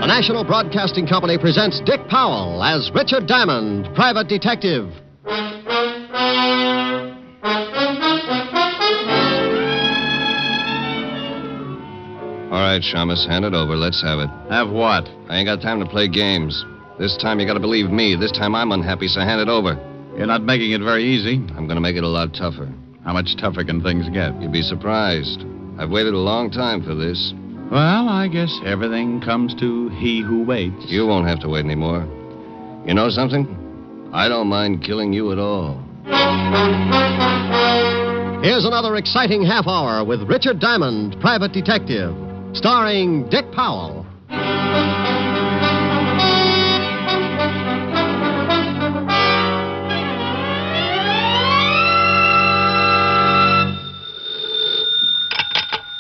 The National Broadcasting Company presents Dick Powell as Richard Diamond, private detective. All right, Shamus, hand it over. Let's have it. Have what? I ain't got time to play games. This time you gotta believe me. This time I'm unhappy, so hand it over. You're not making it very easy. I'm gonna make it a lot tougher. How much tougher can things get? You'd be surprised. I've waited a long time for this. Well, I guess everything comes to he who waits. You won't have to wait anymore. You know something? I don't mind killing you at all. Here's another exciting half hour with Richard Diamond, private detective, starring Dick Powell.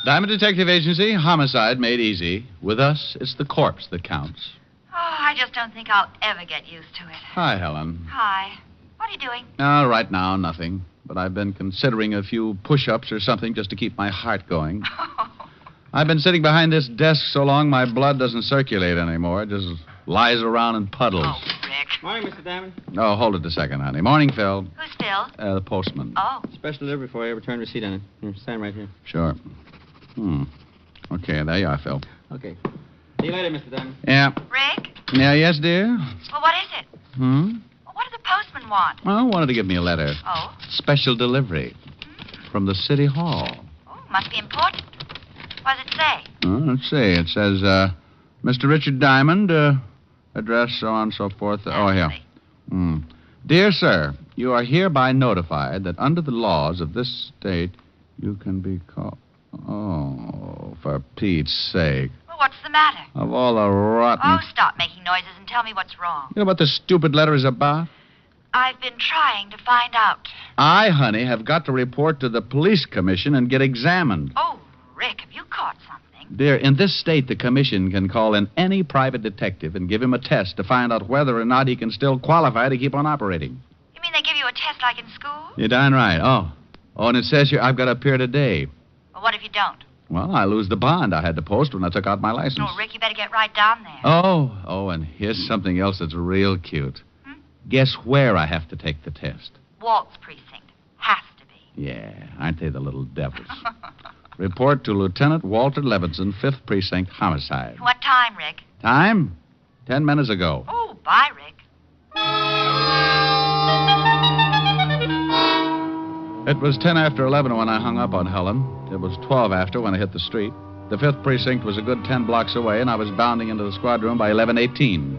Diamond Detective Agency, homicide made easy. With us, it's the corpse that counts. Oh, I just don't think I'll ever get used to it. Hi, Helen. Hi. What are you doing? Right now, nothing. But I've been considering a few push-ups or something just to keep my heart going. I've been sitting behind this desk so long my blood doesn't circulate anymore. It just lies around in puddles. Oh, Rick. Morning, Mr. Diamond. Oh, hold it a second, honey. Morning, Phil. Who's Phil? The postman. Oh. Special delivery for you. Return receipt on it. Here, sign right here. Sure. Okay, there you are, Phil. Okay. See you later, Mr. Diamond. Yeah. Rick? Yeah, yes, dear? Well, what is it? Well, What does the postman want? wanted to give me a letter. Oh? Special delivery. From the City Hall. Oh, must be important. What does it say? Let's see. It says, Mr. Richard Diamond, address, so on and so forth. Oh, here. Dear sir, you are hereby notified that under the laws of this state, you can be called... Oh, for Pete's sake. Well, what's the matter? Of all the rotten... Oh, stop making noises and tell me what's wrong. You know what this stupid letter is about? I've been trying to find out. I, honey, have got to report to the police commission and get examined. Oh, Rick, have you caught something? Dear, in this state, the commission can call in any private detective and give him a test to find out whether or not he can still qualify to keep on operating. You mean they give you a test like in school? You're darn right. Oh, and it says here I've got to appear today. Well, what if you don't? Well, I lose the bond I had to post when I took out my license. Oh, Rick, you better get right down there. Oh, and here's something else that's real cute. Guess where I have to take the test? Waltz precinct. Has to be. Yeah, aren't they the little devils? Report to Lieutenant Walter Levinson, 5th Precinct, homicide. What time, Rick? Time? 10 minutes ago. Oh, bye, Rick. It was 10 after 11 when I hung up on Helen. It was 12 after when I hit the street. The 5th Precinct was a good 10 blocks away, and I was bounding into the squad room by 11:18.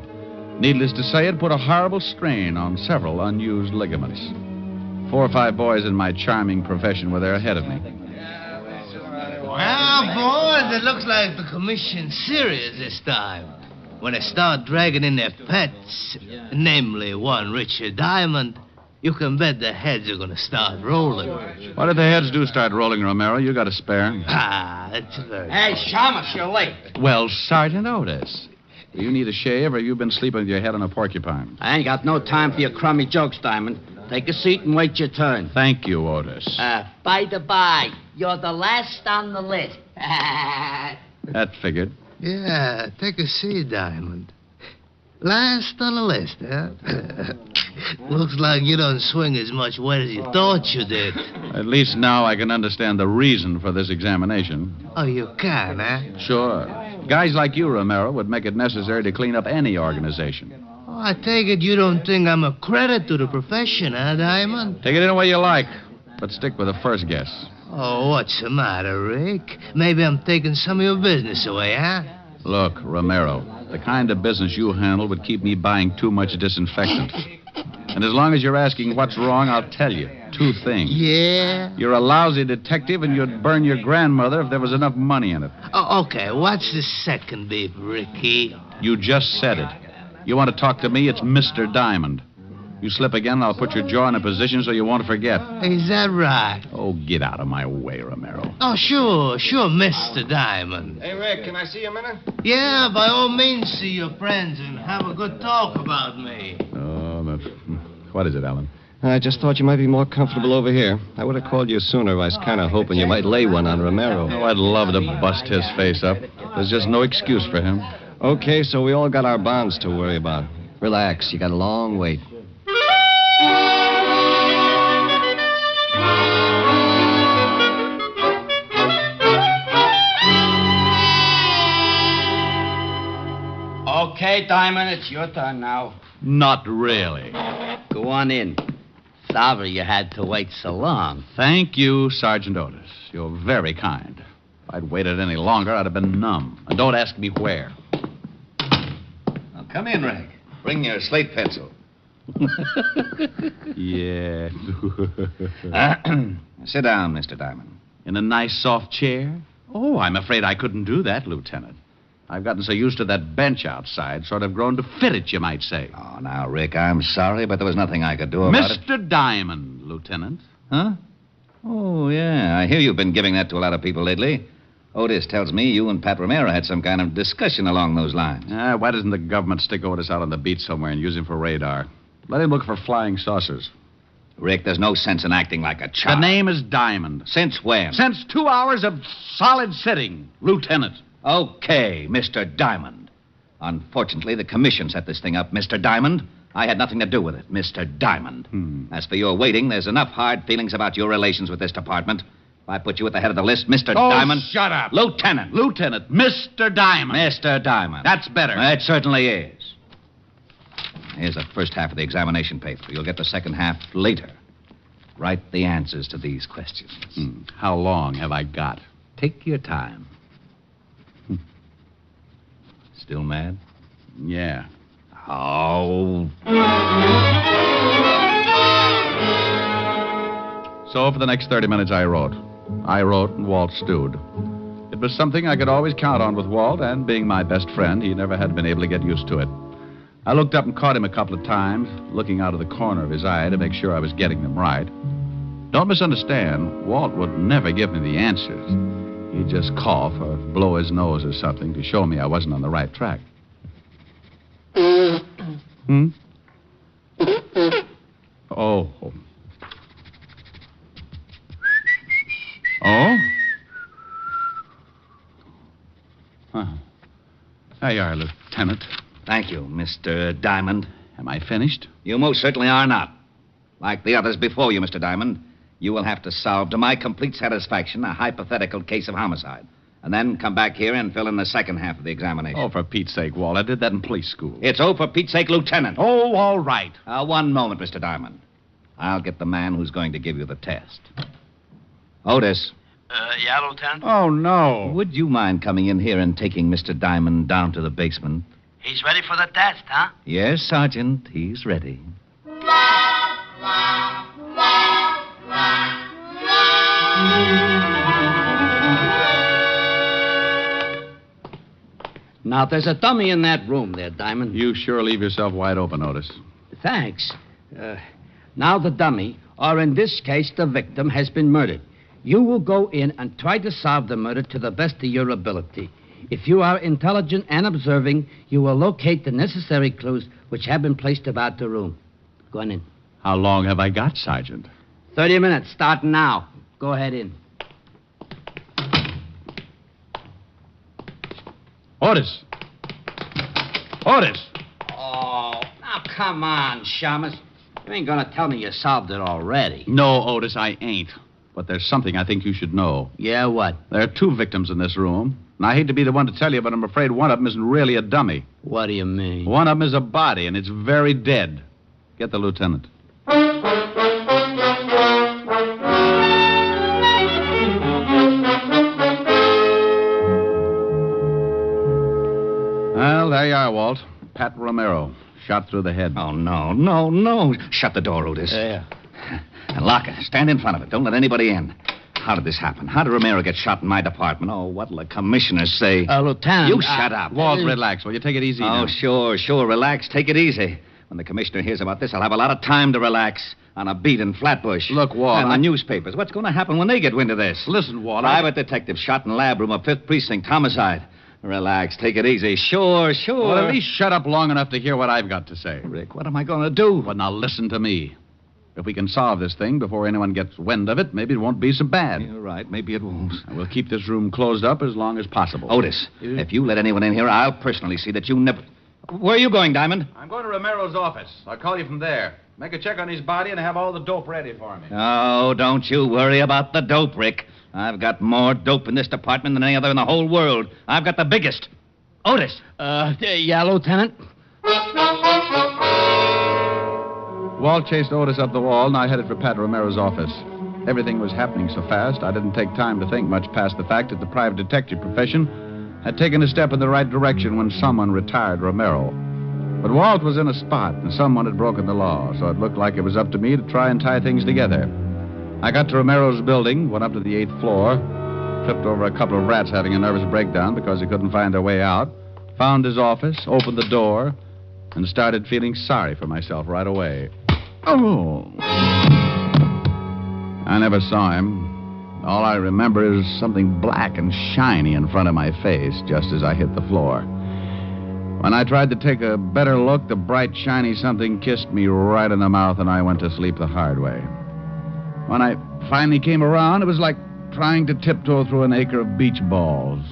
Needless to say, it put a horrible strain on several unused ligaments. 4 or 5 boys in my charming profession were there ahead of me. Well, boys, it looks like the commission's serious this time. When they start dragging in their pets, namely one Richard Diamond, you can bet the heads are going to start rolling. What if the heads do start rolling, Romero? You got a spare? That's very... Hey, Shamus, you're late. Well, Sergeant Otis, do you need a shave, or you've been sleeping with your head on a porcupine? I ain't got no time for your crummy jokes, Diamond. Take a seat and wait your turn. Thank you, Otis. By the by, you're the last on the list. That figured. Yeah, take a seat, Diamond. Last on the list, huh? Looks like you don't swing as much weight as you thought you did. At least now I can understand the reason for this examination. Oh, you can, huh? Sure. Guys like you, Romero, would make it necessary to clean up any organization. Oh, I take it you don't think I'm a credit to the profession, huh, Diamond? Take it any way you like, but stick with the first guess. Oh, what's the matter, Rick? Maybe I'm taking some of your business away, huh? Look, Romero, the kind of business you handle would keep me buying too much disinfectant. And as long as you're asking what's wrong, I'll tell you 2 things. Yeah? You're a lousy detective, and you'd burn your grandmother if there was enough money in it. Oh, okay. What's the second beef, Ricky? You just said it. You want to talk to me, it's Mr. Diamond. You slip again, and I'll put your jaw in a position so you won't forget. Is that right? Oh, get out of my way, Romero. Oh, sure, Mr. Diamond. Hey, Rick, can I see you a minute? Yeah, by all means, see your friends and have a good talk about me. Oh, but... What is it, Alan? I just thought you might be more comfortable over here. I would have called you sooner. I was kind of hoping you might lay one on Romero. Oh, I'd love to bust his face up. There's just no excuse for him. Okay, so we all got our bonds to worry about. Relax. You got a long wait. Okay, Diamond, it's your turn now. Not really. Go on in. Sorry you had to wait so long. Thank you, Sergeant Otis. You're very kind. If I'd waited any longer, I'd have been numb. And don't ask me where. Now, come in, Reg. Bring your slate pencil. Yeah. Sit down, Mr. Diamond. In a nice, soft chair? Oh, I'm afraid I couldn't do that, Lieutenant. I've gotten so used to that bench outside, sort of grown to fit it, you might say. Oh, now, Rick, I'm sorry, but there was nothing I could do about it. Mr. Diamond, Lieutenant. Huh? Oh, yeah. I hear you've been giving that to a lot of people lately. Otis tells me you and Pat Romero had some kind of discussion along those lines. Why doesn't the government stick Otis out on the beach somewhere and use him for radar? Let him look for flying saucers. Rick, there's no sense in acting like a child. The name is Diamond. Since when? Since 2 hours of solid sitting, Lieutenant. Okay, Mr. Diamond. Unfortunately, the commission set this thing up, Mr. Diamond. I had nothing to do with it, Mr. Diamond. As for your waiting, there's enough hard feelings about your relations with this department. If I put you at the head of the list, Mr. Diamond... shut up. Lieutenant. Lieutenant. Mr. Diamond. Mr. Diamond. That's better. It certainly is. Here's the first half of the examination paper. You'll get the second half later. Write the answers to these questions. How long have I got? Take your time. Still mad? Yeah. Oh. So for the next 30 minutes, I wrote. I wrote, and Walt stewed. It was something I could always count on with Walt, and being my best friend, he never had been able to get used to it. I looked up and caught him a couple of times, looking out of the corner of his eye to make sure I was getting them right. Don't misunderstand, Walt would never give me the answers. He'd just cough or blow his nose or something to show me I wasn't on the right track. Oh. Oh? Huh. There you are, Lieutenant. Thank you, Mr. Diamond. Am I finished? You most certainly are not. Like the others before you, Mr. Diamond, you will have to solve, to my complete satisfaction, a hypothetical case of homicide. And then come back here and fill in the second half of the examination. Oh, for Pete's sake, Walt. I did that in police school. It's oh, for Pete's sake, Lieutenant. Oh, all right. One moment, Mr. Diamond. I'll get the man who's going to give you the test. Otis. Yeah, Lieutenant? Oh, no. Would you mind coming in here and taking Mr. Diamond down to the basement? He's ready for the test, huh? Yes, Sergeant. He's ready. Now, there's a dummy in that room there, Diamond. You sure leave yourself wide open, Otis. Thanks. Now the dummy, or in this case, the victim, has been murdered. You will go in and try to solve the murder to the best of your ability. If you are intelligent and observing, you will locate the necessary clues which have been placed about the room. Go on in. How long have I got, Sergeant? 30 minutes, starting now. Go ahead in. Otis! Otis! Oh, now come on, Shamus. You ain't gonna tell me you solved it already. No, Otis, I ain't. But there's something I think you should know. Yeah, what? There are 2 victims in this room. And I hate to be the one to tell you, but I'm afraid one of them isn't really a dummy. What do you mean? One of them is a body, and it's very dead. Get the lieutenant. Well, there you are, Walt. Pat Romero, shot through the head. Oh, no. Shut the door, Otis. Yeah. And lock it. Stand in front of it. Don't let anybody in. How did this happen? How did Romero get shot in my department? Oh, what'll the commissioners say? Lieutenant... You shut up. Walt, relax. Will you take it easy now? Oh, sure. Relax. Take it easy. When the commissioner hears about this, I'll have a lot of time to relax on a beat in Flatbush. Look, Walt... And the newspapers. What's going to happen when they get wind of this? Listen, Walt... Private detective shot in lab room of 5th Precinct. Homicide. Relax. Take it easy. Sure. Well, at least shut up long enough to hear what I've got to say. Rick, what am I going to do? Well, now listen to me. If we can solve this thing before anyone gets wind of it, maybe it won't be so bad. You're right. Maybe it won't. We'll keep this room closed up as long as possible. Otis, if you let anyone in here, I'll personally see that you never... Where are you going, Diamond? I'm going to Romero's office. I'll call you from there. Make a check on his body and have all the dope ready for me. Oh, don't you worry about the dope, Rick. I've got more dope in this department than any other in the whole world. I've got the biggest. Otis. Yeah, Lieutenant? Walt chased Otis up the wall, and I headed for Pat Romero's office. Everything was happening so fast, I didn't take time to think much past the fact that the private detective profession had taken a step in the right direction when someone retired Romero. But Walt was in a spot, and someone had broken the law, so it looked like it was up to me to try and tie things together. I got to Romero's building, went up to the 8th floor, tripped over a couple of rats having a nervous breakdown because they couldn't find their way out, found his office, opened the door, and started feeling sorry for myself right away. Oh! I never saw him. All I remember is something black and shiny in front of my face just as I hit the floor. When I tried to take a better look, the bright, shiny something kissed me right in the mouth, and I went to sleep the hard way. When I finally came around, it was like trying to tiptoe through an acre of beach balls.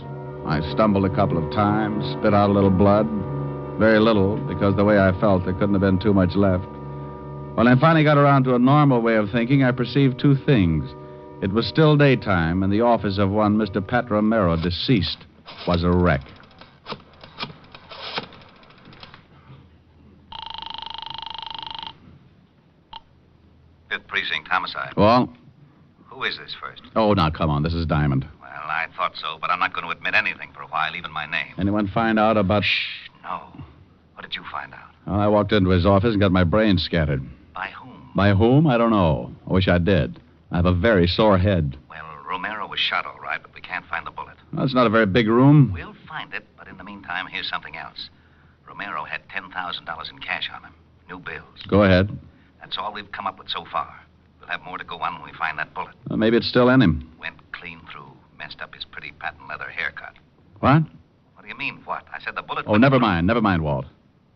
I stumbled a couple of times, spit out a little blood. Very little, because the way I felt, there couldn't have been too much left. When I finally got around to a normal way of thinking, I perceived two things. It was still daytime, and the office of one Mr. Pat Romero, deceased, was a wreck. Fifth Precinct Homicide. Well? Who is this first? Oh, now, come on. This is Diamond. Well, I thought so, but I'm not going to admit anything for a while, even my name. Anyone find out about... Shh, no. What did you find out? Well, I walked into his office and got my brains scattered. By whom? By whom? I don't know. I wish I did. I have a very sore head. Well, Romero was shot all right, but we can't find the bullet. Well, it's not a very big room. We'll find it, but in the meantime, here's something else. Romero had $10,000 in cash on him. New bills. Go ahead. That's all we've come up with so far. We'll have more to go on when we find that bullet. Well, maybe it's still in him. Went clean through. Messed up his pretty patent leather haircut. What? What do you mean, what? I said the bullet... Oh, never mind. Never mind, Walt.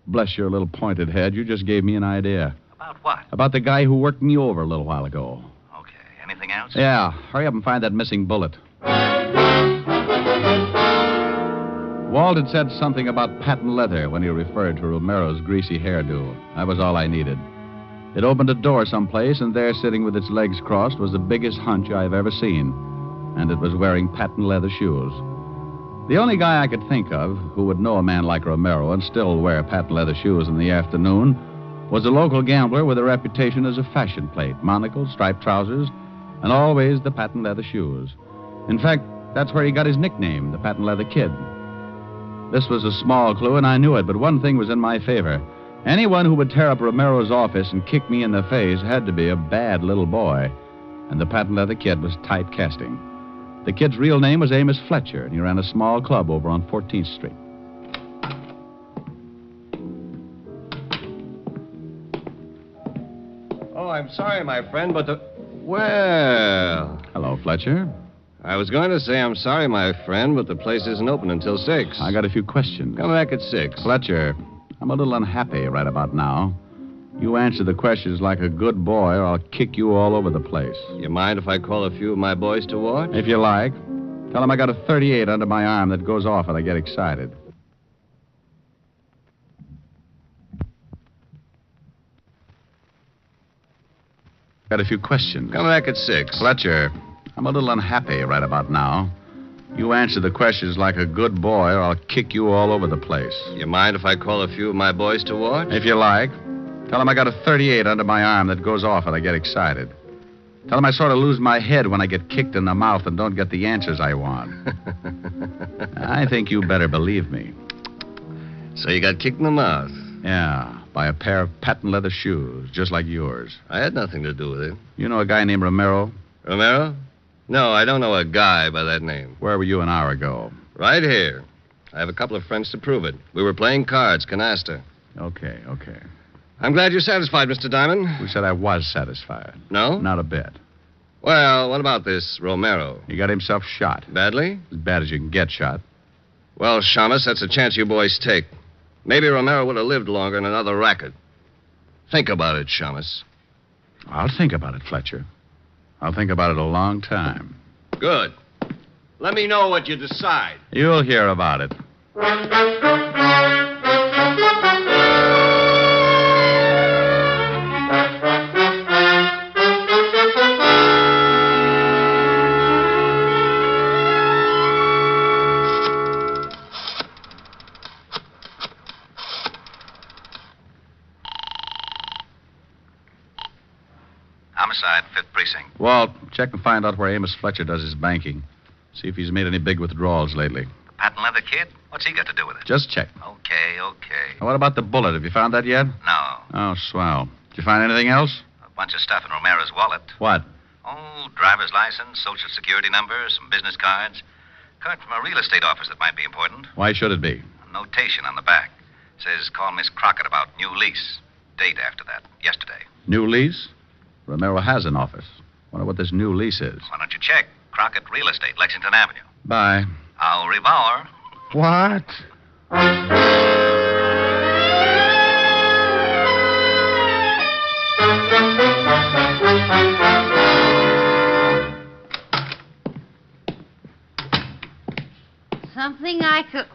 Bless your little pointed head. You just gave me an idea. About what? About the guy who worked me over a little while ago. Okay. Anything else? Yeah. Hurry up and find that missing bullet. Walt had said something about patent leather when he referred to Romero's greasy hairdo. That was all I needed. It opened a door someplace, and there, sitting with its legs crossed, was the biggest hunch I've ever seen. And it was wearing patent leather shoes. The only guy I could think of who would know a man like Romero and still wear patent leather shoes in the afternoon was a local gambler with a reputation as a fashion plate, monocle, striped trousers, and always the patent leather shoes. In fact, that's where he got his nickname, the Patent Leather Kid. This was a small clue, and I knew it, but one thing was in my favor. Anyone who would tear up Romero's office and kick me in the face had to be a bad little boy, and the Patent Leather Kid was tight casting. The kid's real name was Amos Fletcher, and he ran a small club over on 14th Street. Oh, I'm sorry, my friend, but the... Well... Hello, Fletcher. I was going to say I'm sorry, my friend, but the place isn't open until 6. I got a few questions. Come back at 6. Fletcher, I'm a little unhappy right about now. You answer the questions like a good boy, or I'll kick you all over the place. You mind if I call a few of my boys to watch? If you like. Tell them I got a 38 under my arm that goes off when I get excited. Got a few questions. Come back at 6. Fletcher, I'm a little unhappy right about now. You answer the questions like a good boy, or I'll kick you all over the place. You mind if I call a few of my boys to watch? If you like. Tell them I got a 38 under my arm that goes off when I get excited. Tell them I sort of lose my head when I get kicked in the mouth and don't get the answers I want. I think you better believe me. So you got kicked in the mouth? Yeah, by a pair of patent leather shoes, just like yours. I had nothing to do with it. You know a guy named Romero? Romero? No, I don't know a guy by that name. Where were you an hour ago? Right here. I have a couple of friends to prove it. We were playing cards, canasta. Okay. I'm glad you're satisfied, Mr. Diamond. Who said I was satisfied? No? Not a bit. Well, what about this Romero? He got himself shot. Badly? As bad as you can get shot. Well, Shamus, that's a chance you boys take. Maybe Romero would have lived longer in another racket. Think about it, Shamus. I'll think about it, Fletcher. I'll think about it a long time. Good. Let me know what you decide. You'll hear about it. Homicide, 5th Precinct. Walt, check and find out where Amos Fletcher does his banking. See if he's made any big withdrawals lately. Patent leather kid? What's he got to do with it? Just check. Okay. Now, what about the bullet? Have you found that yet? No. Oh, swell. Did you find anything else? A bunch of stuff in Romero's wallet. What? Oh, driver's license, social security number, some business cards. Card from a real estate office that might be important. Why should it be? A notation on the back. Says call Miss Crockett about new lease. Date after that. Yesterday. New lease? Romero has an office. Wonder what this new lease is. Why don't you check? Crockett Real Estate, Lexington Avenue. Bye. Au revoir. What? Something I could...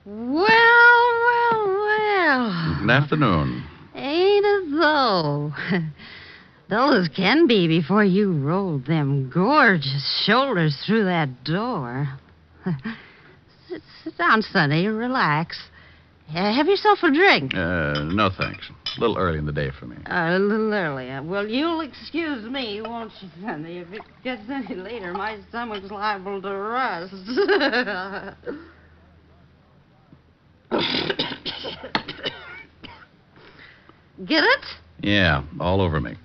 Well. Good afternoon. Ain't it though? Dull as can be before you rolled them gorgeous shoulders through that door. Sit down, Sonny. Relax. Have yourself a drink. No thanks. A little early in the day for me. A little early. Well, you'll excuse me, won't you, Sonny? If it gets any later, my stomach's liable to rust. Get it? Yeah, all over me.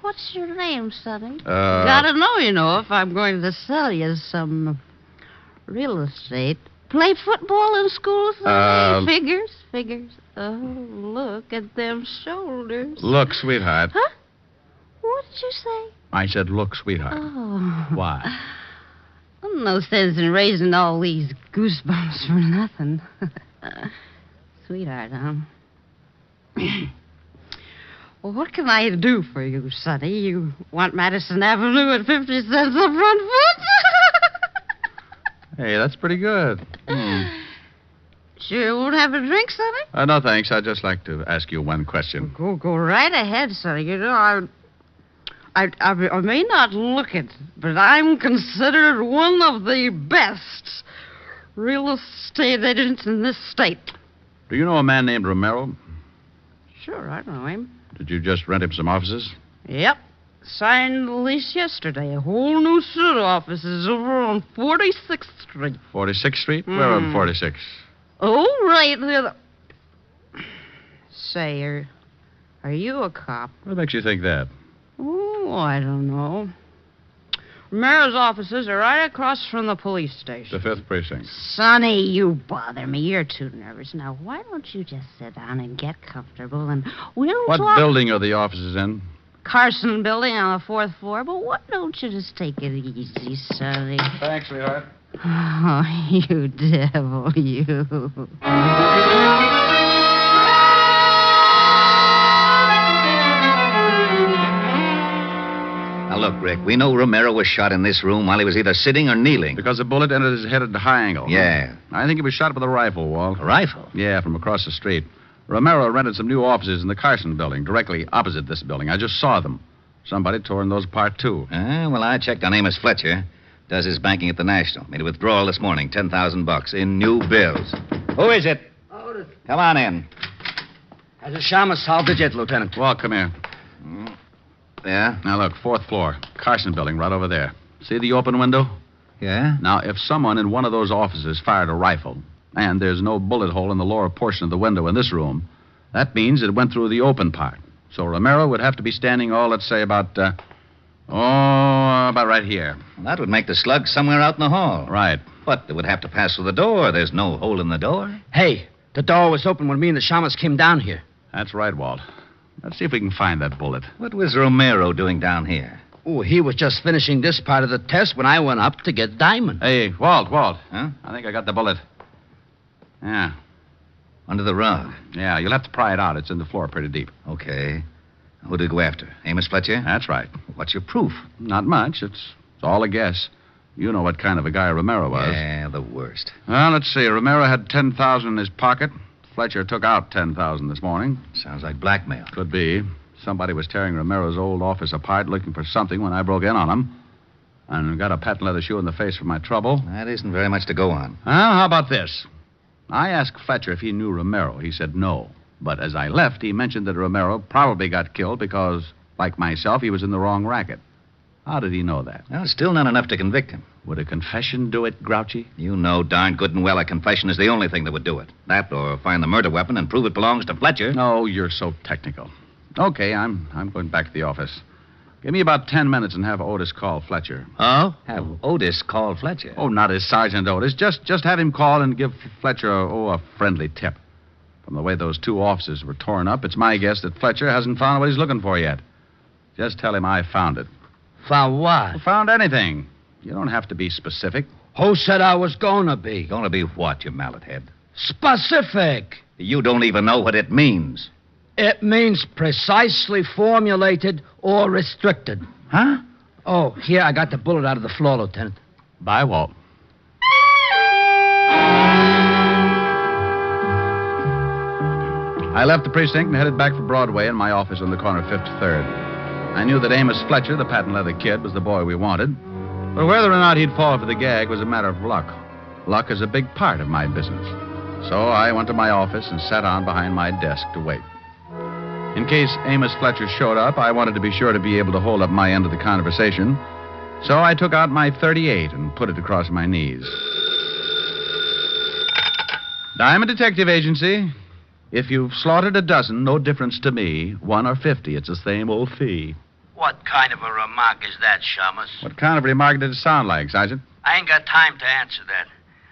What's your name, Sonny? Gotta know, if I'm going to sell you some real estate. Play football in school, Sonny? Figures. Oh, look at them shoulders. Look, sweetheart. Huh? What did you say? I said, look, sweetheart. Oh. Why? No sense in raising all these goosebumps for nothing. Sweetheart, huh? Well, what can I do for you, Sonny? You want Madison Avenue at 50 cents a front foot? Hey, that's pretty good. Sure you won't have a drink, Sonny? No, thanks. I'd just like to ask you one question. Go right ahead, Sonny. You know, I may not look it, but I'm considered one of the best real estate agents in this state. Do you know a man named Romero? Sure, I know him. Did you just rent him some offices? Yep. Signed the lease yesterday. A whole new suit of offices over on 46th Street. 46th Street? Where on 46? Oh, right there. Say, are you a cop? What makes you think that? Oh, I don't know. Romero's offices are right across from the police station. The 5th Precinct. Sonny, you bother me. You're too nervous. Now, why don't you just sit down and get comfortable and we'll What talk... building are the offices in? Carson building on the 4th floor. But why don't you just take it easy, Sonny? Thanks, sweetheart. Oh, you devil, you. Now, look, Rick, we know Romero was shot in this room while he was either sitting or kneeling. Because the bullet entered his head at a high angle. Yeah. I think he was shot with a rifle, Walt. A rifle? Yeah, from across the street. Romero rented some new offices in the Carson building, directly opposite this building. I just saw them. Somebody tore those apart, too. Well, I checked on Amos Fletcher. Does his banking at the National. Made a withdrawal this morning, $10,000 in new bills. Who is it? Otis. Come on in. Has the Shamus solved it yet, Lieutenant? Walt, come here. Yeah? Now, look, 4th floor. Carson building, right over there. See the open window? Yeah? Now, if someone in one of those offices fired a rifle, and there's no bullet hole in the lower portion of the window in this room, that means it went through the open part. So Romero would have to be standing, let's say about right here. Well, that would make the slug somewhere out in the hall. Right. But it would have to pass through the door. There's no hole in the door. Hey, the door was open when me and the Shamus came down here. That's right, Walt. Let's see if we can find that bullet. What was Romero doing down here? Oh, he was just finishing this part of the test when I went up to get Diamond. Hey, Walt. Huh? I think I got the bullet. Yeah. Under the rug. Yeah, you'll have to pry it out. It's in the floor pretty deep. Okay. Who did he go after? Amos Fletcher? That's right. What's your proof? Not much. It's all a guess. You know what kind of a guy Romero was. Yeah, the worst. Well, let's see. Romero had $10,000 in his pocket. Fletcher took out $10,000 this morning. Sounds like blackmail. Could be. Somebody was tearing Romero's old office apart looking for something when I broke in on him. And got a patent leather shoe in the face for my trouble. That isn't very much to go on. Well, how about this? I asked Fletcher if he knew Romero. He said no. But as I left, he mentioned that Romero probably got killed because, like myself, he was in the wrong racket. How did he know that? Well, still not enough to convict him. Would a confession do it, Grouchy? You know darn good and well a confession is the only thing that would do it. That or find the murder weapon and prove it belongs to Fletcher. No, you're so technical. Okay, I'm going back to the office. Give me about 10 minutes and have Otis call Fletcher. Oh? Have Otis call Fletcher? Oh, not as Sergeant Otis. Just have him call and give Fletcher a friendly tip. From the way those two offices were torn up, it's my guess that Fletcher hasn't found what he's looking for yet. Just tell him I found it. Found what? Found anything. You don't have to be specific. Who said I was gonna be? Gonna be what, you mallet head? Specific. You don't even know what it means. It means precisely formulated or restricted. Huh? Oh, here, I got the bullet out of the floor, Lieutenant. Bye, Walt. I left the precinct and headed back for Broadway in my office on the corner of 53rd. I knew that Amos Fletcher, the patent leather kid, was the boy we wanted. But whether or not he'd fall for the gag was a matter of luck. Luck is a big part of my business. So I went to my office and sat on behind my desk to wait. In case Amos Fletcher showed up, I wanted to be sure to be able to hold up my end of the conversation. So I took out my .38 and put it across my knees. Diamond Detective Agency. If you've slaughtered a dozen, no difference to me. 1 or 50, it's the same old fee. What kind of a remark is that, Shamus? What kind of remark did it sound like, Sergeant? I ain't got time to answer that.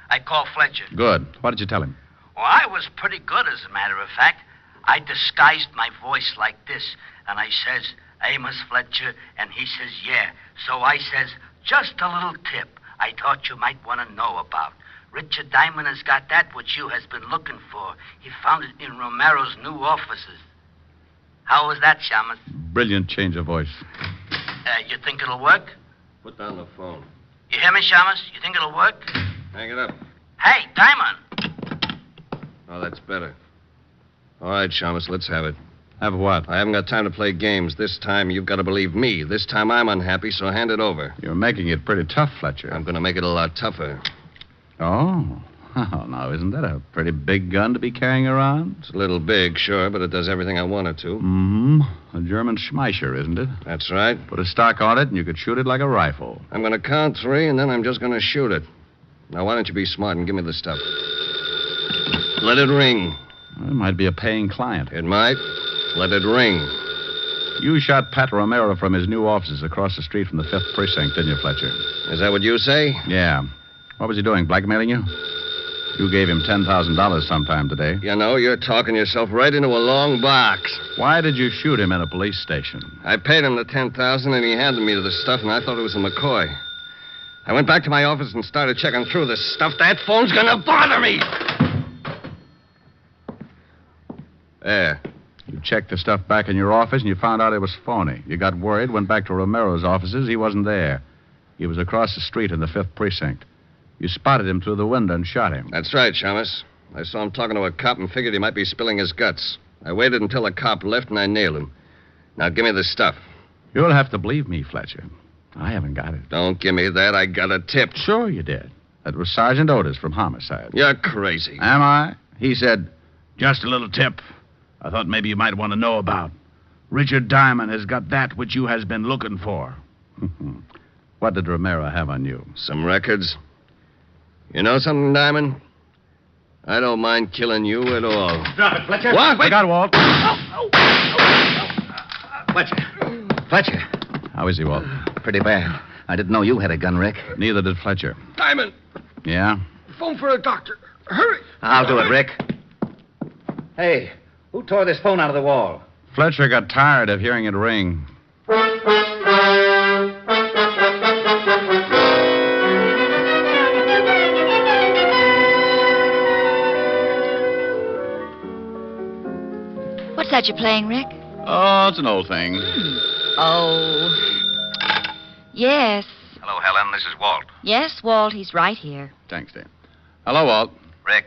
I called Fletcher. Good. What did you tell him? Well, I was pretty good, as a matter of fact. I disguised my voice like this, and I says, Amos Fletcher, and he says, yeah. So I says, just a little tip I thought you might want to know about. Richard Diamond has got that which you has been looking for. He found it in Romero's new offices. How was that, Shamus? Brilliant change of voice. You think it'll work? Put down the phone. You hear me, Shamus? You think it'll work? Hang it up. Hey, Diamond! Oh, that's better. All right, Shamus, let's have it. Have what? I haven't got time to play games. This time, you've got to believe me. This time, I'm unhappy, so hand it over. You're making it pretty tough, Fletcher. I'm going to make it a lot tougher. Oh. Oh, now, isn't that a pretty big gun to be carrying around? It's a little big, sure, but it does everything I want it to. Mm-hmm. A German Schmeischer, isn't it? That's right. Put a stock on it, and you could shoot it like a rifle. I'm going to count 3, and then I'm just going to shoot it. Now, why don't you be smart and give me the stuff? Let it ring. Well, it might be a paying client. It might. Let it ring. You shot Pat Romero from his new offices across the street from the 5th Precinct, didn't you, Fletcher? Is that what you say? Yeah. What was he doing, blackmailing you? You gave him $10,000 sometime today. You know, you're talking yourself right into a long box. Why did you shoot him in a police station? I paid him the $10,000, and he handed me the stuff, and I thought it was a McCoy. I went back to my office and started checking through this stuff. That phone's gonna bother me! There. You checked the stuff back in your office, and you found out it was phony. You got worried, went back to Romero's offices. He wasn't there. He was across the street in the 5th Precinct. You spotted him through the window and shot him. That's right, Shamus. I saw him talking to a cop and figured he might be spilling his guts. I waited until the cop left, and I nailed him. Now, give me the stuff. You'll have to believe me, Fletcher. I haven't got it. Don't give me that. I got a tip. Sure you did. That was Sergeant Otis from Homicide. You're crazy. Am I? He said, just a little tip I thought maybe you might want to know about. Richard Diamond has got that which you has been looking for. What did Romero have on you? Some records. You know something, Diamond? I don't mind killing you at all. Drop it, Fletcher. What? I got Walt. Fletcher. How is he, Walt? Pretty bad. I didn't know you had a gun, Rick. Neither did Fletcher. Diamond! Yeah? Phone for a doctor. Hurry! I'll do it, Rick. Hey, who tore this phone out of the wall? Fletcher got tired of hearing it ring. What's that you're playing, Rick? Oh, it's an old thing. Oh. Yes. Hello, Helen. This is Walt. Yes, Walt, he's right here. Thanks, Dave. Hello, Walt. Rick,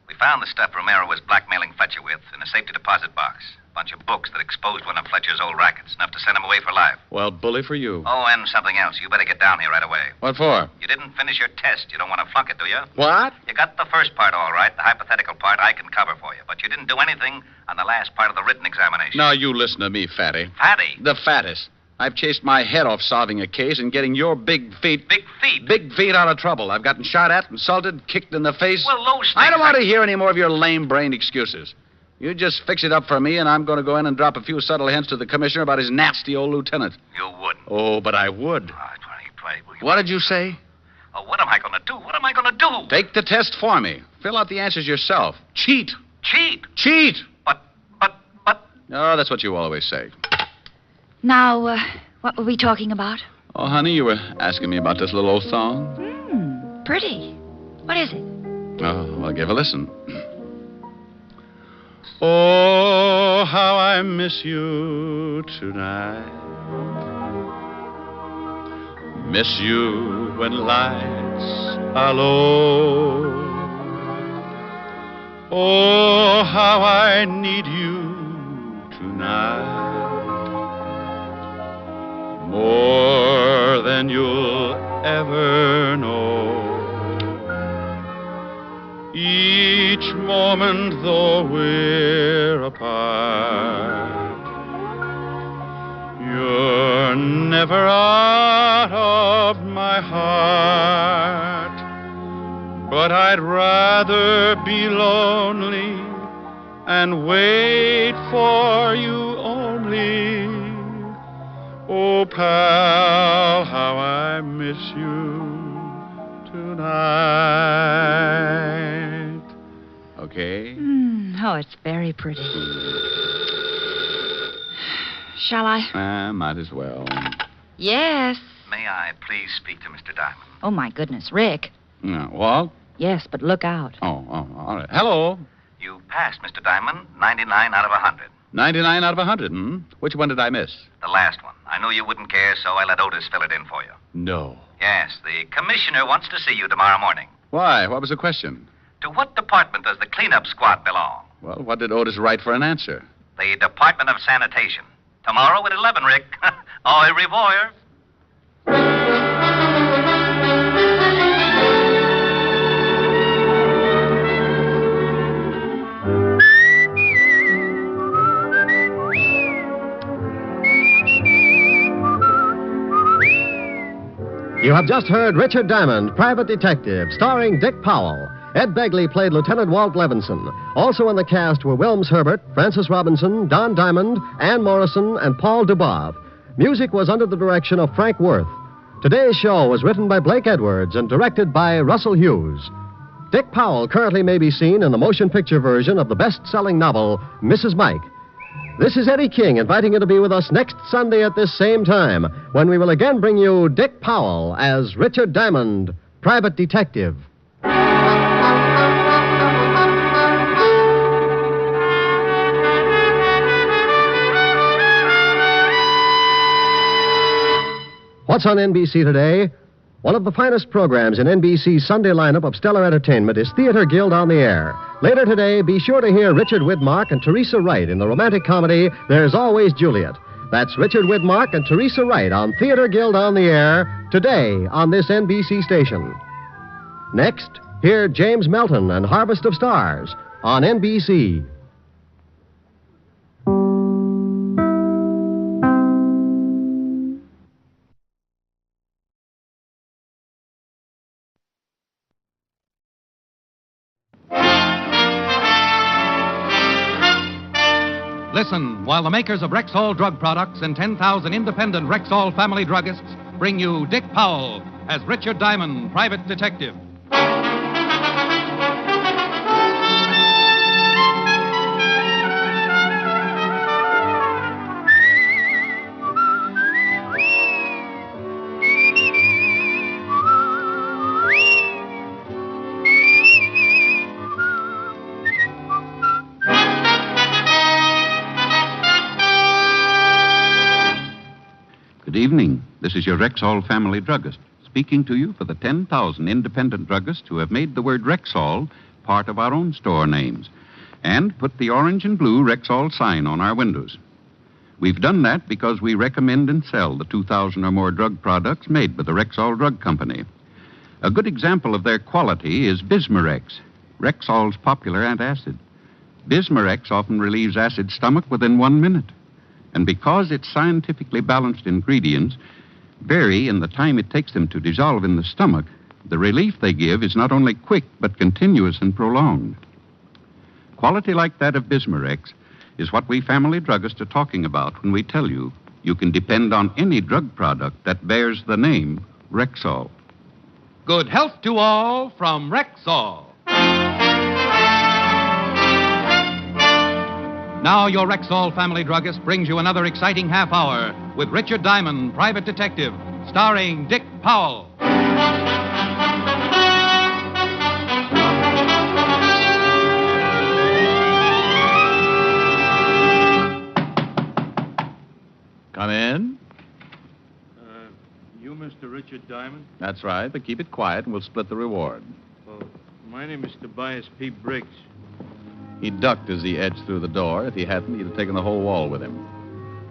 we found the stuff Romero was blackmailing Fletcher with in a safety deposit box. A bunch of books that exposed one of Fletcher's old rackets, enough to send him away for life. Well, bully for you. Oh, and something else. You better get down here right away. What for? You didn't finish your test. You don't want to flunk it, do you? What? You got the first part all right. The hypothetical part I can cover for you. But you didn't do anything on the last part of the written examination. Now, you listen to me, Fatty. Fatty? The fattest. I've chased my head off solving a case and getting your big feet... Big feet? Big feet out of trouble. I've gotten shot at, insulted, kicked in the face. Well, those things... I don't want to hear any more of your lame-brained excuses. You just fix it up for me, and I'm going to go in and drop a few subtle hints to the commissioner about his nasty old lieutenant. You wouldn't. Oh, but I would. What did you say? Oh, what am I going to do? What am I going to do? Take the test for me. Fill out the answers yourself. Cheat. Cheat? Cheat! But... Oh, that's what you always say. Now, what were we talking about? Oh, honey, you were asking me about this little old song. Pretty. What is it? Oh, well, give a listen. Oh, how I miss you tonight. Miss you when lights are low. Oh, how I need you tonight. More than you'll ever know. Each moment, though we're apart, you're never out of my heart. But I'd rather be lonely and wait for you only. Oh, pal, how I miss you tonight. Okay? Oh, it's very pretty. Shall I? Might as well. Yes. May I please speak to Mr. Diamond? Oh, my goodness, Rick. Walt? Yes, but look out. Oh, all right. Hello. You passed, Mr. Diamond, 99 out of 100. 99 out of 100, Which one did I miss? The last one. I knew you wouldn't care, so I let Otis fill it in for you. No. Yes, the commissioner wants to see you tomorrow morning. Why? What was the question? To what department does the cleanup squad belong? Well, what did Otis write for an answer? The Department of Sanitation. Tomorrow at 11, Rick. Au revoir. You have just heard Richard Diamond, Private Detective, starring Dick Powell. Ed Begley played Lieutenant Walt Levinson. Also in the cast were Wilms Herbert, Francis Robinson, Don Diamond, Ann Morrison, and Paul Dubov. Music was under the direction of Frank Worth. Today's show was written by Blake Edwards and directed by Russell Hughes. Dick Powell currently may be seen in the motion picture version of the best-selling novel, Mrs. Mike. This is Eddie King inviting you to be with us next Sunday at this same time when we will again bring you Dick Powell as Richard Diamond, Private Detective. What's on NBC today? One of the finest programs in NBC's Sunday lineup of stellar entertainment is Theater Guild on the Air. Later today, be sure to hear Richard Widmark and Teresa Wright in the romantic comedy There's Always Juliet. That's Richard Widmark and Teresa Wright on Theater Guild on the Air today on this NBC station. Next, hear James Melton and Harvest of Stars on NBC. Listen while the makers of Rexall drug products and 10,000 independent Rexall family druggists bring you Dick Powell as Richard Diamond, Private Detective. evening. This is your Rexall family druggist, speaking to you for the 10,000 independent druggists who have made the word Rexall part of our own store names and put the orange and blue Rexall sign on our windows. We've done that because we recommend and sell the 2,000 or more drug products made by the Rexall Drug Company. A good example of their quality is Bismarex, Rexall's popular antacid. Bismarex often relieves acid stomach within 1 minute. And because its scientifically balanced ingredients vary in the time it takes them to dissolve in the stomach, the relief they give is not only quick, but continuous and prolonged. Quality like that of Bismarex is what we family druggists are talking about when we tell you you can depend on any drug product that bears the name Rexall. Good health to all from Rexall. Now your Rexall family druggist brings you another exciting half hour with Richard Diamond, Private Detective, starring Dick Powell. Come in. You Mr. Richard Diamond? That's right, but keep it quiet and we'll split the reward. Well, my name is Tobias P. Briggs. He ducked as he edged through the door. If he hadn't, he'd have taken the whole wall with him.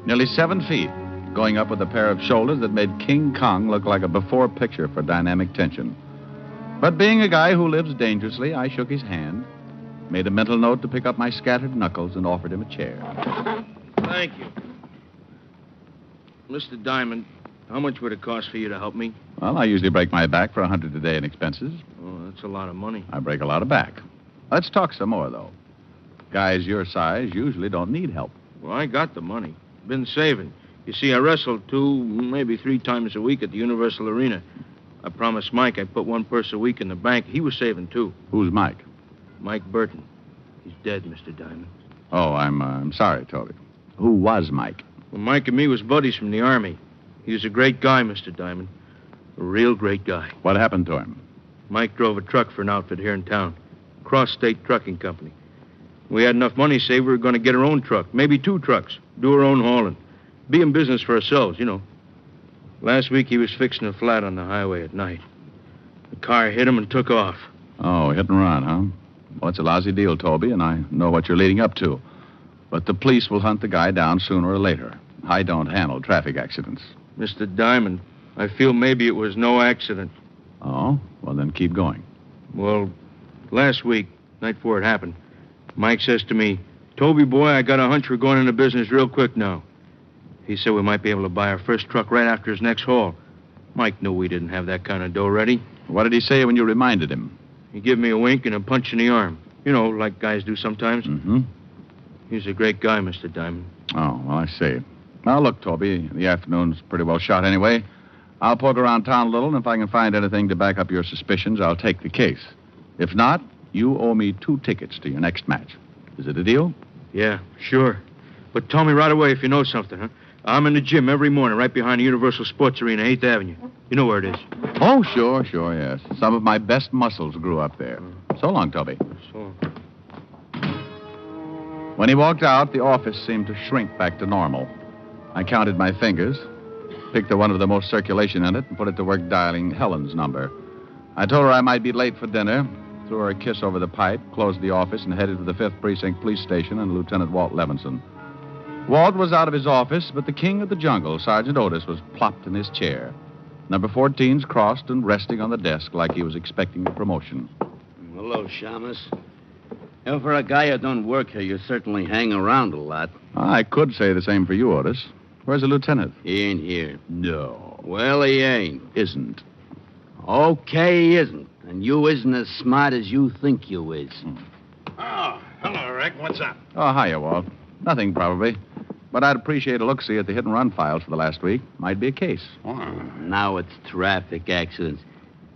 Nearly 7 feet, going up with a pair of shoulders that made King Kong look like a before picture for dynamic tension. But being a guy who lives dangerously, I shook his hand, made a mental note to pick up my scattered knuckles, and offered him a chair. Thank you. Mr. Diamond, how much would it cost for you to help me? Well, I usually break my back for $100 a day in expenses. Oh, that's a lot of money. I break a lot of back. Let's talk some more, though. Guys your size usually don't need help. Well, I got the money. Been saving. You see, I wrestled 2, maybe 3 times a week at the Universal Arena. I promised Mike I'd put 1 purse a week in the bank. He was saving, too. Who's Mike? Mike Burton. He's dead, Mr. Diamond. Oh, I'm sorry, Toby. Who was Mike? Well, Mike and me was buddies from the Army. He was a great guy, Mr. Diamond. A real great guy. What happened to him? Mike drove a truck for an outfit here in town. Cross-State Trucking Company. We had enough money saved we were going to get our own truck. Maybe 2 trucks. Do our own hauling. Be in business for ourselves, you know. Last week he was fixing a flat on the highway at night. The car hit him and took off. Oh, hit and run, huh? Well, it's a lousy deal, Toby, and I know what you're leading up to. But the police will hunt the guy down sooner or later. I don't handle traffic accidents. Mr. Diamond, I feel maybe it was no accident. Oh? Well, then keep going. Well, last week, night before it happened, Mike says to me, "Toby, boy, I got a hunch we're going into business real quick now." He said we might be able to buy our first truck right after his next haul. Mike knew we didn't have that kind of dough ready. What did he say when you reminded him? He gave me a wink and a punch in the arm. You know, like guys do sometimes. Mm-hmm. He's a great guy, Mr. Diamond. Oh, well, I see. Well, look, Toby, the afternoon's pretty well shot anyway. I'll poke around town a little, and if I can find anything to back up your suspicions, I'll take the case. If not, you owe me 2 tickets to your next match. Is it a deal? Yeah, sure. But tell me right away if you know something, huh? I'm in the gym every morning right behind the Universal Sports Arena, 8th Avenue. You know where it is. Oh, sure, yes. Some of my best muscles grew up there. So long, Toby. So. When he walked out, the office seemed to shrink back to normal. I counted my fingers, picked the one with the most circulation in it, and put it to work dialing Helen's number. I told her I might be late for dinner, threw her a kiss over the pipe, closed the office, and headed for the 5th Precinct Police Station and Lieutenant Walt Levinson. Walt was out of his office, but the king of the jungle, Sergeant Otis, was plopped in his chair. Number 14's crossed and resting on the desk like he was expecting a promotion. Hello, Shamus. For a guy who don't work here, you certainly hang around a lot. I could say the same for you, Otis. Where's the lieutenant? He ain't here. No. Well, he ain't. Isn't. Okay, he isn't. And you isn't as smart as you think you is. Oh, hello, Rick. What's up? Oh, hiya, Walt. Nothing, probably. But I'd appreciate a look-see at the hit-and-run files for the last week. Might be a case. Now it's traffic accidents.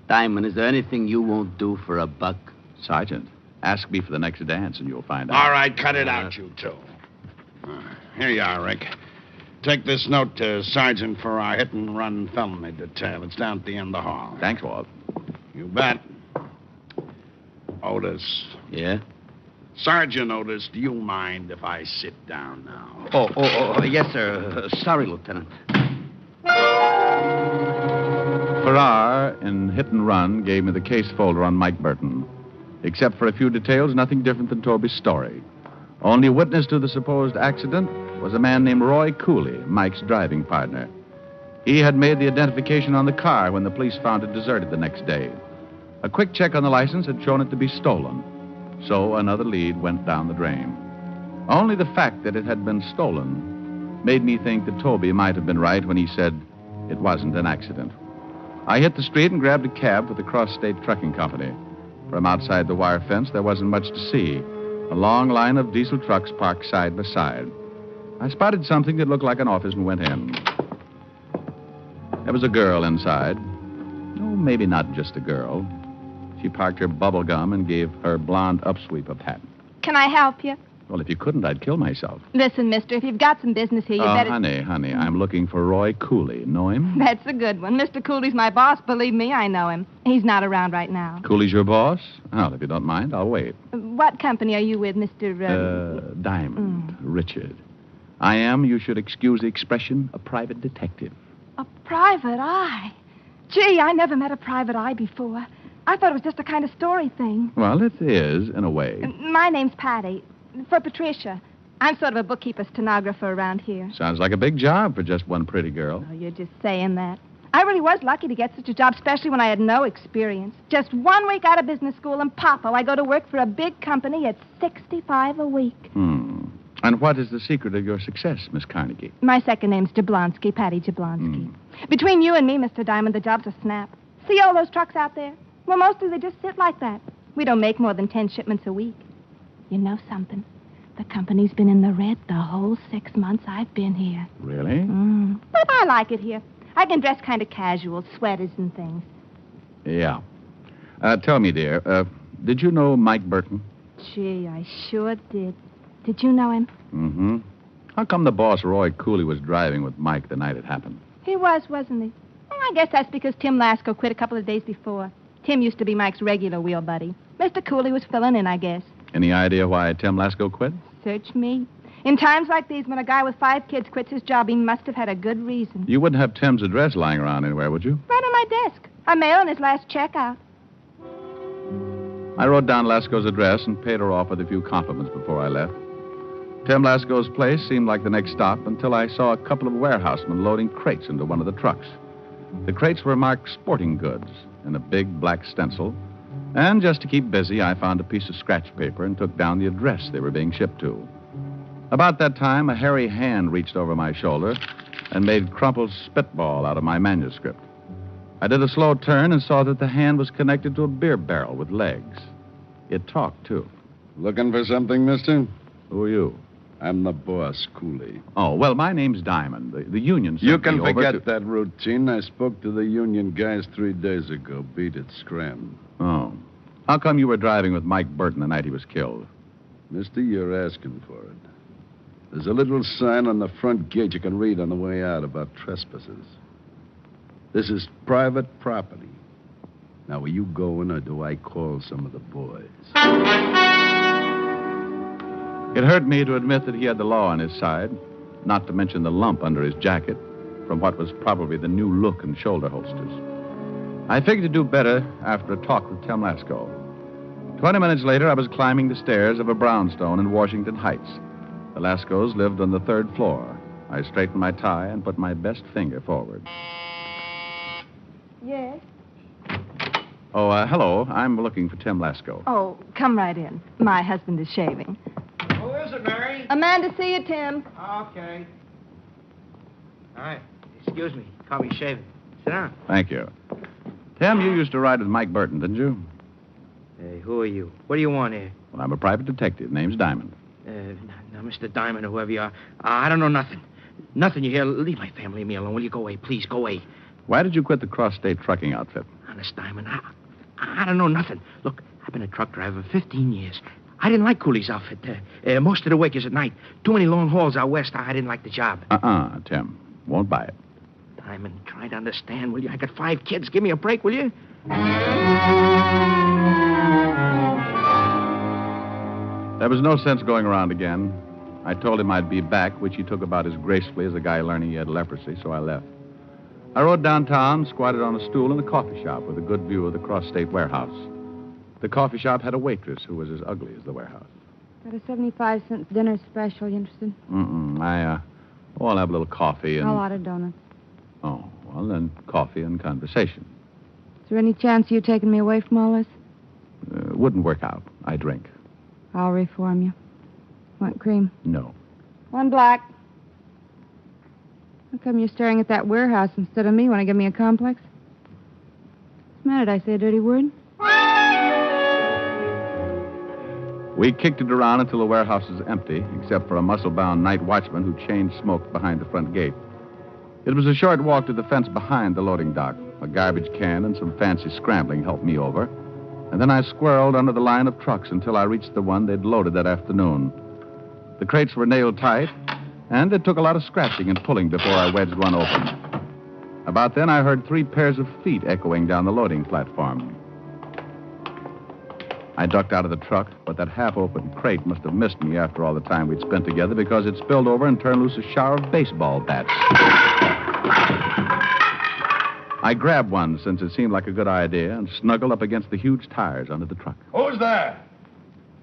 Diamond, is there anything you won't do for a buck? Sergeant, ask me for the next dance and you'll find out. All right, cut it out, you two. Here you are, Rick. Take this note to Sergeant for our hit-and-run felony detail. It's down at the end of the hall. Thanks, Walt. You bet. Otis. Yeah? Sergeant Otis, do you mind if I sit down now? Oh, yes, sir. Sorry, Lieutenant. Farrar in Hit and Run gave me the case folder on Mike Burton. Except for a few details, nothing different than Toby's story. Only witness to the supposed accident was a man named Roy Cooley, Mike's driving partner. He had made the identification on the car when the police found it deserted the next day. A quick check on the license had shown it to be stolen. So another lead went down the drain. Only the fact that it had been stolen made me think that Toby might have been right when he said it wasn't an accident. I hit the street and grabbed a cab for the Cross-State Trucking Company. From outside the wire fence, there wasn't much to see. A long line of diesel trucks parked side by side. I spotted something that looked like an office and went in. There was a girl inside. Oh, maybe not just a girl. She parked her bubble gum and gave her blonde upsweep a pat. Can I help you? Well, if you couldn't, I'd kill myself. Listen, mister, if you've got some business here, you better... honey, I'm looking for Roy Cooley. Know him? That's a good one. Mr. Cooley's my boss. Believe me, I know him. He's not around right now. Cooley's your boss? Well, if you don't mind, I'll wait. What company are you with, Mr. Diamond. Richard. I am, you should excuse the expression, a private detective. A private eye? Gee, I never met a private eye before. I thought it was just a kind of story thing. Well, it is, in a way. My name's Patty. For Patricia. I'm sort of a bookkeeper stenographer around here. Sounds like a big job for just one pretty girl. Oh, you're just saying that. I really was lucky to get such a job, especially when I had no experience. Just 1 week out of business school, and popo, I go to work for a big company at $65 a week. And what is the secret of your success, Miss Carnegie? My second name's Jablonski, Patty Jablonski. Between you and me, Mr. Diamond, the job's a snap. See all those trucks out there? Well, mostly they just sit like that. We don't make more than 10 shipments a week. You know something? The company's been in the red the whole 6 months I've been here. Really? But I like it here. I can dress kind of casual, sweaters and things. Yeah. Tell me, dear, did you know Mike Burton? Gee, I sure did. Did you know him? How come the boss, Roy Cooley, was driving with Mike the night it happened? He was, wasn't he? Well, I guess that's because Tim Lasco quit a couple of days before. Tim used to be Mike's regular wheel buddy. Mr. Cooley was filling in, I guess. Any idea why Tim Lasco quit? Search me. In times like these, when a guy with 5 kids quits his job, he must have had a good reason. You wouldn't have Tim's address lying around anywhere, would you? Right on my desk. I'm mailing his last check out. I wrote down Lasco's address and paid her off with a few compliments before I left. Tim Lasco's place seemed like the next stop until I saw a couple of warehousemen loading crates into one of the trucks. The crates were marked sporting goods in a big black stencil. And just to keep busy, I found a piece of scratch paper and took down the address they were being shipped to. About that time, a hairy hand reached over my shoulder and made crumpled spitball out of my manuscript. I did a slow turn and saw that the hand was connected to a beer barrel with legs. It talked, too. Looking for something, mister? Who are you? I'm the boss, Cooley. Oh, well, my name's Diamond. The union sent You can me over forget that routine. I spoke to the union guys 3 days ago. Beat it, scram. Oh. How come you were driving with Mike Burton the night he was killed? Mister, you're asking for it. There's a little sign on the front gate you can read on the way out about trespassers. This is private property. Now, are you going, or do I call some of the boys? It hurt me to admit that he had the law on his side, not to mention the lump under his jacket from what was probably the new look in shoulder holsters. I figured to do better after a talk with Tim Lasco. 20 minutes later, I was climbing the stairs of a brownstone in Washington Heights. The Lascos lived on the 3rd floor. I straightened my tie and put my best finger forward. Yes? Oh, hello. I'm looking for Tim Lasco. Oh, come right in. My husband is shaving. Who is it, Mary? A man to see you, Tim. Okay. All right. Excuse me. Call me shaving. Sit down. Thank you. Tim, you used to ride with Mike Burton, didn't you? Hey, who are you? What do you want here? Well, I'm a private detective. Name's Diamond. Now, Mr. Diamond, or whoever you are, I don't know nothing. Nothing you hear. Leave my family and me alone. Will you go away? Please, go away. Why did you quit the cross-state trucking outfit? Honest, Diamond, I don't know nothing. Look, I've been a truck driver 15 years. I didn't like Cooley's outfit. Most of the work is at night. Too many long hauls out west. I didn't like the job. Tim. Won't buy it. Diamond, try to understand, will you? I got 5 kids. Give me a break, will you? There was no sense going around again. I told him I'd be back, which he took about as gracefully as a guy learning he had leprosy, so I left. I rode downtown, squatted on a stool in the coffee shop with a good view of the cross-state warehouse. The coffee shop had a waitress who was as ugly as the warehouse. Got a 75-cent dinner special. You interested? I'll have a little coffee and... A lot of donuts. Oh, well, then coffee and conversation. Is there any chance of you taking me away from all this? Wouldn't work out. I drink. I'll reform you. Want cream? No. One black. How come you're staring at that warehouse instead of me? Want to give me a complex? What's the matter? Did I say a dirty word? We kicked it around until the warehouse was empty, except for a muscle-bound night watchman who chain-smoked behind the front gate. It was a short walk to the fence behind the loading dock. A garbage can and some fancy scrambling helped me over. And then I squirreled under the line of trucks until I reached the one they'd loaded that afternoon. The crates were nailed tight, and it took a lot of scratching and pulling before I wedged one open. About then, I heard 3 pairs of feet echoing down the loading platform. I ducked out of the truck, but that half-open crate must have missed me after all the time we'd spent together because it spilled over and turned loose a shower of baseball bats. I grabbed one since it seemed like a good idea and snuggled up against the huge tires under the truck. Who's there?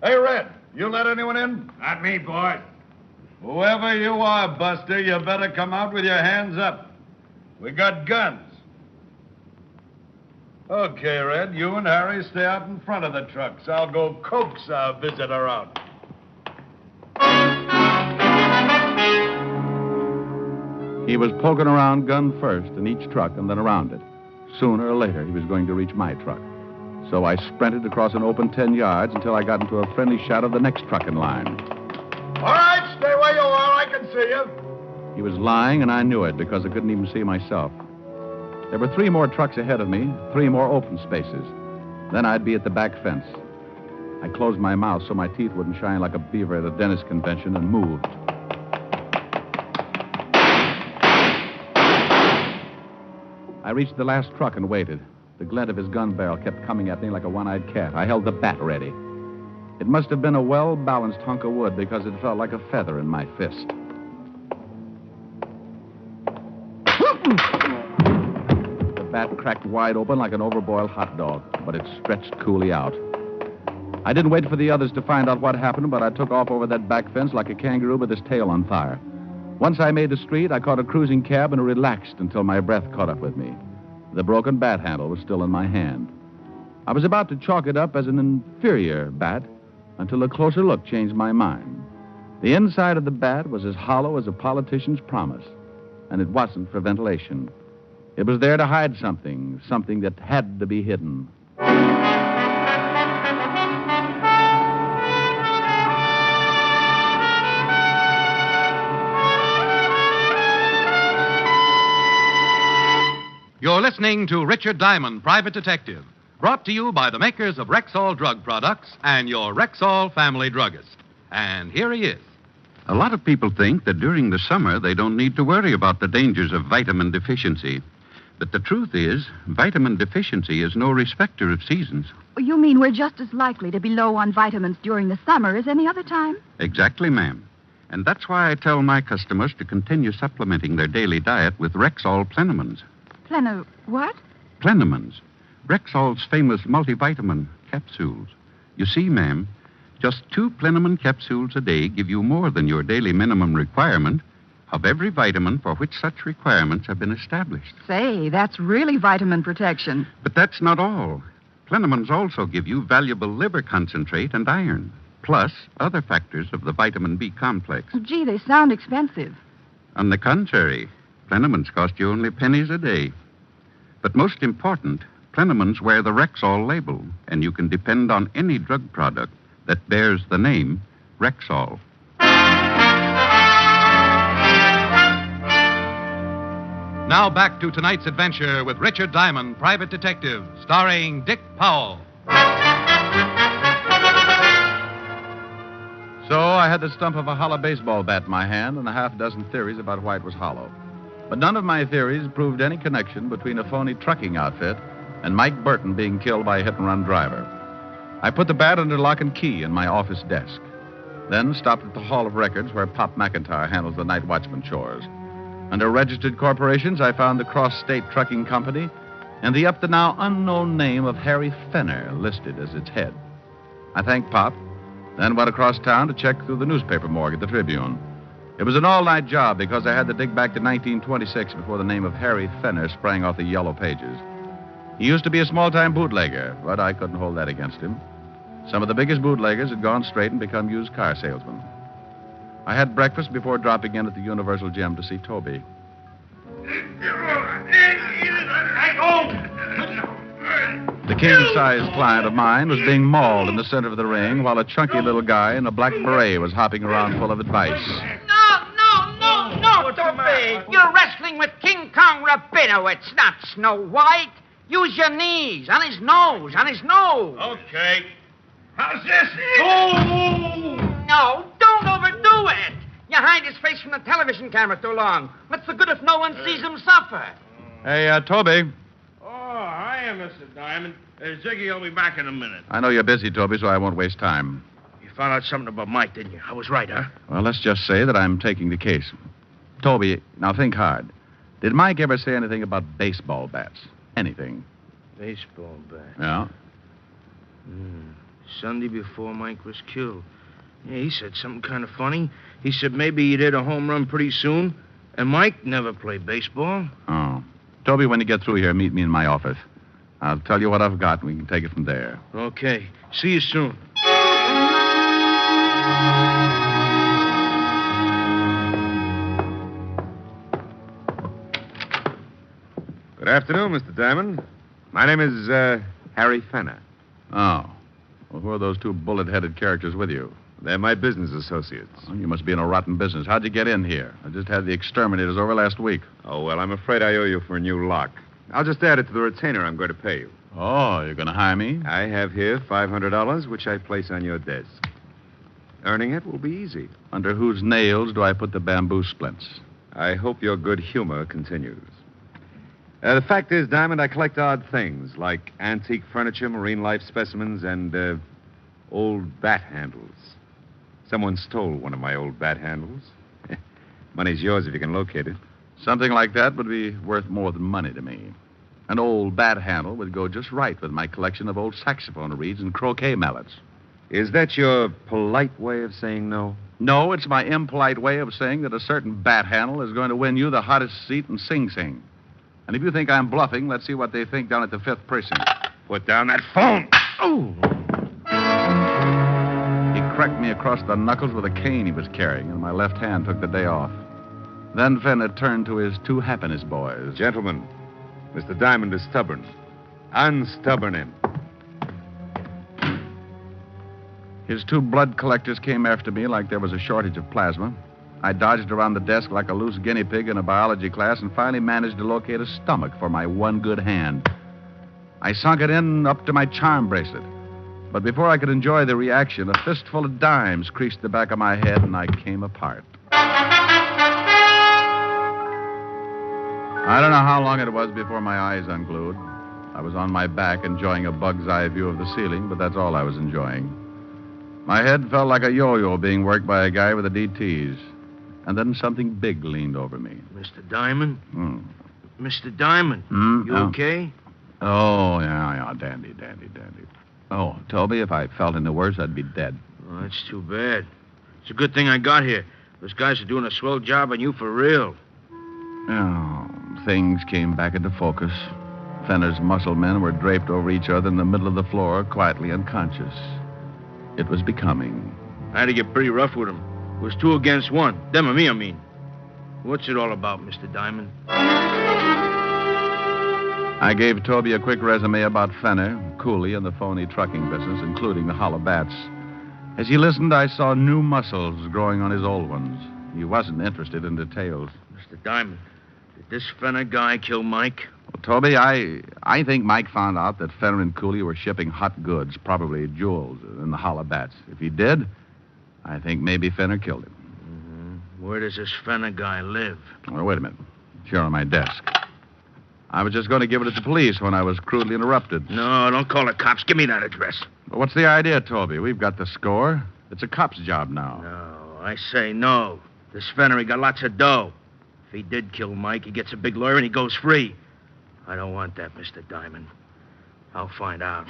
Hey, Red, you let anyone in? Not me, boy. Whoever you are, Buster, you better come out with your hands up. We got guns. Okay, Red, you and Harry stay out in front of the trucks. I'll go coax our visitor out. He was poking around gun first in each truck and then around it. Sooner or later, he was going to reach my truck. So I sprinted across an open 10 yards until I got into a friendly shot of the next truck in line. All right, stay where you are. I can see you. He was lying, and I knew it because I couldn't even see myself. There were 3 more trucks ahead of me, 3 more open spaces. Then I'd be at the back fence. I closed my mouth so my teeth wouldn't shine like a beaver at a dentist convention and moved. I reached the last truck and waited. The glint of his gun barrel kept coming at me like a one-eyed cat. I held the bat ready. It must have been a well-balanced hunk of wood because it felt like a feather in my fist. The bat cracked wide open like an overboiled hot dog, but it stretched coolly out. I didn't wait for the others to find out what happened, but I took off over that back fence like a kangaroo with his tail on fire. Once I made the street, I caught a cruising cab and relaxed until my breath caught up with me. The broken bat handle was still in my hand. I was about to chalk it up as an inferior bat until a closer look changed my mind. The inside of the bat was as hollow as a politician's promise, and it wasn't for ventilation. It was there to hide something that had to be hidden. You're listening to Richard Diamond, Private Detective, brought to you by the makers of Rexall Drug Products and your Rexall family druggist. And here he is. A lot of people think that during the summer they don't need to worry about the dangers of vitamin deficiency. But the truth is, vitamin deficiency is no respecter of seasons. You mean we're just as likely to be low on vitamins during the summer as any other time? Exactly, ma'am. And that's why I tell my customers to continue supplementing their daily diet with Rexall Plenamins. What? Plenamins. Rexall's famous multivitamin capsules. You see, ma'am, just 2 Plenamin capsules a day give you more than your daily minimum requirement of every vitamin for which such requirements have been established. Say, that's really vitamin protection. But that's not all. Plenamins also give you valuable liver concentrate and iron, plus other factors of the vitamin B complex. Gee, they sound expensive. On the contrary, Plenamins cost you only pennies a day. But most important, Plenamins wear the Rexall label, and you can depend on any drug product that bears the name Rexall. Now back to tonight's adventure with Richard Diamond, Private Detective, starring Dick Powell. So I had the stump of a hollow baseball bat in my hand and a half-dozen theories about why it was hollow. But none of my theories proved any connection between a phony trucking outfit and Mike Burton being killed by a hit-and-run driver. I put the bat under lock and key in my office desk, then stopped at the Hall of Records where Pop McIntyre handles the night watchman chores. Under registered corporations, I found the Cross State Trucking Company and the up-to-now unknown name of Harry Fenner listed as its head. I thanked Pop, then went across town to check through the newspaper morgue at the Tribune. It was an all-night job because I had to dig back to 1926 before the name of Harry Fenner sprang off the yellow pages. He used to be a small-time bootlegger, but I couldn't hold that against him. Some of the biggest bootleggers had gone straight and become used car salesmen. I had breakfast before dropping in at the Universal Gym to see Toby. The king-sized client of mine was being mauled in the center of the ring while a chunky little guy in a black beret was hopping around full of advice. No, Toby. You're wrestling with King Kong Rabinowitz, not Snow White. Use your knees. On his nose. Okay. How's this? Oh! No, don't overdo it. You hide his face from the television camera too long. What's the good if no one sees him suffer? Hey, Toby. Oh, hiya, Mr. Diamond. Ziggy will be back in a minute. I know you're busy, Toby, so I won't waste time. You found out something about Mike, didn't you? I was right, huh? Well, let's just say that I'm taking the case. Toby, now think hard. Did Mike ever say anything about baseball bats? Anything? Baseball bat. Yeah? Sunday before Mike was killed. Yeah, he said something kind of funny. He said maybe he'd hit a home run pretty soon, and Mike never played baseball. Oh. Toby, when you get through here, meet me in my office. I'll tell you what I've got, and we can take it from there. Okay. See you soon. Good afternoon, Mr. Diamond. My name is, Harry Fenner. Oh. Well, who are those two bullet-headed characters with you? They're my business associates. Oh, you must be in a rotten business. How'd you get in here? I just had the exterminators over last week. Oh, well, I'm afraid I owe you for a new lock. I'll just add it to the retainer I'm going to pay you. Oh, you're going to hire me? I have here $500, which I place on your desk. Earning it will be easy. Under whose nails do I put the bamboo splints? I hope your good humor continues. The fact is, Diamond, I collect odd things like antique furniture, marine life specimens, and old bat handles. Someone stole one of my old bat handles. Money's yours if you can locate it. Something like that would be worth more than money to me. An old bat handle would go just right with my collection of old saxophone reeds and croquet mallets. Is that your polite way of saying no? No, it's my impolite way of saying that a certain bat handle is going to win you the hottest seat in Sing Sing. And if you think I'm bluffing, let's see what they think down at the 5th Precinct. Put down that phone! Oh! He cracked me across the knuckles with a cane he was carrying, and my left hand took the day off. Then Fenner turned to his two happiness boys. Gentlemen, Mr. Diamond is stubborn. Unstubborn him. His two blood collectors came after me like there was a shortage of plasma. I dodged around the desk like a loose guinea pig in a biology class and finally managed to locate a stomach for my one good hand. I sunk it in up to my charm bracelet. But before I could enjoy the reaction, a fistful of dimes creased the back of my head and I came apart. I don't know how long it was before my eyes unglued. I was on my back enjoying a bug's eye view of the ceiling, but that's all I was enjoying. My head felt like a yo-yo being worked by a guy with a DTs. And then something big leaned over me. Mr. Diamond? Mr. Diamond, you okay? Oh, yeah, dandy. Oh, Toby, if I felt any worse, I'd be dead. Oh, that's too bad. It's a good thing I got here. Those guys are doing a swell job on you for real. Oh, things came back into focus. Fenner's muscle men were draped over each other in the middle of the floor, quietly unconscious. It was becoming. I had to get pretty rough with them. It was 2 against 1. Them and me, I mean. What's it all about, Mr. Diamond? I gave Toby a quick resume about Fenner, Cooley, and the phony trucking business, including the hollow bats. As he listened, I saw new muscles growing on his old ones. He wasn't interested in details. Mr. Diamond, did this Fenner guy kill Mike? Well, Toby, I think Mike found out that Fenner and Cooley were shipping hot goods, probably jewels, in the hollow bats. If he did, I think maybe Fenner killed him. Where does this Fenner guy live? Well, wait a minute. It's here on my desk. I was just going to give it to the police when I was crudely interrupted. No, don't call the cops. Give me that address. Well, what's the idea, Toby? We've got the score. It's a cop's job now. No, I say no. This Fenner, he got lots of dough. If he did kill Mike, he gets a big lawyer and he goes free. I don't want that, Mr. Diamond. I'll find out.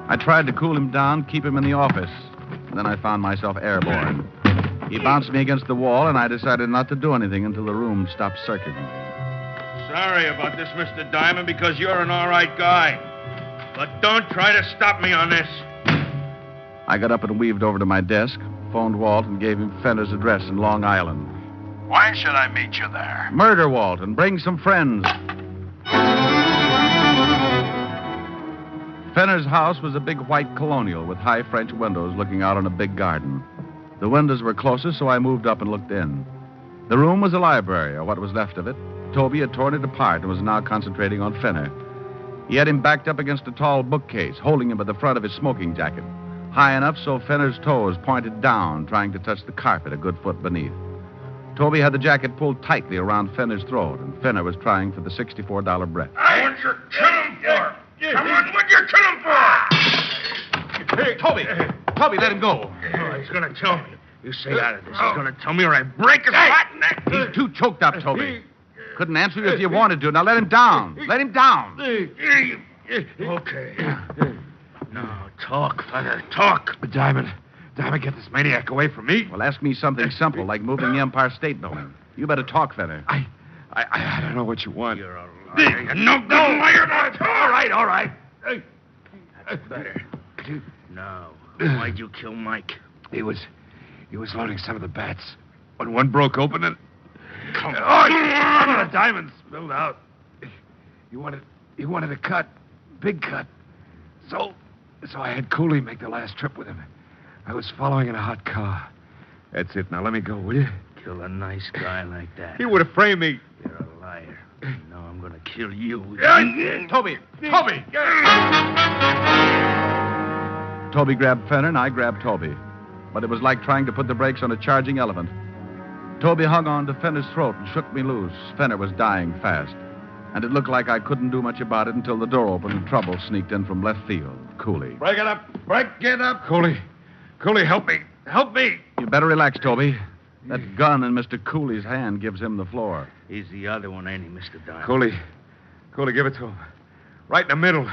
I tried to cool him down, keep him in the office. Then I found myself airborne. He bounced me against the wall, and I decided not to do anything until the room stopped circulating. Sorry about this, Mr. Diamond, because you're an all right guy. But don't try to stop me on this. I got up and weaved over to my desk, phoned Walt, and gave him Fenner's address in Long Island. Why should I meet you there? Murder, Walt, and bring some friends. Fenner's house was a big white colonial with high French windows looking out on a big garden. The windows were closest, so I moved up and looked in. The room was a library, or what was left of it. Toby had torn it apart and was now concentrating on Fenner. He had him backed up against a tall bookcase, holding him by the front of his smoking jacket, high enough so Fenner's toes pointed down, trying to touch the carpet a good foot beneath. Toby had the jacket pulled tightly around Fenner's throat, and Fenner was trying for the $64 breath. What'd you kill him for? Come on, what'd you kill him for? Hey, Toby, let him go. Oh, he's gonna tell me. You stay out of this. He's gonna tell me or I break his rotten neck. He's too choked up, Toby. Couldn't answer you if you wanted to. Now let him down. Let him down. Okay. Now, talk, Fenner, talk. Diamond, get this maniac away from me. Well, ask me something simple, like moving the Empire State Building. You better talk, Fenner. I don't know what you want. You're a liar. You're no good liar. All right. That's better. Now, why'd you kill Mike? He was loading some of the bats. When one broke open and... Come on. on. The diamonds spilled out. He wanted a cut. Big cut. So I had Cooley make the last trip with him. I was following in a hot car. That's it. Now let me go, will you? Kill a nice guy like that. He would have framed me. You're a liar. Now I'm gonna kill you. Toby! Toby grabbed Fenner, and I grabbed Toby. But it was like trying to put the brakes on a charging elephant. Toby hung on to Fenner's throat and shook me loose. Fenner was dying fast. And it looked like I couldn't do much about it until the door opened and trouble sneaked in from left field. Cooley. Break it up. Cooley, help me. You better relax, Toby. That gun in Mr. Cooley's hand gives him the floor. He's the other one, ain't he, Mr. Diamond? Cooley, give it to him. Right in the middle.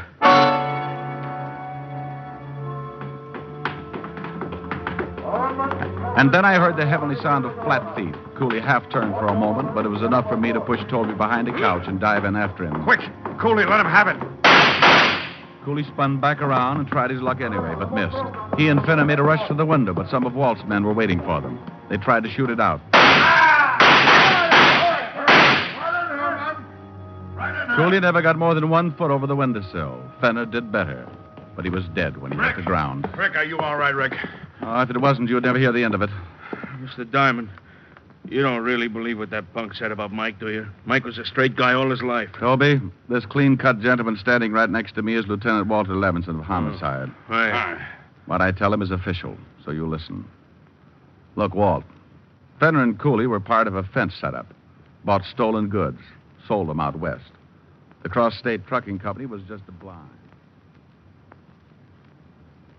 And then I heard the heavenly sound of flat feet. Cooley half turned for a moment, but it was enough for me to push Toby behind a couch and dive in after him. Quick! Cooley, let him have it. Cooley spun back around and tried his luck anyway, but missed. He and Fenner made a rush to the window, but some of Walt's men were waiting for them. They tried to shoot it out. Cooley never got more than 1 foot over the windowsill. Fenner did better, but he was dead when he hit the ground. Rick, are you all right, Rick? Oh, if it wasn't, you'd never hear the end of it. Mr. Diamond, you don't really believe what that punk said about Mike, do you? Mike was a straight guy all his life. Toby, this clean-cut gentleman standing right next to me is Lieutenant Walter Levinson of Homicide. Right. What I tell him is official, so you listen. Look, Walt, Fenner and Cooley were part of a fence setup. Bought stolen goods, sold them out west. The Cross-State Trucking Company was just a blind.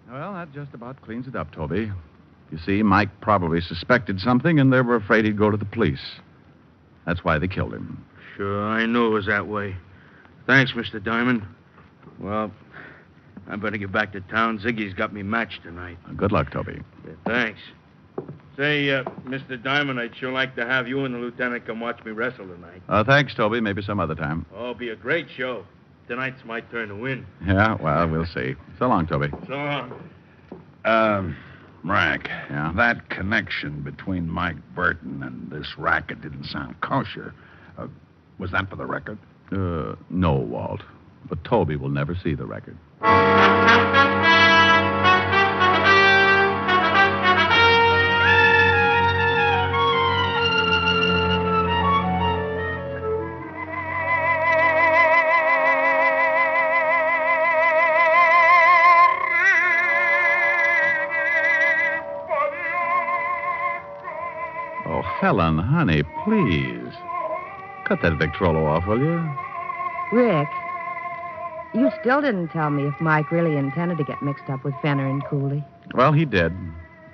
Well, that just about cleans it up, Toby. You see, Mike probably suspected something, and they were afraid he'd go to the police. That's why they killed him. Sure, I knew it was that way. Thanks, Mr. Diamond. Well, I better get back to town. Ziggy's got me matched tonight. Good luck, Toby. Yeah, thanks. Say, Mr. Diamond, I'd sure like to have you and the lieutenant come watch me wrestle tonight. Thanks, Toby. Maybe some other time. Oh, it'll be a great show. Tonight's my turn to win. Yeah, well, we'll see. So long, Toby. So long. Rack. Yeah? That connection between Mike Burton and this racket didn't sound kosher. Was that for the record? No, Walt. But Toby will never see the record. Helen, honey, please. Cut that Victrola off, will you? Rick, you still didn't tell me if Mike really intended to get mixed up with Fenner and Cooley. Well, he did.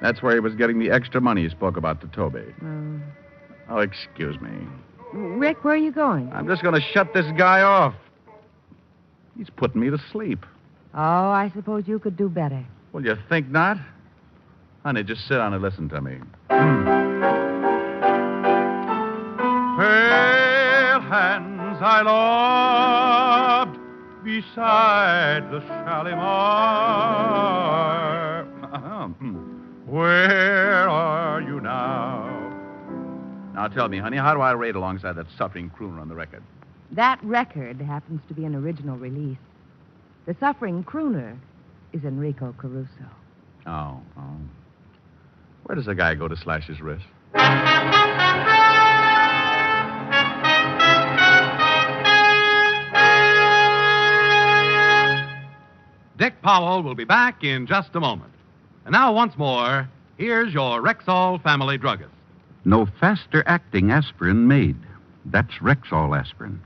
That's where he was getting the extra money he spoke about to Toby. Oh, excuse me. Rick, where are you going? I'm just going to shut this guy off. He's putting me to sleep. Oh, I suppose you could do better. Well, you think not? Honey, just sit down and listen to me. Pale hands I loved beside the Shalimar. Where are you now? Now tell me, honey, how do I rate alongside that suffering crooner on the record? That record happens to be an original release. The suffering crooner is Enrico Caruso. Oh. Where does a guy go to slash his wrist? Dick Powell will be back in just a moment. And now, once more, here's your Rexall family druggist. No faster acting aspirin made. That's Rexall aspirin.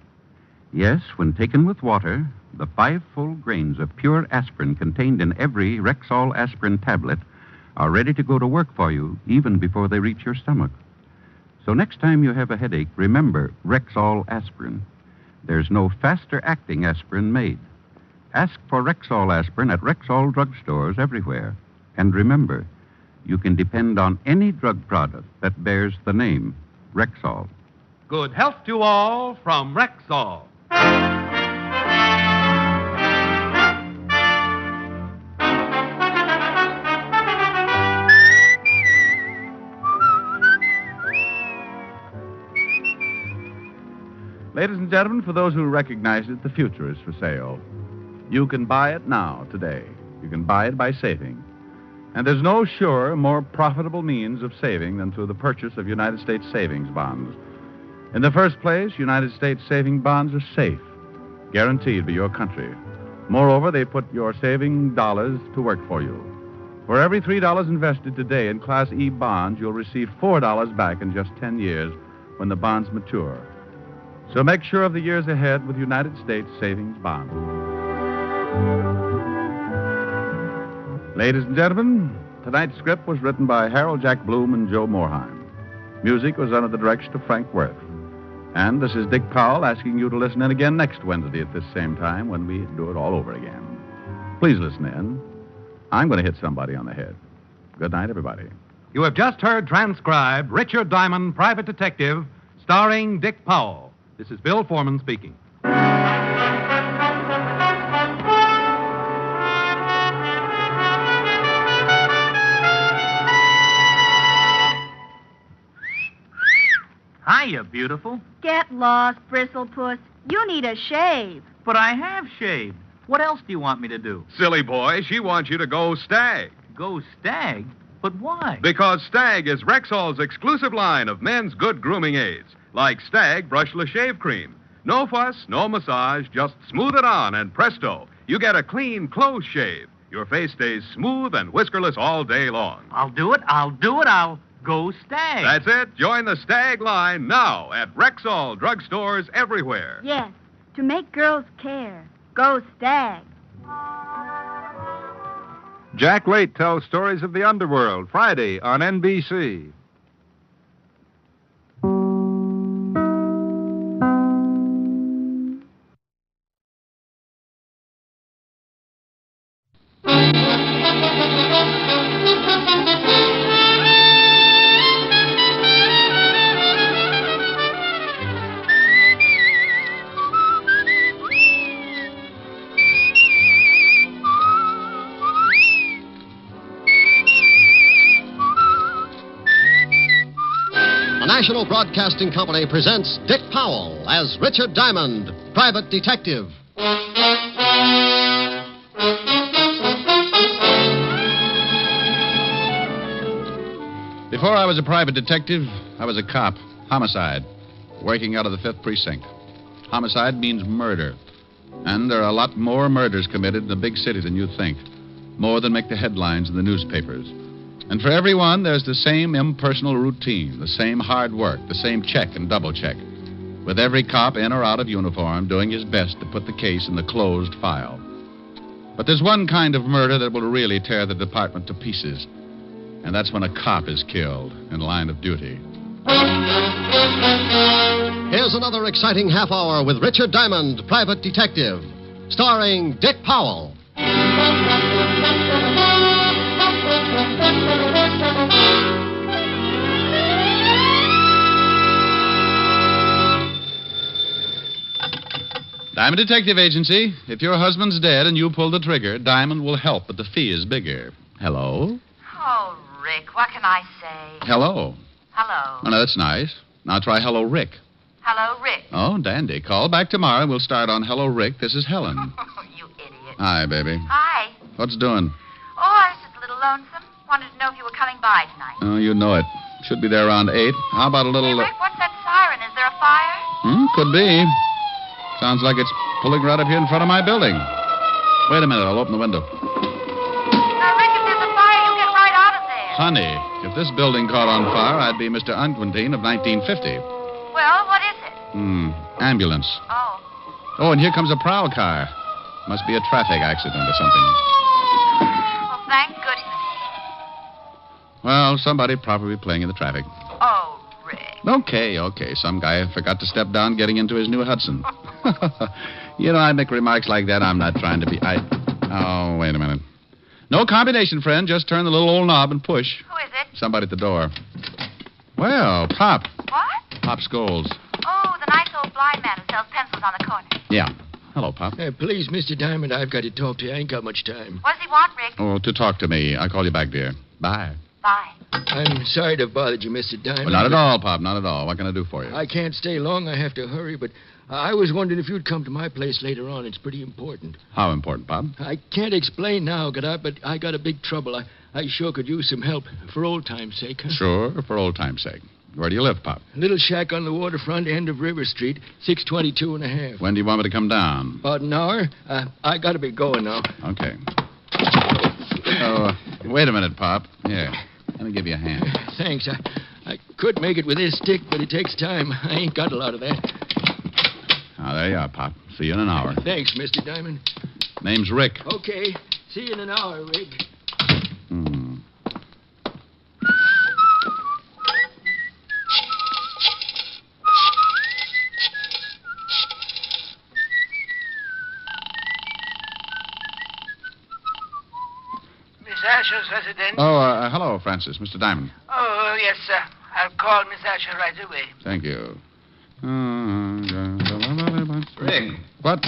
Yes, when taken with water, the 5 full grains of pure aspirin contained in every Rexall aspirin tablet are ready to go to work for you even before they reach your stomach. So next time you have a headache, remember Rexall aspirin. There's no faster acting aspirin made. Ask for Rexall aspirin at Rexall drugstores everywhere. And remember, you can depend on any drug product that bears the name Rexall. Good health to all from Rexall. Ladies and gentlemen, for those who recognize it, the future is for sale. You can buy it now, today. You can buy it by saving. And there's no surer, more profitable means of saving than through the purchase of United States savings bonds. In the first place, United States saving bonds are safe, guaranteed by your country. Moreover, they put your saving dollars to work for you. For every $3 invested today in Class E bonds, you'll receive $4 back in just 10 years when the bonds mature. So make sure of the years ahead with United States savings bonds. Ladies and gentlemen, tonight's script was written by Harold Jack Bloom and Joe Moorheim. Music was under the direction of Frank Worth. And this is Dick Powell asking you to listen in again next Wednesday at this same time when we do it all over again. Please listen in. I'm going to hit somebody on the head. Good night, everybody. You have just heard transcribed Richard Diamond, Private Detective, starring Dick Powell. This is Bill Foreman speaking. Hiya, beautiful. Get lost, Bristlepuss. You need a shave. But I have shaved. What else do you want me to do? Silly boy, she wants you to go Stag. Go Stag? But why? Because Stag is Rexall's exclusive line of men's good grooming aids, like Stag Brushless Shave Cream. No fuss, no massage, just smooth it on, and presto, you get a clean, close shave. Your face stays smooth and whiskerless all day long. I'll do it. I'll go Stag. That's it. Join the Stag line now at Rexall drugstores everywhere. Yes, to make girls care. Go Stag. Jack Late tells stories of the underworld, Friday on NBC. National Broadcasting Company presents Dick Powell as Richard Diamond, Private Detective. Before I was a private detective, I was a cop. Homicide. Working out of the 5th Precinct. Homicide means murder. And there are a lot more murders committed in a big city than you think. More than make the headlines in the newspapers. And for everyone, there's the same impersonal routine, the same hard work, the same check and double check, with every cop in or out of uniform doing his best to put the case in the closed file. But there's one kind of murder that will really tear the department to pieces, And that's when a cop is killed in line of duty. Here's another exciting half hour with Richard Diamond, Private Detective, starring Dick Powell. Diamond Detective Agency. If your husband's dead and you pull the trigger, Diamond will help, but the fee is bigger. Hello? Oh, Rick, what can I say? Hello. Hello. Oh, no, that's nice. Now try Hello, Rick. Hello, Rick. Oh, dandy. Call back tomorrow and we'll start on Hello, Rick. This is Helen. You idiot. Hi, baby. Hi. What's doing? Oh, I was just a little lonesome. Wanted to know if you were coming by tonight. Oh, you know it. Should be there around 8. How about a little... Hey, Rick, what's that siren? Is there a fire? Could be. Sounds like it's pulling right up here in front of my building. Wait a minute. I'll open the window. Now, Rick, if there's a fire, you get right out of there. Honey, if this building caught on fire, I'd be Mr. Unquintine of 1950. Well, what is it? Ambulance. Oh. Oh, and here comes a prowl car. Must be a traffic accident or something. Well, thank goodness. Well, somebody probably playing in the traffic. Oh, Rick. Okay. Some guy forgot to step down getting into his new Hudson. You know, I make remarks like that. I'm not trying to be... Oh, wait a minute. No combination, friend. Just turn the little old knob and push. Who is it? Somebody at the door. Well, Pop. What? Pop Scholes. Oh, the nice old blind man who sells pencils on the corner. Yeah. Hello, Pop. Please, Mr. Diamond, I've got to talk to you. I ain't got much time. What does he want, Rick? Oh, to talk to me. I'll call you back, dear. Bye. Bye. I'm sorry to have bothered you, Mr. Diamond. Well, not at all, Pop. Not at all. What can I do for you? I can't stay long. I have to hurry, but I was wondering if you'd come to my place later on. It's pretty important. How important, Pop? I can't explain now, but I got a big trouble. I sure could use some help for old time's sake. Huh? Sure, for old time's sake. Where do you live, Pop? A little shack on the waterfront end of River Street, 622 and a half. When do you want me to come down? About an hour. I got to be going now. Okay. Oh, wait a minute, Pop. Here, let me give you a hand. Thanks. I could make it with this stick, but it takes time. I ain't got a lot of that. Ah, there you are, Pop. See you in an hour. Thanks, Mr. Diamond. Name's Rick. Okay. See you in an hour, Rick. Asher's residence. Oh, hello, Francis. Mr. Diamond. Oh, yes, sir. I'll call Miss Asher right away. Thank you. Rick. What?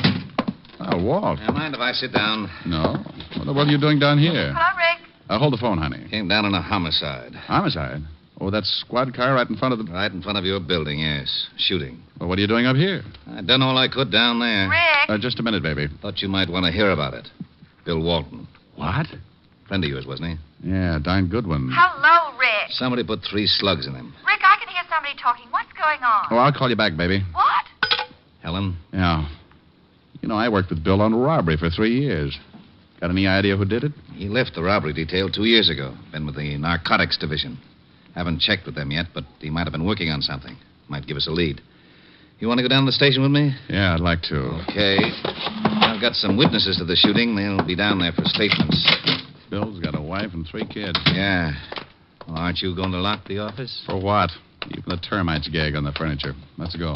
Oh, Walt. Mind if I sit down? No. What are you doing down here? Hello, Rick. Hold the phone, honey. Came down on a homicide. Homicide? Oh, that squad car right in front of the... Right in front of your building, yes. Shooting. Well, what are you doing up here? I done all I could down there. Rick. Just a minute, baby. Thought you might want to hear about it. Bill Walton. What? Friend of yours, wasn't he? Yeah, darn good one. Hello, Rick. Somebody put 3 slugs in him. Rick, I can hear somebody talking. What's going on? Oh, I'll call you back, baby. What? Helen? Yeah. You know, I worked with Bill on a robbery for 3 years. Got any idea who did it? He left the robbery detail 2 years ago. Been with the narcotics division. Haven't checked with them yet, but he might have been working on something. Might give us a lead. You want to go down to the station with me? Yeah, I'd like to. Okay. I've got some witnesses to the shooting. They'll be down there for statements. Bill's got a wife and 3 kids. Yeah. Well, aren't you going to lock the office? For what? Even the termites gag on the furniture. Let's go.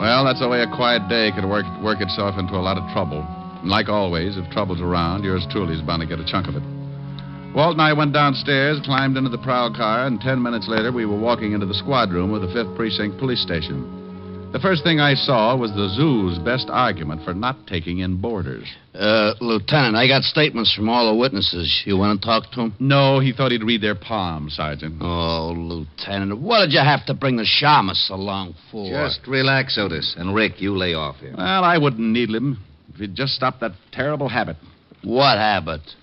Well, that's the way a quiet day could work itself into a lot of trouble. And like always, if trouble's around, yours truly's bound to get a chunk of it. Walt and I went downstairs, climbed into the prowl car, and 10 minutes later we were walking into the squad room of the 5th Precinct Police Station. The first thing I saw was the zoo's best argument for not taking in boarders. Lieutenant, I got statements from all the witnesses. You want to talk to them? No, he thought he'd read their palms, Sergeant. Oh, Lieutenant, what did you have to bring the shamus along for? Just relax, Otis. And Rick, you lay off here. Well, I wouldn't needle him if he'd just stopped that terrible habit. What habit?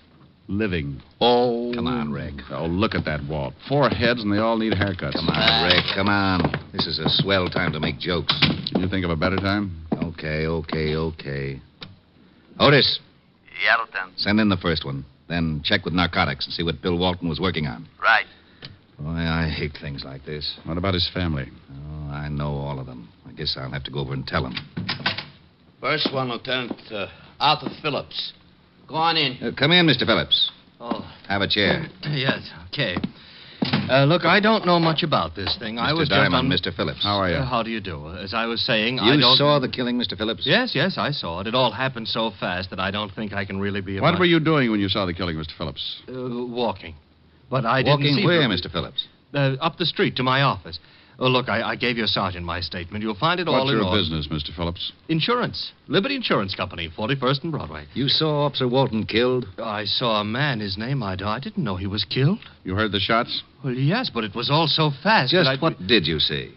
Living. Oh. Come on, Rick. Oh, look at that, Walt. 4 heads and they all need haircuts. Come on, Rick. Come on. This is a swell time to make jokes. Can you think of a better time? Okay. Otis. Yeah, Lieutenant. Send in the first one. Then check with narcotics and see what Bill Walton was working on. Right. Boy, I hate things like this. What about his family? Oh, I know all of them. I guess I'll have to go over and tell them. First one, Lieutenant, Arthur Phillips. Go on in. Come in, Mr. Phillips. Oh. Have a chair. Yes, okay. Look, I don't know much about this thing. I was Mr. Diamond, just on... Mr. Phillips. How are you? How do you do? As I was saying, You I don't... saw the killing, Mr. Phillips? Yes, I saw it. It all happened so fast that I don't think I can really be... What were you doing when you saw the killing, Mr. Phillips? Walking. But I Walking didn't see... where, Mr. Phillips? Up the street to my office. Oh, look, I gave your sergeant my statement. You'll find it all What's in your order. business, Mr. Phillips? Insurance. Liberty Insurance Company, 41st and Broadway. You saw Officer Walton killed? I saw a man. His name, I didn't know he was killed. You heard the shots? Well, yes, but it was all so fast. Just what did you see?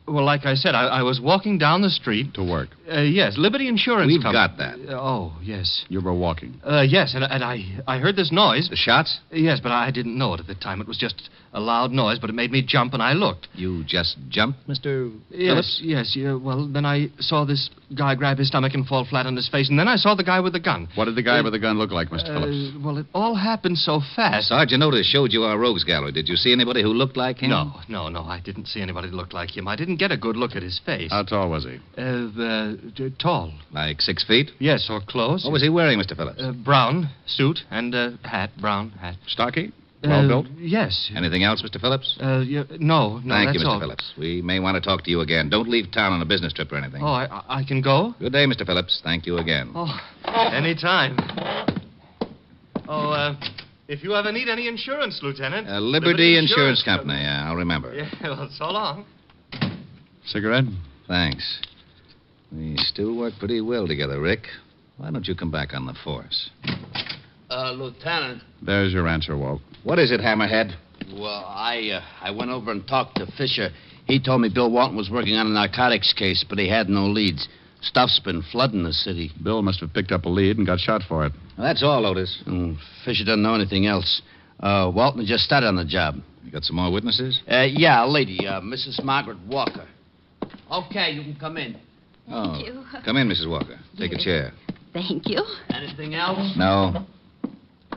Well, like I said, I was walking down the street. To work? Yes, Liberty Insurance We've Company. got that. Oh, yes. You were walking? Yes, and I heard this noise. The shots? Yes, but I didn't know it at the time. It was just a loud noise, but it made me jump, and I looked. You just jumped, Mr. Yes, Phillips? yes. Well, then I saw this guy grab his stomach and fall flat on his face, and then I saw the guy with the gun. What did the guy with the gun look like, Mr. Phillips? Well, it all happened so fast. Sergeant Otis showed you our rogues gallery. Did you see anybody who looked like him? No. I didn't see anybody who looked like him. I didn't get a good look at his face. How tall was he? Tall. Like 6 feet? Yes, or close. What was he wearing, Mr. Phillips? Brown suit and hat, brown hat. Stocky? Well built? Yes. Anything else, Mr. Phillips? No, Thank you, that's Mr. all. Phillips. We may want to talk to you again. Don't leave town on a business trip or anything. Oh, I can go? Good day, Mr. Phillips. Thank you again. Oh, anytime. Oh, if you ever need any insurance, Lieutenant. Liberty Insurance Company. I'll remember. Yeah, well, so long. Cigarette? Thanks. We still work pretty well together, Rick. Why don't you come back on the force? Lieutenant. There's your answer, Walt. What is it, Hammerhead? Well, I went over and talked to Fisher. He told me Bill Walton was working on a narcotics case, but he had no leads. Stuff's been flooding the city. Bill must have picked up a lead and got shot for it. Well, that's all, Otis. Fisher doesn't know anything else. Walton just started on the job. You got some more witnesses? Yeah, a lady, Mrs. Margaret Walker. Okay, you can come in. Thank you. Come in, Mrs. Walker. Take a chair. Thank you. Anything else? No.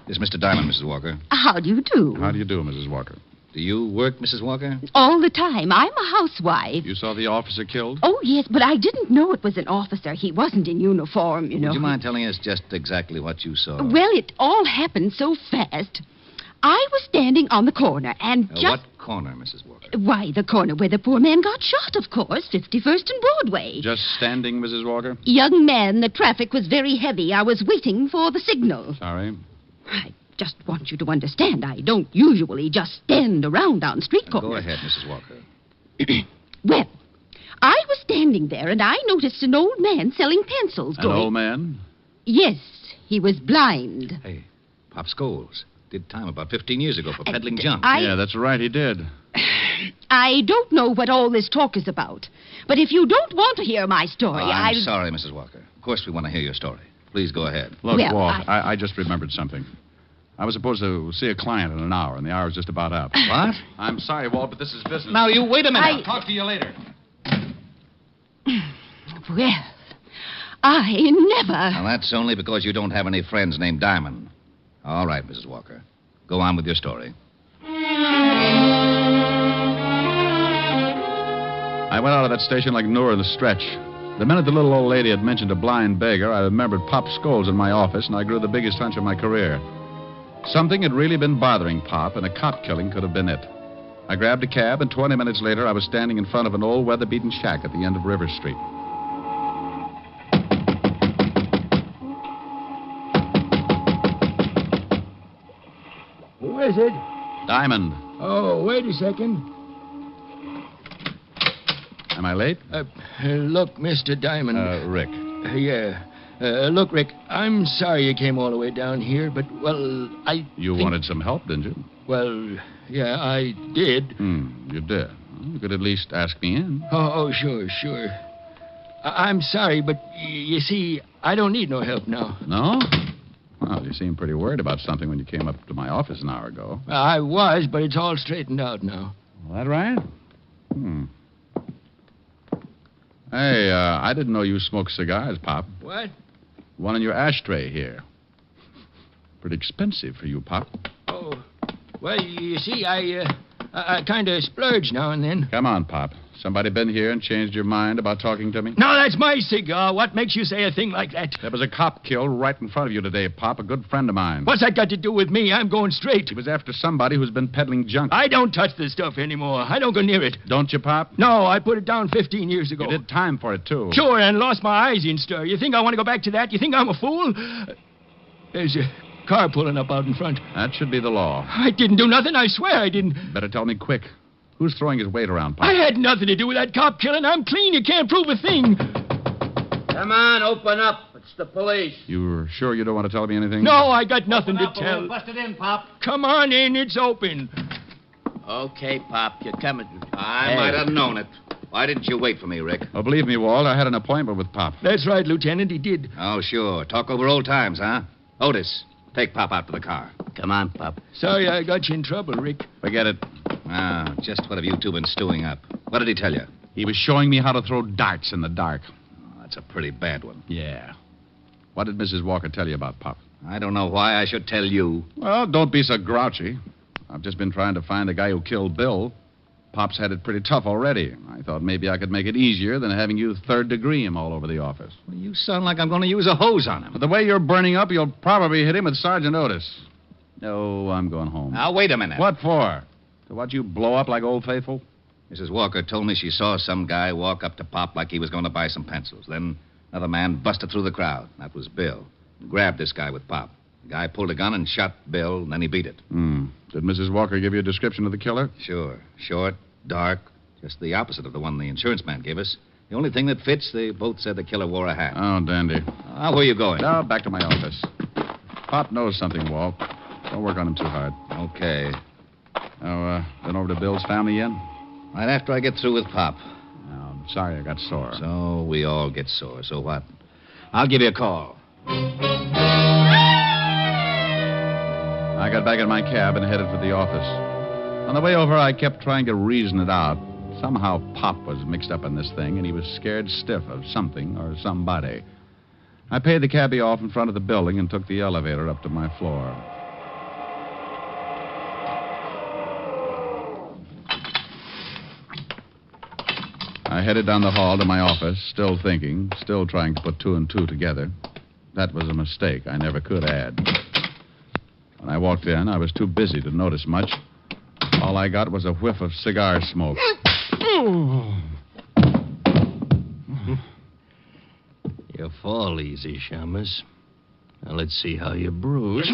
It's Mr. Diamond, Mrs. Walker. How do you do? How do you do, Mrs. Walker? Do you work, Mrs. Walker? All the time. I'm a housewife. You saw the officer killed? Oh, yes, but I didn't know it was an officer. He wasn't in uniform, you know. Would you mind telling us just exactly what you saw? Well, it all happened so fast. I was standing on the corner and just... What corner, Mrs. Walker? Why, the corner where the poor man got shot, of course, 51st and Broadway. Just standing, Mrs. Walker? Young man, the traffic was very heavy. I was waiting for the signal. Sorry. I just want you to understand, I don't usually just stand around on street corners. Go ahead, Mrs. Walker. Well, I was standing there and I noticed an old man selling pencils. An old man? Yes, he was blind. Hey, Pop Scholes. Did time about 15 years ago for peddling junk. Yeah, that's right, he did. I don't know what all this talk is about, but if you don't want to hear my story, I'm sorry, Mrs. Walker. Of course we want to hear your story. Please go ahead. Look, Walt, I just remembered something. I was supposed to see a client in an hour, and the hour's just about up. What? I'm sorry, Walt, but this is business. Now, you wait a minute. I'll talk to you later. Well, I never... Well, that's only because you don't have any friends named Diamond. All right, Mrs. Walker. Go on with your story. I went out of that station like Noor in the stretch. The minute the little old lady had mentioned a blind beggar, I remembered Pop Scholes in my office, and I grew the biggest hunch of my career. Something had really been bothering Pop, and a cop killing could have been it. I grabbed a cab, and 20 minutes later, I was standing in front of an old weather-beaten shack at the end of River Street. Who is it? Diamond. Oh, wait a second. Am I late? Look, Mr. Diamond. Rick. Yeah. Look, Rick, I'm sorry you came all the way down here, but, well, You wanted some help, didn't you? Well, yeah, I did. You did. Well, you could at least ask me in. Oh, sure. I'm sorry, but you see, I don't need no help now. No? Well, you seemed pretty worried about something when you came up to my office an hour ago. I was, but it's all straightened out now. Well, that right? Hey, I didn't know you smoked cigars, Pop. What? One in your ashtray here. Pretty expensive for you, Pop. Oh, well, you see, I kind of splurge now and then. Come on, Pop. Somebody been here and changed your mind about talking to me? No, that's my cigar. What makes you say a thing like that? There was a cop killed right in front of you today, Pop, a good friend of mine. What's that got to do with me? I'm going straight. He was after somebody who's been peddling junk. I don't touch this stuff anymore. I don't go near it. Don't you, Pop? No, I put it down 15 years ago. You did time for it, too. Sure, and lost my eyes in stir. You think I want to go back to that? You think I'm a fool? There's a car pulling up out in front. That should be the law. I didn't do nothing. I swear I didn't. Better tell me quick. Who's throwing his weight around, Pop? I had nothing to do with that cop killing. I'm clean. You can't prove a thing. Come on, open up. It's the police. You're sure you don't want to tell me anything? No, I got nothing to tell. Busted in, Pop. Come on in. It's open. Okay, Pop, you're coming. I might have known it. Why didn't you wait for me, Rick? Oh, believe me, Walt, I had an appointment with Pop. That's right, Lieutenant. He did. Oh, sure. Talk over old times, huh? Otis, take Pop out to the car. Come on, Pop. Sorry I got you in trouble, Rick. Forget it. Ah, just what have you two been stewing up? What did he tell you? He was showing me how to throw darts in the dark. Oh, that's a pretty bad one. Yeah. What did Mrs. Walker tell you about Pop? I don't know why I should tell you. Well, don't be so grouchy. I've just been trying to find the guy who killed Bill. Pop's had it pretty tough already. I thought maybe I could make it easier than having you third-degree him all over the office. Well, you sound like I'm going to use a hose on him. But the way you're burning up, you'll probably hit him with Sergeant Otis. No, I'm going home. Now, wait a minute. What for? To watch you blow up like Old Faithful? Mrs. Walker told me she saw some guy walk up to Pop like he was going to buy some pencils. Then another man busted through the crowd. That was Bill. He grabbed this guy with Pop. The guy pulled a gun and shot Bill, and then he beat it. Did Mrs. Walker give you a description of the killer? Sure. Short, dark, just the opposite of the one the insurance man gave us. The only thing that fits, they both said the killer wore a hat. Oh, dandy. Where are you going? No, back to my office. Pop knows something, Walt. Don't work on him too hard. Okay. Oh, been over to Bill's family yet? Right after I get through with Pop. Oh, I'm sorry I got sore. So we all get sore. So what? I'll give you a call. I got back in my cab and headed for the office. On the way over, I kept trying to reason it out. Somehow Pop was mixed up in this thing, and he was scared stiff of something or somebody. I paid the cabbie off in front of the building and took the elevator up to my floor. I headed down the hall to my office, still thinking, still trying to put two and two together. That was a mistake I never could add. When I walked in, I was too busy to notice much. All I got was a whiff of cigar smoke. You fall easy, Shamus. Now let's see how you bruise.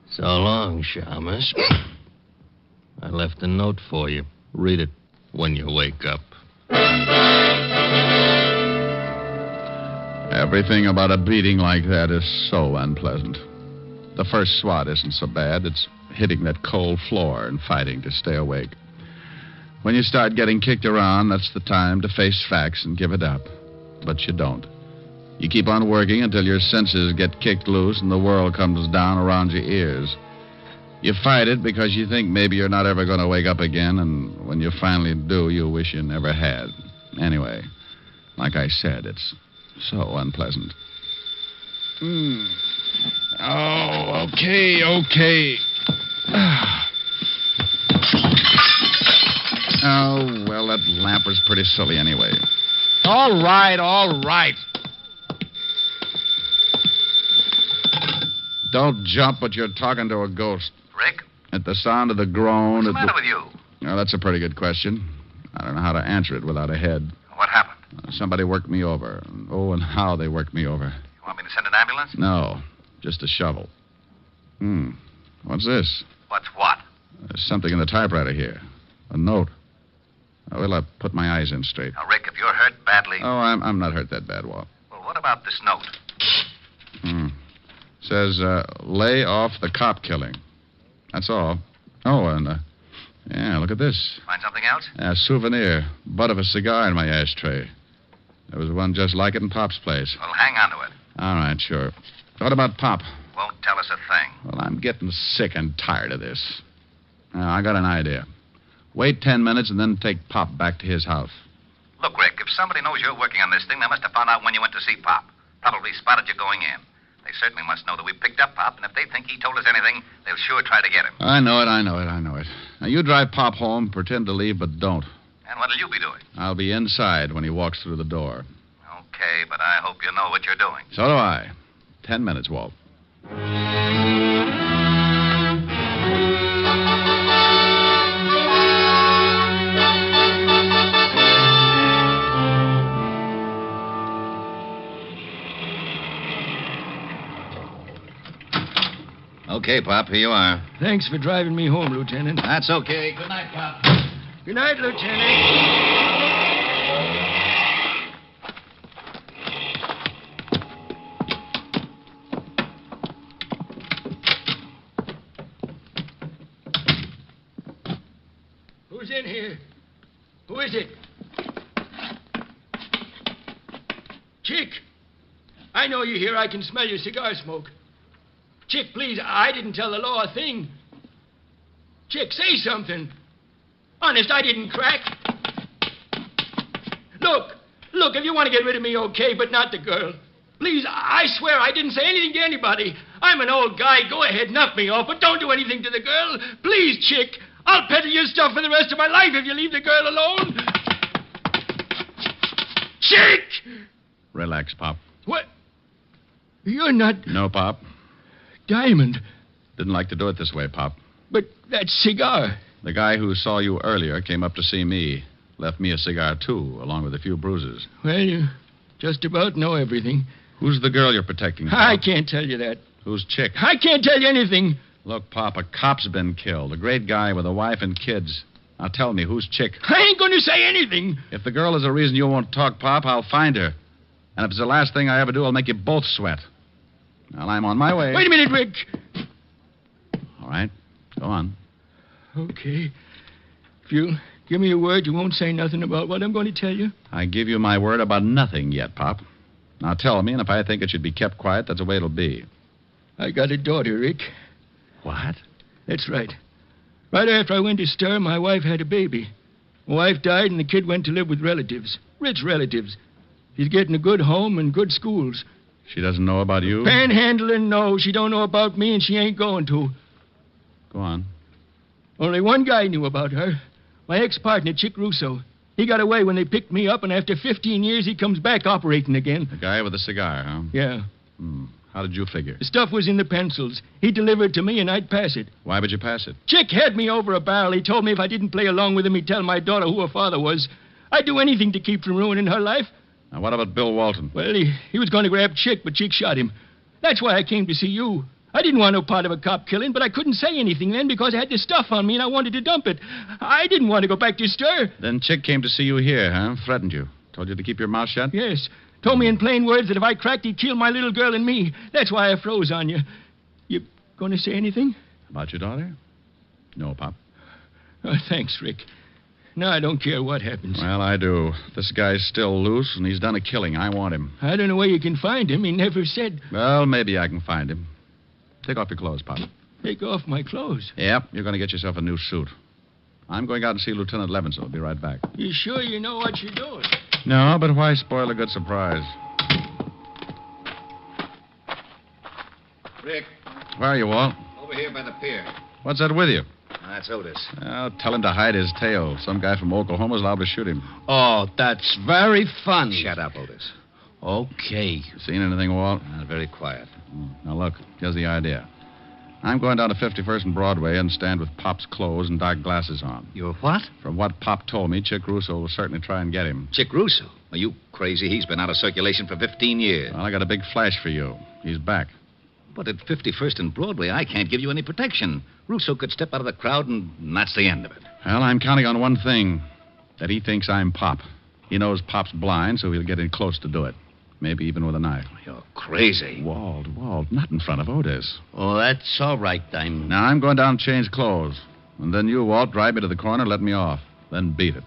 So long, Shamus. I left a note for you. Read it when you wake up. Everything about a beating like that is so unpleasant. The first swat isn't so bad. It's hitting that cold floor and fighting to stay awake. When you start getting kicked around, that's the time to face facts and give it up. But you don't. You keep on working until your senses get kicked loose and the world comes down around your ears. You fight it because you think maybe you're not ever going to wake up again, and when you finally do, you wish you never had. Anyway, like I said, it's so unpleasant. Oh, okay. Oh, well, that lamp was pretty silly anyway. All right. Don't jump, but you're talking to a ghost. Rick? At the sound of the groan... What's the matter with you? Oh, that's a pretty good question. I don't know how to answer it without a head. What happened? Somebody worked me over. Oh, and how they worked me over. You want me to send an ambulance? No, just a shovel. What's this? What's what? There's something in the typewriter here. A note. Oh, well, I'll put my eyes in straight. Now, Rick, if you're hurt badly... Oh, I'm not hurt that bad, Walt. Well, what about this note? Says, lay off the cop killing. That's all. Oh, and, yeah, look at this. Find something else? A souvenir. Butt of a cigar in my ashtray. There was one just like it in Pop's place. Well, hang on to it. All right, sure. What about Pop? won't tell us a thing. Well, I'm getting sick and tired of this. Now, I got an idea. Wait 10 minutes and then take Pop back to his house. Look, Rick, if somebody knows you're working on this thing, they must have found out when you went to see Pop. Probably spotted you going in. They certainly must know that we picked up Pop, and if they think he told us anything, they'll sure try to get him. I know it. Now, you drive Pop home, pretend to leave, but don't. And what'll you be doing? I'll be inside when he walks through the door. Okay, but I hope you know what you're doing. So do I. 10 minutes, Walt. Okay, Pop, here you are. Thanks for driving me home, Lieutenant. That's okay. Good night, Pop. Good night, Lieutenant. Who's in here? Who is it? Chick! I know you're here. I can smell your cigar smoke. Chick, please, I didn't tell the law a thing. Chick, say something. Honest, I didn't crack. Look, if you want to get rid of me, okay, but not the girl. Please, I swear I didn't say anything to anybody. I'm an old guy. Go ahead, knock me off, but don't do anything to the girl. Please, Chick. I'll peddle your stuff for the rest of my life if you leave the girl alone. Chick! Relax, Pop. What? You're not... No, Pop. Diamond. Didn't like to do it this way, Pop. But that cigar... The guy who saw you earlier came up to see me. Left me a cigar, too, along with a few bruises. Well, you just about know everything. Who's the girl you're protecting, Pop? I can't tell you that. Who's Chick? I can't tell you anything. Look, Pop, a cop's been killed. A great guy with a wife and kids. Now tell me, who's Chick? I ain't going to say anything. If the girl is a reason you won't talk, Pop, I'll find her. And if it's the last thing I ever do, I'll make you both sweat. Well, I'm on my way. Wait a minute, Rick. All right. Go on. Okay. If you'll give me your word, you won't say nothing about what I'm going to tell you. I give you my word about nothing yet, Pop. Now tell me, and if I think it should be kept quiet, that's the way it'll be. I got a daughter, Rick. What? That's right. Right after I went to stir, my wife had a baby. My wife died, and the kid went to live with relatives. Rich relatives. She's getting a good home and good schools. She doesn't know about you? Panhandling, no. She don't know about me, and she ain't going to. Go on. Only one guy knew about her. My ex-partner, Chick Russo. He got away when they picked me up, and after 15 years, he comes back operating again. The guy with the cigar, huh? Yeah. How did you figure? The stuff was in the pencils. He delivered it to me, and I'd pass it. Why would you pass it? Chick had me over a barrel. He told me if I didn't play along with him, he'd tell my daughter who her father was. I'd do anything to keep from ruining her life. Now, what about Bill Walton? Well, he was going to grab Chick, but Chick shot him. That's why I came to see you. I didn't want no part of a cop killing, but I couldn't say anything then because I had the stuff on me and I wanted to dump it. I didn't want to go back to stir. Then Chick came to see you here, huh? Threatened you. Told you to keep your mouth shut? Yes. Told me in plain words that if I cracked, he'd kill my little girl and me. That's why I froze on you. You going to say anything? About your daughter? No, Pop. Oh, thanks, Rick. No, I don't care what happens. Well, I do. This guy's still loose, and he's done a killing. I want him. I don't know where you can find him. He never said. Well, maybe I can find him. Take off your clothes, Pop. Take off my clothes? Yep, you're going to get yourself a new suit. I'm going out and see Lieutenant Levinson. I'll be right back. You sure you know what you're doing? No, but why spoil a good surprise? Rick. Where are you, Walt? Over here by the pier. What's that with you? That's Otis. Well, tell him to hide his tail. Some guy from Oklahoma's liable to shoot him. Oh, that's very funny. Shut up, Otis. Okay. Seen anything, Walt? Very quiet. Now, look, here's the idea. I'm going down to 51st and Broadway and stand with Pop's clothes and dark glasses on. You're what? From what Pop told me, Chick Russo will certainly try and get him. Chick Russo? Are you crazy? He's been out of circulation for 15 years. Well, I got a big flash for you. He's back. But at 51st and Broadway, I can't give you any protection. Russo could step out of the crowd, and that's the end of it. Well, I'm counting on one thing. That he thinks I'm Pop. He knows Pop's blind, so he'll get in close to do it. Maybe even with a knife. You're crazy. Walt, not in front of Otis. Oh, that's all right, Diamond. Now, I'm going down and change clothes. And then you, Walt, drive me to the corner, let me off. Then beat it.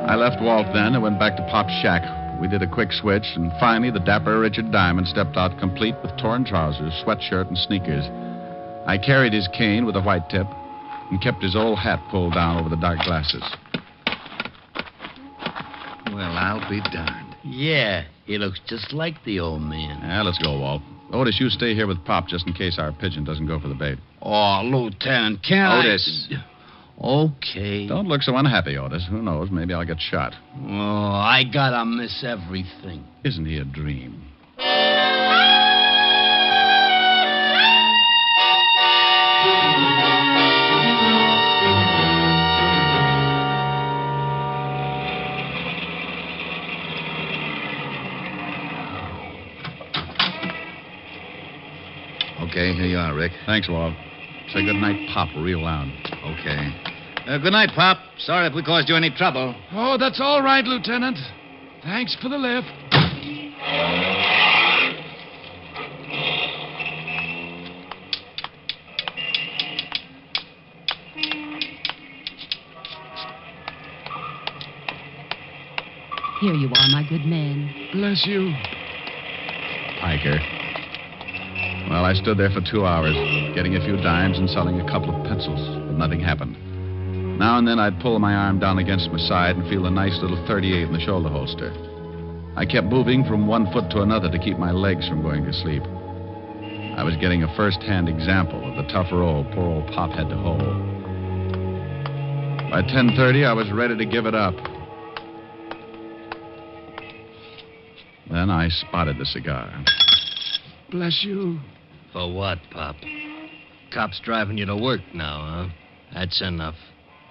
I left Walt then and went back to Pop's shack, We did a quick switch, and finally the dapper Richard Diamond stepped out complete with torn trousers, sweatshirt, and sneakers. I carried his cane with a white tip and kept his old hat pulled down over the dark glasses. Well, I'll be darned. Yeah, he looks just like the old man. Yeah, let's go, Walt. Otis, you stay here with Pop just in case our pigeon doesn't go for the bait. Oh, Lieutenant, can't Otis. Okay. Don't look so unhappy, Otis. Who knows? Maybe I'll get shot. Oh, I gotta miss everything. Isn't he a dream? Okay, here you are, Rick. Thanks, Walt. Say good night, Pop, real loud. Okay. Good night, Pop. Sorry if we caused you any trouble. Oh, that's all right, Lieutenant. Thanks for the lift. Here you are, my good man. Bless you. Piker. Well, I stood there for 2 hours, getting a few dimes and selling a couple of pencils, but nothing happened. Now and then I'd pull my arm down against my side and feel a nice little .38 in the shoulder holster. I kept moving from one foot to another to keep my legs from going to sleep. I was getting a first-hand example of the tough role poor old Pop had to hold. By 10:30, I was ready to give it up. Then I spotted the cigar. Bless you. For what, Pop? Cops driving you to work now, huh? That's enough.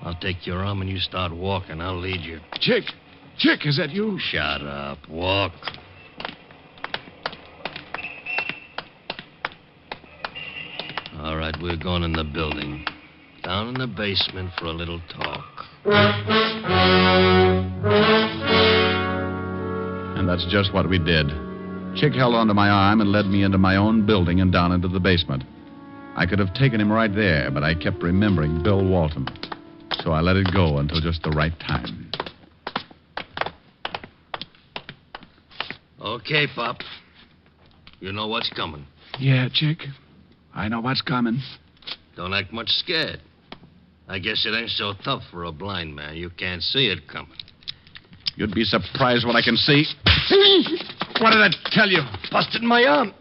I'll take your arm and you start walking. I'll lead you. Chick! Chick, is that you? Shut up. Walk. All right, we're going in the building. Down in the basement for a little talk. And that's just what we did. Chick held onto my arm and led me into my own building and down into the basement. I could have taken him right there, but I kept remembering Bill Walton. So I let it go until just the right time. Okay, Pop. You know what's coming. Yeah, Chick. I know what's coming. Don't act much scared. I guess it ain't so tough for a blind man. You can't see it coming. You'd be surprised what I can see. What did I tell you? Busted my arm.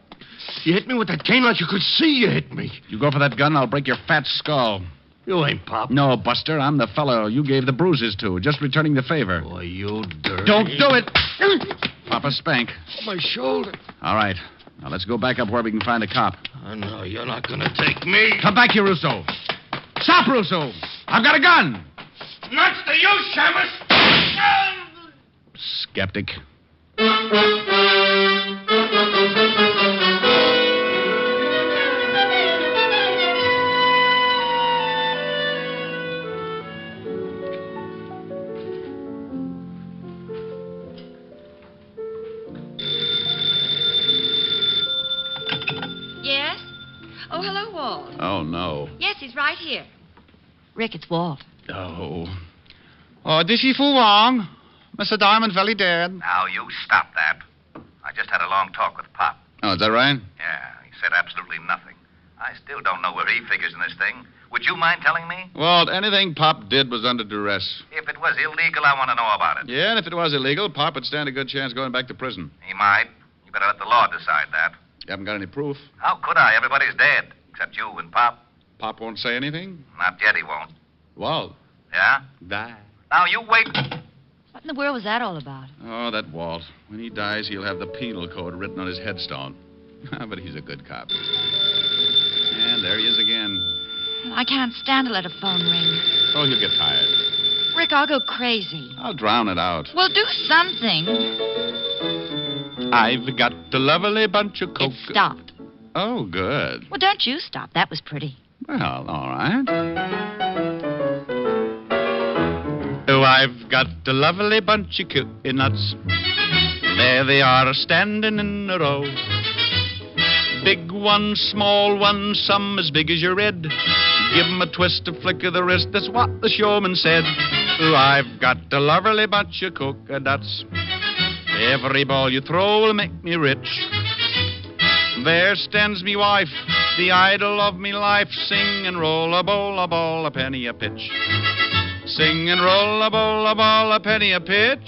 You hit me with that cane like you could see you hit me. You go for that gun, I'll break your fat skull. You ain't Pop. No, Buster, I'm the fellow you gave the bruises to, just returning the favor. Boy, you dirty... Don't do it! Papa spank. My shoulder. All right. Now let's go back up where we can find a cop. I know you're not going to take me. Come back here, Russo. Stop, Russo. I've got a gun. Nuts to you, Shamus. Skeptic. Yes? Oh, hello, Walt. Oh, no. Yes, he's right here. Rick, it's Walt. Oh. Oh, this is for Wong. Mr. Diamond very dead. Now, you stop that. I just had a long talk with Pop. Oh, is that right? Yeah, he said absolutely nothing. I still don't know where he figures in this thing. Would you mind telling me? Walt, anything Pop did was under duress. If it was illegal, I want to know about it. Yeah, and if it was illegal, Pop would stand a good chance going back to prison. He might. You better let the law decide that. You haven't got any proof? How could I? Everybody's dead, except you and Pop. Pop won't say anything? Not yet, he won't. Walt. Yeah? Die. Now, you wait. What in the world was that all about? Oh, that Walt. When he dies, he'll have the penal code written on his headstone. But he's a good cop. And there he is again. I can't stand to let a phone ring. Oh, he'll get tired. Rick, I'll go crazy. I'll drown it out. Well, do something. I've got a lovely bunch of coke. It stopped. Oh, good. Well, don't you stop. That was pretty. Well, all right. Oh, I've got a lovely bunch of nuts. There they are, standing in a row. Big ones, small ones, some as big as your head. Give 'em a twist, a flick of the wrist, that's what the showman said. Oh, I've got a lovely bunch of coconuts. Every ball you throw will make me rich. There stands me wife, the idol of me life. Sing and roll a ball, a penny a pitch. Sing and roll a ball, a penny a pitch.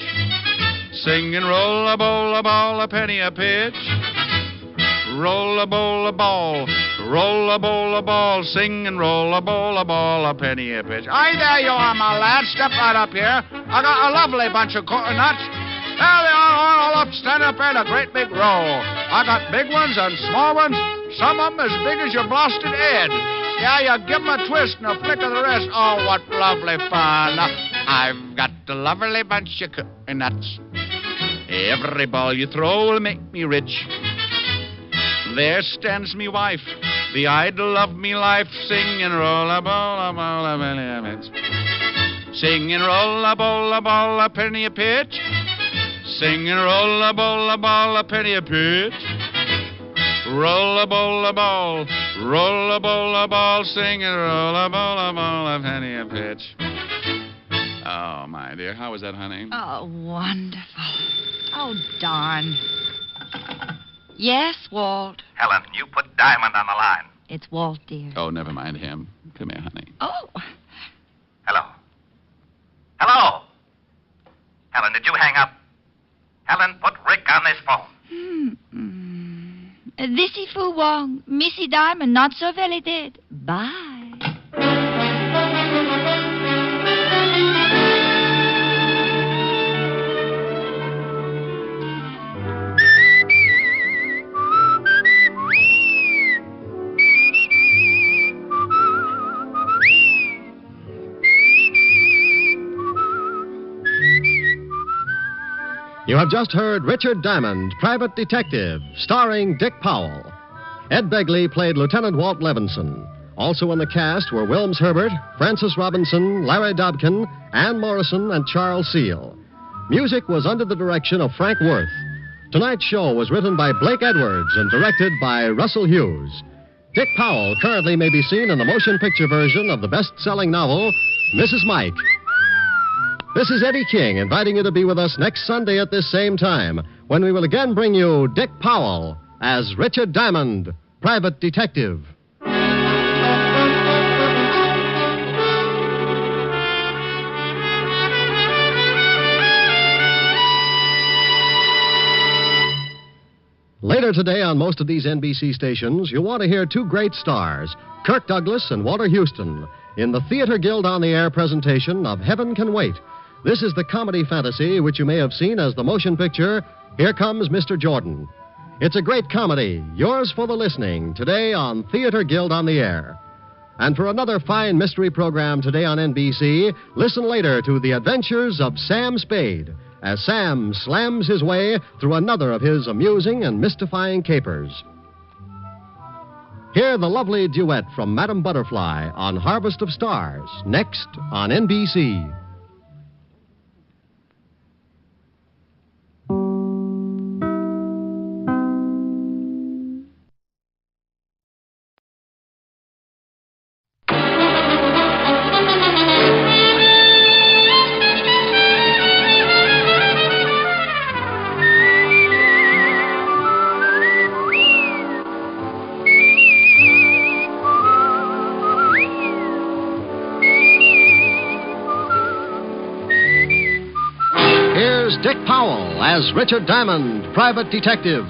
Sing and roll a ball, a penny a pitch. Roll a ball, roll a ball, sing and roll a ball, a penny a pitch. Aye, there you are, my lad. Step right up here. I got a lovely bunch of coconuts. There they are, all up, stand up in a great big row. I got big ones and small ones, some of them as big as your blasted head. Yeah, you give 'em a twist and a flick of the wrist. Oh, what lovely fun. I've got a lovely bunch of coconuts. Every ball you throw will make me rich. There stands me wife, the idol of me life. Sing and roll a ball, a penny a pitch. Sing and roll a ball, a penny a pitch. Sing and roll a ball, a penny a pitch. Roll a ball, roll a ball, sing and roll a ball, a penny a pitch. Oh, my dear, how was that, honey? Oh, wonderful. Oh, darn. Yes, Walt. Helen, you put Diamond on the line. It's Walt, dear. Oh, never mind him. Come here, honey. Oh. Hello. Hello. Helen, did you hang up? Helen, put Rick on this phone. Thisy Fu Wong, Missy Diamond, not so very dead. Bye. You have just heard Richard Diamond, Private Detective, starring Dick Powell. Ed Begley played Lieutenant Walt Levinson. Also in the cast were Wilms Herbert, Francis Robinson, Larry Dobkin, Ann Morrison, and Charles Seal. Music was under the direction of Frank Worth. Tonight's show was written by Blake Edwards and directed by Russell Hughes. Dick Powell currently may be seen in the motion picture version of the best-selling novel, Mrs. Mike. This is Eddie King inviting you to be with us next Sunday at this same time when we will again bring you Dick Powell as Richard Diamond, Private Detective. Later today on most of these NBC stations, you'll want to hear two great stars, Kirk Douglas and Walter Houston, in the Theater Guild on the Air presentation of Heaven Can Wait. This is the comedy fantasy which you may have seen as the motion picture, Here Comes Mr. Jordan. It's a great comedy, yours for the listening, today on Theater Guild on the Air. And for another fine mystery program today on NBC, listen later to The Adventures of Sam Spade, as Sam slams his way through another of his amusing and mystifying capers. Hear the lovely duet from Madame Butterfly on Harvest of Stars, next on NBC. Dick Powell as Richard Diamond, Private Detective.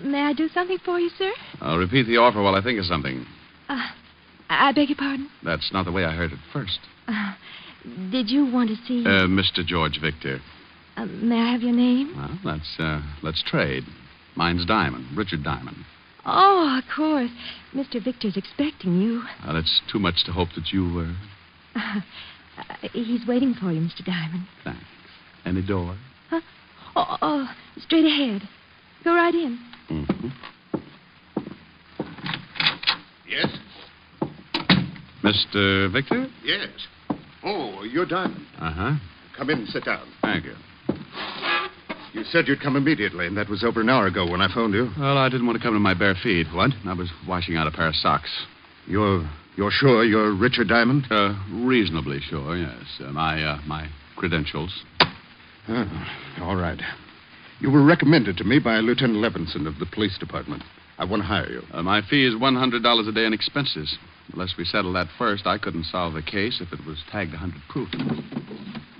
May I do something for you, sir? I'll repeat the offer while I think of something. I beg your pardon? That's not the way I heard it first. Did you want to see... Mr. George Victor. May I have your name? Well, let's trade. Mine's Diamond, Richard Diamond. Oh, of course. Mr. Victor's expecting you. Well, it's too much to hope that you... He's waiting for you, Mr. Diamond. Thanks. Any door? Huh? Oh, straight ahead. Go right in. Mm-hmm. Yes? Mr. Victor? Yes. Oh, you're Diamond. Uh-huh. Come in and sit down. Thank you. You said you'd come immediately, and that was over an hour ago when I phoned you. Well, I didn't want to come in my bare feet. What? I was washing out a pair of socks. You're sure you're Richard Diamond? Reasonably sure, yes. My credentials. All right. You were recommended to me by Lieutenant Levinson of the police department. I want to hire you. My fee is $100 a day in expenses. Unless we settle that first, I couldn't solve the case if it was tagged 100 proof.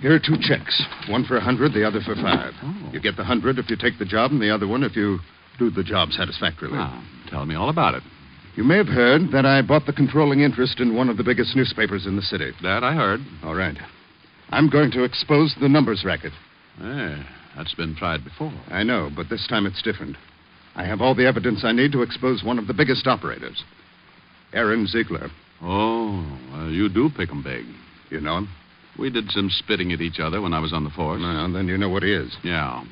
Here are 2 checks. One for 100, the other for 5. Oh. You get the 100 if you take the job, and the other one if you do the job satisfactorily. Tell me all about it. You may have heard that I bought the controlling interest in one of the biggest newspapers in the city. That I heard. All right. I'm going to expose the numbers racket. That's been tried before. I know, but this time it's different. I have all the evidence I need to expose one of the biggest operators, Aaron Ziegler. Oh, well, you do pick 'em big. You know him? We did some spitting at each other when I was on the force. Well, then you know what he is. Yeah.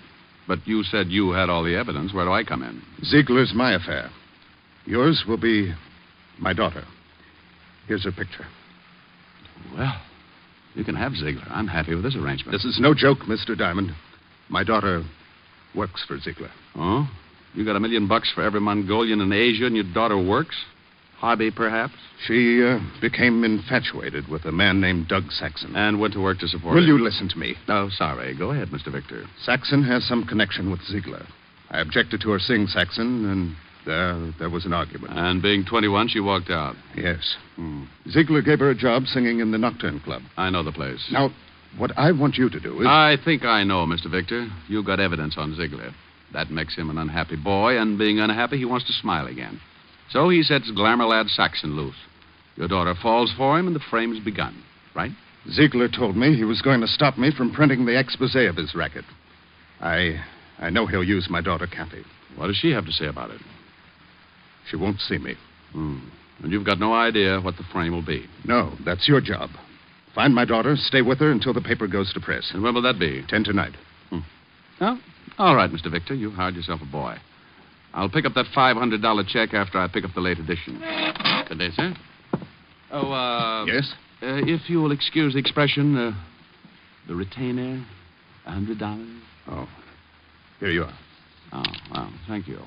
But you said you had all the evidence. Where do I come in? Ziegler's my affair. Yours will be my daughter. Here's her picture. Well, you can have Ziegler. I'm happy with this arrangement. This is no joke, Mr. Diamond. My daughter works for Ziegler. Oh? You got $1 million for every Mongolian in Asia, and your daughter works? Hobby, perhaps? She became infatuated with a man named Doug Saxon. And went to work to support Will her. you listen to me? Oh, sorry. Go ahead, Mr. Victor. Saxon has some connection with Ziegler. I objected to her seeing Saxon, and there was an argument. And being 21, she walked out. Yes. Ziegler gave her a job singing in the Nocturne Club. I know the place. Now, what I want you to do is... I think I know, Mr. Victor. You got evidence on Ziegler. That makes him an unhappy boy, and being unhappy, he wants to smile again. So he sets glamour lad Saxon loose. Your daughter falls for him, and the frame's begun, right? Ziegler told me he was going to stop me from printing the expose of his racket. I know he'll use my daughter, Kathy. What does she have to say about it? She won't see me. And you've got no idea what the frame will be? No, that's your job. Find my daughter, stay with her until the paper goes to press. And when will that be? 10 tonight. Oh, all right, Mr. Victor. You hired yourself a boy. I'll pick up that $500 check after I pick up the late edition. Good day, sir. Oh, Yes? If you will excuse the expression, the retainer, $100. Oh, here you are. Oh, well, thank you.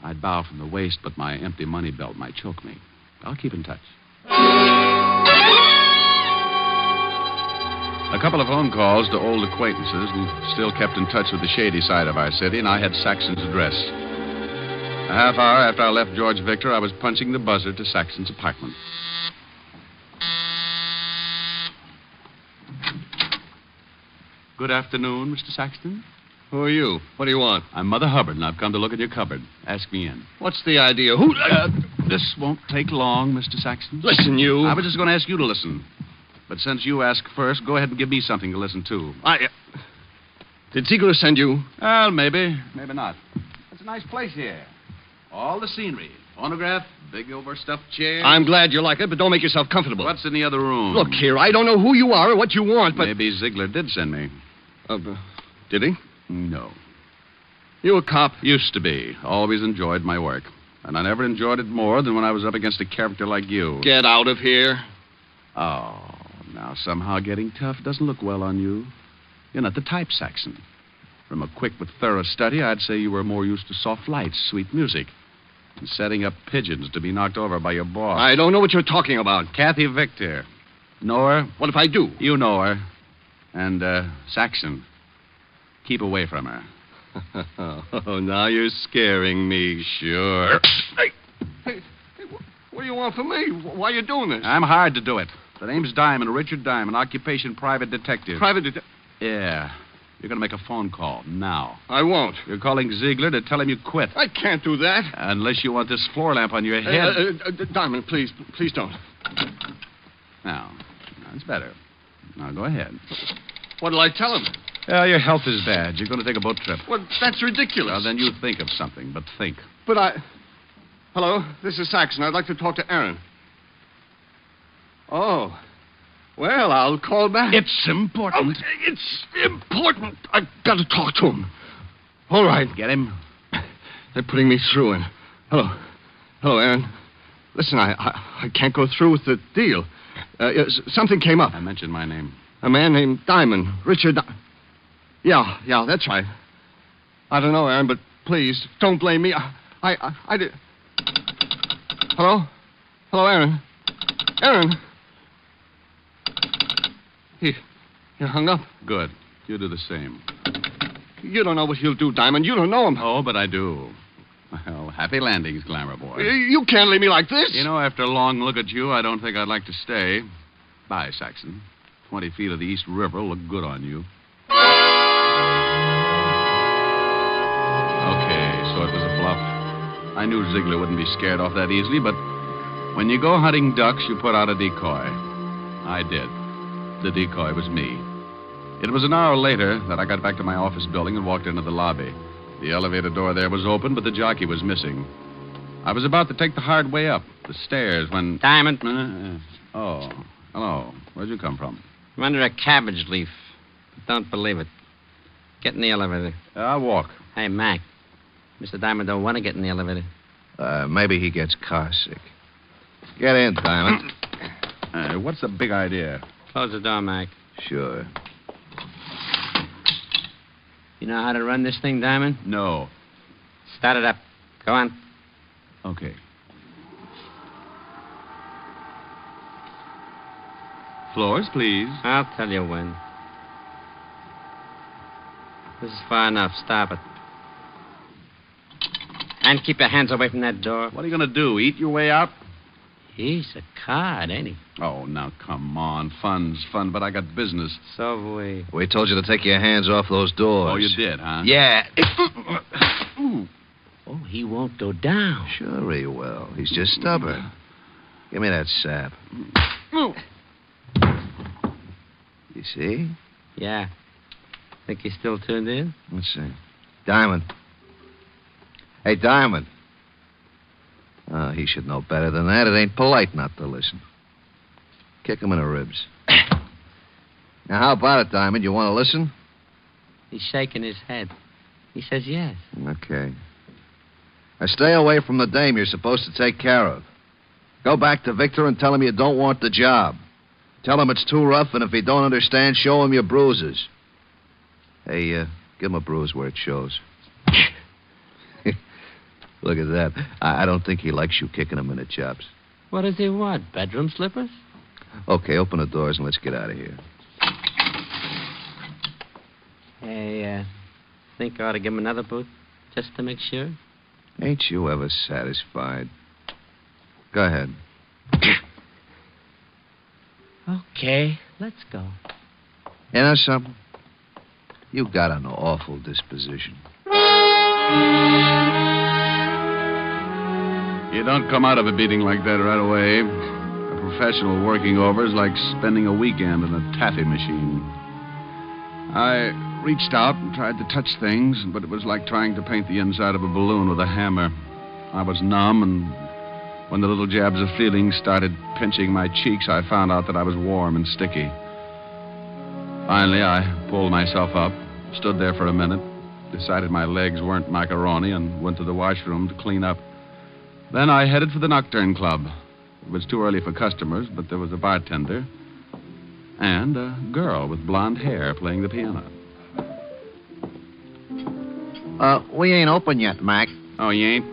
I'd bow from the waist, but my empty money belt might choke me. I'll keep in touch. A couple of phone calls to old acquaintances who still kept in touch with the shady side of our city, and I had Saxon's address. A half hour after I left George Victor, I was punching the buzzer to Saxon's apartment. Good afternoon, Mr. Saxton. Who are you? What do you want? I'm Mother Hubbard, and I've come to look at your cupboard. Ask me in. What's the idea? Who... This won't take long, Mr. Saxton. Listen, you... I was just going to ask you to listen. But since you asked first, go ahead and give me something to listen to. Did Ziegler send you? Well, maybe. Maybe not. It's a nice place here. All the scenery. Phonograph, big overstuffed chairs. I'm glad you like it, but don't make yourself comfortable. What's in the other room? Look here, I don't know who you are or what you want, but... Maybe Ziegler did send me. Did he? No. You a cop? Used to be. Always enjoyed my work. And I never enjoyed it more than when I was up against a character like you. Get out of here. Oh, now somehow getting tough doesn't look well on you. You're not the type, Saxon. From a quick but thorough study, I'd say you were more used to soft lights, sweet music, and setting up pigeons to be knocked over by your boss. I don't know what you're talking about. Kathy Victor. Know her? What if I do? You know her. And, Saxon, keep away from her. Oh, now you're scaring me. Sure. Hey, what do you want from me? Why are you doing this? I'm hired to do it. The name's Diamond, Richard Diamond, occupation private detective. Private detective? Yeah. You're going to make a phone call now. I won't. You're calling Ziegler to tell him you quit. I can't do that. Unless you want this floor lamp on your head. Diamond, please don't. Now, that's better. Now, go ahead. What'll I tell him? Your health is bad. You're going to take a boat trip. Well, that's ridiculous. Well, then you think of something, but think. But Hello, this is Saxon. I'd like to talk to Aaron. Oh. Well, I'll call back. It's important. Oh, it's important. I've got to talk to him. All right. Get him? They're putting me through in. Hello, Aaron. Listen, I can't go through with the deal. Something came up. I mentioned my name. A man named Diamond. Richard... Yeah, that's right. I don't know, Aaron, but please, don't blame me. I did... Hello? Hello, Aaron? Aaron? He hung up. Good. You do the same. You don't know what he'll do, Diamond. You don't know him. Oh, but I do. Well, happy landings, Glamour Boy. You can't leave me like this. You know, after a long look at you, I don't think I'd like to stay. Bye, Saxon. 20 feet of the East River will look good on you. Okay, so it was a bluff. I knew Ziegler wouldn't be scared off that easily, but when you go hunting ducks, you put out a decoy. I did. The decoy was me. It was an hour later that I got back to my office building and walked into the lobby. The elevator door there was open, but the jockey was missing. I was about to take the hard way up, the stairs, when... Diamond. Oh, hello. Where'd you come from? I'm under a cabbage leaf. Don't believe it. Get in the elevator. I'll walk. Hey, Mac. Mr. Diamond don't want to get in the elevator. Maybe he gets car sick. Get in, Diamond. What's the big idea? Close the door, Mac. Sure. You know how to run this thing, Diamond? No. Start it up. Go on. Okay. Floors, please. I'll tell you when. This is far enough. Stop it. And keep your hands away from that door. What are you going to do, eat your way out? He's a card, ain't he? Oh, now, come on. Fun's fun, but I got business. So have we. We told you to take your hands off those doors. Oh, you did, huh? Yeah. Oh, he won't go down. Sure he will. He's just stubborn. Give me that sap. You see? Yeah. Think he's still tuned in? Let's see. Diamond. Hey, Diamond. Oh, he should know better than that. It ain't polite not to listen. Kick him in the ribs. Now, how about it, Diamond? You want to listen? He's shaking his head. He says yes. Okay. Now, stay away from the dame you're supposed to take care of. Go back to Victor and tell him you don't want the job. Tell him it's too rough, and if he don't understand, show him your bruises. Hey, give him a bruise where it shows. Look at that. I don't think he likes you kicking him in the chops. What does he want? Bedroom slippers? Okay, open the doors and let's get out of here. Hey, think I ought to give him another boot, just to make sure? Ain't you ever satisfied? Go ahead. Okay, let's go. You know something? You got an awful disposition. You don't come out of a beating like that right away. A professional working over is like spending a weekend in a taffy machine. I reached out and tried to touch things, but it was like trying to paint the inside of a balloon with a hammer. I was numb, and when the little jabs of feeling started pinching my cheeks, I found out that I was warm and sticky. Finally, I pulled myself up, stood there for a minute, decided my legs weren't macaroni, and went to the washroom to clean up. Then I headed for the Nocturne Club. It was too early for customers, but there was a bartender and a girl with blonde hair playing the piano. We ain't open yet, Mac. Oh, you ain't?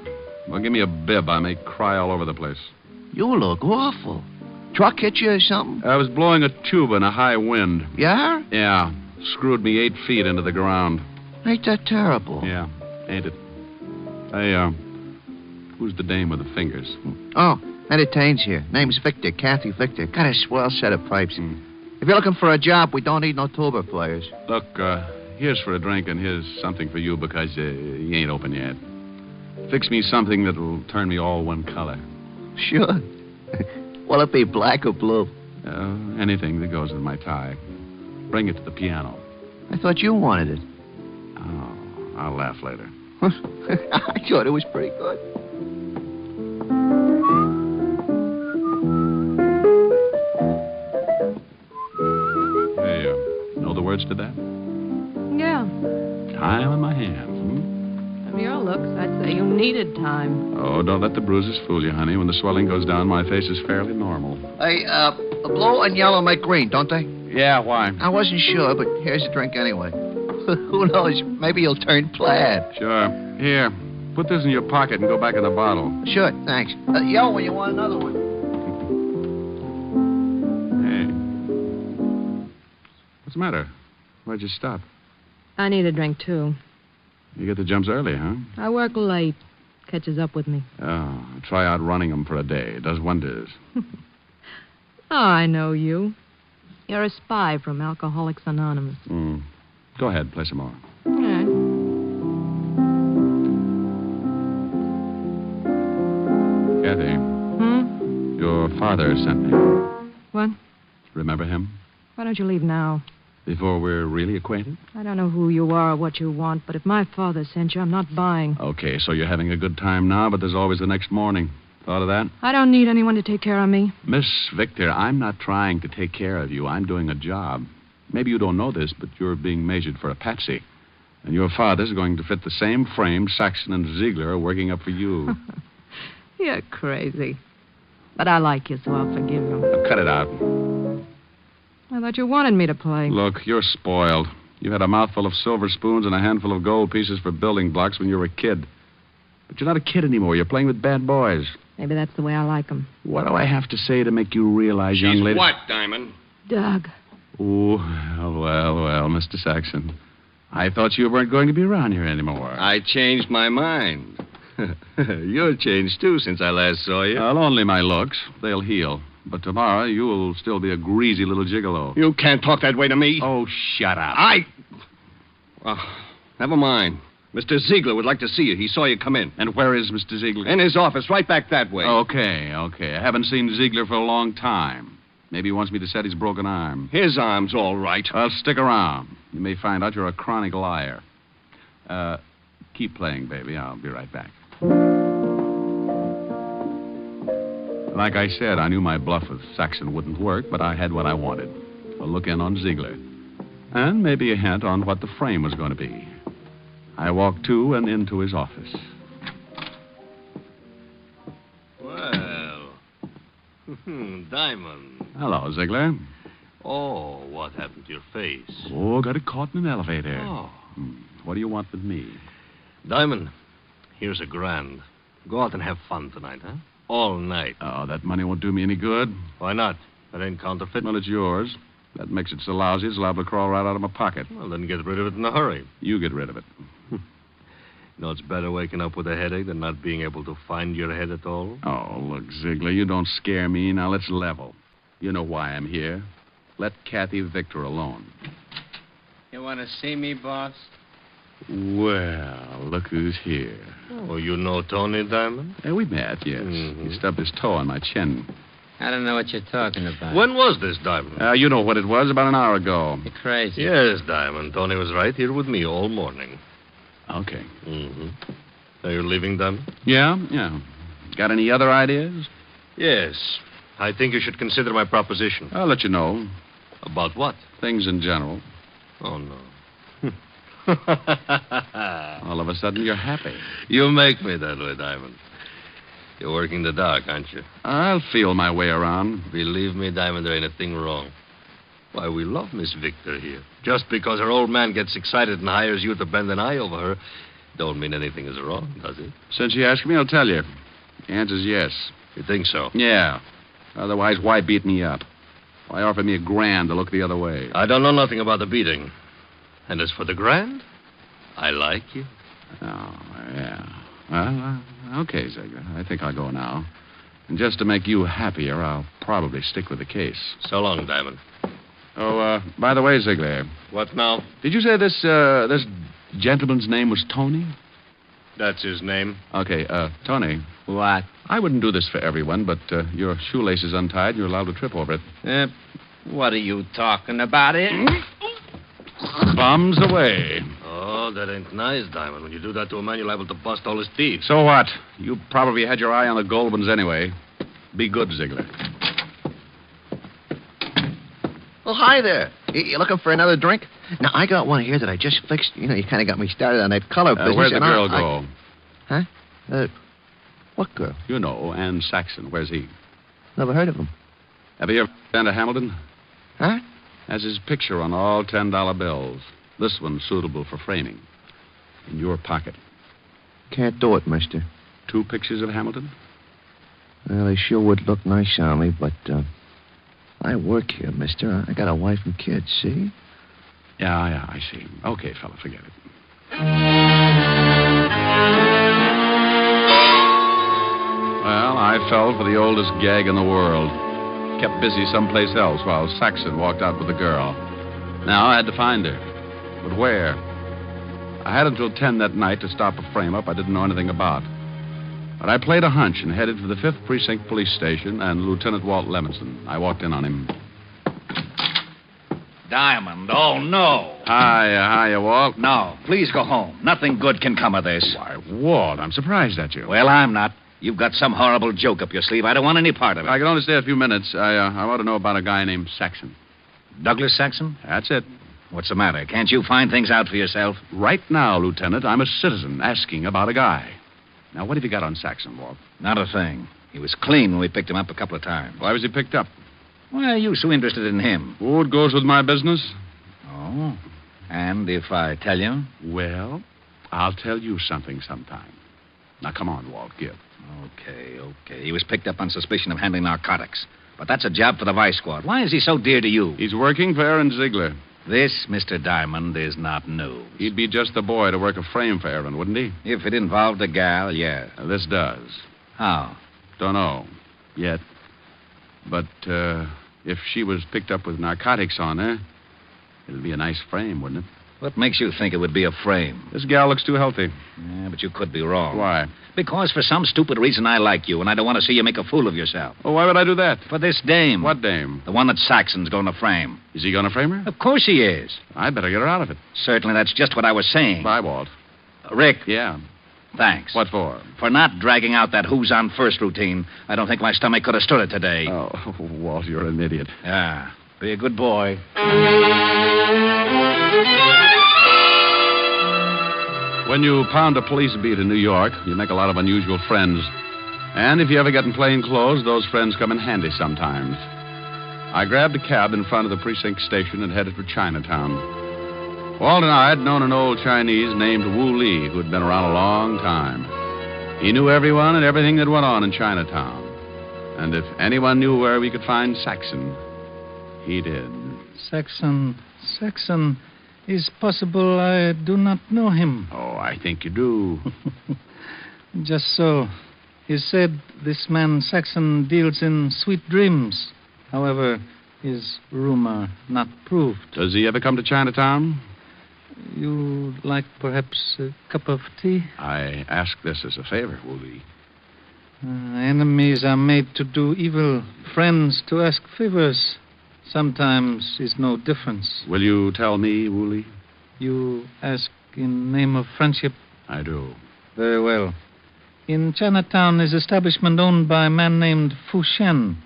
Well, give me a bib. I may cry all over the place. You look awful. Truck hit you or something? I was blowing a tube in a high wind. Yeah? Yeah. Screwed me 8 feet into the ground. Ain't that terrible? Yeah, ain't it? Hey, who's the dame with the fingers? Oh, Eddie Taines here. Name's Victor, Kathy Victor. Got a swell set of pipes. If you're looking for a job, we don't need no tuba players. Look, here's for a drink and here's something for you because you ain't open yet. Fix me something that'll turn me all one color. Sure. Will it be black or blue? Anything that goes with my tie. Bring it to the piano. I thought you wanted it. Oh, I'll laugh later. I thought it was pretty good. Hey, know the words to that? Yeah. Time on my hands. From your looks, I'd say you needed time. Oh, don't let the bruises fool you, honey. When the swelling goes down, my face is fairly normal. Hey, blue and yellow make green, don't they? Yeah, why? I wasn't sure, but here's a drink anyway. Who knows? Maybe you'll turn plaid. Sure. Here, put this in your pocket and go back in the bottle. Sure, thanks. Yo, when you want another one. Hey. What's the matter? Why'd you stop? I need a drink, too. You get the jumps early, huh? I work late. Catches up with me. Oh, try out running them for a day. It does wonders. Oh, I know you. You're a spy from Alcoholics Anonymous. Go ahead, play some more. All right. Kathy. Your father sent me. What? Remember him? Why don't you leave now? Before we're really acquainted? I don't know who you are or what you want, but if my father sent you, I'm not buying. Okay, so you're having a good time now, but there's always the next morning. Thought of that? I don't need anyone to take care of me. Miss Victor, I'm not trying to take care of you. I'm doing a job. Maybe you don't know this, but you're being measured for a patsy. And your father's going to fit the same frame Saxon and Ziegler are working up for you. You're crazy. But I like you, so I'll forgive you. Now, cut it out. I thought you wanted me to play. Look, you're spoiled. You had a mouthful of silver spoons and a handful of gold pieces for building blocks when you were a kid. But you're not a kid anymore. You're playing with bad boys. Maybe that's the way I like them. What do I have to say to make you realize, young lady? What, Diamond? Doug. Oh, well, Mr. Saxon. I thought you weren't going to be around here anymore. I changed my mind. You're changed, too, since I last saw you. Well, only my looks. They'll heal. But tomorrow, you'll still be a greasy little gigolo. You can't talk that way to me. Oh, shut up. Well, never mind. Mr. Ziegler would like to see you. He saw you come in. And where is Mr. Ziegler? In his office, right back that way. Okay. I haven't seen Ziegler for a long time. Maybe he wants me to set his broken arm. His arm's all right. Well, stick around. You may find out you're a chronic liar. Keep playing, baby. I'll be right back. Like I said, I knew my bluff with Saxon wouldn't work, but I had what I wanted. A look in on Ziegler. And maybe a hint on what the frame was going to be. I walked to and into his office. Well, Diamond. Hello, Ziegler. Oh, what happened to your face? Oh, got it caught in an elevator. Oh. What do you want with me? Diamond, here's $1,000. Go out and have fun tonight, huh? All night. Oh, that money won't do me any good. Why not? That ain't counterfeit. Well, it's yours. That makes it so lousy it's liable to crawl right out of my pocket. Well, then get rid of it in a hurry. You get rid of it. You know, it's better waking up with a headache than not being able to find your head at all. Oh, look, Ziegler, you don't scare me. Now, let's level. You know why I'm here. Let Kathy Victor alone. You want to see me, boss? Well, look who's here. Oh, you know Tony Diamond? We met, yes. He stubbed his toe on my chin. I don't know what you're talking about. When was this, Diamond? You know what it was, about an hour ago. You're crazy. Yes, Diamond. Tony was right here with me all morning. Okay. Are you leaving, Diamond? Yeah. Got any other ideas? Yes. I think you should consider my proposition. I'll let you know. About what? Things in general. Oh, no. All of a sudden, you're happy. You make me that way, Diamond. You're working the dark, aren't you? I'll feel my way around. Believe me, Diamond, there ain't a thing wrong. Why, we love Miss Victor here. Just because her old man gets excited and hires you to bend an eye over her, don't mean anything is wrong, does it? Since you ask me, I'll tell you. The answer's yes. You think so? Yeah. Otherwise, why beat me up? Why offer me $1,000 to look the other way? I don't know nothing about the beating. And as for the $1,000, I like you. Oh, yeah. Well, okay, Ziegler. I think I'll go now. And just to make you happier, I'll probably stick with the case. So long, Diamond. Oh, by the way, Ziegler. What now? Did you say this gentleman's name was Tony? That's his name. Okay, Tony. What? I wouldn't do this for everyone, but your shoelace is untied and you're allowed to trip over it. What are you talking about? Bombs away. Oh, that ain't nice, Diamond. When you do that to a man, you're liable to bust all his teeth. So what? You probably had your eye on the gold ones anyway. Be good, Ziegler. Well, hi there. You looking for another drink? Now, I got one here that I just fixed. You know, you kind of got me started on that color business. Where'd the girl go? Huh? What girl? You know, Ann Saxon. Where's he? Never heard of him. Have you ever been to Hamilton? Huh? Has his picture on all $10 bills. This one's suitable for framing. In your pocket. Can't do it, mister. 2 pictures of Hamilton? Well, they sure would look nice on me, but I work here, mister. I got a wife and kids, see? Yeah, I see. Okay, fella, forget it. Well, I fell for the oldest gag in the world. Kept busy someplace else while Saxon walked out with the girl. Now I had to find her. But where? I had until 10 that night to stop a frame-up I didn't know anything about. But I played a hunch and headed for the 5th Precinct Police Station and Lieutenant Walt Levinson. I walked in on him. Diamond, oh, no. Hiya, Walt. No, please go home. Nothing good can come of this. Why, Walt, I'm surprised at you. Well, I'm not. You've got some horrible joke up your sleeve. I don't want any part of it. I can only stay a few minutes. I want to know about a guy named Saxon. Douglas Saxon? That's it. What's the matter? Can't you find things out for yourself? Right now, Lieutenant, I'm a citizen asking about a guy. Now, what have you got on Saxon, Walt? Not a thing. He was clean when we picked him up a couple of times. Why was he picked up? Why are you so interested in him? Oh, it goes with my business. Oh. And if I tell you? Well, I'll tell you something sometime. Now, come on, Walt, give. Okay. He was picked up on suspicion of handling narcotics. But that's a job for the Vice Squad. Why is he so dear to you? He's working for Aaron Ziegler. This, Mr. Diamond, is not news. He'd be just the boy to work a frame for Aaron, wouldn't he? If it involved a gal, yeah. This does. How? Don't know. Yet. But, if she was picked up with narcotics on her, it'd be a nice frame, wouldn't it? What makes you think it would be a frame? This gal looks too healthy. Yeah, but you could be wrong. Why? Because for some stupid reason I like you, and I don't want to see you make a fool of yourself. Oh, why would I do that? For this dame. What dame? The one that Saxon's going to frame. Is he going to frame her? Of course he is. I better get her out of it. Certainly, that's just what I was saying. Bye, Walt. Rick. Yeah? Thanks. What for? For not dragging out that who's on first routine. I don't think my stomach could have stood it today. Oh, Walt, you're an idiot. Yeah. Be a good boy. When you pound a police beat in New York, you make a lot of unusual friends. And if you ever get in plain clothes, those friends come in handy sometimes. I grabbed a cab in front of the precinct station and headed for Chinatown. Walt and I had known an old Chinese named Wu Li who'd been around a long time. He knew everyone and everything that went on in Chinatown. And if anyone knew where we could find Saxon, he did. Saxon. Is possible I do not know him. Oh, I think you do. Just so. He said this man Saxon deals in sweet dreams. However, is rumor not proved. Does he ever come to Chinatown? You like perhaps a cup of tea? I ask this as a favor, Wu Li. Enemies are made to do evil. Friends to ask favors. Sometimes is no difference. Will you tell me, Wu Li? You ask in name of friendship? I do. Very well. In Chinatown is establishment owned by a man named Fu Shen.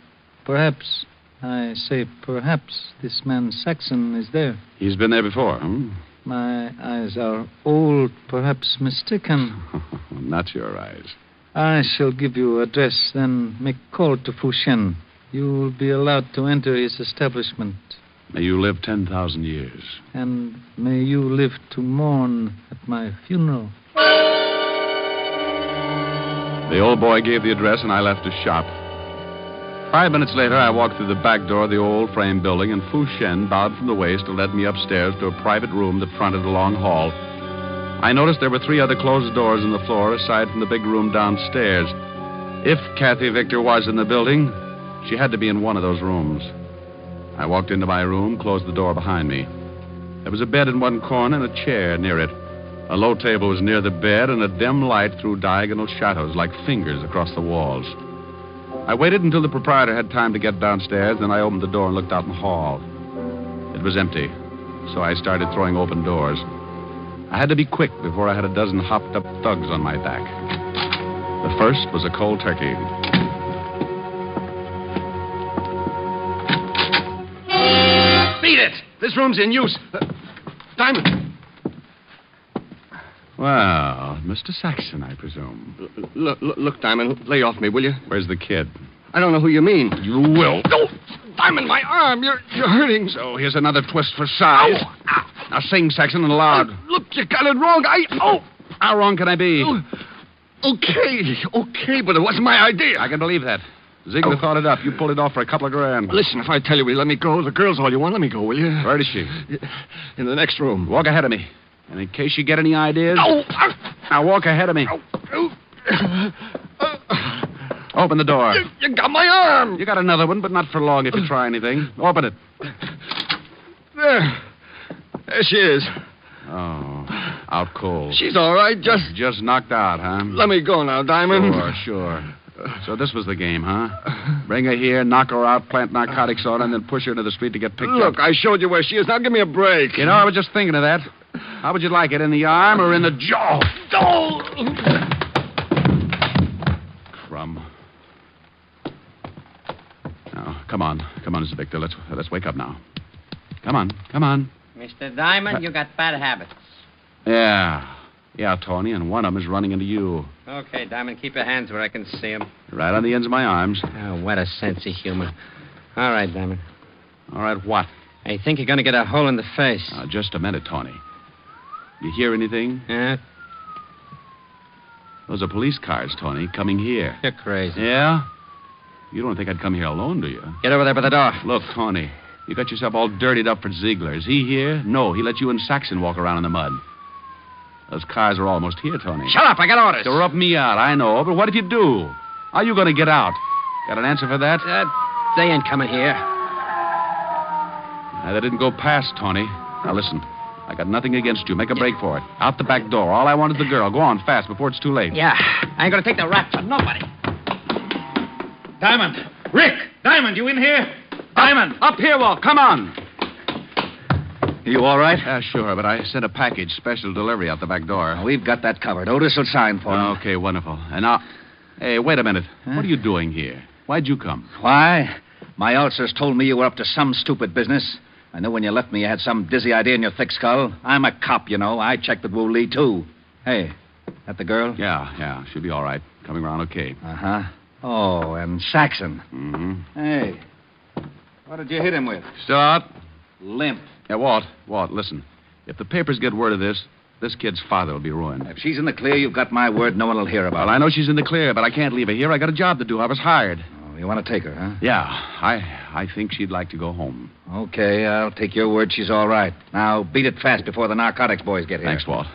Perhaps, I say perhaps, this man Saxon is there. He's been there before, hmm? My eyes are old, perhaps mistaken. Not your eyes. I shall give you address, then make call to Fu Shen. You will be allowed to enter his establishment. May you live 10,000 years. And may you live to mourn at my funeral. The old boy gave the address, and I left his shop. 5 minutes later, I walked through the back door of the old frame building, and Fu Shen bowed from the waist and led me upstairs to a private room that fronted a long hall. I noticed there were 3 other closed doors in the floor, aside from the big room downstairs. If Kathy Victor was in the building, she had to be in one of those rooms. I walked into my room, closed the door behind me. There was a bed in one corner and a chair near it. A low table was near the bed, and a dim light threw diagonal shadows like fingers across the walls. I waited until the proprietor had time to get downstairs, then I opened the door and looked out in the hall. It was empty, so I started throwing open doors. I had to be quick before I had a dozen hopped-up thugs on my back. The first was a cold turkey. Beat it! This room's in use. Diamond. Well, Mr. Saxon, I presume. Look, Diamond, lay off me, will you? Where's the kid? I don't know who you mean. You will. Oh, Diamond, my arm. You're hurting. So here's another twist for size. Now sing, Saxon, and loud. Look, you got it wrong. How wrong can I be? Okay, but it wasn't my idea. I can believe that. Ziegler thought it up. You pulled it off for a couple of grand. Listen, if I tell you we let me go, the girl's all you want, let me go, will you? Where is she? In the next room. Walk ahead of me. And in case you get any ideas... Now walk ahead of me. Open the door. You got my arm. You got another one, but not for long if you try anything. Open it. There she is. Oh, out cold. She's all right, Just knocked out, huh? Let me go now, Diamond. Sure. So this was the game, huh? Bring her here, knock her out, plant narcotics on her, and then push her into the street to get picked up. Look, I showed you where she is. Now give me a break. You know, I was just thinking of that. How would you like it, in the arm or in the jaw? Crumb. Now, come on, Mr. Victor. Let's wake up now. Come on. Mr. Diamond, you got bad habits. Yeah, Tony, and one of them is running into you. Okay, Diamond, keep your hands where I can see them. Right on the ends of my arms. Oh, what a sense of humor. All right, Diamond. All right, what? I think you're going to get a hole in the face. Just a minute, Tony. You hear anything? Yeah? Those are police cars, Tony, coming here. You're crazy. Yeah? You don't think I'd come here alone, do you? Get over there by the door. Look, Tony, you got yourself all dirtied up for Ziegler. Is he here? No, he let you and Saxon walk around in the mud. Those cars are almost here, Tony. Shut up, I got orders. To rub me out, I know, but what if you do? How are you going to get out? Got an answer for that? They ain't coming here. They didn't go past, Tony. Now listen, I got nothing against you. Make a break for it. Out the back door. All I want is the girl. Go on, fast, before it's too late. Yeah, I ain't going to take the rap for nobody. Diamond! Rick! Diamond, you in here? Diamond! Up here, Walt. Come on. You all right? Sure, but I sent a package, special delivery out the back door. We've got that covered. Otis will sign for him. Okay, wonderful. And now... Hey, wait a minute. Huh? What are you doing here? Why'd you come? Why? My ulcers told me you were up to some stupid business. I knew when you left me you had some dizzy idea in your thick skull. I'm a cop, you know. I checked with Wu Lee, too. Hey, that the girl? Yeah. She'll be all right. Coming around okay. Uh-huh. Oh, and Saxon. Mm-hmm. Hey, what did you hit him with? Still out? Limp. Yeah, Walt, listen. If the papers get word of this kid's father will be ruined. If she's in the clear, you've got my word. No one will hear about it. Well, I know she's in the clear, but I can't leave her here. I got a job to do. I was hired. Oh, you want to take her, huh? Yeah, I think she'd like to go home. Okay, I'll take your word she's all right. Now, beat it fast before the narcotics boys get here. Thanks, Walt.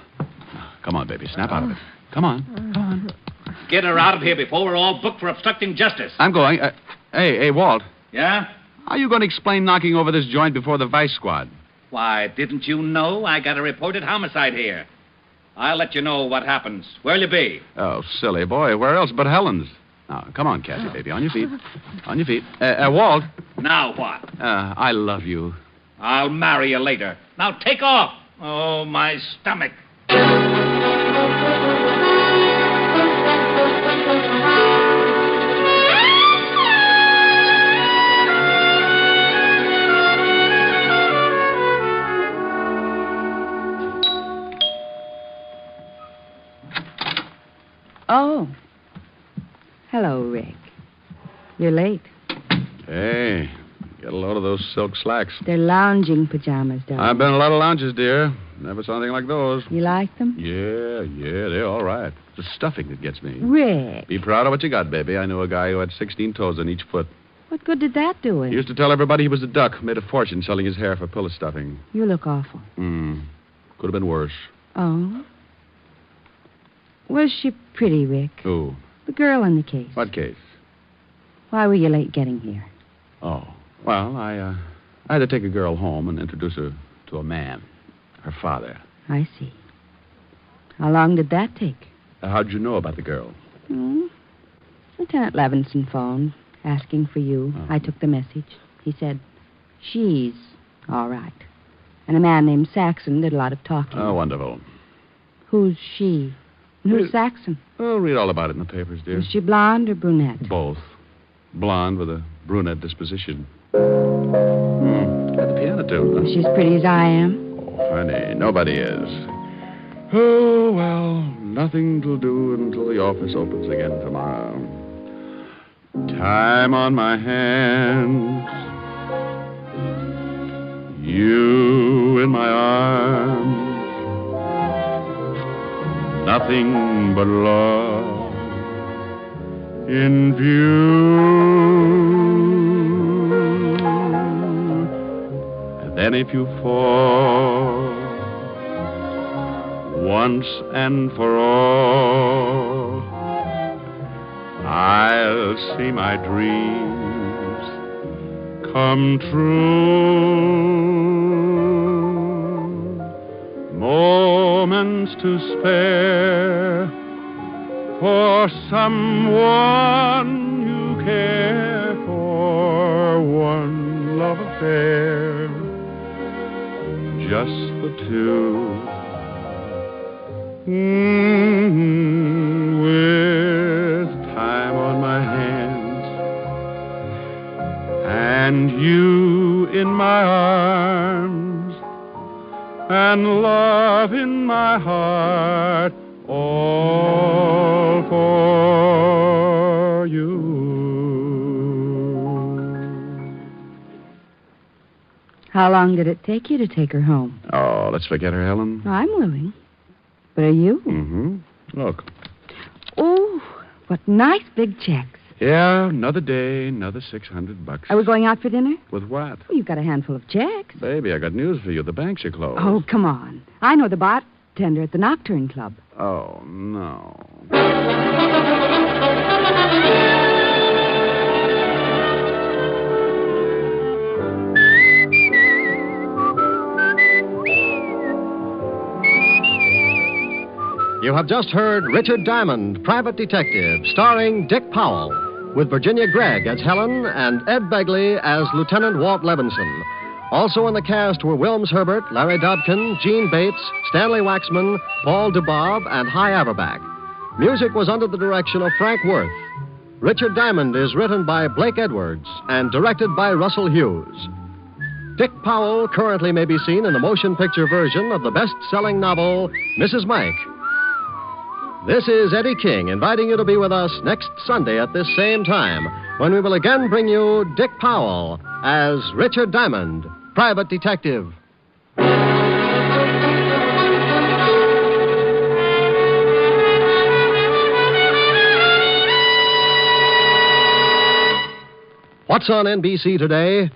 Come on, baby. Snap out of it. Come on. Get her out of here before we're all booked for obstructing justice. I'm going. Hey, Walt. Yeah? How are you going to explain knocking over this joint before the vice squad? Why, didn't you know I got a reported homicide here? I'll let you know what happens. Where'll you be? Oh, silly boy. Where else but Helen's? Now, come on, Kathy, baby. On your feet. On your feet. Walt. Now what? I love you. I'll marry you later. Now take off. Oh, my stomach. Oh. Hello, Rick. You're late. Hey, get a load of those silk slacks. They're lounging pajamas, darling. I've been in a lot of lounges, dear. Never saw anything like those. You like them? Yeah, they're all right. It's the stuffing that gets me. Rick. Be proud of what you got, baby. I knew a guy who had 16 toes on each foot. What good did that do him? He used to tell everybody he was a duck, made a fortune selling his hair for pillow stuffing. You look awful. Could have been worse. Oh? Was she pretty, Rick? Who? The girl in the case. What case? Why were you late getting here? Oh, well, I had to take a girl home and introduce her to a man, her father. I see. How long did that take? How'd you know about the girl? Lieutenant Levinson phoned, asking for you. I took the message. He said, she's all right. And a man named Saxon did a lot of talking. Oh, wonderful. Who's she? And who's Saxon? Oh, read all about it in the papers, dear. Is she blonde or brunette? Both. Blonde with a brunette disposition. Got the piano tune, huh? Is she as pretty as I am? Oh, honey, nobody is. Oh, well, nothing to do until the office opens again tomorrow. Time on my hands, you in my arms, nothing but love in view. And then if you fall once and for all, I'll see my dreams come true. Moments to spare for someone you care for. One love affair, just the two. With time on my hands and you in my arms and love in my heart, all for you. How long did it take you to take her home? Oh, let's forget her, Helen. I'm willing. But are you? Mm-hmm. Look. Oh, what nice big checks. Yeah, another day, another $600. Are we going out for dinner? With what? Well, you've got a handful of checks. Baby, I got news for you. The banks are closed. Oh, come on. I know the bartender at the Nocturne Club. Oh, no. You have just heard Richard Diamond, Private Detective, starring Dick Powell, with Virginia Gregg as Helen and Ed Begley as Lieutenant Walt Levinson. Also in the cast were Wilms Herbert, Larry Dobkin, Gene Bates, Stanley Waxman, Paul DeBob, and Hy Averback. Music was under the direction of Frank Worth. Richard Diamond is written by Blake Edwards and directed by Russell Hughes. Dick Powell currently may be seen in the motion picture version of the best-selling novel, Mrs. Mike. This is Eddie King inviting you to be with us next Sunday at this same time when we will again bring you Dick Powell as Richard Diamond, Private Detective. What's on NBC today?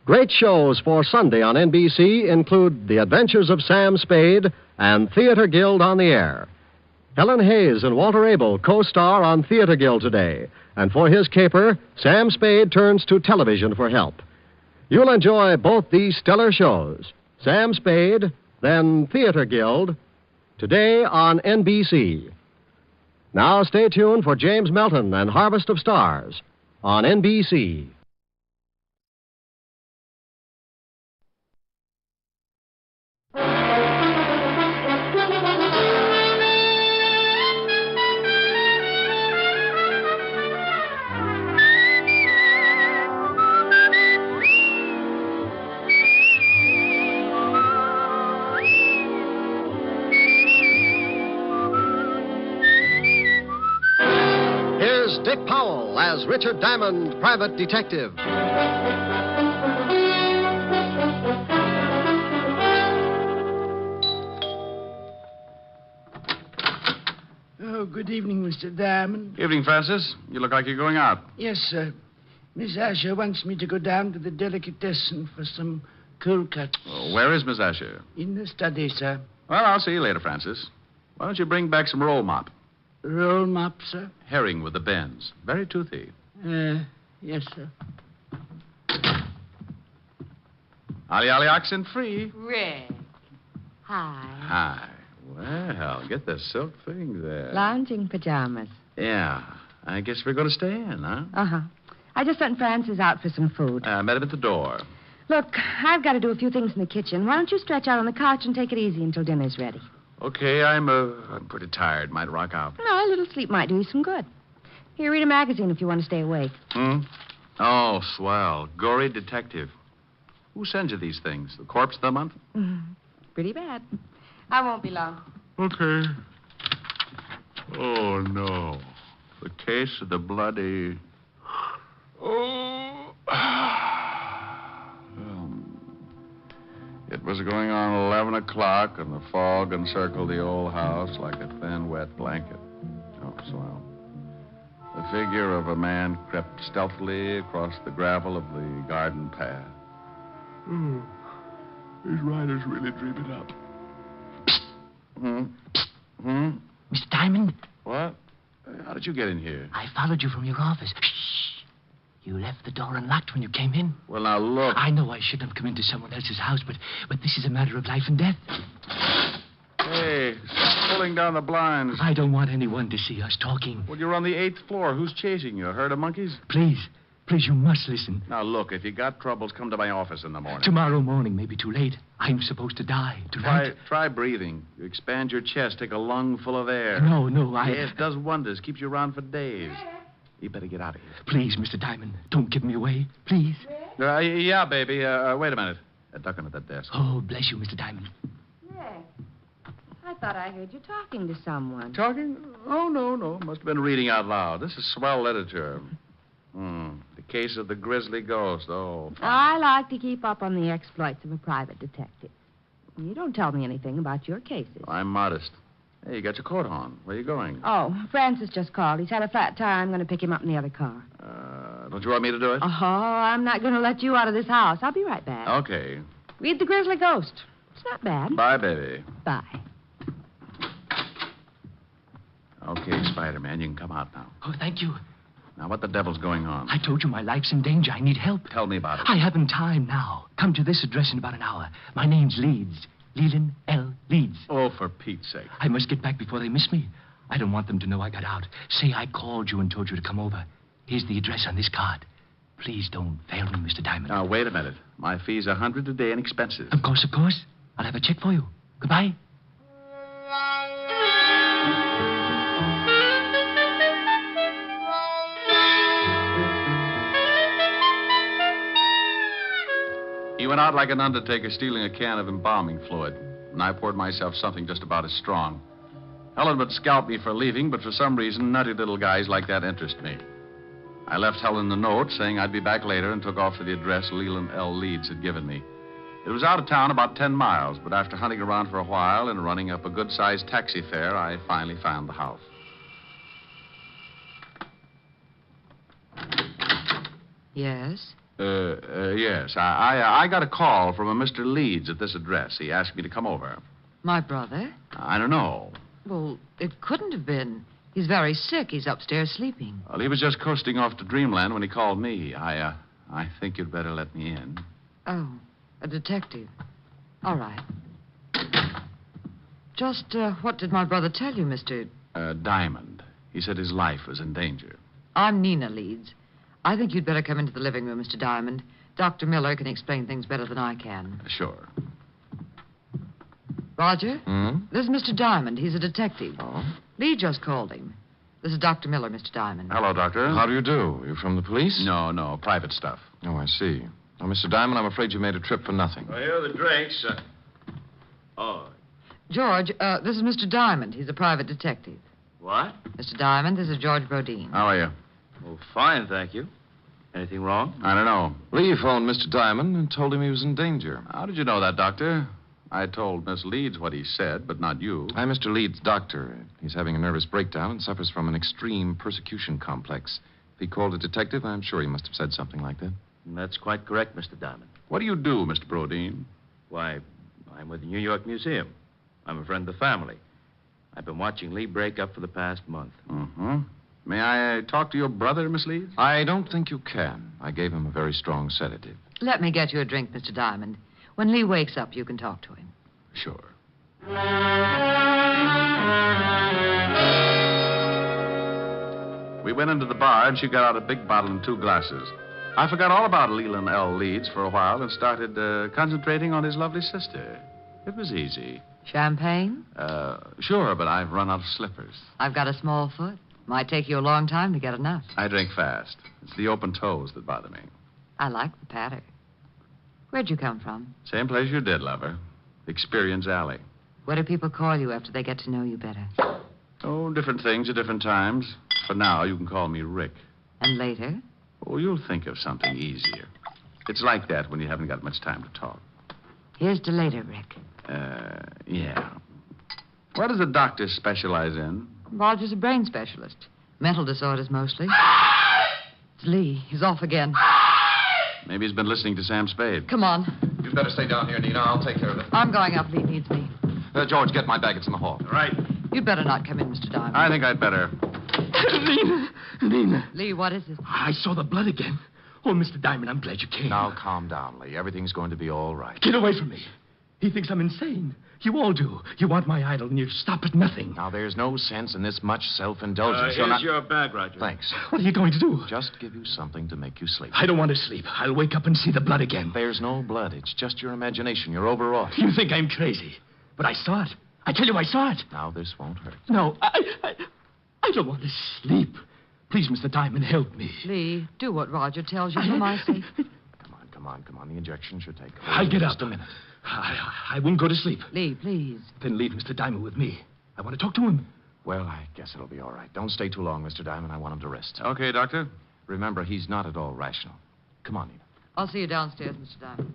Great shows for Sunday on NBC include The Adventures of Sam Spade and Theater Guild on the Air. Helen Hayes and Walter Abel co-star on Theater Guild today, and for his caper, Sam Spade turns to television for help. You'll enjoy both these stellar shows, Sam Spade, then Theater Guild, today on NBC. Now stay tuned for James Melton and Harvest of Stars on NBC. Dick Powell as Richard Diamond, Private Detective. Oh, good evening, Mr. Diamond. Evening, Francis. You look like you're going out. Yes, sir. Miss Asher wants me to go down to the delicatessen for some cold cuts. Oh, where is Miss Asher? In the study, sir. Well, I'll see you later, Francis. Why don't you bring back some roll mop? Roll mop, sir? Herring with the bends. Very toothy. Yes, sir. Ollie oxen free. Rick. Hi. Hi. Well, get the silk thing there. Lounging pajamas. Yeah. I guess we're going to stay in, huh? Uh-huh. I just sent Francis out for some food. Met him at the door. Look, I've got to do a few things in the kitchen. Why don't you stretch out on the couch and take it easy until dinner's ready? Okay, I'm pretty tired. Might rock out. No, a little sleep might do you some good. Here, read a magazine if you want to stay awake. Oh, swell. Gory detective. Who sends you these things? The Corpse of the Month? Pretty bad. I won't be long. Okay. Oh, no. The case of the bloody Oh. It was going on 11 o'clock, and the fog encircled the old house like a thin, wet blanket. Oh, swell. The figure of a man crept stealthily across the gravel of the garden path. Oh, these riders really dream it up. Mr. Diamond? What? How did you get in here? I followed you from your office. Shh. You left the door unlocked when you came in. Well, now, look. I know I shouldn't have come into someone else's house, but this is a matter of life and death. Hey, stop pulling down the blinds. I don't want anyone to see us talking. Well, you're on the 8th floor. Who's chasing you? A herd of monkeys? Please, you must listen. Now, look, if you got troubles, come to my office in the morning. Tomorrow morning may be too late. I'm supposed to die tonight. Try breathing. You expand your chest, take a lung full of air. No, Yes, it does wonders. Keeps you around for days. You better get out of here. Please, Mr. Diamond, don't give me away. Please. Yeah, baby. Wait a minute. Duck under that desk. Oh, bless you, Mr. Diamond. Yes. I thought I heard you talking to someone. Talking? Oh, no. Must have been reading out loud. This is swell literature. The case of the grisly ghost. Oh, fine. I like to keep up on the exploits of a private detective. You don't tell me anything about your cases. I'm modest. Hey, you got your coat on. Where are you going? Oh, Francis just called. He's had a flat tire. I'm going to pick him up in the other car. Don't you want me to do it? Oh, I'm not going to let you out of this house. I'll be right back. Okay. Read The Grizzly Ghost. It's not bad. Bye, baby. Bye. Okay, Spider-Man, you can come out now. Oh, thank you. Now, what the devil's going on? I told you my life's in danger. I need help. Tell me about it. I haven't time now. Come to this address in about an hour. My name's Leeds. Leland L. Leeds. Oh, for Pete's sake. I must get back before they miss me. I don't want them to know I got out. Say I called you and told you to come over. Here's the address on this card. Please don't fail me, Mr. Diamond. Now, wait a minute. My fee's $100 a day and expenses. Of course. I'll have a check for you. Goodbye. He went out like an undertaker stealing a can of embalming fluid, and I poured myself something just about as strong. Helen would scalp me for leaving, but for some reason, nutty little guys like that interest me. I left Helen a note saying I'd be back later and took off for the address Leland L. Leeds had given me. It was out of town about 10 miles, but after hunting around for a while and running up a good-sized taxi fare, I finally found the house. Yes? Yes. I got a call from a Mr. Leeds at this address. He asked me to come over. My brother? I don't know. Well, it couldn't have been. He's very sick. He's upstairs sleeping. Well, he was just coasting off to Dreamland when he called me. I think you'd better let me in. Oh, a detective. All right. Just what did my brother tell you, Mr. Diamond. He said his life was in danger. I'm Nina Leeds. I think you'd better come into the living room, Mr. Diamond. Dr. Miller can explain things better than I can. Sure. Roger? Hmm? This is Mr. Diamond. He's a detective. Oh? Lee just called him. This is Dr. Miller, Mr. Diamond. Hello, Doctor. How do you do? You from the police? No, private stuff. Oh, I see. Now, Mr. Diamond, I'm afraid you made a trip for nothing. Well, here are the drinks. George, this is Mr. Diamond. He's a private detective. What? Mr. Diamond, this is George Brodeen. How are you? Well, fine, thank you. Anything wrong? I don't know. Lee phoned Mr. Diamond and told him he was in danger. How did you know that, Doctor? I told Miss Leeds what he said, but not you. I'm Mr. Leeds' doctor. He's having a nervous breakdown and suffers from an extreme persecution complex. If he called a detective, I'm sure he must have said something like that. That's quite correct, Mr. Diamond. What do you do, Mr. Brodeen? Why, I'm with the New York Museum. I'm a friend of the family. I've been watching Lee break up for the past month. Mm-hmm. May I talk to your brother, Miss Leeds? I don't think you can. I gave him a very strong sedative. Let me get you a drink, Mr. Diamond. When Lee wakes up, you can talk to him. Sure. We went into the bar, and she got out a big bottle and 2 glasses. I forgot all about Leland L. Leeds for a while and started concentrating on his lovely sister. It was easy. Champagne? Sure, but I've run out of slippers. I've got a small foot. Might take you a long time to get enough. I drink fast. It's the open toes that bother me. I like the patter. Where'd you come from? Same place you did, lover. Experience Alley. What do people call you after they get to know you better? Oh, different things at different times. For now, you can call me Rick. And later? Oh, you'll think of something easier. It's like that when you haven't got much time to talk. Here's to later, Rick. Yeah. What does the doctor specialize in? Roger's a brain specialist. Mental disorders, mostly. It's Lee. He's off again. Maybe he's been listening to Sam Spade. Come on. You'd better stay down here, Nina. I'll take care of it. I'm going up. Lee needs me. George, get my bag. It's in the hall. Right. You'd better not come in, Mr. Diamond. I think I'd better. Nina. Lee, what is it? I saw the blood again. Oh, Mr. Diamond, I'm glad you came. Now, calm down, Lee. Everything's going to be all right. Get away from me. He thinks I'm insane. You all do. You want my idol, and you stop at nothing. Now, there's no sense in this much self-indulgence. Here's your bag, Roger. Thanks. What are you going to do? Just give you something to make you sleep. I don't want to sleep. I'll wake up and see the blood again. There's no blood. It's just your imagination. You're overwrought. You think I'm crazy. But I saw it. I tell you, I saw it. Now, this won't hurt. No, I don't want to sleep. Please, Mr. Diamond, help me. Lee, do what Roger tells you for my sake. Come on. The injection should take. I'll get up. Just a minute. I won't go to sleep. Lee, please. Then leave Mr. Diamond with me. I want to talk to him. Well, I guess it'll be all right. Don't stay too long, Mr. Diamond. I want him to rest. Okay, Doctor. Remember, he's not at all rational. Come on, Nina. I'll see you downstairs, Mr. Diamond.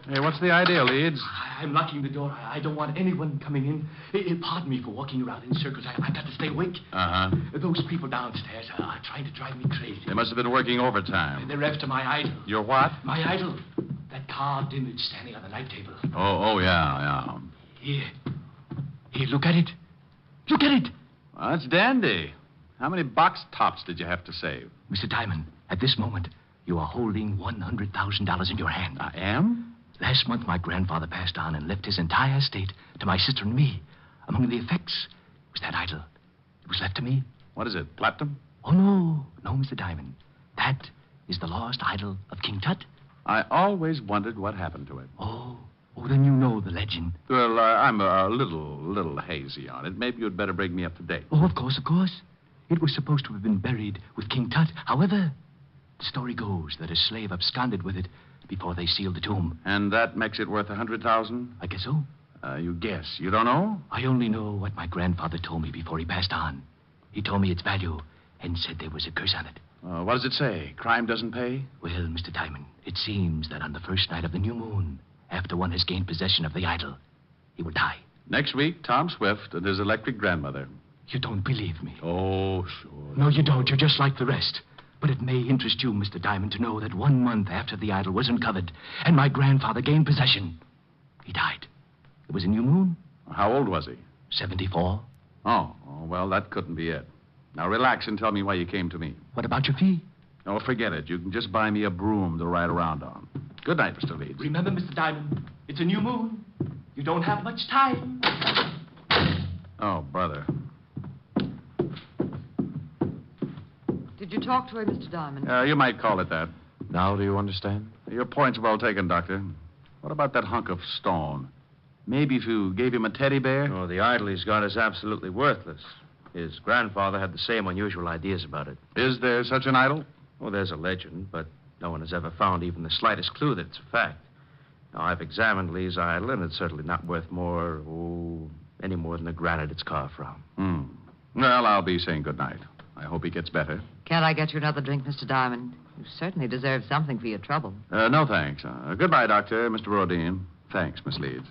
Hey, what's the idea, Leeds? I'm locking the door. I don't want anyone coming in. Pardon me for walking around in circles. I got to stay awake. Uh-huh. Those people downstairs are trying to drive me crazy. They must have been working overtime. They're after my idol. Your what? My idol. That carved image standing on the night table. Oh, yeah. Here, look at it. Look at it. Well, that's dandy. How many box tops did you have to save? Mr. Diamond, at this moment, you are holding $100,000 in your hand. I am? Last month, my grandfather passed on and left his entire estate to my sister and me. Among the effects was that idol. It was left to me. What is it, platinum? Oh, no, Mr. Diamond. That is the lost idol of King Tut. I always wondered what happened to it. Oh, then you know the legend. Well, I'm a little hazy on it. Maybe you'd better bring me up to date. Oh, of course. It was supposed to have been buried with King Tut. However, the story goes that a slave absconded with it before they sealed the tomb. And that makes it worth $100,000? I guess so. You guess. You don't know? I only know what my grandfather told me before he passed on. He told me its value and said there was a curse on it. What does it say? Crime doesn't pay? Well, Mr. Diamond, it seems that on the first night of the new moon, after one has gained possession of the idol, he will die. Next week, Tom Swift and his electric grandmother. You don't believe me? Oh, sure. No, you don't. You're just like the rest. But it may interest you, Mr. Diamond, to know that 1 month after the idol was uncovered and my grandfather gained possession, he died. It was a new moon. How old was he? 74. Oh, well, that couldn't be it. Now, relax and tell me why you came to me. What about your fee? Oh, forget it. You can just buy me a broom to ride around on. Good night, Mr. Leeds. Remember, Mr. Diamond, it's a new moon. You don't have much time. Oh, brother. Did you talk to her, Mr. Diamond? You might call it that. Now do you understand? Your point's well taken, Doctor. What about that hunk of stone? Maybe if you gave him a teddy bear? Oh, the idol he's got is absolutely worthless. His grandfather had the same unusual ideas about it. Is there such an idol? Oh, there's a legend, but no one has ever found even the slightest clue that it's a fact. Now, I've examined Lee's idol, and it's certainly not worth any more than the granite it's carved from. Well, I'll be saying good night. I hope he gets better. Can't I get you another drink, Mr. Diamond? You certainly deserve something for your trouble. No, thanks. Goodbye, Doctor. Mr. Rodin. Thanks, Miss Leeds.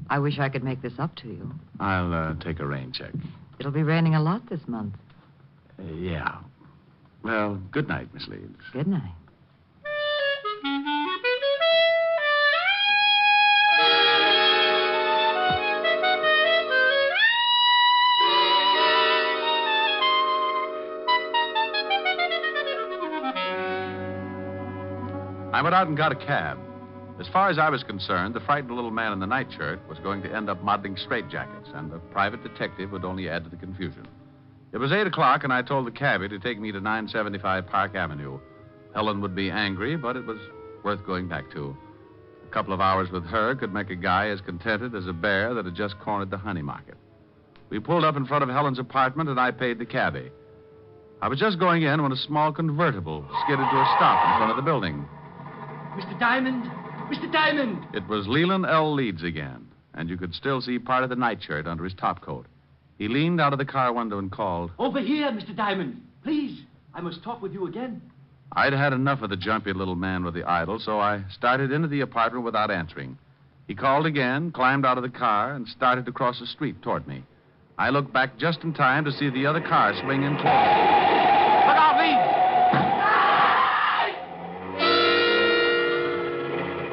I wish I could make this up to you. I'll take a rain check. It'll be raining a lot this month. Yeah. Well, good night, Miss Leeds. Good night. I went out and got a cab. As far as I was concerned, the frightened little man in the nightshirt was going to end up modeling straitjackets, and the private detective would only add to the confusion. It was 8 o'clock, and I told the cabbie to take me to 975 Park Avenue. Helen would be angry, but it was worth going back to. A couple of hours with her could make a guy as contented as a bear that had just cornered the honey market. We pulled up in front of Helen's apartment, and I paid the cabbie. I was just going in when a small convertible skidded to a stop in front of the building. Mr. Diamond! Mr. Diamond! It was Leland L. Leeds again, and you could still see part of the nightshirt under his topcoat. He leaned out of the car window and called. Over here, Mr. Diamond. Please, I must talk with you again. I'd had enough of the jumpy little man with the idol, so I started into the apartment without answering. He called again, climbed out of the car, and started to cross the street toward me. I looked back just in time to see the other car swing in toward me. Look out, Leeds!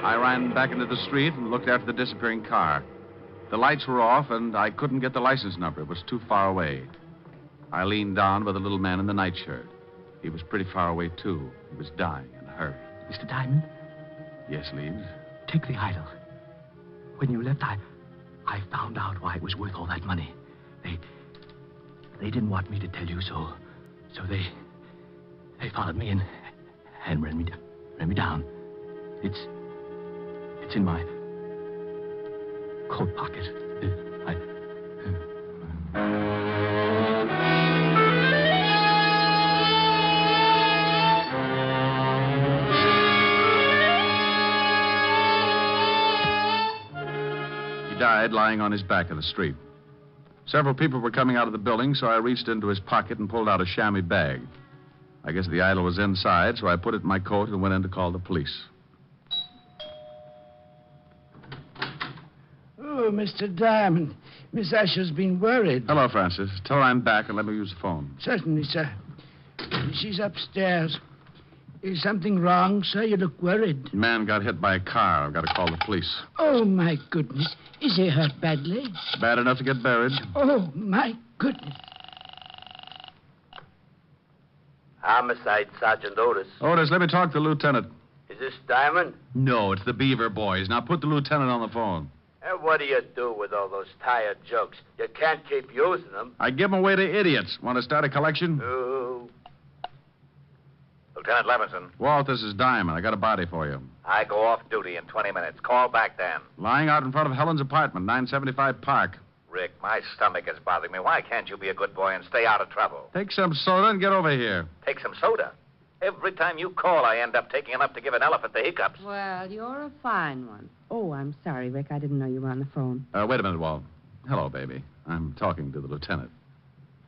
I ran back into the street and looked after the disappearing car. The lights were off, and I couldn't get the license number. It was too far away. I leaned down by the little man in the nightshirt. He was pretty far away, too. He was dying in a hurry. Mr. Diamond? Yes, Leeds? Take the idol. When you left, I found out why it was worth all that money. They didn't want me to tell you, so they followed me and ran me down. It's in my coat pocket. He died lying on his back in the street. Several people were coming out of the building, so I reached into his pocket and pulled out a chamois bag. I guess the idol was inside, so I put it in my coat and went in to call the police. Oh, Mr. Diamond. Miss Asher's been worried. Hello, Francis. Tell her I'm back and let me use the phone. Certainly, sir. She's upstairs. Is something wrong, sir? You look worried. The man got hit by a car. I've got to call the police. Oh, my goodness. Is he hurt badly? Bad enough to get buried. Oh, my goodness. Homicide, Sergeant Otis. Otis, let me talk to the lieutenant. Is this Diamond? No, it's the Beaver boys. Now put the lieutenant on the phone. And what do you do with all those tired jokes? You can't keep using them. I give them away to idiots. Want to start a collection? Oh. Lieutenant Levinson, Walt, this is Diamond. I got a body for you. I go off duty in 20 minutes. Call back then. Lying out in front of Helen's apartment, 975 Park. Rick, my stomach is bothering me. Why can't you be a good boy and stay out of trouble? Take some soda and get over here. Take some soda. Every time you call, I end up taking enough to give an elephant the hiccups. Well, you're a fine one. Oh, I'm sorry, Rick. I didn't know you were on the phone. Wait a minute, Walt. Hello, baby. I'm talking to the lieutenant.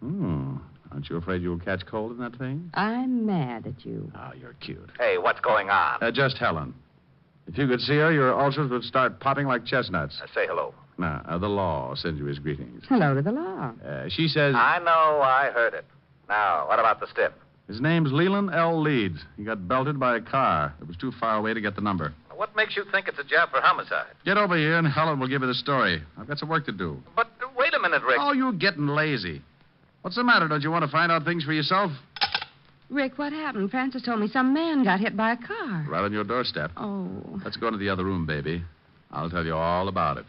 Aren't you afraid you'll catch cold in that thing? I'm mad at you. Oh, you're cute. Hey, what's going on? Just Helen. If you could see her, your ulcers would start popping like chestnuts. Say hello. The law sends you his greetings. Hello to the law. She says... I know. I heard it. Now, what about the stiff? His name's Leland L. Leeds. He got belted by a car. It was too far away to get the number. What makes you think it's a job for homicide? Get over here and Helen will give you the story. I've got some work to do. But wait a minute, Rick. Oh, you're getting lazy. What's the matter? Don't you want to find out things for yourself? Rick, what happened? Francis told me some man got hit by a car. Right on your doorstep. Oh. Let's go into the other room, baby. I'll tell you all about it.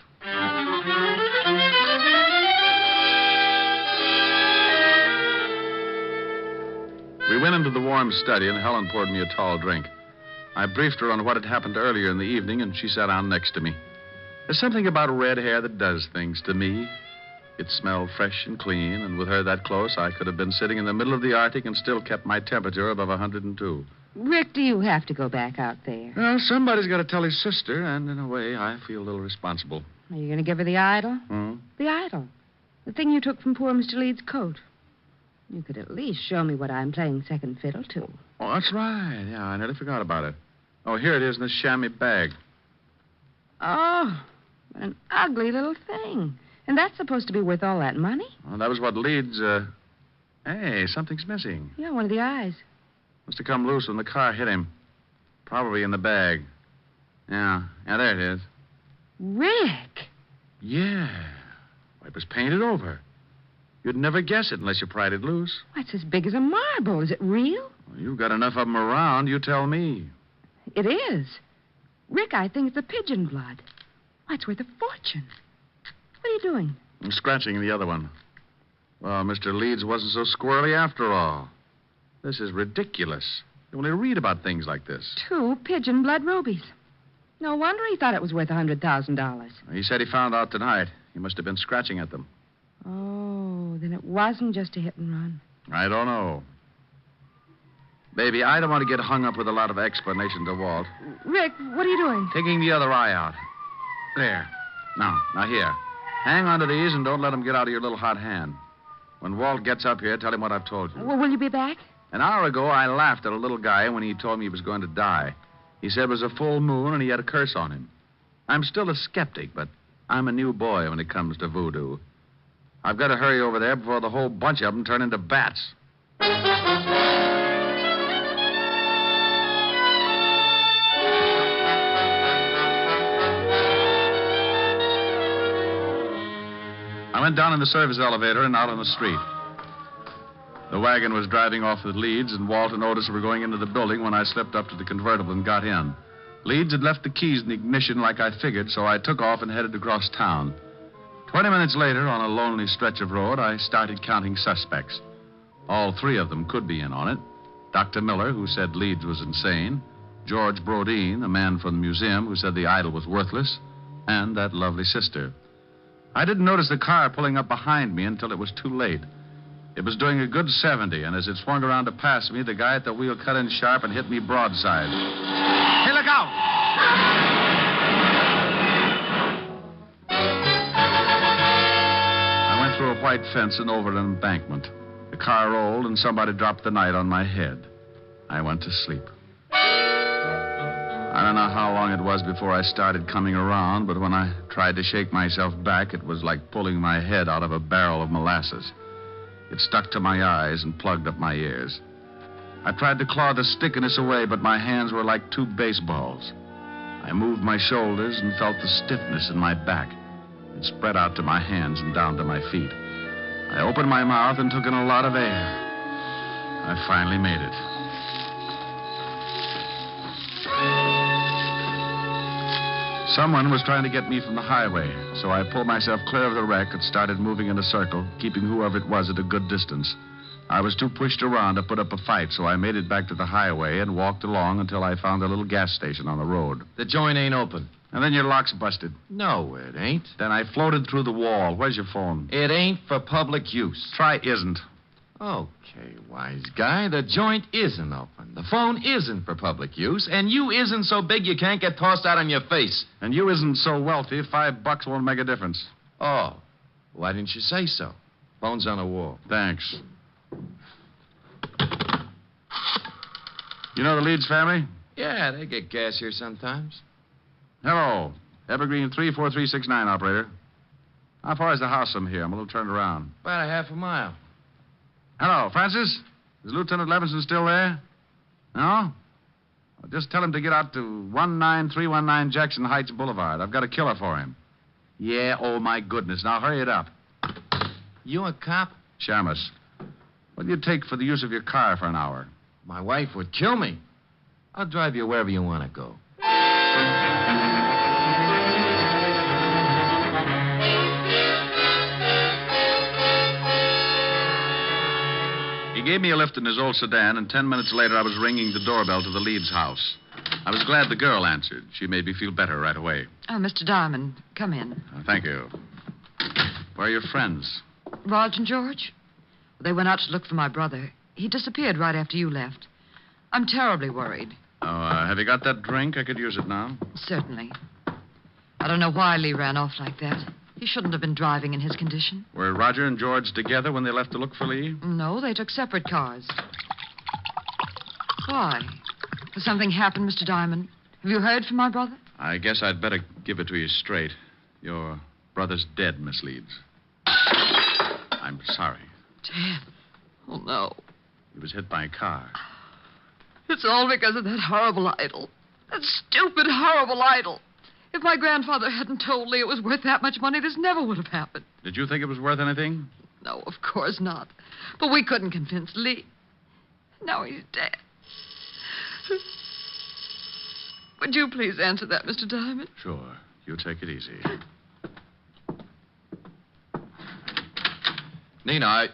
We went into the warm study, and Helen poured me a tall drink. I briefed her on what had happened earlier in the evening, and she sat down next to me. There's something about red hair that does things to me. It smelled fresh and clean, and with her that close, I could have been sitting in the middle of the Arctic and still kept my temperature above 102. Rick, do you have to go back out there? Well, somebody's got to tell his sister, and in a way, I feel a little responsible. Are you going to give her the idol? Hmm? The idol. The thing you took from poor Mr. Leeds' coat. You could at least show me what I'm playing second fiddle to. Oh, that's right. Yeah, I nearly forgot about it. Oh, here it is in this chamois bag. Oh, what an ugly little thing. And that's supposed to be worth all that money? Well, that was what Leeds, Hey, something's missing. Yeah, one of the eyes. Must have come loose when the car hit him. Probably in the bag. Yeah, there it is. Rick! Yeah. It was painted over. You'd never guess it unless you pried it loose. That's as big as a marble. Is it real? Well, you've got enough of them around, you tell me. It is. Rick, I think it's the pigeon blood. Why, it's worth a fortune. What are you doing? I'm scratching the other one. Well, Mr. Leeds wasn't so squirrely after all. This is ridiculous. You only read about things like this. 2 pigeon blood rubies. No wonder he thought it was worth $100,000. He said he found out tonight. He must have been scratching at them. Oh, then it wasn't just a hit and run. I don't know. Baby, I don't want to get hung up with a lot of explanation to Walt. Rick, what are you doing? Taking the other eye out. There. Now here. Hang on to these and don't let him get out of your little hot hand. When Walt gets up here, tell him what I've told you. Well, will you be back? An hour ago, I laughed at a little guy when he told me he was going to die. He said it was a full moon and he had a curse on him. I'm still a skeptic, but I'm a new boy when it comes to voodoo. I've got to hurry over there before the whole bunch of them turn into bats. I went down in the service elevator and out on the street. The wagon was driving off with Leeds, and Walt and Otis were going into the building when I slipped up to the convertible and got in. Leeds had left the keys in the ignition like I figured, so I took off and headed across town. 20 minutes later, on a lonely stretch of road, I started counting suspects. All three of them could be in on it. Dr. Miller, who said Leeds was insane, George Brodeen, a man from the museum who said the idol was worthless, and that lovely sister. I didn't notice the car pulling up behind me until it was too late. It was doing a good 70, and as it swung around to pass me, the guy at the wheel cut in sharp and hit me broadside. Hey, look out! I went through a white fence and over an embankment. The car rolled, and somebody dropped the night on my head. I went to sleep. I don't know how long it was before I started coming around, but when I tried to shake myself back, it was like pulling my head out of a barrel of molasses. It stuck to my eyes and plugged up my ears. I tried to claw the stickiness away, but my hands were like two baseballs. I moved my shoulders and felt the stiffness in my back. It spread out to my hands and down to my feet. I opened my mouth and took in a lot of air. I finally made it. Someone was trying to get me from the highway, so I pulled myself clear of the wreck and started moving in a circle, keeping whoever it was at a good distance. I was too pushed around to put up a fight, so I made it back to the highway and walked along until I found a little gas station on the road. The joint ain't open. And then your lock's busted. No, it ain't. Then I floated through the wall. Where's your phone? It ain't for public use. Try isn't. Okay, wise guy. The joint isn't open. The phone isn't for public use, and you isn't so big you can't get tossed out on your face. And you isn't so wealthy, $5 won't make a difference. Oh, why didn't you say so? Phone's on the wall. Thanks. You know the Leeds family? Yeah, they get gas here sometimes. Hello. Evergreen 34369, operator. How far is the house from here? I'm a little turned around. About a half a mile. Hello, Francis? Is Lieutenant Levinson still there? No? Well, just tell him to get out to 19319 Jackson Heights Boulevard. I've got a killer for him. Yeah, oh, my goodness. Now, hurry it up. You a cop? Shamus. What'd you take for the use of your car for an hour? My wife would kill me. I'll drive you wherever you want to go. He gave me a lift in his old sedan, and 10 minutes later I was ringing the doorbell to the Leeds house. I was glad the girl answered. She made me feel better right away. Oh, Mr. Diamond, come in. Thank you. Where are your friends? Rog and George? They went out to look for my brother. He disappeared right after you left. I'm terribly worried. Oh, have you got that drink? I could use it now. Certainly. I don't know why Lee ran off like that. He shouldn't have been driving in his condition. Were Roger and George together when they left to look for Lee? No, they took separate cars. Why? Has something happened, Mr. Diamond? Have you heard from my brother? I guess I'd better give it to you straight. Your brother's dead, Miss Leeds. I'm sorry. Dead? Oh, no. He was hit by a car. It's all because of that horrible idol. That stupid, horrible idol. If my grandfather hadn't told Lee it was worth that much money, this never would have happened. Did you think it was worth anything? No, of course not. But we couldn't convince Lee. Now he's dead. Would you please answer that, Mr. Diamond? Sure. You take it easy. Nina,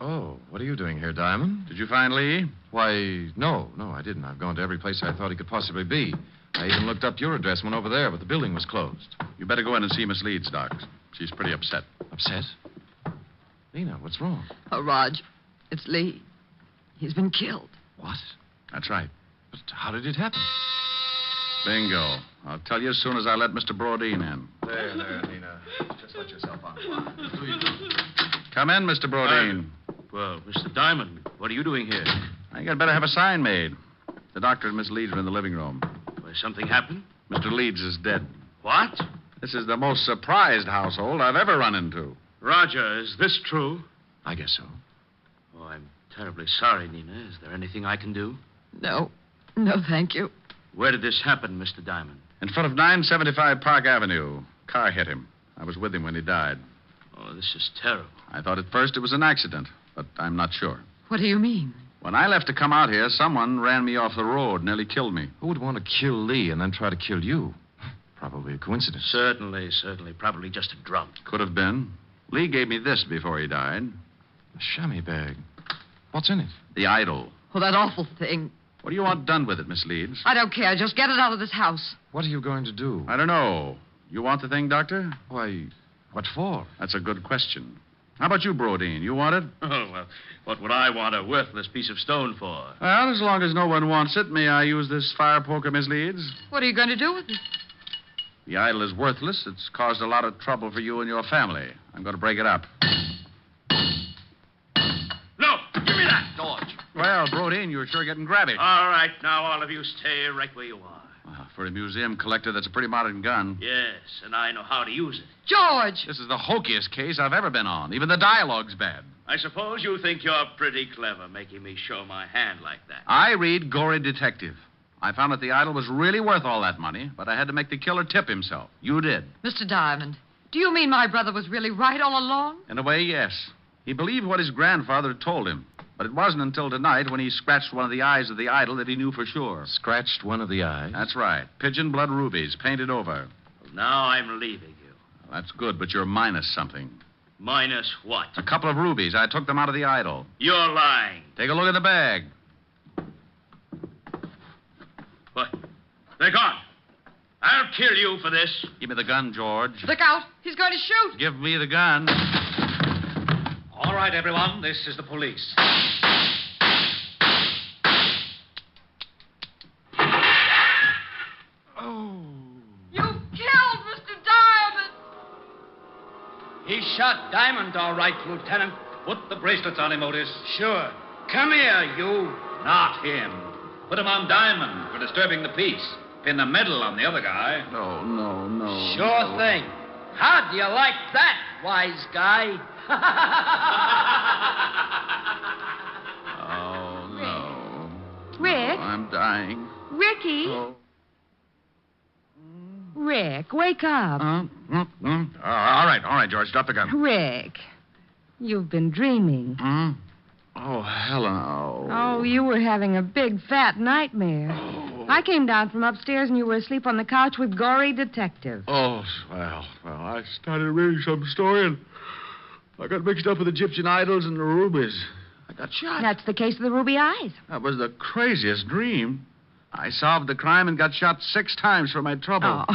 Oh, what are you doing here, Diamond? Did you find Lee? Why, no, I didn't. I've gone to every place I thought he could possibly be. I even looked up your address, went over there, but the building was closed. You better go in and see Miss Leeds, Doc. She's pretty upset. Upset? Nina, what's wrong? Oh, Rog, it's Lee. He's been killed. What? That's right. But how did it happen? Bingo. I'll tell you as soon as I let Mr. Brodeen in. There, Nina. Just Just let yourself unwind. Come in, Mr. Brodeen. Well, Mr. Diamond, what are you doing here? I think I'd better have a sign made. The doctor and Miss Leeds are in the living room. Why, something happened? Mr. Leeds is dead. What? This is the most surprised household I've ever run into. Roger, is this true? I guess so. Oh, I'm terribly sorry, Nina. Is there anything I can do? No. No, thank you. Where did this happen, Mr. Diamond? In front of 975 Park Avenue. Car hit him. I was with him when he died. Oh, this is terrible. I thought at first it was an accident, but I'm not sure. What do you mean? When I left to come out here, someone ran me off the road, nearly killed me. Who would want to kill Lee and then try to kill you? Probably a coincidence. Certainly. Probably just a drunk. Could have been. Lee gave me this before he died. A chamois bag. What's in it? The idol. Oh, that awful thing. What do you want done with it, Miss Leeds? I don't care. Just get it out of this house. What are you going to do? I don't know. You want the thing, Doctor? Why, what for? That's a good question. How about you, Brodeen? You want it? Oh, well, what would I want a worthless piece of stone for? Well, as long as no one wants it, may I use this fire poker, Miss Leeds? What are you going to do with it? The idol is worthless. It's caused a lot of trouble for you and your family. I'm going to break it up. No! Give me that, George! Well, Brodeen, you're sure getting grabby. All right, now all of you stay right where you are. Well, for a museum collector, that's a pretty modern gun. Yes, and I know how to use it. George! This is the hokiest case I've ever been on. Even the dialogue's bad. I suppose you think you're pretty clever making me show my hand like that. I read Gory Detective. I found that the idol was really worth all that money, but I had to make the killer tip himself. You did. Mr. Diamond, do you mean my brother was really right all along? In a way, yes. He believed what his grandfather had told him. But it wasn't until tonight when he scratched one of the eyes of the idol that he knew for sure. Scratched one of the eyes? That's right. Pigeon blood rubies, painted over. Well, now I'm leaving you. Well, that's good, but you're minus something. Minus what? A couple of rubies. I took them out of the idol. You're lying. Take a look in the bag. What? They're gone. I'll kill you for this. Give me the gun, George. Look out. He's going to shoot. Give me the gun. All right, everyone. This is the police. Oh. You killed Mr. Diamond. He shot Diamond, all right, Lieutenant. Put the bracelets on him, Otis. Sure. Come here, you. Not him. Put him on Diamond for disturbing the peace. Pin the medal on the other guy. No. Sure thing. How do you like that, wise guy? Oh, no. Rick? Oh, I'm dying. Ricky? Oh. Rick, wake up. All right, George. Drop the gun. Rick, you've been dreaming. Oh, Helen. Oh, you were having a big, fat nightmare. I came down from upstairs and you were asleep on the couch with Gory Detective. Oh, well, I started reading some story and I got mixed up with Egyptian idols and the rubies. I got shot. That's the case of the ruby eyes. That was the craziest dream. I solved the crime and got shot 6 times for my trouble.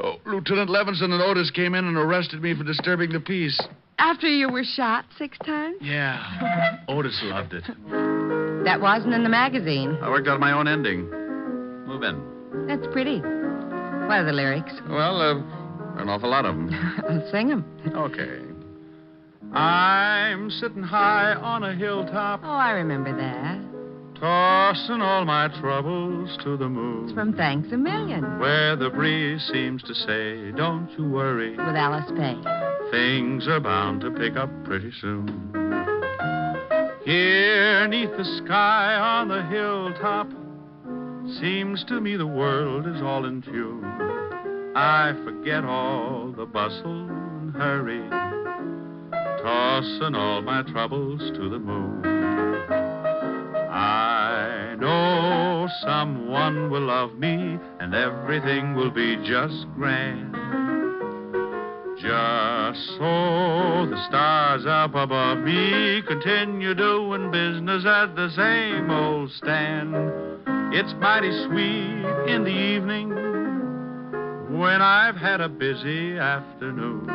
Oh, Lieutenant Levinson and Otis came in and arrested me for disturbing the peace. After you were shot 6 times? Yeah. Otis loved it. That wasn't in the magazine. I worked out my own ending. Move in. That's pretty. What are the lyrics? Well, an awful lot of them. I'll sing them. Okay. I'm sitting high on a hilltop, Oh, I remember that. tossing all my troubles to the moon. It's from Thanks a Million. Where the breeze seems to say, don't you worry. With Alice Faye. Things are bound to pick up pretty soon. Here, 'neath the sky on the hilltop, seems to me the world is all in tune. I forget all the bustle and hurry, tossing all my troubles to the moon. I know someone will love me, and everything will be just grand. Just so the stars up above me continue doing business at the same old stand. It's mighty sweet in the evening when I've had a busy afternoon,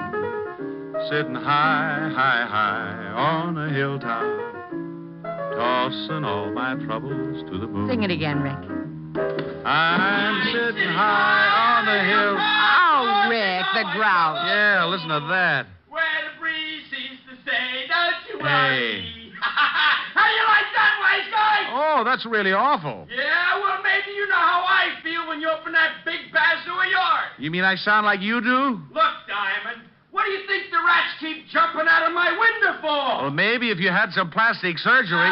sitting high on a hilltop, tossing all my troubles to the moon. Sing it again, Rick. I'm sitting high on the hill. Oh, Rick, the ground. Yeah, listen to that. Where the breeze seems to say, don't you Hey. worry. How you like that, wise guy? Oh, that's really awful. Yeah, well, maybe you know how I feel when you open that big bazoo of yours. You mean I sound like you do? Look, Diamond, what do you think the rats keep jumping out of my window for? Well, maybe if you had some plastic surgery.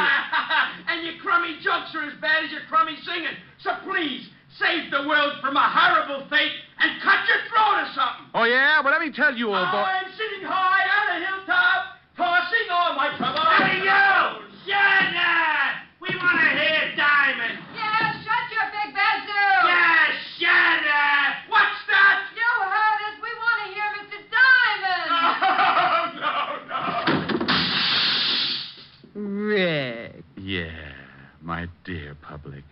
And your crummy jokes are as bad as your crummy singing. So please, save the world from a horrible fate and cut your throat or something. Oh, yeah? Well, let me tell you, old boy. I'm sitting high on a hilltop, tossing all my troubles. Hey, you! Shut up! We want to hear Diamond. Yeah, shut your big bazoo. Yeah, shut up! What's that? You heard us. We want to hear Mr. Diamond. No. Rick. Yeah, my dear public.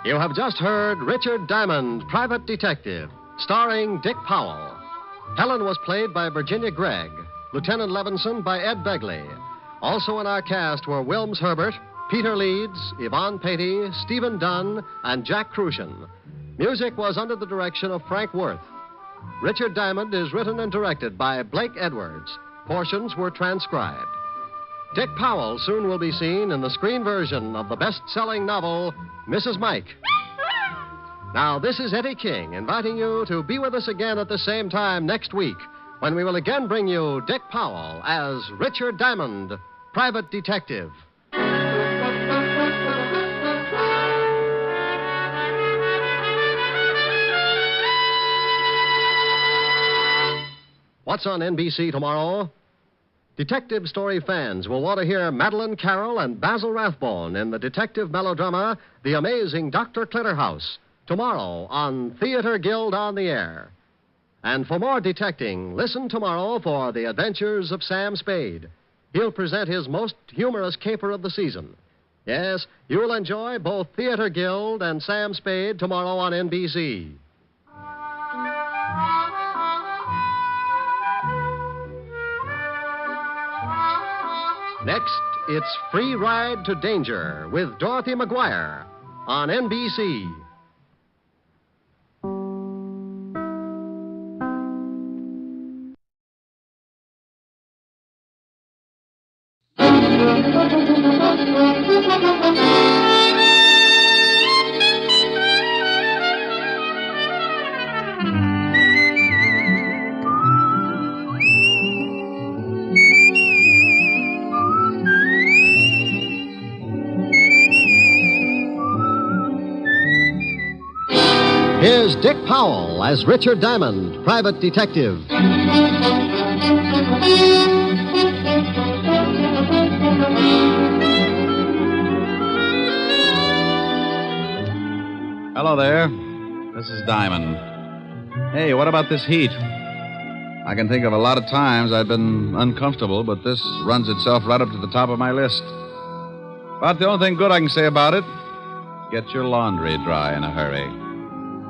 You have just heard Richard Diamond, Private Detective, starring Dick Powell. Helen was played by Virginia Gregg, Lieutenant Levinson by Ed Begley. Also in our cast were Wilms Herbert, Peter Leeds, Yvonne Patey, Stephen Dunn, and Jack Crucian. Music was under the direction of Frank Worth. Richard Diamond is written and directed by Blake Edwards. Portions were transcribed. Dick Powell soon will be seen in the screen version of the best-selling novel, Mrs. Mike. Now, this is Eddie King inviting you to be with us again at the same time next week when we will again bring you Dick Powell as Richard Diamond, Private Detective. What's on NBC tomorrow? Detective story fans will want to hear Madeline Carroll and Basil Rathbone in the detective melodrama The Amazing Dr. Clitterhouse, tomorrow on Theater Guild on the Air. And for more detecting, listen tomorrow for The Adventures of Sam Spade. He'll present his most humorous caper of the season. Yes, you'll enjoy both Theater Guild and Sam Spade tomorrow on NBC. Next, it's Free Ride to Danger with Dorothy McGuire on NBC. Here's Dick Powell as Richard Diamond, Private Detective. Hello there. This is Diamond. Hey, what about this heat? I can think of a lot of times I've been uncomfortable, but this runs itself right up to the top of my list. About the only thing good I can say about it, get your laundry dry in a hurry.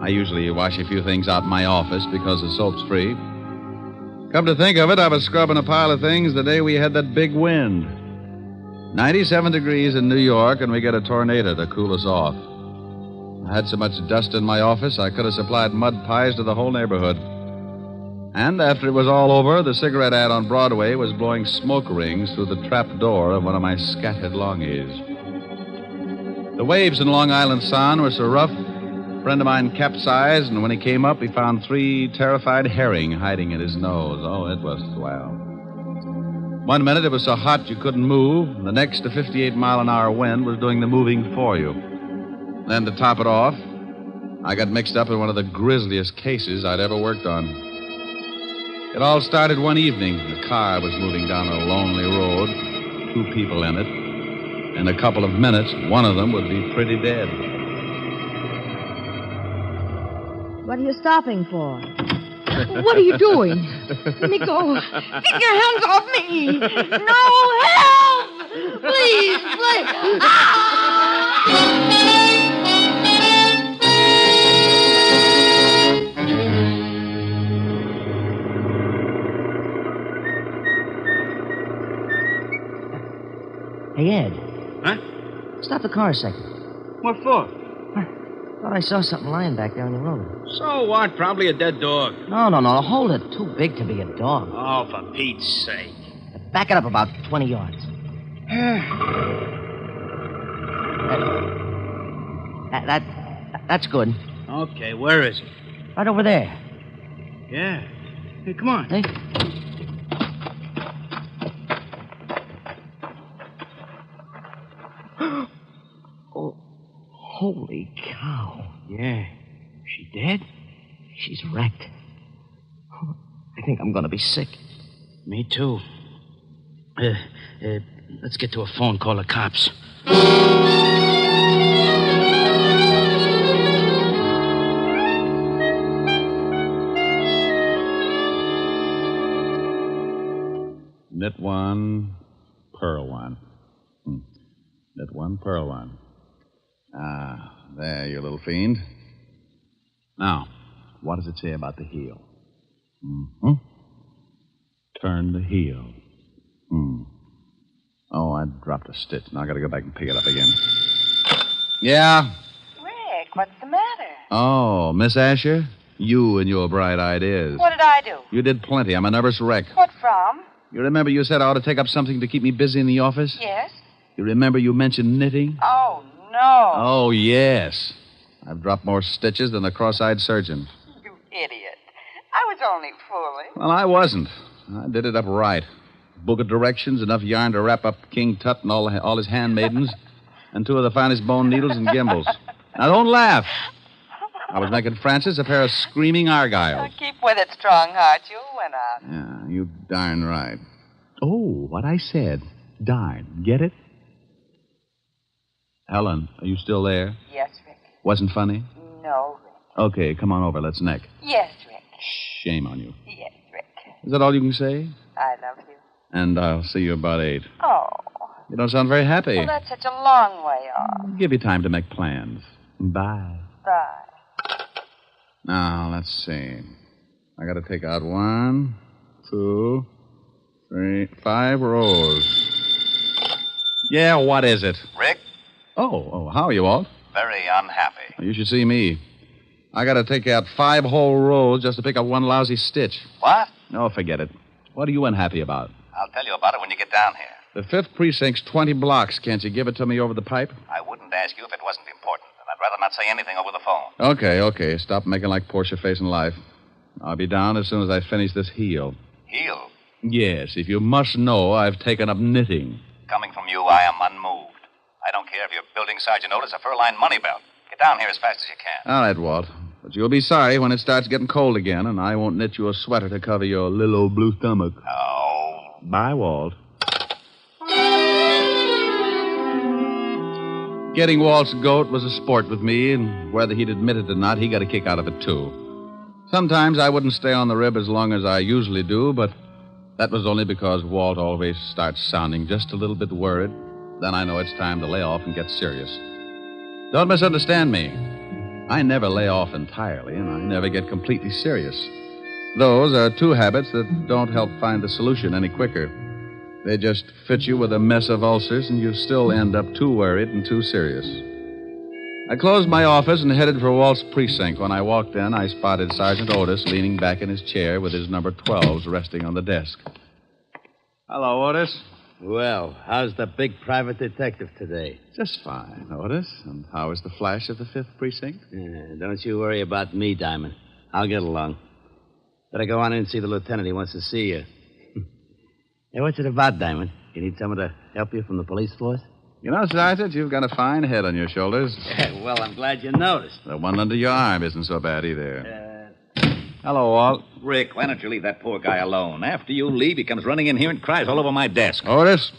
I usually wash a few things out in my office because the soap's free. Come to think of it, I was scrubbing a pile of things the day we had that big wind. 97 degrees in New York, and we get a tornado to cool us off. I had so much dust in my office, I could have supplied mud pies to the whole neighborhood. And after it was all over, the cigarette ad on Broadway was blowing smoke rings through the trap door of one of my scattered longies. The waves in Long Island Sound were so rough, a friend of mine capsized, and when he came up, he found 3 terrified herring hiding in his nose. Oh, it was swell. One minute it was so hot you couldn't move. The next, a 58-mile-an-hour wind was doing the moving for you. Then, to top it off, I got mixed up in one of the grisliest cases I'd ever worked on. It all started one evening. The car was moving down a lonely road, 2 people in it. In a couple of minutes, one of them would be pretty dead. What are you stopping for? What are you doing? Let me go. Get your hands off me. No, help! Please, please. Ah! Hey, Ed. Huh? Stop the car a second. What for? Thought I saw something lying back there on the road. So what? Probably a dead dog. No. Hold it. Too big to be a dog. Oh, for Pete's sake. Back it up about 20 yards. That's good. Okay, where is it? Right over there. Yeah. Hey, come on. Hey. Oh, holy cow. Yeah. She dead? She's wrecked. I think I'm going to be sick. Me too. Let's get to a phone, call the cops. Knit one, purl one. Knit one, purl one. Ah, there, you little fiend. Now, what does it say about the heel? Turn the heel. Oh, I dropped a stitch. Now I gotta go back and pick it up again. Yeah? Rick, what's the matter? Oh, Miss Asher? You and your bright ideas. What did I do? You did plenty. I'm a nervous wreck. What from? You remember you said I ought to take up something to keep me busy in the office? Yes. You remember you mentioned knitting? Oh, no. Oh, yes. I've dropped more stitches than the cross-eyed surgeon. You idiot. I was only fooling. Well, I wasn't. I did it up right. Book of directions, enough yarn to wrap up King Tut and all his handmaidens, and 2 of the finest bone needles and gimbals. Now, don't laugh. I was making Francis a pair of screaming argyles. Keep with it, strong heart. You'll win out. Yeah, you darn right. Oh, what I said. Darn. Get it? Helen, are you still there? Yes, Rick. Wasn't funny? No, Rick. Okay, come on over. Let's neck. Yes, Rick. Shame on you. Yes, Rick. Is that all you can say? I love you. And I'll see you about 8. Oh. You don't sound very happy. Well, that's such a long way off. Give you time to make plans. Bye. Bye. Now, let's see. I gotta take out 1, 2, 3, 5 rows. Yeah, what is it? Rick? Oh, how are you, Walt? Very unhappy. You should see me. I gotta take out 5 whole rows just to pick up 1 lousy stitch. What? Oh, forget it. What are you unhappy about? I'll tell you about it when you get down here. The 5th precinct's 20 blocks. Can't you give it to me over the pipe? I wouldn't ask you if it wasn't important, and I'd rather not say anything over the phone. Okay. Stop making like Portia facing life. I'll be down as soon as I finish this heel. Heel? Yes, if you must know, I've taken up knitting. Coming from you, I am unmoved. I don't care if you're building Sergeant Otis a fur-lined money belt. Get down here as fast as you can. All right, Walt. But you'll be sorry when it starts getting cold again, and I won't knit you a sweater to cover your little old blue stomach. Oh. Bye, Walt. Getting Walt's goat was a sport with me, and whether he'd admit it or not, he got a kick out of it, too. Sometimes I wouldn't stay on the rib as long as I usually do, but that was only because Walt always starts sounding just a little bit worried. Then I know it's time to lay off and get serious. Don't misunderstand me. I never lay off entirely, and I never get completely serious. Those are 2 habits that don't help find the solution any quicker. They just fit you with a mess of ulcers, and you still end up too worried and too serious. I closed my office and headed for Walt's precinct. When I walked in, I spotted Sergeant Otis leaning back in his chair with his number 12s resting on the desk. Hello, Otis. Well, how's the big private detective today? Just fine, Otis. And how is the flash of the 5th precinct? Don't you worry about me, Diamond. I'll get along. Better go on in and see the lieutenant. He wants to see you. Hey, what's it about, Diamond? You need someone to help you from the police force? You know, Sergeant, you've got a fine head on your shoulders. Yeah, well, I'm glad you noticed. The one under your arm isn't so bad either. Hello, Walt. Rick, why don't you leave that poor guy alone? After you leave, he comes running in here and cries all over my desk. Otis?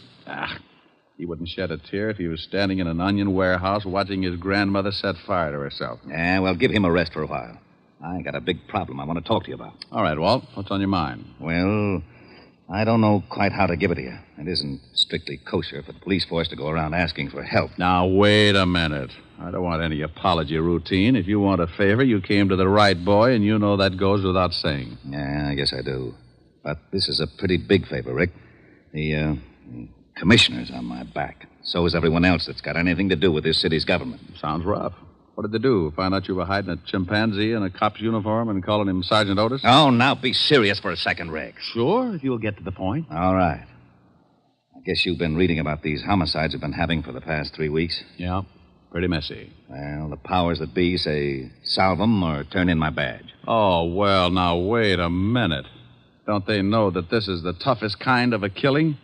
He wouldn't shed a tear if he was standing in an onion warehouse watching his grandmother set fire to herself. Yeah, well, give him a rest for a while. I got a big problem I want to talk to you about. All right, Walt. What's on your mind? Well, I don't know quite how to give it to you. It isn't strictly kosher for the police force to go around asking for help. Now, wait a minute. I don't want any apology routine. If you want a favor, you came to the right boy, and you know that goes without saying. Yeah, I guess I do. But this is a pretty big favor, Rick. The Commissioner's on my back. So is everyone else that's got anything to do with this city's government. Sounds rough. What did they do? Find out you were hiding a chimpanzee in a cop's uniform and calling him Sergeant Otis? Oh, now be serious for a second, Rick. Sure, if you'll get to the point. All right. I guess you've been reading about these homicides we've been having for the past 3 weeks. Yeah, pretty messy. Well, the powers that be say solve them or turn in my badge. Oh, well, now, wait a minute. Don't they know that this is the toughest kind of a killing?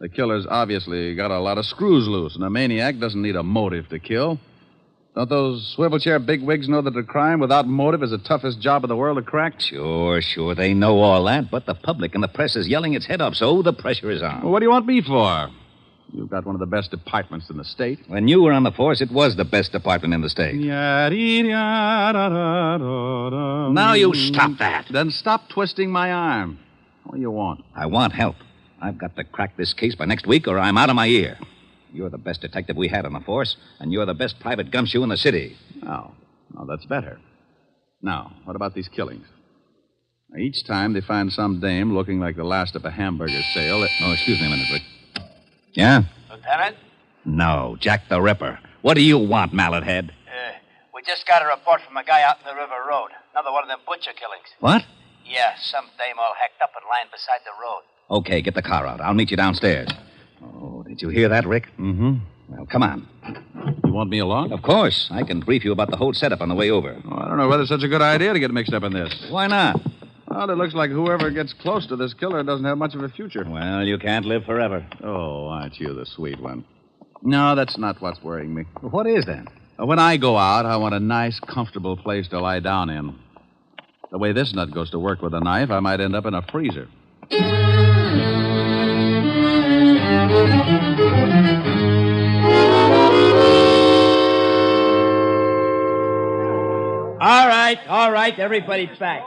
The killer's obviously got a lot of screws loose, and a maniac doesn't need a motive to kill. Don't those swivel chair bigwigs know that a crime without motive is the toughest job in the world to crack? Sure, they know all that, but the public and the press is yelling its head off, so the pressure is on. Well, what do you want me for? You've got one of the best departments in the state. When you were on the force, it was the best department in the state. Now you stop that. Then stop twisting my arm. What do you want? I want help. I've got to crack this case by next week or I'm out of my ear. You're the best detective we had on the force, and you're the best private gumshoe in the city. Oh, that's better. Now, what about these killings? Each time they find some dame looking like the last of a hamburger sale. Oh, excuse me a minute, Rick. Yeah? Lieutenant? No, Jack the Ripper. What do you want, mallet head? We just got a report from a guy out in the River Road. Another one of them butcher killings. What? Yeah, some dame all hacked up and lying beside the road. Okay, get the car out. I'll meet you downstairs. Oh, did you hear that, Rick? Mm-hmm. Well, come on. You want me along? Of course. I can brief you about the whole setup on the way over. Oh, I don't know whether it's such a good idea to get mixed up in this. Why not? Well, it looks like whoever gets close to this killer doesn't have much of a future. Well, you can't live forever. Oh, aren't you the sweet one? No, that's not what's worrying me. What is then? When I go out, I want a nice, comfortable place to lie down in. The way this nut goes to work with a knife, I might end up in a freezer. All right, everybody's back.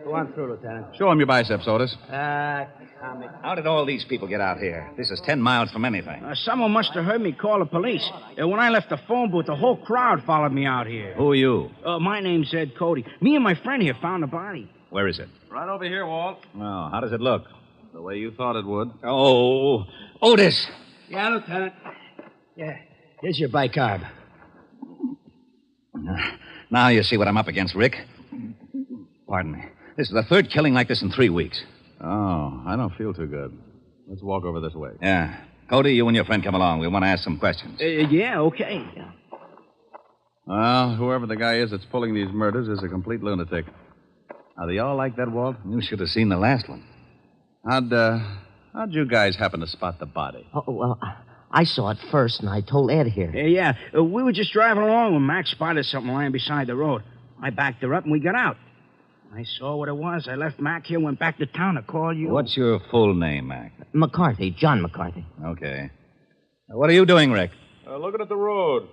Go on through, Lieutenant. Show him your biceps, Otis. Comic. How did all these people get out here? This is 10 miles from anything. Someone must have heard me call the police. When I left the phone booth, the whole crowd followed me out here. Who are you? My name's Ed Cody. Me and my friend here found the body. Where is it? Right over here, Walt. Oh, how does it look? The way you thought it would. Oh, Otis. Yeah, Lieutenant. Yeah, here's your bicarb. Now you see what I'm up against, Rick. Pardon me. This is the third killing like this in 3 weeks. Oh, I don't feel too good. Let's walk over this way. Yeah. Cody, you and your friend come along. We want to ask some questions. Yeah, okay. Well, whoever the guy is that's pulling these murders is a complete lunatic. Are they all like that, Walt? You should have seen the last one. How'd you guys happen to spot the body? Oh, well, I saw it first, and I told Ed here. Yeah. We were just driving along when Max spotted something lying beside the road. I backed her up, and we got out. I saw what it was. I left Mac here, went back to town to call you. What's your full name, Mac? McCarthy, John McCarthy. Okay. What are you doing, Rick? Looking at the road.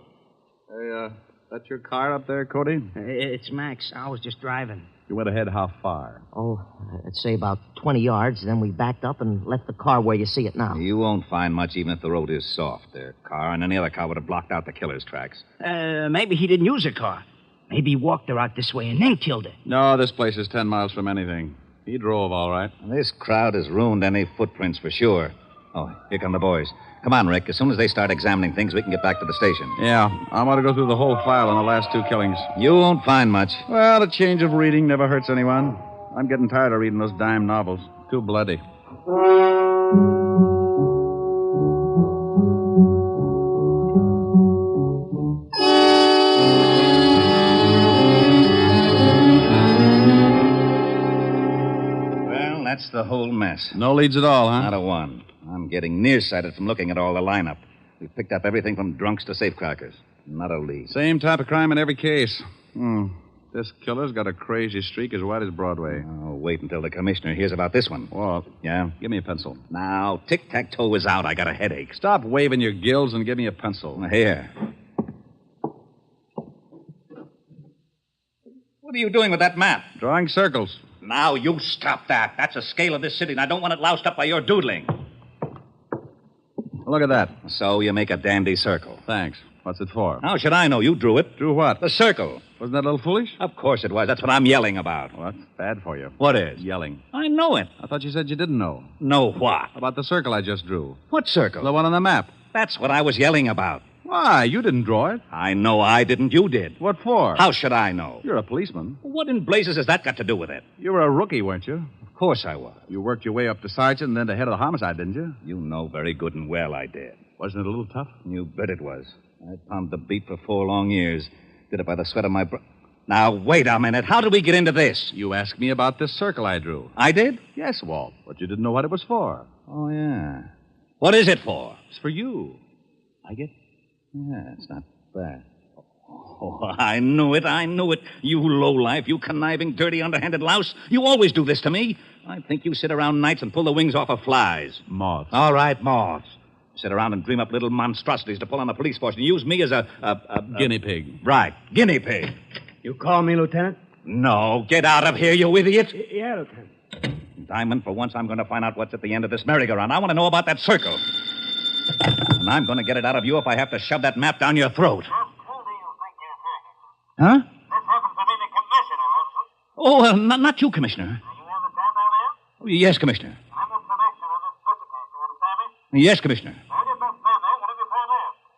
Hey, that your car up there, Cody? It's Max. I was just driving. You went ahead how far? Oh, I'd say about 20 yards. Then we backed up and left the car where you see it now. You won't find much even if the road is soft. Their car and any other car would have blocked out the killer's tracks. Maybe he didn't use a car. Maybe he walked her out this way and then killed her. No, this place is 10 miles from anything. He drove, all right. This crowd has ruined any footprints for sure. Oh, here come the boys. Come on, Rick. As soon as they start examining things, we can get back to the station. Yeah, I want to go through the whole file on the last 2 killings. You won't find much. Well, a change of reading never hurts anyone. I'm getting tired of reading those dime novels. Too bloody. Well, that's the whole mess. No leads at all, huh? Not a one. I'm getting nearsighted from looking at all the lineup. We've picked up everything from drunks to safecrackers. Not a lead. Same type of crime in every case. This killer's got a crazy streak as wide as Broadway. Oh, wait until the commissioner hears about this one. Walt. Yeah? Give me a pencil. Now, tic-tac-toe is out. I got a headache. Stop waving your gills and give me a pencil. Here. What are you doing with that map? Drawing circles. Now, you stop that. That's a scale of this city, and I don't want it loused up by your doodling. Look at that. So you make a dandy circle. Thanks. What's it for? How should I know? You drew it. Drew what? The circle. Wasn't that a little foolish? Of course it was. That's what I'm yelling about. Well, that's bad for you. What is? Yelling. I know it. I thought you said you didn't know. Know what? About the circle I just drew. What circle? The one on the map. That's what I was yelling about. Why? You didn't draw it. I know I didn't. You did. What for? How should I know? You're a policeman. What in blazes has that got to do with it? You were a rookie, weren't you? Of course I was. You worked your way up to sergeant and then to head of the homicide, didn't you? You know very good and well I did. Wasn't it a little tough? You bet it was. I pounded the beat for 4 long years. Did it by the sweat of my brow. Now, wait a minute. How did we get into this? You asked me about this circle I drew. I did? Yes, Walt. But you didn't know what it was for. Oh, yeah. What is it for? It's for you. I get... Yeah, it's not bad. Oh, I knew it. You lowlife, you conniving, dirty, underhanded louse. You always do this to me. I think you sit around nights and pull the wings off of flies. Moths. All right, moths. Sit around and dream up little monstrosities to pull on the police force and use me as a guinea pig. Right, guinea pig. You call me, Lieutenant? No, get out of here, you idiot. Yeah, Lieutenant. Diamond, for once I'm going to find out what's at the end of this merry-go-round. I want to know about that circle. And I'm going to get it out of you if I have to shove that map down your throat. Huh? Oh, not you, Commissioner. Yes, Commissioner. Yes, Commissioner.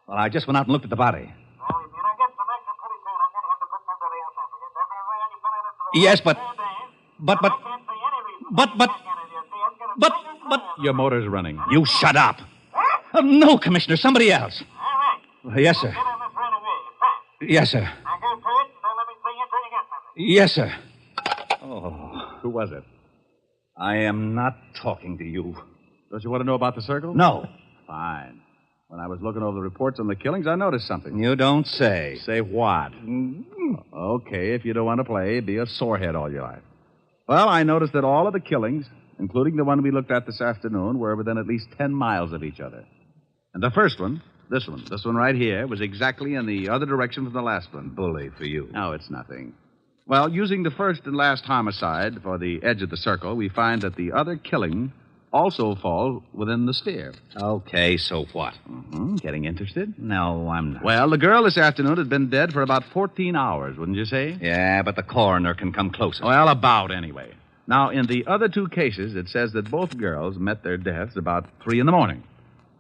Well, I just went out and looked at the body. Yes, but... Your motor's running. You shut up. No, Commissioner, somebody else. Yes, sir. Yes, sir. Yes, sir. Oh, who was it? I am not talking to you. Don't you want to know about the circle? No. Fine. When I was looking over the reports on the killings, I noticed something. You don't say. Say what? Okay, if you don't want to play, be a sorehead all your life. Well, I noticed that all of the killings, including the one we looked at this afternoon, were within at least 10 miles of each other. And the first one, this one right here, was exactly in the other direction from the last one. Bully for you. No, it's nothing. Well, using the first and last homicide for the edge of the circle, we find that the other killing also falls within the sphere. Okay, so what? Getting interested? No, I'm not. Well, the girl this afternoon had been dead for about 14 hours, wouldn't you say? Yeah, but the coroner can come closer. Well, about anyway. Now, in the other 2 cases, it says that both girls met their deaths about 3 in the morning.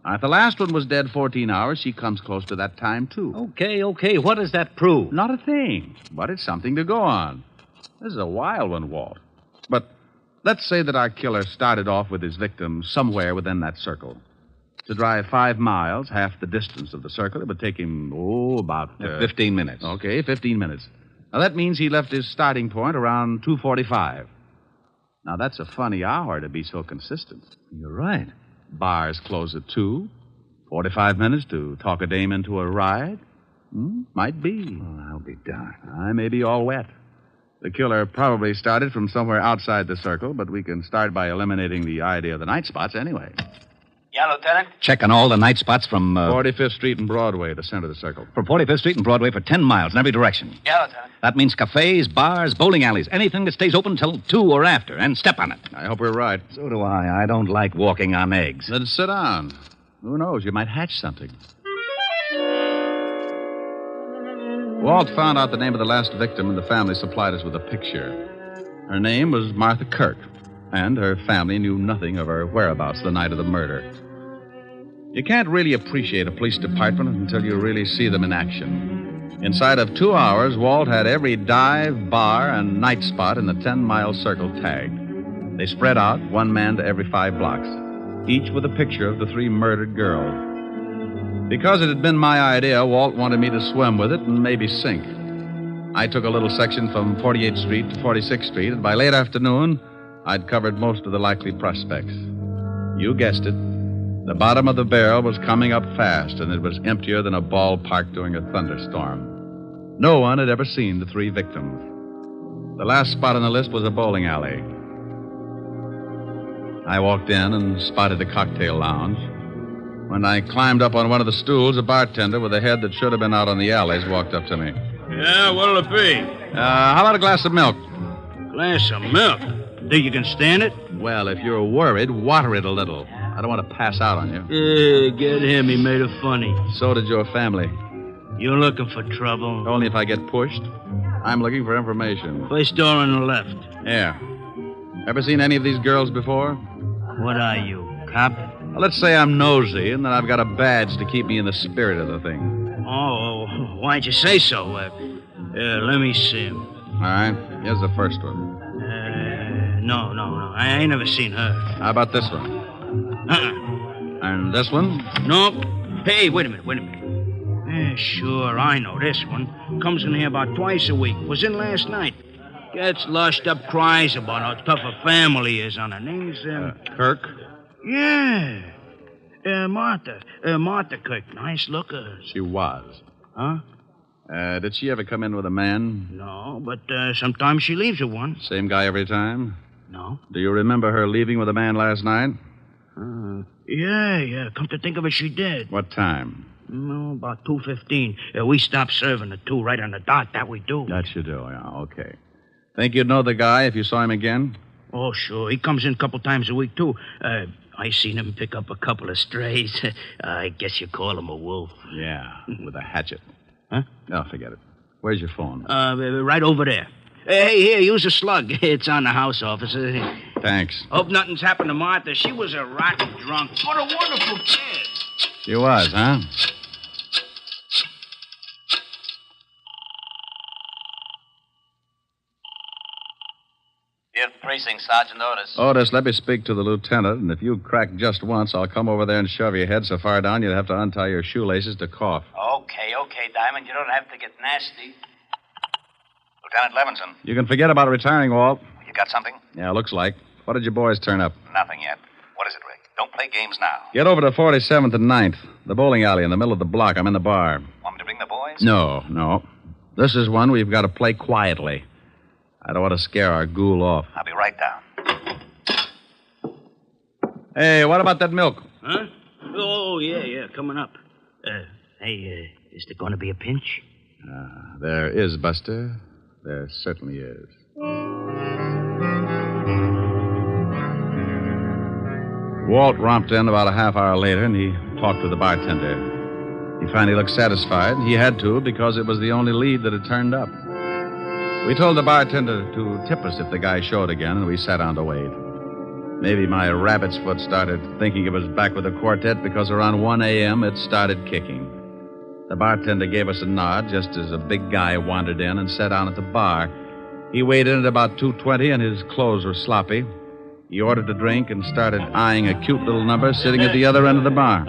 Now, if the last one was dead 14 hours, she comes close to that time, too. Okay. What does that prove? Not a thing, but it's something to go on. This is a wild one, Walt. But let's say that our killer started off with his victim somewhere within that circle. To drive 5 miles, half the distance of the circle, it would take him, about... 15 minutes. Okay, 15 minutes. Now, that means he left his starting point around 2:45. Now, that's a funny hour to be so consistent. You're right. Bars close at 2. 45 minutes to talk a dame into a ride? Might be. Oh, I'll be darned. I may be all wet. The killer probably started from somewhere outside the circle, but we can start by eliminating the idea of the night spots anyway. Yeah, Lieutenant? Checking all the night spots from... 45th Street and Broadway, the center of the circle. From 45th Street and Broadway for 10 miles in every direction. Yeah, Lieutenant. That means cafes, bars, bowling alleys, anything that stays open till 2 or after, and step on it. I hope we're right. So do I. I don't like walking on eggs. Then sit down. Who knows? You might hatch something. Walt found out the name of the last victim, and the family supplied us with a picture. Her name was Martha Kirk, and her family knew nothing of her whereabouts the night of the murder. You can't really appreciate a police department until you really see them in action. Inside of 2 hours, Walt had every dive, bar, and night spot in the 10-mile circle tagged. They spread out, 1 man to every 5 blocks, each with a picture of the 3 murdered girls. Because it had been my idea, Walt wanted me to swim with it and maybe sink. I took a little section from 48th Street to 46th Street, and by late afternoon, I'd covered most of the likely prospects. You guessed it. The bottom of the barrel was coming up fast, and it was emptier than a ballpark during a thunderstorm. No one had ever seen the 3 victims. The last spot on the list was a bowling alley. I walked in and spotted a cocktail lounge. When I climbed up on one of the stools, a bartender with a head that should have been out on the alleys walked up to me. Yeah, what'll it be? How about a glass of milk? Glass of milk? Think you can stand it? Well, if you're worried, water it a little. I don't want to pass out on you. Yeah, get him. He made it funny. So did your family. You looking for trouble? Only if I get pushed. I'm looking for information. First door on the left. Yeah. Ever seen any of these girls before? What are you, cop? Well, let's say I'm nosy, and then I've got a badge to keep me in the spirit of the thing. Oh, why'd you say so? Let me see him. All right. Here's the first one. No. I ain't never seen her. How about this one? And this one? No. Hey, wait a minute. Sure, I know this one. Comes in here about twice a week. Was in last night. Gets lushed up, cries about how tough a family is on her. Name's, Kirk? Yeah. Martha. Martha Kirk. Nice looker. She was. Huh? Did she ever come in with a man? No, but sometimes she leaves with one. Same guy every time? No. Do you remember her leaving with a man last night? Yeah. Come to think of it, she did. What time? No, about 2:15. We stopped serving at 2 right on the dot. That we do. That you do, yeah. Okay. Think you'd know the guy if you saw him again? Oh, sure. He comes in a couple times a week, too. I seen him pick up a couple of strays. I guess you call him a wolf. Yeah, with a hatchet. Huh? No, forget it. Where's your phone? Right over there. Hey, here, use a slug. It's on the house, officer. Thanks. Hope nothing's happened to Martha. She was a rotten drunk. What a wonderful kid. She was, huh? Fifth Precinct, Sergeant Otis. Otis, let me speak to the lieutenant, and if you crack just once, I'll come over there and shove your head so far down you'll have to untie your shoelaces to cough. Okay, Diamond. You don't have to get nasty. Lieutenant Levinson. You can forget about retiring, Walt. You got something? Yeah, looks like. What did your boys turn up? Nothing yet. What is it, Rick? Don't play games now. Get over to 47th and 9th, the bowling alley in the middle of the block. I'm in the bar. Want me to bring the boys? No. This is one we've got to play quietly. I don't want to scare our ghoul off. I'll be right down. Hey, what about that milk? Huh? Oh, yeah, coming up. Hey, is there going to be a pinch? There is, Buster. There certainly is. Walt romped in about a half hour later, and he talked to the bartender. He finally looked satisfied. He had to, because it was the only lead that had turned up. We told the bartender to tip us if the guy showed again, and we sat down to wait. Maybe my rabbit's foot started thinking it was back with the quartet because around 1 a.m. it started kicking. The bartender gave us a nod just as a big guy wandered in and sat down at the bar. He weighed in at about 2:20, and his clothes were sloppy. He ordered a drink and started eyeing a cute little number sitting at the other end of the bar.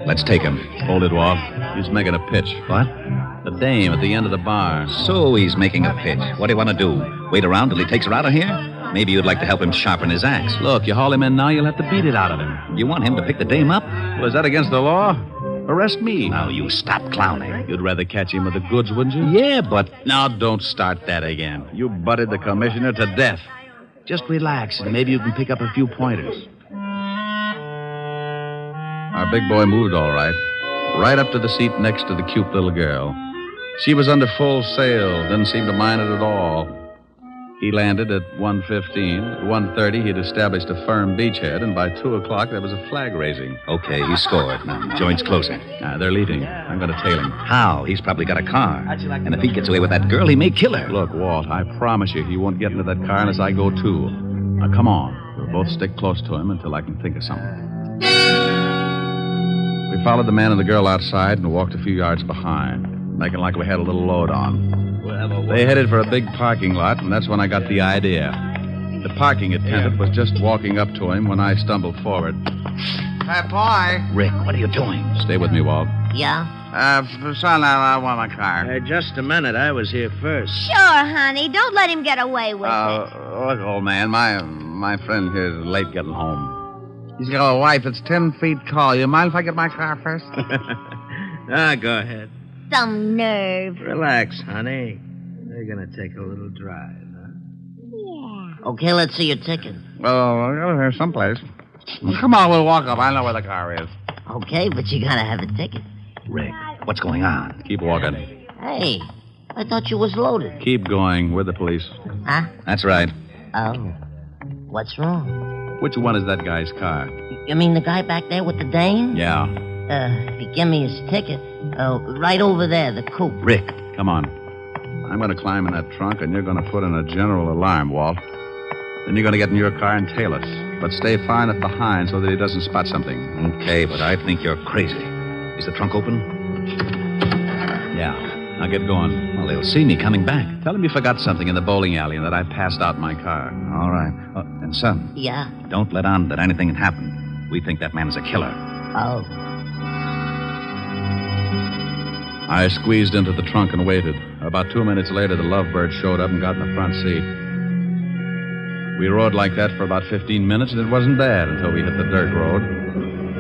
Let's take him. Hold it, Walt. He's making a pitch. What? The dame at the end of the bar. So he's making a pitch. What do you want to do? Wait around till he takes her out of here? Maybe you'd like to help him sharpen his axe. Look, you haul him in now, you'll have to beat it out of him. You want him to pick the dame up? Well, is that against the law? Arrest me. Now, you stop clowning. You'd rather catch him with the goods, wouldn't you? Yeah, but... Now, don't start that again. You butted the commissioner to death. Just relax, and maybe you can pick up a few pointers. Our big boy moved all right. Right up to the seat next to the cute little girl. She was under full sail, didn't seem to mind it at all. He landed at 1:15. At 1:30, he'd established a firm beachhead, and by 2 o'clock, there was a flag raising. Okay, he scored. Now, joint's closing. They're leaving. I'm going to tail him. How? He's probably got a car. And if he gets away with that girl, he may kill her. Look, Walt, I promise you he won't get into that car unless I go too. Now, come on. We'll both stick close to him until I can think of something. We followed the man and the girl outside and walked a few yards behind, making like we had a little load on. They headed for a big parking lot, and that's when I got the idea. The parking attendant was just walking up to him when I stumbled forward. Hey, boy. Rick, what are you doing? Stay with me, Walt. Yeah? Son, I want my car. Just a minute. I was here first. Sure, honey. Don't let him get away with it. Look, old man, my friend here is late getting home. He's got a wife that's 10 feet tall. You mind if I get my car first? Go ahead. Some nerve. Relax, honey. We're going to take a little drive, huh? Yeah. Okay, let's see your ticket. Well, we'll go here someplace. Come on, we'll walk up. I know where the car is. Okay, but you gotta have a ticket. Rick, what's going on? Keep walking. Hey, I thought you was loaded. Keep going. We're the police. Huh? That's right. Oh. What's wrong? Which one is that guy's car? You mean the guy back there with the dame? Yeah. He gave me his ticket. Right over there, the coupe. Rick, Come on. I'm going to climb in that trunk, and you're going to put in a general alarm, Walt. Then you're going to get in your car and tail us. But stay far enough behind so that he doesn't spot something. Okay, but I think you're crazy. Is the trunk open? Yeah. Now get going. Well, they'll see me coming back. Tell him you forgot something in the bowling alley and that I passed out in my car. All right. Oh, and, son. Yeah? Don't let on that anything had happened. We think that man is a killer. Oh. I squeezed into the trunk and waited. About 2 minutes later, the Lovebird showed up and got in the front seat. We rode like that for about 15 minutes, and it wasn't bad until we hit the dirt road.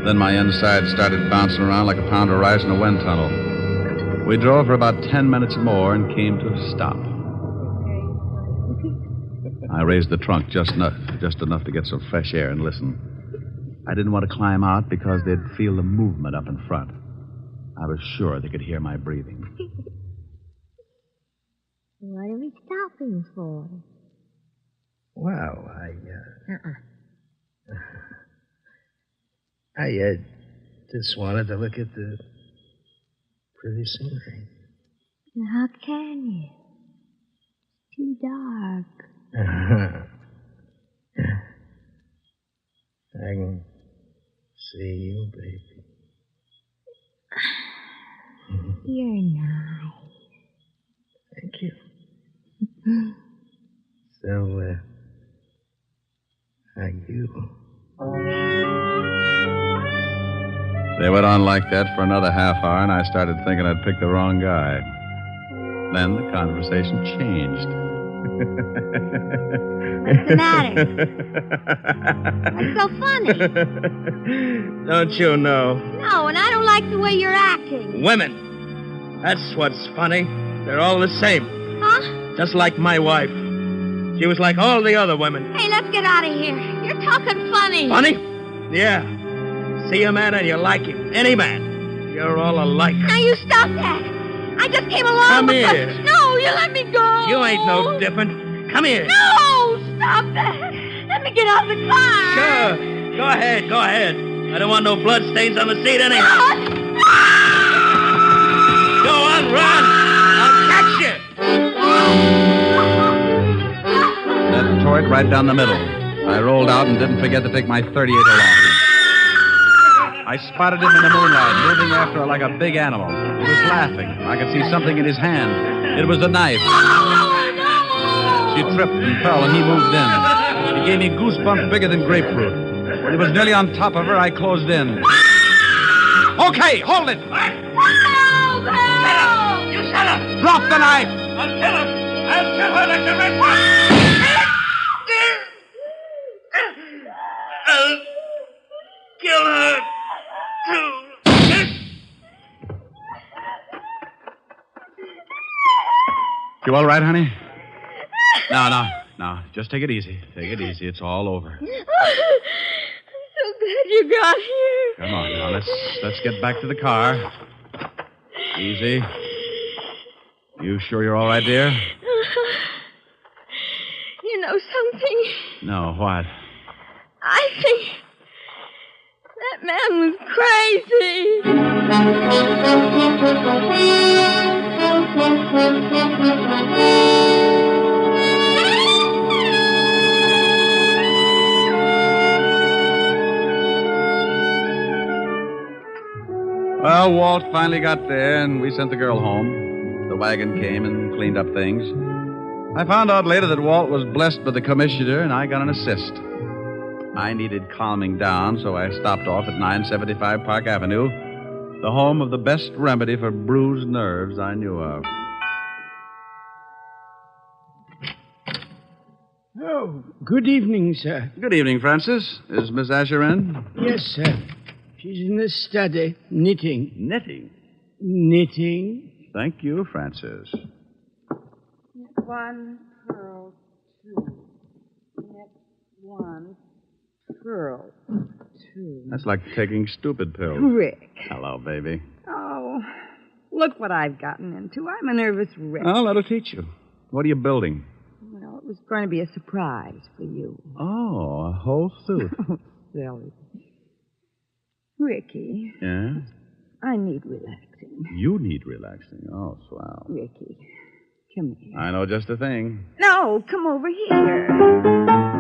Then my inside started bouncing around like a pound of rice in a wind tunnel. We drove for about 10 minutes more and came to a stop. I raised the trunk just enough to get some fresh air and listen. I didn't want to climb out because they'd feel the movement up in front. I was sure they could hear my breathing. What are we stopping for? Well, I just wanted to look at the pretty scenery. How can you? It's too dark. I can see you, baby. You're nice. Thank you. So, are you? They went on like that for another half hour, and I started thinking I'd picked the wrong guy. Then the conversation changed. What's the matter? What's so funny? Don't you know? No, and I don't like the way you're acting. Women. That's what's funny. They're all the same. Huh? Just like my wife. She was like all the other women. Hey, let's get out of here. You're talking funny. Funny? Yeah. See a man and you like him. Any man. You're all alike. Now you stop that. I just came along Come because... here. No, you let me go. You ain't no different. Come here. No, stop that. Let me get out of the car. Sure. Go ahead. I don't want no blood stains on the seat anyhow. Go on, run. I'll catch you. That tore it right down the middle. I rolled out and didn't forget to take my .38 along. I spotted him in the moonlight, moving after her like a big animal. He was laughing. I could see something in his hand. It was a knife. She tripped and fell, and he moved in. He gave me goosebumps bigger than grapefruit. When he was nearly on top of her, I closed in. Okay, hold it! You shut up. Drop the knife! I'll kill her. I'll kill her like the rest of I'll kill her, too. You all right, honey? No. Just take it easy. Take it easy. It's all over. I'm so glad you got here. Come on now. Let's get back to the car. Easy. You sure you're all right, dear? You know something? No, what? I think that man was Well, Walt finally got there, and we sent the girl home. The wagon came and cleaned up things. I found out later that Walt was blessed by the commissioner, and I got an assist. I needed calming down, so I stopped off at 975 Park Avenue, the home of the best remedy for bruised nerves I knew of. Oh, good evening, sir. Good evening, Francis. Is Miss Asher in? Yes, sir. She's in the study, knitting. Knitting? Knitting. Thank you, Francis. Knit one, purl two. Knit one, purl two. That's like taking stupid pills. Rick. Hello, baby. Oh, look what I've gotten into. I'm a nervous wreck. Oh, that'll teach you. What are you building? Well, it was going to be a surprise for you. Oh, a whole suit. Oh, silly. Ricky, Yeah? I need relaxing. You need relaxing. Oh, swell. Ricky, come here. I know just the thing. No, come over here.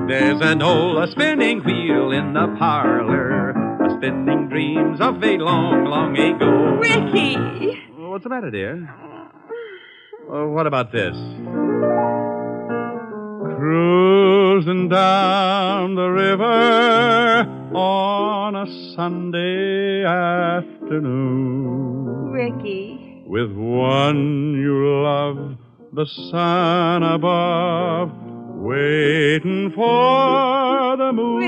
There's an old spinning wheel in the parlor, spinning dreams of a long, long ago. Ricky! What's the matter, dear? What about this? Cruising down the river on a Sunday afternoon. Ricky. With one you love, the sun above, waiting for the moon.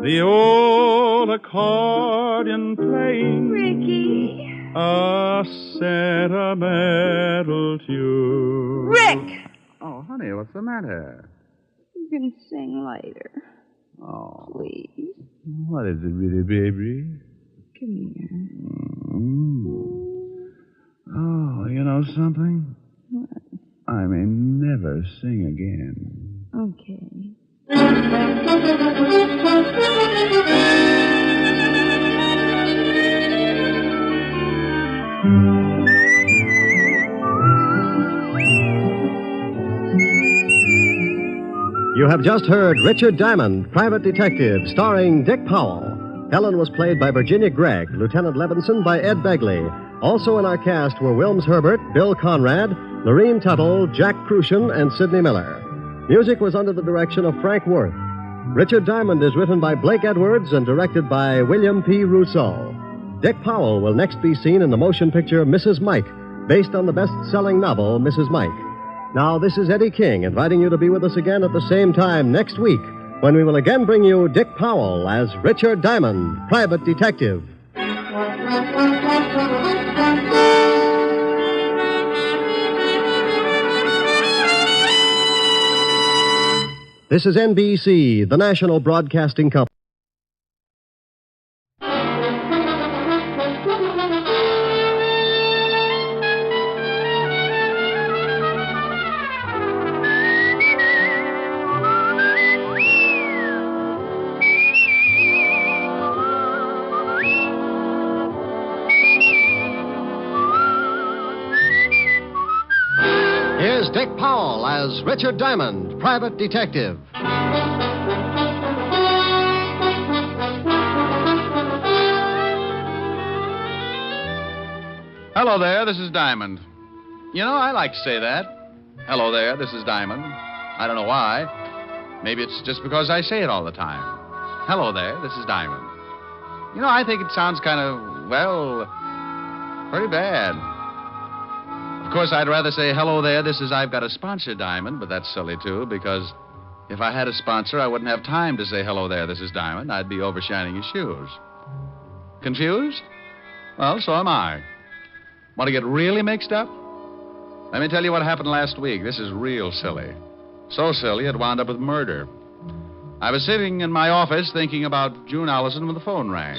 Ricky. The old accordion playing. Ricky. A sentimental tune. Rick! Oh, honey, what's the matter? You can sing later. Oh. Please. What is it, really, baby? Come here. Oh, you know something? What? I may never sing again. Okay. You have just heard Richard Diamond, Private Detective, starring Dick Powell. Helen was played by Virginia Gregg, Lieutenant Levinson by Ed Begley. Also in our cast were Wilms Herbert, Bill Conrad, Lorene Tuttle, Jack Crucian, and Sidney Miller. Music was under the direction of Frank Worth. Richard Diamond is written by Blake Edwards and directed by William P. Rousseau. Dick Powell will next be seen in the motion picture Mrs. Mike, based on the best-selling novel Mrs. Mike. Now, this is Eddie King inviting you to be with us again at the same time next week when we will again bring you Dick Powell as Richard Diamond, Private Detective. This is NBC, the national broadcasting company. Here's Dick Powell as Richard Diamond, Private Detective. Hello there, this is Diamond. You know, I like to say that. Hello there, this is Diamond. I don't know why. Maybe it's just because I say it all the time. Hello there, this is Diamond. You know, I think it sounds kind of, well, pretty bad. Of course, I'd rather say, hello there, this is I've got a sponsor, Diamond, but that's silly, too, because if I had a sponsor, I wouldn't have time to say, hello there, this is Diamond. I'd be overshining his shoes. Confused? Well, so am I. Want to get really mixed up? Let me tell you what happened last week. This is real silly. So silly, it wound up with murder. I was sitting in my office thinking about June Allison when the phone rang.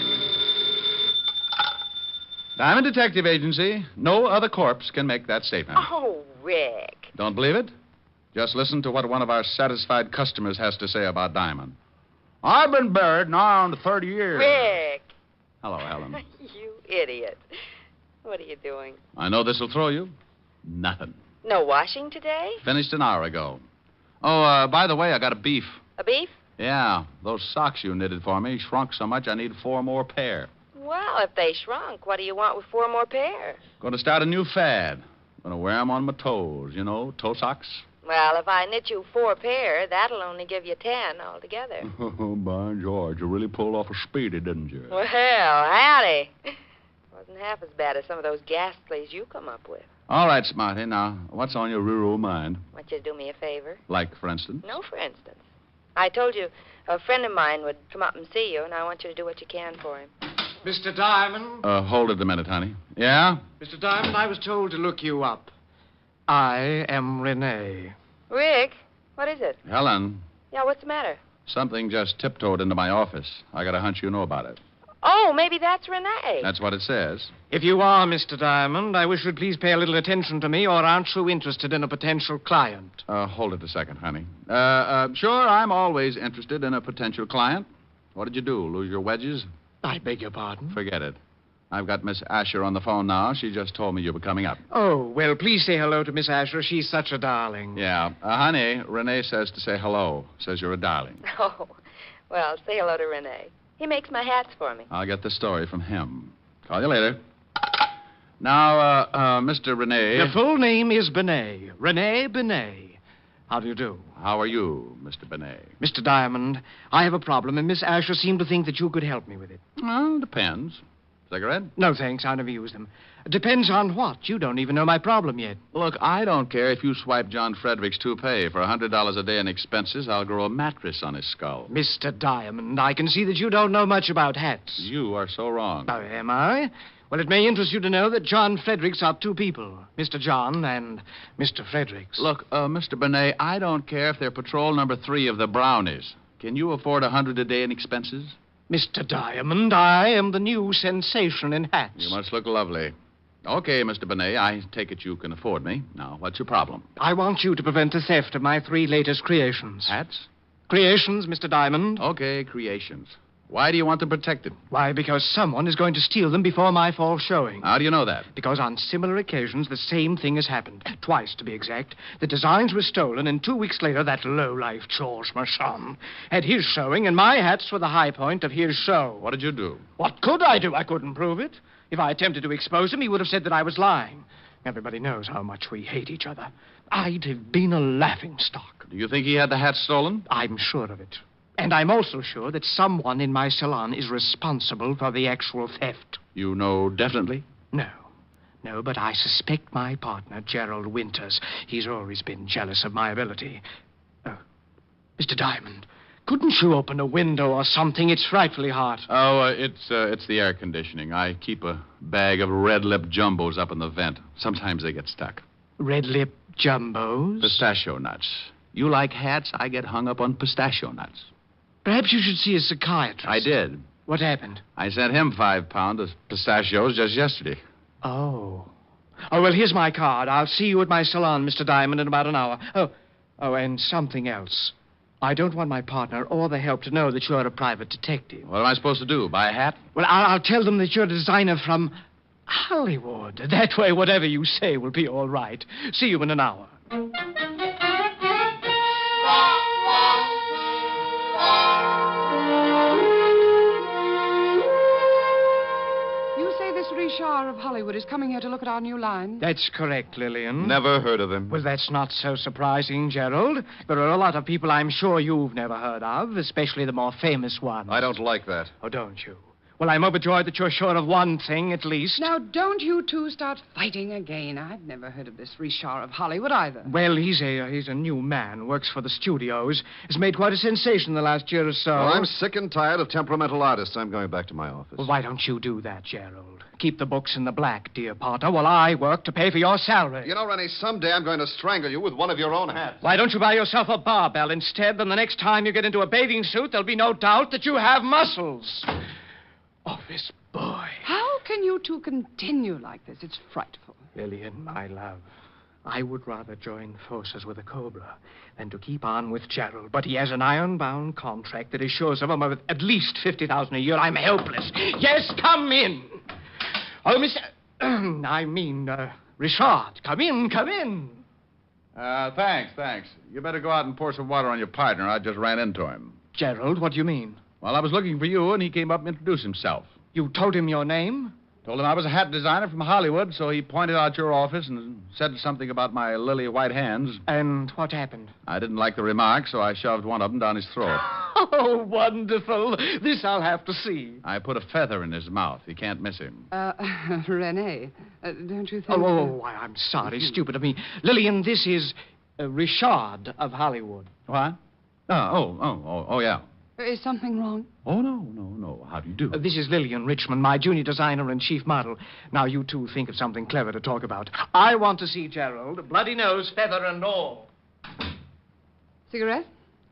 Diamond Detective Agency. No other corpse can make that statement. Oh, Rick. Don't believe it? Just listen to what one of our satisfied customers has to say about Diamond. I've been buried now on 30 years. Rick. Hello, Helen. You idiot. What are you doing? I know this will throw you. Nothing. No washing today? Finished an hour ago. Oh, by the way, I got a beef. A beef? Yeah, those socks you knitted for me shrunk so much I need 4 more pair. Well, if they shrunk, what do you want with 4 more pair? Going to start a new fad. Going to wear them on my toes, you know, toe socks. Well, if I knit you 4 pair, that'll only give you 10 altogether. Oh, by George, you really pulled off a speedy, didn't you? Well, howdy. Wasn't half as bad as some of those ghastlies you come up with. All right, Smarty. Now, what's on your rural mind? Want you to do me a favor? Like, for instance? No, for instance. I told you a friend of mine would come up and see you, and I want you to do what you can for him. Mr. Diamond? Hold it a minute, honey. Yeah? Mr. Diamond, I was told to look you up. I am Renee. Rick, what is it? Helen, Yeah, what's the matter? something just tiptoed into my office. I got a hunch you know about it. Oh, maybe that's Renee. That's what it says. If you are Mr. Diamond, I wish you'd please pay a little attention to me, or aren't you interested in a potential client? Hold it a second, honey. Sure, I'm always interested in a potential client. What did you do, lose your wedges? I beg your pardon? Forget it. I've got Miss Asher on the phone now. She just told me you were coming up. Oh, well, please say hello to Miss Asher. She's such a darling. Yeah. Honey, Renee says to say hello. Says you're a darling. Oh, well, say hello to Renee. He makes my hats for me. I'll get the story from him. Call you later. Now, Mr. Renee. Your full name is Benet. Renee Benet. How do you do? How are you, Mr. Benet? Mr. Diamond, I have a problem, and Miss Asher seemed to think that you could help me with it. Well, depends. Cigarette? No, thanks. I never use them. Depends on what? You don't even know my problem yet. Look, I don't care if you swipe John Frederick's toupee. For $100 a day in expenses, I'll grow a mattress on his skull. Mr. Diamond, I can see that you don't know much about hats. You are so wrong. Oh, am I? Well, it may interest you to know that John Fredericks are two people. Mr. John and Mr. Fredericks. Look, Mr. Benet, I don't care if they're patrol number 3 of the Brownies. Can you afford $100 a day in expenses? Mr. Diamond, I am the new sensation in hats. You must look lovely. Okay, Mr. Benet, I take it you can afford me. Now, what's your problem? I want you to prevent the theft of my 3 latest creations. Hats? Creations, Mr. Diamond. Okay, creations. Why do you want them protected? Why, because someone is going to steal them before my fall showing. How do you know that? Because on similar occasions, the same thing has happened. Twice, to be exact. The designs were stolen, and 2 weeks later, that lowlife George Marchand had his showing, and my hats were the high point of his show. What did you do? What could I do? I couldn't prove it. If I attempted to expose him, he would have said that I was lying. Everybody knows how much we hate each other. I'd have been a laughingstock. Do you think he had the hat stolen? I'm sure of it. And I'm also sure that someone in my salon is responsible for the actual theft. You know definitely? No. No, but I suspect my partner, Gerald Winters. He's always been jealous of my ability. Oh, Mr. Diamond, couldn't you open a window or something? It's frightfully hot. Oh, it's the air conditioning. I keep a bag of red lip jumbos up in the vent. Sometimes they get stuck. Red lip jumbos? Pistachio nuts. You like hats? I get hung up on pistachio nuts. Perhaps you should see a psychiatrist. I did. What happened? I sent him 5 pounds of pistachios just yesterday. Oh. Oh, well, here's my card. I'll see you at my salon, Mr. Diamond, in about an hour. Oh, and something else. I don't want my partner or the help to know that you're a private detective. What am I supposed to do? Buy a hat? Well, I'll tell them that you're a designer from Hollywood. That way, whatever you say will be all right. See you in an hour. Richard of Hollywood is coming here to look at our new line. That's correct, Lillian. Never heard of him. Well, that's not so surprising, Gerald. There are a lot of people I'm sure you've never heard of, especially the more famous ones. I don't like that. Oh, don't you? Well, I'm overjoyed that you're sure of one thing, at least. Now, don't you two start fighting again. I've never heard of this Richard of Hollywood either. Well, he's a new man, works for the studios. Has made quite a sensation the last year or so. Well, I'm sick and tired of temperamental artists. I'm going back to my office. Well, why don't you do that, Gerald? Keep the books in the black, dear Potter, while I work to pay for your salary. You know, Rennie, someday I'm going to strangle you with one of your own hats. Why don't you buy yourself a barbell instead? Then the next time you get into a bathing suit, there'll be no doubt that you have muscles. Oh, this boy. How can you two continue like this? It's frightful. Lillian, my love, I would rather join forces with a cobra than to keep on with Gerald. But he has an iron-bound contract that assures of him of at least $50,000 a year. I'm helpless. Yes, come in. Oh, Richard, come in. Thanks. You better go out and pour some water on your partner. I just ran into him. Gerald, what do you mean? Well, I was looking for you, and he came up and introduced himself. You told him your name? Told him I was a hat designer from Hollywood, so he pointed out your office and said something about my lily white hands. And what happened? I didn't like the remark, so I shoved one of them down his throat. Oh, wonderful. This I'll have to see. I put a feather in his mouth. You can't miss him. Renee, don't you think... Why, I'm sorry. Stupid of me. Lillian, this is Richard of Hollywood. What? Oh, yeah. Is something wrong? Oh, no. How do you do? This is Lillian Richmond, my junior designer and chief model. Now, you two think of something clever to talk about. I want to see Gerald, bloody nose, feather, and all. Cigarette?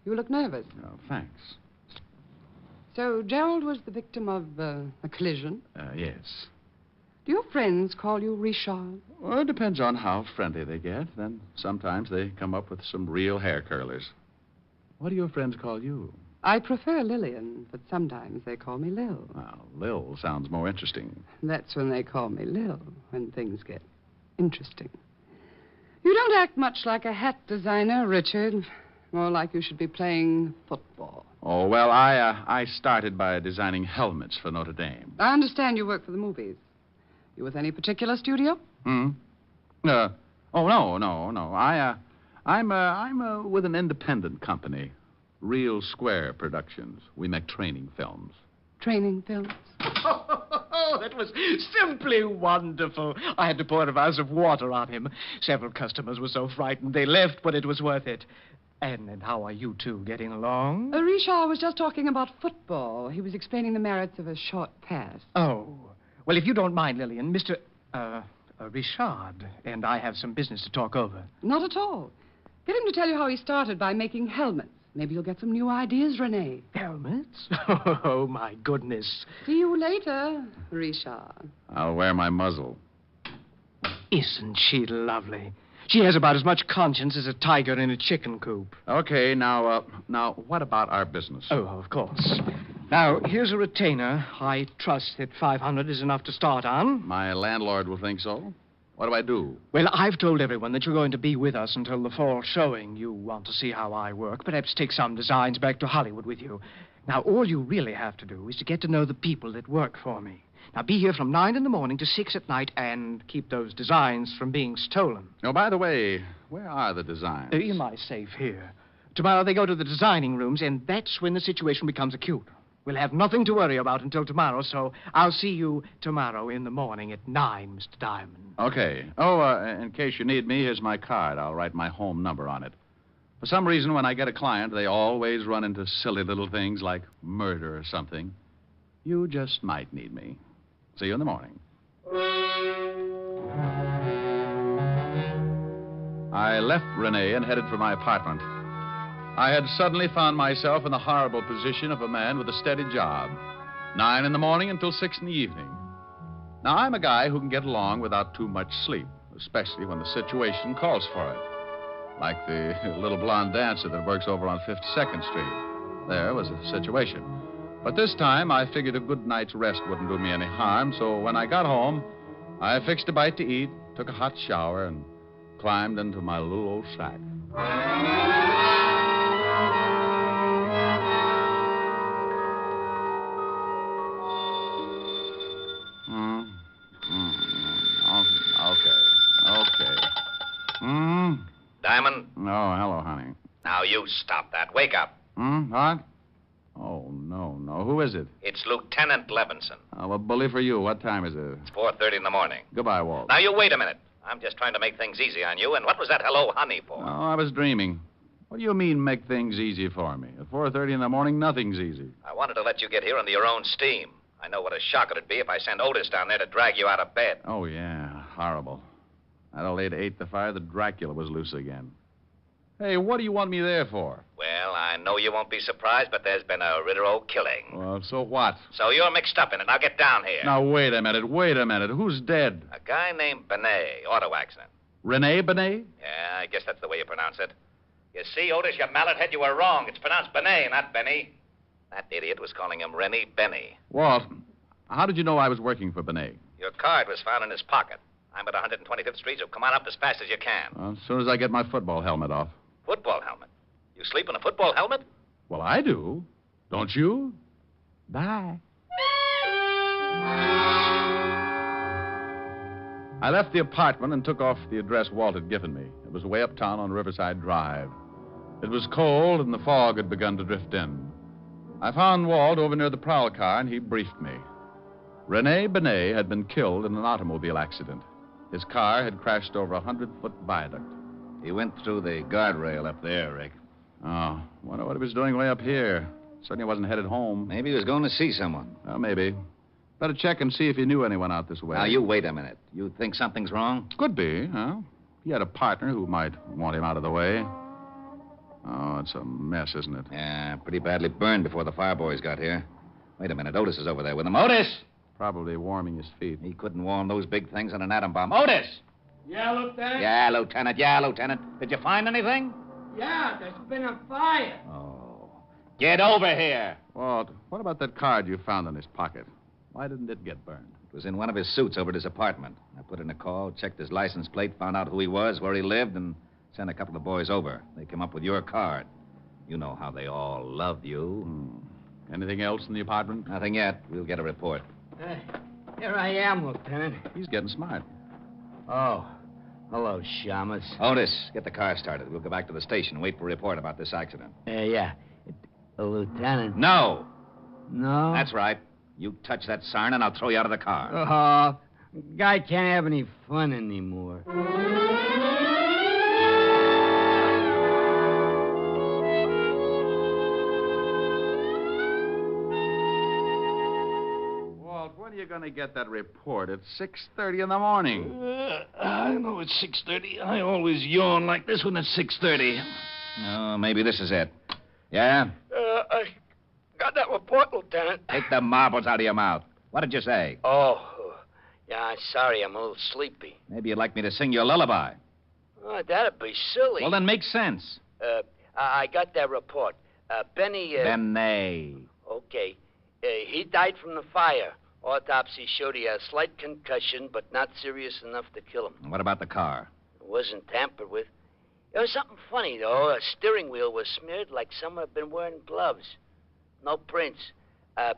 You look nervous. Oh, thanks. So, Gerald was the victim of a collision? Yes. Do your friends call you Richard? Well, it depends on how friendly they get. Then sometimes they come up with some real hair curlers. What do your friends call you? I prefer Lillian, but sometimes they call me Lil. Well, Lil sounds more interesting. That's when they call me Lil, when things get interesting. You don't act much like a hat designer, Richard. More like you should be playing football. Oh, well, I started by designing helmets for Notre Dame. I understand you work for the movies. You with any particular studio? No. I'm with an independent company, Real Square Productions. We make training films. Training films? Oh, that was simply wonderful. I had to pour a vase of water on him. Several customers were so frightened they left, but it was worth it. And how are you two getting along? Richard was just talking about football. He was explaining the merits of a short pass. Oh. Well, if you don't mind, Lillian, Mr. Richard and I have some business to talk over. Not at all. Get him to tell you how he started by making helmets. Maybe you'll get some new ideas, Renee. Helmets? Oh, my goodness. See you later, Richard. I'll wear my muzzle. Isn't she lovely? She has about as much conscience as a tiger in a chicken coop. Okay, now, what about our business? Oh, of course. Now, here's a retainer. I trust that 500 is enough to start on. My landlord will think so. What do I do? Well, I've told everyone that you're going to be with us until the fall showing. You want to see how I work. Perhaps take some designs back to Hollywood with you. Now, all you really have to do is to get to know the people that work for me. Now, be here from 9 in the morning to 6 at night and keep those designs from being stolen. Oh, by the way, where are the designs? In my safe here. Tomorrow they go to the designing rooms, and that's when the situation becomes acute. We'll have nothing to worry about until tomorrow, so I'll see you tomorrow in the morning at 9, Mr. Diamond. Okay. Oh, in case you need me, here's my card. I'll write my home number on it. For some reason, when I get a client, they always run into silly little things like murder or something. You just might need me. See you in the morning. I left Renee and headed for my apartment. I had suddenly found myself in the horrible position of a man with a steady job. 9 in the morning until 6 in the evening. Now, I'm a guy who can get along without too much sleep, especially when the situation calls for it. Like the little blonde dancer that works over on 52nd Street. There was a situation. But this time, I figured a good night's rest wouldn't do me any harm, so when I got home, I fixed a bite to eat, took a hot shower, and climbed into my little old shack. Okay. Diamond? Oh, hello, honey. Now, you stop that. Wake up. What? Oh, no. Who is it? It's Lieutenant Levinson. Oh, well, bully for you. What time is it? It's 4:30 in the morning. Goodbye, Walt. Now, you wait a minute. I'm just trying to make things easy on you. And what was that hello, honey, for? Oh, I was dreaming. What do you mean, make things easy for me? At 4:30 in the morning, nothing's easy. I wanted to let you get here under your own steam. I know what a shock it'd be if I sent Otis down there to drag you out of bed. Oh, yeah. Horrible. That old lady ate the fire that Dracula was loose again. Hey, what do you want me there for? Well, I know you won't be surprised, but there's been a Ritter killing. Well, so what? So you're mixed up in it. Now get down here. Now, wait a minute. Who's dead? A guy named Benet, auto accident. Renee Benet? Yeah, I guess that's the way you pronounce it. You see, Otis, you mallet head, you were wrong. It's pronounced Benet, not Benny. That idiot was calling him Rennie Benny. Walt, how did you know I was working for Benet? Your card was found in his pocket. I'm at 125th Street, so come on up as fast as you can. Well, as soon as I get my football helmet off. Football helmet? You sleep in a football helmet? Well, I do. Don't you? Bye. I left the apartment and took off the address Walt had given me. It was way uptown on Riverside Drive. It was cold, and the fog had begun to drift in. I found Walt over near the prowl car, and he briefed me. Renee Benet had been killed in an automobile accident. His car had crashed over a 100-foot viaduct. He went through the guardrail up there, Rick. Oh, wonder what he was doing way up here. Certainly wasn't headed home. Maybe he was going to see someone. Well, maybe. Better check and see if he knew anyone out this way. Now, you wait a minute. You think something's wrong? Could be, huh? He had a partner who might want him out of the way. Oh, it's a mess, isn't it? Yeah, pretty badly burned before the fire boys got here. Wait a minute. Otis is over there with him. Otis! Probably warming his feet. He couldn't warm those big things on an atom bomb. Otis! Yeah, Lieutenant? Yeah, Lieutenant. Did you find anything? Yeah, there's been a fire. Oh. Get over here. Walt, what about that card you found in his pocket? Why didn't it get burned? It was in one of his suits over at his apartment. I put in a call, checked his license plate, found out who he was, where he lived, and sent a couple of boys over. They came up with your card. You know how they all love you. Anything else in the apartment? Nothing yet. We'll get a report. Here I am, Lieutenant. He's getting smart. Oh, hello, Shamus. Otis, get the car started. We'll go back to the station and wait for a report about this accident. Yeah. Lieutenant. No. No? That's right. You touch that siren and I'll throw you out of the car. Oh, guy can't have any fun anymore. Walt, when are you going to get that report? It's 6:30 in the morning. I know it's 6:30. I always yawn like this when it's 6:30. Oh, maybe this is it. Yeah? I got that report, Lieutenant. Take the marbles out of your mouth. What did you say? Oh, yeah, sorry, I'm a little sleepy. Maybe you'd like me to sing you a lullaby. Oh, that'd be silly. Well, then make sense. I got that report. Benny... Benny. Okay. He died from the fire. Autopsy showed he had a slight concussion, but not serious enough to kill him. What about the car? It wasn't tampered with. There was something funny, though. A steering wheel was smeared like someone had been wearing gloves. No prints.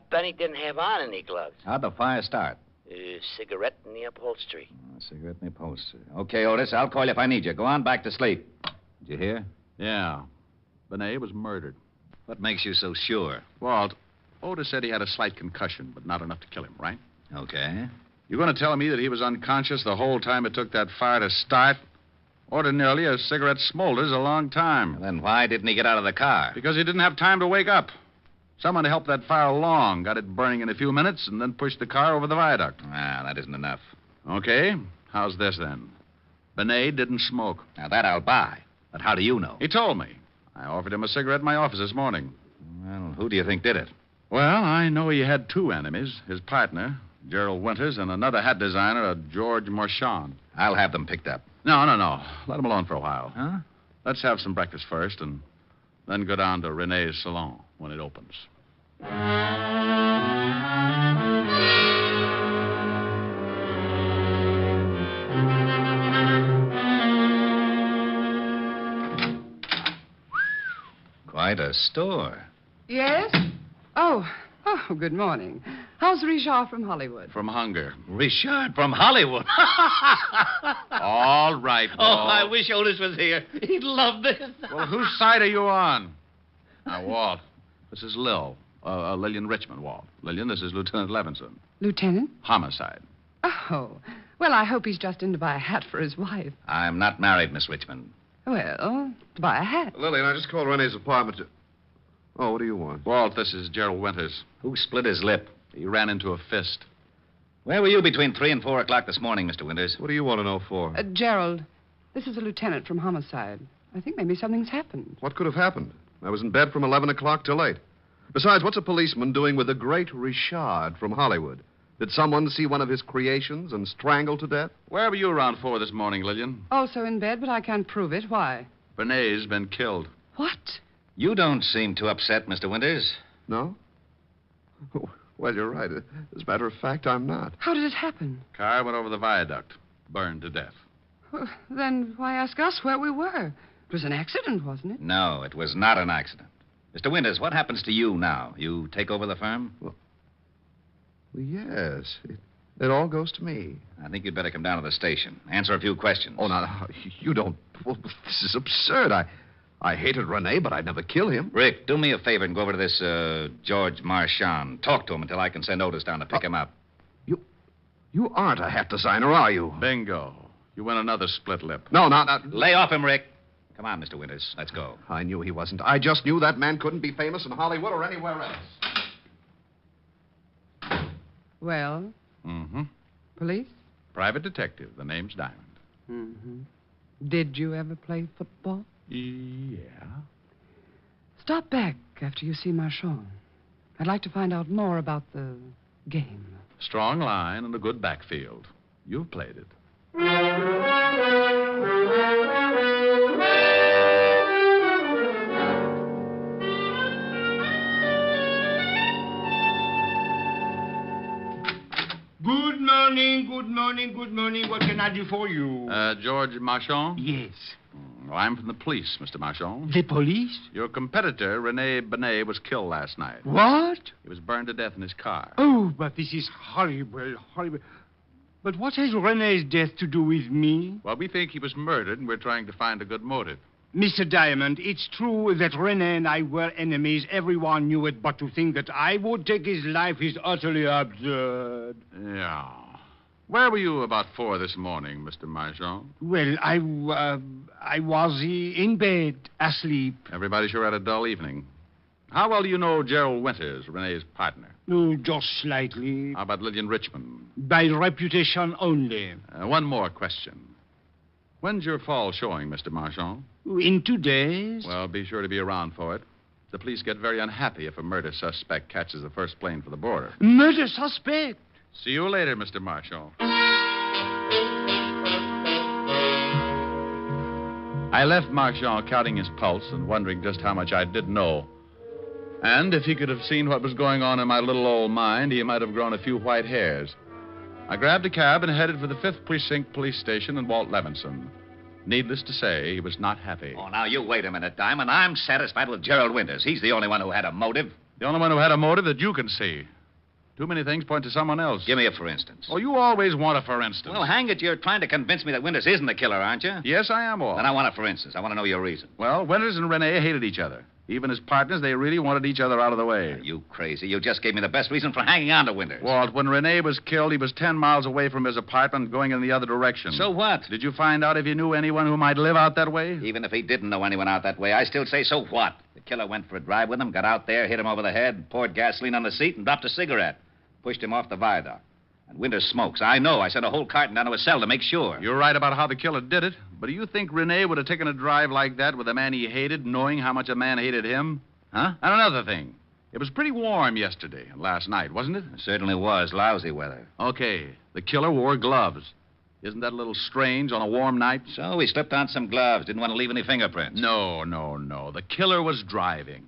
Benny didn't have on any gloves. How'd the fire start? Cigarette in the upholstery. A cigarette in the upholstery. Okay, Otis, I'll call you if I need you. Go on back to sleep. Did you hear? Yeah. Benet was murdered. What makes you so sure? Walt, Otis said he had a slight concussion, but not enough to kill him, right? Okay. You're going to tell me that he was unconscious the whole time it took that fire to start? Ordinarily, a cigarette smolders a long time. Then why didn't he get out of the car? Because he didn't have time to wake up. Someone helped that fire along, got it burning in a few minutes, and then pushed the car over the viaduct. Ah, that isn't enough. Okay. How's this, then? Benet didn't smoke. Now, that I'll buy. But how do you know? He told me. I offered him a cigarette in my office this morning. Well, who do you think did it? Well, I know he had two enemies. His partner, Gerald Winters, and another hat designer, a George Marchand. I'll have them picked up. No. Let him alone for a while. Huh? Let's have some breakfast first, and then go down to Renee's salon when it opens. Quite a store. Yes? Oh, good morning. How's Richard from Hollywood? From hunger. Richard from Hollywood. All right, Walt. Oh, I wish Otis was here. He'd love this. Well, whose side are you on? Now, Walt, this is Lillian Richmond, Walt. Lillian, this is Lieutenant Levinson. Lieutenant? Homicide. Oh, well, I hope he's just in to buy a hat for his wife. I'm not married, Miss Richmond. Well, to buy a hat. Lillian, I just called Renee's apartment to... Oh, what do you want? Walt, this is Gerald Winters. Who split his lip? He ran into a fist. Where were you between 3 and 4 o'clock this morning, Mr. Winters? What do you want to know for? Gerald, this is a lieutenant from Homicide. I think maybe something's happened. What could have happened? I was in bed from 11 o'clock till 8. Besides, what's a policeman doing with the great Richard from Hollywood? Did someone see one of his creations and strangle to death? Where were you around 4 this morning, Lillian? Also in bed, but I can't prove it. Why? Benet's been killed. What? You don't seem too upset, Mr. Winters. No? Well, you're right. As a matter of fact, I'm not. How did it happen? Car went over the viaduct, burned to death. Well, then why ask us where we were? It was an accident, wasn't it? No, it was not an accident. Mr. Winters, what happens to you now? You take over the firm? Well, yes. It all goes to me. I think you'd better come down to the station. Answer a few questions. Oh, no, you don't. Well, this is absurd. I hated Renee, but I'd never kill him. Rick, do me a favor and go over to this George Marchand. Talk to him until I can send Otis down to pick him up. You aren't a hat designer, are you? Bingo. You win another split lip. No. Lay off him, Rick. Come on, Mr. Winters. Let's go. I knew he wasn't. I just knew that man couldn't be famous in Hollywood or anywhere else. Well? Mm-hmm. Police? Private detective. The name's Diamond. Mm-hmm. Did you ever play football? Yeah. Stop back after you see Marchand. I'd like to find out more about the game. Strong line and a good backfield. You've played it. morning, good morning, good morning. What can I do for you? George Marchand? Yes. Well, I'm from the police, Mr. Marchand. The police? Your competitor, Rene Benet, was killed last night. What? He was burned to death in his car. Oh, but this is horrible, horrible. But what has Rene's death to do with me? Well, we think he was murdered, and we're trying to find a good motive. Mr. Diamond, it's true that Rene and I were enemies. Everyone knew it, but to think that I would take his life is utterly absurd. Yeah. Where were you about 4 this morning, Mr. Marchand? Well, I was in bed, asleep. Everybody sure had a dull evening. How well do you know Gerald Winters, Rene's partner? Oh, just slightly. How about Lillian Richmond? By reputation only. One more question. When's your fall showing, Mr. Marchand? In 2 days. Well, be sure to be around for it. The police get very unhappy if a murder suspect catches the first plane for the border. Murder suspect? See you later, Mr. Marshall. I left Marchand counting his pulse and wondering just how much I did know. And if he could have seen what was going on in my little old mind, he might have grown a few white hairs. I grabbed a cab and headed for the 5th Precinct Police Station in Walt Levinson. Needless to say, he was not happy. Oh, now, you wait a minute, Diamond. I'm satisfied with Gerald Winters. He's the only one who had a motive. The only one who had a motive that you can see. Too many things point to someone else. Give me a for instance. Oh, you always want a for instance. Well, hang it, you're trying to convince me that Winters isn't the killer, aren't you? Yes, I am, Walt. Then I want a for instance. I want to know your reason. Well, Winters and Rene hated each other. Even as partners, they really wanted each other out of the way. Are you crazy? You just gave me the best reason for hanging on to Winters. Walt, when Rene was killed, he was 10 miles away from his apartment going in the other direction. So what? Did you find out if he knew anyone who might live out that way? Even if he didn't know anyone out that way, I still say so what? The killer went for a drive with him, got out there, hit him over the head, poured gasoline on the seat, and dropped a cigarette. Pushed him off the viaduct. And Winters smokes. I know. I sent a whole carton down to his cell to make sure. You're right about how the killer did it. But do you think Rene would have taken a drive like that with a man he hated, knowing how much a man hated him? Huh? And another thing. It was pretty warm yesterday and last night, wasn't it? It certainly was. Lousy weather. Okay. The killer wore gloves. Isn't that a little strange on a warm night? So he slipped on some gloves. Didn't want to leave any fingerprints. No. The killer was driving.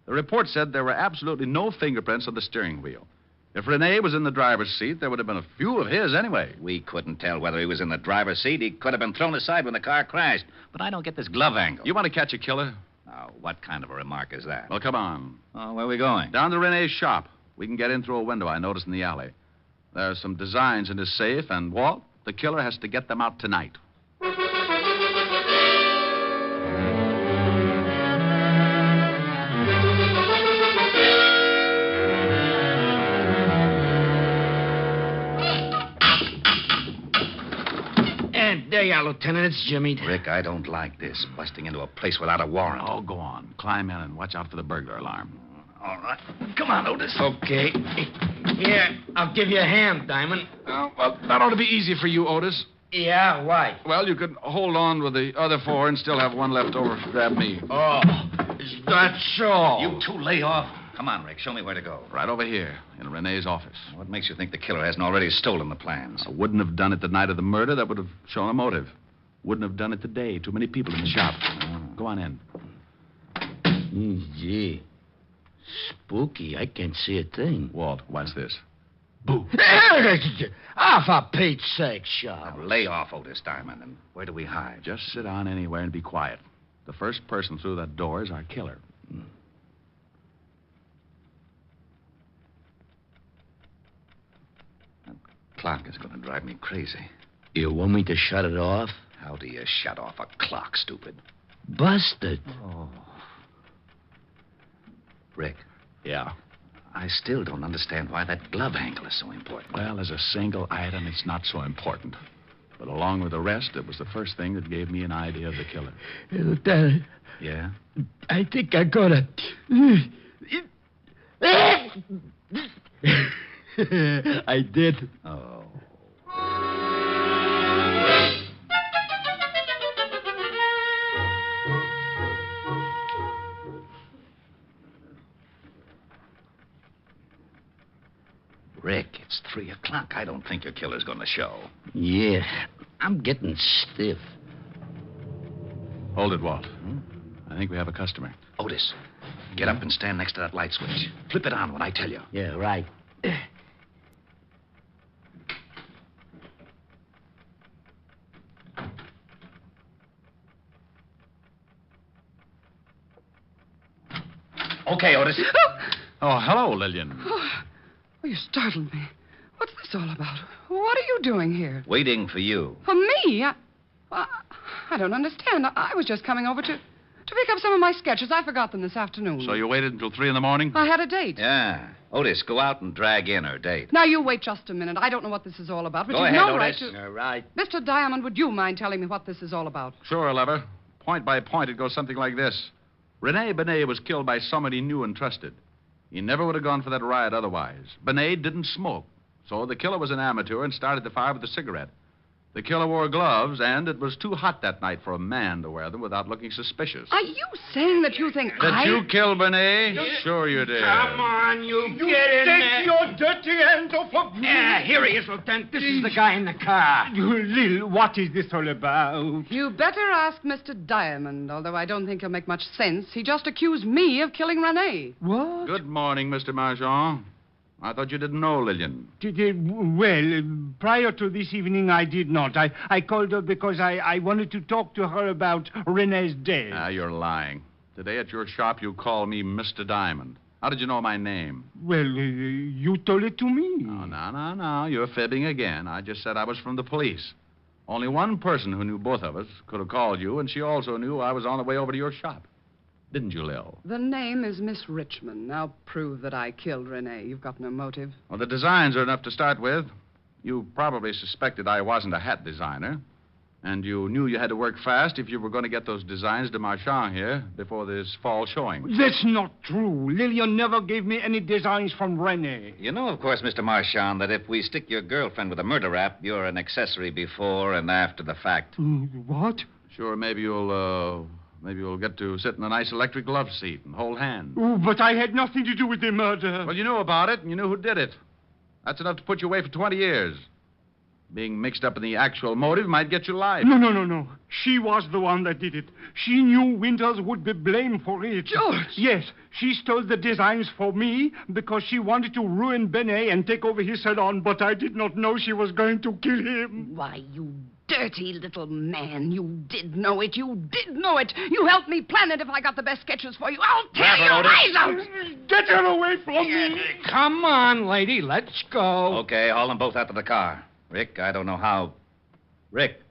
The report said there were absolutely no fingerprints on the steering wheel. If Rene was in the driver's seat, there would have been a few of his anyway. We couldn't tell whether he was in the driver's seat. He could have been thrown aside when the car crashed. But I don't get this glove angle. You want to catch a killer? Oh, what kind of a remark is that? Well, come on. Oh, where are we going? Down to Rene's shop. We can get in through a window I noticed in the alley. There's some designs in his safe, and Walt, the killer has to get them out tonight. There you are, Lieutenant. It's Jimmy. Rick, I don't like this. Busting into a place without a warrant. Oh, go on. Climb in and watch out for the burglar alarm. All right. Come on, Otis. Okay. Here, I'll give you a hand, Diamond. Oh, well, that ought to be easy for you, Otis. Yeah, why? Well, you could hold on with the other 4 and still have one left over to grab me. Oh, is that so? You two lay off. Come on, Rick. Show me where to go. Right over here, in Rene's office. What makes you think the killer hasn't already stolen the plans? I wouldn't have done it the night of the murder. That would have shown a motive. Wouldn't have done it today. Too many people in the shop. Go on in. Gee. Spooky. I can't see a thing. Walt, watch this. Boo. Ah, for Pete's sake, Sharp. Now, lay off, Otis Diamond. And where do we hide? Just sit down anywhere and be quiet. The first person through that door is our killer. Clock is going to drive me crazy. You want me to shut it off? How do you shut off a clock, stupid? Busted. Oh. Rick. Yeah? I still don't understand why that glove angle is so important. Well, as a single item, it's not so important. But along with the rest, it was the first thing that gave me an idea of the killer. Lieutenant. Yeah? I think I got it. I did. Oh. Rick, it's 3 o'clock. I don't think your killer's going to show. Yeah, I'm getting stiff. Hold it, Walt. I think we have a customer. Otis, get up and stand next to that light switch. Flip it on when I tell you. Yeah, right. Okay, Otis. Oh, hello, Lillian. Oh, you startled me. What's this all about? What are you doing here? Waiting for you. For me? I don't understand. I was just coming over to pick up some of my sketches. I forgot them this afternoon. So you waited until 3 a.m? I had a date. Yeah. Otis, go out and drag in her date. Now, you wait just a minute. I don't know what this is all about, but Go you've ahead, no Otis. right to... All right. Mr. Diamond, would you mind telling me what this is all about? Sure, Lever. Point by point, it goes something like this. Rene Benet was killed by someone he knew and trusted. He never would have gone for that riot otherwise. Benet didn't smoke, so the killer was an amateur and started the fire with a cigarette. The killer wore gloves, and it was too hot that night for a man to wear them without looking suspicious. Are you saying that you think Did you kill Benet? Sure you did. Come on, you get in there. Take your dirty hands off of me. Yeah, here he is, Lieutenant. This is the guy in the car. Lil, what is this all about? You better ask Mr. Diamond, although I don't think he'll make much sense. He just accused me of killing Rene. What? Good morning, Mr. Marchand. I thought you didn't know Lillian. Well, prior to this evening, I did not. I called her because I wanted to talk to her about Rene's death. Ah, you're lying. Today at your shop, you call me Mr. Diamond. How did you know my name? Well, you told it to me. No. You're fibbing again. I just said I was from the police. Only one person who knew both of us could have called you, and she also knew I was on the way over to your shop. Didn't you, Lil? The name is Miss Richmond. Now prove that I killed Rene. You've got no motive. Well, the designs are enough to start with. You probably suspected I wasn't a hat designer. And you knew you had to work fast if you were going to get those designs to Marchand here before this fall showing. That's not true. Lillian never gave me any designs from Rene. You know, of course, Mr. Marchand, that if we stick your girlfriend with a murder rap, you're an accessory before and after the fact. What? Sure, maybe you'll get to sit in a nice electric love seat and hold hands. Oh, but I had nothing to do with the murder. Well, you knew about it, and you knew who did it. That's enough to put you away for 20 years. Being mixed up in the actual motive might get you life. No. She was the one that did it. She knew Winters would be blamed for it. George! Yes, she stole the designs for me because she wanted to ruin Benet and take over his salon, but I did not know she was going to kill him. Why, you dirty little man. You did know it. You did know it. You helped me plan it if I got the best sketches for you. I'll tear your eyes out. Get her away from me. Come on, lady. Let's go. Okay, haul them both out to the car. Rick, I don't know how... Rick.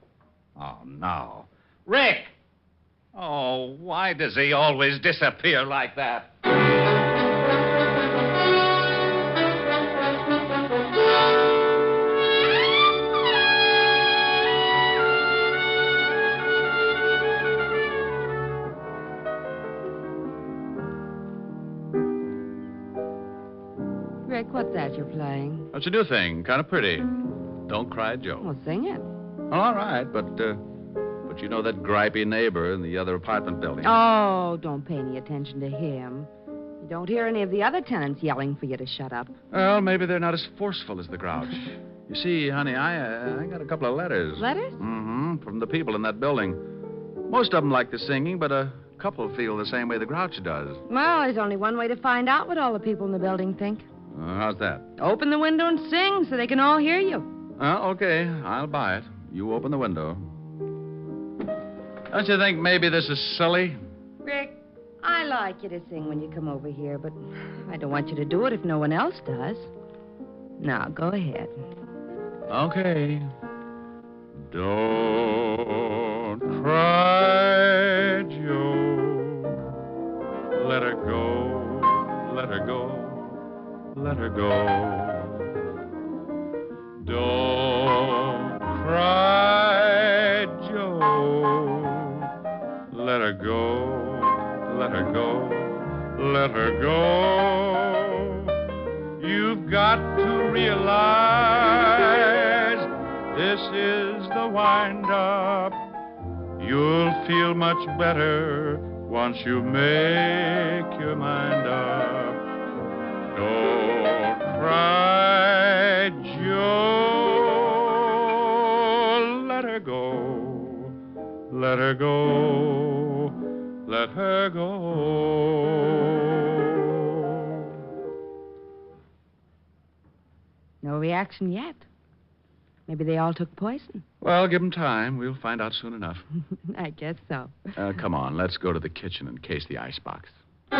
Oh, no. Rick! Oh, why does he always disappear like that? Rick, what's that you're playing? That's a new thing. Kind of pretty. Don't Cry, Joe. Well, sing it. All right, but you know that gripey neighbor in the other apartment building. Oh, don't pay any attention to him. You don't hear any of the other tenants yelling for you to shut up. Well, maybe they're not as forceful as the Grouch. You see, honey, I got a couple of letters. Letters? Mm-hmm, from the people in that building. Most of them like the singing, but a couple feel the same way the Grouch does. Well, there's only one way to find out what all the people in the building think. How's that? Open the window and sing so they can all hear you. Okay. I'll buy it. You open the window. Don't you think maybe this is silly? Rick, I like you to sing when you come over here, but I don't want you to do it if no one else does. Now, go ahead. Okay. Don't cry, Joe. Let her go. Let her go. Let her go. Don't cry, Joe. Let her go. Let her go. Let her go. You've got to realize this is the wind-up. You'll feel much better once you make your mind up. Don't cry, Joe. Let her go. Let her go. Let her go. No reaction yet. Maybe they all took poison. Well, give them time. We'll find out soon enough. I guess so. Come on, let's go to the kitchen and case the icebox. You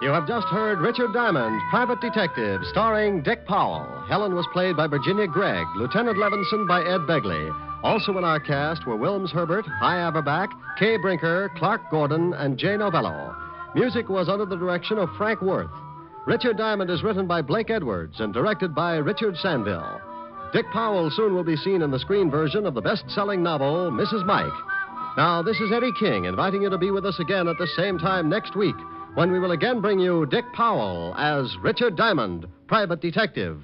have just heard Richard Diamond, Private Detective, starring Dick Powell. Helen was played by Virginia Gregg, Lieutenant Levinson by Ed Begley. Also in our cast were Wilms Herbert, Hy Averback, Kay Brinker, Clark Gordon, and Jay Novello. Music was under the direction of Frank Worth. Richard Diamond is written by Blake Edwards and directed by Richard Sandville. Dick Powell soon will be seen in the screen version of the best-selling novel, Mrs. Mike. Now, this is Eddie King inviting you to be with us again at the same time next week, when we will again bring you Dick Powell as Richard Diamond, Private Detective.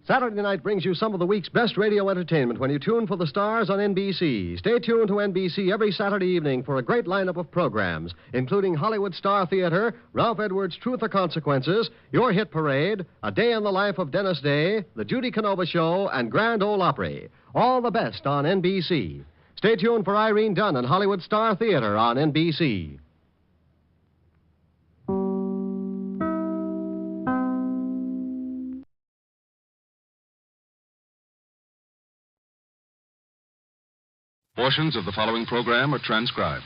Saturday night brings you some of the week's best radio entertainment when you tune for the stars on NBC. Stay tuned to NBC every Saturday evening for a great lineup of programs, including Hollywood Star Theater, Ralph Edwards' Truth or Consequences, Your Hit Parade, A Day in the Life of Dennis Day, The Judy Canova Show, and Grand Ole Opry. All the best on NBC. Stay tuned for Irene Dunn and Hollywood Star Theater on NBC. Portions of the following program are transcribed.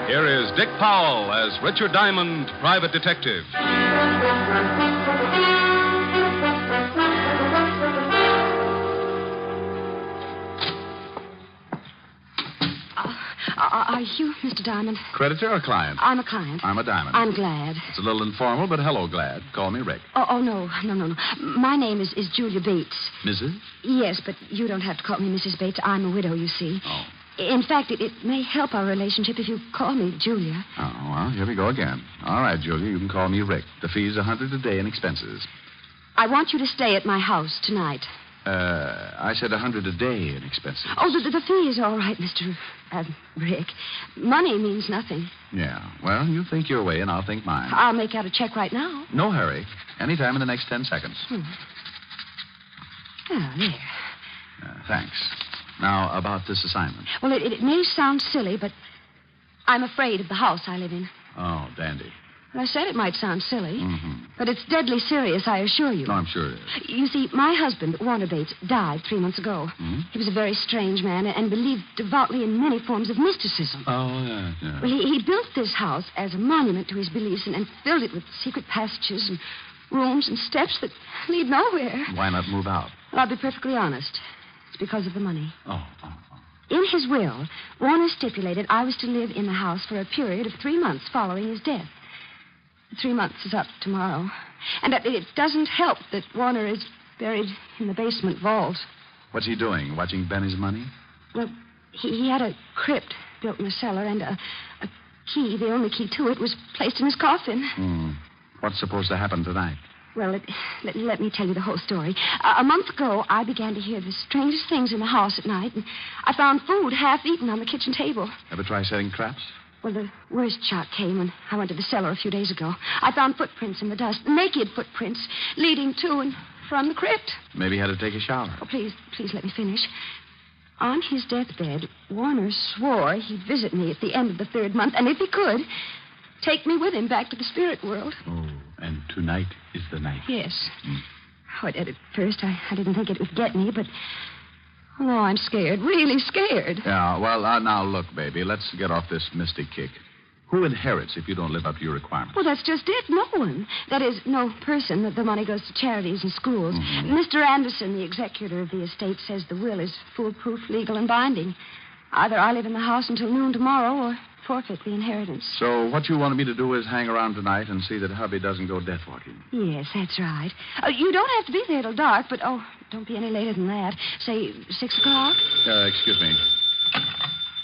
Here is Dick Powell as Richard Diamond, Private Detective. Are you Mr. Diamond? Creditor or client? I'm a client. I'm a Diamond. I'm glad. It's a little informal, but hello, Glad. Call me Rick. Oh, no. My name is Julia Bates. Mrs.? Yes, but you don't have to call me Mrs. Bates. I'm a widow, you see. Oh. In fact, it may help our relationship if you call me Julia. Oh, well, here we go again. All right, Julia, you can call me Rick. The fee's $100 a day in expenses. I want you to stay at my house tonight. I said $100 a day in expenses. Oh, the fee is all right, Mr. Rick. Money means nothing. Yeah. Well, you think your way, and I'll think mine. I'll make out a check right now. No hurry. Anytime in the next 10 seconds. Oh, there. Thanks. Now, about this assignment. Well, it may sound silly, but I'm afraid of the house I live in. Oh, dandy. I said it might sound silly, Mm-hmm. but it's deadly serious, I assure you. No, I'm sure it is. You see, my husband, Warner Bates, died 3 months ago. Hmm? He was a very strange man and believed devoutly in many forms of mysticism. Oh, yeah. Well, he built this house as a monument to his beliefs and filled it with secret passages and rooms and steps that lead nowhere. Why not move out? Well, I'll be perfectly honest. It's because of the money. Oh. In his will, Warner stipulated I was to live in the house for a period of 3 months following his death. 3 months is up tomorrow. And it doesn't help that Warner is buried in the basement vault. What's he doing? Watching Benny's money? Well, he had a crypt built in the cellar, and a key, the only key to it, was placed in his coffin. What's supposed to happen tonight? Well, let me tell you the whole story. A month ago, I began to hear the strangest things in the house at night, and I found food half-eaten on the kitchen table. Ever try setting traps? Well, the worst shock came when I went to the cellar a few days ago. I found footprints in the dust, naked footprints, leading to and from the crypt. Maybe he had to take a shower. Oh, please let me finish. On his deathbed, Warner swore he'd visit me at the end of the 3rd month, and if he could, take me with him back to the spirit world. Oh, and tonight is the night. Yes. Oh, at first, I didn't think it would get me, but... Oh, I'm scared, really scared. Yeah, well, now, look, baby, let's get off this mystic kick. Who inherits if you don't live up to your requirements? Well, that's just it. No one. That is, no person. The money goes to charities and schools. Mm-hmm. Mr. Anderson, the executor of the estate, says the will is foolproof, legal, and binding. Either I live in the house until noon tomorrow or forfeit the inheritance. So what you wanted me to do is hang around tonight and see that hubby doesn't go death walking. Yes, that's right. You don't have to be there till dark, but, don't be any later than that. Say 6 o'clock? Excuse me.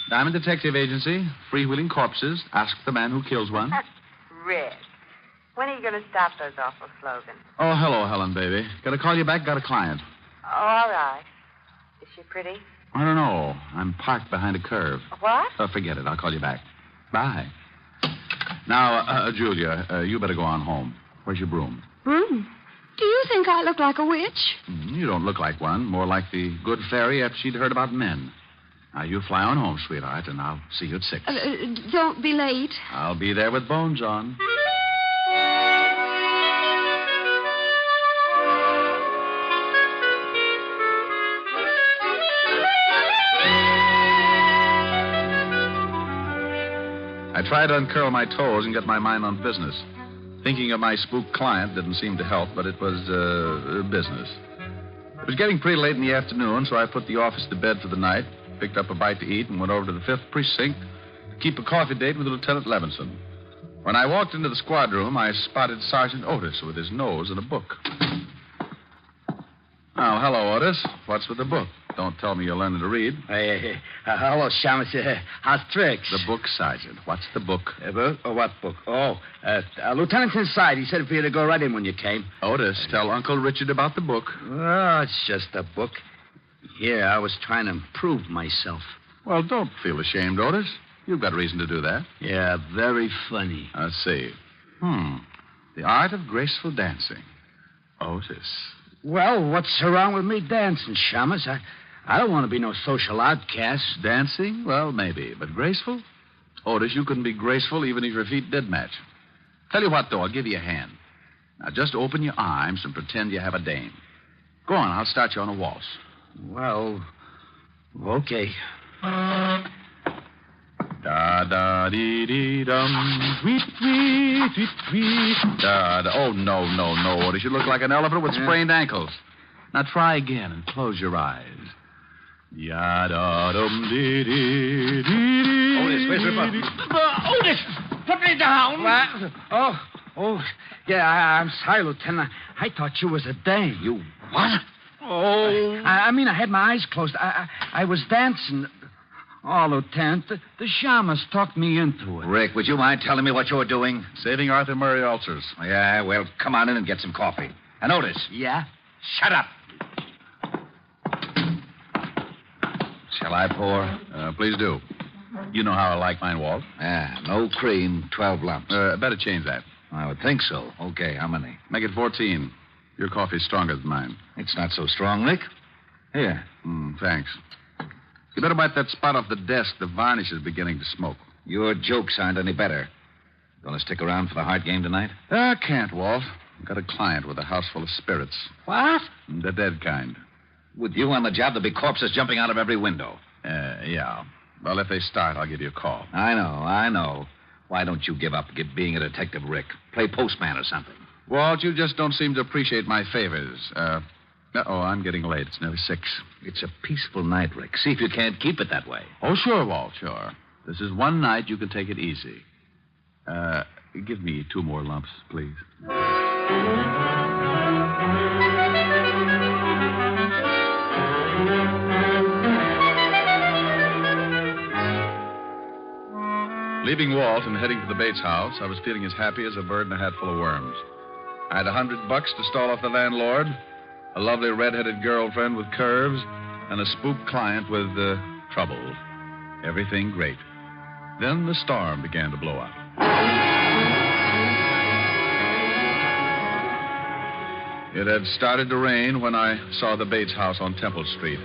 Diamond Detective Agency, freewheeling corpses. Ask the man who kills one. Rick, when are you going to stop those awful slogans? Oh, hello, Helen, baby. Got to call you back. Got a client. Oh, all right. Is she pretty? I don't know. I'm parked behind a curve. What? Forget it. I'll call you back. Bye. Now, Julia, you better go on home. Where's your broom? Broom? Do you think I look like a witch? You don't look like one. More like the good fairy after she'd heard about men. Now, you fly on home, sweetheart, and I'll see you at 6. Don't be late. I'll be there with bones on. I tried to uncurl my toes and get my mind on business. Thinking of my spook client didn't seem to help, but it was business. It was getting pretty late in the afternoon, so I put the office to bed for the night, picked up a bite to eat, and went over to the 5th Precinct to keep a coffee date with Lieutenant Levinson. When I walked into the squad room, I spotted Sergeant Otis with his nose in a book. Oh, hello, Otis. What's with the book? Don't tell me you're learning to read. Hello, Shamus. How's tricks? The book, Sergeant. What's the book? What book? Lieutenant's inside. He said for you to go right in when you came. Otis, tell Uncle Richard about the book. Oh, it's just a book. Here, I was trying to improve myself. Well, don't feel ashamed, Otis. You've got reason to do that. Yeah, very funny. Let's see. The art of graceful dancing. Otis. Well, what's wrong with me dancing, Shamus? I don't want to be no social outcast. Dancing? Well, maybe. But graceful? Otis, you couldn't be graceful even if your feet did match. Tell you what, though, I'll give you a hand. Now, just open your arms and pretend you have a dame. Go on, I'll start you on a waltz. Well, okay. Da-da-dee-dee-dum, tweet-tweet-tweet-tweet. Da-da. Oh, no, Otis. You look like an elephant with sprained ankles. Now try again and close your eyes. Ya-da-dum-dee-dee-dee-dee. Otis, where's the button? Otis, put me down. What? Oh, yeah, I'm sorry, Lieutenant. I thought you was a dame. You what? Oh. I mean, I had my eyes closed. I was dancing. Oh, Lieutenant, the shamus talked me into it. Rick, would you mind telling me what you're doing? Saving Arthur Murray ulcers. Yeah, well, come on in and get some coffee. And Otis. Yeah? Shut up. Shall I pour? Please do. You know how I like mine, Walt. Yeah, no cream, 12 lumps. Better change that. I would think so. Okay, how many? Make it 14. Your coffee's stronger than mine. It's not so strong, Rick. Here. Thanks. You better wipe that spot off the desk. The varnish is beginning to smoke. Your jokes aren't any better. Gonna stick around for the Hart game tonight? I can't, Walt. I've got a client with a house full of spirits. What? The dead kind. With you on the job, there'll be corpses jumping out of every window. Yeah. Well, if they start, I'll give you a call. I know. Why don't you give up being a detective, Rick? Play postman or something. Walt, you just don't seem to appreciate my favors. I'm getting late. It's nearly 6. It's a peaceful night, Rick. See if you can't keep it that way. Oh, sure, Walt, sure. This is one night you can take it easy. Give me 2 more lumps, please. Leaving Walt and heading to the Bates house, I was feeling as happy as a bird in a hat full of worms. I had $100 to stall off the landlord, a lovely red-headed girlfriend with curves, and a spook client with trouble. Everything great. Then the storm began to blow up. It had started to rain when I saw the Bates house on Temple Street.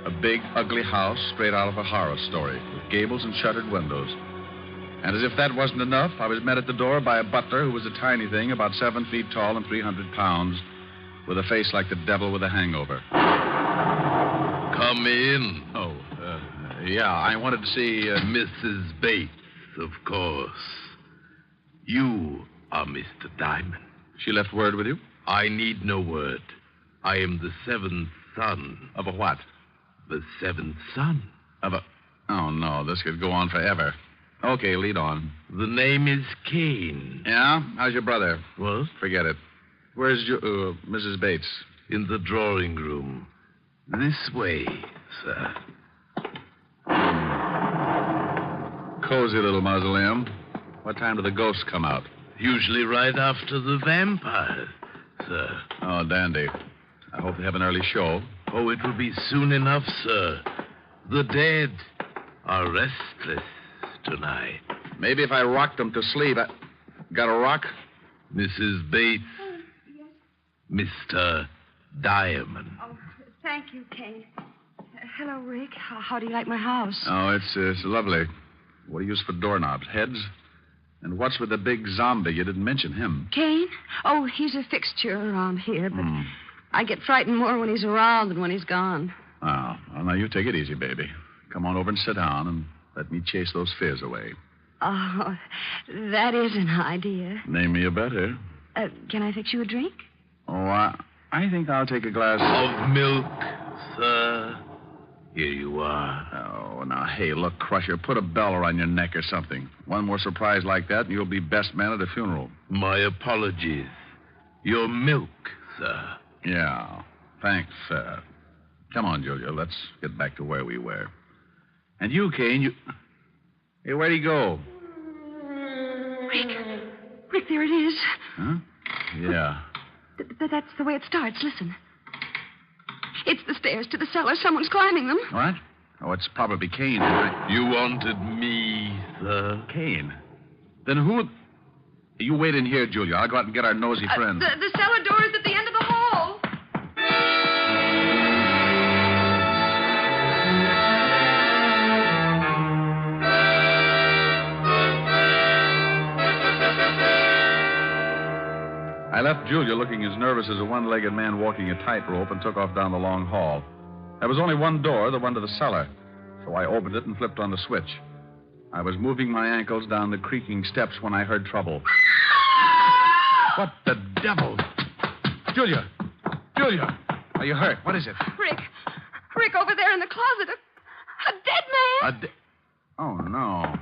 A big, ugly house straight out of a horror story, with gables and shuttered windows. And as if that wasn't enough, I was met at the door by a butler who was a tiny thing, about 7 feet tall and 300 pounds, with a face like the devil with a hangover. Come in. Oh, yeah, I wanted to see... Mrs. Bates, of course. You are Mr. Diamond. She left word with you? I need no word. I am the 7th son. Of a what? The 7th son. Of a... Oh, no, this could go on forever. Okay, lead on. The name is Kane. Yeah? How's your brother? What? Forget it. Where's your, Mrs. Bates? In the drawing room. This way, sir. Cozy little mausoleum. What time do the ghosts come out? Usually right after the vampires, sir. Oh, dandy. I hope they have an early show. Oh, it will be soon enough, sir. The dead are restless tonight. Maybe if I rocked them to sleep. Got a rock? Mrs. Bates. Mr. Diamond. Oh, thank you, Kane. Hello, Rick. How do you like my house? Oh, it's lovely. What do you use for doorknobs? Heads? And what's with the big zombie? You didn't mention him. Kane? Oh, he's a fixture around here, but I get frightened more when he's around than when he's gone. Oh, well, now you take it easy, baby. Come on over and sit down and let me chase those fears away. Oh, that is an idea. Name me a better. Can I fix you a drink? Oh, I think I'll take a glass of milk, sir. Here you are. Oh, now, hey, look, Crusher, put a bell around your neck or something. One more surprise like that, and you'll be best man at a funeral. My apologies. Your milk, sir. Yeah, thanks, sir. Come on, Julia, let's get back to where we were. And you, Kane, you... Hey, where'd he go? Rick, there it is. Huh? Yeah. That's the way it starts. Listen. It's the stairs to the cellar. Someone's climbing them. What? Oh, it's probably Kane. You wanted me, sir? Kane? Then who... You wait in here, Julia. I'll go out and get our nosy friend. The cellar door is at the end of the hall. I left Julia looking as nervous as a one-legged man walking a tightrope and took off down the long hall. There was only one door, the one to the cellar, so I opened it and flipped on the switch. I was moving my ankles down the creaking steps when I heard trouble. What the devil? Julia! Julia! Are you hurt? What is it? Rick, over there in the closet. A dead man. Oh, no.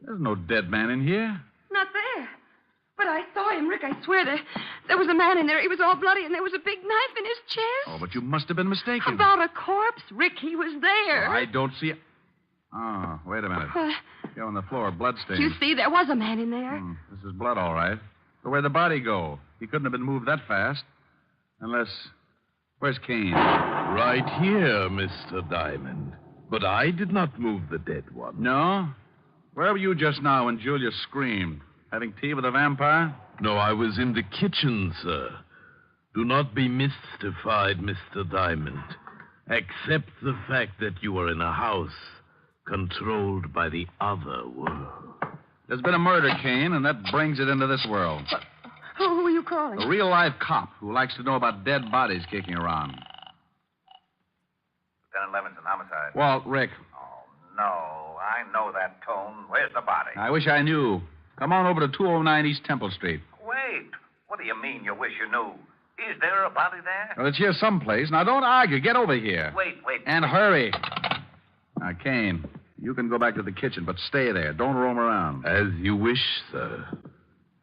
There's no dead man in here. Not there. But I saw him, Rick. I swear there was a man in there. He was all bloody, and there was a big knife in his chest. Oh, but you must have been mistaken. About a corpse, Rick. He was there. I don't see it. Oh, wait a minute. Here on the floor, bloodstains. You see, there was a man in there. This is blood, all right. But where'd the body go? He couldn't have been moved that fast. Unless... Where's Kane? Right here, Mr. Diamond. But I did not move the dead one. No? Where were you just now when Julia screamed? Having tea with a vampire? No, I was in the kitchen, sir. Do not be mystified, Mr. Diamond. Accept the fact that you are in a house controlled by the other world. There's been a murder, Kane, and that brings it into this world. Who are you calling? A real-life cop who likes to know about dead bodies kicking around. Lieutenant Levinson, homicide. Walt, Rick. Oh, no. I know that tone. Where's the body? I wish I knew. Come on over to 209 East Temple Street. Wait. What do you mean you wish you knew? Is there a body there? Well, it's here someplace. Now, don't argue. Get over here. Wait. And hurry. Now, Kane, you can go back to the kitchen, but stay there. Don't roam around. As you wish, sir.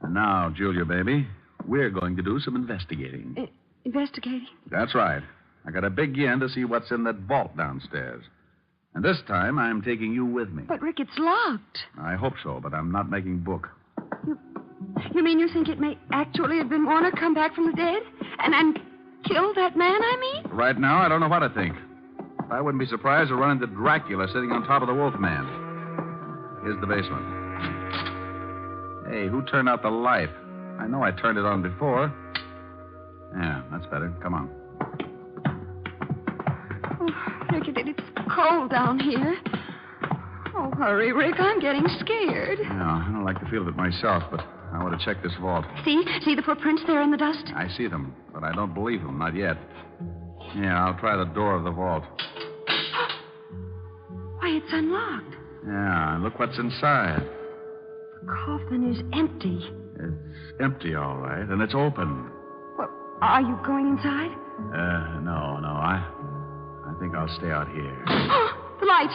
And now, Julia, baby, we're going to do some investigating. Investigating? That's right. I got a big yen to see what's in that vault downstairs. And this time, I'm taking you with me. But, Rick, it's locked. I hope so, but I'm not making book. You mean you think it may actually have been Warner come back from the dead? And kill that man, I mean? Right now, I don't know what to think. I wouldn't be surprised to run into Dracula sitting on top of the Wolfman. Here's the basement. Hey, who turned out the light? I know I turned it on before. Yeah, that's better. Come on. Oh, Rick, it's cold down here. Oh, hurry, Rick. I'm getting scared. Yeah, I don't like the feel of it myself, but I want to check this vault. See the footprints there in the dust? I see them, but I don't believe them. Not yet. Yeah, I'll try the door of the vault. Why, it's unlocked. Yeah, look what's inside. The coffin is empty. It's empty, all right, and it's open. Well, are you going inside? No. I think I'll stay out here. The light!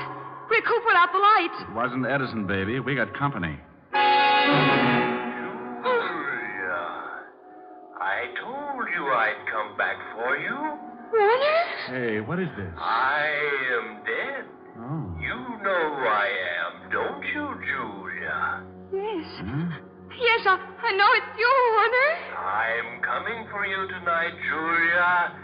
Rick, who put out the light? It wasn't Edison, baby. We got company. I told you I'd come back for you. Warner? Hey, what is this? I am dead. Oh. You know who I am, don't you, Julia? Yes. Hmm? Yes, I know it's you, Warner. I'm coming for you tonight, Julia.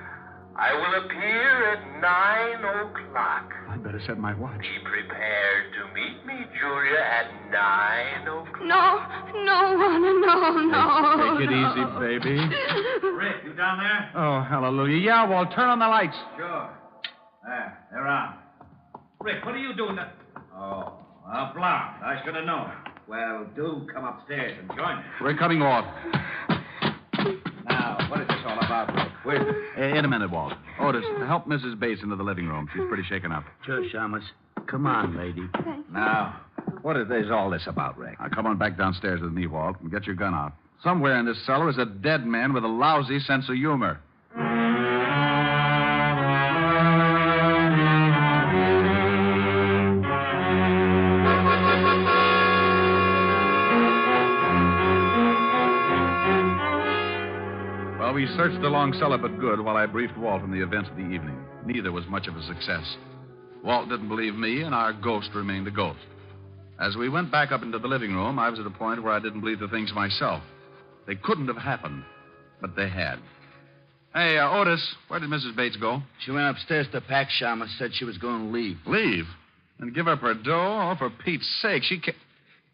I will appear at 9 o'clock. I'd better set my watch. Be prepared to meet me, Julia, at 9 o'clock. No, Warner, no. Take it easy, baby. Rick, you down there? Oh, hallelujah. Yeah, Walt, turn on the lights. Sure. There, they're on. Rick, what are you doing? Oh, a blonde. I should have known. Well, do come upstairs and join me. We're coming, Walt. Now, what is this all about, Rick? Wait. In a minute, Walt. Otis, help Mrs. Bates into the living room. She's pretty shaken up. Sure, Shamus. Come on, lady. Now, what is all this about, Rick? Now, come on back downstairs with me, Walt, and get your gun out. Somewhere in this cellar is a dead man with a lousy sense of humor. Well, we searched the long cellar but good while I briefed Walt on the events of the evening. Neither was much of a success. Walt didn't believe me, and our ghost remained a ghost. As we went back up into the living room, I was at a point where I didn't believe the things myself. They couldn't have happened, but they had. Hey, Otis, where did Mrs. Bates go? She went upstairs to pack, Shamus. Said she was going to leave. Leave? And give up her dough? Oh, for Pete's sake, she can't...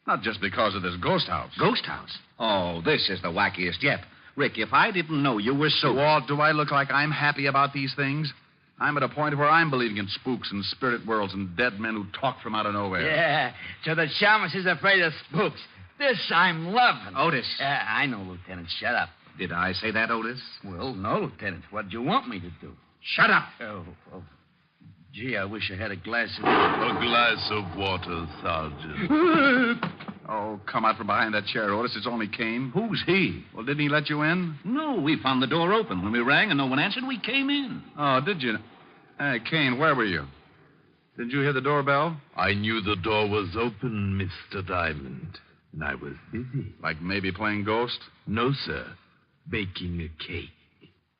Not just because of this ghost house. Ghost house? Oh, this is the wackiest yet. Rick, if I didn't know you were so... Walt, do I look like I'm happy about these things? I'm at a point where I'm believing in spooks and spirit worlds and dead men who talk from out of nowhere. Yeah, so the Shamus is afraid of spooks. This I'm loving. Otis. I know, Lieutenant. Shut up. Did I say that, Otis? Well, no, Lieutenant. What'd you want me to do? Shut up. Oh. Gee, I wish I had a glass of... A glass of water, Sergeant. Oh, come out from behind that chair, Otis. It's only Kane. Who's he? Well, didn't he let you in? No, we found the door open. When we rang and no one answered, we came in. Oh, did you? Hey, Kane, where were you? Didn't you hear the doorbell? I knew the door was open, Mr. Diamond, and I was busy. Like maybe playing ghost? No, sir. Baking a cake.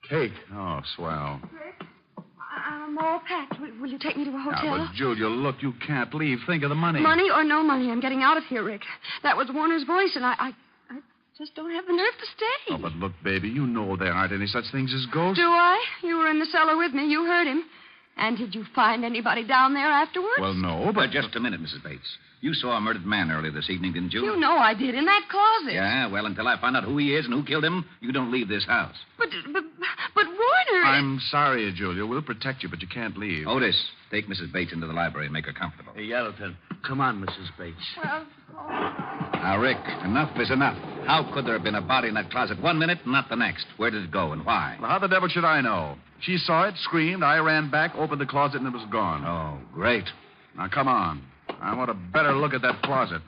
Cake? Oh, swell. I'm all packed. Will you take me to a hotel? Now, but, Julia, look, you can't leave. Think of the money. Money or no money, I'm getting out of here, Rick. That was Warner's voice, and I just don't have the nerve to stay. Oh, but look, baby, you know there aren't any such things as ghosts. Do I? You were in the cellar with me. You heard him. And did you find anybody down there afterwards? Well, no, but... Just a minute, Mrs. Bates. You saw a murdered man earlier this evening, didn't you? You know I did, in that closet. Yeah, well, until I find out who he is and who killed him, you don't leave this house. But Warner... I'm sorry, Julia. We'll protect you, but you can't leave. Otis, take Mrs. Bates into the library and make her comfortable. Hey, yeah, Lieutenant. Come on, Mrs. Bates. Well... Now, Rick, enough is enough. How could there have been a body in that closet one minute and not the next? Where did it go and why? Well, how the devil should I know? She saw it, screamed, I ran back, opened the closet, and it was gone. Oh, great. Now, come on. I want a better look at that closet.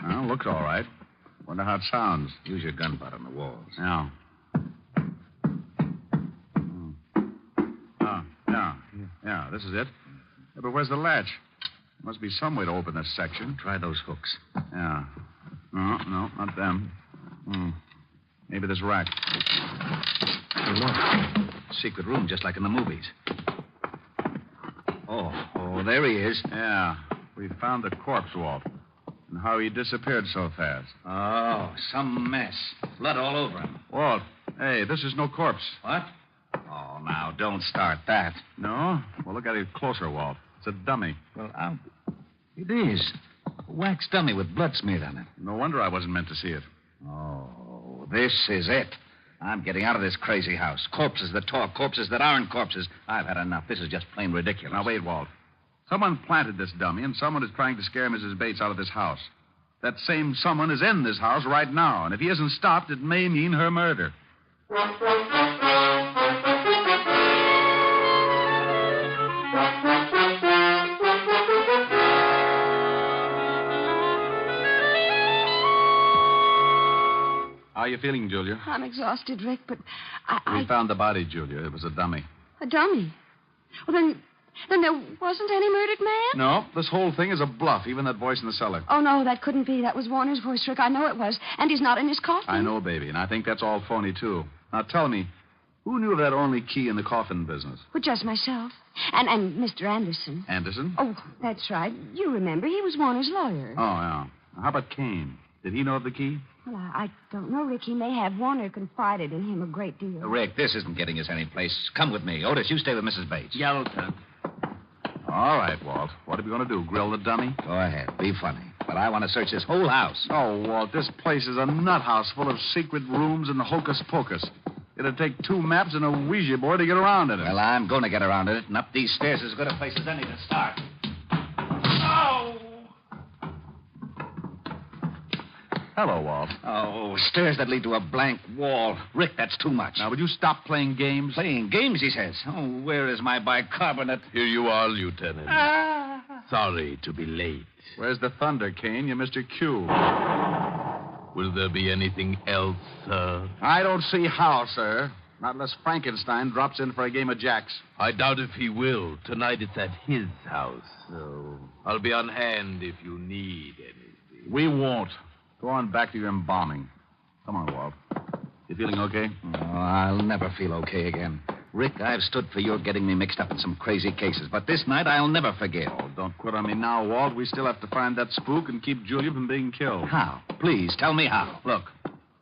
Well, looks all right. Wonder how it sounds. Use your gun butt on the walls. Yeah. Yeah, this is it. Yeah, but where's the latch? Must be some way to open this section. Try those hooks. Yeah. No, not them. Maybe this rack. Hey, look. Secret room, just like in the movies. Oh, there he is. Yeah. We found the corpse, Walt. And how he disappeared so fast. Oh, some mess. Blood all over him. Walt, hey, this is no corpse. What? Oh, now, don't start that. No? Well, look at it closer, Walt. It's a dummy. Well, it is. A wax dummy with blood smeared on it. No wonder I wasn't meant to see it. Oh, this is it. I'm getting out of this crazy house. Corpses that talk, corpses that aren't corpses. I've had enough. This is just plain ridiculous. Now, wait, Walt. Someone planted this dummy, and someone is trying to scare Mrs. Bates out of this house. That same someone is in this house right now, and if he isn't stopped, it may mean her murder. How are you feeling, Julia? I'm exhausted, Rick, but We found the body, Julia. It was a dummy. A dummy? Well, then there wasn't any murdered man? No, this whole thing is a bluff, even that voice in the cellar. Oh, no, that couldn't be. That was Warner's voice, Rick. I know it was. And he's not in his coffin. I know, baby, and I think that's all phony, too. Now, tell me, Who knew of that only key in the coffin business? Well, just myself. And Mr. Anderson. Anderson? Oh, that's right. You remember, he was Warner's lawyer. Oh, yeah. How about Kane? Did he know of the key? Well, I don't know, Rick. He may have. Warner confided in him a great deal. Rick, this isn't getting us any place. Come with me. Otis, you stay with Mrs. Bates. Yeah, Lieutenant. All right, Walt. What are we going to do? Grill the dummy? Go ahead. Be funny. But I want to search this whole house. Oh, Walt, this place is a nut house full of secret rooms and hocus pocus. It'd take 2 maps and a Ouija board to get around in it. Well, I'm going to get around it, and up these stairs is as good a place as any to start. Oh! Hello, Walt. Oh, stairs that lead to a blank wall. Rick, that's too much. Now, would you stop playing games? Playing games, he says. Oh, where is my bicarbonate? Here you are, Lieutenant. Sorry to be late. Where's the thunder, Kane? You're Mr. Q. Will there be anything else, sir? I don't see how, sir. Not unless Frankenstein drops in for a game of jacks. I doubt if he will. Tonight it's at his house, so I'll be on hand if you need anything. We won't. Go on back to your embalming. Come on, Walt. You feeling okay? Oh, I'll never feel okay again. Rick, I've stood for your getting me mixed up in some crazy cases, but this night I'll never forget. Oh, don't quit on me now, Walt. We still have to find that spook and keep Julia from being killed. How? Please, tell me how. Look,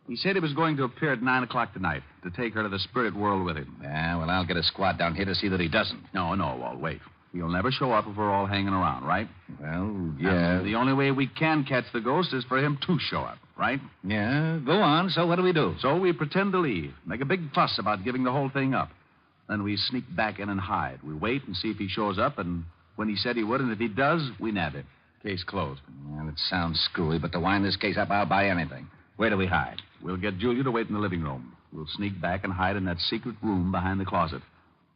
he said he was going to appear at 9 o'clock tonight to take her to the spirit world with him. Yeah, well, I'll get a squad down here to see that he doesn't. No, Walt, wait. He'll never show up if we're all hanging around, right? Well, yeah. The only way we can catch the ghost is for him to show up, right? Yeah, go on. So what do we do? So we pretend to leave, make a big fuss about giving the whole thing up. Then we sneak back in and hide. We wait and see if he shows up, and when he said he would, and if he does, we nab him. Case closed. Well, it sounds screwy, but to wind this case up, I'll buy anything. Where do we hide? We'll get Julia to wait in the living room. We'll sneak back and hide in that secret room behind the closet.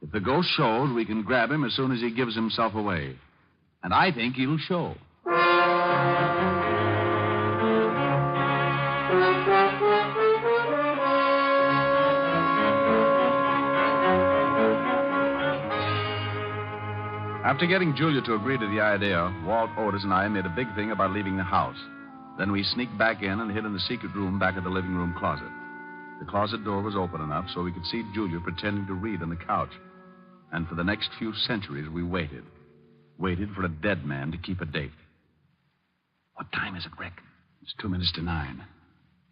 If the ghost shows, we can grab him as soon as he gives himself away. And I think he'll show. After getting Julia to agree to the idea, Walt, Otis, and I made a big thing about leaving the house. Then we sneaked back in and hid in the secret room back of the living room closet. The closet door was open enough so we could see Julia pretending to read on the couch. And for the next few centuries, we waited. Waited for a dead man to keep a date. What time is it, Rick? It's 2 minutes to 9.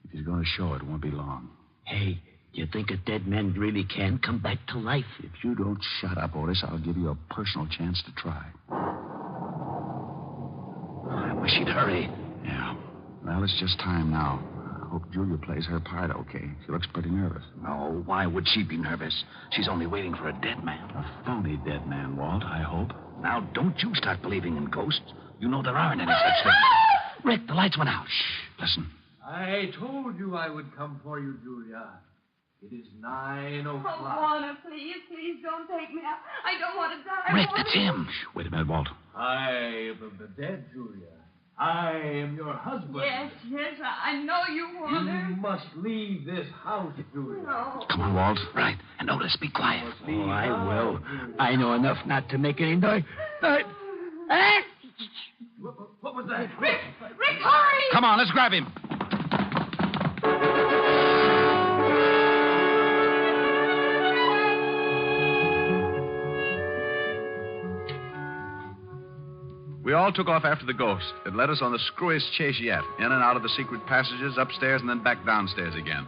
If he's going to show, it won't be long. Hey, do you think a dead man really can come back to life? If you don't shut up, Otis, I'll give you a personal chance to try. I wish he'd hurry. Yeah. Well, it's just time now. I hope Julia plays her part okay. She looks pretty nervous. No, why would she be nervous? She's only waiting for a dead man. A phony dead man, Walt, I hope. Now, don't you start believing in ghosts. You know there aren't any such things. Rick, the lights went out. Shh, listen. I told you I would come for you, Julia. It is 9 o'clock. Oh, Warner, please don't take me out. I don't want to die. Rick, that's him. Shh, wait a minute, Walt. I am of the dead, Julia. I am your husband. Yes, I know you, Warner. You must leave this house, Julia. No. Come on, Walt. Right. And Otis, be quiet. Oh, I will. I know enough not to make any noise. What was that? Rick, hurry! Come on, let's grab him. We all took off after the ghost. It led us on the screwiest chase yet, in and out of the secret passages, upstairs, and then back downstairs again.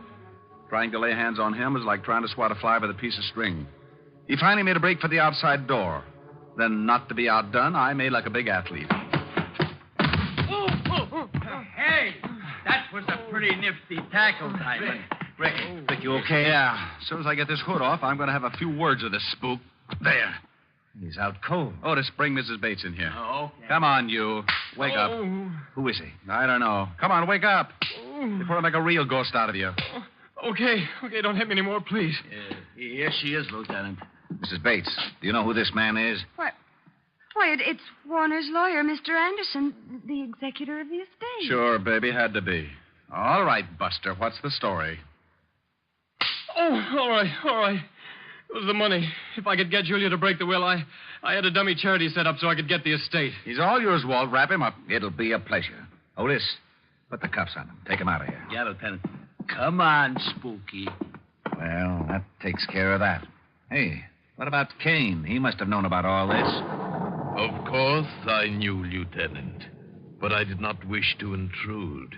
Trying to lay hands on him was like trying to swat a fly with a piece of string. He finally made a break for the outside door. Then, not to be outdone, I made like a big athlete. Hey, that was a pretty nifty tackle, Diamond. Rick, you okay? Yeah. As soon as I get this hood off, I'm going to have a few words with this spook. There. He's out cold. Otis, bring Mrs. Bates in here. Oh, okay. Come on, you. Wake up. Who is he? I don't know. Come on, wake up. Before I make a real ghost out of you. Okay, don't hit me anymore, please. Yes, she is, Lieutenant. Mrs. Bates, do you know who this man is? What? Why, it's Warner's lawyer, Mr. Anderson, the executor of the estate. Sure, baby, had to be. All right, Buster, what's the story? Oh, all right. It was the money. If I could get Julia to break the will, I had a dummy charity set up so I could get the estate. He's all yours, Walt. Wrap him up. It'll be a pleasure. Otis, put the cuffs on him. Take him out of here. Yeah, Lieutenant. Come on, Spooky. Well, Well, that takes care of that. Hey, what about Kane? He must have known about all this. Of course I knew, Lieutenant, but I did not wish to intrude.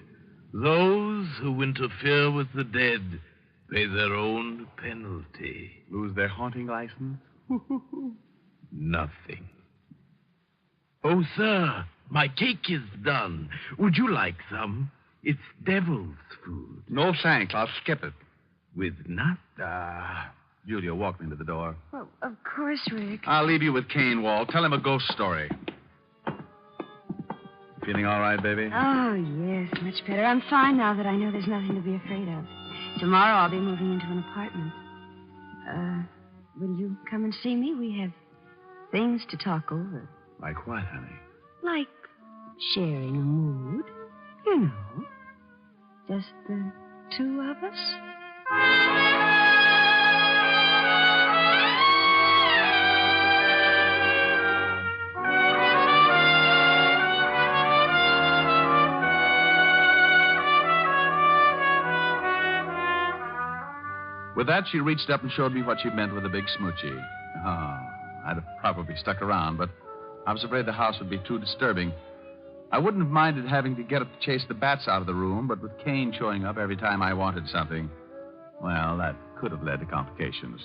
Those who interfere with the dead pay their own penalty. Lose their haunting license? Nothing. Oh, sir, my cake is done. Would you like some? It's devil's food. No thanks. I'll skip it. With nuts? Julia, walk me to the door. Well, of course, Rick. I'll leave you with Kane, Walt. Tell him a ghost story. Feeling all right, baby? Oh, yes, much better. I'm fine now that I know there's nothing to be afraid of. Tomorrow I'll be moving into an apartment. Will you come and see me? We have things to talk over. Like what, honey? Like sharing a mood. You know. Just the two of us. With that, she reached up and showed me what she meant with a big smoochie. Oh, I'd have probably stuck around, but I was afraid the house would be too disturbing. I wouldn't have minded having to get up to chase the bats out of the room, but with Kane showing up every time I wanted something, well, that could have led to complications.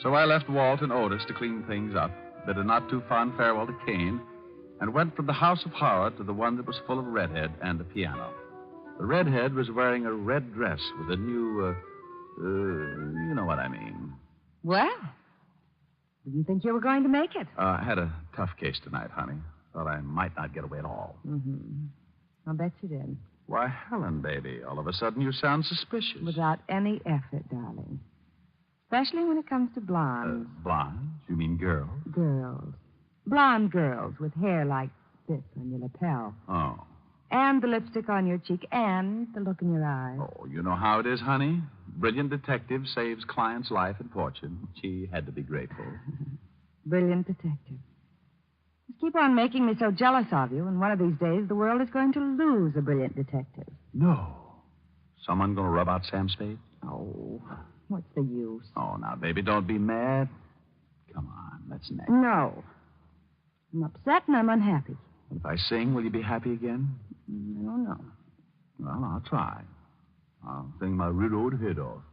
So I left Walt and Otis to clean things up, bid a not too fond farewell to Kane, and went from the house of horror to the one that was full of redhead and a piano. The redhead was wearing a red dress with a new, you know what I mean. Well, didn't think you were going to make it. I had a tough case tonight, honey. Thought I might not get away at all. Mm-hmm. I'll bet you did. Why, Helen, baby, all of a sudden you sound suspicious. Without any effort, darling. Especially when it comes to blondes. Blondes? You mean girls? Girls. Blonde girls with hair like this on your lapel. Oh. And the lipstick on your cheek and the look in your eyes. Oh, you know how it is, honey. Brilliant detective saves client's life and fortune. She had to be grateful. Brilliant detective. Just keep on making me so jealous of you, and one of these days the world is going to lose a brilliant detective. No. Someone going to rub out Sam Spade? Oh, what's the use? Oh, now, baby, don't be mad. Come on, let's neck. No. I'm upset and I'm unhappy. If I sing, will you be happy again? No, no. Well, I'll try. I'll sing my widowed head off.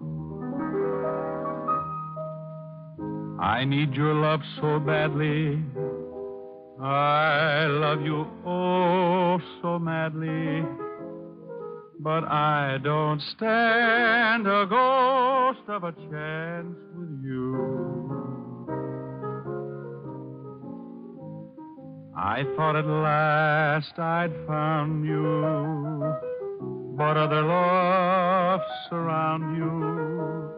I need your love so badly. I love you oh so madly. But I don't stand a ghost of a chance with you. I thought at last I'd found you, but other loves surround you,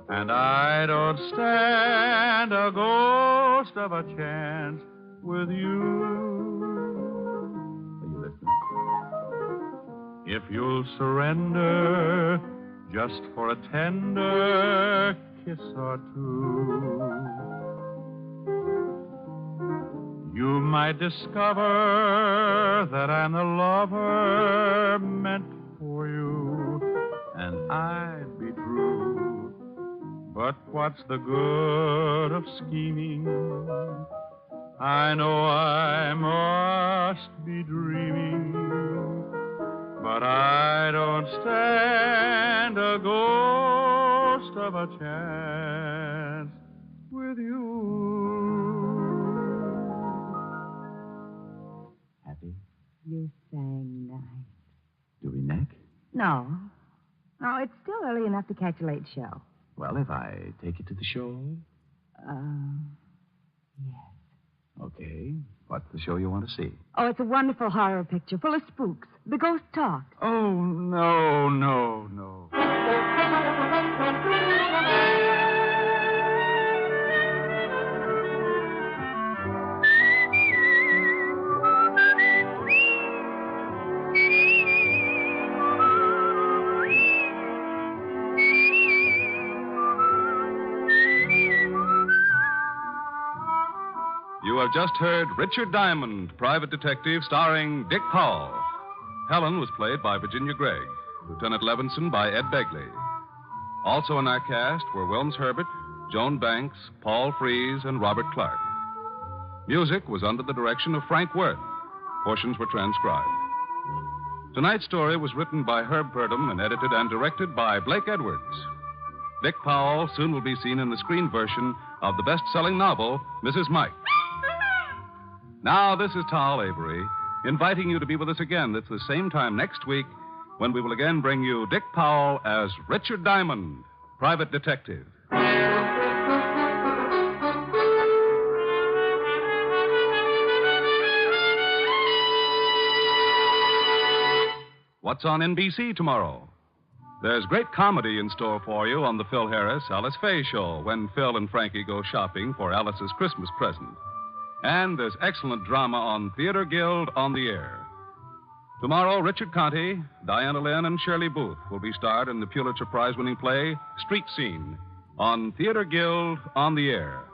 and I don't stand a ghost of a chance with you. Are you listening? If you'll surrender just for a tender kiss or two, you might discover that I'm the lover meant for you, and I'd be true. But what's the good of scheming? I know I must be dreaming, but I don't stand a ghost of a chance with you. You sang nice. Do we neck? No. No, it's still early enough to catch a late show. Well, if I take you to the show? Yes. Okay. What's the show you want to see? Oh, it's a wonderful horror picture full of spooks. The ghost talk. Oh, no, no, no. You have just heard Richard Diamond, Private Detective, starring Dick Powell. Helen was played by Virginia Gregg. Lieutenant Levinson by Ed Begley. Also in our cast were Wilms Herbert, Joan Banks, Paul Frees, and Robert Clark. Music was under the direction of Frank Worth. Portions were transcribed. Tonight's story was written by Herb Purdom and edited and directed by Blake Edwards. Dick Powell soon will be seen in the screen version of the best-selling novel, Mrs. Mike. Now, this is Tal Avery, inviting you to be with us again at the same time next week when we will again bring you Dick Powell as Richard Diamond, private detective. What's on NBC tomorrow? There's great comedy in store for you on the Phil Harris, Alice Faye show when Phil and Frankie go shopping for Alice's Christmas present. And there's excellent drama on Theater Guild on the Air. Tomorrow, Richard Conte, Diana Lynn, and Shirley Booth will be starred in the Pulitzer Prize-winning play Street Scene on Theater Guild on the Air.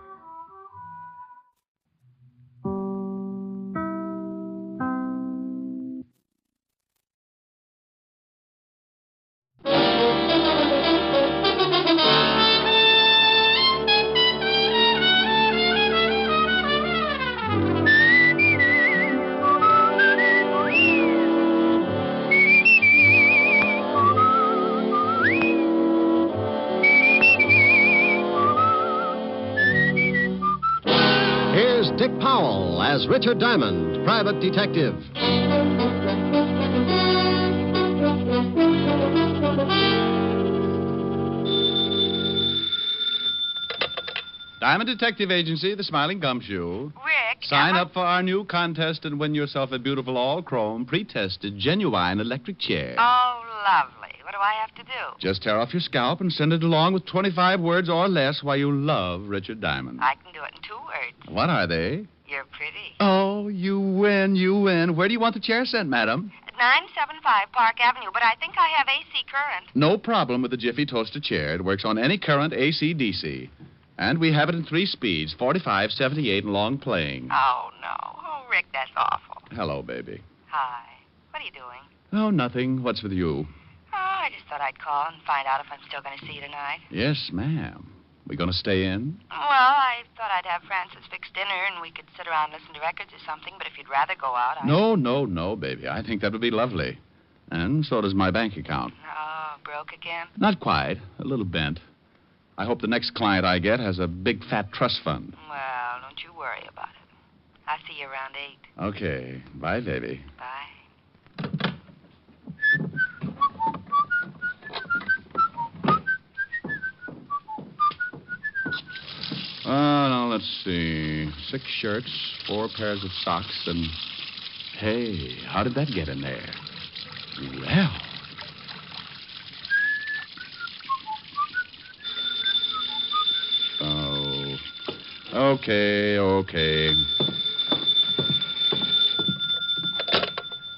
Dick Powell as Richard Diamond, private detective. Diamond Detective Agency, the Smiling Gumshoe. Rick. Sign up for our new contest and win yourself a beautiful all-chrome, pre-tested, genuine electric chair. Oh, lovely. What do I have to do? Just tear off your scalp and send it along with 25 words or less why you love Richard Diamond. I can do it in 2 words. What are they? You're pretty. Oh, you win, you win. Where do you want the chair sent, madam? 975 Park Avenue, but I think I have AC current. No problem with the Jiffy Toaster chair. It works on any current, AC, DC. And we have it in 3 speeds, 45, 78, and long playing. Oh, no. Oh, Rick, that's awful. Hello, baby. Hi. What are you doing? Oh, nothing. What's with you? Oh, I just thought I'd call and find out if I'm still going to see you tonight. Yes, ma'am. We going to stay in? Well, I thought I'd have Francis fix dinner and we could sit around and listen to records or something, but if you'd rather go out, No, baby. I think that would be lovely. And so does my bank account. Oh, broke again? Not quite. A little bent. I hope the next client I get has a big, fat trust fund. Well, don't you worry about it. I'll see you around 8. Okay. Bye, baby. Bye. Now, let's see. 6 shirts, 4 pairs of socks, and... Hey, how did that get in there? Well... Oh... Okay.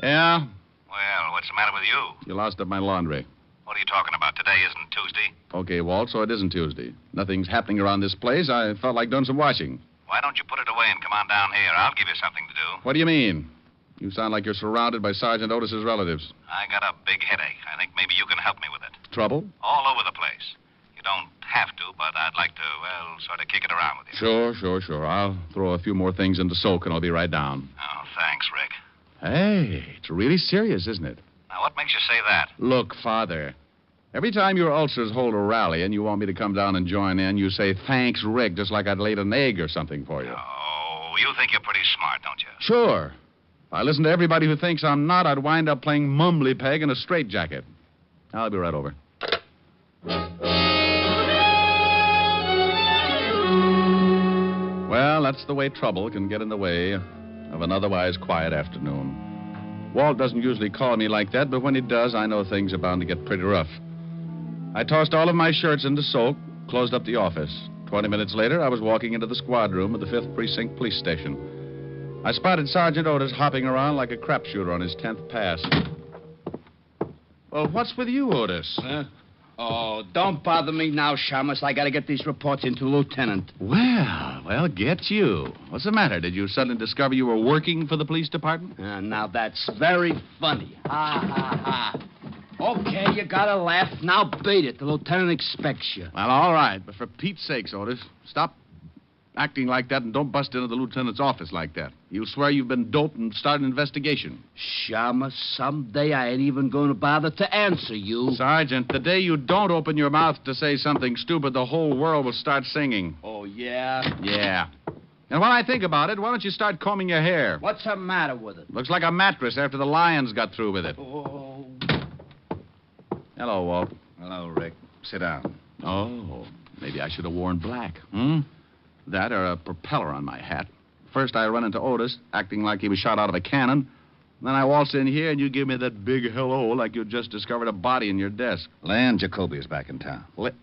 Yeah? Well, what's the matter with you? You lost up my laundry. What are you talking about? Today isn't Tuesday. Okay, Walt, so it isn't Tuesday. Nothing's happening around this place. I felt like doing some washing. Why don't you put it away and come on down here? I'll give you something to do. What do you mean? You sound like you're surrounded by Sergeant Otis's relatives. I got a big headache. I think maybe you can help me with it. Trouble? All over the place. You don't have to, but I'd like to, well, sort of kick it around with you. Sure. I'll throw a few more things into soak and I'll be right down. Oh, thanks, Rick. Hey, it's really serious, isn't it? Now, what makes you say that? Look, Father, every time your ulcers hold a rally and you want me to come down and join in, you say, thanks, Rick, just like I'd laid an egg or something for you. Oh, you think you're pretty smart, don't you? Sure. If I listen to everybody who thinks I'm not, I'd wind up playing mumbly peg in a straitjacket. I'll be right over. Well, that's the way trouble can get in the way of an otherwise quiet afternoon. Walt doesn't usually call me like that, but when he does, I know things are bound to get pretty rough. I tossed all of my shirts into soak, closed up the office. 20 minutes later, I was walking into the squad room of the 5th Precinct Police Station. I spotted Sergeant Otis hopping around like a crapshooter on his 10th pass. Well, what's with you, Otis? Oh, don't bother me now, Shamus. I gotta get these reports into Lieutenant. Well, get you. What's the matter? Did you suddenly discover you were working for the police department? Now that's very funny. Ha, ha, ha. Okay, you gotta laugh. Now beat it. The lieutenant expects you. Well, all right, but for Pete's sakes, Otis, stop acting like that and don't bust into the lieutenant's office like that. You'll swear you've been doped and start an investigation. Shama, someday I ain't even going to bother to answer you. Sergeant, the day you don't open your mouth to say something stupid, the whole world will start singing. Oh, yeah? Yeah. And when I think about it, why don't you start combing your hair? What's the matter with it? Looks like a mattress after the lions got through with it. Oh. Hello, Walt. Hello, Rick. Sit down. Oh, maybe I should have worn black. That or a propeller on my hat. First, I run into Otis, acting like he was shot out of a cannon. Then I waltz in here, and you give me that big hello like you just discovered a body in your desk. Lan Jacoby is back in town. What?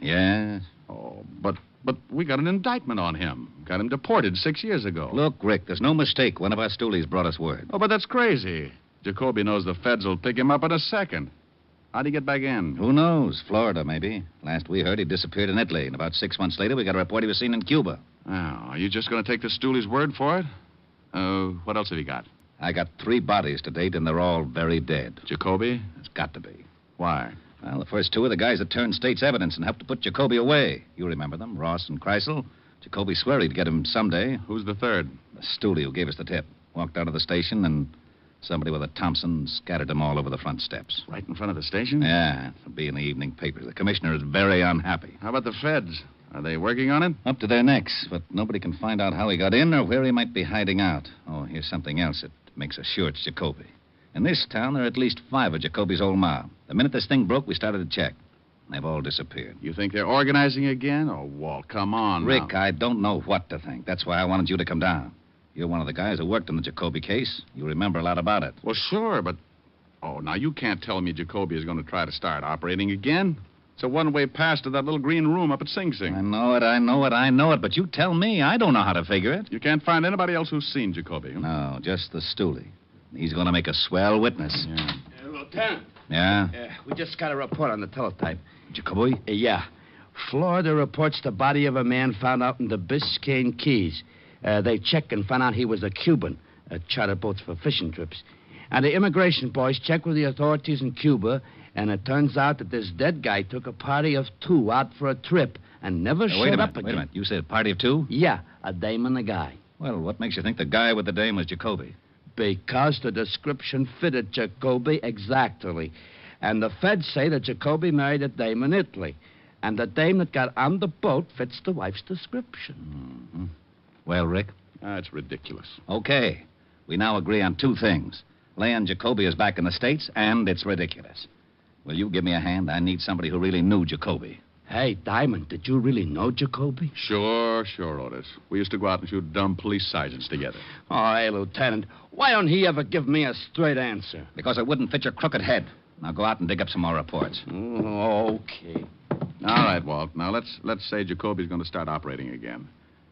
Yes. Oh, but we got an indictment on him. Got him deported 6 years ago. Look, Rick, there's no mistake. One of our stoolies brought us word. Oh, but that's crazy. Jacoby knows the feds will pick him up in a second. How'd he get back in? Who knows? Florida, maybe. Last we heard, he disappeared in Italy, and about 6 months later, we got a report he was seen in Cuba. Oh, are you just going to take the stoolie's word for it? What else have you got? I got 3 bodies to date, and they're all very dead. Jacoby? It's got to be. Why? Well, the first 2 are the guys that turned state's evidence and helped to put Jacoby away. You remember them, Ross and Kreisel. Jacoby swore he'd get him someday. Who's the third? The stoolie who gave us the tip. Walked out of the station, and somebody with a Thompson scattered them all over the front steps. Right in front of the station? Yeah, it'll be in the evening papers. The commissioner is very unhappy. How about the feds? Are they working on it? Up to their necks, but nobody can find out how he got in or where he might be hiding out. Oh, here's something else that makes us sure it's Jacoby. In this town, there are at least 5 of Jacoby's old mob. The minute this thing broke, we started to check. They've all disappeared. You think they're organizing again? Oh, Walt, come on. Rick, now. I don't know what to think. That's why I wanted you to come down. You're one of the guys who worked on the Jacoby case. You remember a lot about it. Well, sure, but... Oh, now you can't tell me Jacoby is going to try to start operating again. It's a one-way pass to that little green room up at Sing Sing. I know it, but you tell me. I don't know how to figure it. You can't find anybody else who's seen Jacoby. No, just the stoolie. He's going to make a swell witness. Yeah. Lieutenant. Yeah? We just got a report on the teletype. Jacoby? Yeah. Florida reports the body of a man found out in the Biscayne Keys. They checked and found out he was a Cuban, charter boats for fishing trips. And the immigration boys checked with the authorities in Cuba, and it turns out that this dead guy took a party of 2 out for a trip and never showed up again. Wait a minute. You said a party of 2? Yeah, a dame and a guy. Well, what makes you think the guy with the dame was Jacoby? Because the description fitted Jacoby exactly. And the feds say that Jacoby married a dame in Italy. And the dame that got on the boat fits the wife's description. Mm-hmm. Well, Rick? That's ridiculous. Okay. We now agree on 2 things. Leon Jacoby is back in the States, and it's ridiculous. Will you give me a hand? I need somebody who really knew Jacoby. Hey, Diamond, did you really know Jacoby? Sure, Otis. We used to go out and shoot dumb police sergeants together. Oh, hey, Lieutenant, why don't he ever give me a straight answer? Because it wouldn't fit your crooked head. Now go out and dig up some more reports. Okay. All right, Walt. Now let's say Jacoby's going to start operating again.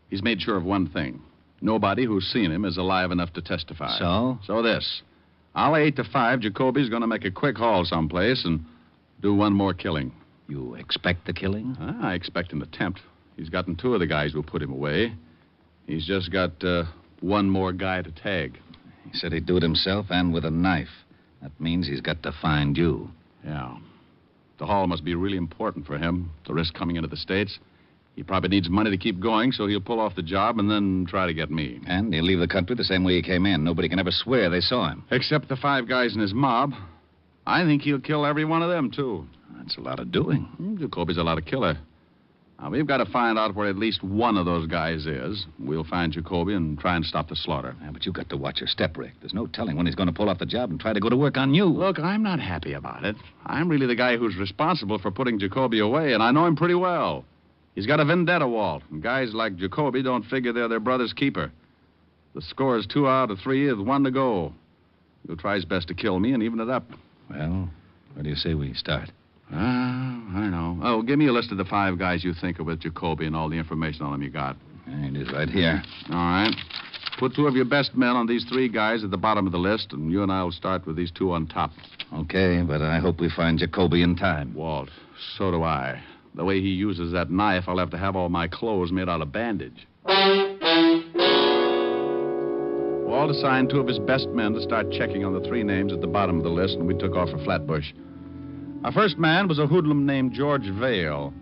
He's made sure of one thing. Nobody who's seen him is alive enough to testify. So? So this. I'll 8 to 5. Jacoby's going to make a quick haul someplace and do 1 more killing. You expect the killing? I expect an attempt. He's gotten 2 of the guys who put him away. He's just got 1 more guy to tag. He said he'd do it himself and with a knife. That means he's got to find you. Yeah. The haul must be really important for him, to risk coming into the States. He probably needs money to keep going, so he'll pull off the job and then try to get me. And he'll leave the country the same way he came in. Nobody can ever swear they saw him. Except the 5 guys in his mob. I think he'll kill every one of them, too. That's a lot of doing. Jacoby's a lot of killer. Now, we've got to find out where at least one of those guys is. We'll find Jacoby and try and stop the slaughter. Yeah, but you've got to watch your step, Rick. There's no telling when he's going to pull off the job and try to go to work on you. Look, I'm not happy about it. I'm really the guy who's responsible for putting Jacoby away, and I know him pretty well. He's got a vendetta, Walt, and guys like Jacoby don't figure they're their brother's keeper. The score is 2 out of 3 with 1 to go. He'll try his best to kill me and even it up. Well, where do you say we start? I know. Oh, give me a list of the 5 guys you think are with Jacoby and all the information on them you got. It is right here. All right. Put 2 of your best men on these 3 guys at the bottom of the list, and you and I will start with these 2 on top. Okay, but I hope we find Jacoby in time. Walt, so do I. The way he uses that knife, I'll have to have all my clothes made out of bandage. Walt assigned 2 of his best men to start checking on the 3 names at the bottom of the list, and we took off for Flatbush. Our first man was a hoodlum named George Vale,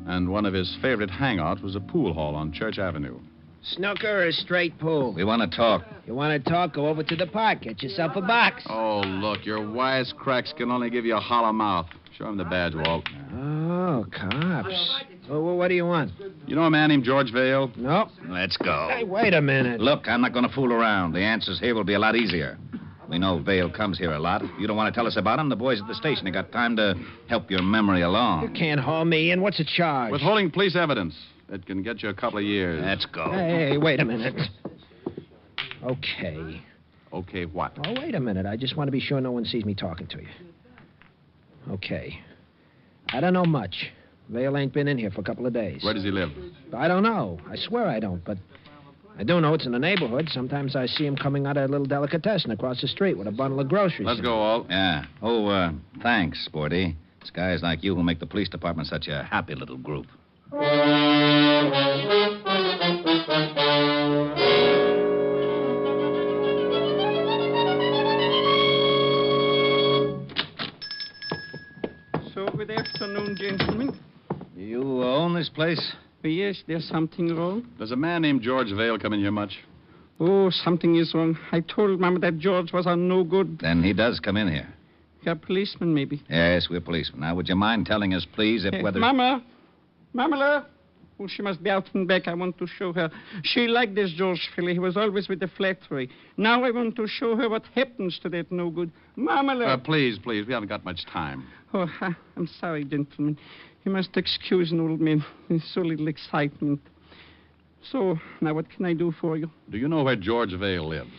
and one of his favorite hangouts was a pool hall on Church Avenue. Snooker or straight pool? We want to talk. You want to talk? Go over to the park. Get yourself a box. Oh, look, your wisecracks can only give you a hollow mouth. Show him the badge, Walt. Oh, cops. Well, what do you want? You know a man named George Vale? Nope. Let's go. Hey, wait a minute. Look, I'm not going to fool around. The answers here will be a lot easier. We know Vale comes here a lot. If you don't want to tell us about him, the boys at the station have got time to help your memory along. You can't haul me in. What's the charge? Withholding police evidence. It can get you a couple of years. Let's go. Hey, wait a minute. Okay. Okay, what? Oh, wait a minute. I just want to be sure no one sees me talking to you. Okay. I don't know much. Vale ain't been in here for a couple of days. Where does he live? I don't know. I swear I don't, but I do know it's in the neighborhood. Sometimes I see him coming out of a little delicatessen across the street with a bundle of groceries. Let's go, Walt. Yeah. Oh, thanks, Sporty. It's guys like you who make the police department such a happy little group. So, good afternoon, gentlemen. You own this place? Yes, there's something wrong. Does a man named George Vale come in here much? Oh, something is wrong. I told Mama that George was on no good. Then he does come in here. You're a policeman, maybe. Yes, we're policemen. Now, would you mind telling us, please, if whether... Mama! Mamala! Oh, she must be out and back. I want to show her. She liked this George fellow. He was always with the flattery. Now I want to show her what happens to that no good. Mamala! Please. We haven't got much time. Oh, I'm sorry, gentlemen. You must excuse an old man. There's so little excitement. So, now what can I do for you? Do you know where George Vale lives?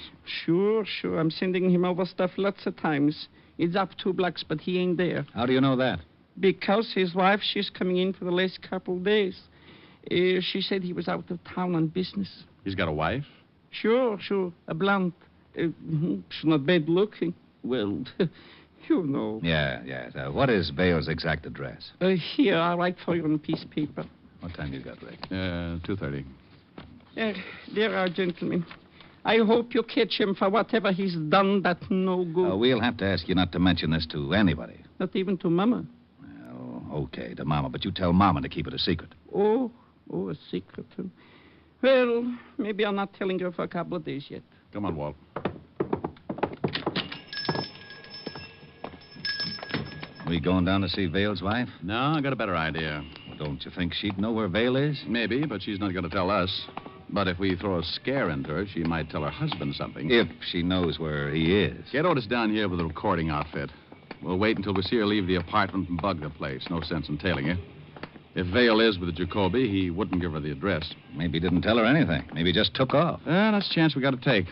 Sure. I'm sending him over stuff lots of times. It's up 2 blocks, but he ain't there. How do you know that? Because his wife, she's coming in for the last couple of days. She said he was out of town on business. He's got a wife? Sure. A blonde. She's not bad looking. Well, you know. Yeah. What is Vale's exact address? Here, I'll write for you on a piece of paper. What time you got, Rick? 2:30. There are, gentlemen. I hope you catch him for whatever he's done that no good. We'll have to ask you not to mention this to anybody. Not even to Mama. Well, okay, to Mama, but you tell Mama to keep it a secret. Oh, a secret. Well, maybe I'm not telling her for a couple of days yet. Come on, Walt. We going down to see Vale's wife? No, I got a better idea. Well, don't you think she'd know where Vale is? Maybe, but she's not going to tell us. But if we throw a scare into her, she might tell her husband something. If she knows where he is. Get Otis down here with a recording outfit. We'll wait until we see her leave the apartment and bug the place. No sense in tailing her. If Vale is with Jacoby, he wouldn't give her the address. Maybe he didn't tell her anything. Maybe he just took off. That's a chance we got to take.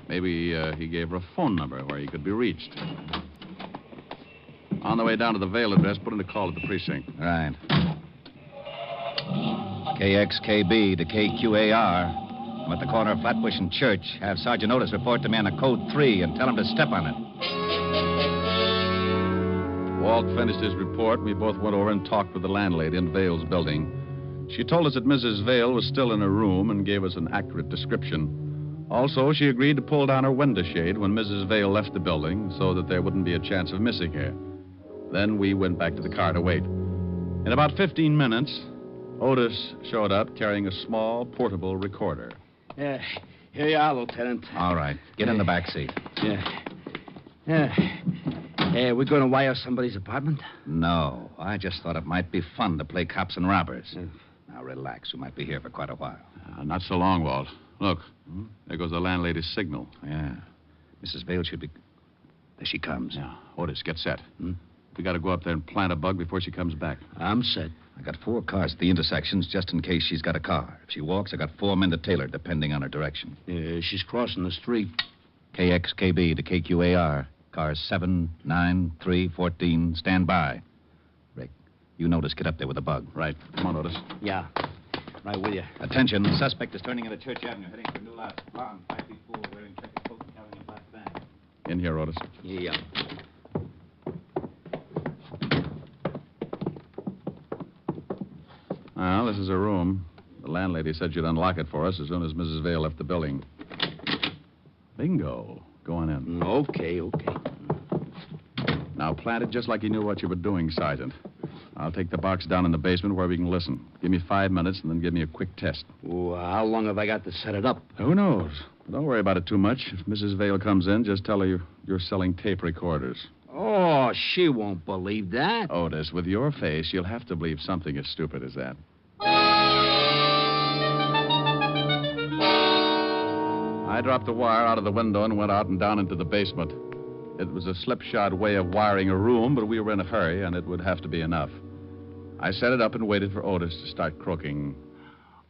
Maybe he gave her a phone number where he could be reached. On the way down to the Vale address, put in a call at the precinct. Right. KXKB to KQAR. I'm at the corner of Flatbush and Church. Have Sergeant Otis report to me on a code 3 and tell him to step on it. Walt finished his report, and we both went over and talked with the landlady in Vale's building. She told us that Mrs. Vale was still in her room and gave us an accurate description. Also, she agreed to pull down her window shade when Mrs. Vale left the building so that there wouldn't be a chance of missing her. Then we went back to the car to wait. In about 15 minutes, Otis showed up carrying a small, portable recorder. Here you are, Lieutenant. All right. Get in the back seat. We're going to wire somebody's apartment? No. I just thought it might be fun to play cops and robbers. Now, relax. We might be here for quite a while. Not so long, Walt. Look, there goes the landlady's signal. Yeah. Mrs. Vale should be... There she comes. Yeah. Otis, get set. We got to go up there and plant a bug before she comes back. I'm set. I got 4 cars at the intersections just in case she's got a car. If she walks, I got 4 men to tail her, depending on her direction. She's crossing the street. KXKB to KQAR. Cars 7, 9, 3, 14. Stand by. Rick, you notice. Get up there with a bug. Right. Come on, Otis. Yeah. Right with you. Attention. The suspect is turning into Church Avenue, heading for New Lot. Blonde, 5 feet 4, wearing checkered coat and carrying a black bag. In here, Otis. Yeah. Well, this is her room. The landlady said she'd unlock it for us as soon as Mrs. Vale left the building. Bingo. Go on in. Okay. Now, plant it just like you knew what you were doing, Sergeant. I'll take the box down in the basement where we can listen. Give me 5 minutes and then give me a quick test. Well, how long have I got to set it up? Who knows? Don't worry about it too much. If Mrs. Vale comes in, just tell her you're selling tape recorders. Oh, she won't believe that. Otis, with your face, you'll have to believe something as stupid as that. I dropped the wire out of the window and went out and down into the basement. It was a slipshod way of wiring a room, but we were in a hurry, and it would have to be enough. I set it up and waited for Otis to start crooking.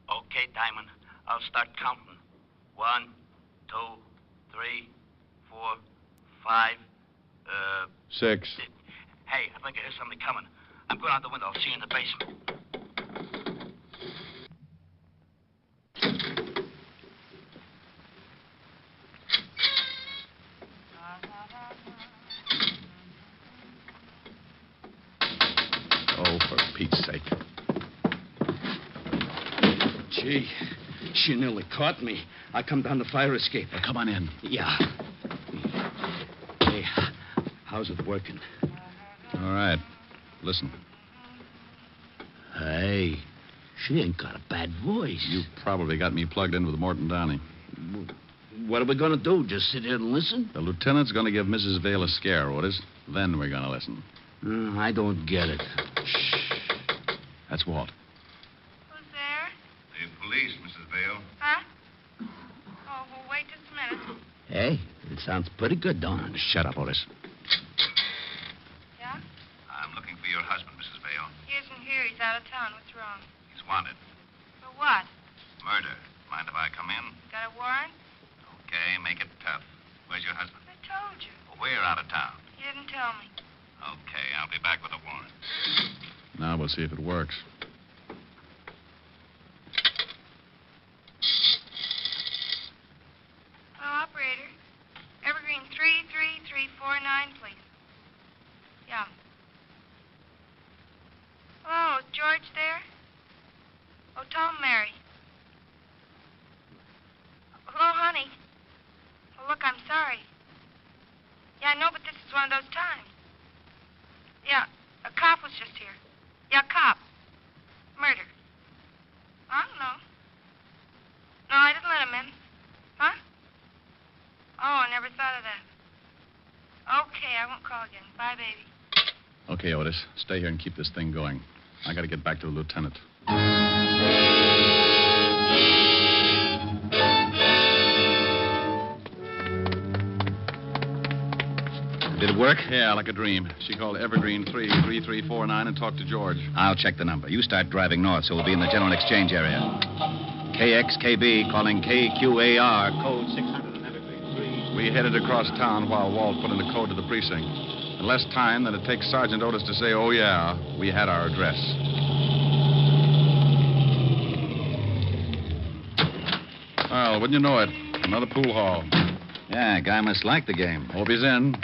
Okay, Diamond. I'll start counting. 1, 2, 3, 4, 5, 6. Hey, I think I hear somebody coming. I'm going out the window. I'll see you in the basement. Oh, for Pete's sake. Gee, she nearly caught me. I come down the fire escape. Well, come on in. Yeah. Hey, how's it working? All right. Listen. Hey, she ain't got a bad voice. You probably got me plugged in with Morton Downey. What are we going to do? Just sit here and listen? The lieutenant's going to give Mrs. Vale a scare, Otis. Then we're going to listen. I don't get it. Shh. That's Walt. Who's there? The police, Mrs. Vale. Huh? Oh, well, wait just a minute. Hey, it sounds pretty good, don't it? Shut up, Otis. Yeah? I'm looking for your husband, Mrs. Vale. He isn't here. He's out of town. What's wrong? He's wanted. For what? Murder. Mind if I come in? Got a warrant? Okay, make it tough. Where's your husband? I told you. Well, we're out of town. You didn't tell me. Okay, I'll be back with a warrant. Now we'll see if it works. Hello, operator. Evergreen 33349, please. Yeah. Hello, is George there? Oh, tell him Mary. Hello, honey. Oh, look, I'm sorry. Yeah, I know, but this is one of those times. Yeah, a cop was just here. Yeah, cop. Murder. I don't know. No, I didn't let him in. Huh? Oh, I never thought of that. Okay, I won't call again. Bye, baby. Okay, Otis. Stay here and keep this thing going. I got to get back to the lieutenant. Did it work? Yeah, like a dream. She called Evergreen 33349 and talked to George. I'll check the number. You start driving north, so we'll be in the general exchange area. KXKB calling KQAR, code 600 and Evergreen 3. We headed across town while Walt put in the code to the precinct. In less time than it takes Sergeant Otis to say, oh, yeah, we had our address. Well, wouldn't you know it? Another pool hall. Yeah, guy must like the game. Hope he's in.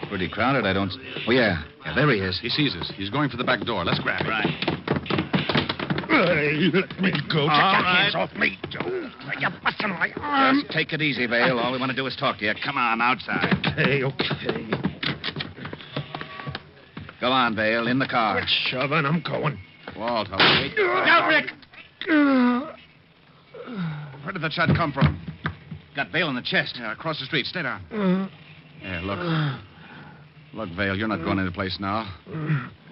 Pretty crowded, I don't... Oh, yeah. Yeah, there he is. He sees us. He's going for the back door. Let's grab him. Right. Hey, let me go. Take your hands off me. You're busting my arm. Just take it easy, Vale. All we want to do is talk to you. Come on, outside. Okay. Go on, Vale. In the car. Quit shoving. I'm going. Walt, I'll wait. Now, Rick. Where did that shot come from? Got Vale in the chest. Yeah, across the street. Stay down. Yeah, look. Look, Vale, you're not going any place now.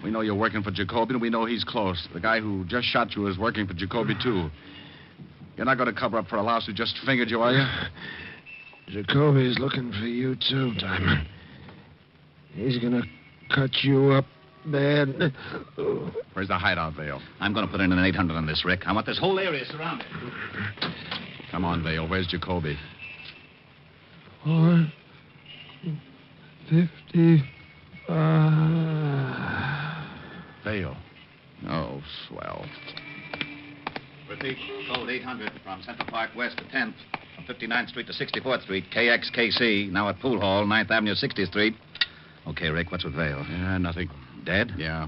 We know you're working for Jacoby, and we know he's close. The guy who just shot you is working for Jacoby, too. You're not going to cover up for a louse who just fingered you, are you? Jacoby's looking for you, too, Diamond. He's going to cut you up bad. Where's the hideout, Vale? I'm going to put in an 800 on this, Rick. I want this whole area surrounded. Come on, Vale. Where's Jacoby? 455. Vale. Oh, swell. Repeat, code 800 from Central Park West to 10th, from 59th Street to 64th Street, KXKC, now at Pool Hall, 9th Avenue, 60th Street. Okay, Rick, what's with Vale? Yeah, nothing. Dead? Yeah.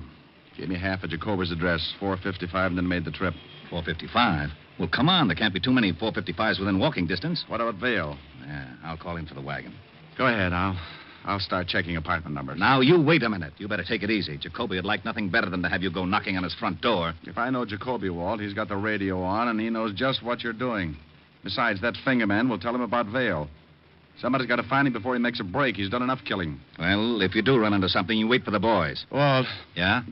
Gave me half of Jacoby's address, 455, and then made the trip. 455? Well, come on. There can't be too many 455s within walking distance. What about Vale? Yeah, I'll call in for the wagon. Go ahead. I'll start checking apartment numbers. Now, you wait a minute. You better take it easy. Jacoby would like nothing better than to have you go knocking on his front door. If I know Jacoby, Walt, he's got the radio on, and he knows just what you're doing. Besides, that fingerman will tell him about Vale. Somebody's got to find him before he makes a break. He's done enough killing. Well, if you do run into something, you wait for the boys. Walt. Yeah?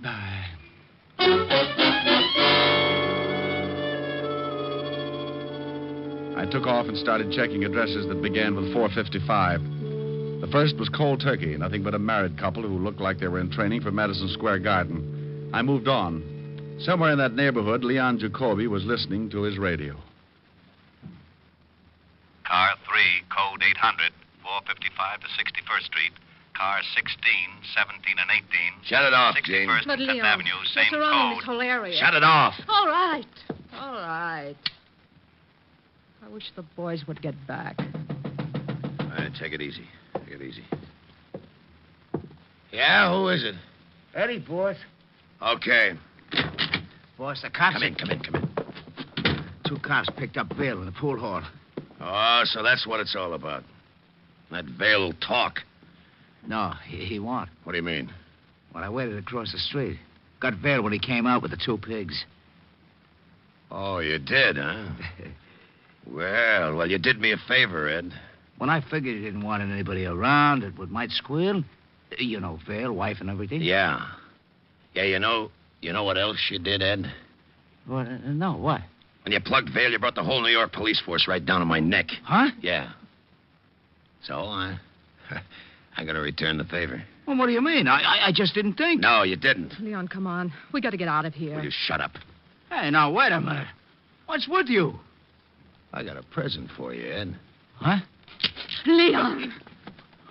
I took off and started checking addresses that began with 455. The first was Cold Turkey, nothing but a married couple who looked like they were in training for Madison Square Garden. I moved on. Somewhere in that neighborhood, Leon Jacoby was listening to his radio. Car 3, code 800, 455 to 61st Street. Car 16, 17, and 18. Shut it off, Jane. 61st But and Leon, 5th Avenue, same what's around code. this whole area? Shut it off. All right. All right. I wish the boys would get back. All right, take it easy. Take it easy. Yeah, who is it? Eddie, boss. Okay. Boss, the cops... Come in. 2 cops picked up Vale in the pool hall. Oh, so that's what it's all about. That Vale will talk. No, he won't. What do you mean? Well, I waited across the street. Got Vale when he came out with the 2 pigs. Oh, you did, huh? Well, you did me a favor, Ed. When I figured you didn't want anybody around that might squeal, you know, Vale, wife and everything. Yeah. Yeah, you know what else you did, Ed? What? No, what? When you plugged Vale, you brought the whole New York police force right down on my neck. Huh? Yeah. So, I gotta return the favor. Well, what do you mean? I just didn't think. No, you didn't. Leon, come on. We got to get out of here. Will you shut up? Hey, now, wait a minute. What's with you? I got a present for you, Ed. Huh? Leon!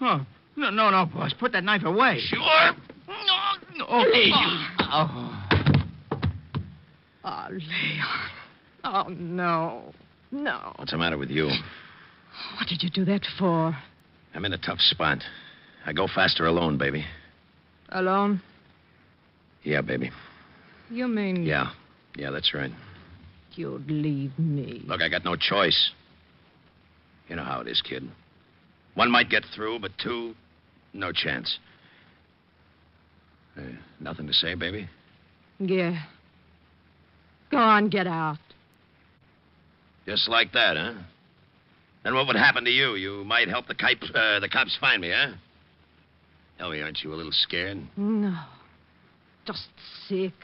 Oh, no, boss. Put that knife away. Sure. No. Leon! Oh. Oh, Leon. Oh, no. No. What's the matter with you? What did you do that for? I'm in a tough spot. I go faster alone, baby. Alone? Yeah, baby. You mean... Yeah, that's right. You'd leave me. Look, I got no choice. You know how it is, kid. 1 might get through, but 2, no chance. Nothing to say, baby? Yeah. Go on, get out. Just like that, huh? Then what would happen to you? You might help the cops find me, huh? Tell me, aren't you a little scared? No. Just sick.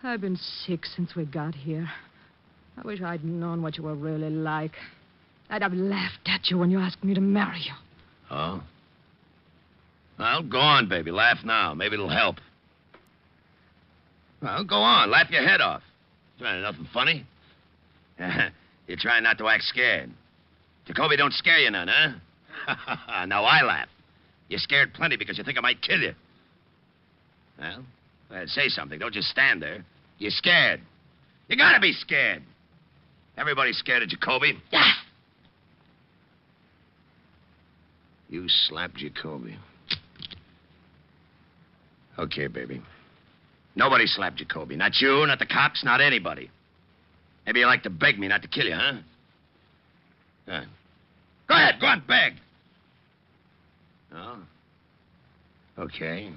I've been sick since we got here. I wish I'd known what you were really like. I'd have laughed at you when you asked me to marry you. Oh? Well, go on, baby. Laugh now. Maybe it'll help. Well, go on. Laugh your head off. Nothing funny? You're trying not to act scared. Jacoby don't scare you none, huh? Now I laugh. You're scared plenty because you think I might kill you. Well, say something. Don't just stand there. You're scared. You gotta be scared. Everybody's scared of Jacoby. You slapped Jacoby. Okay, baby. Nobody slapped Jacoby. Not you, not the cops, not anybody. Maybe you like to beg me not to kill you, huh? Go ahead, go on, beg. Oh? Okay.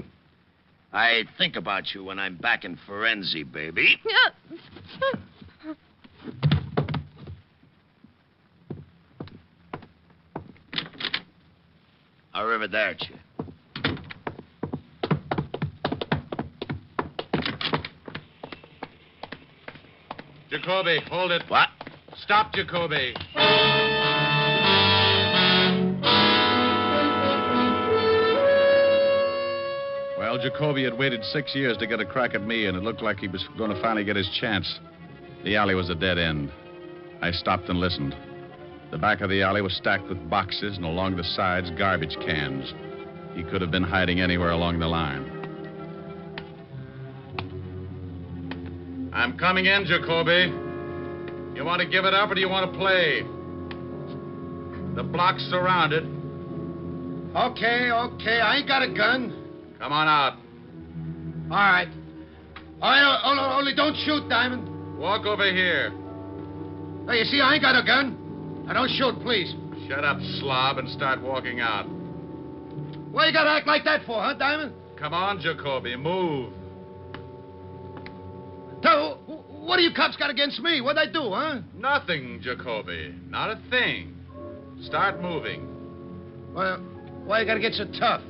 I think about you when I'm back in Forenzy, baby. Arrivederci. Jacoby, hold it. What? Stop, Jacoby. Well, Jacoby had waited 6 years to get a crack at me, and it looked like he was going to finally get his chance. The alley was a dead end. I stopped and listened. The back of the alley was stacked with boxes, and along the sides, garbage cans. He could have been hiding anywhere along the line. I'm coming in, Jacoby. You want to give it up, or do you want to play? The block's surrounded. Okay. I ain't got a gun. Come on out. All right. Only don't shoot, Diamond. Walk over here. Hey, you see, I ain't got a gun. Now, don't shoot, please. Shut up, slob, and start walking out. Why you gotta act like that for, huh, Diamond? Come on, Jacoby, move. Tell, what do you cops got against me? What'd I do, huh? Nothing, Jacoby. Not a thing. Start moving. Well, why you gotta get so tough?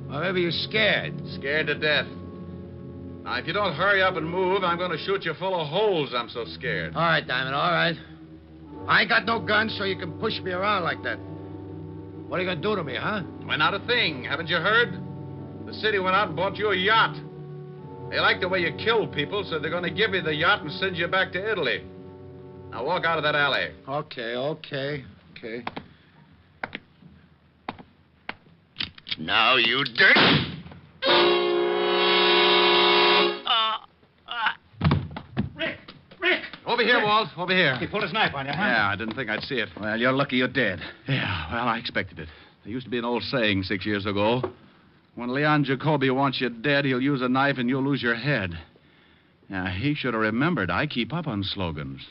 Or maybe you're scared. Scared to death. Now, if you don't hurry up and move, I'm going to shoot you full of holes. I'm so scared. All right, Diamond, all right. I ain't got no gun, so you can push me around like that. What are you going to do to me, huh? Why, not a thing. Haven't you heard? The city went out and bought you a yacht. They like the way you kill people, so they're going to give you the yacht and send you back to Italy. Now, walk out of that alley. Okay. Now, you dirt. Rick! Over here, Walt. Over here. He pulled his knife on you, huh? Yeah, I didn't think I'd see it. Well, you're lucky you're dead. Yeah, well, I expected it. There used to be an old saying 6 years ago. When Leon Jacoby wants you dead, he'll use a knife and you'll lose your head. Yeah, he should have remembered. I keep up on slogans.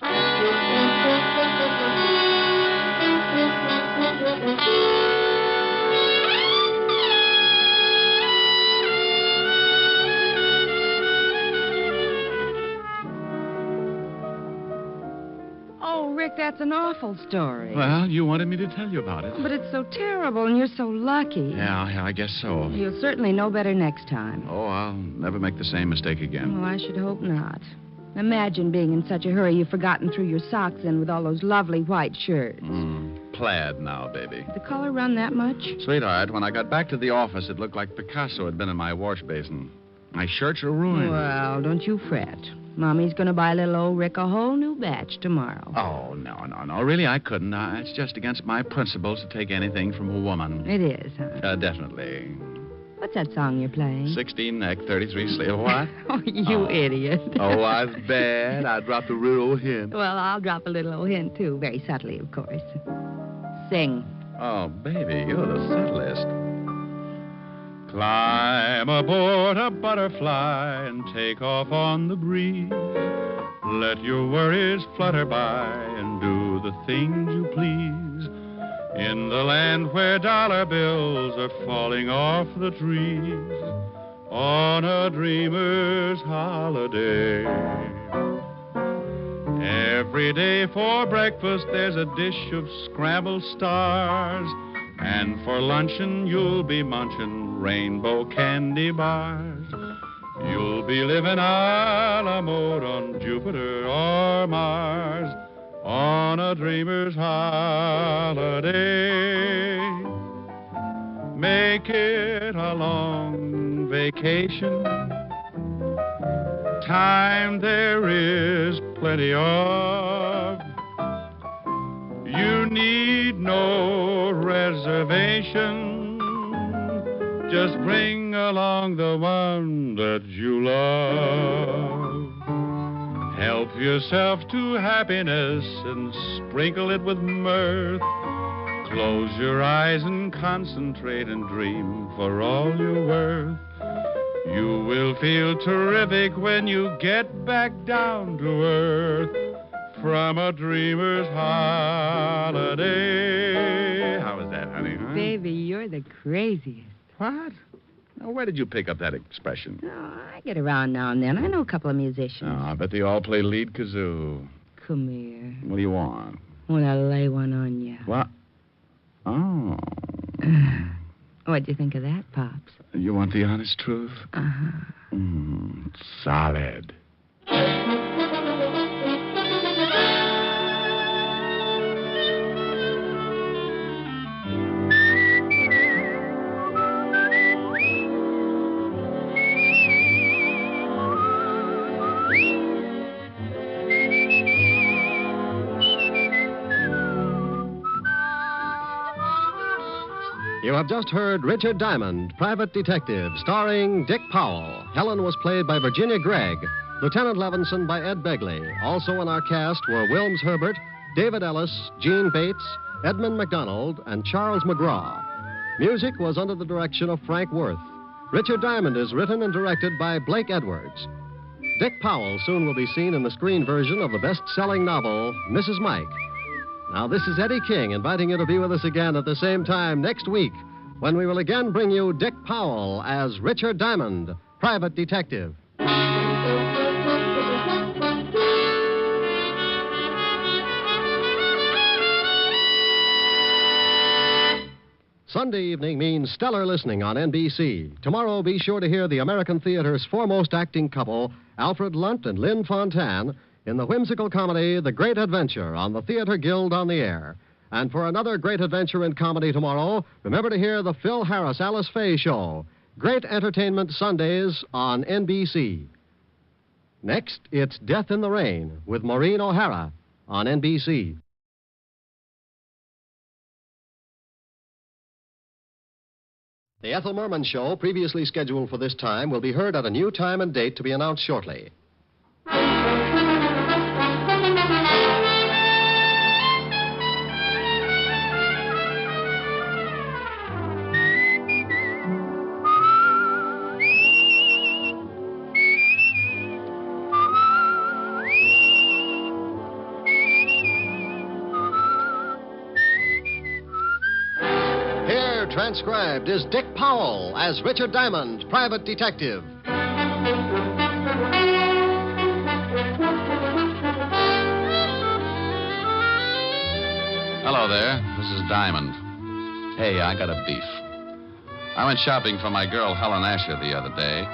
Oh, Rick, that's an awful story. Well, you wanted me to tell you about it. But it's so terrible, and you're so lucky. Yeah, I guess so. You'll certainly know better next time. Oh, I'll never make the same mistake again. Well, I should hope not. Imagine being in such a hurry you've forgotten threw your socks in with all those lovely white shirts. Plaid now, baby. The color run that much? Sweetheart, when I got back to the office, it looked like Picasso had been in my wash basin. My shirts are ruined. Well, don't you fret. Mommy's going to buy little old Rick a whole new batch tomorrow. Oh, no. Really, I couldn't. It's just against my principles to take anything from a woman. It is, huh? Definitely. What's that song you're playing? 16 neck, 33 sleeve. What? Oh, you idiot. Oh, I was bad. I dropped a real old hint. Well, I'll drop a little old hint, too. Very subtly, of course. Sing. Oh, baby, you're the subtlest. Climb aboard a butterfly and take off on the breeze. Let your worries flutter by and do the things you please. In the land where dollar bills are falling off the trees, on a dreamer's holiday. Every day for breakfast there's a dish of scrambled stars, and for luncheon you'll be munching rainbow candy bars. You'll be living a la mode on Jupiter or Mars, on a dreamer's holiday. Make it a long vacation. Time there is plenty of. You need no reservation. Just bring along the one that you love. Help yourself to happiness and sprinkle it with mirth. Close your eyes and concentrate and dream for all you're worth. You will feel terrific when you get back down to earth from a dreamer's holiday. How was that, honey? Huh? Baby, you're the craziest. What? Now, where did you pick up that expression? Oh, I get around now and then. I know a couple of musicians. Oh, I bet they all play lead kazoo. Come here. What do you want? Want to lay one on you. What? Oh. What'd you think of that, Pops? You want the honest truth? Uh-huh. Solid. You have just heard Richard Diamond, Private Detective, starring Dick Powell. Helen was played by Virginia Gregg, Lieutenant Levinson by Ed Begley. Also in our cast were Wilms Herbert, David Ellis, Gene Bates, Edmund McDonald, and Charles McGraw. Music was under the direction of Frank Worth. Richard Diamond is written and directed by Blake Edwards. Dick Powell soon will be seen in the screen version of the best-selling novel, Mrs. Mike. Now, this is Eddie King inviting you to be with us again at the same time next week when we will again bring you Dick Powell as Richard Diamond, private detective. Sunday evening means stellar listening on NBC. Tomorrow, be sure to hear the American theater's foremost acting couple, Alfred Lunt and Lynn Fontanne, in the whimsical comedy The Great Adventure on the Theater Guild on the Air. And for another great adventure in comedy tomorrow, remember to hear the Phil Harris Alice Faye Show. Great entertainment Sundays on NBC. Next, it's Death in the Rain with Maureen O'Hara on NBC. The Ethel Merman Show, previously scheduled for this time, will be heard at a new time and date to be announced shortly. Transcribed is Dick Powell as Richard Diamond, private detective. Hello there. This is Diamond. Hey, I got a beef. I went shopping for my girl Helen Asher the other day.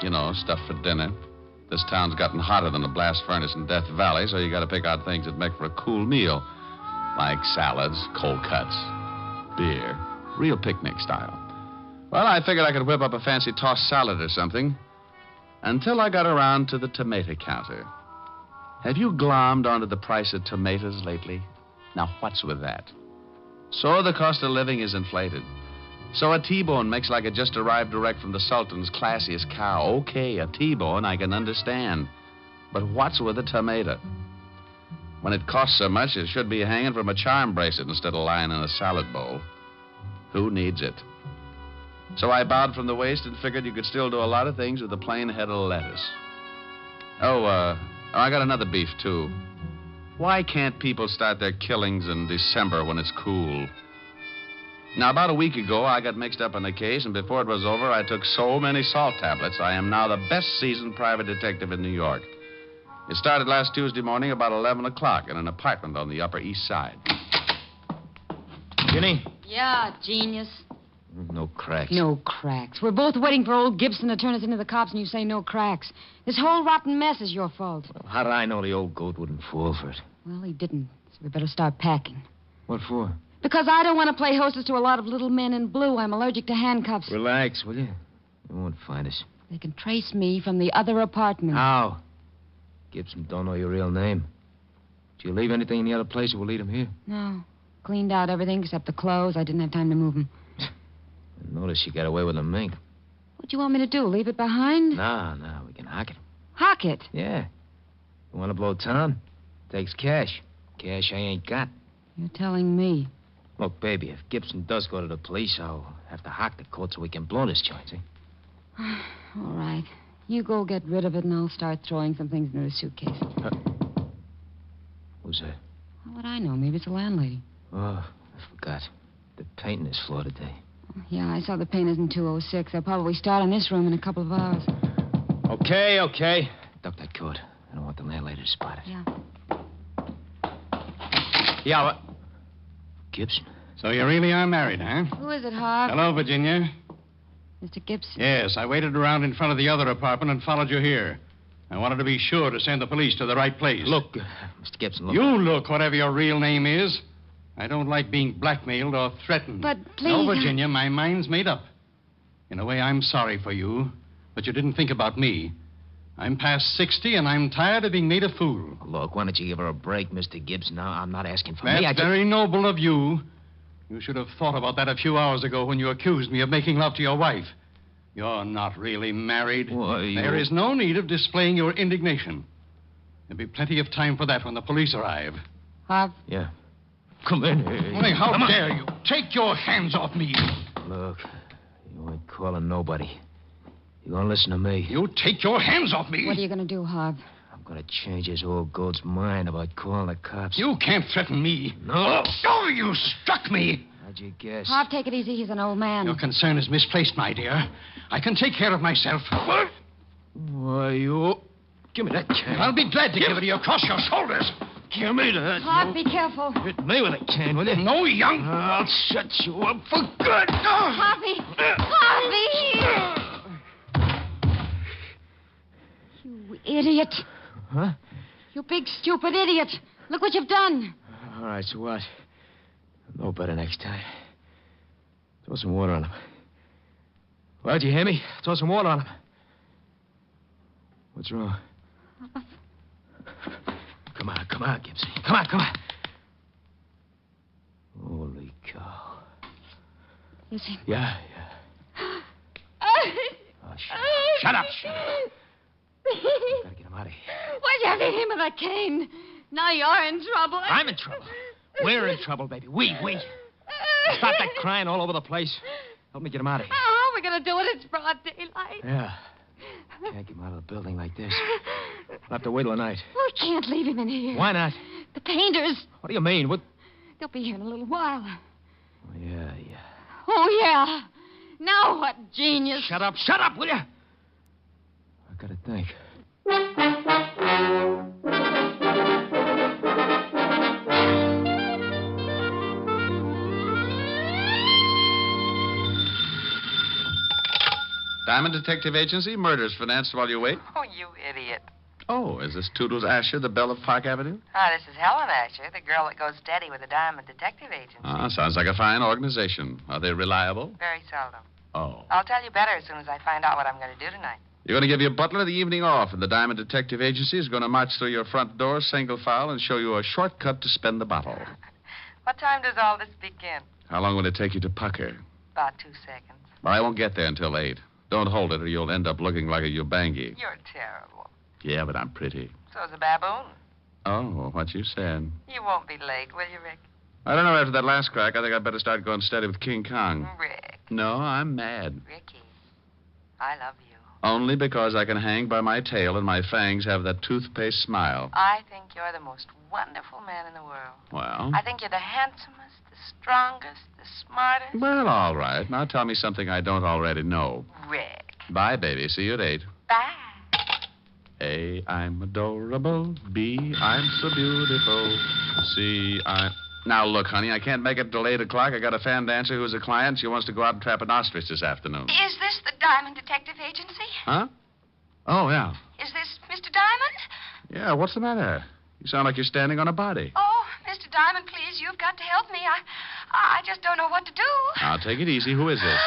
You know, stuff for dinner. This town's gotten hotter than a blast furnace in Death Valley, so you got to pick out things that make for a cool meal, like salads, cold cuts, beer. Real picnic style. Well, I figured I could whip up a fancy tossed salad or something until I got around to the tomato counter. Have you glommed onto the price of tomatoes lately? Now, what's with that? So the cost of living is inflated. So a T-bone makes like it just arrived direct from the Sultan's classiest cow. Okay, a T-bone I can understand. But what's with a tomato? When it costs so much, it should be hanging from a charm bracelet instead of lying in a salad bowl. Who needs it? So I bowed from the waist and figured you could still do a lot of things with a plain head of lettuce. I got another beef, too. Why can't people start their killings in December when it's cool? Now, about a week ago, I got mixed up in a case, and before it was over, I took so many salt tablets, I am now the best seasoned private detective in New York. It started last Tuesday morning about 11 o'clock in an apartment on the Upper East Side. Ginny? Yeah, genius. No cracks. No cracks. We're both waiting for old Gibson to turn us into the cops, and you say no cracks. This whole rotten mess is your fault. Well, how did I know the old goat wouldn't fall for it? Well, he didn't, so we better start packing. What for? Because I don't want to play hostess to a lot of little men in blue. I'm allergic to handcuffs. Relax, will you? They won't find us. They can trace me from the other apartment. How? Gibson don't know your real name. Did you leave anything in the other place that will lead him here? No. Cleaned out everything except the clothes. I didn't have time to move them. Notice you got away with the mink. What do you want me to do? Leave it behind? No, we can hock it. Hock it? Yeah. You want to blow town? Takes cash. Cash I ain't got. You're telling me. Look, baby, if Gibson does go to the police, I'll have to hock the coat so we can blow this joint, see? All right. You go get rid of it, and I'll start throwing some things into the suitcase. Who's that? How would I know? Maybe it's a landlady. Oh, I forgot. They're painting this floor today. Yeah, I saw the painters in 206. They'll probably start on this room in a couple of hours. Okay. Duck that coat. I don't want the landlady to spot it. Yeah. Yeah, what? Gibson. So you really are married, huh? Who is it, Harv? Hello, Virginia. Mr. Gibson? Yes, I waited around in front of the other apartment and followed you here. I wanted to be sure to send the police to the right place. Look, Mr. Gibson, look. You look, whatever your real name is. I don't like being blackmailed or threatened. But please... No, Virginia, my mind's made up. In a way, I'm sorry for you, but you didn't think about me. I'm past 60, and I'm tired of being made a fool. Look, why don't you give her a break, Mr. Gibson? Now, I'm not asking for me. That's very noble of you. You should have thought about that a few hours ago when you accused me of making love to your wife. You're not really married. There is no need of displaying your indignation. There'll be plenty of time for that when the police arrive. Harv? Yeah. Come in here. Hey, how dare you? Take your hands off me. Look, you ain't calling nobody. You gonna listen to me? You take your hands off me. What are you going to do, Harv? I'm gonna change this old goat's mind about calling the cops. You can't threaten me. No. Oh, you struck me. How'd you guess? Harv, take it easy. He's an old man. Your concern is misplaced, my dear. I can take care of myself. What? Why, you... Give me that can. I'll be glad to give it to you across your shoulders. Give me that. Harv, be careful. Hit me with a can, will you? No, young. I'll shut you up for good. Harvey! Harvey! You idiot. Huh? You big, stupid idiot. Look what you've done. All right, so what? No better next time. Throw some water on him. Well, did you hear me? Throw some water on him. What's wrong? Come on, Gibson. Come on. Holy cow. Is he? Yeah. Shut up. Gotta get him out of here. Why'd you have to hit him with that cane? Now you're in trouble. I'm in trouble. We're in trouble, baby. We. Stop that crying all over the place. Help me get him out of here. How are we going to do it? It's broad daylight. Yeah. Can't get him out of the building like this. We'll have to wait till the night. We can't leave him in here. Why not? The painters. What do you mean? What? They'll be here in a little while. Oh, yeah. Oh, yeah. Now what genius. Shut up, will you? I gotta think. Diamond Detective Agency, murders financed while you wait. Oh, you idiot. Oh, is this Toodles Asher, the belle of Park Avenue? This is Helen Asher, the girl that goes steady with the Diamond Detective Agency. Sounds like a fine organization. Are they reliable? Very seldom. Oh. I'll tell you better as soon as I find out what I'm going to do tonight. You're going to give your butler the evening off, and the Diamond Detective Agency is going to march through your front door, single file, and show you a shortcut to spend the bottle. What time does all this begin? How long will it take you to pucker? About 2 seconds. Well, I won't get there until 8. Don't hold it, or you'll end up looking like a Ubangi. You're terrible. Yeah, but I'm pretty. So's a baboon. Oh, what you said. You won't be late, will you, Rick? I don't know. After that last crack, I think I'd better start going steady with King Kong. Rick. No, I'm mad. Ricky, I love you. Only because I can hang by my tail and my fangs have that toothpaste smile. I think you're the most wonderful man in the world. Well? I think you're the handsomest, the strongest, the smartest. Well, all right. Now tell me something I don't already know. Rick. Bye, baby. See you at 8. Bye. A, I'm adorable. B, I'm so beautiful. C, I'm... Now, look, honey, I can't make it till 8 o'clock. I got a fan dancer who's a client. She wants to go out and trap an ostrich this afternoon. Is this the Diamond Detective Agency? Huh? Oh, yeah. Is this Mr. Diamond? Yeah, what's the matter? You sound like you're standing on a body. Oh, Mr. Diamond, please, you've got to help me. I just don't know what to do. Now, take it easy. Who is this?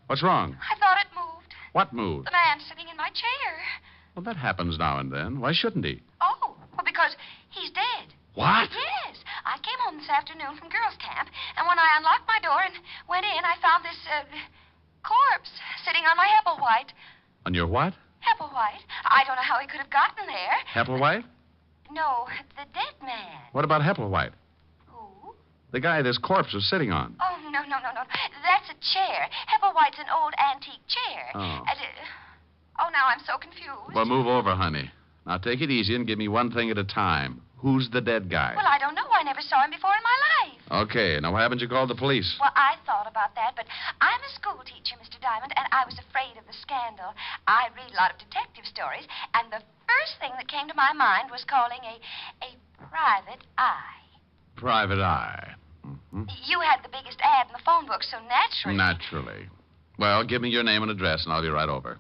What's wrong? I thought it moved. What moved? The man sitting in my chair. Well, that happens now and then. Why shouldn't he? Oh, well, because he's dead. What? Yes. I came home this afternoon from girls' camp, and when I unlocked my door and went in, I found this corpse sitting on my Hepplewhite. On your what? Hepplewhite? I don't know how he could have gotten there. Hepplewhite? No, the dead man. What about Hepplewhite? Who? The guy this corpse was sitting on. Oh, no. That's a chair. Hepplewhite's an old antique chair. Oh. Now I'm so confused. Well, move over, honey. Now, take it easy and give me one thing at a time. Who's the dead guy? Well, I don't know. I never saw him before in my life. Okay, now why haven't you called the police? Well, I thought about that, but I'm a school teacher, Mr. Diamond, and I was afraid of the scandal. I read a lot of detective stories, and the first thing that came to my mind was calling a private eye. Private eye. Mm-hmm. You had the biggest ad in the phone book, so naturally... Naturally. Well, give me your name and address, and I'll be right over.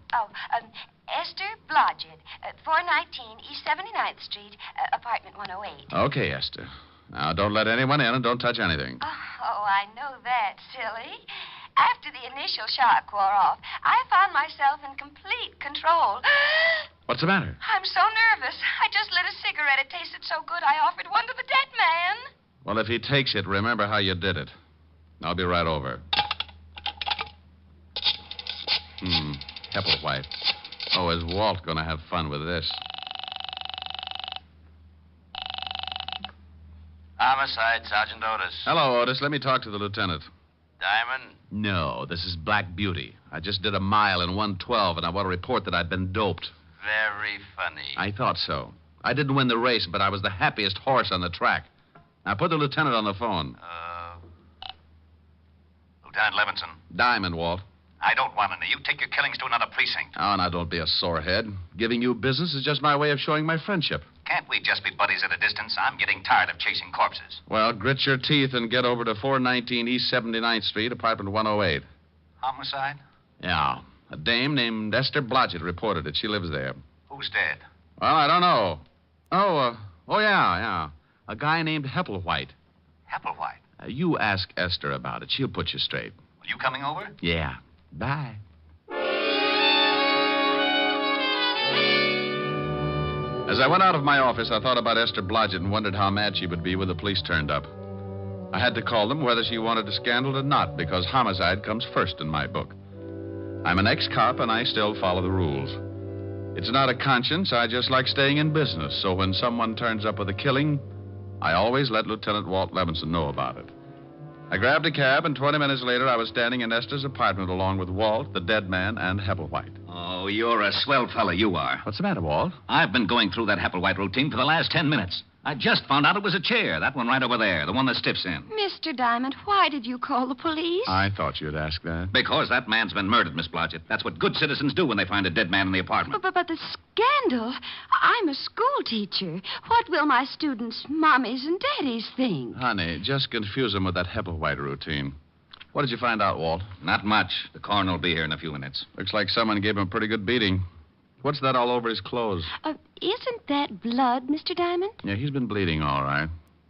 Esther Blodgett, 419 East 79th Street, apartment 108. Okay, Esther. Now, don't let anyone in and don't touch anything. Oh, I know that, silly. After the initial shock wore off, I found myself in complete control. What's the matter? I'm so nervous. I just lit a cigarette. It tasted so good, I offered one to the dead man. Well, if he takes it, remember how you did it. I'll be right over. Hepplewhite. Oh, is Walt going to have fun with this? Homicide, Sergeant Otis. Hello, Otis. Let me talk to the lieutenant. Diamond? No, this is Black Beauty. I just did a mile in 1:12, and I want to report that I'd been doped. Very funny. I thought so. I didn't win the race, but I was the happiest horse on the track. Now, put the lieutenant on the phone. Lieutenant Levinson, Diamond, Walt. I don't want any. You take your killings to another precinct. Oh, now, don't be a sorehead. Giving you business is just my way of showing my friendship. Can't we just be buddies at a distance? I'm getting tired of chasing corpses. Well, grit your teeth and get over to 419 East 79th Street, apartment 108. Homicide? Yeah. A dame named Esther Blodgett reported it. She lives there. Who's dead? Well, I don't know. Yeah. A guy named Hepplewhite. Hepplewhite? You ask Esther about it. She'll put you straight. Are you coming over? Yeah. Bye. As I went out of my office, I thought about Esther Blodgett and wondered how mad she would be when the police turned up. I had to call them whether she wanted a scandal or not, because homicide comes first in my book. I'm an ex-cop, and I still follow the rules. It's not a conscience. I just like staying in business, so when someone turns up with a killing, I always let Lieutenant Walt Levinson know about it. I grabbed a cab, and 20 minutes later, I was standing in Esther's apartment along with Walt, the dead man, and Hepplewhite. Oh, you're a swell fella, you are. What's the matter, Walt? I've been going through that Hepplewhite routine for the last 10 minutes. I just found out it was a chair, that one right over there, the one that stiffs in. Mr. Diamond, why did you call the police? I thought you'd ask that. Because that man's been murdered, Miss Blodgett. That's what good citizens do when they find a dead man in the apartment. But the scandal? I'm a school teacher. What will my students' mommies and daddies think? Honey, just confuse them with that Hepplewhite routine. What did you find out, Walt? Not much. The coroner will be here in a few minutes. Looks like someone gave him a pretty good beating. What's that all over his clothes? Isn't that blood, Mr. Diamond? Yeah, he's been bleeding all right.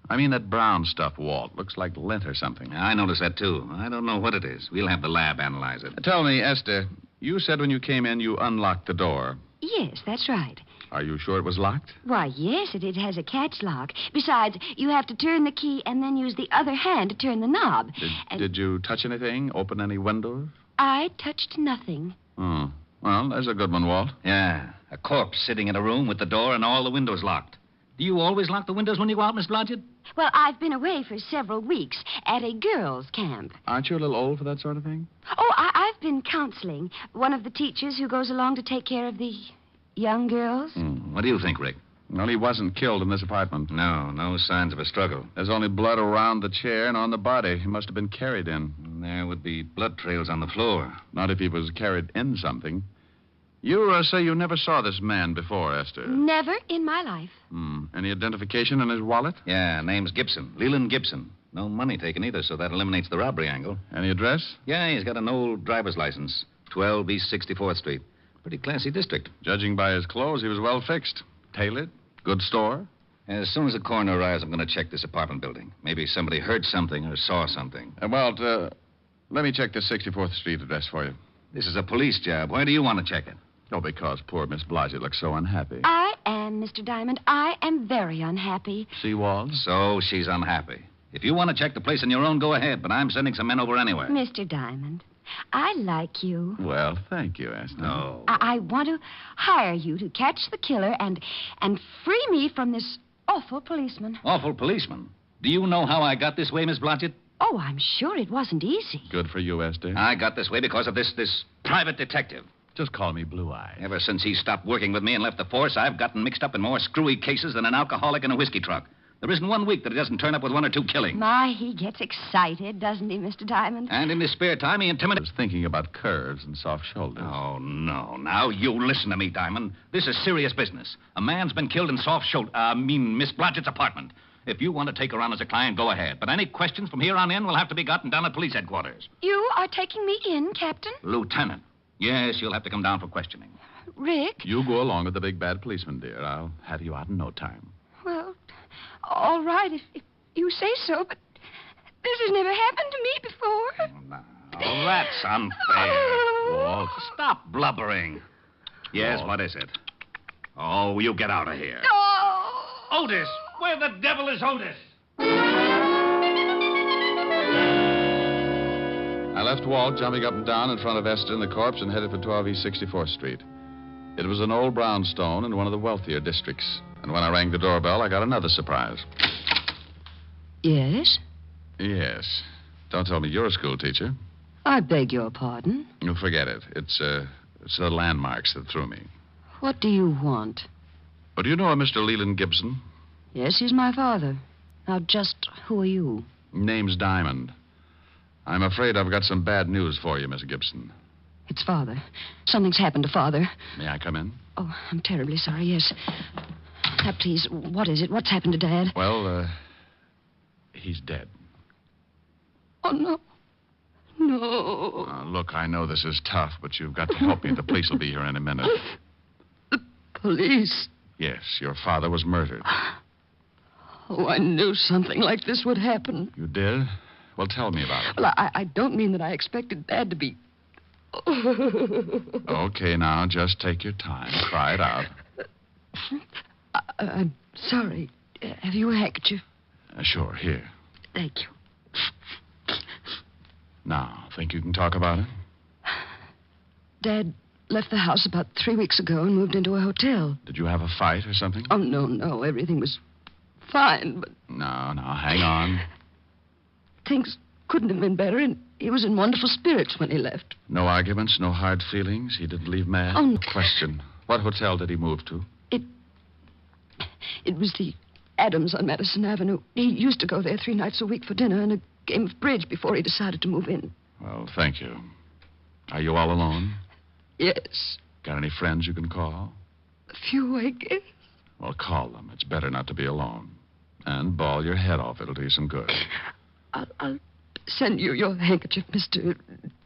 I mean that brown stuff, Walt. Looks like lint or something. I noticed that, too. I don't know what it is. We'll have the lab analyze it. Tell me, Esther, you said when you came in you unlocked the door. Yes, that's right. Are you sure it was locked? Why, yes, it has a catch lock. Besides, you have to turn the key and then use the other hand to turn the knob. Did you touch anything? Open any windows? I touched nothing. Oh. Well, there's a good one, Walt. Yeah, a corpse sitting in a room with the door and all the windows locked. Do you always lock the windows when you go out, Miss Blodgett? Well, I've been away for several weeks at a girls' camp. Aren't you a little old for that sort of thing? Oh, I've been counseling. One of the teachers who goes along to take care of the young girls. What do you think, Rick? Well, he wasn't killed in this apartment. No signs of a struggle. There's only blood around the chair and on the body. He must have been carried in. There would be blood trails on the floor. Not if he was carried in something. You say you never saw this man before, Esther. Never in my life. Any identification in his wallet? Yeah, name's Gibson. Leland Gibson. No money taken either, so that eliminates the robbery angle. Any address? Yeah, he's got an old driver's license. 12 East 64th Street. Pretty classy district. Judging by his clothes, he was well fixed. Tailored. Good store. As soon as the coroner arrives, I'm going to check this apartment building. Maybe somebody heard something or saw something. Walt, let me check the 64th Street address for you. This is a police job. Where do you want to check it? Oh, because poor Miss Blodgett looks so unhappy. I am, Mr. Diamond. I am very unhappy. See, Walt? So she's unhappy. If you want to check the place on your own, go ahead, but I'm sending some men over anyway. Mr. Diamond, I like you. Well, thank you, Esther. No. I want to hire you to catch the killer and free me from this awful policeman. Awful policeman? Do you know how I got this way, Miss Blodgett? Oh, I'm sure it wasn't easy. Good for you, Esther. I got this way because of this private detective. Just call me Blue Eye. Ever since he stopped working with me and left the force, I've gotten mixed up in more screwy cases than an alcoholic in a whiskey truck. There isn't 1 week that he doesn't turn up with 1 or 2 killings. My, he gets excited, doesn't he, Mr. Diamond? And in his spare time, he intimidates. I was thinking about curves and soft shoulders. Oh, no. Now, you listen to me, Diamond. This is serious business. A man's been killed in Miss Blodgett's apartment. If you want to take her on as a client, go ahead. But any questions from here on in will have to be gotten down at police headquarters. You are taking me in, Captain? Lieutenant. Yes, you'll have to come down for questioning. Rick? You go along with the big bad policeman, dear. I'll have you out in no time. Well, all right, if you say so, but this has never happened to me before. Oh, that's unfair. Walt, stop blubbering. Yes, what is it? Oh, you get out of here. Oh! Otis! Where the devil is Otis? I left Walt jumping up and down in front of Esther and the corpse and headed for 12 East 64th Street. It was an old brownstone in one of the wealthier districts. And when I rang the doorbell, I got another surprise. Yes? Yes. Don't tell me you're a school teacher. I beg your pardon. You forget it. It's the landmarks that threw me. What do you want? Well, do you know a Mr. Leland Gibson? Yes, he's my father. Now, just who are you? Name's Diamond. I'm afraid I've got some bad news for you, Miss Gibson. It's Father. Something's happened to Father. May I come in? Oh, I'm terribly sorry, yes. Now, please, what is it? What's happened to Dad? Well, he's dead. Oh, no. No. Look, I know this is tough, but you've got to help me. The police will be here in a minute. Police? Yes, your father was murdered. Oh, I knew something like this would happen. You did? Well, tell me about it. Well, I don't mean that I expected Dad to be... Okay, now, just take your time. Cry it out. I'm sorry. Have you a handkerchief? Sure, here. Thank you. Now, think you can talk about it? Dad left the house about 3 weeks ago and moved into a hotel. Did you have a fight or something? Oh, no. Everything was fine, but... No, hang on. Things couldn't have been better, and he was in wonderful spirits when he left. No arguments, no hard feelings? He didn't leave mad? Oh, no. Question. What hotel did he move to? It was the Adams on Madison Avenue. He used to go there 3 nights a week for dinner and a game of bridge before he decided to move in. Well, thank you. Are you all alone? Yes. Got any friends you can call? A few, I guess. Well, call them. It's better not to be alone. And bawl your head off. It'll do you some good. I'll send you your handkerchief, Mr.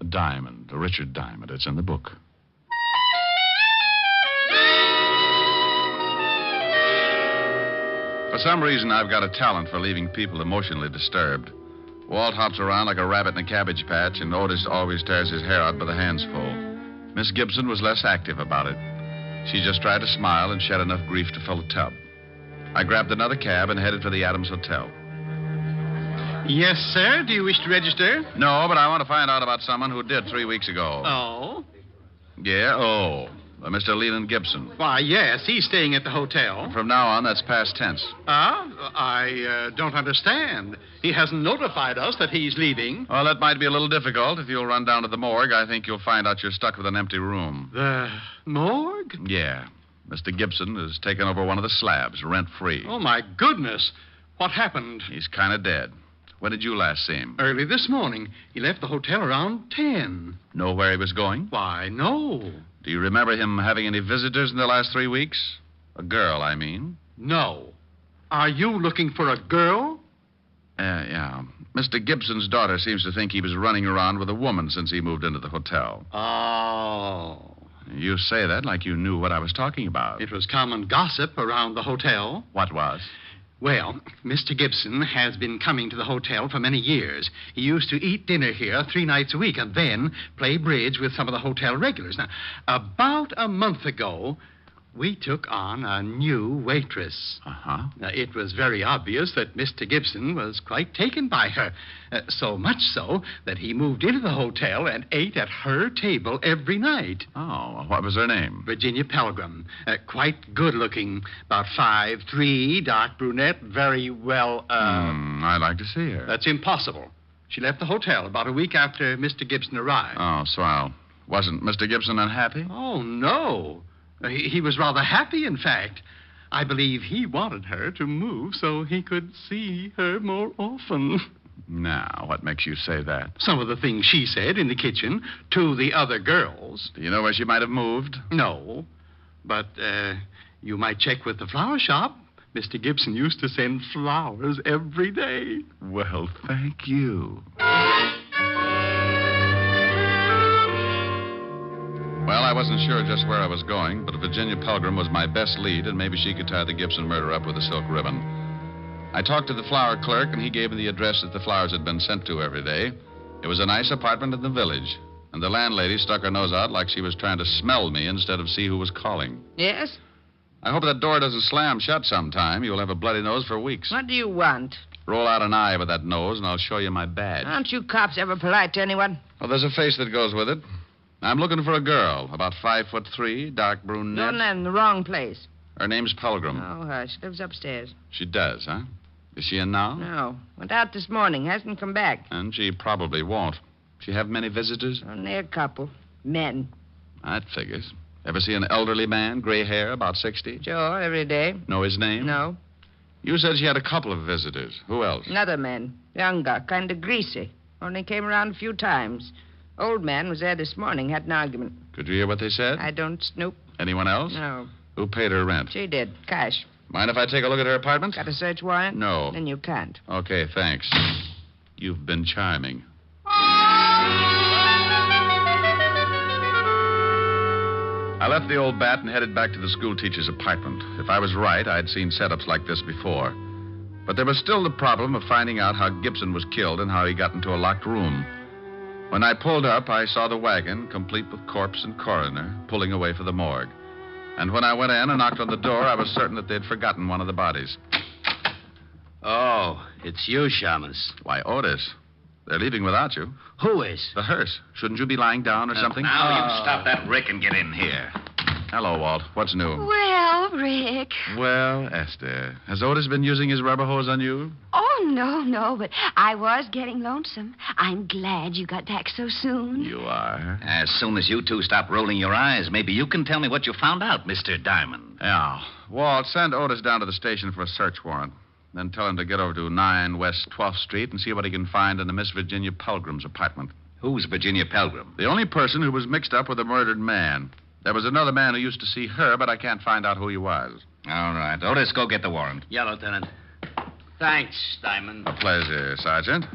Diamond, Richard Diamond. It's in the book. For some reason, I've got a talent for leaving people emotionally disturbed. Walt hops around like a rabbit in a cabbage patch, and Otis always tears his hair out by the handsful. Miss Gibson was less active about it. She just tried to smile and shed enough grief to fill a tub. I grabbed another cab and headed for the Adams Hotel. Yes, sir. Do you wish to register? No, but I want to find out about someone who did 3 weeks ago. Oh? Yeah, Mr. Leland Gibson. Why, yes, he's staying at the hotel. From now on, that's past tense. I don't understand. He hasn't notified us that he's leaving. Well, that might be a little difficult. If you'll run down to the morgue, I think you'll find out you're stuck with an empty room. The morgue? Yeah. Mr. Gibson has taken over one of the slabs, rent-free. Oh, my goodness. What happened? He's kind of dead. When did you last see him? Early this morning. He left the hotel around 10. Know where he was going? Why, no. Do you remember him having any visitors in the last 3 weeks? A girl, I mean. No. Are you looking for a girl? Yeah. Mr. Gibson's daughter seems to think he was running around with a woman since he moved into the hotel. Oh. You say that like you knew what I was talking about. It was common gossip around the hotel. What was? Well, Mr. Gibson has been coming to the hotel for many years. He used to eat dinner here 3 nights a week and then play bridge with some of the hotel regulars. Now, about a month ago, we took on a new waitress. Uh-huh. Now, it was very obvious that Mr. Gibson was quite taken by her. So much so that he moved into the hotel and ate at her table every night. Oh, what was her name? Virginia Pelgrim. Quite good-looking. About 5'3", dark brunette, very well, I'd like to see her. That's impossible. She left the hotel about a week after Mr. Gibson arrived. Oh, swell. Wasn't Mr. Gibson unhappy? Oh, no. He was rather happy, in fact. I believe he wanted her to move so he could see her more often. Now, what makes you say that? Some of the things she said in the kitchen to the other girls. Do you know where she might have moved? No. But, you might check with the flower shop. Mr. Gibson used to send flowers every day. Well, thank you. Well, I wasn't sure just where I was going, but Virginia Pelgrim was my best lead, and maybe she could tie the Gibson murder up with a silk ribbon. I talked to the flower clerk, and he gave me the address that the flowers had been sent to every day. It was a nice apartment in the village, and the landlady stuck her nose out like she was trying to smell me instead of see who was calling. Yes? I hope that door doesn't slam shut sometime. You'll have a bloody nose for weeks. What do you want? Roll out an eye with that nose, and I'll show you my badge. Aren't you cops ever polite to anyone? Well, there's a face that goes with it. I'm looking for a girl, about 5'3", dark brunette. You're in the wrong place. Her name's Pelgrim. Oh, hush. Lives upstairs. She does, huh? Is she in now? No. Went out this morning. Hasn't come back. And she probably won't. She have many visitors? Only a couple. Men. That figures. Ever see an elderly man, gray hair, about 60? Sure, every day. Know his name? No. You said she had a couple of visitors. Who else? Another man. Younger, kind of greasy. Only came around a few times. Old man was there this morning, had an argument. Could you hear what they said? I don't snoop. Anyone else? No. Who paid her rent? She did. Cash. Mind if I take a look at her apartment? Got a search warrant? No. Then you can't. Okay, thanks. You've been charming. I left the old bat and headed back to the schoolteacher's apartment. If I was right, I'd seen setups like this before. But there was still the problem of finding out how Gibson was killed and how he got into a locked room. When I pulled up, I saw the wagon, complete with corpse and coroner, pulling away for the morgue. And when I went in and knocked on the door, I was certain that they'd forgotten one of the bodies. Oh, it's you, Shamus. Why, Otis. They're leaving without you. Who is? The hearse. Shouldn't you be lying down or something? Now you stop that Rick and get in here. Hello, Walt. What's new? Well, Rick. Well, Esther, has Otis been using his rubber hose on you? Oh, no, but I was getting lonesome. I'm glad you got back so soon. You are. As soon as you two stop rolling your eyes, maybe you can tell me what you found out, Mr. Diamond. Yeah. Walt, send Otis down to the station for a search warrant. Then tell him to get over to 9 West 12th Street and see what he can find in the Miss Virginia Pelgrim's apartment. Who's Virginia Pelgrim? The only person who was mixed up with the murdered man. There was another man who used to see her, but I can't find out who he was. All right. Otis, go get the warrant. Yeah, Lieutenant. Thanks, Diamond. A pleasure, Sergeant.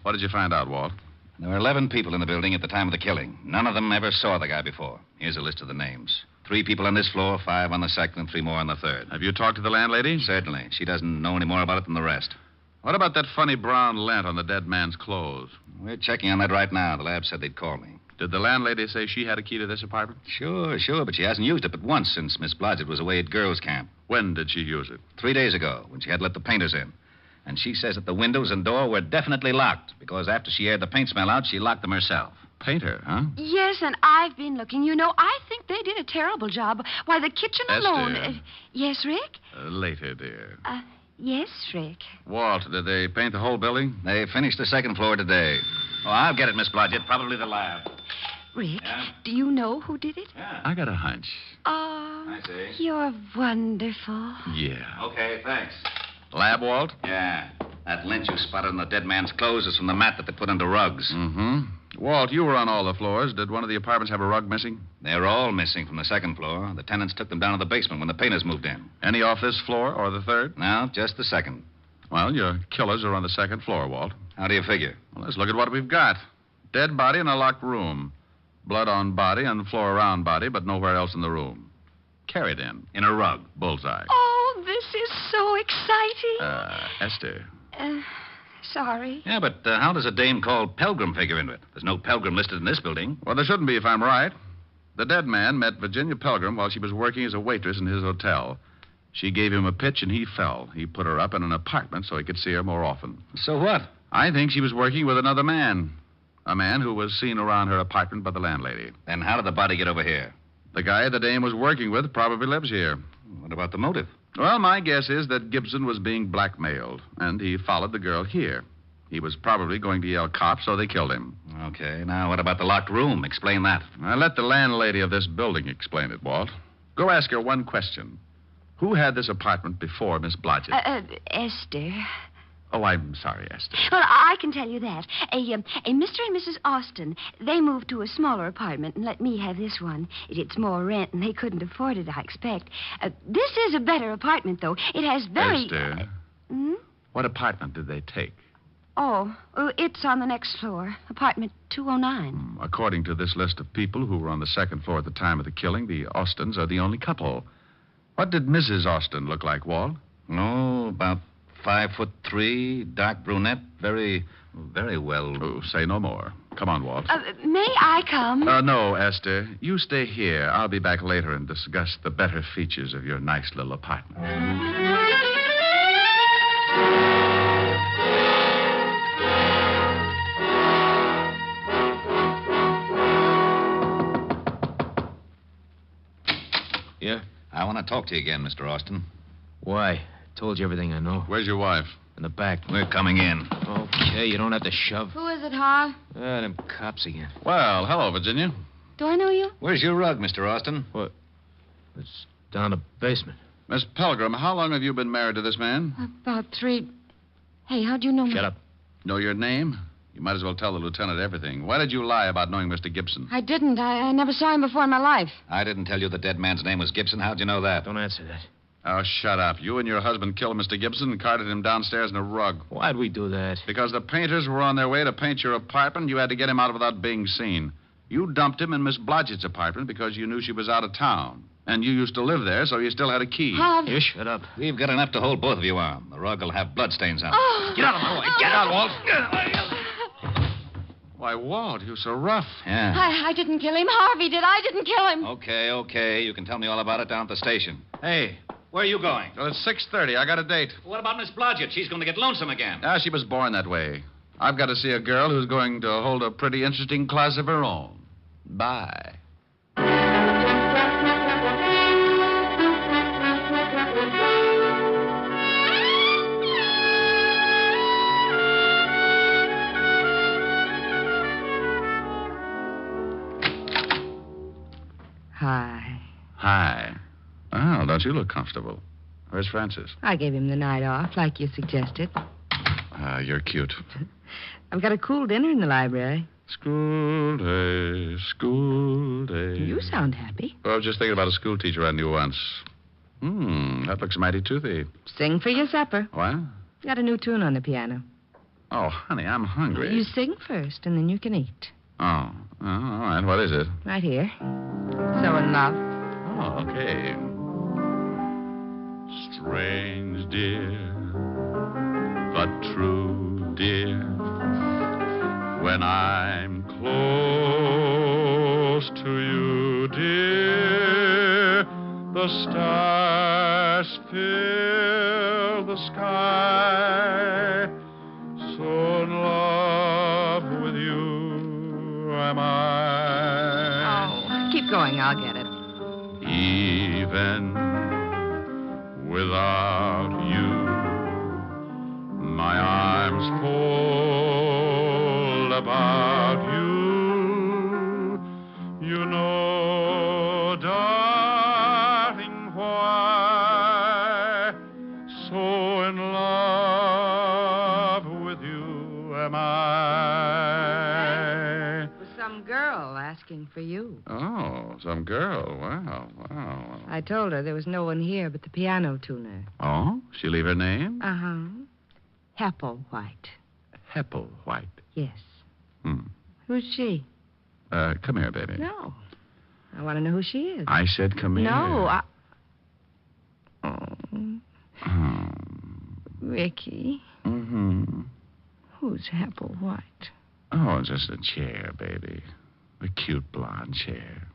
What did you find out, Walt? There were 11 people in the building at the time of the killing. None of them ever saw the guy before. Here's a list of the names. 3 people on this floor, 5 on the second, and 3 more on the third. Have you talked to the landlady? Certainly. She doesn't know any more about it than the rest. What about that funny brown lint on the dead man's clothes? We're checking on that right now. The lab said they'd call me. Did the landlady say she had a key to this apartment? Sure, but she hasn't used it but once since Miss Blodgett was away at girls' camp. When did she use it? 3 days ago, when she had let the painters in. And she says that the windows and door were definitely locked, because after she aired the paint smell out, she locked them herself. Painter, huh? Yes, and I've been looking. You know, I think they did a terrible job. Why, the kitchen Esther. alone... yes, Rick? Later, dear. Yes, Rick. Walt, did they paint the whole building? They finished the second floor today. Oh, I'll get it, Miss Blodgett. Probably the lab. Rick, Yeah? do you know who did it? Yeah. I got a hunch. Oh, I see. you're wonderful. Yeah. Okay, thanks. Lab, Walt? Yeah. That lint you spotted on the dead man's clothes is from the mat that they put under rugs. Mm-hmm. Walt, you were on all the floors. Did one of the apartments have a rug missing? They're all missing from the second floor. The tenants took them down to the basement when the painters moved in. Any off this floor or the third? No, just the second. Well, your killers are on the second floor, Walt. How do you figure? Well, let's look at what we've got. Dead body in a locked room. Blood on body and floor around body, but nowhere else in the room. Carried in a rug. Bullseye. Oh, this is so exciting. Esther. Sorry. Yeah, but how does a dame called Pelgrim figure into it? There's no Pelgrim listed in this building. Well, there shouldn't be if I'm right. The dead man met Virginia Pelgrim while she was working as a waitress in his hotel. She gave him a pitch and he fell. He put her up in an apartment so he could see her more often. So what? I think she was working with another man. A man who was seen around her apartment by the landlady. Then how did the body get over here? The guy the dame was working with probably lives here. What about the motive? Well, my guess is that Gibson was being blackmailed, and he followed the girl here. He was probably going to yell cops, so they killed him. Okay, now what about the locked room? Explain that. I'll let the landlady of this building explain it, Walt. Go ask her one question. Who had this apartment before Miss Blodgett? Esther. Oh, I'm sorry, Esther. Well, I can tell you that. A Mr. and Mrs. Austin, they moved to a smaller apartment and let me have this one. It's more rent, and they couldn't afford it, I expect. This is a better apartment, though. It has very... Esther, what apartment did they take? Oh, it's on the next floor, apartment 209. According to this list of people who were on the second floor at the time of the killing, the Austins are the only couple. What did Mrs. Austin look like, Walt? Oh, about 5'3", dark brunette, very well. Oh, say no more. Come on, Walt. May I come? No, Esther. You stay here. I'll be back later and discuss the better features of your nice little apartment. Yeah? I want to talk to you again, Mr. Austin. Why? Told you everything I know. Where's your wife? In the back. We're coming in. Okay, you don't have to shove. Who is it, Harv? Them cops again. Well, hello, Virginia. Do I know you? Where's your rug, Mr. Austin? What? It's down the basement. Miss Pelgrim, how long have you been married to this man? About 3. Hey, how'd you know me? Shut up. Know your name? You might as well tell the lieutenant everything. Why did you lie about knowing Mr. Gibson? I didn't. I never saw him before in my life. I didn't tell you the dead man's name was Gibson. How'd you know that? Don't answer that. Oh, shut up. You and your husband killed Mr. Gibson and carted him downstairs in a rug. Why'd we do that? Because the painters were on their way to paint your apartment. You had to get him out without being seen. You dumped him in Miss Blodgett's apartment because you knew she was out of town. And you used to live there, so you still had a key. Harv. You shut up. We've got enough to hold both of you on. The rug will have bloodstains on it. Oh. Get out of my way. Get out, Walt. Why, Walt, you're so rough. Yeah. I didn't kill him. Harvey did. I didn't kill him. Okay. You can tell me all about it down at the station. Hey. Where are you going? Well, it's 6:30. I got a date. What about Miss Blodgett? She's going to get lonesome again. Ah, she was born that way. I've got to see a girl who's going to hold a pretty interesting class of her own. Bye. Hi. Hi. Oh, don't you look comfortable? Where's Francis? I gave him the night off, like you suggested. You're cute. I've got a cool dinner in the library. School day, school day. You sound happy. Well, I was just thinking about a school teacher I knew once. That looks mighty toothy. Sing for your supper. What? Got a new tune on the piano. Oh, honey, I'm hungry. You sing first, and then you can eat. Oh, all right. What is it? Right here. So in love. Oh, okay. Strange, dear, but true, dear. When I'm close to you, dear, the stars fill the sky. So in love with you am I. Oh, keep going. I'll get it. Even without you, my arms fold about you. You know, darling, why so in love with you am I. Was some girl asking for you. Oh, some girl. Wow. I told her there was no one here but the piano tuner. Oh? She leave her name? Uh-huh. Hepplewhite. Hepplewhite. Yes. Who's she? Come here, baby. No. I want to know who she is. I said come here. No, Ricky. Mm-hmm. Who's Hepplewhite? Oh, just a chair, baby. A cute blonde chair.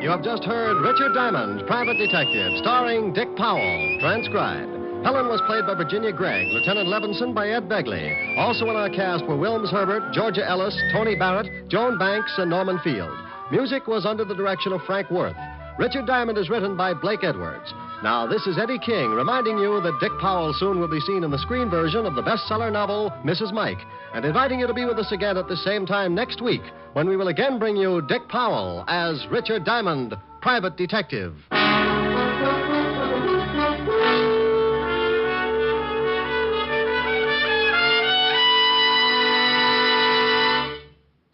You have just heard Richard Diamond, Private Detective, starring Dick Powell, transcribed. Helen was played by Virginia Gregg, Lieutenant Levinson by Ed Begley. Also in our cast were Wilms Herbert, Georgia Ellis, Tony Barrett, Joan Banks, and Norman Field. Music was under the direction of Frank Worth. Richard Diamond is written by Blake Edwards. Now, this is Eddie King reminding you that Dick Powell soon will be seen in the screen version of the bestseller novel, Mrs. Mike, and inviting you to be with us again at the same time next week when we will again bring you Dick Powell as Richard Diamond, Private Detective.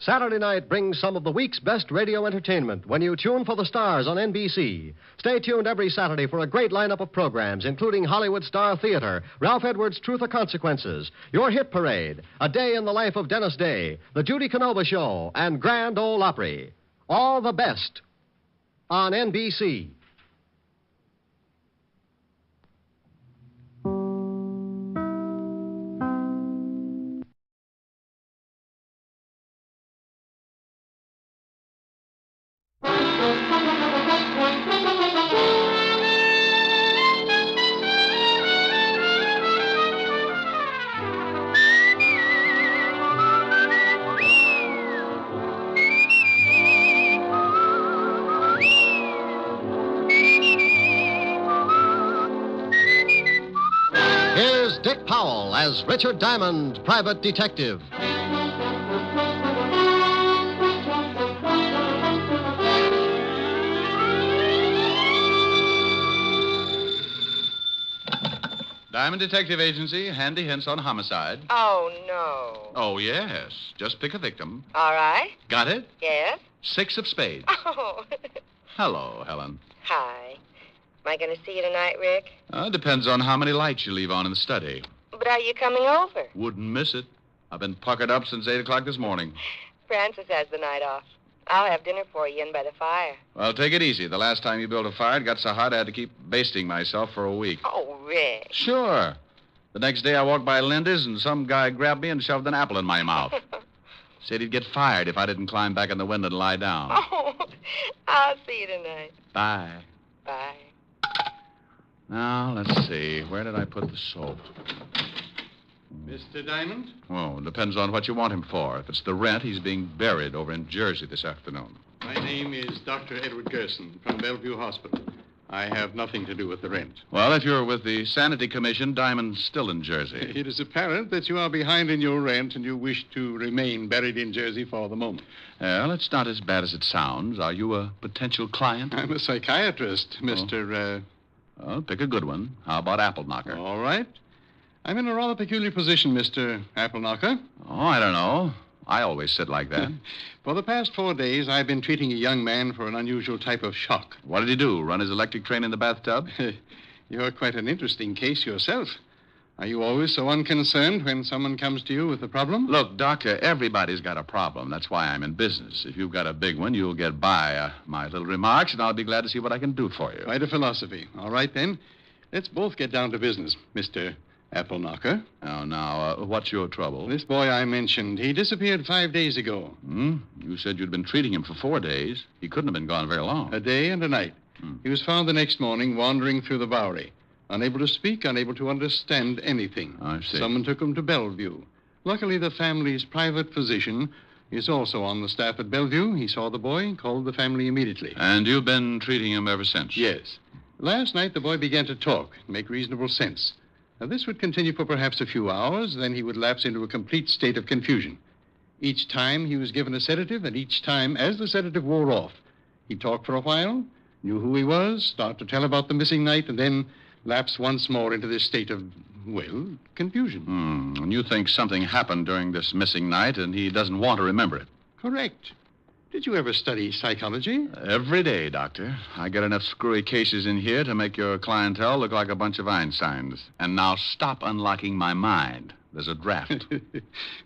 Saturday night brings some of the week's best radio entertainment when you tune for the stars on NBC. Stay tuned every Saturday for a great lineup of programs, including Hollywood Star Theater, Ralph Edwards' Truth or Consequences, Your Hit Parade, A Day in the Life of Dennis Day, The Judy Canova Show, and Grand Ole Opry. All the best on NBC. Powell as Richard Diamond, private detective. Diamond Detective Agency, handy hints on homicide. Oh, no. Oh, yes. Just pick a victim. All right. Got it? Yes? 6 of spades. Oh. Hello, Helen. Hi. Am I going to see you tonight, Rick? Depends on how many lights you leave on in the study. But are you coming over? Wouldn't miss it. I've been puckered up since 8 o'clock this morning. Francis has the night off. I'll have dinner for you in by the fire. Well, take it easy. The last time you built a fire, it got so hot I had to keep basting myself for a week. Oh, Rick. Sure. The next day I walked by Linda's and some guy grabbed me and shoved an apple in my mouth. Said he'd get fired if I didn't climb back in the window and lie down. Oh, I'll see you tonight. Bye. Bye. Now, let's see. Where did I put the soap? Mr. Diamond? Oh, it depends on what you want him for. If it's the rent, he's being buried over in Jersey this afternoon. My name is Dr. Edward Gerson from Bellevue Hospital. I have nothing to do with the rent. Well, if you're with the Sanity Commission, Diamond's still in Jersey. It is apparent that you are behind in your rent and you wish to remain buried in Jersey for the moment. Well, it's not as bad as it sounds. Are you a potential client? I'm a psychiatrist, Mr. Well, pick a good one. How about Apple Knocker? All right. I'm in a rather peculiar position, Mr. Apple Knocker. Oh, I don't know. I always sit like that. For the past 4 days, I've been treating a young man for an unusual type of shock. What did he do? Run his electric train in the bathtub? You're quite an interesting case yourself. Are you always so unconcerned when someone comes to you with a problem? Look, Doctor, everybody's got a problem. That's why I'm in business. If you've got a big one, you'll get by my little remarks, and I'll be glad to see what I can do for you. Quite a philosophy. All right, then. Let's both get down to business, Mr. Apple Knocker. Oh, now, what's your trouble? This boy I mentioned, he disappeared 5 days ago. You said you'd been treating him for 4 days. He couldn't have been gone very long. A day and a night. He was found the next morning wandering through the Bowery. Unable to speak, unable to understand anything. I see. Someone took him to Bellevue. Luckily, the family's private physician is also on the staff at Bellevue. He saw the boy, called the family immediately. And you've been treating him ever since? Yes. Last night, the boy began to talk, make reasonable sense. Now, this would continue for perhaps a few hours, then he would lapse into a complete state of confusion. Each time he was given a sedative, and each time, as the sedative wore off, he talked for a while, knew who he was, start to tell about the missing night, and then lapse once more into this state of, well, confusion. And you think something happened during this missing night, and he doesn't want to remember it? Correct. Did you ever study psychology? Every day, Doctor. I get enough screwy cases in here to make your clientele look like a bunch of Einsteins. And now stop unlocking my mind. There's a draft.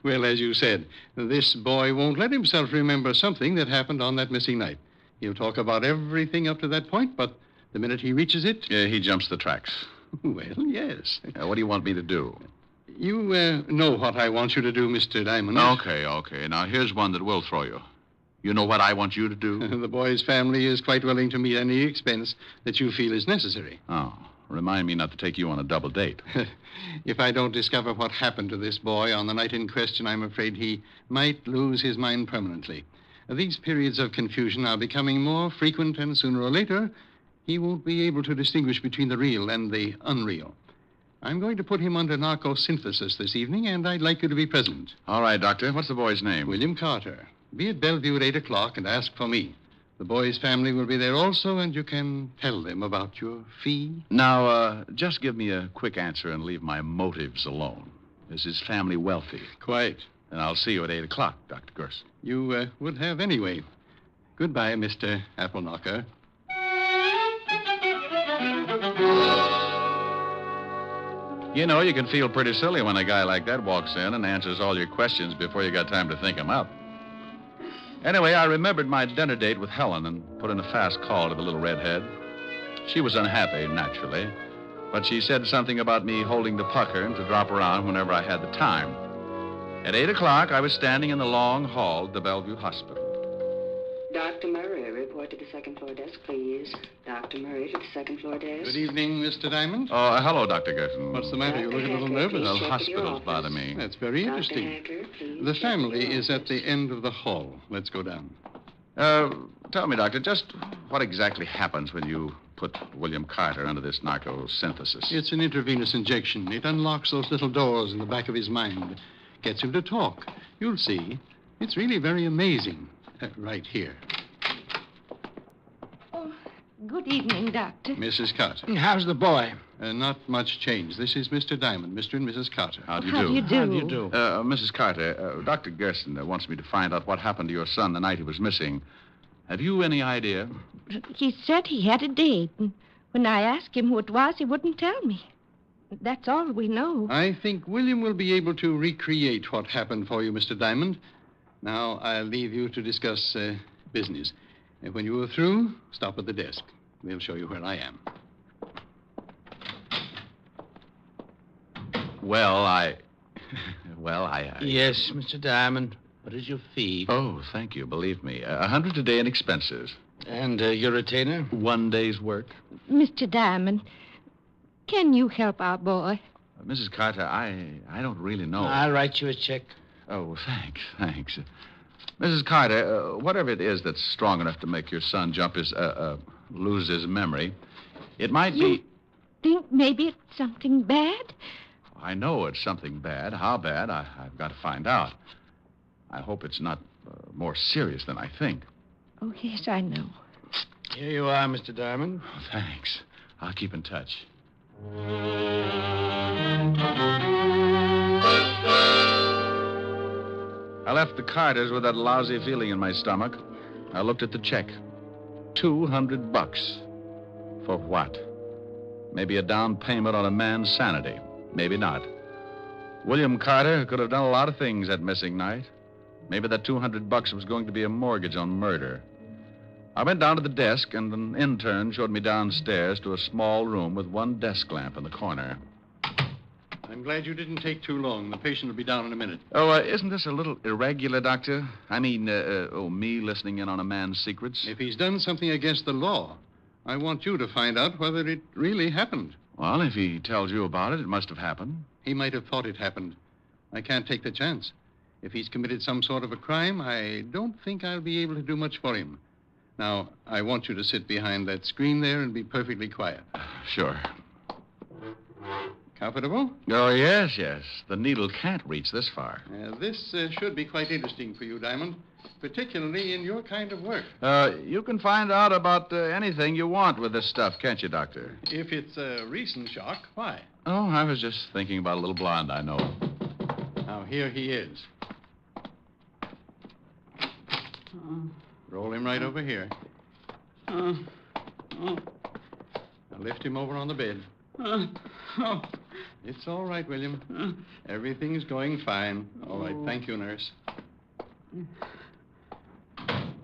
Well, as you said, this boy won't let himself remember something that happened on that missing night. He'll talk about everything up to that point, but the minute he reaches it... Yeah, he jumps the tracks. Well, yes. What do you want me to do? You know what I want you to do, Mr. Diamond. Okay. Now, here's one that will throw you. You know what I want you to do? The boy's family is quite willing to meet any expense that you feel is necessary. Oh, remind me not to take you on a double date. If I don't discover what happened to this boy on the night in question, I'm afraid he might lose his mind permanently. These periods of confusion are becoming more frequent, and sooner or later, he won't be able to distinguish between the real and the unreal. I'm going to put him under narcosynthesis this evening, and I'd like you to be present. All right, Doctor. What's the boy's name? William Carter. Be at Bellevue at 8 o'clock and ask for me. The boy's family will be there also, and you can tell them about your fee. Now, just give me a quick answer and leave my motives alone. Is his family wealthy? Quite. Then I'll see you at 8 o'clock, Dr. Gerson. You would have anyway. Goodbye, Mr. Apple Knocker. You know, you can feel pretty silly when a guy like that walks in and answers all your questions before you got time to think them up. Anyway, I remembered my dinner date with Helen and put in a fast call to the little redhead. She was unhappy, naturally, but she said something about me holding the pucker and to drop around whenever I had the time. At 8 o'clock, I was standing in the long hall at the Bellevue Hospital. Dr. Murray, report to the second floor desk, please. Dr. Murray to the second floor desk. Good evening, Mr. Diamond. Oh, hello, Dr. Gerson. What's the matter? You look a little nervous. Well, hospitals bother me. That's very interesting. The family is at the end of the hall. Let's go down. Tell me, Doctor, just what exactly happens when you put William Carter under this narco-synthesis? It's an intravenous injection. It unlocks those little doors in the back of his mind. Gets him to talk. You'll see. It's really very amazing. Right here. Good evening, Doctor. Mrs. Carter. How's the boy? Not much change. This is Mr. Diamond, Mr. and Mrs. Carter. How do you How do? do you do? How do you do? Mrs. Carter, Dr. Gerson wants me to find out what happened to your son the night he was missing. Have you any idea? He said he had a date, and when I asked him who it was, he wouldn't tell me. That's all we know. I think William will be able to recreate what happened for you, Mr. Diamond. Now, I'll leave you to discuss business. And when you are through, stop at the desk. They'll show you where I am. Well, I... Yes, Mr. Diamond. What is your fee? Oh, thank you. Believe me. $100 a day in expenses. And your retainer? 1 day's work. Mr. Diamond, can you help our boy? Mrs. Carter, I don't really know. I'll write you a check. Oh, thanks. Mrs. Carter, whatever it is that's strong enough to make your son lose his memory, it might be... Think maybe it's something bad? I know it's something bad. How bad, I've got to find out. I hope it's not more serious than I think. Oh, yes, I know. Here you are, Mr. Diamond. Oh, thanks. I'll keep in touch. I left the Carters with that lousy feeling in my stomach. I looked at the check. $200. For what? Maybe a down payment on a man's sanity. Maybe not. William Carter could have done a lot of things that missing night. Maybe that $200 was going to be a mortgage on murder. I went down to the desk, and an intern showed me downstairs to a small room with one desk lamp in the corner. I'm glad you didn't take too long. The patient will be down in a minute. Oh, isn't this a little irregular, Doctor? I mean, me listening in on a man's secrets? If he's done something against the law, I want you to find out whether it really happened. Well, if he tells you about it, it must have happened. He might have thought it happened. I can't take the chance. If he's committed some sort of a crime, I don't think I'll be able to do much for him. Now, I want you to sit behind that screen there and be perfectly quiet. Sure. Comfortable? Oh, yes. The needle can't reach this far. This should be quite interesting for you, Diamond, particularly in your kind of work. You can find out about anything you want with this stuff, can't you, Doctor? If it's a recent shock, why? Oh, I was just thinking about a little blonde I know. Now, here he is. Roll him right over here. Now lift him over on the bed. It's all right, William. Everything's going fine. All right, thank you, nurse.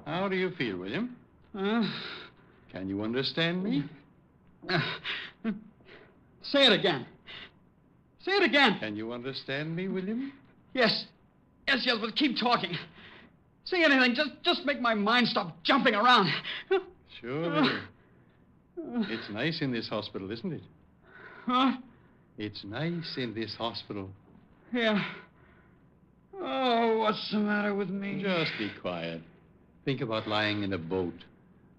How do you feel, William? Can you understand me? Say it again. Say it again. Can you understand me, William? Yes, but keep talking. Say anything. Just make my mind stop jumping around. Sure, William. It's nice in this hospital, isn't it? Huh? It's nice in this hospital. Yeah. Oh, what's the matter with me? Just be quiet. Think about lying in a boat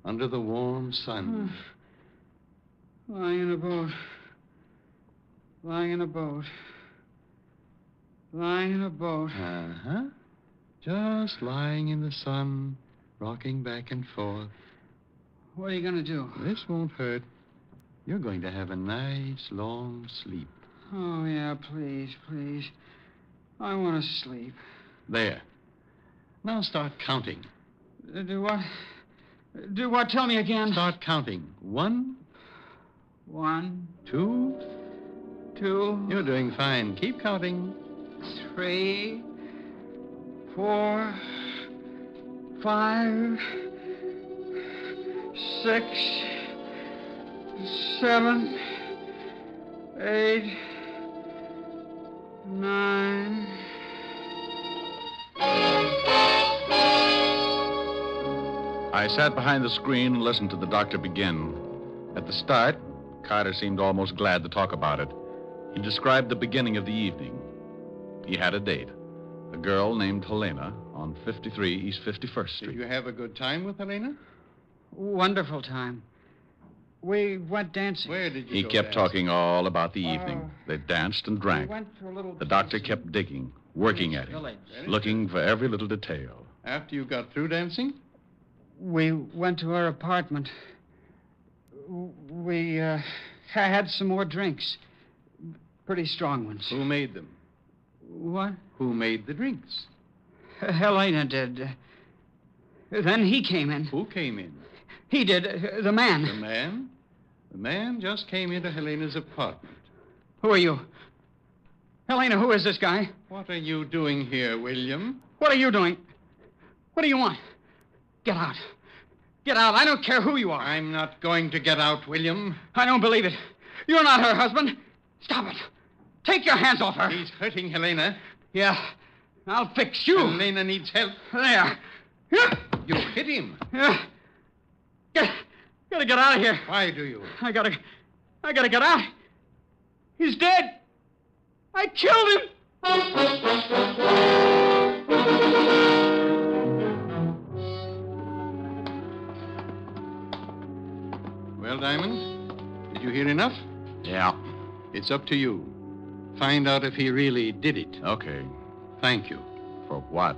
under the warm sun. Lying in a boat. Lying in a boat. Lying in a boat. Uh-huh. Just lying in the sun, rocking back and forth. What are you going to do? This won't hurt. You're going to have a nice, long sleep. Oh, yeah, please. I want to sleep. There. Now start counting. Do what? Do what? Tell me again. Start counting. 1. 1. 2. 2. You're doing fine. Keep counting. 3. 4. 5. 6. 7. 8. 9. I sat behind the screen and listened to the doctor begin. At the start, Carter seemed almost glad to talk about it. He described the beginning of the evening. He had a date, a girl named Helena on 53 East 51st Street. Did you have a good time with Helena? Wonderful time. We went dancing. Where did you He go kept dancing? talking all about the evening. They danced and drank. We went to a little The doctor kept digging, working at him, looking for every little detail. After you got through dancing? We went to her apartment. We had some more drinks. Pretty strong ones. Who made them? What? Who made the drinks? Helena did. Then he came in. Who came in? He did. The man. The man? The man just came into Helena's apartment. Who are you? Helena, who is this guy? What are you doing here, William? What are you doing? What do you want? Get out. Get out. I don't care who you are. I'm not going to get out, William. I don't believe it. You're not her husband. Stop it. Take your hands off her. He's hurting Helena. Yeah. I'll fix you. Helena needs help. There. You hit him. Yeah. Gotta get out of here. Why do you? I gotta get out. He's dead. I killed him. Well, Diamond, did you hear enough? Yeah. It's up to you. Find out if he really did it. Okay. Thank you. For what?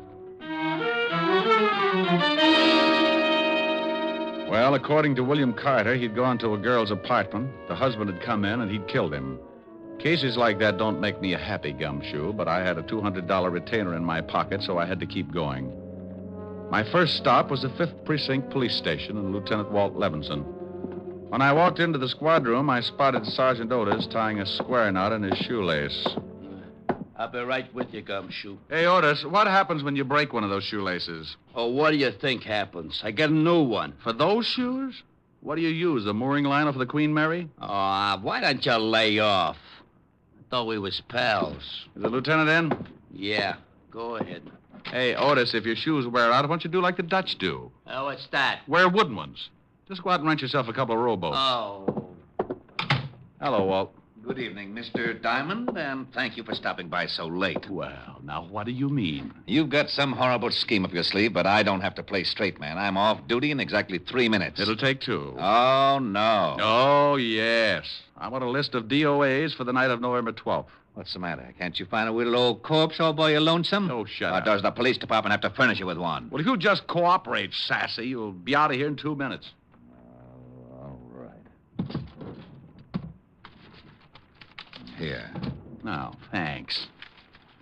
Well, according to William Carter, he'd gone to a girl's apartment. The husband had come in and he'd killed him. Cases like that don't make me a happy gumshoe, but I had a $200 retainer in my pocket, so I had to keep going. My first stop was the 5th Precinct Police Station and Lieutenant Walt Levinson. When I walked into the squad room, I spotted Sergeant Otis tying a square knot in his shoelace. I'll be right with you, Gumshoe. Hey, Otis, what happens when you break one of those shoelaces? Oh, what do you think happens? I get a new one. For those shoes? What do you use, the mooring liner for the Queen Mary? Oh, why don't you lay off? I thought we was pals. Is the lieutenant in? Yeah, go ahead. Hey, Otis, if your shoes wear out, why don't you do like the Dutch do? Oh, what's that? Wear wooden ones. Just go out and rent yourself a couple of rowboats. Oh. Hello, Walt. Good evening, Mr. Diamond, and thank you for stopping by so late. Well, now, what do you mean? You've got some horrible scheme up your sleeve, but I don't have to play straight man. I'm off duty in exactly 3 minutes. It'll take 2. Oh, no. Oh, yes. I want a list of DOAs for the night of November 12th. What's the matter? Can't you find a little old corpse all by your lonesome? Oh, shut Or up. does the police department have to furnish you with one? Well, if you just cooperate, Sassy, you'll be out of here in 2 minutes. All right. Here. Now, thanks.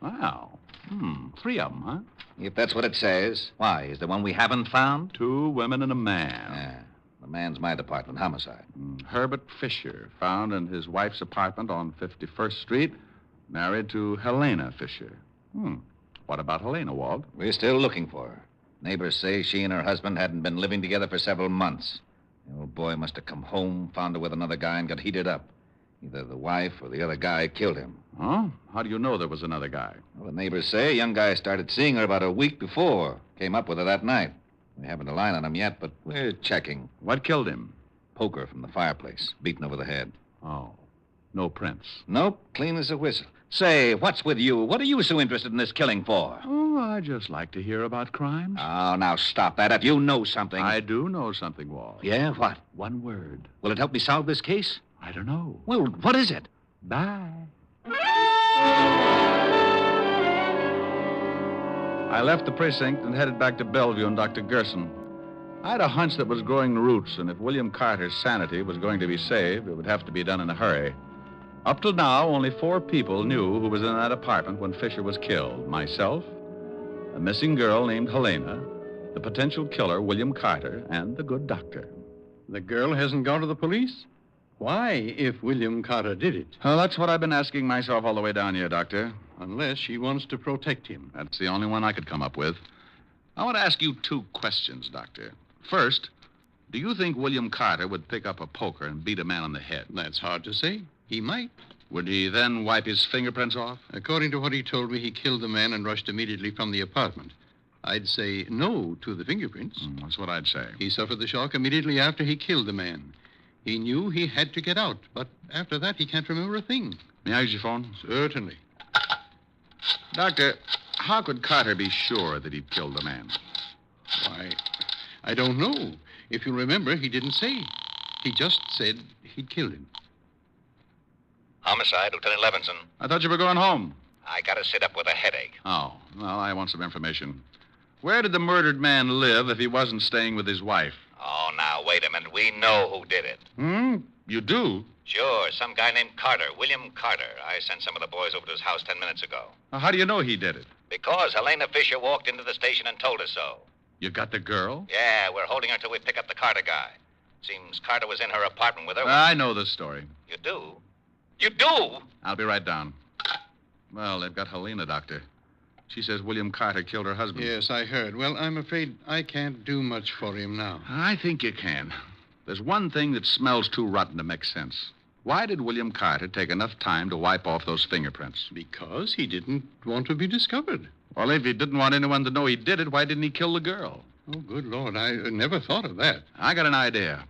Wow. 3 of them, huh? If that's what it says. Why? Is there one we haven't found? 2 women and a man. Yeah. The man's my department, homicide. Herbert Fisher, found in his wife's apartment on 51st Street, married to Helena Fisher. What about Helena, Walt? We're still looking for her. Neighbors say she and her husband hadn't been living together for several months. The old boy must have come home, found her with another guy, and got heated up. Either the wife or the other guy killed him. Huh? How do you know there was another guy? Well, the neighbors say a young guy started seeing her about a week before. Came up with her that night. We haven't a line on him yet, but we're checking. What killed him? Poker from the fireplace, beaten over the head. Oh. No prints. Nope, clean as a whistle. Say, what's with you? What are you so interested in this killing for? Oh, I just like to hear about crimes. Oh, now stop that. If you know something. I do know something, Walt. Yeah, what? One word. Will it help me solve this case? I don't know. Well, what is it? Bye. I left the precinct and headed back to Bellevue and Dr. Gerson. I had a hunch that was growing roots, and if William Carter's sanity was going to be saved, it would have to be done in a hurry. Up till now, only 4 people knew who was in that apartment when Fisher was killed. Myself, a missing girl named Helena, the potential killer, William Carter, and the good doctor. The girl hasn't gone to the police? Why, if William Carter did it? Well, that's what I've been asking myself all the way down here, Doctor. Unless she wants to protect him. That's the only one I could come up with. I want to ask you 2 questions, Doctor. First, do you think William Carter would pick up a poker and beat a man on the head? That's hard to say. He might. Would he then wipe his fingerprints off? According to what he told me, he killed the man and rushed immediately from the apartment. I'd say no to the fingerprints. That's what I'd say. He suffered the shock immediately after he killed the man. He knew he had to get out, but after that, he can't remember a thing. May I use your phone? Certainly. Doctor, how could Carter be sure that he'd killed the man? Why, I don't know. If you remember, he didn't say. He just said he'd killed him. Homicide, Lieutenant Levinson. I thought you were going home. I gotta sit up with a headache. Oh, well, I want some information. Where did the murdered man live if he wasn't staying with his wife? Oh, now, wait a minute. We know who did it. You do? Sure, some guy named Carter, William Carter. I sent some of the boys over to his house 10 minutes ago. How do you know he did it? Because Helena Fisher walked into the station and told us so. You got the girl? Yeah, we're holding her till we pick up the Carter guy. Seems Carter was in her apartment with her. I know the story. You do? You do? I'll be right down. Well, they've got Helena, Doctor. She says William Carter killed her husband. Yes, I heard. Well, I'm afraid I can't do much for him now. I think you can. There's one thing that smells too rotten to make sense. Why did William Carter take enough time to wipe off those fingerprints? Because he didn't want to be discovered. Well, if he didn't want anyone to know he did it, why didn't he kill the girl? Oh, good Lord, I never thought of that. I got an idea.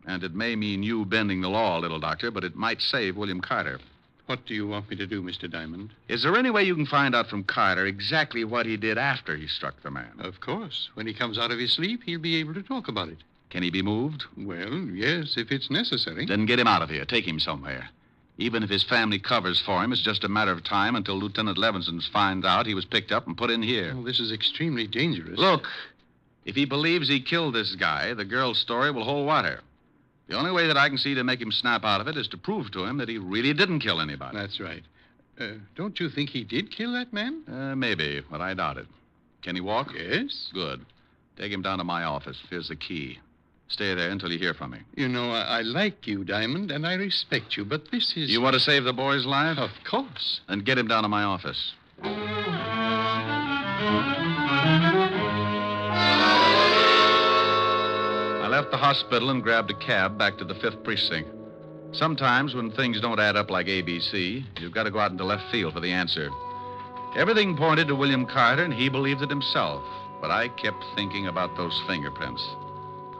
And it may mean you bending the law a little, Doctor, but it might save William Carter. What do you want me to do, Mr. Diamond? Is there any way you can find out from Carter exactly what he did after he struck the man? Of course. When he comes out of his sleep, he'll be able to talk about it. Can he be moved? Well, yes, if it's necessary. Then get him out of here. Take him somewhere. Even if his family covers for him, it's just a matter of time until Lieutenant Levinson finds out he was picked up and put in here. Well, this is extremely dangerous. Look, if he believes he killed this guy, the girl's story will hold water. The only way that I can see to make him snap out of it is to prove to him that he really didn't kill anybody. That's right. Don't you think he did kill that man? Maybe, but I doubt it. Can he walk? Yes. Good. Take him down to my office. Here's the key. Stay there until you hear from me. You know, I like you, Diamond, and I respect you, but this is... You want to save the boy's life? Of course. Then get him down to my office. I left the hospital and grabbed a cab back to the 5th Precinct. Sometimes when things don't add up like ABC, you've got to go out into left field for the answer. Everything pointed to William Carter, and he believed it himself. But I kept thinking about those fingerprints.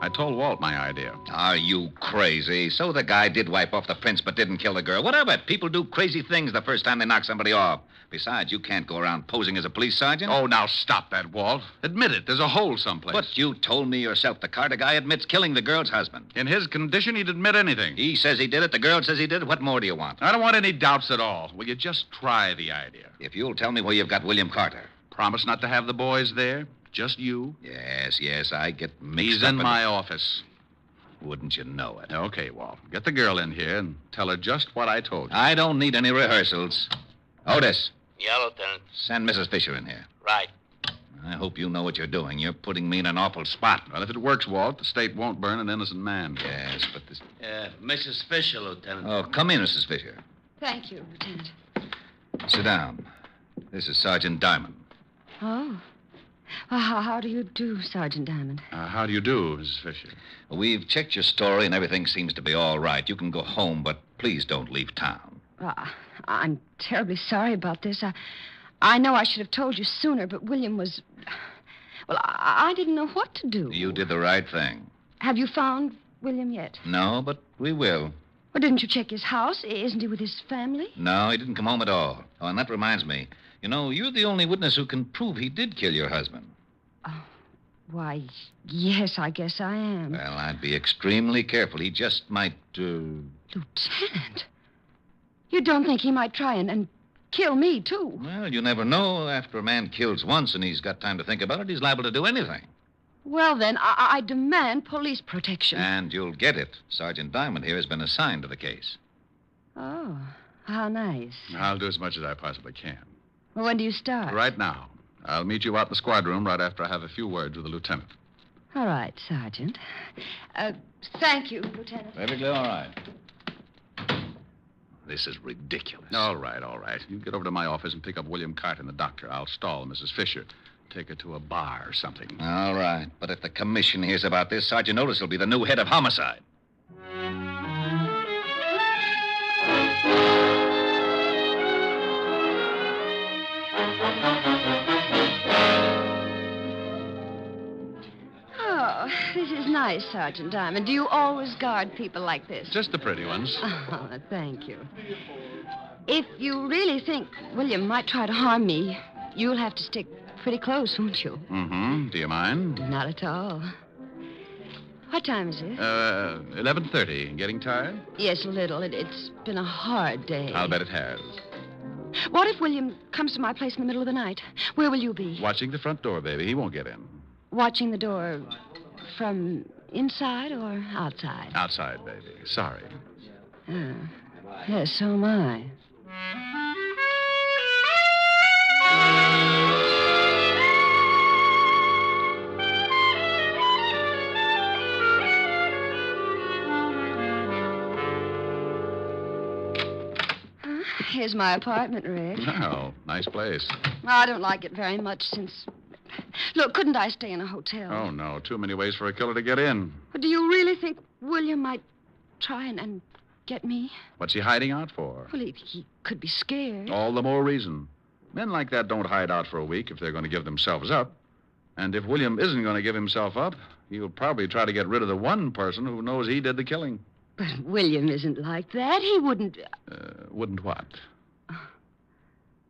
I told Walt my idea. Are you crazy? So the guy did wipe off the prints but didn't kill the girl. What of it? People do crazy things the first time they knock somebody off. Besides, you can't go around posing as a police sergeant. Oh, now stop that, Walt. Admit it. There's a hole someplace. But you told me yourself the Carter guy admits killing the girl's husband. In his condition, he'd admit anything. He says he did it. The girl says he did it. What more do you want? I don't want any doubts at all. Will you just try the idea? If you'll tell me where you've got William Carter. Promise not to have the boys there? Just you? Yes, I get mixed He's up in my office. Wouldn't you know it? Okay, Walt. Get the girl in here and tell her just what I told you. I don't need any rehearsals. Otis. Yeah, Lieutenant. Send Mrs. Fisher in here. Right. I hope you know what you're doing. You're putting me in an awful spot. Well, if it works, Walt, the state won't burn an innocent man. Yes, but this... Mrs. Fisher, Lieutenant. Oh, come in, Mrs. Fisher. Thank you, Lieutenant. Sit down. This is Sergeant Diamond. Oh. Well, how do you do, Sergeant Diamond? How do you do, Mrs. Fisher? We've checked your story, and everything seems to be all right. You can go home, but please don't leave town. I'm terribly sorry about this. I know I should have told you sooner, but William was... Well, I didn't know what to do. You did the right thing. Have you found William yet? No, but we will. Well, didn't you check his house? Isn't he with his family? No, he didn't come home at all. Oh, and that reminds me. You know, you're the only witness who can prove he did kill your husband. Oh, why, yes, I guess I am. Well, I'd be extremely careful. He just might, Lieutenant, you don't think he might try and kill me, too? Well, you never know. After a man kills once and he's got time to think about it, he's liable to do anything. Well, then, I demand police protection. And you'll get it. Sergeant Diamond here has been assigned to the case. Oh, how nice. I'll do as much as I possibly can. Well, when do you start? Right now. I'll meet you out in the squad room right after I have a few words with the lieutenant. All right, Sergeant. Thank you, Lieutenant. Perfectly all right. This is ridiculous. All right. You get over to my office and pick up William Carter and the doctor. I'll stall Mrs. Fisher. Take her to a bar or something. All right. But if the commission hears about this, Sergeant Otis will be the new head of homicide. This is nice, Sergeant Diamond. Do you always guard people like this? Just the pretty ones. Oh, thank you. If you really think William might try to harm me, you'll have to stick pretty close, won't you? Mm-hmm. Do you mind? Not at all. What time is it? 11:30. Getting tired? Yes, a little. It's been a hard day. I'll bet it has. What if William comes to my place in the middle of the night? Where will you be? Watching the front door, baby. He won't get in. Watching the door from inside or outside? Outside, baby. Sorry. Yes, so am I. Here's my apartment, Rick. Oh, nice place. I don't like it very much since... Look, couldn't I stay in a hotel? Oh, no. Too many ways for a killer to get in. Do you really think William might try and get me? What's he hiding out for? Well, he could be scared. All the more reason. Men like that don't hide out for a week if they're going to give themselves up. And if William isn't going to give himself up, he'll probably try to get rid of the one person who knows he did the killing. But William isn't like that. He wouldn't... Wouldn't what?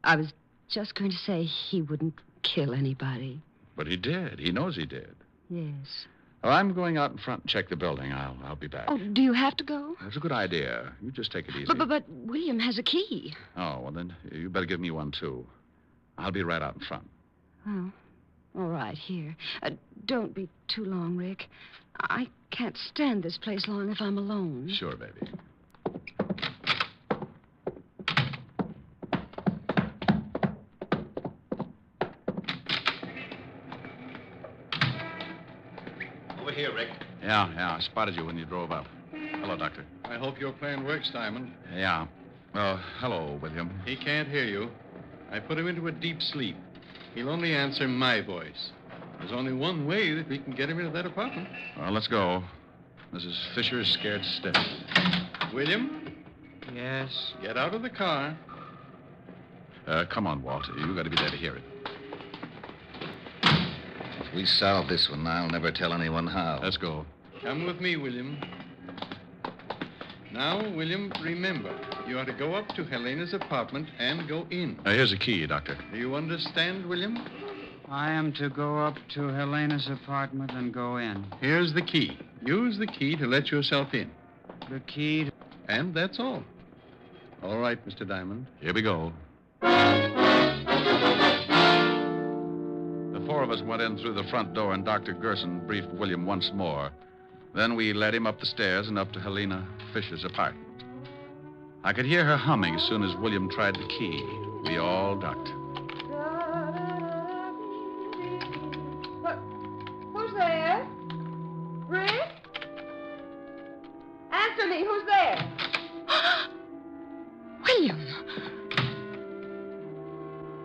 I was just going to say he wouldn't kill anybody. But he did. He knows he did. Yes. Well, I'm going out in front and check the building. I'll be back. Oh, do you have to go? That's a good idea. You just take it easy. But William has a key. Oh, well, then you better give me one, too. I'll be right out in front. Oh, all right, here. Don't be too long, Rick. I can't stand this place long if I'm alone. Sure, baby. Over here, Rick. Yeah, I spotted you when you drove up. Hello, Doctor. I hope your plan works, Diamond. Yeah. Hello, William. He can't hear you. I put him into a deep sleep. He'll only answer my voice. There's only one way that we can get him into that apartment. Well, let's go. Mrs. Fisher is scared stiff. William? Yes? Get out of the car. Come on, Walt. You got to be there to hear it. If we solve this one, I'll never tell anyone how. Let's go. Come with me, William. Now, William, remember, you are to go up to Helena's apartment and go in. Here's a key, Doctor. Do you understand, William? I am to go up to Helena's apartment and go in. Here's the key. Use the key to let yourself in. The key to... And that's all. All right, Mr. Diamond. Here we go. The four of us went in through the front door, and Dr. Gerson briefed William once more. Then we led him up the stairs and up to Helena Fisher's apartment. I could hear her humming as soon as William tried the key. We all ducked. Who's there? Rick? Answer me. Who's there? William.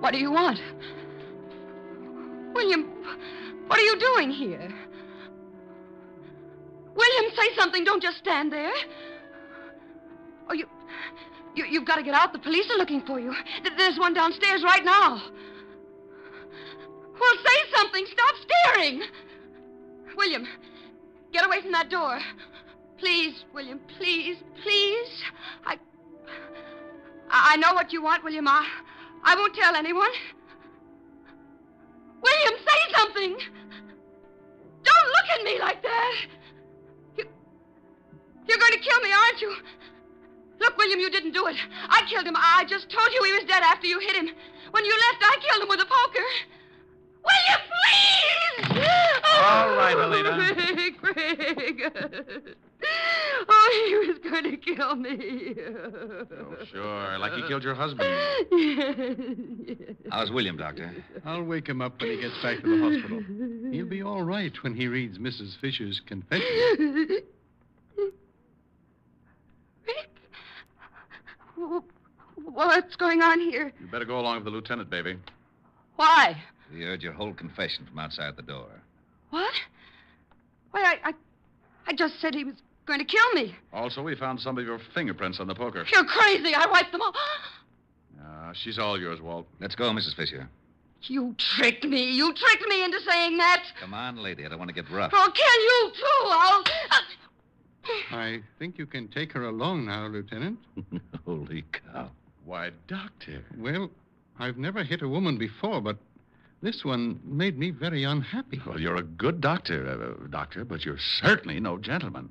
What do you want? William, what are you doing here? William, say something. Don't just stand there. Oh, you've got to get out. The police are looking for you. There's one downstairs right now. Well, say something. Stop staring. William, get away from that door. Please, William, please, please. I know what you want, William. I won't tell anyone. William, say something. Don't look at me like that. You're going to kill me, aren't you? Look, William, you didn't do it. I killed him. I just told you he was dead after you hit him. When you left, I killed him with a poker. William, please! All right, Helena. Craig. Oh, he was going to kill me. Oh, sure. Like he killed your husband. Yes. How's William, Doctor? I'll wake him up when he gets back to the hospital. He'll be all right when he reads Mrs. Fisher's confession. Rick? What's going on here? You better go along with the lieutenant, baby. Why? We heard your whole confession from outside the door. What? Why, I just said he was going to kill me. Also, we found some of your fingerprints on the poker. You're crazy. I wiped them all. She's all yours, Walt. Let's go, Mrs. Fisher. You tricked me. You tricked me into saying that. Come on, lady. I don't want to get rough. I'll kill you, too. I think you can take her along now, Lieutenant. Holy cow. Why, Doctor. Well, I've never hit a woman before, but This one made me very unhappy. Well, you're a good doctor, but you're certainly no gentleman.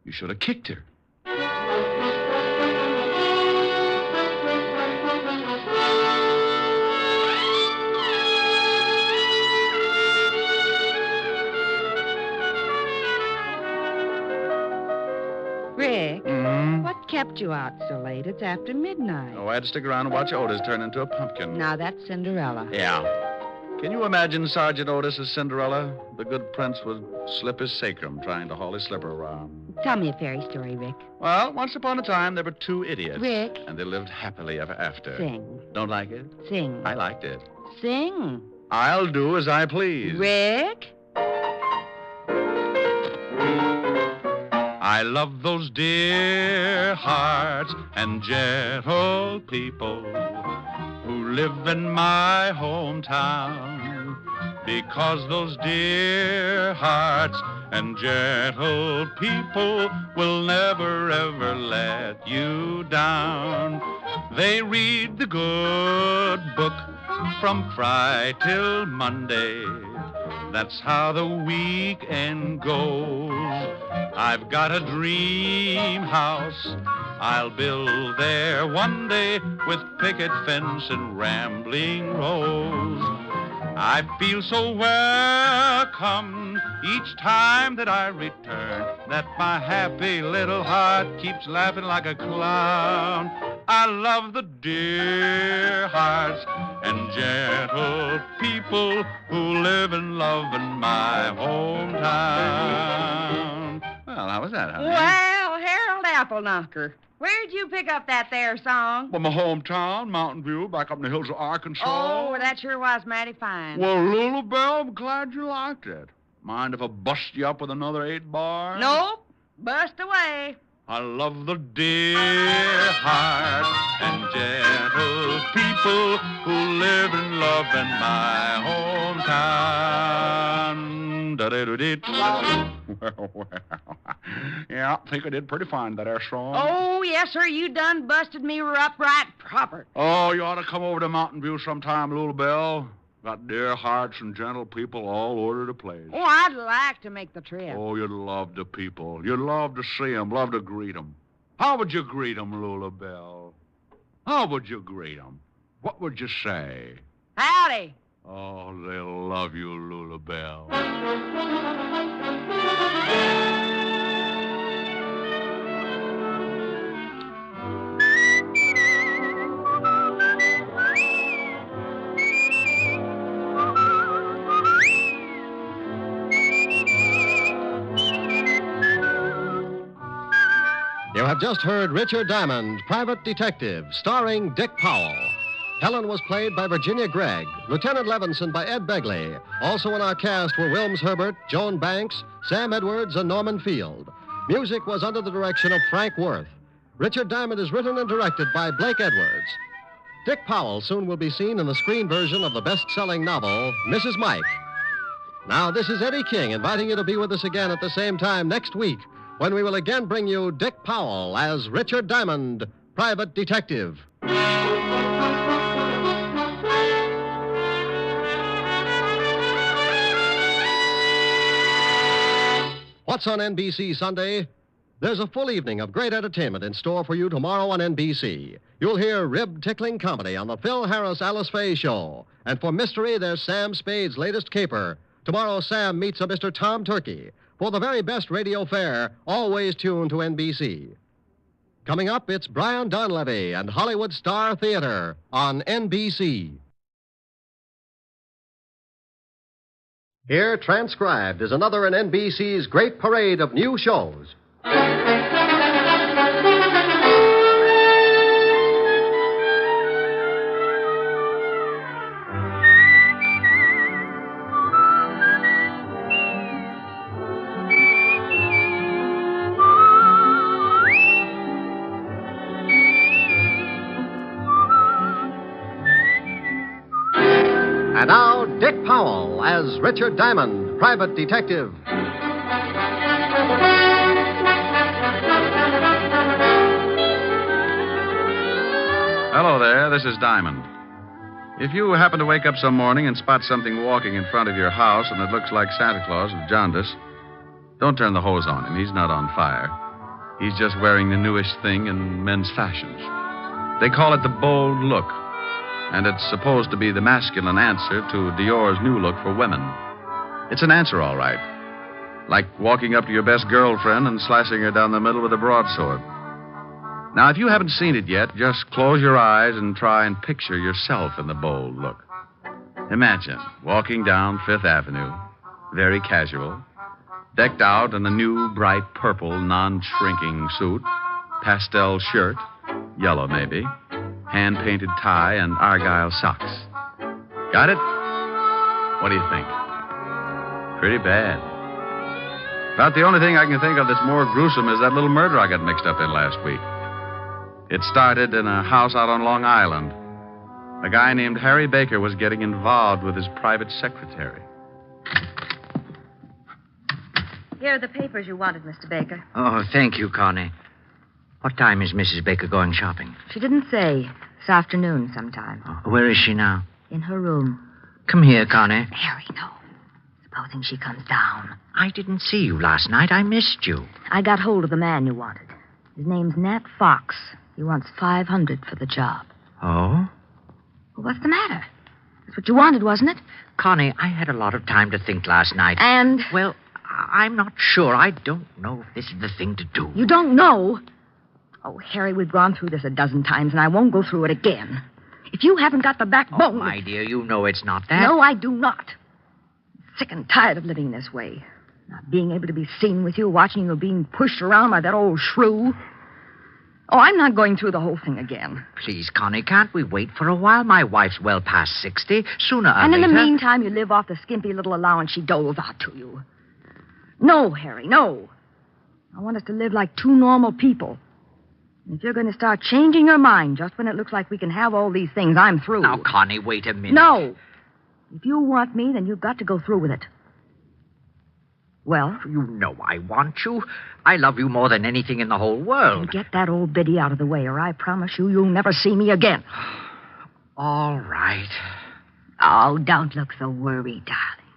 You should have kicked her. Rick, what kept you out so late? It's after midnight. Oh, I had to stick around and watch Otis turn into a pumpkin. Now that's Cinderella. Yeah. Can you imagine Sergeant Otis as Cinderella? The good prince would slip his sacrum trying to haul his slipper around. Tell me a fairy story, Rick. Well, once upon a time, there were two idiots. Rick. And they lived happily ever after. Sing. Don't like it? Sing. I liked it. Sing. I'll do as I please. Rick. I love those dear hearts and gentle people who live in my hometown, because those dear hearts and gentle people will never ever let you down. They read the good book from Friday till Monday. That's how the weekend goes. I've got a dream house I'll build there one day with picket fence and rambling rose. I feel so welcome each time that I return, that my happy little heart keeps laughing like a clown. I love the dear hearts and gentle people who live and love in my hometown. Well, how was that, honey? Well, Harold Appleknocker, where'd you pick up that there song? Well, my hometown, Mountain View, back up in the hills of Arkansas. Oh, that sure was mighty fine. Well, Lulu Bell, I'm glad you liked it. Mind if I bust you up with another 8-bar? Nope. Bust away. I love the dear heart and gentle people who live and love in my hometown. Da-da-da-dee. Well. Yeah, I think I did pretty fine that air song. Oh, yes, sir. You done busted me up right proper. Oh, you ought to come over to Mountain View sometime, Lulu Bell. Got dear hearts and gentle people all over the place. Oh, I'd like to make the trip. Oh, you'd love the people. You'd love to see them, love to greet them. How would you greet them, Lulu Bell? How would you greet them? What would you say? Howdy. Oh, they'll love you, Lulu Bell. You have just heard Richard Diamond, Private Detective, starring Dick Powell. Helen was played by Virginia Gregg, Lieutenant Levinson by Ed Begley. Also in our cast were Wilms Herbert, Joan Banks, Sam Edwards, and Norman Field. Music was under the direction of Frank Worth. Richard Diamond is written and directed by Blake Edwards. Dick Powell soon will be seen in the screen version of the best-selling novel, Mrs. Mike. Now, this is Eddie King inviting you to be with us again at the same time next week, when we will again bring you Dick Powell as Richard Diamond, Private Detective. What's on NBC Sunday? There's a full evening of great entertainment in store for you tomorrow on NBC. You'll hear rib-tickling comedy on the Phil Harris-Alice Faye Show. And for mystery, there's Sam Spade's latest caper. Tomorrow, Sam meets a Mr. Tom Turkey. For the very best radio fare, always tuned to NBC. Coming up, it's Brian Donlevy and Hollywood Star Theater on NBC. Here, transcribed, is another in NBC's great parade of new shows. And now, Dick Powell as Richard Diamond, Private Detective. Hello there, this is Diamond. If you happen to wake up some morning and spot something walking in front of your house and it looks like Santa Claus with jaundice, don't turn the hose on him. He's not on fire. He's just wearing the newest thing in men's fashions. They call it the bold look, and it's supposed to be the masculine answer to Dior's new look for women. It's an answer, all right. Like walking up to your best girlfriend and slashing her down the middle with a broadsword. Now, if you haven't seen it yet, just close your eyes and try and picture yourself in the bold look. Imagine walking down Fifth Avenue, very casual, decked out in a new, bright purple, non-shrinking suit, pastel shirt, yellow maybe, hand-painted tie, and argyle socks. Got it? What do you think? Pretty bad. About the only thing I can think of that's more gruesome is that little murder I got mixed up in last week. It started in a house out on Long Island. A guy named Harry Baker was getting involved with his private secretary. Here are the papers you wanted, Mr. Baker. Oh, thank you, Connie. What time is Mrs. Baker going shopping? She didn't say. This afternoon sometime. Where is she now? In her room. Come here, Connie. Harry, no. Supposing she comes down. I didn't see you last night. I missed you. I got hold of the man you wanted. His name's Nat Fox. He wants $500 for the job. Oh? Well, what's the matter? That's what you wanted, wasn't it? Connie, I had a lot of time to think last night. And? Well, I'm not sure. I don't know if this is the thing to do. You don't know? Oh, Harry, we've gone through this a dozen times, and I won't go through it again. If you haven't got the backbone... Oh, my dear, you know it's not that. No, I do not. I'm sick and tired of living this way. Not being able to be seen with you, watching you being pushed around by that old shrew. Oh, I'm not going through the whole thing again. Please, Connie, can't we wait for a while? My wife's well past 60. Sooner or and later... in the meantime, you live off the skimpy little allowance she doles out to you. No, Harry, no. I want us to live like two normal people. And if you're going to start changing your mind just when it looks like we can have all these things, I'm through. Now, Connie, wait a minute. No. If you want me, then you've got to go through with it. Well? You know I want you. I love you more than anything in the whole world. Get that old biddy out of the way, or I promise you, you'll never see me again. All right. Oh, don't look so worried, darling.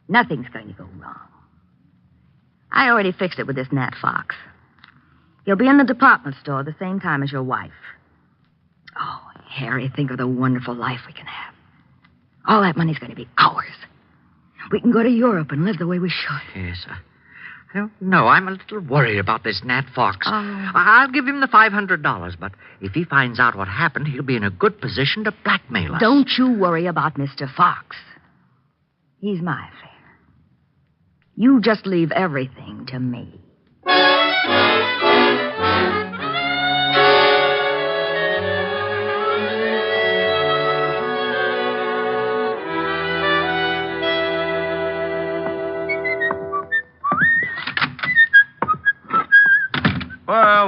Nothing's going to go wrong. I already fixed it with this Nat Fox. He'll be in the department store the same time as your wife. Oh, Harry, think of the wonderful life we can have. All that money's going to be ours. We can go to Europe and live the way we should. Yes, I don't know. I'm a little worried about this Nat Fox. Oh. I'll give him the $500, but if he finds out what happened, he'll be in a good position to blackmail us. Don't you worry about Mr. Fox. He's my affair. You just leave everything to me.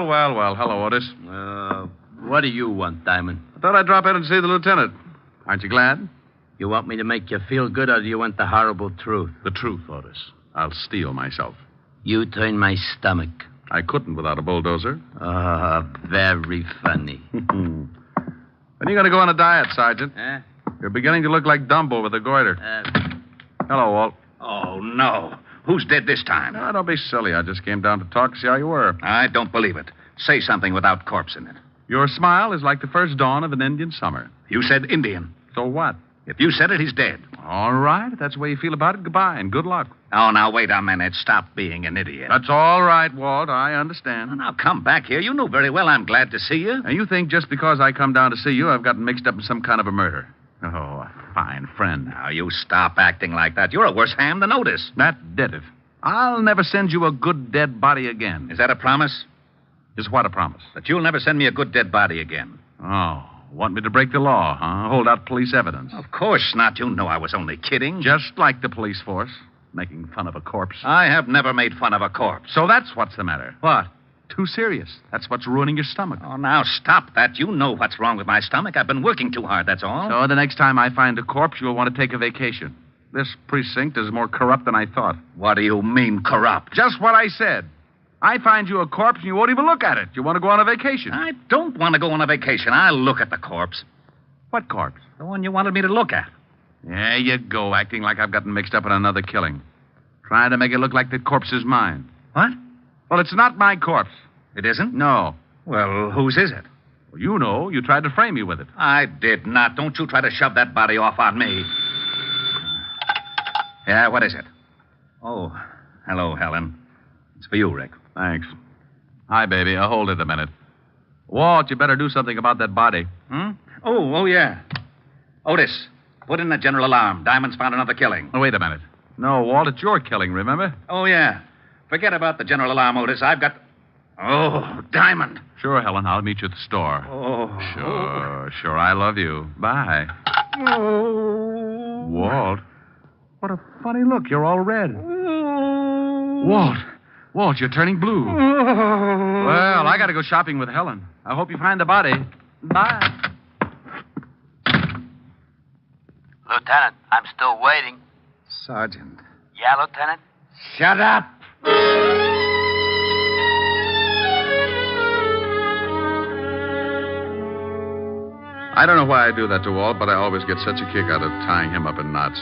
Well. Hello, Otis. What do you want, Diamond? I thought I'd drop in and see the lieutenant. Aren't you glad? You want me to make you feel good, or do you want the horrible truth? The truth, Otis. I'll steel myself. You turn my stomach. I couldn't without a bulldozer. Very funny. When are you going to go on a diet, Sergeant? Eh? You're beginning to look like Dumbo with a goiter. Hello, Walt. Oh, no. Who's dead this time? No, don't be silly. I just came down to talk to see how you were. I don't believe it. Say something without corpse in it. Your smile is like the first dawn of an Indian summer. You said Indian. So what? If you said it, he's dead. All right. If that's the way you feel about it, goodbye and good luck. Oh, now, wait a minute. Stop being an idiot. That's all right, Walt. I understand. Well, now, come back here. You know very well I'm glad to see you. And you think just because I come down to see you, I've gotten mixed up in some kind of a murder. Oh, a fine friend. Now, you stop acting like that. You're a worse ham than Otis. That did it. I'll never send you a good dead body again. Is that a promise? Is what a promise? That you'll never send me a good dead body again. Oh, want me to break the law, huh? Hold out police evidence. Of course not. You know I was only kidding. Just like the police force, making fun of a corpse. I have never made fun of a corpse. So that's what's the matter. What? Too serious. That's what's ruining your stomach. Oh, now stop that. You know what's wrong with my stomach. I've been working too hard, that's all. So the next time I find a corpse, you'll want to take a vacation. This precinct is more corrupt than I thought. What do you mean, corrupt? Just what I said. I find you a corpse and you won't even look at it. You want to go on a vacation. I don't want to go on a vacation. I'll look at the corpse. What corpse? The one you wanted me to look at. There you go, acting like I've gotten mixed up in another killing. Trying to make it look like the corpse is mine. What? Well, it's not my corpse. It isn't? No. Well, whose is it? Well, you know. You tried to frame me with it. I did not. Don't you try to shove that body off on me. Yeah, what is it? Oh, hello, Helen. It's for you, Rick. Thanks. Hi, baby. Hold it a minute. Walt, you better do something about that body. Oh, yeah. Otis, put in the general alarm. Diamond's found another killing. Oh, wait a minute. No, Walt, it's your killing, remember? Oh, yeah. Forget about the general alarm, Otis. I've got... Oh, Diamond. Sure, Helen. I'll meet you at the store. Oh. Sure. I love you. Bye. Oh. Walt. What a funny look. You're all red. Walt, you're turning blue. Well, I got to go shopping with Helen. I hope you find the body. Bye. Lieutenant, I'm still waiting. Sergeant. Yeah, Lieutenant? Shut up. I don't know why I do that to Walt, but I always get such a kick out of tying him up in knots.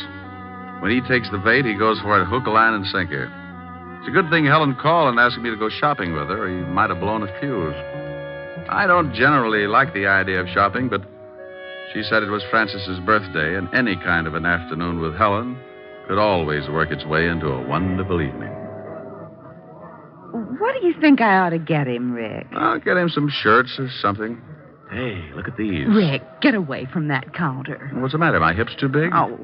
When he takes the bait, he goes for it hook, line, and sinker. It's a good thing Helen called and asked me to go shopping with her, or he might have blown a fuse. I don't generally like the idea of shopping, but she said it was Frances's birthday, and any kind of an afternoon with Helen could always work its way into a wonderful evening. What do you think I ought to get him, Rick? I'll get him some shirts or something. Hey, look at these. Rick, get away from that counter. What's the matter? My hips too big? Oh,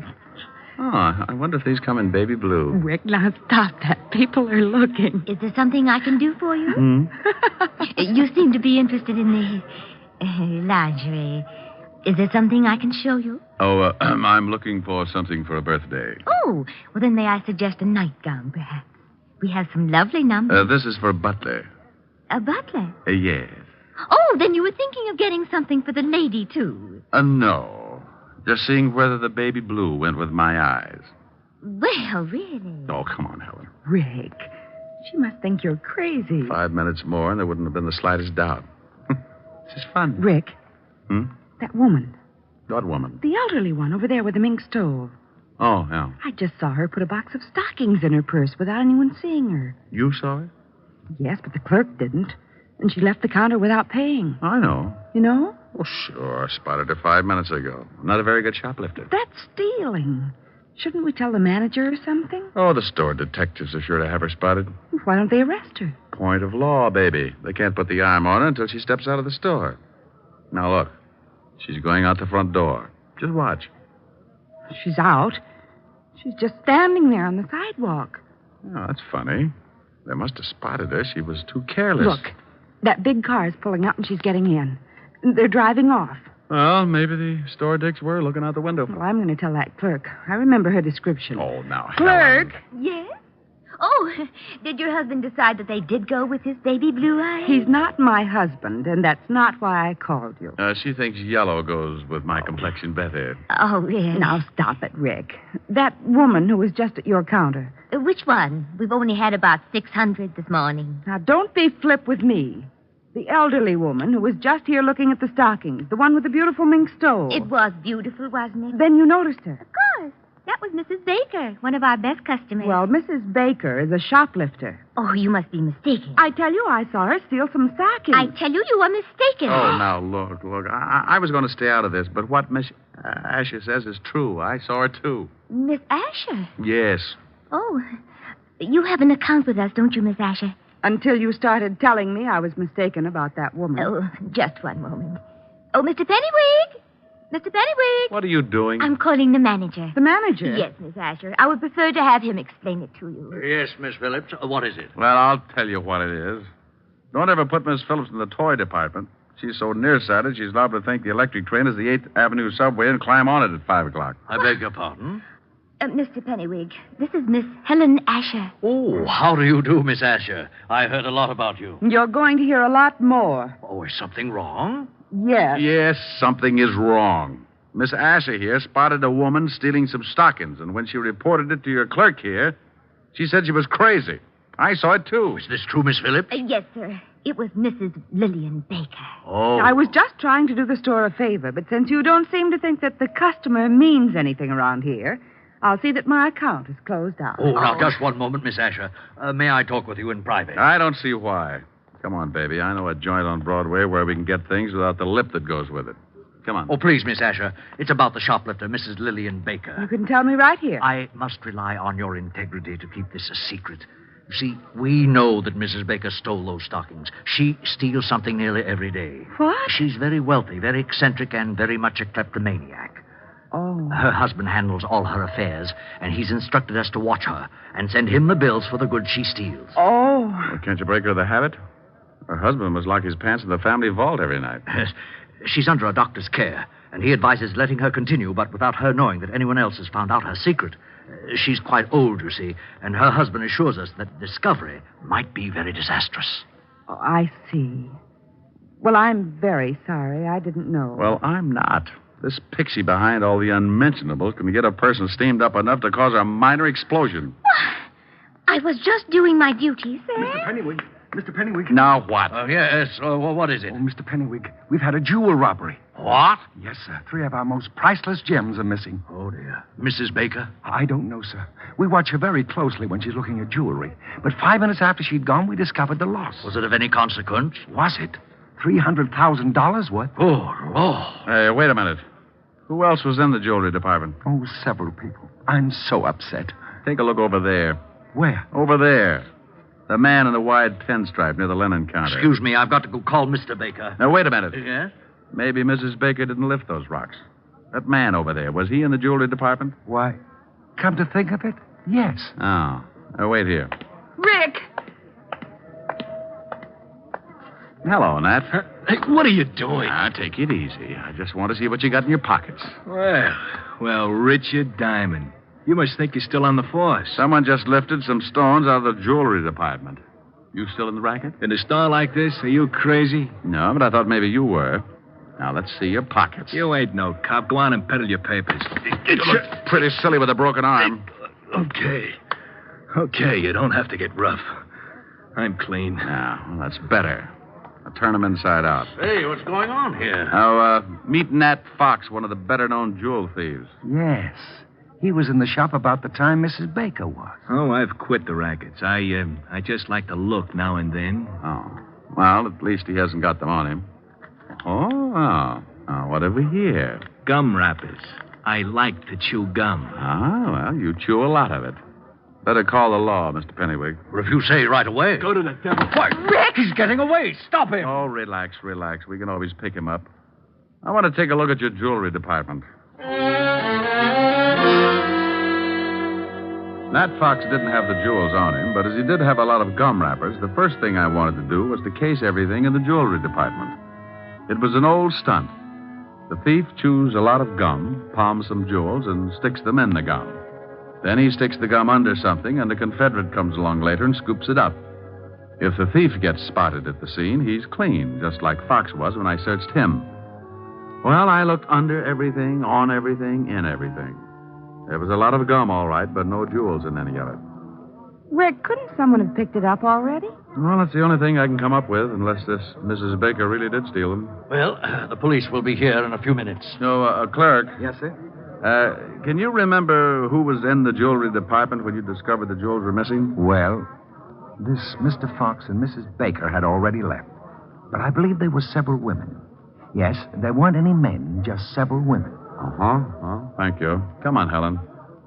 I wonder if these come in baby blue. Rick, now stop that. People are looking. Is there something I can do for you? You seem to be interested in the lingerie. Is there something I can show you? Oh, I'm looking for something for a birthday. Oh, well, then may I suggest a nightgown, perhaps? We have some lovely numbers. This is for Butler. A butler? Yes. Oh, then you were thinking of getting something for the lady, too. No. Just seeing whether the baby blue went with my eyes. Well, really? Oh, come on, Helen. Rick, she must think you're crazy. 5 minutes more, and there wouldn't have been the slightest doubt. This is fun. Rick. That woman. What woman? The elderly one over there with the mink stove. Oh, yeah. I just saw her put a box of stockings in her purse without anyone seeing her. You saw her? Yes, but the clerk didn't. And she left the counter without paying. I know. You know? Oh, sure. I spotted her 5 minutes ago. Not a very good shoplifter. That's stealing. Shouldn't we tell the manager or something? Oh, the store detectives are sure to have her spotted. Why don't they arrest her? Point of law, baby. They can't put the arm on her until she steps out of the store. Now, look. She's going out the front door. Just watch. She's out. She's just standing there on the sidewalk. Oh, that's funny. They must have spotted her. She was too careless. Look, that big car is pulling up and she's getting in. They're driving off. Well, maybe the store dicks were looking out the window. Well, I'm going to tell that clerk. I remember her description. Oh, now, Clerk! Helen. Yes? Oh, did your husband decide that they did go with his baby blue eyes? He's not my husband, and that's not why I called you. She thinks yellow goes with my complexion better. Oh, yes. Now, stop it, Rick. That woman who was just at your counter. Which one? We've only had about 600 this morning. Now, don't be flip with me. The elderly woman who was just here looking at the stockings. The one with the beautiful mink stove. It was beautiful, wasn't it? Then you noticed her. Of course. That was Mrs. Baker, one of our best customers. Well, Mrs. Baker is a shoplifter. Oh, you must be mistaken. I tell you, I saw her steal some stockings. I tell you, you are mistaken. Oh, now, look. I was going to stay out of this, but what Miss Asher says is true. I saw her, too. Miss Asher? Yes. Oh, you have an account with us, don't you, Miss Asher? Until you started telling me I was mistaken about that woman. Oh, just one moment. Oh, Mr. Pennywig! Mr. Pennywig! What are you doing? I'm calling the manager. The manager? Yes, Miss Asher. I would prefer to have him explain it to you. Yes, Miss Phillips. What is it? Well, I'll tell you what it is. Don't ever put Miss Phillips in the toy department. She's so nearsighted, she's liable to think the electric train is the 8th Avenue subway and climb on it at 5 o'clock. I beg your pardon? Mr. Pennywig, this is Miss Helen Asher. Oh, how do you do, Miss Asher? I heard a lot about you. You're going to hear a lot more. Oh, is something wrong? Yes. Yes, something is wrong. Miss Asher here spotted a woman stealing some stockings, and when she reported it to your clerk here, she said she was crazy. I saw it, too. Is this true, Miss Phillips? Yes, sir. It was Mrs. Lillian Baker. Oh. I was just trying to do the store a favor, but since you don't seem to think that the customer means anything around here, I'll see that my account is closed out. Oh, now, just one moment, Miss Asher. May I talk with you in private? I don't see why. Come on, baby. I know a joint on Broadway where we can get things without the lip that goes with it. Come on. Oh, please, Miss Asher. It's about the shoplifter, Mrs. Lillian Baker. You can tell me right here. I must rely on your integrity to keep this a secret. You see, we know that Mrs. Baker stole those stockings. She steals something nearly every day. What? She's very wealthy, very eccentric, and very much a kleptomaniac. Oh. Her husband handles all her affairs, and he's instructed us to watch her and send him the bills for the goods she steals. Oh. Well, can't you break her of the habit? Her husband must lock his pants in the family vault every night. She's under a doctor's care, and he advises letting her continue, but without her knowing that anyone else has found out her secret. She's quite old, you see, and her husband assures us that discovery might be very disastrous. Oh, I see. Well, I'm very sorry. I didn't know. Well, I'm not. This pixie behind all the unmentionables can get a person steamed up enough to cause a minor explosion. I was just doing my duty, sir. Mr. Pennywig. Mr. Pennywig. Now what? Yes, what is it? Oh, Mr. Pennywig, we've had a jewel robbery. What? Yes, sir. 3 of our most priceless gems are missing. Oh, dear. Mrs. Baker? I don't know, sir. We watch her very closely when she's looking at jewelry. But 5 minutes after she'd gone, we discovered the loss. Was it of any consequence? Was it? $300,000 worth. Oh, Lord. Hey, wait a minute. Who else was in the jewelry department? Oh, several people. I'm so upset. Take a look over there. Where? Over there. The man in the wide pinstripe near the linen counter. Excuse me, I've got to go call Mr. Baker. Now, wait a minute. Yes? Maybe Mrs. Baker didn't lift those rocks. That man over there, was he in the jewelry department? Why, come to think of it, yes. Oh. Now, wait here. Rick! Hello, Nat. Hey, what are you doing? Now, take it easy. I just want to see what you got in your pockets. Well, Richard Diamond. You must think you're still on the force. Someone just lifted some stones out of the jewelry department. You still in the racket? In a store like this, are you crazy? No, but I thought maybe you were. Now, let's see your pockets. You ain't no cop. Go on and peddle your papers. You look pretty silly with a broken arm. Okay, you don't have to get rough. I'm clean. Now, well, that's better. Now, turn them inside out. Hey, what's going on here? Now, meet Nat Fox, one of the better-known jewel thieves. Yes. He was in the shop about the time Mrs. Baker was. Oh, I've quit the rackets. I just like to look now and then. Oh. Well, at least he hasn't got them on him. Oh. What have we here? Gum wrappers. I like to chew gum. Well, you chew a lot of it. Better call the law, Mr. Pennywig. Well, if you say right away. Go to the devil. Why, Rick! He's getting away. Stop him. Oh, relax. We can always pick him up. I want to take a look at your jewelry department. Nat Fox didn't have the jewels on him, but as he did have a lot of gum wrappers, the first thing I wanted to do was to case everything in the jewelry department. It was an old stunt. The thief chews a lot of gum, palms some jewels, and sticks them in the gum. Then he sticks the gum under something, and a Confederate comes along later and scoops it up. If the thief gets spotted at the scene, he's clean, just like Fox was when I searched him. Well, I looked under everything, on everything, in everything. There was a lot of gum, all right, but no jewels in any of it. Rick, couldn't someone have picked it up already? Well, that's the only thing I can come up with, unless this Mrs. Baker really did steal them. Well, the police will be here in a few minutes. So, clerk. Yes, sir? Can you remember who was in the jewelry department when you discovered the jewels were missing? Well, this Mr. Fox and Mrs. Baker had already left. But I believe there were several women. Yes, there weren't any men, just several women. Well, thank you. Come on, Helen.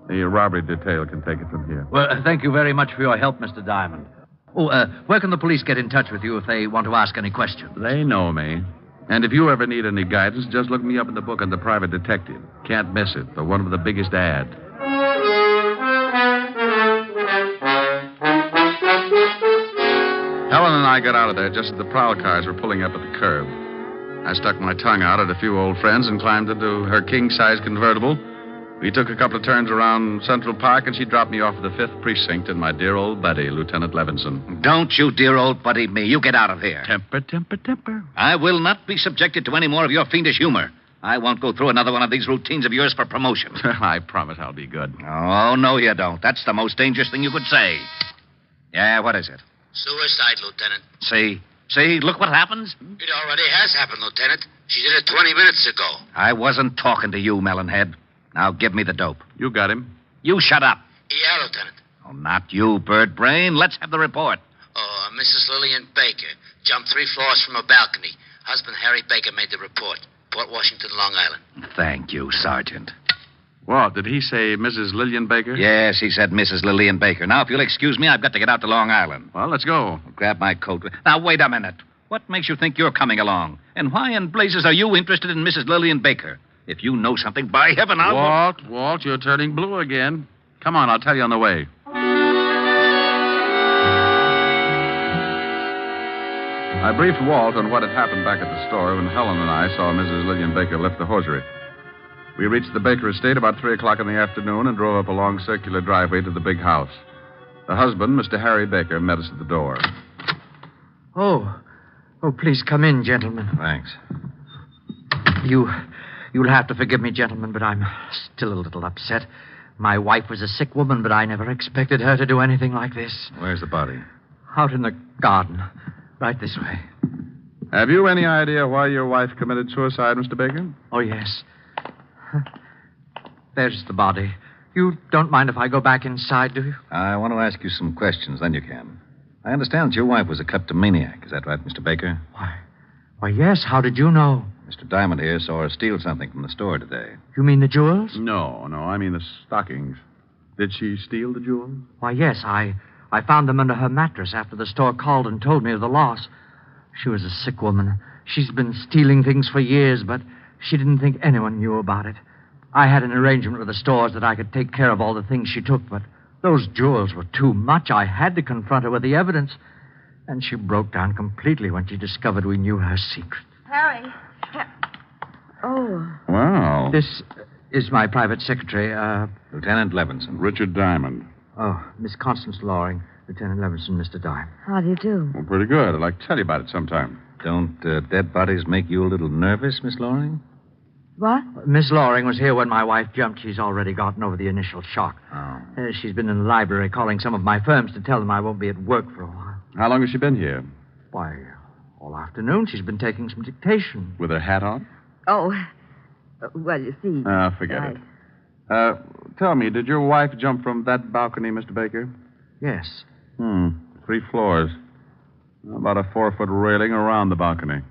The robbery detail can take it from here. Well, thank you very much for your help, Mr. Diamond. Where can the police get in touch with you if they want to ask any questions? They know me. And if you ever need any guidance, just look me up in the book on the private detective. Can't miss it, for one of the biggest ads. Helen and I got out of there just as the prowl cars were pulling up at the curb. I stuck my tongue out at a few old friends and climbed into her king-size convertible. We took a couple of turns around Central Park, and she dropped me off at the 5th Precinct in my dear old buddy, Lieutenant Levinson. Don't you dear old buddy me. You get out of here. Temper. I will not be subjected to any more of your fiendish humor. I won't go through another one of these routines of yours for promotion. I promise I'll be good. Oh, no, you don't. That's the most dangerous thing you could say. Yeah, what is it? Suicide, Lieutenant. See? See, look what happens. It already has happened, Lieutenant. She did it 20 minutes ago. I wasn't talking to you, Melonhead. Now give me the dope. You got him. You shut up. Yeah, Lieutenant. Oh, not you, Bird Brain. Let's have the report. Oh, Mrs. Lillian Baker jumped 3 floors from a balcony. Husband Harry Baker made the report. Port Washington, Long Island. Thank you, Sergeant. What, did he say Mrs. Lillian Baker? Yes, he said Mrs. Lillian Baker. Now, if you'll excuse me, I've got to get out to Long Island. Well, let's go. I'll grab my coat. Now, wait a minute. What makes you think you're coming along? And why in blazes are you interested in Mrs. Lillian Baker? If you know something, by heaven, I'll... Walt, you're turning blue again. Come on, I'll tell you on the way. I briefed Walt on what had happened back at the store when Helen and I saw Mrs. Lillian Baker lift the hosiery. We reached the Baker estate about 3 o'clock in the afternoon and drove up a long circular driveway to the big house. The husband, Mr. Harry Baker, met us at the door. Oh, please come in, gentlemen. Thanks. You'll have to forgive me, gentlemen, but I'm still a little upset. My wife was a sick woman, but I never expected her to do anything like this. Where's the body? Out in the garden. Right this way. Have you any idea why your wife committed suicide, Mr. Baker? Oh, yes. There's the body. You don't mind if I go back inside, do you? I want to ask you some questions, then you can. I understand that your wife was a kleptomaniac. Is that right, Mr. Baker? Why, yes. How did you know? Mr. Diamond here saw her steal something from the store today. You mean the jewels? No, I mean the stockings. Did she steal the jewels? Why, yes. I found them under her mattress after the store called and told me of the loss. She was a sick woman. She's been stealing things for years, but she didn't think anyone knew about it. I had an arrangement with the stores that I could take care of all the things she took, but those jewels were too much. I had to confront her with the evidence. And she broke down completely when she discovered we knew her secret. Harry. Oh. Wow. This is my private secretary, Lieutenant Levinson. Richard Diamond. Oh, Miss Constance Loring, Lieutenant Levinson, Mr. Dime. How do you do? Well, pretty good. I'd like to tell you about it sometime. Don't dead bodies make you a little nervous, Miss Loring? What? Miss Loring was here when my wife jumped. She's already gotten over the initial shock. Oh. She's been in the library calling some of my firms to tell them I won't be at work for a while. How long has she been here? Why, all afternoon she's been taking some dictation. With her hat on? Oh, well, you see... Forget it. Tell me, did your wife jump from that balcony, Mr. Baker? Yes. 3 floors. About a 4-foot railing around the balcony.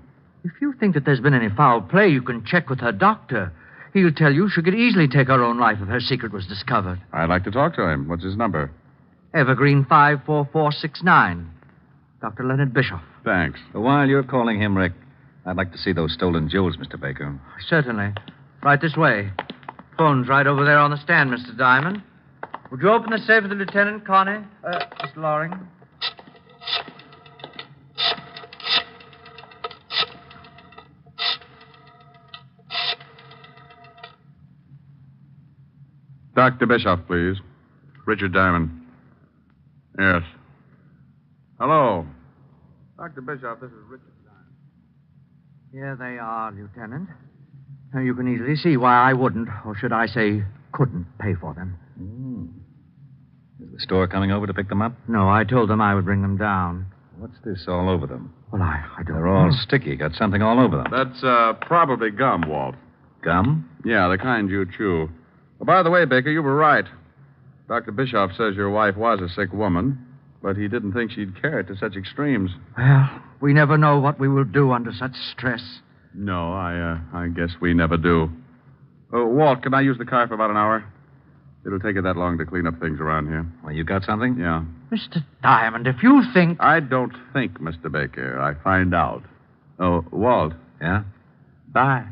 If you think that there's been any foul play, you can check with her doctor. He'll tell you she could easily take her own life if her secret was discovered. I'd like to talk to him. What's his number? Evergreen 54469. Dr. Leonard Bischoff. Thanks. While you're calling him, Rick, I'd like to see those stolen jewels, Mr. Baker. Certainly. Right this way. Phone's right over there on the stand, Mr. Diamond. Would you open the safe for the lieutenant, Connie? Mr. Loring? Dr. Bischoff, please. Richard Diamond. Yes. Hello. Dr. Bischoff, this is Richard Diamond. Here they are, Lieutenant. Now, you can easily see why I wouldn't, or should I say, couldn't pay for them. Is the store coming over to pick them up? No, I told them I would bring them down. What's this all over them? Well, I don't They're all know. sticky. Got something all over them. That's probably gum, Walt. Gum? Yeah, the kind you chew. Oh, by the way, Baker, you were right. Dr. Bischoff says your wife was a sick woman, but he didn't think she'd carry it to such extremes. Well, we never know what we will do under such stress. No, I guess we never do. Walt, can I use the car for about an hour? It'll take you that long to clean up things around here. Well, you got something? Yeah. Mr. Diamond, if you think... I don't think, Mr. Baker. I find out. Oh, Walt. Yeah? Bye.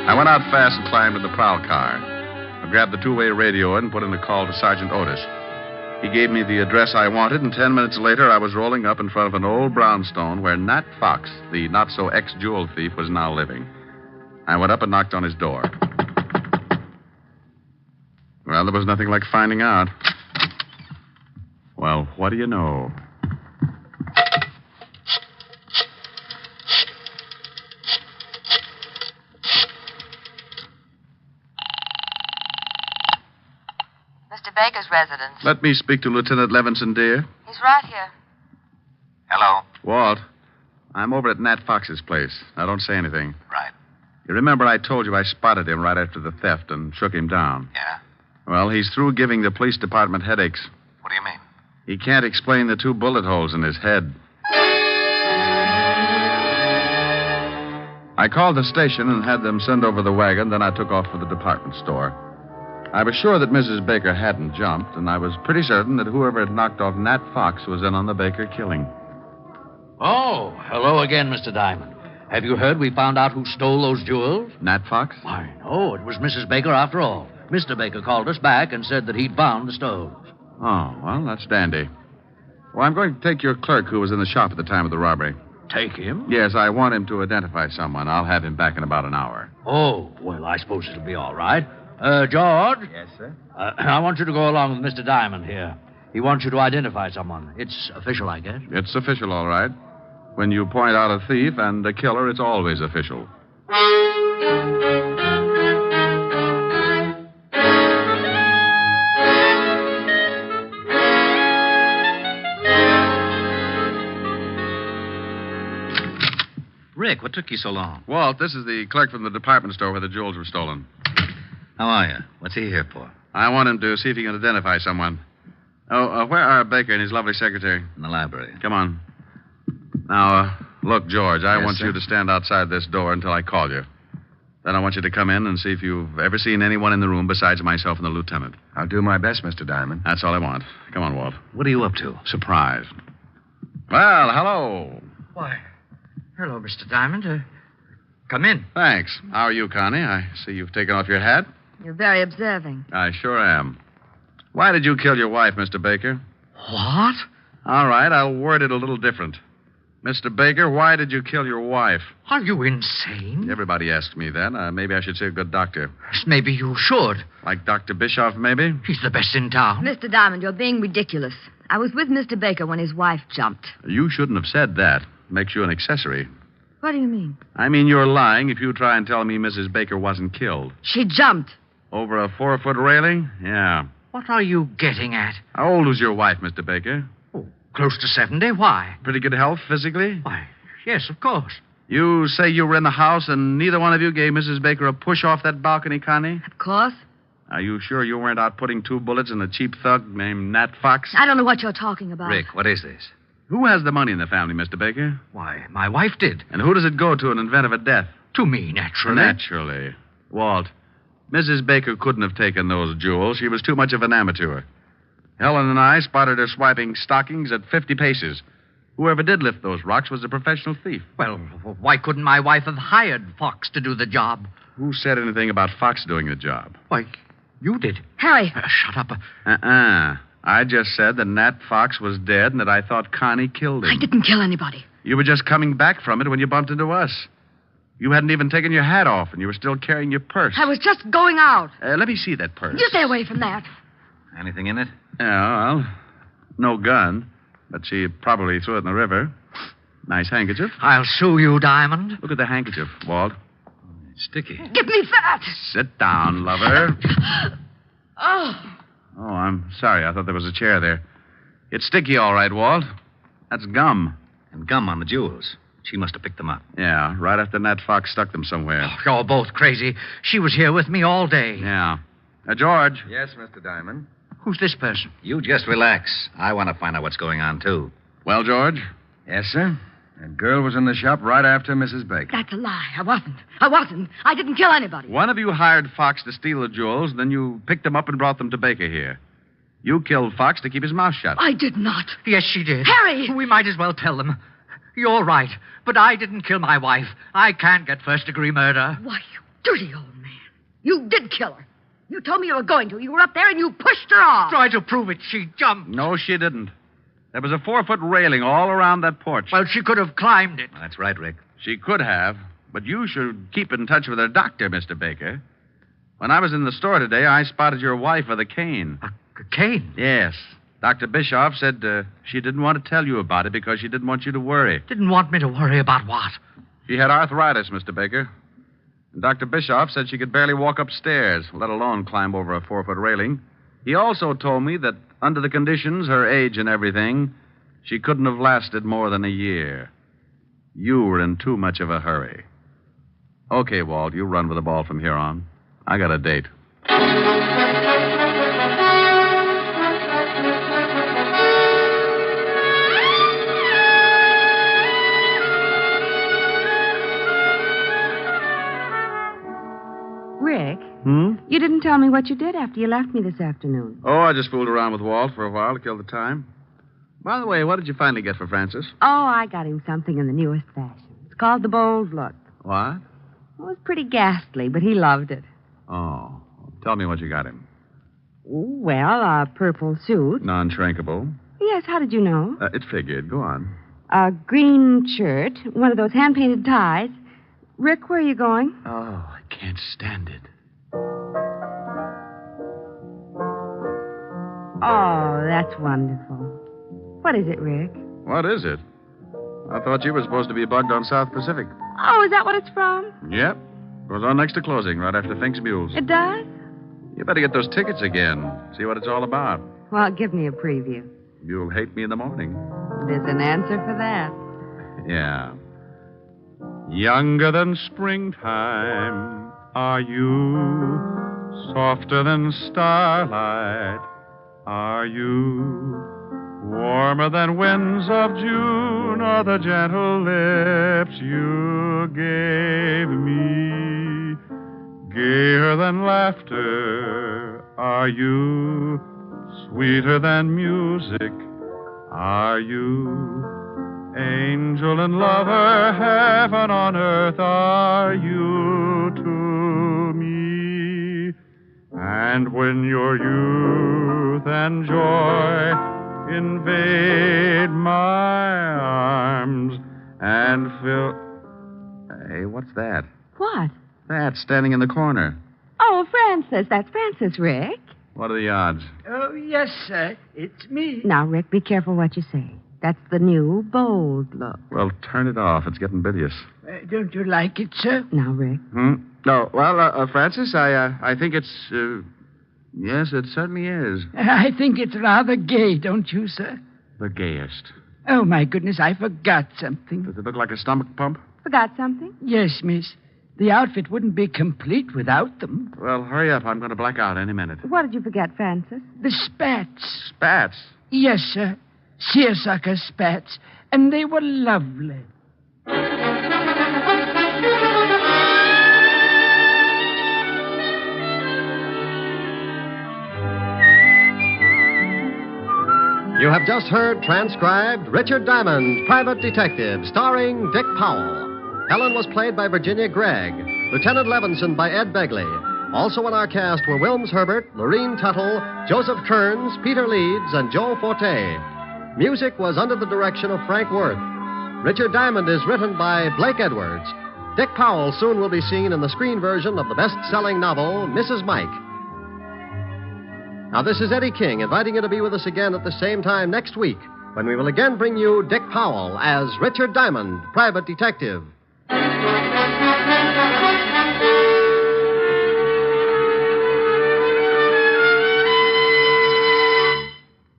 I went out fast and climbed in the prowl car. I grabbed the 2-way radio and put in a call to Sergeant Otis. He gave me the address I wanted, and 10 minutes later, I was rolling up in front of an old brownstone where Nat Fox, the not-so-ex-jewel thief, was now living. I went up and knocked on his door. Well, there was nothing like finding out. Well, what do you know? Mr. Baker's residence. Let me speak to Lieutenant Levinson, dear. He's right here. Hello? Walt, I'm over at Nat Fox's place. Now, don't say anything. Right. You remember I told you I spotted him right after the theft and shook him down? Yeah? Well, he's through giving the police department headaches. What do you mean? He can't explain the 2 bullet holes in his head. I called the station and had them send over the wagon, then I took off for the department store. I was sure that Mrs. Baker hadn't jumped, and I was pretty certain that whoever had knocked off Nat Fox was in on the Baker killing. Oh, hello again, Mr. Diamond. Have you heard we found out who stole those jewels? Nat Fox? Why, no, it was Mrs. Baker after all. Mr. Baker called us back and said that he'd found the stones. Oh, well, that's dandy. Well, I'm going to take your clerk who was in the shop at the time of the robbery. Take him? Yes, I want him to identify someone. I'll have him back in about an hour. Oh, well, I suppose it'll be all right. George? Yes, sir? I want you to go along with Mr. Diamond here. He wants you to identify someone. It's official, I guess. It's official, all right. When you point out a thief and a killer, it's always official. Rick, what took you so long? Walt, this is the clerk from the department store where the jewels were stolen. How are you? What's he here for? I want him to see if he can identify someone. Oh, where are Baker and his lovely secretary? In the library. Come on. Now, look, George, I Yes, want sir? you to stand outside this door until I call you. Then I want you to come in and see if you've ever seen anyone in the room besides myself and the lieutenant. I'll do my best, Mr. Diamond. That's all I want. Come on, Walt. What are you up to? Surprise. Well, hello. Why, hello, Mr. Diamond. Come in. Thanks. How are you, Connie? I see you've taken off your hat. You're very observing. I sure am. Why did you kill your wife, Mr. Baker? What? All right, I'll word it a little different. Mr. Baker, why did you kill your wife? Are you insane? Everybody asks me that. Maybe I should say a good doctor. Maybe you should. Like Dr. Bischoff, maybe? He's the best in town. Mr. Diamond, you're being ridiculous. I was with Mr. Baker when his wife jumped. You shouldn't have said that. Makes you an accessory. What do you mean? I mean, you're lying if you try and tell me Mrs. Baker wasn't killed. She jumped. Over a 4-foot railing? Yeah. What are you getting at? How old was your wife, Mr. Baker? Close to 70. Why? Pretty good health physically? Why, yes, of course. You say you were in the house and neither one of you gave Mrs. Baker a push off that balcony, Connie? Of course. Are you sure you weren't out putting 2 bullets in a cheap thug named Nat Fox? I don't know what you're talking about. Rick, what is this? Who has the money in the family, Mr. Baker? Why, my wife did. And who does it go to in event of a death? To me, naturally. Naturally. Walt, Mrs. Baker couldn't have taken those jewels. She was too much of an amateur. Helen and I spotted her swiping stockings at 50 paces. Whoever did lift those rocks was a professional thief. Well, why couldn't my wife have hired Fox to do the job? Who said anything about Fox doing the job? Why, you did. Harry. Shut up. I just said that Nat Fox was dead and that I thought Connie killed him. I didn't kill anybody. You were just coming back from it when you bumped into us. You hadn't even taken your hat off, and you were still carrying your purse. I was just going out. Let me see that purse. You stay away from that. Anything in it? Yeah, well, no gun, but she probably threw it in the river. Nice handkerchief. I'll sue you, Diamond. Look at the handkerchief, Walt. It's sticky. Give me that. Sit down, lover. Oh. Oh, I'm sorry. I thought there was a chair there. It's sticky, all right, Walt. That's gum. And gum on the jewels. She must have picked them up. Yeah, right after Nat Fox stuck them somewhere. Oh, you're both crazy. She was here with me all day. Yeah. George. Yes, Mr. Diamond. Who's this person? You just relax. I want to find out what's going on, too. Well, George? Yes, sir. That girl was in the shop right after Mrs. Baker. That's a lie. I wasn't. I didn't kill anybody. One of you hired Fox to steal the jewels, then you picked them up and brought them to Baker here. You killed Fox to keep his mouth shut. I did not. Yes, she did. Harry! We might as well tell them. You're right, but I didn't kill my wife. I can't get first-degree murder. Why, you dirty old man. You did kill her. You told me you were going to. You were up there and you pushed her off. Try to prove it. She jumped. No, she didn't. There was a 4-foot railing all around that porch. Well, she could have climbed it. That's right, Rick. She could have, but you should keep in touch with her doctor, Mr. Baker. When I was in the store today, I spotted your wife with a cane. A cane? Yes. Dr. Bischoff said she didn't want to tell you about it because she didn't want you to worry. Didn't want me to worry about what? She had arthritis, Mr. Baker. And Dr. Bischoff said she could barely walk upstairs, let alone climb over a 4-foot railing. He also told me that under the conditions, her age and everything, she couldn't have lasted more than a year. You were in too much of a hurry. Okay, Walt, you run with the ball from here on. I got a date. Rick, Hmm? you didn't tell me what you did after you left me this afternoon. Oh, I just fooled around with Walt for a while to kill the time. By the way, what did you finally get for Francis? Oh, I got him something in the newest fashion. It's called the Bold Look. What? It was pretty ghastly, but he loved it. Oh, tell me what you got him. Well, a purple suit. Non-shrinkable. Yes, how did you know? It figured. Go on. A green shirt, one of those hand-painted ties. Rick, where are you going? Oh, I can't stand it. Oh, that's wonderful. What is it, Rick? What is it? I thought you were supposed to be bugged on South Pacific. Oh, is that what it's from? Yep. Goes on next to closing, right after Fink's Mules. It does? You better get those tickets again. See what it's all about. Well, give me a preview. You'll hate me in the morning. There's an answer for that. Yeah. Younger than springtime are you, softer than starlight are you, warmer than winds of June are the gentle lips you gave me, gayer than laughter are you, sweeter than music are you, angel and lover, heaven on earth are you to me. And when your youth and joy invade my arms and fill... Hey, what's that? What? That standing in the corner. Oh, Francis. That's Francis, Rick. What are the odds? Oh, yes, sir. It's me. Now, Rick, be careful what you say. That's the new Bold Look. Well, turn it off. It's getting bilious. Don't you like it, sir? Now, Rick. No, well, Francis, I think it's, yes, it certainly is. I think it's rather gay, don't you, sir? The gayest. Oh, my goodness, I forgot something. Does it look like a stomach pump? Forgot something? Yes, miss. The outfit wouldn't be complete without them. Well, hurry up. I'm going to black out any minute. What did you forget, Francis? The spats. Spats? Yes, sir. Seersucker spats. And they were lovely. You have just heard transcribed Richard Diamond, Private Detective, starring Dick Powell. Helen was played by Virginia Gregg, Lieutenant Levinson by Ed Begley. Also in our cast were Wilms Herbert, Lorene Tuttle, Joseph Kearns, Peter Leeds, and Joe Forte. Music was under the direction of Frank Worth. Richard Diamond is written by Blake Edwards. Dick Powell soon will be seen in the screen version of the best-selling novel, Mrs. Mike. Now, this is Eddie King inviting you to be with us again at the same time next week when we will again bring you Dick Powell as Richard Diamond, Private Detective.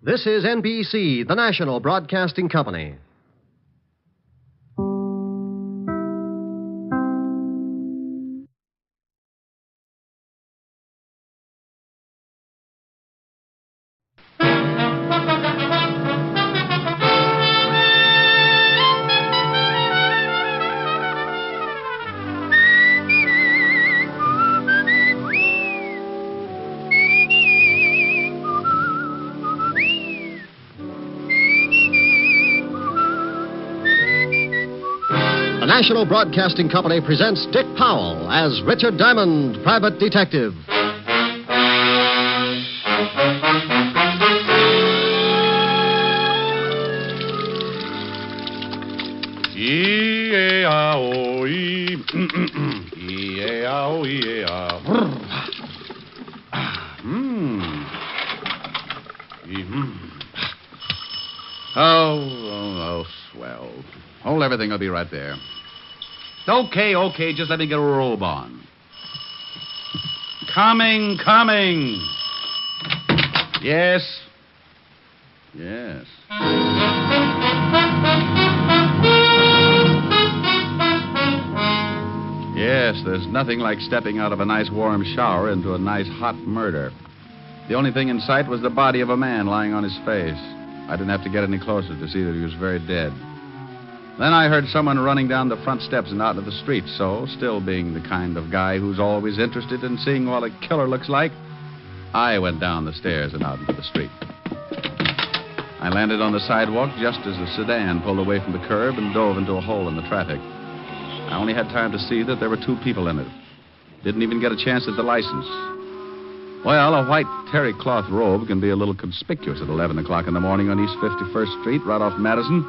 This is NBC, the national broadcasting company. The National Broadcasting Company presents Dick Powell as Richard Diamond, Private Detective. E-A-O-E. E-A-O-E-A. Oh, swell. Hold everything. I'll be right there. Okay. Just let me get a robe on. Coming. Yes. Yes. Yes, there's nothing like stepping out of a nice warm shower into a nice hot murder. The only thing in sight was the body of a man lying on his face. I didn't have to get any closer to see that he was very dead. Then I heard someone running down the front steps and out into the street, so, still being the kind of guy who's always interested in seeing what a killer looks like, I went down the stairs and out into the street. I landed on the sidewalk just as the sedan pulled away from the curb and dove into a hole in the traffic. I only had time to see that there were 2 people in it. Didn't even get a chance at the license. Well, a white terry cloth robe can be a little conspicuous at 11 o'clock in the morning on East 51st Street, right off Madison.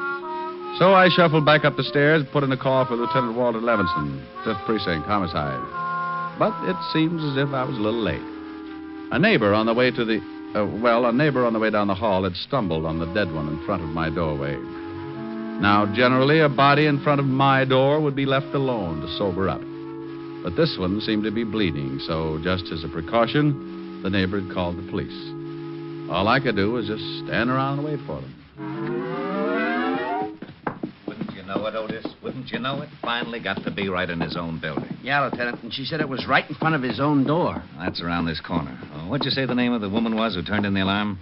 So I shuffled back up the stairs, put in a call for Lieutenant Walter Levinson, 5th Precinct, homicide. But it seems as if I was a little late. A neighbor on the way to the... a neighbor on the way down the hall had stumbled on the dead one in front of my doorway. Now, generally, a body in front of my door would be left alone to sober up. But this one seemed to be bleeding, so just as a precaution, the neighbor had called the police. All I could do was just stand around and wait for them. Wouldn't you know it, Otis? Wouldn't you know it? Finally got to be right in his own building. Yeah, Lieutenant, and she said it was right in front of his own door. That's around this corner. Oh, what'd you say the name of the woman was who turned in the alarm?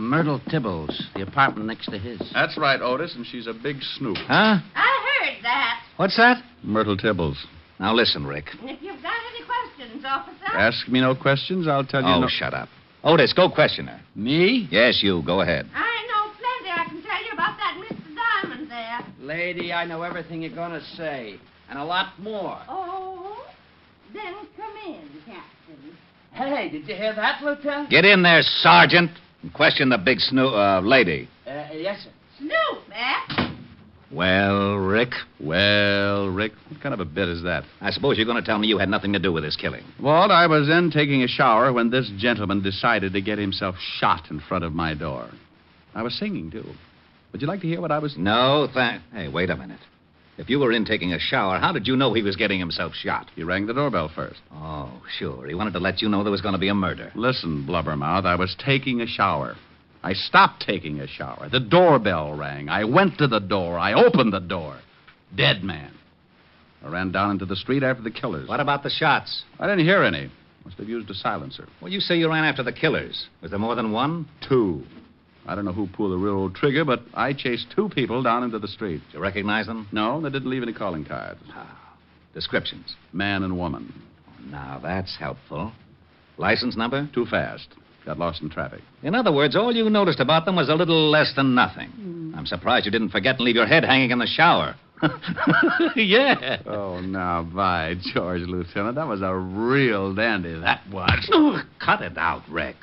Myrtle Tibbles, the apartment next to his. That's right, Otis, and she's a big snoop. Huh? I heard that. What's that? Myrtle Tibbles. Now listen, Rick. If you've got any questions, officer. Ask me no questions, I'll tell you Oh, no... shut up. Otis, go question her. Me? Yes, you. Go ahead. I know plenty. I can tell you about that Mr. Diamond there. Lady, I know everything you're going to say, and a lot more. Oh? Then come in, Captain. Hey, did you hear that, Lieutenant? Get in there, Sergeant, and question the big lady. Yes, sir. Snoop, eh? Well, Rick? Well, Rick, what kind of a bit is that? I suppose you're going to tell me you had nothing to do with this killing. Walt, I was in taking a shower when this gentleman decided to get himself shot in front of my door. I was singing, too. Would you like to hear what I was... No, Hey, wait a minute. If you were in taking a shower, how did you know he was getting himself shot? He rang the doorbell first. Oh, sure. He wanted to let you know there was going to be a murder. Listen, Blubbermouth, I was taking a shower. I stopped taking a shower. The doorbell rang. I went to the door. I opened the door. Dead man. I ran down into the street after the killers. What about the shots? I didn't hear any. Must have used a silencer. Well, you say you ran after the killers. Was there more than one? 2. I don't know who pulled the railroad trigger, but I chased 2 people down into the street. Did you recognize them? No, they didn't leave any calling cards. Descriptions? Man and woman. Now, that's helpful. License number? Too fast. Got lost in traffic. In other words, all you noticed about them was a little less than nothing. I'm surprised you didn't forget and leave your head hanging in the shower. Yeah. Oh, now, by George, Lieutenant, that was a real dandy, that was. Oh, cut it out, Rick.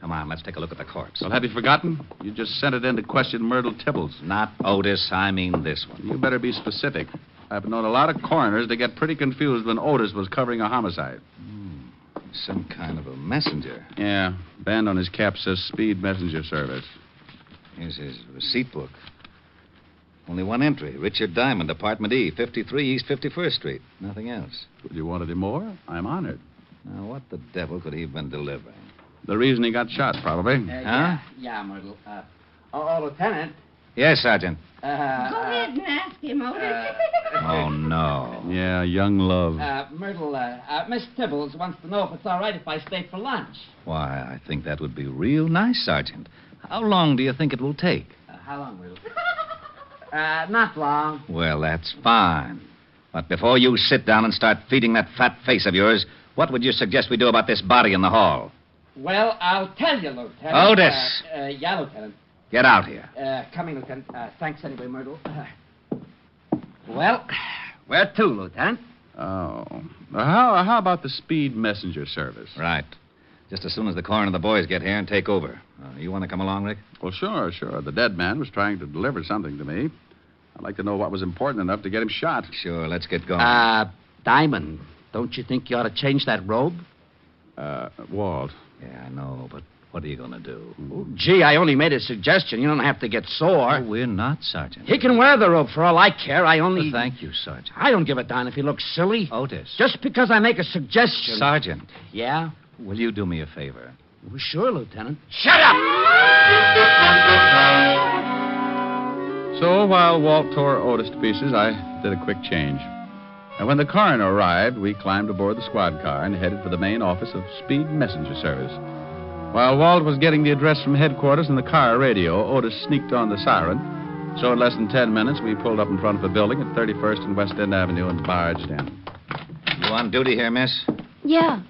Come on, let's take a look at the corpse. Well, have you forgotten? You just sent it in to question Myrtle Tibbles. Not Otis, I mean this one. You better be specific. I've known a lot of coroners to get pretty confused when Otis was covering a homicide. Some kind of a messenger. Yeah. Band on his cap says Speed Messenger Service. Here's his receipt book. Only one entry. Richard Diamond, Apartment E, 53 East 51st Street. Nothing else. Would you want any more? I'm honored. Now, what the devil could he have been delivering? The reason he got shot, probably. Huh? Yeah, Myrtle. Lieutenant. Yes, Sergeant. Go ahead and ask him, Otis. Oh, no. Yeah, young love. Myrtle, Miss Tibbles wants to know if it's all right if I stay for lunch. Why, I think that would be real nice, Sergeant. How long do you think it will take? How long, Myrtle? Not long. Well, that's fine. But before you sit down and start feeding that fat face of yours, what would you suggest we do about this body in the hall? Well, I'll tell you, Lieutenant. Otis! Yeah, Lieutenant. Get out here. Coming, Lieutenant. Thanks anyway, Myrtle. Well, where to, Lieutenant? Oh. How about the Speed Messenger Service? Right. Just as soon as the coroner and the boys get here and take over. You want to come along, Rick? Well, sure. The dead man was trying to deliver something to me. I'd like to know what was important enough to get him shot. Sure, let's get going. Diamond, don't you think you ought to change that robe? Walt. Yeah, I know, but what are you going to do? Oh, gee, I only made a suggestion. You don't have to get sore. Oh, we're not, Sergeant. He can wear the robe for all I care. Well, thank you, Sergeant. I don't give a darn if he looks silly. Otis. Just because I make a suggestion. Sergeant. Yeah? Will you do me a favor? Well, sure, Lieutenant. Shut up! So while Walt tore Otis to pieces, I did a quick change. And when the coroner arrived, we climbed aboard the squad car and headed for the main office of Speed Messenger Service. While Walt was getting the address from headquarters in the car radio, Otis sneaked on the siren. So in less than 10 minutes, we pulled up in front of a building at 31st and West End Avenue and barged in. You on duty here, miss? Yeah.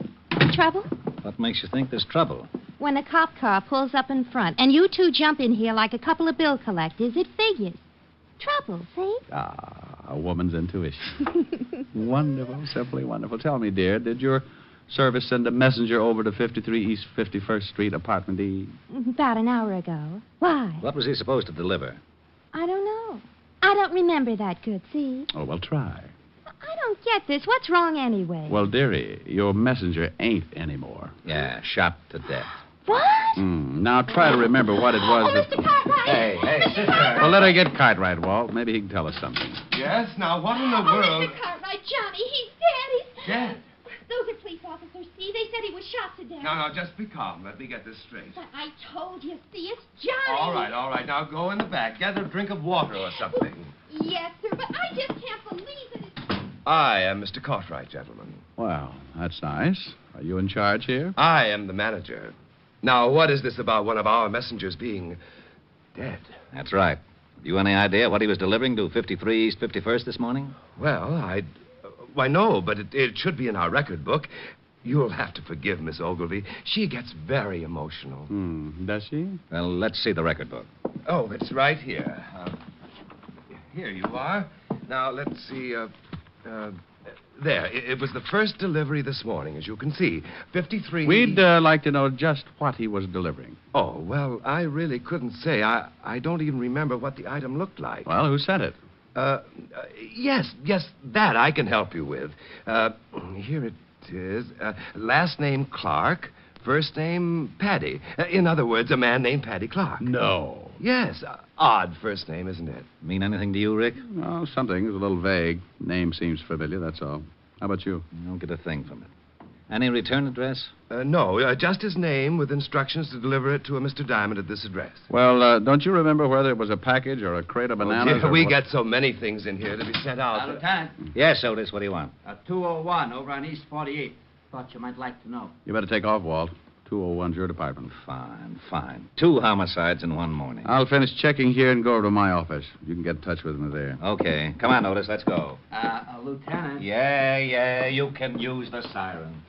Trouble? What makes you think there's trouble? When a cop car pulls up in front and you two jump in here like a couple of bill collectors, it figures. Trouble, see? Ah, a woman's intuition. Wonderful, simply wonderful. Tell me, dear, did your service send a messenger over to 53 East 51st Street, apartment E? About an hour ago. Why? What was he supposed to deliver? I don't know. I don't remember that good, see? Oh, well, try. I don't get this. What's wrong anyway? Well, dearie, your messenger ain't anymore. Yeah, shot to death. What? Now try to remember what it was that... Mr. Cartwright! Hey, sit there. Well, let her get Cartwright, Walt. Maybe he can tell us something. Yes? Now, what in the world... Mr. Cartwright, Johnny, he's dead. He's Dead? Those are police officers, see? They said he was shot to death. Now, just be calm. Let me get this straight. But I told you, see, it's Johnny. All right. Now go in the back. Get a drink of water or something. Yes, sir, but I just can't believe it. I am Mr. Cartwright, gentlemen. Well, that's nice. Are you in charge here? I am the manager. Now, what is this about one of our messengers being dead? That's right. You any idea what he was delivering to 53 East 51st this morning? Well, why, no, but it should be in our record book. You'll have to forgive Miss Ogilvy. She gets very emotional. Does she? Well, let's see the record book. Oh, it's right here. Here you are. Now, let's see. There. It was the first delivery this morning, as you can see. 53... We'd like to know just what he was delivering. Oh, well, I really couldn't say. I don't even remember what the item looked like. Well, who sent it? Yes, that I can help you with. Here it is. Last name Clark, first name Paddy. In other words, a man named Paddy Clark. No. Yes, odd first name, isn't it? Mean anything to you, Rick? Oh, something. It's a little vague. Name seems familiar, that's all. How about you? I don't get a thing from it. Any return address? No, just his name with instructions to deliver it to a Mr. Diamond at this address. Well, don't you remember whether it was a package or a crate of bananas? Dear, we get so many things in here to be sent out. Lieutenant. Yes, Otis, what do you want? 201 over on East 48. Thought you might like to know. You better take off, Walt. 201's your department. Fine. 2 homicides in one morning. I'll finish checking here and go over to my office. You can get in touch with me there. Okay. Come on, Otis, let's go. Lieutenant. Yeah, you can use the siren.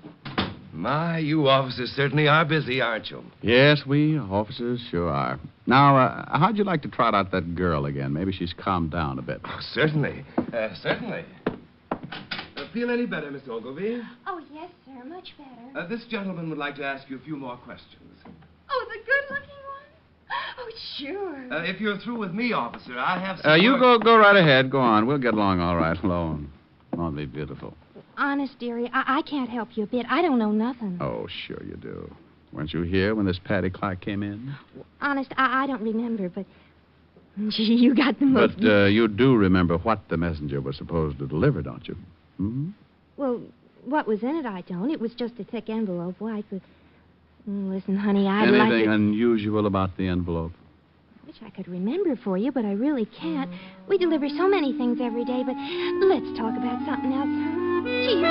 My, you officers certainly are busy, aren't you? Yes, we officers sure are. Now, how'd you like to trot out that girl again? Maybe she's calmed down a bit. Oh, certainly. Feel any better, Miss Ogilvy? Oh, yes, sir, much better. This gentleman would like to ask you a few more questions. Oh, the good-looking one? Oh, sure. If you're through with me, officer, I have some... You go right ahead. Go on. We'll get along all right alone. Won't be beautiful. Honest, dearie, I can't help you a bit. I don't know nothing. Oh, sure you do. Weren't you here when this Paddy Clark came in? Honest, I don't remember, but... Gee, you got the most... But you do remember what the messenger was supposed to deliver, don't you? Hmm? Well, what was in it, I don't. It was just a thick envelope, white, but... Listen, honey, I'd like to... Anything unusual about the envelope? I wish I could remember for you, but I really can't. We deliver so many things every day, but let's talk about something else, huh? Cheers.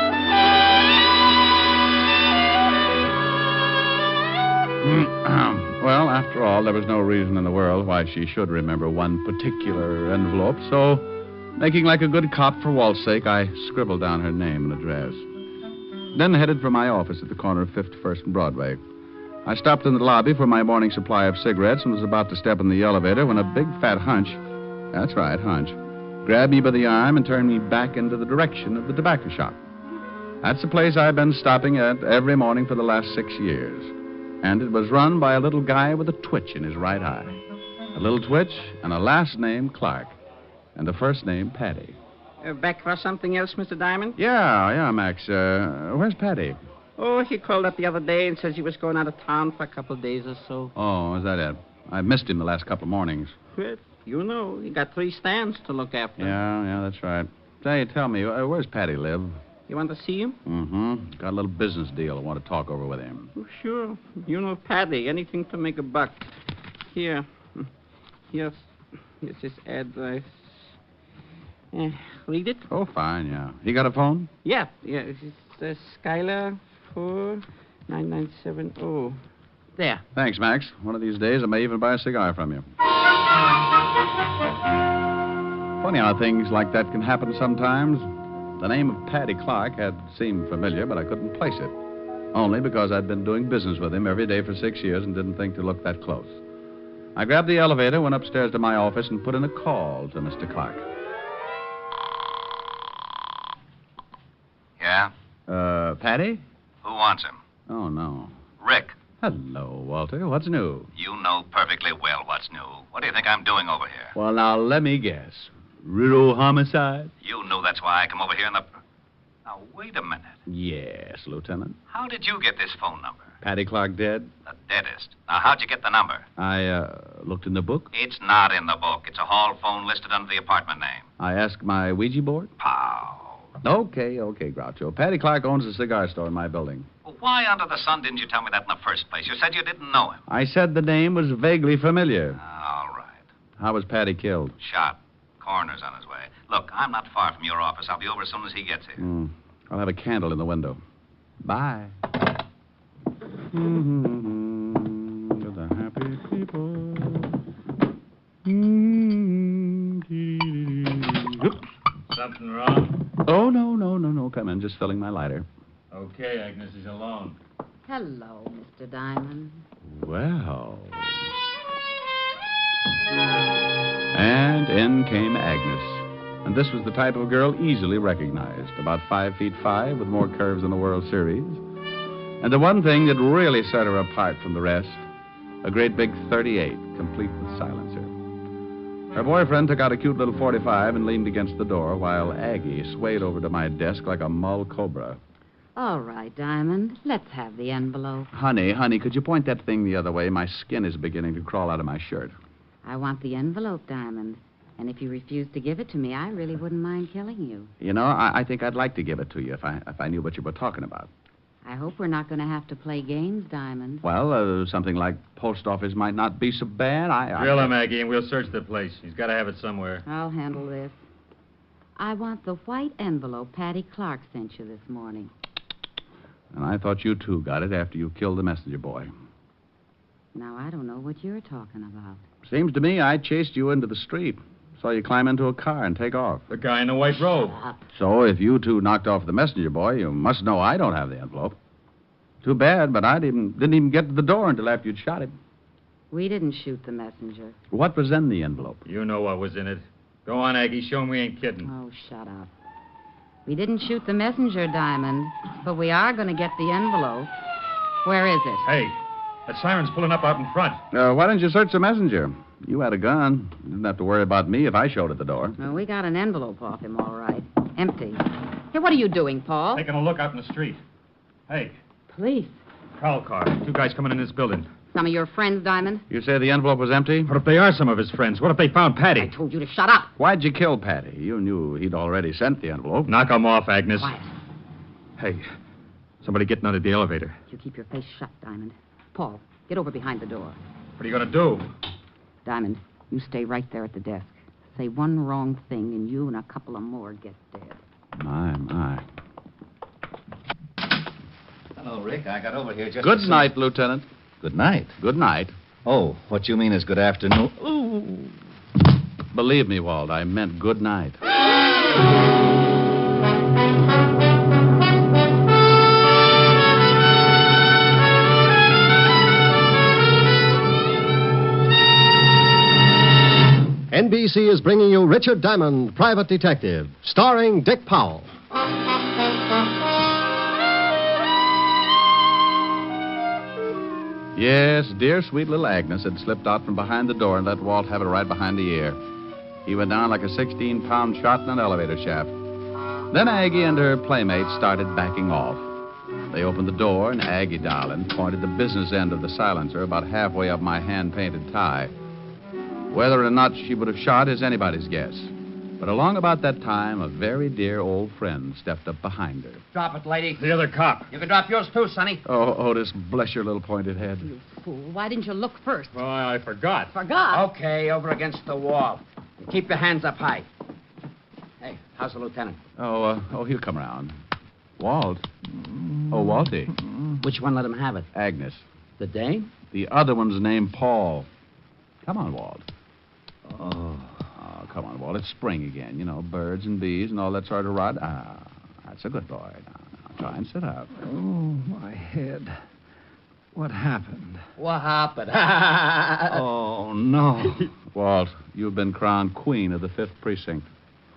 Well, after all, there was no reason in the world why she should remember one particular envelope, so... Making like a good cop for Walt's sake, I scribbled down her name and address. Then headed for my office at the corner of 51st and Broadway. I stopped in the lobby for my morning supply of cigarettes and was about to step in the elevator when a big fat hunch, that's right, hunch, grabbed me by the arm and turned me back into the direction of the tobacco shop. That's the place I've been stopping at every morning for the last 6 years. And it was run by a little guy with a twitch in his right eye. A little twitch and a last name Clark. And the first name, Paddy. Back for something else, Mr. Diamond? Yeah, Max. Where's Paddy? Oh, he called up the other day and says he was going out of town for a couple of days or so. Oh, is that it? I missed him the last couple of mornings. Well, you know, he got 3 stands to look after. Yeah, that's right. Say, tell me, where's Paddy live? You want to see him? Mm-hmm. Got a little business deal I want to talk over with him. Oh, sure. You know Paddy. Anything to make a buck. Here. Here's his address. Read it? Oh, fine, yeah. He got a phone? Yeah. It's Skylar 49970. There. Thanks, Max. One of these days I may even buy a cigar from you. Funny how things like that can happen sometimes. The name of Paddy Clark had seemed familiar, but I couldn't place it. Only because I'd been doing business with him every day for 6 years and didn't think to look that close. I grabbed the elevator, went upstairs to my office, and put in a call to Mr. Clark. Yeah? Paddy? Who wants him? Oh, no. Rick. Hello, Walter. What's new? You know perfectly well what's new. What do you think I'm doing over here? Well, now, let me guess. Riddle homicide? You knew that's why I come over here in the... Now, wait a minute. Yes, Lieutenant. How did you get this phone number? Paddy Clark dead? The deadest. Now, how'd you get the number? I, looked in the book. It's not in the book. It's a hall phone listed under the apartment name. I asked my Ouija board. Pow. Okay, Groucho. Paddy Clark owns a cigar store in my building. Well, why under the sun didn't you tell me that in the first place? You said you didn't know him. I said the name was vaguely familiar. All right. How was Paddy killed? Shot. Coroner's on his way. Look, I'm not far from your office. I'll be over as soon as he gets here. I'll have a candle in the window. Bye. To the happy people. Oops. Something wrong? Oh, no. Come in. Just filling my lighter. Okay, Agnes is alone. Hello, Mr. Diamond. Well. And in came Agnes. And this was the type of girl easily recognized. About 5'5", with more curves than the World Series. And the one thing that really set her apart from the rest, a great big .38, complete with silencer. Her boyfriend took out a cute little .45 and leaned against the door, while Aggie swayed over to my desk like a mull cobra. All right, Diamond. Let's have the envelope. Honey, could you point that thing the other way? My skin is beginning to crawl out of my shirt. I want the envelope, Diamond. And if you refuse to give it to me, I really wouldn't mind killing you. You know, I think I'd like to give it to you if I knew what you were talking about. I hope we're not going to have to play games, Diamond. Well, something like post office might not be so bad. Drill him, Aggie, and we'll search the place. He's got to have it somewhere. I'll handle this. I want the white envelope Paddy Clark sent you this morning. And I thought you, too, got it after you killed the messenger boy. Now, I don't know what you're talking about. Seems to me I chased you into the street. Saw you climb into a car and take off. The guy in the white robe. So if you two knocked off the messenger boy, you must know I don't have the envelope. Too bad, but I didn't even get to the door until after you'd shot him. We didn't shoot the messenger. What was in the envelope? You know what was in it. Go on, Aggie. Show 'em we ain't kidding. Oh, shut up. We didn't shoot the messenger, Diamond, but we are going to get the envelope. Where is it? Hey, that siren's pulling up out in front. Why didn't you search the messenger? You had a gun. You didn't have to worry about me if I showed at the door. Well, we got an envelope off him, all right. Empty. Hey, what are you doing, Paul? Taking a look out in the street. Hey. Police. Prowl car. 2 guys coming in this building. Some of your friends, Diamond? You say the envelope was empty? What if they are some of his friends? What if they found Paddy? I told you to shut up. Why'd you kill Paddy? You knew he'd already sent the envelope. Knock him off, Agnes. Quiet. Hey, somebody getting out of the elevator. You keep your face shut, Diamond. Paul, get over behind the door. What are you going to do? Diamond, you stay right there at the desk. Say one wrong thing, and you and a couple of more get dead. My. Hello, Rick. I got over here just... Good night, Lieutenant. Good night? Good night. Oh, what you mean is good afternoon. Ooh. Believe me, Walt, I meant good night. NBC is bringing you Richard Diamond, Private Detective, starring Dick Powell. Yes, dear sweet little Agnes had slipped out from behind the door and let Walt have it right behind the ear. He went down like a 16-pound shot in an elevator shaft. Then Aggie and her playmates started backing off. They opened the door, and Aggie, darling, pointed the business end of the silencer about halfway up my hand-painted tie. Whether or not she would have shot is anybody's guess. But along about that time, a very dear old friend stepped up behind her. Drop it, lady. The other cop. You can drop yours too, Sonny. Oh, Otis, bless your little pointed head. Fool, why didn't you look first? Well, I forgot. Forgot? Okay, over against the wall. And keep your hands up high. Hey, how's the lieutenant? Oh, he'll come around. Walt. Oh, Walty. Which one let him have it? Agnes. The dame? The other one's named Paul. Come on, Walt. Oh. Oh, come on, Walt. It's spring again. You know, birds and bees and all that sort of rot. Ah, that's a good boy. Now try and sit up. Oh, my head. What happened? What happened? Oh, no. Walt, you've been crowned queen of the 5th Precinct.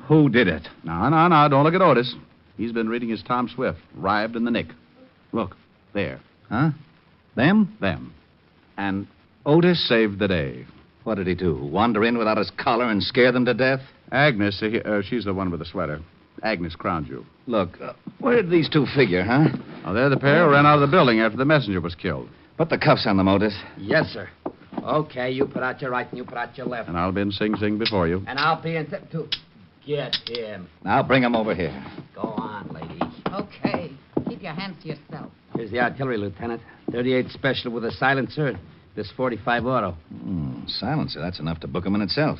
Who did it? No. Don't look at Otis. He's been reading his Tom Swift, Arrived in the Nick. Look, there. Huh? Them? Them. And Otis? Saved the day. What did he do? Wander in without his collar and scare them to death? Agnes, she's the one with the sweater. Agnes crowned you. Look, where did these two figure, huh? Oh, they're the pair who ran out of the building after the messenger was killed. Put the cuffs on them, Otis. Yes, sir. Okay, you put out your right and you put out your left. And I'll be in Sing Sing before you. And I'll be in too. Get him. Now bring him over here. Go on, lady. Okay. Keep your hands to yourself. Here's the artillery, Lieutenant. 38 special with a silencer. This 45 auto. Silencer. That's enough to book him in itself.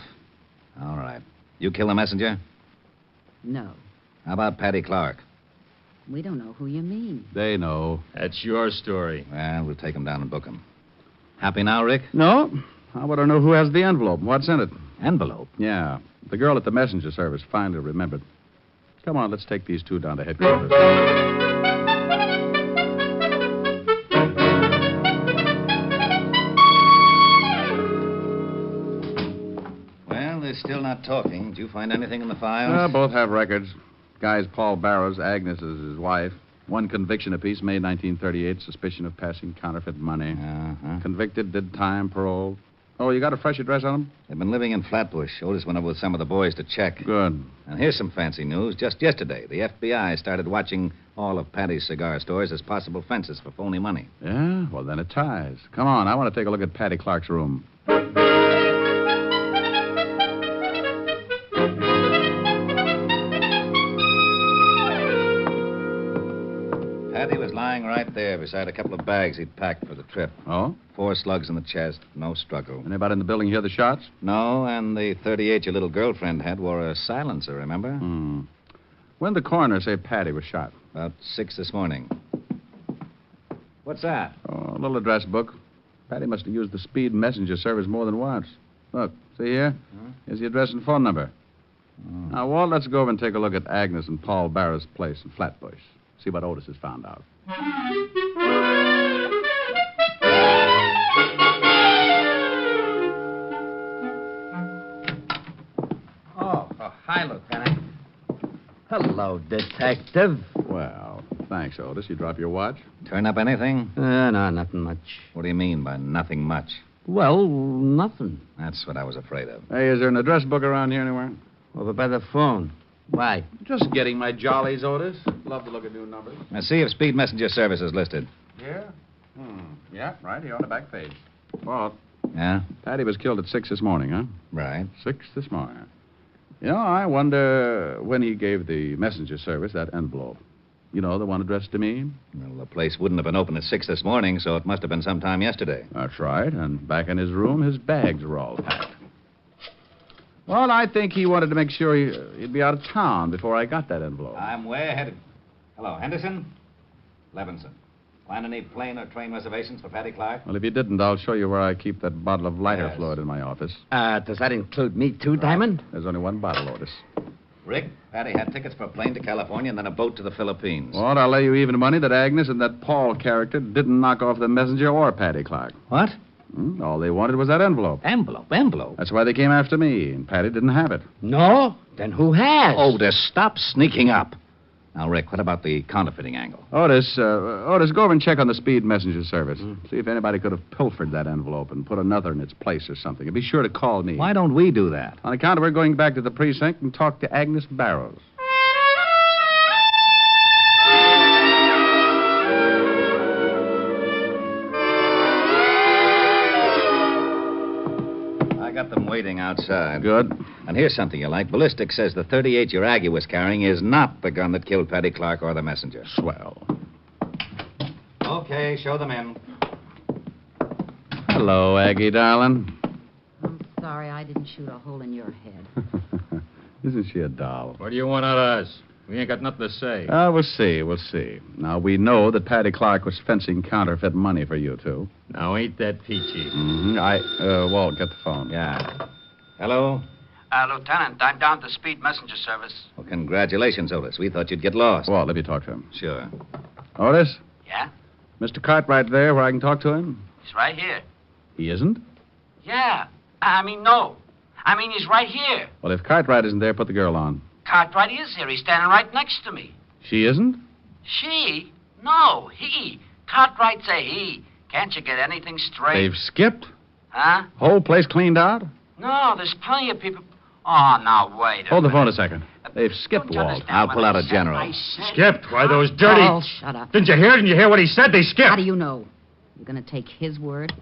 All right. You kill the messenger? No. How about Patty Clark? We don't know who you mean. They know. That's your story. Well, we'll take him down and book him. Happy now, Rick? No. I want to know who has the envelope. What's in it? Envelope? Yeah. The girl at the messenger service finally remembered. Come on, let's take these two down to headquarters. Well, they're still not talking. Did you find anything in the files? Both have records. Guy's Paul Barrows. Agnes is his wife. One conviction apiece, May 1938, suspicion of passing counterfeit money. Uh-huh. Convicted, did time, parole. Oh, you got a fresh address on them? They've been living in Flatbush. Otis went over with some of the boys to check. Good. And here's some fancy news. Just yesterday, the FBI started watching all of Patty's cigar stores as possible fences for phony money. Yeah? Well, then it ties. Come on, I want to take a look at Patty Clark's room. Patty was lying right there beside a couple of bags he'd packed for the trip. Oh? 4 slugs in the chest, no struggle. Anybody in the building hear the shots? No, and the 38 your little girlfriend had wore a silencer, remember? When did the coroner say Patty was shot? About 6 this morning. What's that? Oh, a little address book. Patty must have used the speed messenger service more than once. Look, see here? Here's the address and phone number. Now, Walt, let's go over and take a look at Agnes and Paul Barrow's place in Flatbush. See what Otis has found out. Oh, hi, Lieutenant. Hello, Detective. Well, thanks, Otis. You drop your watch? Turn up anything? No, nothing much. What do you mean by nothing much? Well, nothing. That's what I was afraid of. Hey, is there an address book around here anywhere? Over by the phone. Why? Just getting my jollies, Otis. Love to look at new numbers. Now, see if Speed Messenger Service is listed. Yeah? Yeah, right here on the back page. Walt. Yeah? Patty was killed at 6 this morning, huh? Right. 6 this morning. You know, I wonder when he gave the messenger service that envelope. You know, the one addressed to me? Well, the place wouldn't have been open at 6 this morning, so it must have been sometime yesterday. That's right. And back in his room, his bags were all packed. Well, I think he wanted to make sure he'd be out of town before I got that envelope. I'm way ahead of... Hello, Henderson? Levinson. Plan any plane or train reservations for Patty Clark? Well, if you didn't, I'll show you where I keep that bottle of lighter fluid in my office. Does that include me, too, Diamond? There's only one bottle, Otis. Rick, Patty had tickets for a plane to California and then a boat to the Philippines. Well, I'll lay you even money that Agnes and that Paul character didn't knock off the messenger or Patty Clark. What? All they wanted was that envelope. Envelope? That's why they came after me, and Patty didn't have it. No? Then who has? Otis, stop sneaking up. Now, Rick, what about the counterfeiting angle? Otis, go over and check on the speed messenger service. See if anybody could have pilfered that envelope and put another in its place or something. And be sure to call me. Why don't we do that? On account of we're going back to the precinct and talk to Agnes Barrows. I got them waiting outside. Good. And here's something you like. Ballistics says the .38 your Aggie was carrying is not the gun that killed Patty Clark or the messenger. Swell. Okay, show them in. Hello, Aggie, darling. I'm sorry I didn't shoot a hole in your head. Isn't she a doll? What do you want out of us? We ain't got nothing to say. We'll see. Now, we know that Patty Clark was fencing counterfeit money for you two. Now, ain't that peachy? Mm-hmm. Walt, get the phone. Yeah. Hello? Lieutenant, I'm down at the Speed Messenger Service. Well, congratulations, Otis. We thought you'd get lost. Walt, let me talk to him. Sure. Otis? Yeah? Mr. Cartwright there where I can talk to him? He's right here. He isn't? Yeah. No. He's right here. Well, if Cartwright isn't there, put the girl on. Cartwright is here. He's standing right next to me. She isn't? She? No, he. Cartwright's a he. Can't you get anything straight? They've skipped? Huh? Whole place cleaned out? No, there's plenty of people. Oh, now, wait Hold the phone a second. They've skipped, Walt. I'll pull out a general. Skipped? Why, those dirty... Oh, shut up. Didn't you hear? Didn't you hear what he said? They skipped. How do you know? You're going to take his word?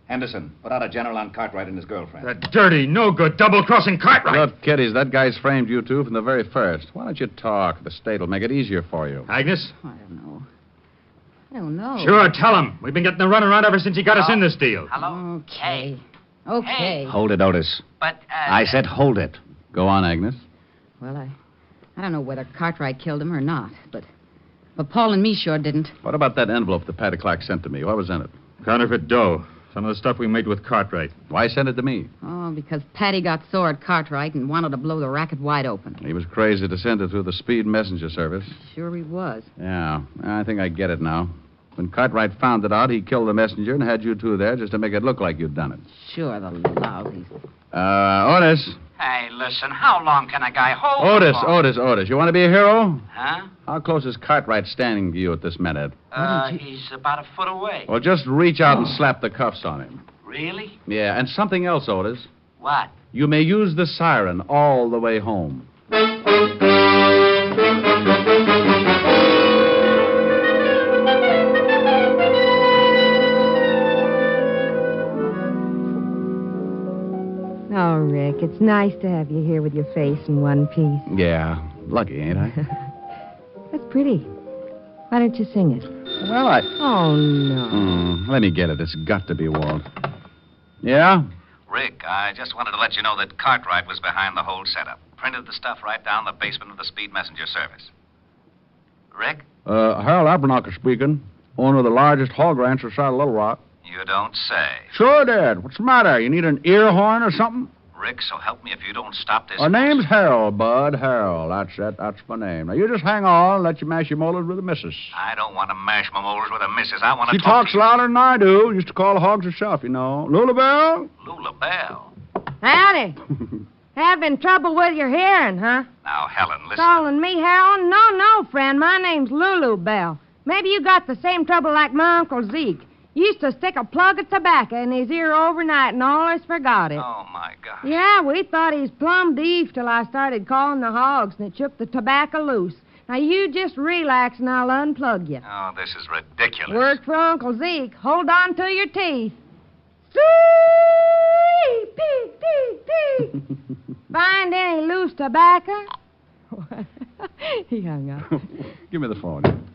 Henderson, put out a general on Cartwright and his girlfriend. That dirty, no-good, double-crossing Cartwright. Look, kiddies, that guy's framed you two from the very first. Why don't you talk? The state will make it easier for you. Agnes? I don't know. Sure, tell him. We've been getting the runaround ever since he got us in this deal. Hello? Okay. Hold it, Otis. But, I said hold it. Go on, Agnes. Well, I don't know whether Cartwright killed him or not, but Paul and me sure didn't. What about that envelope that Patty Clark sent to me? What was in it? Counterfeit dough. Some of the stuff we made with Cartwright. Why send it to me? Oh, because Patty got sore at Cartwright and wanted to blow the racket wide open. He was crazy to send it through the Speed Messenger Service. Sure he was. Yeah, I think I get it now. When Cartwright found it out, he killed the messenger and had you two there just to make it look like you'd done it. Sure, the lousies. Otis. Hey, listen, how long can a guy hold Otis. You want to be a hero? Huh? How close is Cartwright standing to you at this minute? He's about a foot away. Well, just reach out and slap the cuffs on him. Really? Yeah, and something else, Otis. What? You may use the siren all the way home. Oh, Rick, it's nice to have you here with your face in one piece. Yeah, lucky, ain't I? That's pretty. Why don't you sing it? Well, I... Oh, no. Let me get it. It's got to be Walt. Yeah? Rick, I just wanted to let you know that Cartwright was behind the whole setup. Printed the stuff right down the basement of the Speed Messenger Service. Rick? Harold Abernacher speaking. Owner of the largest hog ranch outside of Little Rock. You don't say. Sure, Dad. What's the matter? You need an ear horn or something? Rick, so help me if you don't stop this. My name's Harold, Bud. Harold. That's it. That's my name. Now, you just hang on and let you mash your molars with the missus. I don't want to mash my molars with a missus. I want to She talks louder than I do. Used to call the hogs herself, you know. Lula Bell? Lula Bell. Howdy. Having trouble with your hearing, huh? Now, Helen, listen. Calling me Harold? No, friend. My name's Lulu Bell. Maybe you got the same trouble like my Uncle Zeke. Used to stick a plug of tobacco in his ear overnight and always forgot it. Oh, my gosh. Yeah, we thought he's plumb deaf till I started calling the hogs and it shook the tobacco loose. Now, you just relax and I'll unplug you. Oh, this is ridiculous. Worked for Uncle Zeke. Hold on to your teeth. Find any loose tobacco? He hung up. Give me the phone.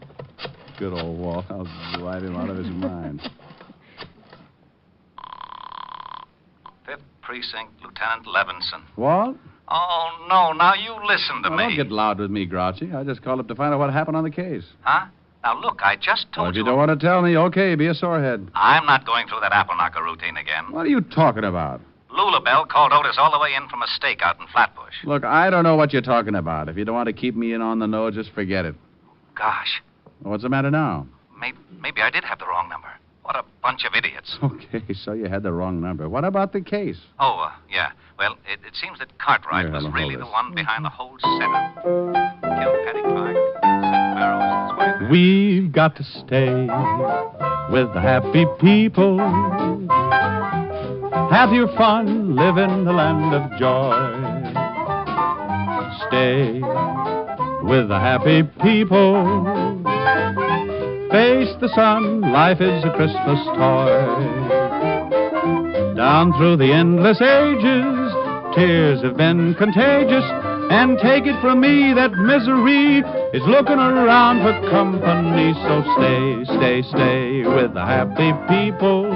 Good old Walt. I'll drive him out of his mind. 5th Precinct, Lieutenant Levinson. What? Oh, no. Now, you listen to me. Don't get loud with me, Grouchy. I just called up to find out what happened on the case. Huh? Now, look, I just Well, told if you don't want to tell me, okay, be a sorehead. I'm not going through that apple knocker routine again. What are you talking about? Lula Bell called Otis all the way in from a stakeout in Flatbush. Look, I don't know what you're talking about. If you don't want to keep me in on the nose, just forget it. Gosh, What's the matter now? maybe I did have the wrong number. What a bunch of idiots. Okay, so you had the wrong number. What about the case? Oh, yeah. Well, it seems that Cartwright Here, was Helen, really hold the this. one behind the whole setup. Killed Patty Clark, sent Barrows his wife. We've got to stay with the happy people. Have your fun, live in the land of joy. Stay with the happy people. Face the sun, life is a Christmas toy. Down through the endless ages, Tears have been contagious, and take it from me that misery is looking around for company. So stay with the happy people.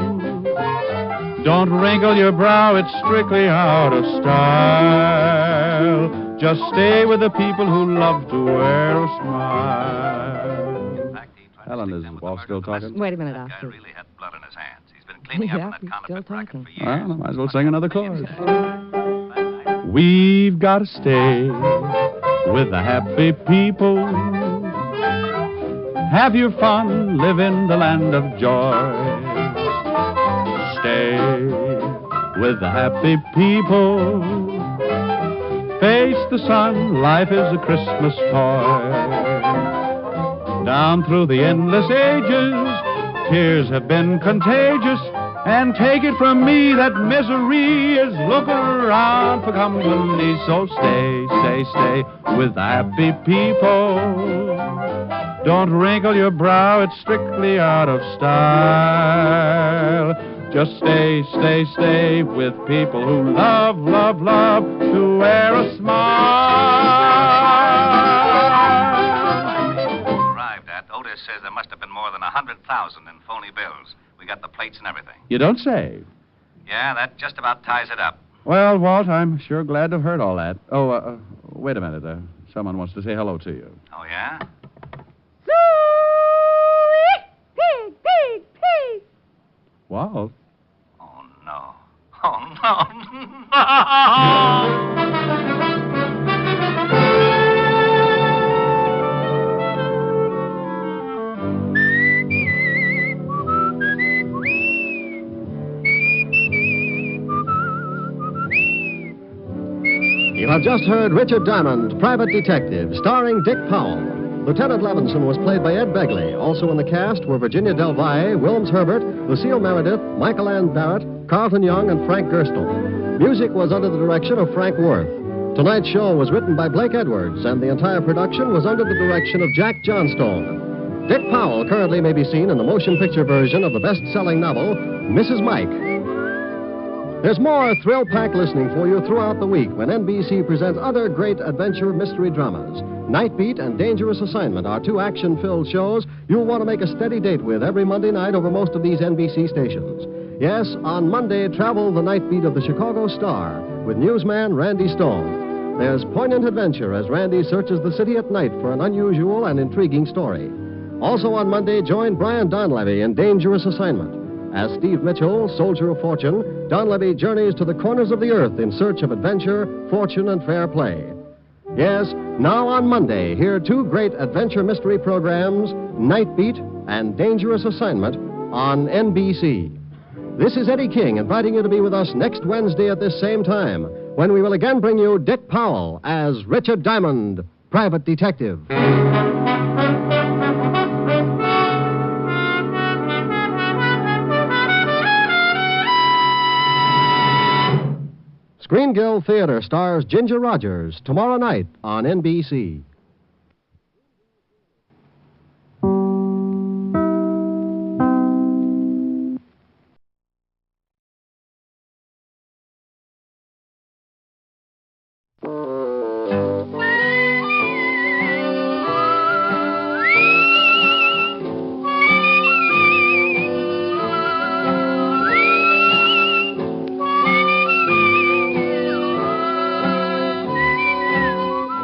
Don't wrinkle your brow, it's strictly out of style. Just stay with the people who love to wear a smile. Helen, is Walt still talking? Wait a minute, Oscar. Really had blood in his hands. He's been cleaning up Yeah, from he's that still counterfeit racket talking. for years. Well, I might as well sing another chorus. We've got to stay with the happy people. Have your fun, live in the land of joy. Stay with the happy people. Face the sun, life is a Christmas toy. Down through the endless ages, tears have been contagious. And take it from me that misery is looking around for company. So stay with the happy people. Don't wrinkle your brow, it's strictly out of style. Just stay with people who love to wear a smile. Arrived at, Otis says there must have been more than 100,000 in phony bills. We got the plates and everything. You don't say. Yeah, that just about ties it up. Well, Walt, I'm sure glad to have heard all that. Oh, wait a minute. Someone wants to say hello to you. Oh, yeah? Pig. Walt? Oh, no. Oh, no. You have just heard Richard Diamond, Private Detective, starring Dick Powell. Lieutenant Levinson was played by Ed Begley. Also in the cast were Virginia Del Valle, Wilms Herbert, Lucille Meredith, Michael Ann Barrett, Carlton Young, and Frank Gerstle. Music was under the direction of Frank Worth. Tonight's show was written by Blake Edwards, and the entire production was under the direction of Jack Johnstone. Dick Powell currently may be seen in the motion picture version of the best-selling novel, Mrs. Mike. There's more thrill-packed listening for you throughout the week when NBC presents other great adventure mystery dramas. Night Beat and Dangerous Assignment are two action-filled shows you'll want to make a steady date with every Monday night over most of these NBC stations. Yes, on Monday, travel the Night Beat of the Chicago Star with newsman Randy Stone. There's poignant adventure as Randy searches the city at night for an unusual and intriguing story. Also on Monday, join Brian Donlevy in Dangerous Assignment. As Steve Mitchell, soldier of fortune, Donlevy journeys to the corners of the earth in search of adventure, fortune, and fair play. Yes, now on Monday, hear two great adventure mystery programs, Night Beat and Dangerous Assignment, on NBC. This is Eddie King inviting you to be with us next Wednesday at this same time, when we will again bring you Dick Powell as Richard Diamond, Private Detective. Screen Guild Theater stars Ginger Rogers tomorrow night on NBC.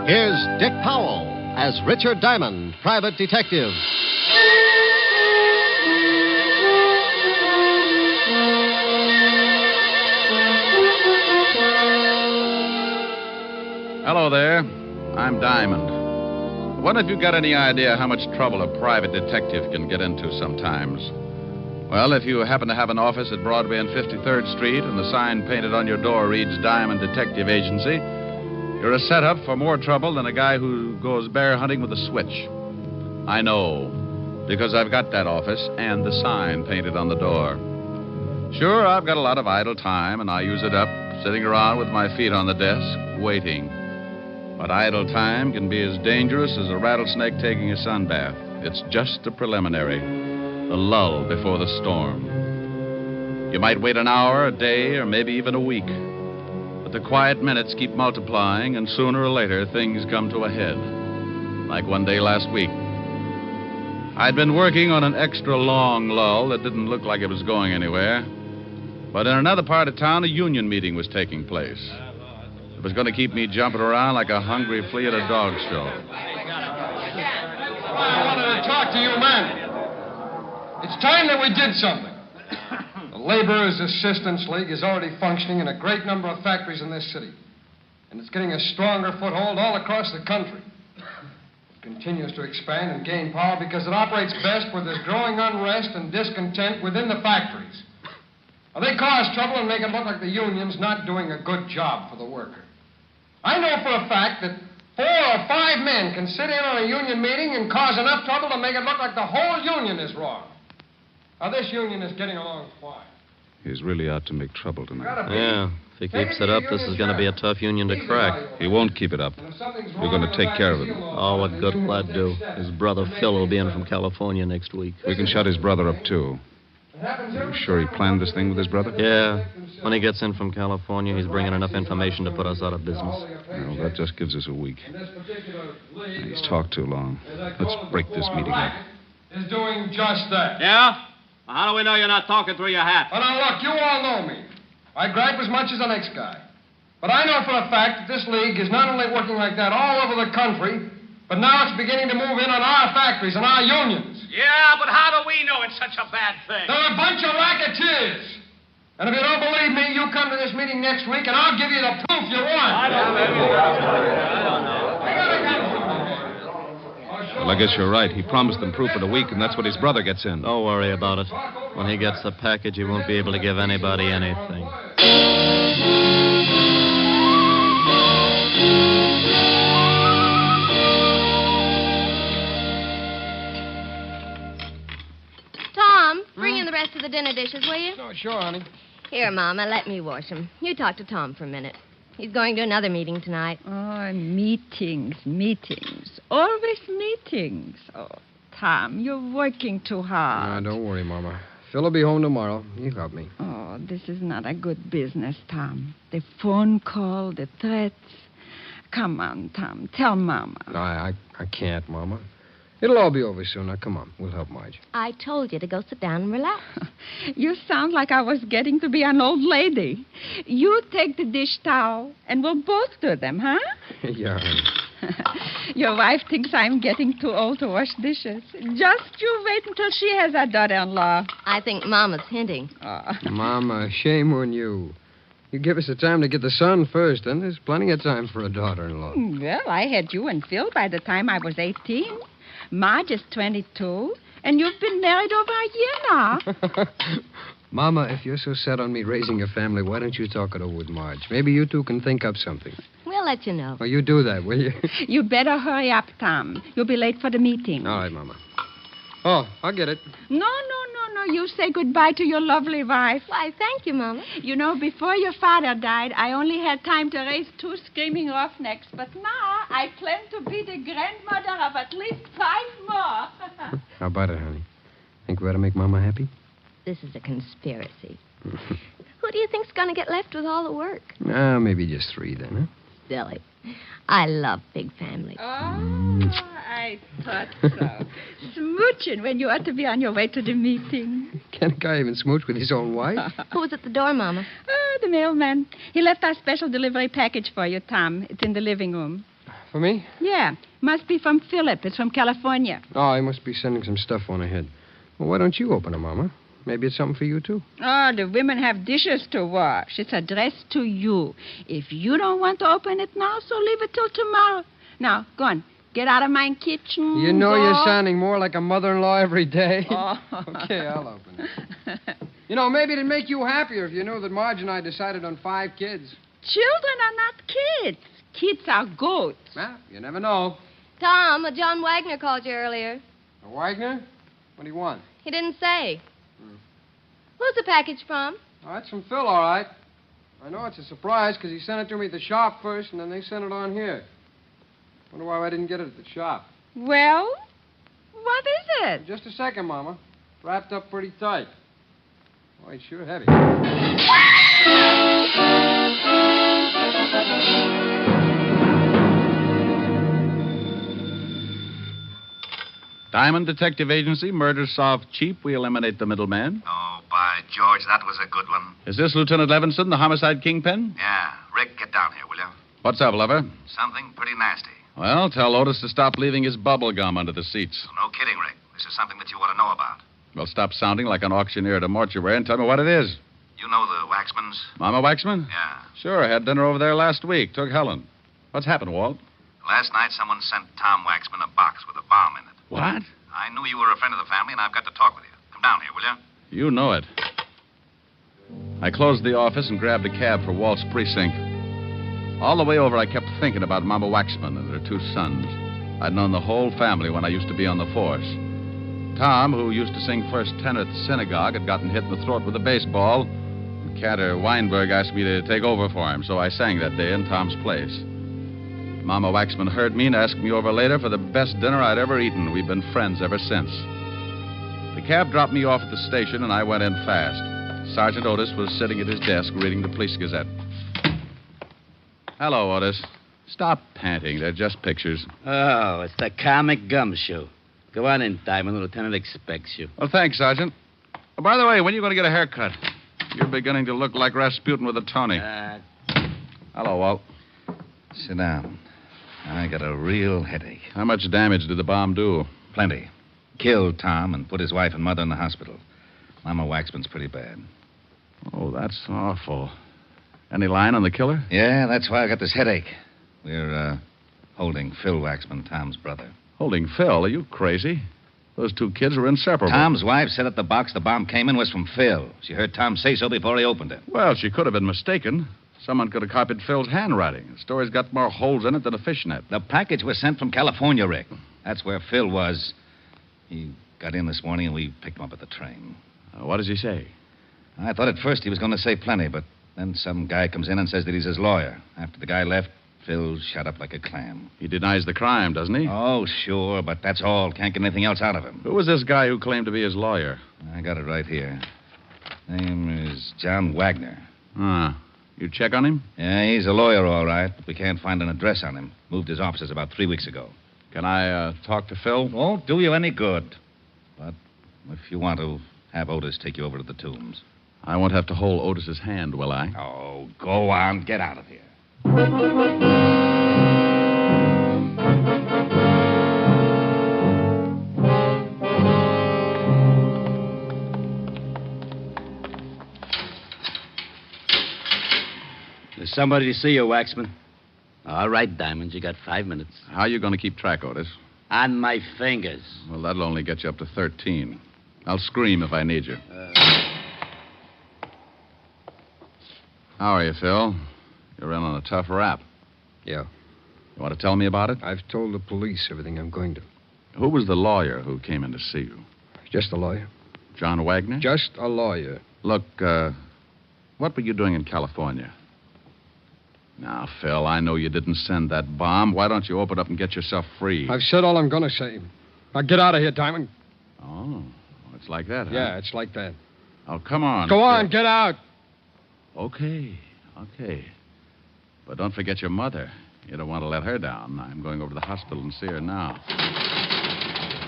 Here's Dick Powell as Richard Diamond, Private Detective. Hello there. I'm Diamond. I wonder if you've got any idea how much trouble a private detective can get into sometimes. Well, if you happen to have an office at Broadway and 53rd Street and the sign painted on your door reads Diamond Detective Agency, you're a setup for more trouble than a guy who goes bear hunting with a switch. I know, because I've got that office and the sign painted on the door. Sure, I've got a lot of idle time, and I use it up sitting around with my feet on the desk, waiting. But idle time can be as dangerous as a rattlesnake taking a sunbath. It's just a preliminary, the lull before the storm. You might wait an hour, a day, or maybe even a week. But the quiet minutes keep multiplying, and sooner or later, things come to a head. Like one day last week. I'd been working on an extra long lull that didn't look like it was going anywhere. But in another part of town, a union meeting was taking place. It was going to keep me jumping around like a hungry flea at a dog show. I wanted to talk to you, man. It's time that we did something. The Laborers' Assistance League is already functioning in a great number of factories in this city. And it's getting a stronger foothold all across the country. It continues to expand and gain power because it operates best where there's growing unrest and discontent within the factories. Now, they cause trouble and make it look like the union's not doing a good job for the worker. I know for a fact that 4 or 5 men can sit in on a union meeting and cause enough trouble to make it look like the whole union is wrong. Now, this union is getting along fine. He's really out to make trouble tonight. Yeah, if he keeps it up, this is going to be a tough union to crack. He won't keep it up. We're going to take care of him. Oh, what good will that do? His brother Phil will be in from California next week. We can shut his brother up, too. Are you sure he planned this thing with his brother? Yeah. When he gets in from California, he's bringing enough information to put us out of business. Well, that just gives us a week. He's talked too long. Let's break this meeting up. Is doing just that. Yeah? Well, how do we know you're not talking through your hat? Well, now, look, you all know me. I gripe as much as the next guy. But I know for a fact that this league is not only working like that all over the country, but now it's beginning to move in on our factories and our unions. Yeah, but how do we know it's such a bad thing? They're a bunch of racketeers. And if you don't believe me, you come to this meeting next week, and I'll give you the proof you want. Well, I guess you're right. He promised them proof in a week, and that's what his brother gets in. Don't worry about it. When he gets the package, he won't be able to give anybody anything. Tom, bring in the rest of the dinner dishes, will you? Oh, sure, honey. Here, Mama, let me wash them. You talk to Tom for a minute. He's going to another meeting tonight. Oh, meetings. Always meetings. Oh, Tom, you're working too hard. No, don't worry, Mama. Phil will be home tomorrow. You help me. Oh, this is not a good business, Tom. The phone call, the threats. Come on, Tom. Tell Mama. No, I can't, Mama. It'll all be over soon. Now, come on. We'll help Marge. I told you to go sit down and relax. You sound like I was getting to be an old lady. You take the dish towel, and we'll both do them, huh? Yeah, honey. Your wife thinks I'm getting too old to wash dishes. Just you wait until she has a daughter-in-law. I think Mama's hinting. Mama, shame on you. You give us the time to get the son first, and there's plenty of time for a daughter-in-law. Well, I had you and Phil by the time I was 18. Marge is 22, and you've been married over a year now. Mama, if you're so set on me raising a family, why don't you talk it over with Marge? Maybe you two can think up something. We'll let you know. Oh, you do that, will you? You better hurry up, Tom. You'll be late for the meeting. All right, Mama. Oh, I'll get it. No. You say goodbye to your lovely wife. Why, thank you, Mama. You know, before your father died, I only had time to raise 2 screaming roughnecks. But now I plan to be the grandmother of at least 5 more. How about it, honey? Think we ought to make Mama happy? This is a conspiracy. Who do you think's going to get left with all the work? Maybe just 3 then, huh? Silly. I love big families. Oh, I thought so. Smooching when you ought to be on your way to the meeting. Can a guy even smooch with his own wife? Who's at the door, Mama? The mailman. He left our special delivery package for you, Tom. It's in the living room. For me? Yeah. Must be from Philip. It's from California. Oh, he must be sending some stuff on ahead. Well, why don't you open it, Mama? Maybe it's something for you, too. Oh, the women have dishes to wash. It's addressed to you. If you don't want to open it now, so leave it till tomorrow. Now, go on. Get out of my kitchen. You know go. You're sounding more like a mother-in-law every day. Oh. Okay, I'll open it. You know, maybe it'd make you happier if you knew that Marge and I decided on 5 kids. Children are not kids. Kids are goats. Well, you never know. Tom, John Wagner called you earlier. Wagner? What do you want? He didn't say. Who's the package from? Oh, that's from Phil, all right. I know it's a surprise because he sent it to me at the shop first, and then they sent it on here. Wonder why I didn't get it at the shop. Well, what is it? Just a second, Mama. Wrapped up pretty tight. Oh, it's sure heavy. Diamond Detective Agency, murder solved cheap. We eliminate the middleman. Oh, by George, that was a good one. Is this Lieutenant Levinson, the homicide kingpin? Yeah. Rick, get down here, will you? What's up, lover? Something pretty nasty. Well, tell Otis to stop leaving his bubble gum under the seats. No kidding, Rick. This is something that you want to know about. Well, stop sounding like an auctioneer at a mortuary and tell me what it is. You know the Waxmans? Mama Waxman? Yeah. Sure, I had dinner over there last week. Took Helen. What's happened, Walt? Last night, someone sent Tom Waxman a box with a bomb in it. What? I knew you were a friend of the family, and I've got to talk with you. Come down here, will you? You know it. I closed the office and grabbed a cab for Walt's precinct. All the way over, I kept thinking about Mama Waxman and her two sons. I'd known the whole family when I used to be on the force. Tom, who used to sing first tenor at the synagogue, had gotten hit in the throat with a baseball. And Cantor Weinberg asked me to take over for him, so I sang that day in Tom's place. Mama Waxman heard me and asked me over later for the best dinner I'd ever eaten. We've been friends ever since. The cab dropped me off at the station, and I went in fast. Sergeant Otis was sitting at his desk reading the Police Gazette. Hello, Otis. Stop panting. They're just pictures. Oh, it's the comic gum show. Go on in, Diamond. The lieutenant expects you. Well, thanks, Sergeant. Oh, by the way, when are you going to get a haircut? You're beginning to look like Rasputin with a Tony. Hello, Walt. Sit down. I got a real headache. How much damage did the bomb do? Plenty. Killed Tom and put his wife and mother in the hospital. Mama Waxman's pretty bad. Oh, that's awful. Any line on the killer? Yeah, that's why I got this headache. We're holding Phil Waxman, Tom's brother. Holding Phil? Are you crazy? Those two kids were inseparable. Tom's wife said that the box the bomb came in was from Phil. She heard Tom say so before he opened it. Well, she could have been mistaken. Someone could have copied Phil's handwriting. The story's got more holes in it than a fishnet. The package was sent from California, Rick. That's where Phil was. He got in this morning and we picked him up at the train. What does he say? I thought at first he was going to say plenty, but then some guy comes in and says that he's his lawyer. After the guy left, Phil shut up like a clam. He denies the crime, doesn't he? Oh, sure, but that's all. Can't get anything else out of him. Who was this guy who claimed to be his lawyer? I got it right here. Name is John Wagner. You check on him? Yeah, he's a lawyer, all right, but we can't find an address on him. Moved his offices about 3 weeks ago. Can I talk to Phil? Won't do you any good. But if you want to, have Otis take you over to the tombs. I won't have to hold Otis's hand, will I? Oh, go on. Get out of here. There's somebody to see you, Waxman. All right, Diamond, you got 5 minutes. How are you going to keep track, Otis? On my fingers. Well, that'll only get you up to 13. I'll scream if I need you. How are you, Phil? You're in on a tough rap. Yeah. You want to tell me about it? I've told the police everything I'm going to. Who was the lawyer who came in to see you? Just a lawyer. John Wagner? Just a lawyer. Look, what were you doing in California? Now, Phil, I know you didn't send that bomb. Why don't you open up and get yourself free? I've said all I'm going to say. Now, get out of here, Diamond. Oh, it's like that, huh? Yeah, it's like that. Oh, come on. Go on, get out. Okay. But don't forget your mother. You don't want to let her down. I'm going over to the hospital and see her now.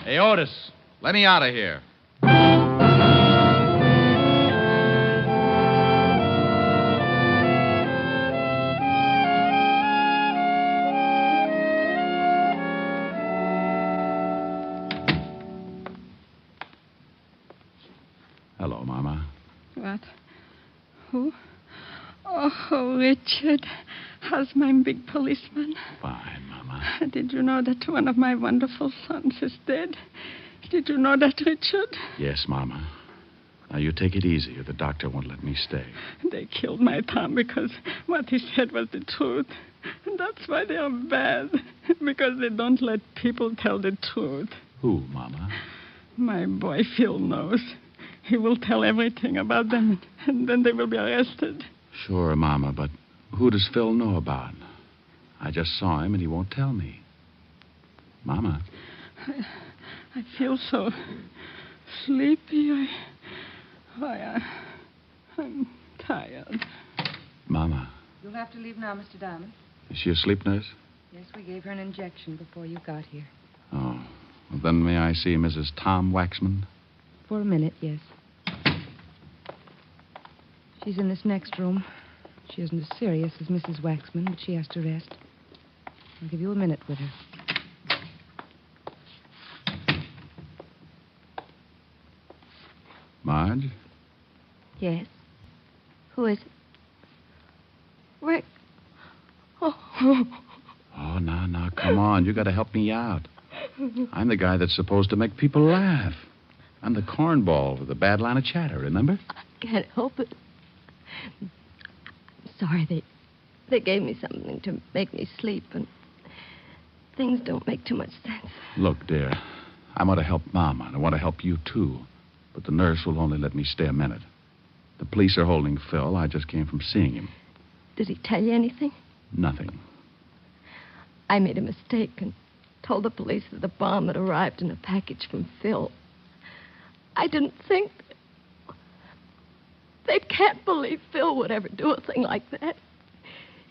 Hey, Otis, let me out of here. Hello, Mama. What? Who? Oh, Richard. How's my big policeman? Fine, Mama. Did you know that one of my wonderful sons is dead? Did you know that, Richard? Yes, Mama. Now, you take it easy, or the doctor won't let me stay. They killed my Tom because what he said was the truth. And that's why they are bad. Because they don't let people tell the truth. Who, Mama? My boy Phil knows. He will tell everything about them, and then they will be arrested. Sure, Mama, but who does Phil know about? I just saw him, and he won't tell me. Mama. I feel so sleepy. I'm tired. Mama. You'll have to leave now, Mr. Diamond. Is she asleep, nurse? Yes, we gave her an injection before you got here. Oh, well, Then may I see Mrs. Tom Waxman? For a minute, yes. She's in this next room. She isn't as serious as Mrs. Waxman, but she has to rest. I'll give you a minute with her. Marge? Yes. Who is it? Rick. Oh. Oh, now, come on. You got to help me out. I'm the guy that's supposed to make people laugh. I'm the cornball with a bad line of chatter, remember? Can't help it. Sorry, they gave me something to make me sleep, and things don't make too much sense. Look, dear, I want to help Mama, and I want to help you, too. But the nurse will only let me stay a minute. The police are holding Phil. I just came from seeing him. Did he tell you anything? Nothing. I made a mistake and told the police that the bomb had arrived in a package from Phil. I didn't think... They can't believe Phil would ever do a thing like that.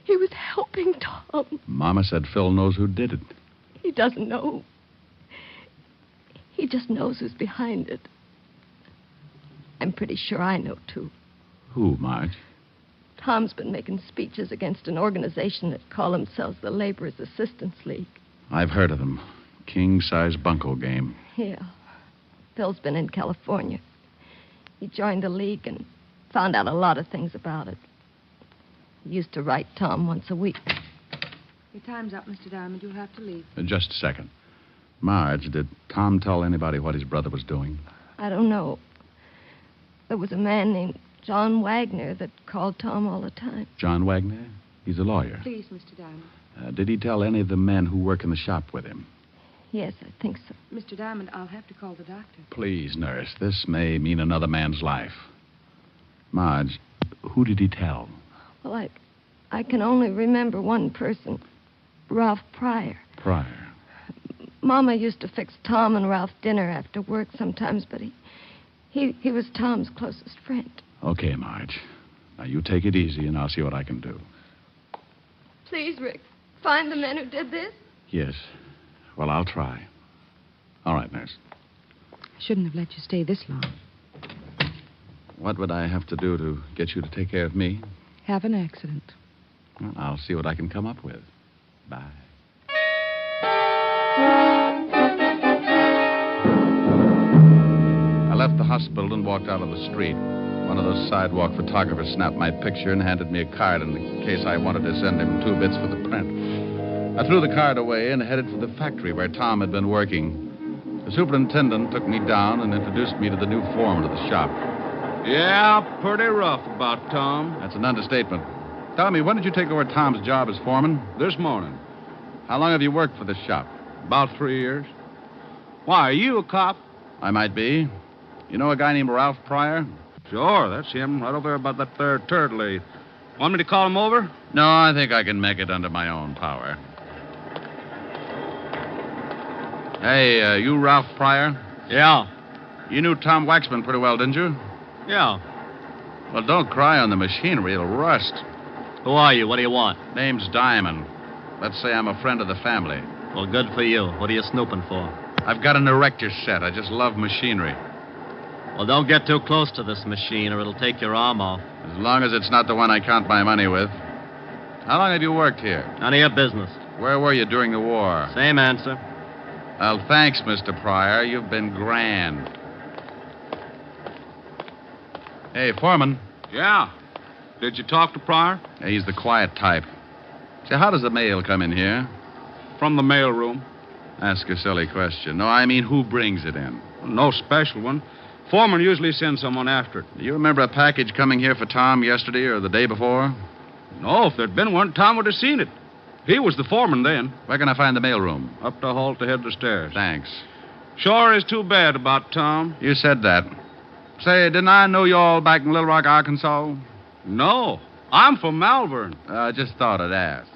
He was helping Tom. Mama said Phil knows who did it. He doesn't know. He just knows who's behind it. I'm pretty sure I know, too. Who, Marge? Tom's been making speeches against an organization that call themselves the Laborers Assistance League. I've heard of them. King-size bunco game. Yeah. Phil's been in California. He joined the league and found out a lot of things about it. He used to write Tom once a week. Your time's up, Mr. Diamond. You'll have to leave. Just a second. Marge, did Tom tell anybody what his brother was doing? I don't know. There was a man named John Wagner that called Tom all the time. John Wagner? He's a lawyer. Please, Mr. Diamond. Did he tell any of the men who work in the shop with him? Yes, I think so. Mr. Diamond, I'll have to call the doctor. Please, nurse. This may mean another man's life. Marge, who did he tell? Well, I can only remember one person, Ralph Pryor. Pryor. Mama used to fix Tom and Ralph dinner after work sometimes, but he was Tom's closest friend. Okay, Marge. Now, you take it easy, and I'll see what I can do. Please, Rick, find the men who did this. Yes. Well, I'll try. All right, nurse. I shouldn't have let you stay this long. What would I have to do to get you to take care of me? Have an accident. Well, I'll see what I can come up with. Bye. I left the hospital and walked out on the street. One of those sidewalk photographers snapped my picture and handed me a card in case I wanted to send him 2 bits for the print. I threw the card away and headed for the factory where Tom had been working. The superintendent took me down and introduced me to the new foreman of the shop. Yeah, pretty rough about Tom. That's an understatement. Tell me, when did you take over Tom's job as foreman? This morning. How long have you worked for this shop? About 3 years. Why, are you a cop? I might be. You know a guy named Ralph Pryor? Sure, that's him, right over there about that there turtle lathe. Want me to call him over? No, I think I can make it under my own power. Hey, you Ralph Pryor? Yeah. You knew Tom Waxman pretty well, didn't you? Yeah. Well, don't cry on the machinery. It'll rust. Who are you? What do you want? Name's Diamond. Let's say I'm a friend of the family. Well, good for you. What are you snooping for? I've got an erector set. I just love machinery. Well, don't get too close to this machine or it'll take your arm off. As long as it's not the one I count my money with. How long have you worked here? None of your business. Where were you during the war? Same answer. Well, thanks, Mr. Pryor. You've been grand. Hey, Foreman. Yeah. Did you talk to Pryor? Yeah, he's the quiet type. Say, how does the mail come in here? From the mail room. Ask a silly question. No, I mean, who brings it in? No special one. Foreman usually sends someone after it. Do you remember a package coming here for Tom yesterday or the day before? No, if there'd been one, Tom would have seen it. He was the foreman then. Where can I find the mailroom? Up the hall to head the stairs. Thanks. Sure is too bad about Tom. You said that. Say, didn't I know you all back in Little Rock, Arkansas? No. I'm from Malvern. I just thought I'd ask.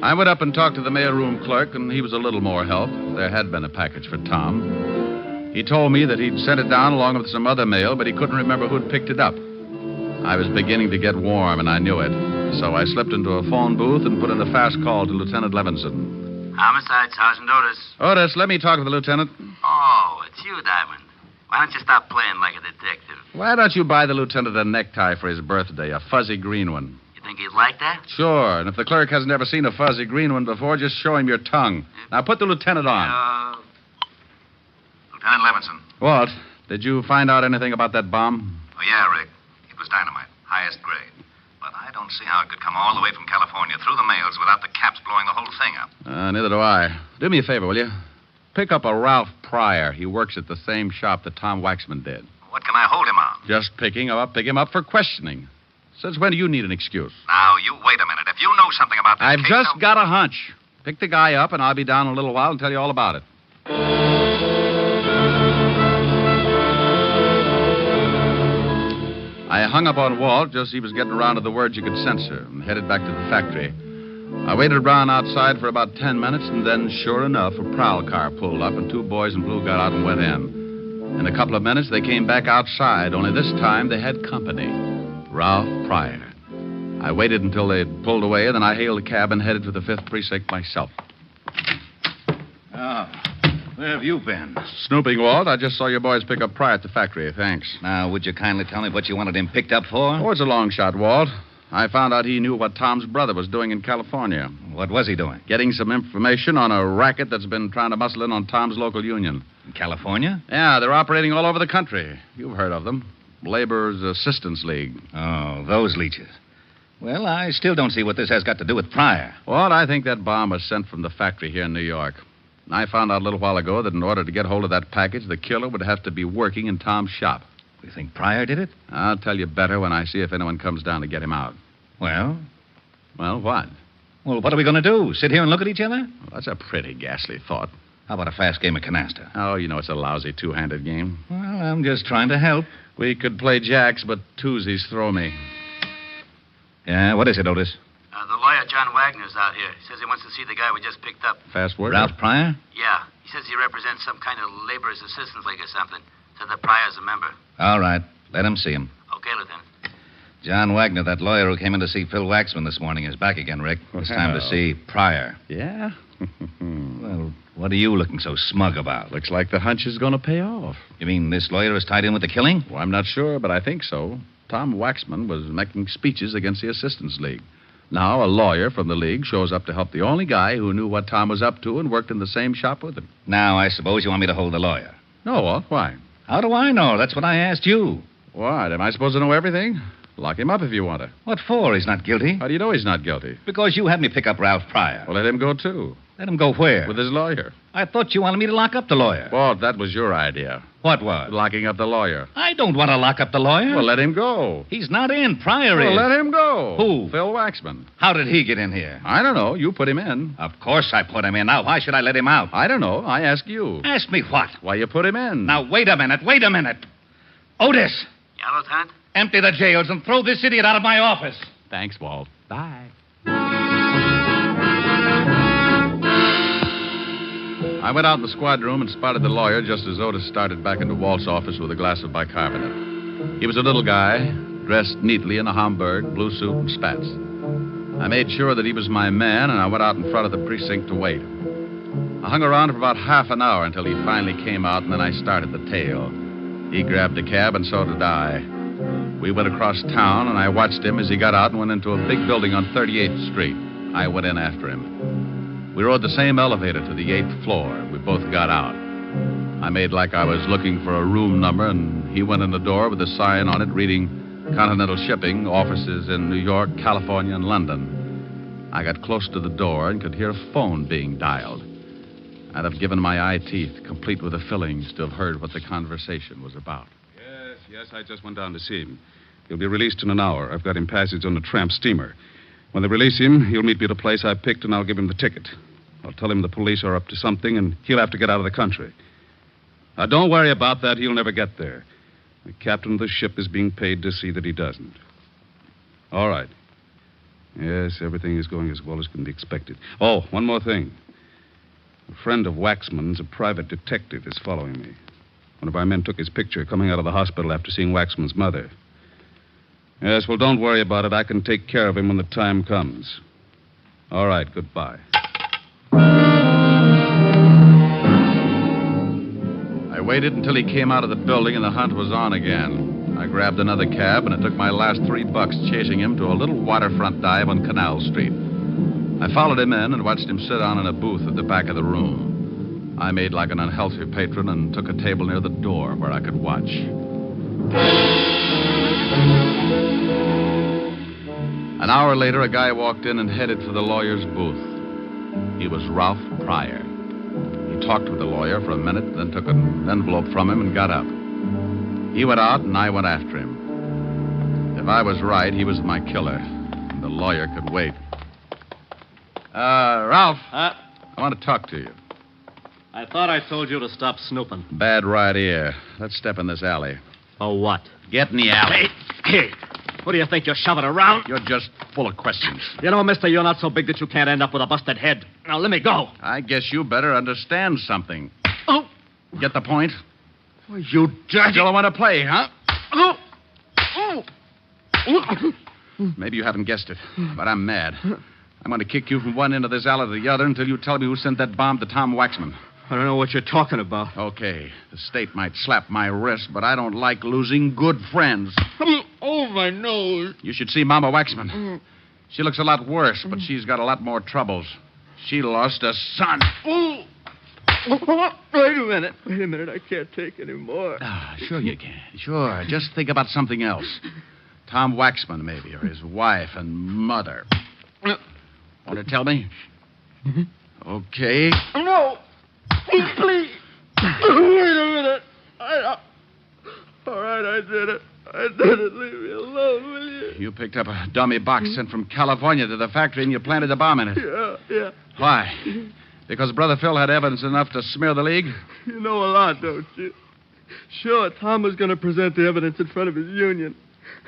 I went up and talked to the mailroom clerk, and he was a little more help. There had been a package for Tom. He told me that he'd sent it down along with some other mail, but he couldn't remember who'd picked it up. I was beginning to get warm, and I knew it. So I slipped into a phone booth and put in a fast call to Lieutenant Levinson. Homicide, Sergeant Otis. Otis, let me talk to the lieutenant. Oh, it's you, Diamond. Why don't you stop playing like a detective? Why don't you buy the lieutenant a necktie for his birthday, a fuzzy green one? You think he'd like that? Sure, and if the clerk hasn't ever seen a fuzzy green one before, just show him your tongue. Now put the lieutenant on. Lieutenant Levinson. Walt, did you find out anything about that bomb? Oh, yeah, Rick. It was dynamite, highest grade. But I don't see how it could come all the way from California through the mails without the caps blowing the whole thing up. Neither do I. Do me a favor, will you? Pick up a Ralph Pryor. He works at the same shop that Tom Waxman did. What can I hold him on? Just pick him up for questioning. Since when do you need an excuse? Now, you wait a minute. If you know something about this I've case, just got a hunch. Pick the guy up, and I'll be down in a little while and tell you all about it. I hung up on Walt just as he was getting around to the words you could censor and headed back to the factory. I waited around outside for about 10 minutes, and then, sure enough, a prowl car pulled up, and two boys in blue got out and went in. In a couple of minutes, they came back outside, only this time they had company. Ralph Pryor. I waited until they had pulled away, then I hailed a cab and headed for the 5th Precinct myself. Oh, where have you been? Snooping, Walt. I just saw your boys pick up Pryor at the factory. Thanks. Now, would you kindly tell me what you wanted him picked up for? Oh, it's a long shot, Walt. I found out he knew what Tom's brother was doing in California. What was he doing? Getting some information on a racket that's been trying to muscle in on Tom's local union. In California? Yeah, they're operating all over the country. You've heard of them. Laborers Assistance League. Oh, those leeches. Well, I still don't see what this has got to do with Pryor. Well, I think that bomb was sent from the factory here in New York. I found out a little while ago that in order to get hold of that package, the killer would have to be working in Tom's shop. You think Pryor did it? I'll tell you better when I see if anyone comes down to get him out. Well? Well, what? Well, what are we going to do? Sit here and look at each other? Well, that's a pretty ghastly thought. How about a fast game of canasta? Oh, you know it's a lousy two-handed game. Well, I'm just trying to help. We could play jacks, but twosies throw me. Yeah, what is it, Otis? The lawyer, John Wagner's out here. He says he wants to see the guy we just picked up. Fast word? Ralph Pryor? Yeah. He says he represents some kind of laborers' assistance league or something. Said that Pryor's a member. All right. Let him see him. Okay, Lieutenant. John Wagner, that lawyer who came in to see Phil Waxman this morning, is back again, Rick. It's time to see Pryor. Yeah? Well, what are you looking so smug about? Looks like the hunch is going to pay off. You mean this lawyer is tied in with the killing? Well, I'm not sure, but I think so. Tom Waxman was making speeches against the Assistance League. Now, a lawyer from the league shows up to help the only guy who knew what Tom was up to and worked in the same shop with him. Now, I suppose you want me to hold the lawyer. No, Walt. Why? How do I know? That's what I asked you. What? Am I supposed to know everything? Lock him up if you want to. What for? He's not guilty. How do you know he's not guilty? Because you had me pick up Ralph Pryor. Well, let him go, too. Let him go where? With his lawyer. I thought you wanted me to lock up the lawyer. Walt, that was your idea. What was? Locking up the lawyer. I don't want to lock up the lawyer. Well, let him go. He's not in. Pryor Well, is. let him go. Who? Phil Waxman. How did he get in here? I don't know. You put him in. Of course I put him in. Now, why should I let him out? I don't know. I ask you. Ask me what? Why you put him in. Now, wait a minute. Otis. Yeah, Lieutenant? Empty the jails and throw this idiot out of my office. Thanks, Walt. Bye. I went out in the squad room and spotted the lawyer just as Otis started back into Walt's office with a glass of bicarbonate. He was a little guy, dressed neatly in a Homburg, blue suit, and spats. I made sure that he was my man, and I went out in front of the precinct to wait. I hung around for about half an hour until he finally came out, and then I started the tale. He grabbed a cab, and so did I. We went across town, and I watched him as he got out and went into a big building on 38th Street. I went in after him. We rode the same elevator to the 8th floor. We both got out. I made like I was looking for a room number, and he went in the door with a sign on it reading Continental Shipping, offices in New York, California, and London. I got close to the door and could hear a phone being dialed. I'd have given my eye teeth, complete with the fillings, to have heard what the conversation was about. Yes, I just went down to see him. He'll be released in an hour. I've got him passage on a tramp steamer. When they release him, he'll meet me at a place I picked, and I'll give him the ticket. I'll tell him the police are up to something, and he'll have to get out of the country. Now, don't worry about that. He'll never get there. The captain of the ship is being paid to see that he doesn't. All right. Yes, everything is going as well as can be expected. Oh, one more thing. A friend of Waxman's, a private detective, is following me. One of our men took his picture coming out of the hospital after seeing Waxman's mother. Yes, well, don't worry about it. I can take care of him when the time comes. All right, goodbye. I waited until he came out of the building and the hunt was on again. I grabbed another cab and it took my last $3 chasing him to a little waterfront dive on Canal Street. I followed him in and watched him sit down in a booth at the back of the room. I made like an unhealthy patron and took a table near the door where I could watch. An hour later, a guy walked in and headed for the lawyer's booth. He was Ralph Pryor. He talked with the lawyer for a minute, then took an envelope from him and got up. He went out, and I went after him. If I was right, he was my killer, and the lawyer could wait. Ralph, I want to talk to you. I thought I told you to stop snooping. Bad right ear. Let's step in this alley. Oh, what? Get in the alley. Hey, what do you think you're shoving around? You're just full of questions. You know, mister, you're not so big that you can't end up with a busted head. Now, let me go. I guess you better understand something. Oh. Get the point? Oh, you dirty... Still want to play, huh? Oh. Oh. Maybe you haven't guessed it, but I'm mad. I'm going to kick you from one end of this alley to the other until you tell me who sent that bomb to Tom Waxman. I don't know what you're talking about. Okay, the state might slap my wrist, but I don't like losing good friends. Oh, my nose. You should see Mama Waxman. She looks a lot worse, but she's got a lot more troubles. She lost a son. Oh. Wait a minute. I can't take any more. Sure you can. Sure. Just think about something else. Tom Waxman, maybe, or his wife and mother. Want to tell me? Okay. No. Please. Wait a minute. All right, I did it. Leave me alone, will you? You picked up a dummy box sent from California to the factory and you planted a bomb in it. Yeah. Why? Because Brother Phil had evidence enough to smear the League? You know a lot, don't you? Sure, Tom was going to present the evidence in front of his union.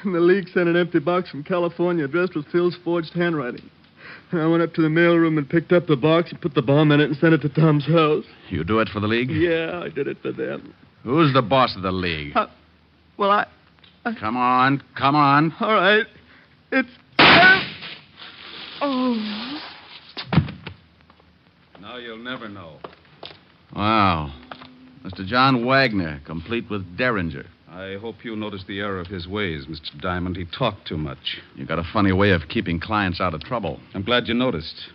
And the League sent an empty box from California addressed with Phil's forged handwriting. And I went up to the mailroom and picked up the box and put the bomb in it and sent it to Tom's house. You do it for the League? Yeah, I did it for them. Who's the boss of the League? Well, I... Come on. All right. It's... Oh. Now you'll never know. Wow. Mr. John Wagner, complete with Derringer. I hope you noticed the error of his ways, Mr. Diamond. He talked too much. You got a funny way of keeping clients out of trouble. I'm glad you noticed.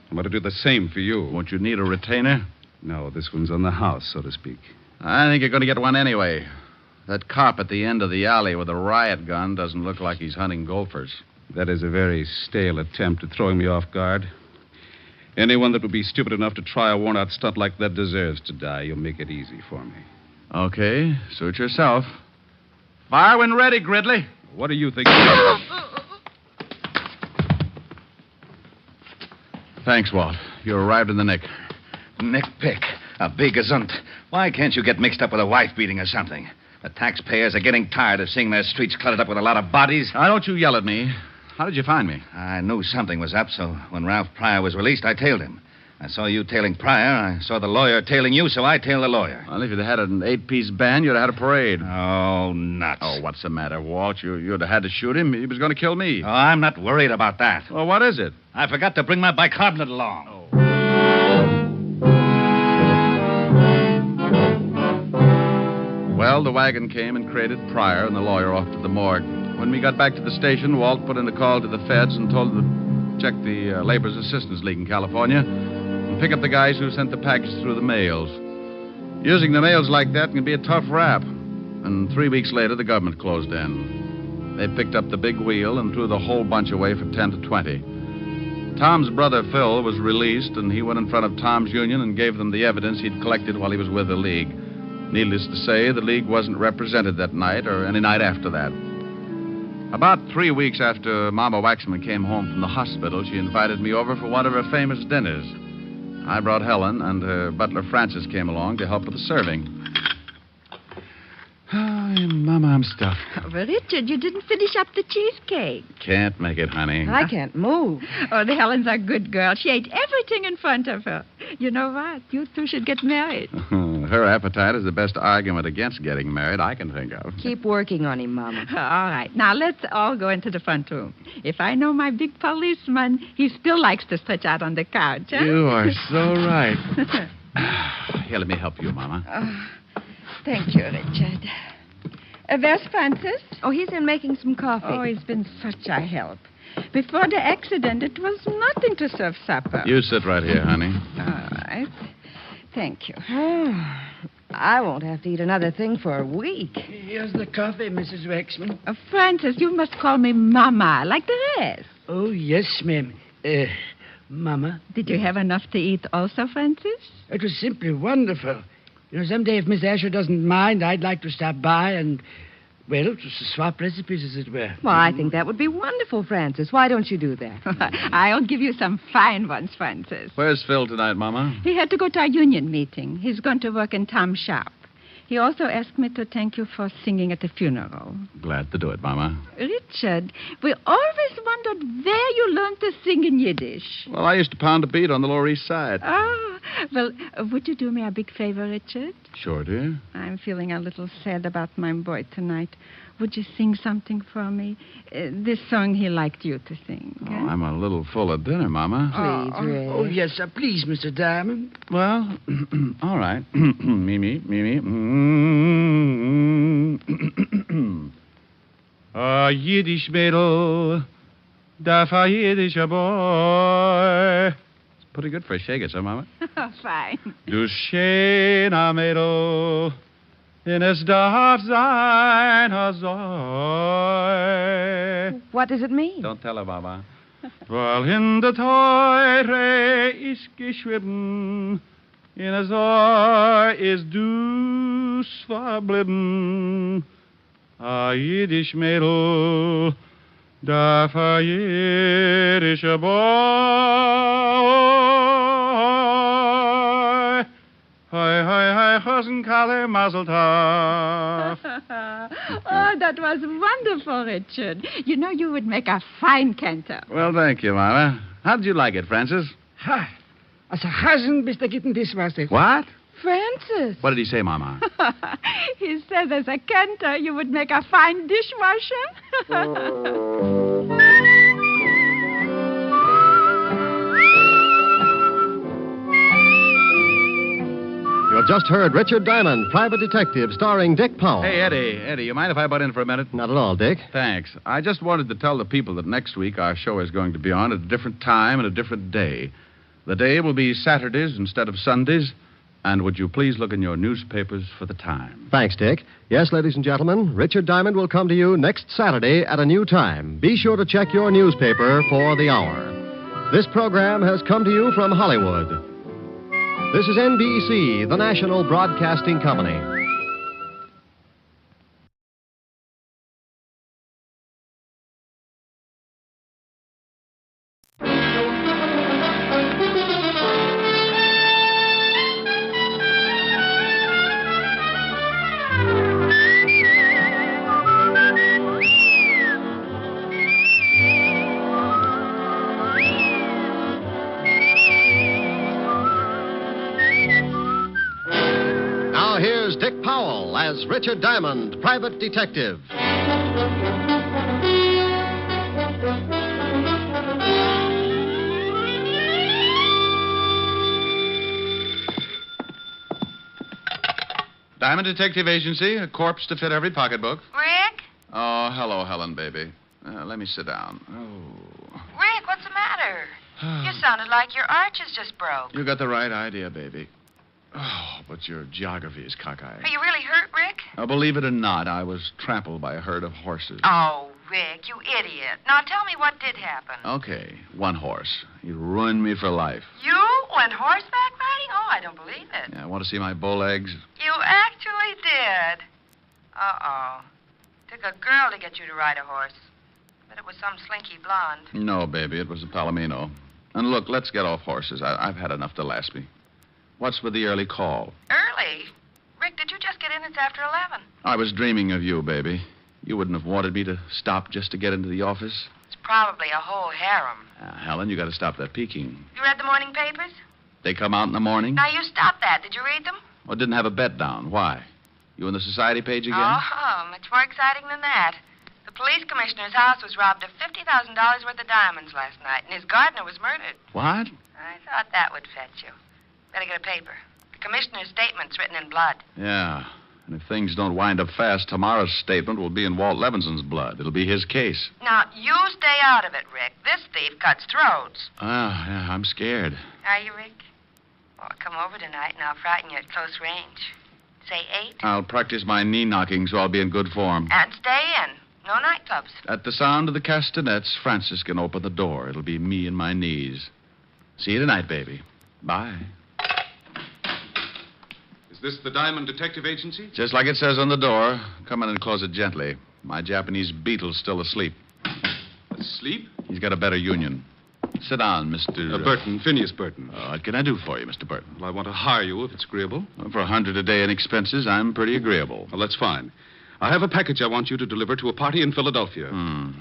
I'm going to do the same for you. Won't you need a retainer? No, this one's on the house, so to speak. I think you're going to get one anyway. That cop at the end of the alley with a riot gun doesn't look like he's hunting gophers. That is a very stale attempt at throwing me off guard. Anyone that would be stupid enough to try a worn-out stunt like that deserves to die. You'll make it easy for me. Okay, suit yourself. Fire when ready, Gridley. What do you think? Thanks, Walt. You arrived in the nick. Nick Pick, a big gazunt. Why can't you get mixed up with a wife beating or something? The taxpayers are getting tired of seeing their streets cluttered up with a lot of bodies. Now, don't you yell at me. How did you find me? I knew something was up, so when Ralph Pryor was released, I tailed him. I saw you tailing Pryor. I saw the lawyer tailing you, so I tailed the lawyer. Well, if you'd had an 8-piece band, you'd have had a parade. Oh, nuts. Oh, what's the matter, Walt? You'd have had to shoot him. He was going to kill me. Oh, I'm not worried about that. Well, what is it? I forgot to bring my bicarbonate along. Oh. Well, the wagon came and crated Pryor and the lawyer off to the morgue. When we got back to the station, Walt put in a call to the feds and told them to check the Labor's Assistance League in California and pick up the guys who sent the package through the mails. Using the mails like that can be a tough rap. And 3 weeks later, the government closed in. They picked up the big wheel and threw the whole bunch away for 10 to 20. Tom's brother, Phil, was released, and he went in front of Tom's union and gave them the evidence he'd collected while he was with the League. Needless to say, the League wasn't represented that night or any night after that. About 3 weeks after Mama Waxman came home from the hospital, she invited me over for one of her famous dinners. I brought Helen, and her butler Francis came along to help with the serving. Oh, Mama, I'm stuffed. Oh, but Richard, you didn't finish up the cheesecake. Can't make it, honey. I can't move. Oh, the Helen's a good girl. She ate everything in front of her. You know what? You two should get married. Her appetite is the best argument against getting married I can think of. Keep working on him, Mama. All right. Now, let's all go into the front room. If I know my big policeman, he still likes to stretch out on the couch. Huh? You are so right. Here, let me help you, Mama. Thank you, Richard. Where's Francis? Oh, he's in making some coffee. Oh, he's been such a help. Before the accident, it was nothing to serve supper. You sit right here, honey. All right. Thank you. I won't have to eat another thing for a week. Here's the coffee, Mrs. Wexman. Francis, you must call me Mama, like the rest. Oh, yes, ma'am. Mama. Did you have enough to eat also, Francis? It was simply wonderful. You know, someday if Miss Asher doesn't mind, I'd like to stop by and, well, just to swap recipes, as it were. Well, I think that would be wonderful, Francis. Why don't you do that? I'll give you some fine ones, Francis. Where's Phil tonight, Mama? He had to go to our union meeting. He's going to work in Tom's shop. He also asked me to thank you for singing at the funeral. Glad to do it, Mama. Richard, we always wondered where you learned to sing in Yiddish. Well, I used to pound a beat on the Lower East Side. Ah, well, would you do me a big favor, Richard? Sure, dear. I'm feeling a little sad about my boy tonight. Would you sing something for me? This song he liked you to sing. Oh, I'm a little full of dinner, Mama. Please, Ray. Oh, yes, sir. Please, Mr. Diamond. Well, all right. Mimi. A Yiddish Mädel, darf a Yiddischer boy. It's pretty good for a shaker, sir, Mama. Fine. Du schöner Mädel, denn es darf sein, soll. What does it mean? Don't tell her, Mama. Weil in der Teure ist geschrieben, in der Säu ist du's verblieben. A Jiddisch Mädel, darf a jiddischer boy. Hoi, hoi, hoi, Hosenkalle, Mazel tov. Oh, that was wonderful, Richard. You know you would make a fine cantor. Well, thank you, Mama. How did you like it, Francis? Ha! Als een hazen bist du gitten Dishwasser. What? Francis. What did he say, Mama? He says as a cantor you would make a fine dishwasher. You have just heard Richard Diamond, Private Detective, starring Dick Powell. Hey, Eddie, you mind if I butt in for a minute? Not at all, Dick. Thanks. I just wanted to tell the people that next week our show is going to be on at a different time and a different day. The day will be Saturdays instead of Sundays. And would you please look in your newspapers for the time? Thanks, Dick. Yes, ladies and gentlemen, Richard Diamond will come to you next Saturday at a new time. Be sure to check your newspaper for the hour. This program has come to you from Hollywood. This is NBC, the National Broadcasting Company. Dick Powell as Richard Diamond, Private Detective. Diamond Detective Agency, a corpse to fit every pocketbook. Rick? Oh, hello, Helen, baby. Let me sit down. Oh. Rick, what's the matter? You sounded like your arches just broke. You got the right idea, baby. Oh, but your geography is cockeyed. Are you really hurt, Rick? Now, believe it or not, I was trampled by a herd of horses. Oh, Rick, you idiot. Now tell me what did happen. Okay, one horse. He ruined me for life. You went horseback riding? Oh, I don't believe it. Yeah, want to see my bull eggs? You actually did. Uh-oh. Took a girl to get you to ride a horse. But it was some slinky blonde. No, baby, it was a palomino. And look, let's get off horses. I've had enough to last me. What's with the early call? Early? Rick, did you just get in minutes after 11. I was dreaming of you, baby. You wouldn't have wanted me to stop just to get into the office. It's probably a whole harem. Helen, you got to stop that peeking. You read the morning papers? They come out in the morning? Now, you stop that. Did you read them? Well, didn't have a bet down. Why? You in the society page again? Oh, much more exciting than that. The police commissioner's house was robbed of $50,000 worth of diamonds last night, and his gardener was murdered. What? I thought that would fetch you. Better get a paper. The commissioner's statement's written in blood. Yeah. And if things don't wind up fast, tomorrow's statement will be in Walt Levinson's blood. It'll be his case. Now, you stay out of it, Rick. This thief cuts throats. Yeah, I'm scared. Are you, Rick? Well, come over tonight, and I'll frighten you at close range. Say 8. I'll practice my knee knocking so I'll be in good form. And stay in. No nightclubs. At the sound of the castanets, Francis can open the door. It'll be me and my knees. See you tonight, baby. Bye. Is this the Diamond Detective Agency? Just like it says on the door. Come in and close it gently. My Japanese beetle's still asleep. Asleep? He's got a better union. Sit down, Mr. Burton, Phineas Burton. What can I do for you, Mr. Burton? Well, I want to hire you if it's agreeable. Well, for $100 a day in expenses, I'm pretty agreeable. Well, that's fine. I have a package I want you to deliver to a party in Philadelphia.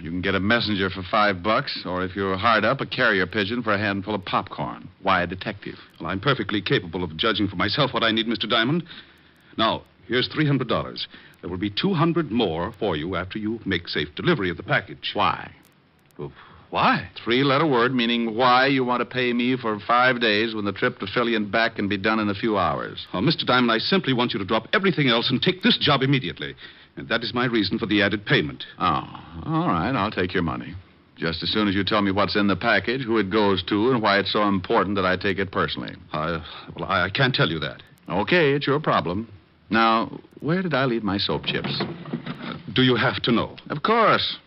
You can get a messenger for $5, or if you're hard up, a carrier pigeon for a handful of popcorn. Why a detective? Well, I'm perfectly capable of judging for myself what I need, Mr. Diamond. Now, here's $300. There will be $200 more for you after you make safe delivery of the package. Why? Well, why? 3-letter word meaning why you want to pay me for 5 days when the trip to Philly and back can be done in a few hours. Oh, Mr. Diamond, I simply want you to drop everything else and take this job immediately. And that is my reason for the added payment. Oh, all right. I'll take your money. Just as soon as you tell me what's in the package, who it goes to, and why it's so important that I take it personally. I can't tell you that. Okay, it's your problem. Now, where did I leave my soap chips? Do you have to know? Of course.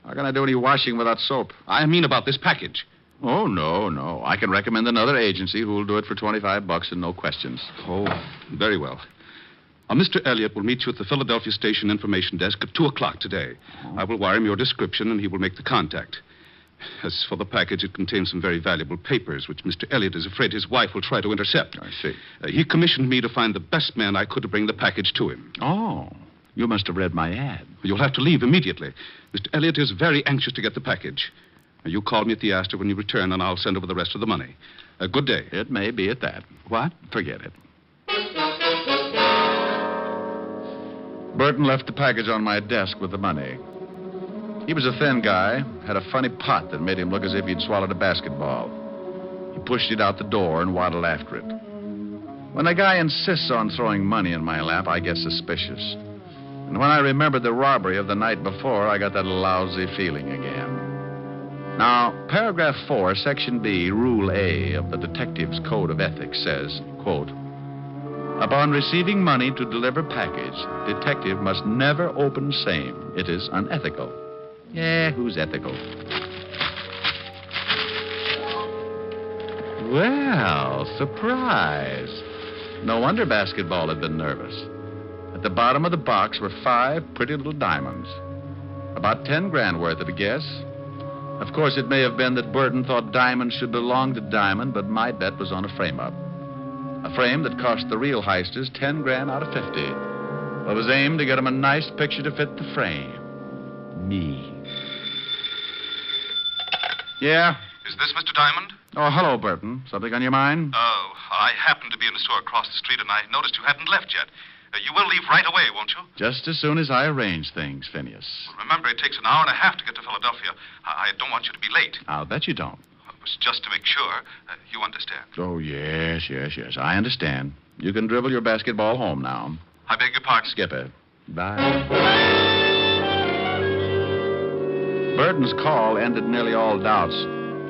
How can I do any washing without soap? I mean about this package. Oh, no. I can recommend another agency who will do it for $25 and no questions. Oh, very well. Mr. Elliott will meet you at the Philadelphia Station Information Desk at 2 o'clock today. I will wire him your description, and he will make the contact. As for the package, it contains some very valuable papers, which Mr. Elliott is afraid his wife will try to intercept. I see. He commissioned me to find the best man I could to bring the package to him. Oh, you must have read my ad. You'll have to leave immediately. Mr. Elliott is very anxious to get the package. You call me at the Astor when you return, and I'll send over the rest of the money. Good day. It may be at that. What? Forget it. Burton left the package on my desk with the money. He was a thin guy, had a funny pot that made him look as if he'd swallowed a basketball. He pushed it out the door and waddled after it. When a guy insists on throwing money in my lap, I get suspicious. And when I remembered the robbery of the night before, I got that lousy feeling again. Now, paragraph 4, section B, rule A of the Detective's Code of Ethics says, quote, upon receiving money to deliver package, detective must never open same. It is unethical. Yeah, who's ethical? Well, surprise. No wonder basketball had been nervous. At the bottom of the box were 5 pretty little diamonds. About 10 grand worth of a guess. Of course, it may have been that Burton thought diamonds should belong to Diamond, but my bet was on a frame-up. A frame that cost the real heisters 10 grand out of 50. It was aimed to get him a nice picture to fit the frame. Me. Yeah? Is this Mr. Diamond? Oh, hello, Burton. Something on your mind? Oh, I happened to be in the store across the street, and I noticed you hadn't left yet. You will leave right away, won't you? Just as soon as I arrange things, Phineas. Well, remember, it takes an hour and a half to get to Philadelphia. I don't want you to be late. I'll bet you don't. It was just to make sure. You understand. Oh, yes. I understand. You can dribble your basketball home now. I beg your pardon? Skip it. Bye. Burton's call ended nearly all doubts.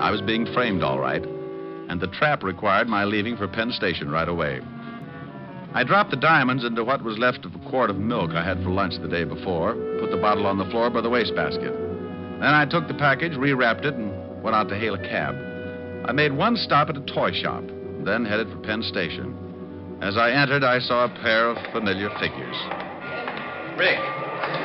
I was being framed all right, and the trap required my leaving for Penn Station right away. I dropped the diamonds into what was left of a quart of milk I had for lunch the day before, put the bottle on the floor by the wastebasket. Then I took the package, rewrapped it, and went out to hail a cab. I made one stop at a toy shop, then headed for Penn Station. As I entered, I saw a pair of familiar figures. Rick.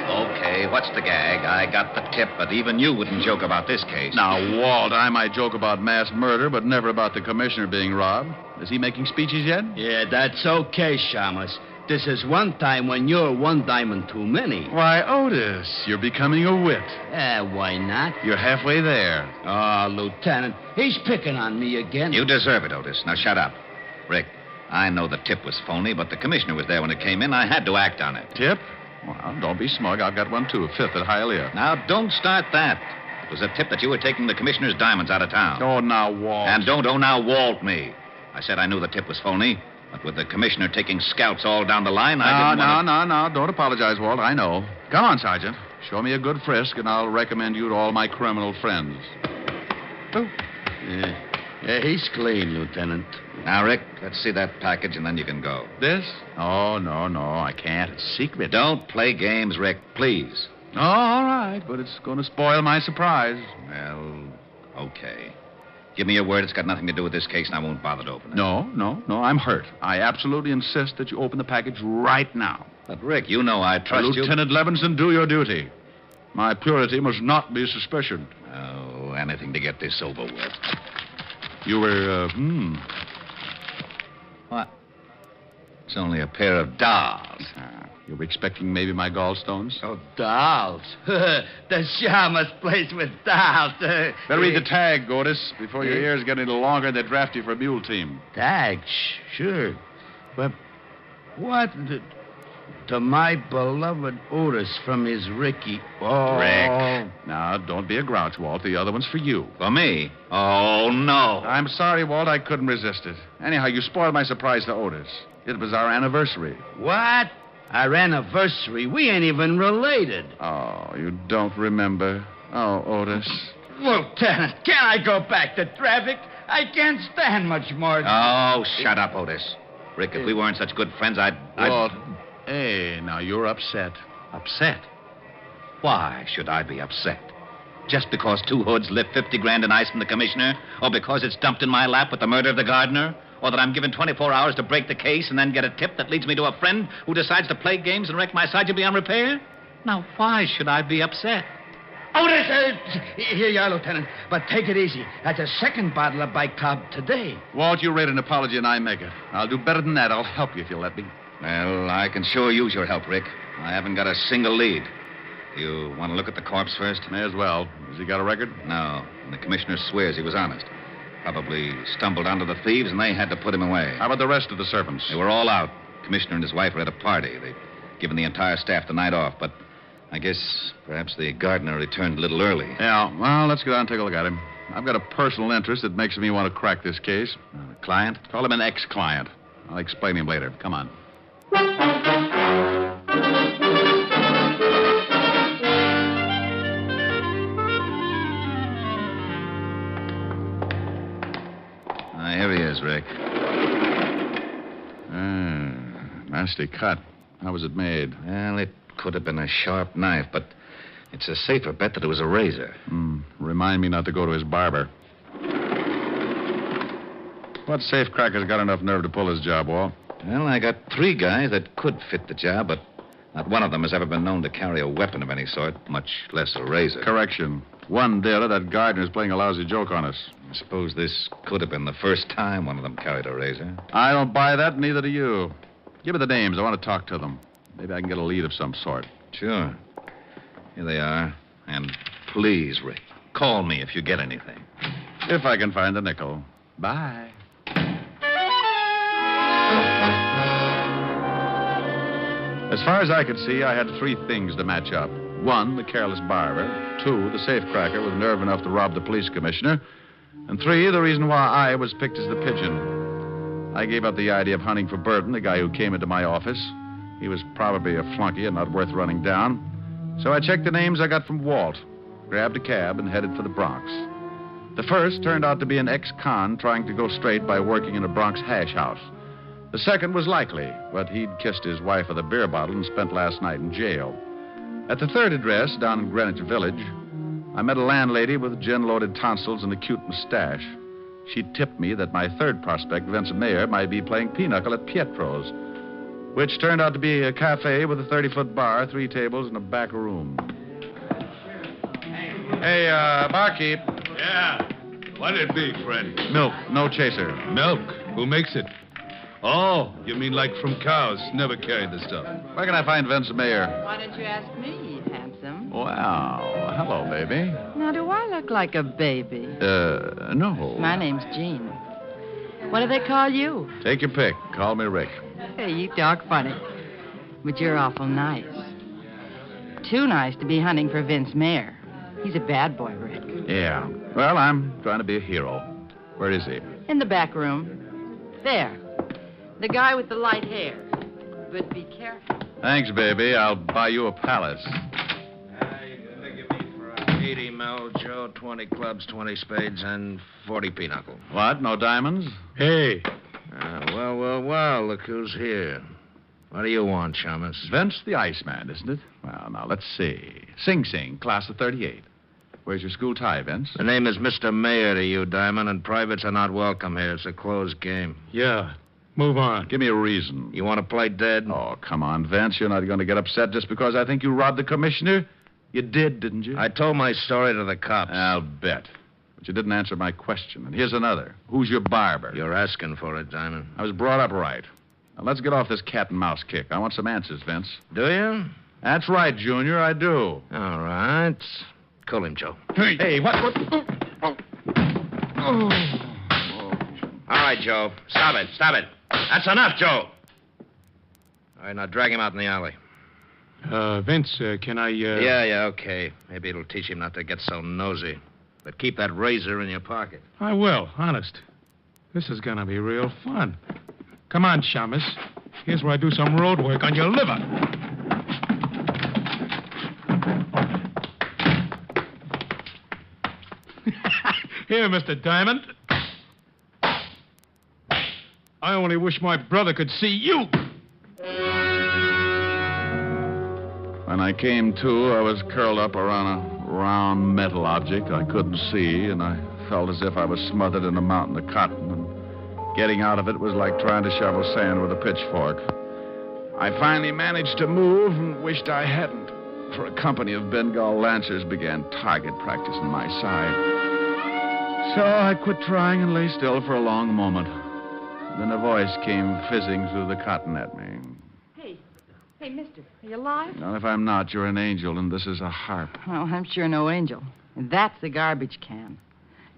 Okay, what's the gag? I got the tip, but even you wouldn't joke about this case. Now, Walt, I might joke about mass murder, but never about the commissioner being robbed. Is he making speeches yet? Yeah, that's okay, Shamus. This is one time when you're one diamond too many. Why, Otis, you're becoming a wit. Why not? You're halfway there. Oh, Lieutenant, he's picking on me again. You deserve it, Otis. Now shut up. Rick, I know the tip was phony, but the commissioner was there when it came in. I had to act on it. Tip? Well, don't be smug. I've got one, too. Fifth at Hialeah. Now, don't start that. It was a tip that you were taking the commissioner's diamonds out of town. Oh, now, Walt. And don't now Walt me. I said I knew the tip was phony, but with the commissioner taking scouts all down the line, I didn't want to... No. Don't apologize, Walt. I know. Come on, Sergeant. Show me a good frisk, and I'll recommend you to all my criminal friends. Oh. Yeah, he's clean, Lieutenant. Now, Rick, let's see that package, and then you can go. This? Oh, no, I can't. It's secret. Don't play games, Rick, please. Oh, all right, but it's going to spoil my surprise. Well, okay. Give me your word it's got nothing to do with this case, and I won't bother to open it. No, I'm hurt. I absolutely insist that you open the package right now. But, Rick, you know I trust you. Lieutenant Levinson, do your duty. My purity must not be suspicioned. Oh, anything to get this over with. You were, What? It's only a pair of dolls. You were expecting maybe my gallstones? Oh, dolls. The shamus plays with dolls. Better read the tag, Otis, before your ears get any longer and they draft you for a mule team. Tag? Sure. But what... To my beloved Otis from his Ricky. Oh. Rick. Now, don't be a grouch, Walt. The other one's for you. For me? Oh, no. I'm sorry, Walt. I couldn't resist it. Anyhow, you spoiled my surprise to Otis. It was our anniversary. What? Our anniversary? We ain't even related. Oh, you don't remember. Oh, Otis. Lieutenant, can't I go back to traffic? I can't stand much more. Oh, shut up, Otis. Rick, if we weren't such good friends, Walt, hey, now you're upset. Upset? Why should I be upset? Just because two hoods lift 50 grand in ice from the commissioner? Or because it's dumped in my lap with the murder of the gardener? Or that I'm given 24 hours to break the case and then get a tip that leads me to a friend who decides to play games and wreck my Sergeant beyond repair? Now, why should I be upset? Otis, here you are, Lieutenant. But take it easy. That's a second bottle of bicob today. Walt, you rate an apology and I make it. I'll do better than that. I'll help you if you'll let me. Well, I can sure use your help, Rick. I haven't got a single lead. You want to look at the corpse first? May as well. Has he got a record? No. And the commissioner swears he was honest. Probably stumbled onto the thieves and they had to put him away. How about the rest of the servants? They were all out. Commissioner and his wife were at a party. They'd given the entire staff the night off, but I guess perhaps the gardener returned a little early. Yeah, well, let's go down and take a look at him. I've got a personal interest that makes me want to crack this case. A client? Call him an ex-client. I'll explain him later. Come on. Here he is, Rick. Nasty cut. How was it made? Well, it could have been a sharp knife, but it's a safer bet that it was a razor. Remind me not to go to his barber. What safecracker's got enough nerve to pull his job, Walt? Well, I got 3 guys that could fit the job, but not one of them has ever been known to carry a weapon of any sort, much less a razor. Correction. One did it. That gardener's playing a lousy joke on us. I suppose this could have been the first time one of them carried a razor. I don't buy that, neither do you. Give me the names. I want to talk to them. Maybe I can get a lead of some sort. Sure. Here they are. And please, Rick, call me if you get anything. If I can find a nickel. Bye. As far as I could see, I had 3 things to match up. 1, the careless barber. 2, the safecracker with nerve enough to rob the police commissioner. And 3, the reason why I was picked as the pigeon. I gave up the idea of hunting for Burton, the guy who came into my office. He was probably a flunky and not worth running down. So I checked the names I got from Walt, grabbed a cab, and headed for the Bronx. The first turned out to be an ex-con trying to go straight by working in a Bronx hash house. The second was likely, but he'd kissed his wife with a beer bottle and spent last night in jail. At the third address, down in Greenwich Village, I met a landlady with gin-loaded tonsils and a cute mustache. She tipped me that my third prospect, Vincent Mayer, might be playing pinochle at Pietro's, which turned out to be a cafe with a 30-foot bar, 3 tables, and a back room. Hey, barkeep. Yeah. What'd it be, Fred? Milk, no chaser. Milk? Who makes it? Oh, you mean like from cows? Never carried the stuff. Where can I find Vince Mayer? Why don't you ask me, handsome? Wow. Hello, baby. Now, do I look like a baby? No. My name's Jean. What do they call you? Take your pick. Call me Rick. Hey, you talk funny. But you're awful nice. Too nice to be hunting for Vince Mayer. He's a bad boy, Rick. Yeah. Well, I'm trying to be a hero. Where is he? In the back room. There. The guy with the light hair. But be careful. Thanks, baby. I'll buy you a palace. You can figure me for 80 mil, Joe, 20 clubs, 20 spades, and 40 pinochle. What? No diamonds? Hey. Well, look who's here. What do you want, Chamas? Vince the Iceman, isn't it? Well, now, let's see. Sing Sing, class of 38. Where's your school tie, Vince? The name is Mr. Mayer to you, Diamond, and privates are not welcome here. It's a closed game. Yeah. Move on. Give me a reason. You want to play dead? Oh, come on, Vince. You're not going to get upset just because I think you robbed the commissioner? You did, didn't you? I told my story to the cops. I'll bet. But you didn't answer my question. And here's another. Who's your barber? You're asking for it, Diamond. I was brought up right. Now, let's get off this cat and mouse kick. I want some answers, Vince. Do you? That's right, Junior. I do. All right. Call him, Joe. Hey, what? All right, Joe. Stop it. That's enough, Joe. All right, now drag him out in the alley. Vince, can I, Yeah, okay. Maybe it'll teach him not to get so nosy. But keep that razor in your pocket. I will, honest. This is gonna be real fun. Come on, Shamus. Here's where I do some road work on your liver. Here, Mr. Diamond. I only wish my brother could see you. When I came to, I was curled up around a round metal object I couldn't see, and I felt as if I was smothered in a mountain of cotton, and getting out of it was like trying to shovel sand with a pitchfork. I finally managed to move and wished I hadn't, for a company of Bengal lancers began target practice on my side. So I quit trying and lay still for a long moment. Then a voice came fizzing through the cotton at me. Hey, mister, are you alive? Not if I'm not. You're an angel, and this is a harp. Well, I'm sure no angel. And that's the garbage can.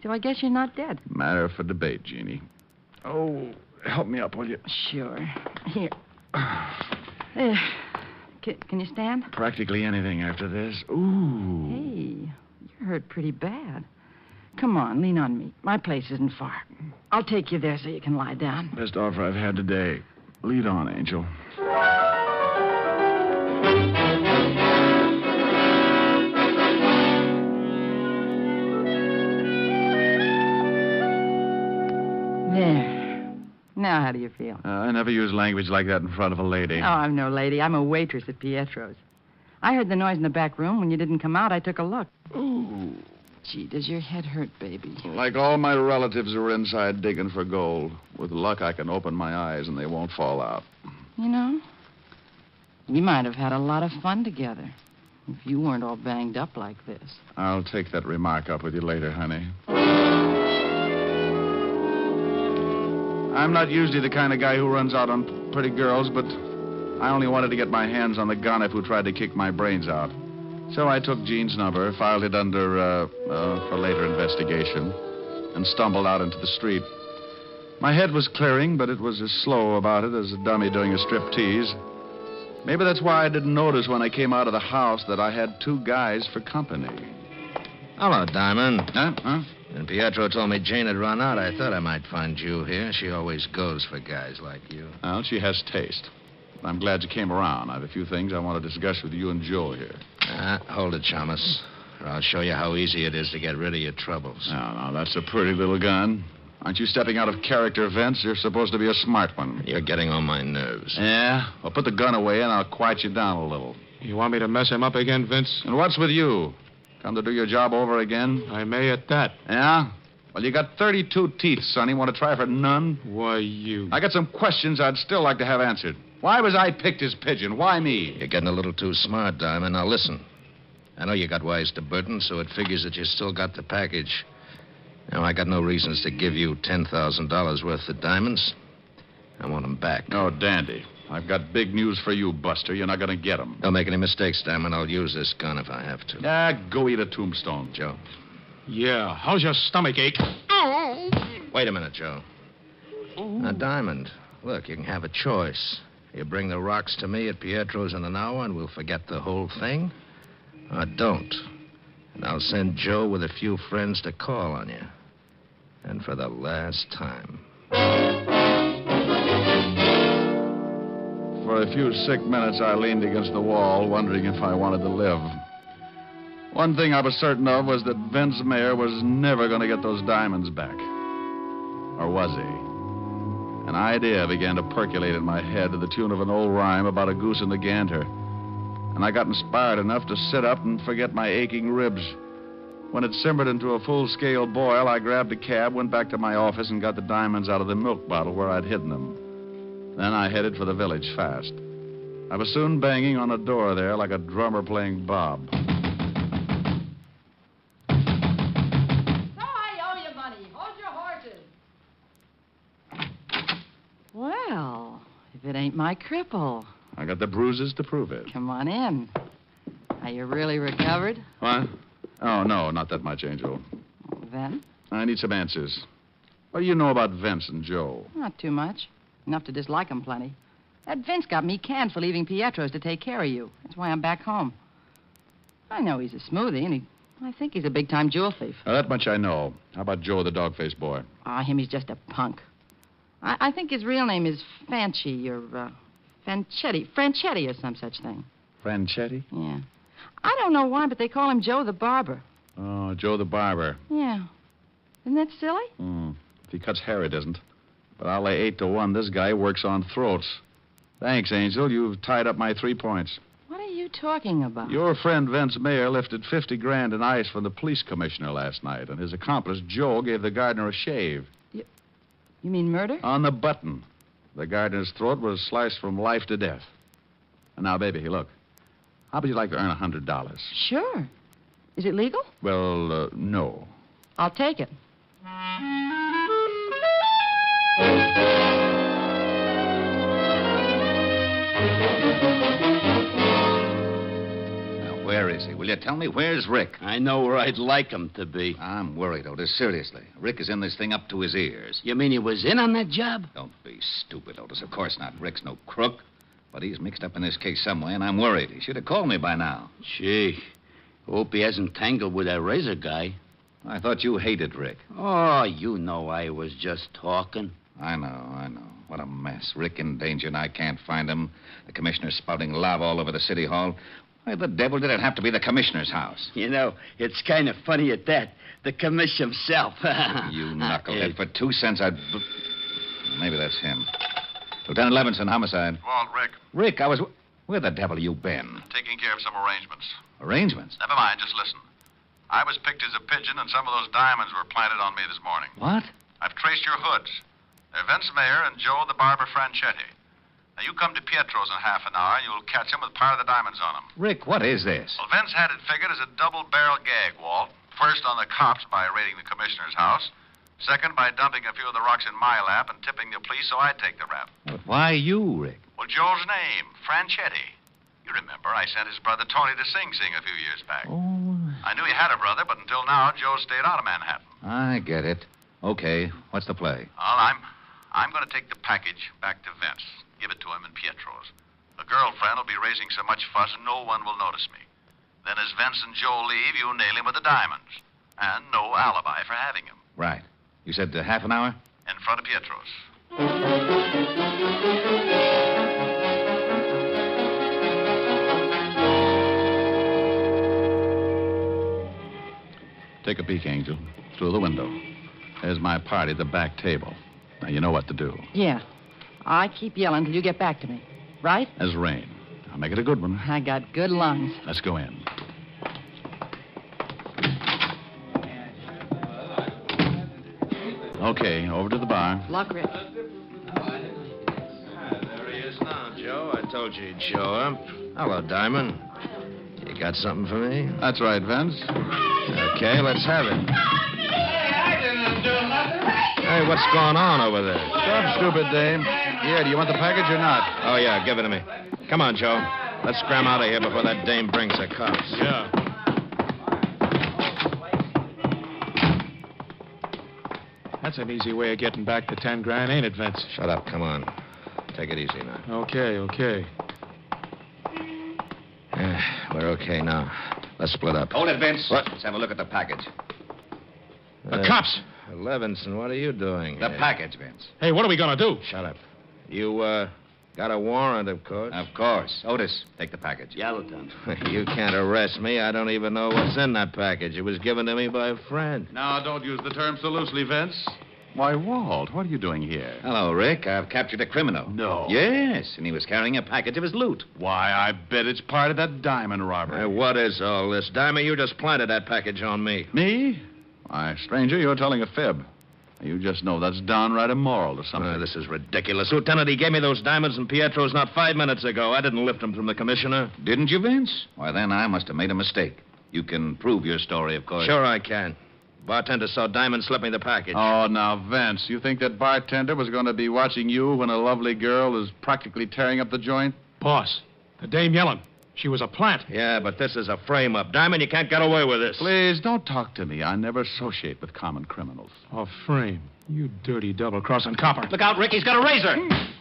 So I guess you're not dead. Matter for debate, Jeannie. Oh, help me up, will you? Sure. Here. Can you stand? Practically anything after this. Ooh. Hey, you're hurt pretty bad. Come on, lean on me. My place isn't far. I'll take you there so you can lie down. Best offer I've had today. Lead on, Angel. There. Now, how do you feel? I never use language like that in front of a lady. Oh, I'm no lady. I'm a waitress at Pietro's. I heard the noise in the back room. When you didn't come out, I took a look. Ooh. Gee, does your head hurt, baby? Like all my relatives who are inside digging for gold. With luck, I can open my eyes and they won't fall out. You know, we might have had a lot of fun together if you weren't all banged up like this. I'll take that remark up with you later, honey. I'm not usually the kind of guy who runs out on pretty girls, but I only wanted to get my hands on the gonnet who tried to kick my brains out. So I took Jean's number, filed it under, for later investigation, and stumbled out into the street. My head was clearing, but it was as slow about it as a dummy doing a striptease. Maybe that's why I didn't notice when I came out of the house that I had two guys for company. Hello, Diamond. Huh? When Pietro told me Jane had run out, I thought I might find you here. She always goes for guys like you. Well, she has taste. I'm glad you came around. I have a few things I want to discuss with you and Joe here. Hold it, Chamas, or I'll show you how easy it is to get rid of your troubles. Now, that's a pretty little gun. Aren't you stepping out of character, Vince? You're supposed to be a smart one. You're getting on my nerves. Yeah? Well, put the gun away and I'll quiet you down a little. You want me to mess him up again, Vince? And what's with you? Come to do your job over again? I may at that. Yeah? Well, you got 32 teeth, Sonny. Want to try for none? Why, you... I got some questions I'd still like to have answered. Why was I picked as pigeon? Why me? You're getting a little too smart, Diamond. Now, listen. I know you got wise to Burton, so it figures that you still got the package. Now, I got no reasons to give you $10,000 worth of diamonds. I want them back. Oh, dandy. I've got big news for you, Buster. You're not going to get them. Don't make any mistakes, Diamond. I'll use this gun if I have to. Go eat a tombstone. Joe. Yeah, how's your stomach ache? Wait a minute, Joe. Now, Diamond, look, you can have a choice. You bring the rocks to me at Pietro's in an hour and we'll forget the whole thing. Or don't. And I'll send Joe with a few friends to call on you. And for the last time. For a few sick minutes, I leaned against the wall, wondering if I wanted to live. One thing I was certain of was that Vince Mayer was never going to get those diamonds back. Or was he? An idea began to percolate in my head to the tune of an old rhyme about a goose and a gander. And I got inspired enough to sit up and forget my aching ribs. When it simmered into a full-scale boil, I grabbed a cab, went back to my office, and got the diamonds out of the milk bottle where I'd hidden them. Then I headed for the village fast. I was soon banging on a door there like a drummer playing Bob. So I owe you money. Hold your horses. Well, if it ain't my cripple. I got the bruises to prove it. Come on in. Are you really recovered? What? Oh, no, not that much, Angel. Then? I need some answers. What do you know about Vince and Joe? Not too much. Enough to dislike him plenty. That Vince got me canned for leaving Pietro's to take care of you. That's why I'm back home. I know he's a smoothie, and I think he's a big-time jewel thief. That much I know. How about Joe, the dog-faced boy? Him, he's just a punk. I think his real name is Fanchi or Franchetti or some such thing. Franchetti? Yeah. I don't know why, but they call him Joe the Barber. Oh, Joe the Barber. Yeah. Isn't that silly? If he cuts hair, it isn't. But I'll lay 8 to 1 this guy works on throats. Thanks, Angel. You've tied up my 3 points. What are you talking about? Your friend Vince Mayer lifted $50,000 in ice from the police commissioner last night, and his accomplice, Joe, gave the gardener a shave. You mean murder? On the button. The gardener's throat was sliced from life to death. And now, baby, look. How would you like to earn $100? Sure. Is it legal? Well, no. I'll take it. Now, where is he? Will you tell me? Where's Rick? I know where I'd like him to be. I'm worried, Otis. Seriously. Rick is in this thing up to his ears. You mean he was in on that job? Don't be stupid, Otis. Of course not. Rick's no crook. But he's mixed up in this case some way, and I'm worried. He should have called me by now. Gee. Hope he hasn't tangled with that razor guy. I thought you hated Rick. Oh, you know I was just talking. I know. What a mess. Rick in danger, and I can't find him. The commissioner's spouting lava all over the city hall. Why the devil did it have to be the commissioner's house? You know, it's kind of funny at that. The commissioner himself. You knucklehead. For 2 cents, I'd... Maybe that's him. Lieutenant Levinson, homicide. Walt, Rick. Rick, where the devil you been? Taking care of some arrangements. Arrangements? Never mind, just listen. I was picked as a pigeon, and some of those diamonds were planted on me this morning. What? I've traced your hoods. They're Vince Mayer and Joe the Barber Franchetti. Now, you come to Pietro's in half an hour, and you'll catch him with part of the diamonds on him. Rick, what is this? Well, Vince had it figured as a double-barrel gag, Walt. First on the cops by raiding the commissioner's house. Second, by dumping a few of the rocks in my lap and tipping the police so I'd take the rap. But why you, Rick? Well, Joe's name, Franchetti. You remember, I sent his brother Tony to Sing Sing a few years back. Oh. I knew he had a brother, but until now, Joe stayed out of Manhattan. I get it. Okay, what's the play? Well, I'm going to take the package back to Vince. Give it to him in Pietro's. The girlfriend will be raising so much fuss, no one will notice me. Then as Vince and Joe leave, you nail him with the diamonds. And no alibi for having him. Right. You said half an hour? In front of Pietro's. Take a peek, Angel. Through the window. There's my party at the back table. Now, you know what to do. Yeah. I keep yelling till you get back to me. Right? As rain. I'll make it a good one. I got good lungs. Let's go in. Okay, over to the bar. Luck, Rick. There he is now, Joe. I told you he'd show up. Hello, Diamond. You got something for me? That's right, Vince. Okay, let's have it. Hey, I didn't do nothing. Hey, what's going on over there? Stop, stupid dame. Here, do you want the package or not? Oh, yeah, give it to me. Come on, Joe. Let's scram out of here before that dame brings the cops. Yeah. That's an easy way of getting back to 10 grand, ain't it, Vince? Shut up. Come on. Take it easy now. Okay. We're okay now. Let's split up. Hold it, Vince. What? Let's have a look at the package. The cops! Levinson, what are you doing? The package, Vince. Hey, what are we going to do? Shut up. You, got a warrant, of course? Of course. Otis, take the package. Yellowton. You can't arrest me. I don't even know what's in that package. It was given to me by a friend. Now, don't use the term so loosely, Vince. Why, Walt, what are you doing here? Hello, Rick. I've captured a criminal. No. Yes, and he was carrying a package of his loot. Why, I bet it's part of that diamond robbery. What is all this? Diamond, you just planted that package on me. Me? Why, stranger, you're telling a fib. You just know that's downright immoral or something. This is ridiculous. Lieutenant, he gave me those diamonds and Pietro's not 5 minutes ago. I didn't lift them from the commissioner. Didn't you, Vince? Why, then I must have made a mistake. You can prove your story, of course. Sure I can. Bartender saw Diamond slip me the package. Oh, now, Vince, you think that bartender was going to be watching you when a lovely girl is practically tearing up the joint? Boss, the dame yelling. She was a plant. Yeah, but this is a frame-up. Diamond, you can't get away with this. Please, don't talk to me. I never associate with common criminals. A frame. You dirty double-crossing copper. Look out, Rick. He's got a razor.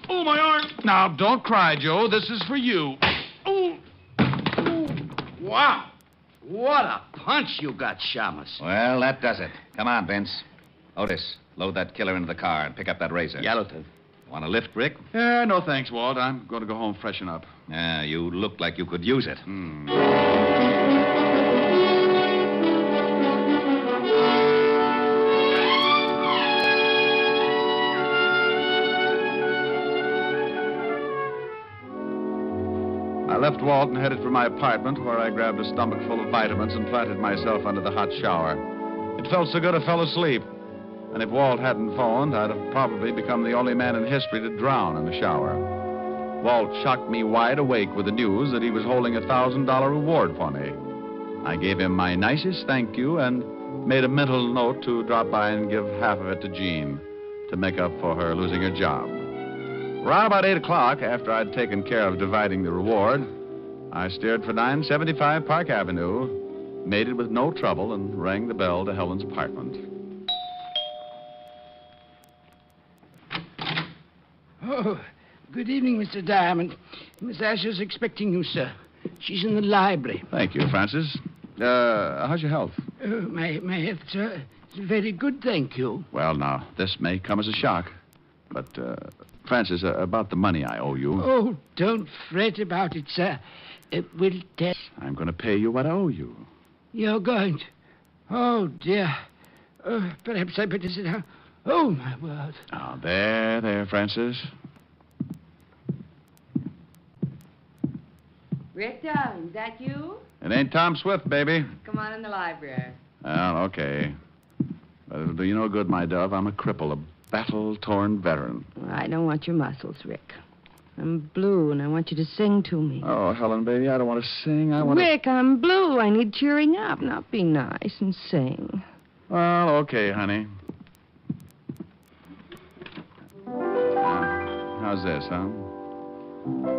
Oh, my arm. Now, don't cry, Joe. This is for you. Ooh. Wow. What a punch you got, Shamus. Well, that does it. Come on, Vince. Otis, load that killer into the car and pick up that razor. Yellowton. Want a lift, Rick? No thanks, Walt. I'm going to go home freshen up. Yeah, you look like you could use it. I left Walt and headed for my apartment, where I grabbed a stomach full of vitamins and planted myself under the hot shower. It felt so good I fell asleep. And if Walt hadn't phoned, I'd have probably become the only man in history to drown in the shower. Walt shocked me wide awake with the news that he was holding a $1,000 reward for me. I gave him my nicest thank you and made a mental note to drop by and give half of it to Jean to make up for her losing her job. Around about 8 o'clock, after I'd taken care of dividing the reward, I steered for 975 Park Avenue, made it with no trouble, and rang the bell to Helen's apartment. Oh, good evening, Mr. Diamond. Miss Asher's expecting you, sir. She's in the library. Thank you, Francis. How's your health? My health, sir, is very good, thank you. Well, now, this may come as a shock. But, Francis, about the money I owe you. Oh, don't fret about it, sir. We'll tell. I'm going to pay you what I owe you. You're going to? Oh, dear. Perhaps I better sit down. Oh, my word. Oh, there, Francis. Rick, darling, is that you? It ain't Tom Swift, baby. Come on in the library. Well, okay. But it'll do you no good, my dove. I'm a cripple, a battle-torn veteran. I don't want your muscles, Rick. I'm blue, and I want you to sing to me. Oh, Helen, baby, I don't want to sing. I want Rick, I'm blue. I need cheering up. Now be nice and sing. Well, okay, honey. How's this, huh?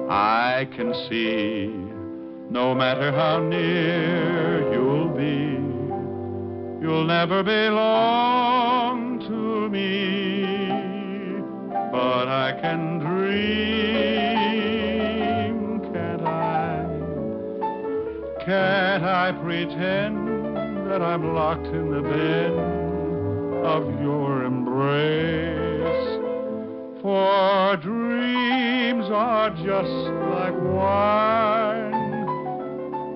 I can see, no matter how near you'll be, you'll never belong to me. But I can dream, can't I? Can't I pretend that I'm locked in the bed of your embrace? For dreams are just like wine,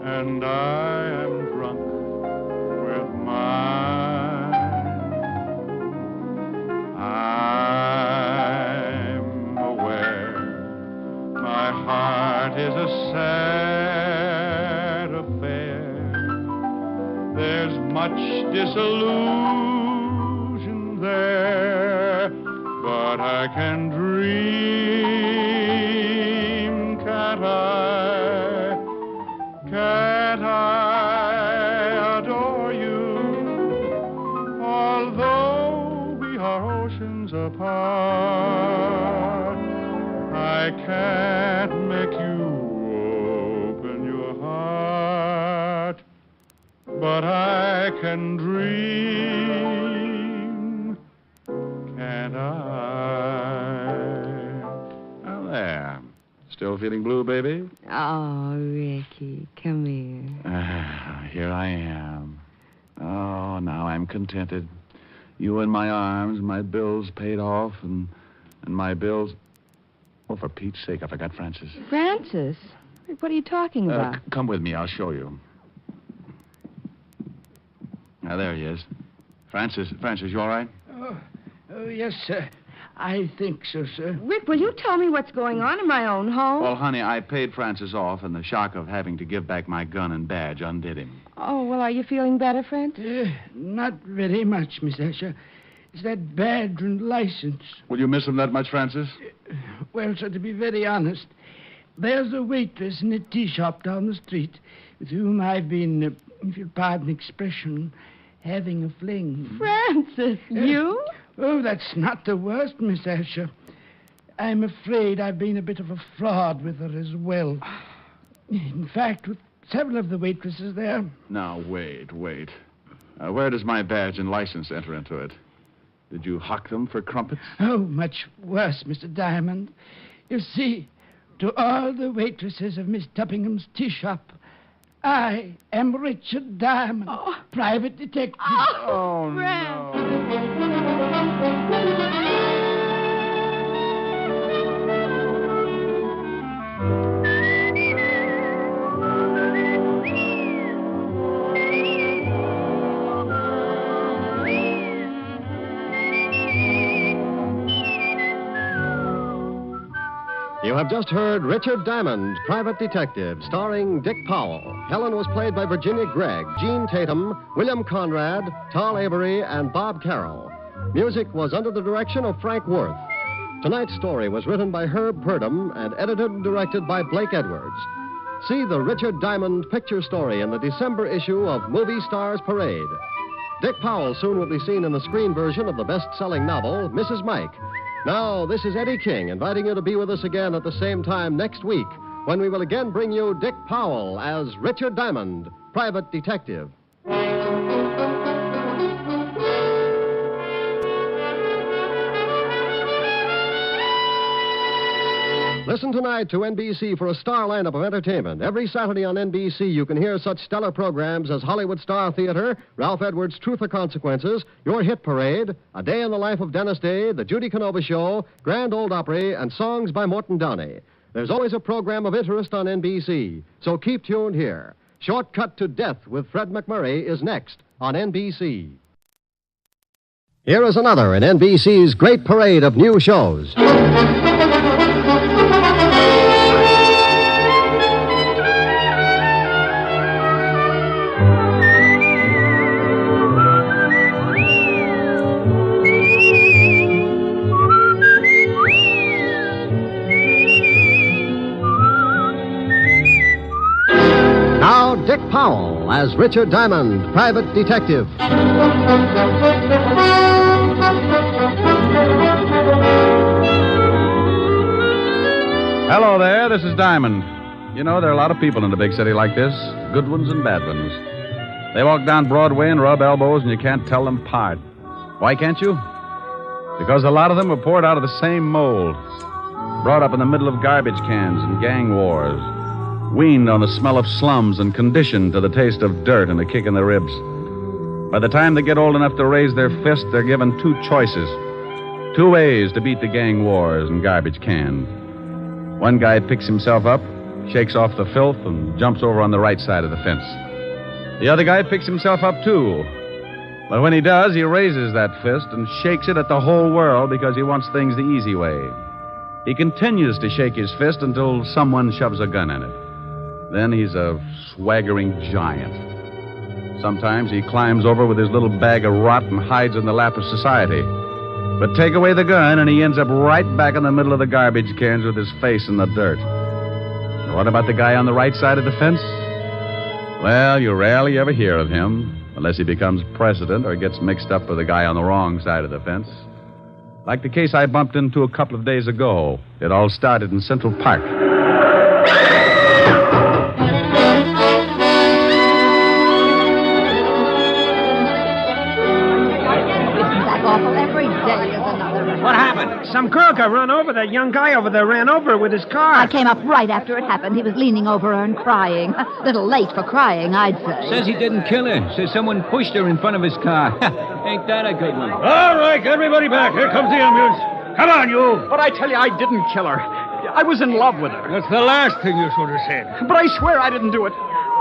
and I am drunk with mine. I'm aware my heart is a sad affair. There's much disillusion there, but I can dream, can't I? Can't I adore you? Although we are oceans apart, I can't make you open your heart, but I can dream, can't I? Now there. Still feeling blue, baby? Oh, Ricky, come here. Here I am. Oh, now I'm contented. You in my arms, my bills paid off, and my bills... Oh, for Pete's sake, I forgot Francis. Francis? What are you talking about? Come with me. I'll show you. Now, there he is. Francis, you all right? Oh, yes, sir. I think so, sir. Rick, will you tell me what's going on in my own home? Well, honey, I paid Francis off, and the shock of having to give back my gun and badge undid him. Oh, well, are you feeling better, Francis? Not very much, Miss Asher. It's that badge and license. Will you miss him that much, Francis? Well, sir, to be very honest, there's a waitress in a tea shop down the street with whom I've been, if you'll pardon the expression, having a fling. Francis, you? Oh, that's not the worst, Miss Asher. I'm afraid I've been a bit of a fraud with her as well. In fact, with several of the waitresses there. Now, wait. Where does my badge and license enter into it? Did you hock them for crumpets? Oh, much worse, Mr. Diamond. You see, to all the waitresses of Miss Tuppingham's tea shop, I am Richard Diamond, private detective. Oh, You have just heard Richard Diamond, Private Detective, starring Dick Powell. Helen was played by Virginia Gregg, Jean Tatum, William Conrad, Tal Avery, and Bob Carroll. Music was under the direction of Frank Worth. Tonight's story was written by Herb Purdom and edited and directed by Blake Edwards. See the Richard Diamond picture story in the December issue of Movie Stars Parade. Dick Powell soon will be seen in the screen version of the best-selling novel, Mrs. Mike. Now, this is Eddie King inviting you to be with us again at the same time next week when we will again bring you Dick Powell as Richard Diamond, Private Detective. Listen tonight to NBC for a star lineup of entertainment. Every Saturday on NBC, you can hear such stellar programs as Hollywood Star Theater, Ralph Edwards' Truth or Consequences, Your Hit Parade, A Day in the Life of Dennis Day, The Judy Canova Show, Grand Ole Opry, and songs by Morton Downey. There's always a program of interest on NBC, so keep tuned here. Shortcut to Death with Fred McMurray is next on NBC. Here is another in NBC's great parade of new shows. Now, Dick Powell as Richard Diamond, Private Detective. Hello there, this is Diamond. You know, there are a lot of people in a big city like this, good ones and bad ones. They walk down Broadway and rub elbows, and you can't tell them apart. Why can't you? Because a lot of them were poured out of the same mold, brought up in the middle of garbage cans and gang wars, weaned on the smell of slums and conditioned to the taste of dirt and a kick in the ribs. By the time they get old enough to raise their fist, they're given two choices, two ways to beat the gang wars and garbage cans. One guy picks himself up, shakes off the filth, and jumps over on the right side of the fence. The other guy picks himself up, too. But when he does, he raises that fist and shakes it at the whole world because he wants things the easy way. He continues to shake his fist until someone shoves a gun in it. Then he's a swaggering giant. Sometimes he climbs over with his little bag of rot and hides in the lap of society. But take away the gun, and he ends up right back in the middle of the garbage cans with his face in the dirt. What about the guy on the right side of the fence? Well, you rarely ever hear of him, unless he becomes president or gets mixed up with the guy on the wrong side of the fence. Like the case I bumped into a couple of days ago. It all started in Central Park. What happened? Some crook run over that young guy over there, ran over with his car. I came up right after it happened. He was leaning over her and crying. A little late for crying, I'd say. Says he didn't kill her. Says someone pushed her in front of his car. Ain't that a good one? All right, everybody back. Here comes the ambulance. Come on, you. But I tell you, I didn't kill her. I was in love with her. That's the last thing you should have said. But I swear I didn't do it.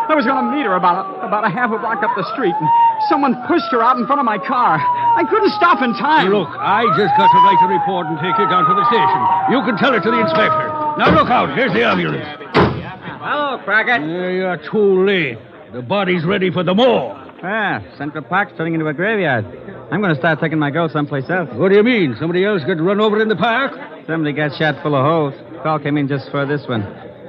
I was going to meet her about a half a block up the street, and someone pushed her out in front of my car. I couldn't stop in time. Look, I just got to write a report and take you down to the station. You can tell it to the inspector. Now look out. Here's the ambulance. Hello, Crockett. You're too late. The body's ready for the morgue. Ah, Central Park's turning into a graveyard. I'm going to start taking my girl someplace else. What do you mean? Somebody else got run over in the park? Somebody got shot full of holes. Call came in just for this one.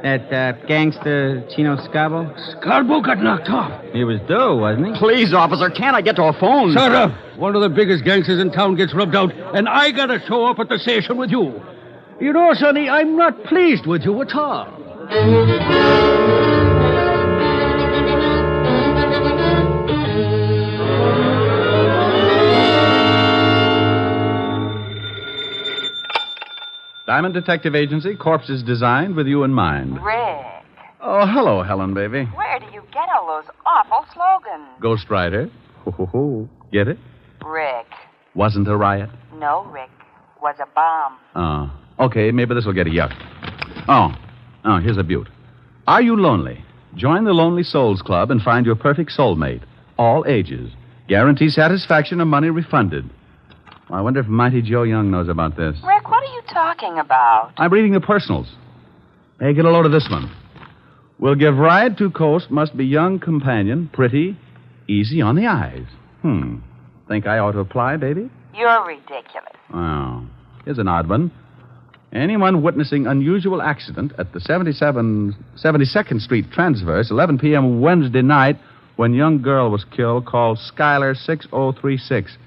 That gangster Chino Scabo. Scabo got knocked off. He was due, wasn't he? Please, officer, can't I get to a phone? Shut up. One of the biggest gangsters in town gets rubbed out, and I got to show up at the station with you. You know, Sonny, I'm not pleased with you at all. Diamond Detective Agency, corpses designed with you in mind. Rick, Oh, hello, Helen, baby. where do you get all those awful slogans? Ghost Rider. Ho, ho, ho. Get it? Rick, Wasn't a riot. no, Rick, was a bomb. Okay, maybe this will get a yuck. Oh, here's a beaut. Are you lonely? Join the Lonely Souls Club and find your perfect soulmate. All ages. Guarantee satisfaction and money refunded. Well, I wonder if Mighty Joe Young knows about this. Rick, what are you talking about? I'm reading the personals. Hey, get a load of this one. Will give ride to coast, must be young companion, pretty, easy on the eyes. Think I ought to apply, baby? You're ridiculous. Oh, here's an odd one. Anyone witnessing unusual accident at the 72nd Street Transverse, 11 p.m. Wednesday night, when young girl was killed, call Skylar 6036.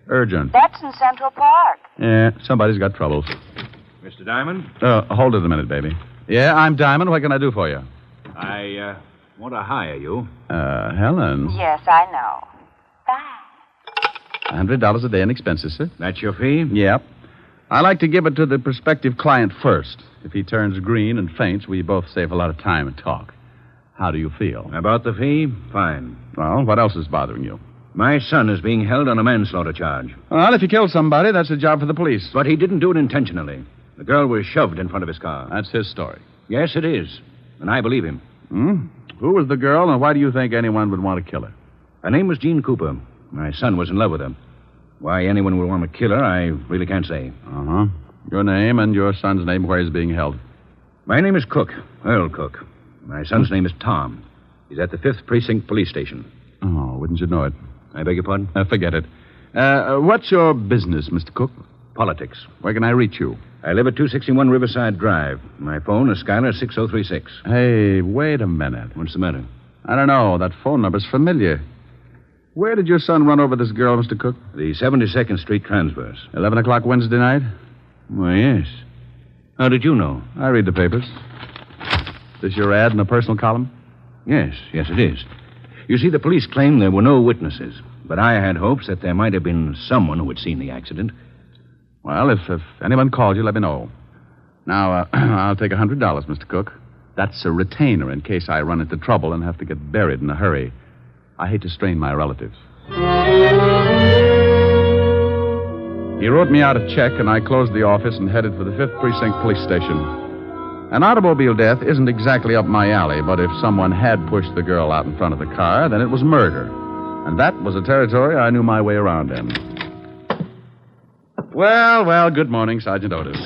Urgent. That's in Central Park. Yeah, somebody's got troubles. Mr. Diamond? Hold it a minute, baby. Yeah, I'm Diamond. What can I do for you? I want to hire you. Helen. Yes, I know. $100 a day in expenses, sir. That's your fee? Yep. I like to give it to the prospective client first. If he turns green and faints, we both save a lot of time and talk. How do you feel? About the fee? Fine. Well, what else is bothering you? My son is being held on a manslaughter charge. Well, if you killed somebody, that's a job for the police. But he didn't do it intentionally. The girl was shoved in front of his car. That's his story. Yes, it is. And I believe him. Who was the girl, and why do you think anyone would want to kill her? Her name was Jean Cooper. My son was in love with her. Why anyone would want to kill her, I really can't say. Uh-huh. Your name and your son's name, where he's being held. My name is Cook, Earl Cook. My son's name is Tom. He's at the 5th Precinct Police Station. Oh, wouldn't you know it? I beg your pardon? Forget it. What's your business, Mr. Cook? Politics. Where can I reach you? I live at 261 Riverside Drive. My phone is Skylar 6036. Hey, wait a minute. What's the matter? I don't know. That phone number's familiar. Where did your son run over this girl, Mr. Cook? The 72nd Street Transverse. 11 o'clock Wednesday night? Why, yes. How did you know? I read the papers. This your ad in the personal column? Yes, it is. You see, the police claim there were no witnesses, but I had hopes that there might have been someone who had seen the accident. Well, if anyone called you, let me know. Now, I'll take $100, Mr. Cook. That's a retainer in case I run into trouble and have to get buried in a hurry. I hate to strain my relatives. He wrote me out a check, and I closed the office and headed for the 5th Precinct Police Station. An automobile death isn't exactly up my alley, but if someone had pushed the girl out in front of the car, then it was murder. And that was a territory I knew my way around in. Well, good morning, Sergeant Otis.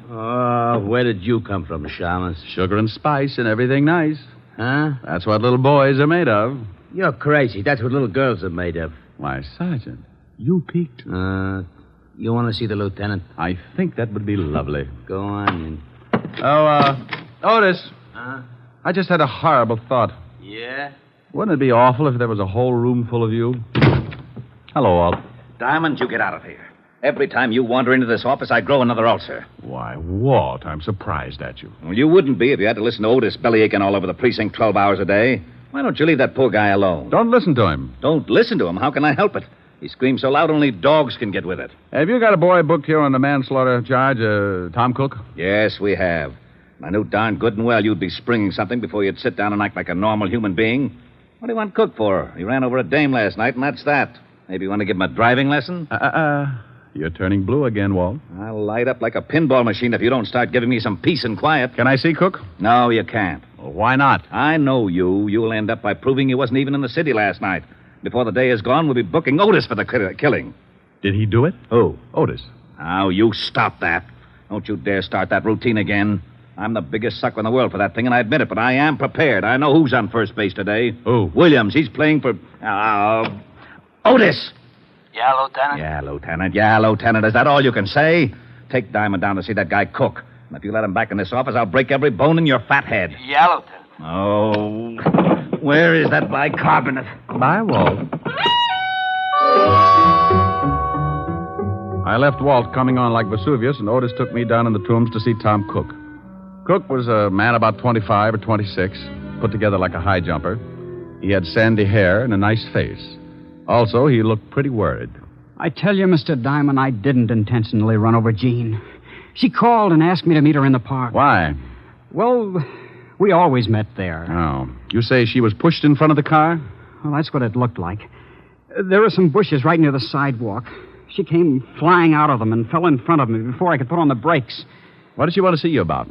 Oh, where did you come from, Shamus? Sugar and spice and everything nice. Huh? That's what little boys are made of. You're crazy. That's what little girls are made of. Why, Sergeant, you peeked. You want to see the lieutenant? I think that would be lovely. Go on. Otis. Huh? I just had a horrible thought. Yeah? Wouldn't it be awful if there was a whole room full of you? Hello, Walt. Diamond, you get out of here. Every time you wander into this office, I grow another ulcer. Why, Walt, I'm surprised at you. Well, you wouldn't be if you had to listen to Otis bellyaching all over the precinct 12 hours a day. Why don't you leave that poor guy alone? Don't listen to him. Don't listen to him? How can I help it? He screams so loud only dogs can get with it. Have you got a boy booked here on the manslaughter charge, Tom Cook? Yes, we have. I knew darn good and well you'd be springing something before you'd sit down and act like a normal human being. What do you want Cook for? He ran over a dame last night, and that's that. Maybe you want to give him a driving lesson? You're turning blue again, Walt. I'll light up like a pinball machine if you don't start giving me some peace and quiet. Can I see Cook? No, you can't. Well, why not? I know you. You'll end up by proving he wasn't even in the city last night. Before the day is gone, we'll be booking Otis for the killing. Did he do it? Who? Otis. Now, you stop that. Don't you dare start that routine again. I'm the biggest sucker in the world for that thing, and I admit it, but I am prepared. I know who's on first base today. Who? Williams. He's playing for... Otis! Yeah, Lieutenant? Yeah, Lieutenant. Yeah, Lieutenant. Is that all you can say? Take Diamond down to see that guy Cook. And if you let him back in this office, I'll break every bone in your fat head. Yeah, Lieutenant. Oh, where is that bicarbonate? Bye, Walt. I left Walt coming on like Vesuvius, and Otis took me down in the tombs to see Tom Cook. Cook was a man about 25 or 26, put together like a high jumper. He had sandy hair and a nice face. Also, he looked pretty worried. I tell you, Mr. Diamond, I didn't intentionally run over Jean. She called and asked me to meet her in the park. Why? Well, we always met there. Oh. You say she was pushed in front of the car? Well, that's what it looked like. There were some bushes right near the sidewalk. She came flying out of them and fell in front of me before I could put on the brakes. What did she want to see you about?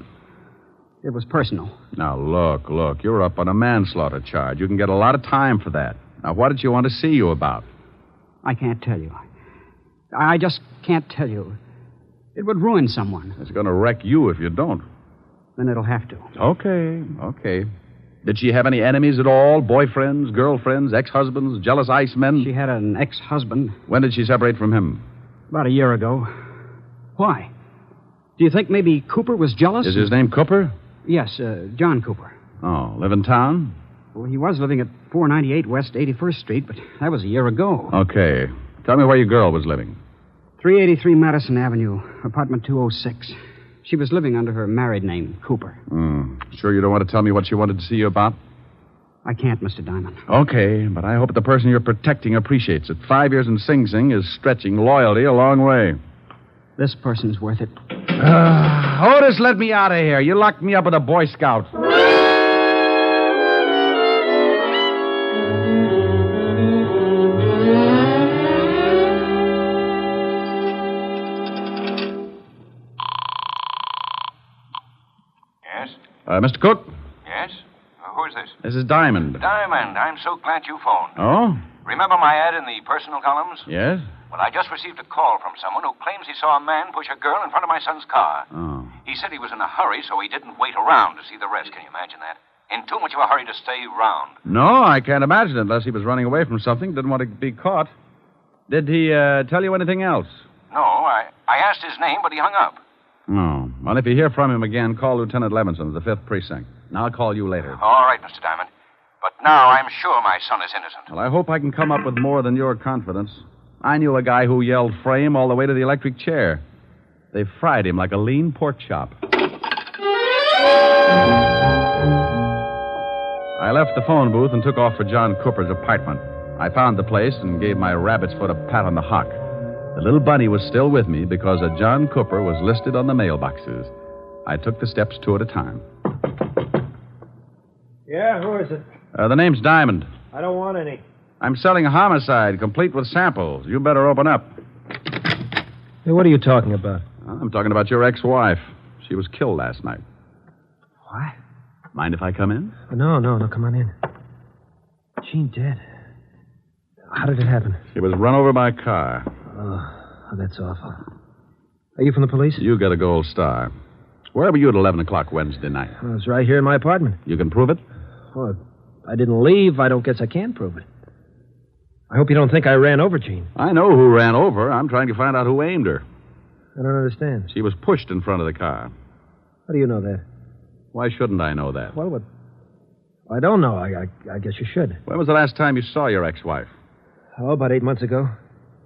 It was personal. Now, look. You're up on a manslaughter charge. You can get a lot of time for that. Now, what did she want to see you about? I can't tell you. I just can't tell you. It would ruin someone. It's going to wreck you if you don't. Then it'll have to. Okay. Did she have any enemies at all? Boyfriends, girlfriends, ex-husbands, jealous icemen? She had an ex-husband. When did she separate from him? About a year ago. Why? Do you think maybe Cooper was jealous? Is his name Cooper? Yes, John Cooper. Oh, live in town? Well, he was living at 498 West 81st Street, but that was a year ago. Okay. Tell me where your girl was living. 383 Madison Avenue, apartment 206. She was living under her married name, Cooper. Sure you don't want to tell me what she wanted to see you about? I can't, Mr. Diamond. Okay, but I hope the person you're protecting appreciates it. 5 years in Sing Sing is stretching loyalty a long way. This person's worth it. Otis, let me out of here. You locked me up with a Boy Scout. Mr. Cook? Yes? Who is this? This is Diamond. Diamond, I'm so glad you phoned. Oh? Remember my ad in the personal columns? Yes? Well, I just received a call from someone who claims he saw a man push a girl in front of my son's car. Oh. He said he was in a hurry, so he didn't wait around to see the rest. Can you imagine that? In too much of a hurry to stay round. No, I can't imagine it, unless he was running away from something, didn't want to be caught. Did he tell you anything else? No, I asked his name, but he hung up. Oh. Well, if you hear from him again, call Lieutenant Levinson of the 5th Precinct. And I'll call you later. All right, Mr. Diamond. But now I'm sure my son is innocent. Well, I hope I can come up with more than your confidence. I knew a guy who yelled frame all the way to the electric chair. They fried him like a lean pork chop. I left the phone booth and took off for John Cooper's apartment. I found the place and gave my rabbit's foot a pat on the hock. The little bunny was still with me because a John Cooper was listed on the mailboxes. I took the steps two at a time. Yeah, who is it? The name's Diamond. I don't want any. I'm selling a homicide, complete with samples. You better open up. Hey, what are you talking about? I'm talking about your ex-wife. She was killed last night. What? Mind if I come in? No, come on in. Jean dead. How did it happen? She was run over by a car. Oh, that's awful. Are you from the police? You got a gold star. Where were you at 11 o'clock Wednesday night? I was right here in my apartment. You can prove it? Well, I didn't leave. I don't guess I can prove it. I hope you don't think I ran over Jean. I know who ran over her. I'm trying to find out who aimed her. I don't understand. She was pushed in front of the car. How do you know that? Why shouldn't I know that? Well, I don't know. I guess you should. When was the last time you saw your ex-wife? Oh, about 8 months ago.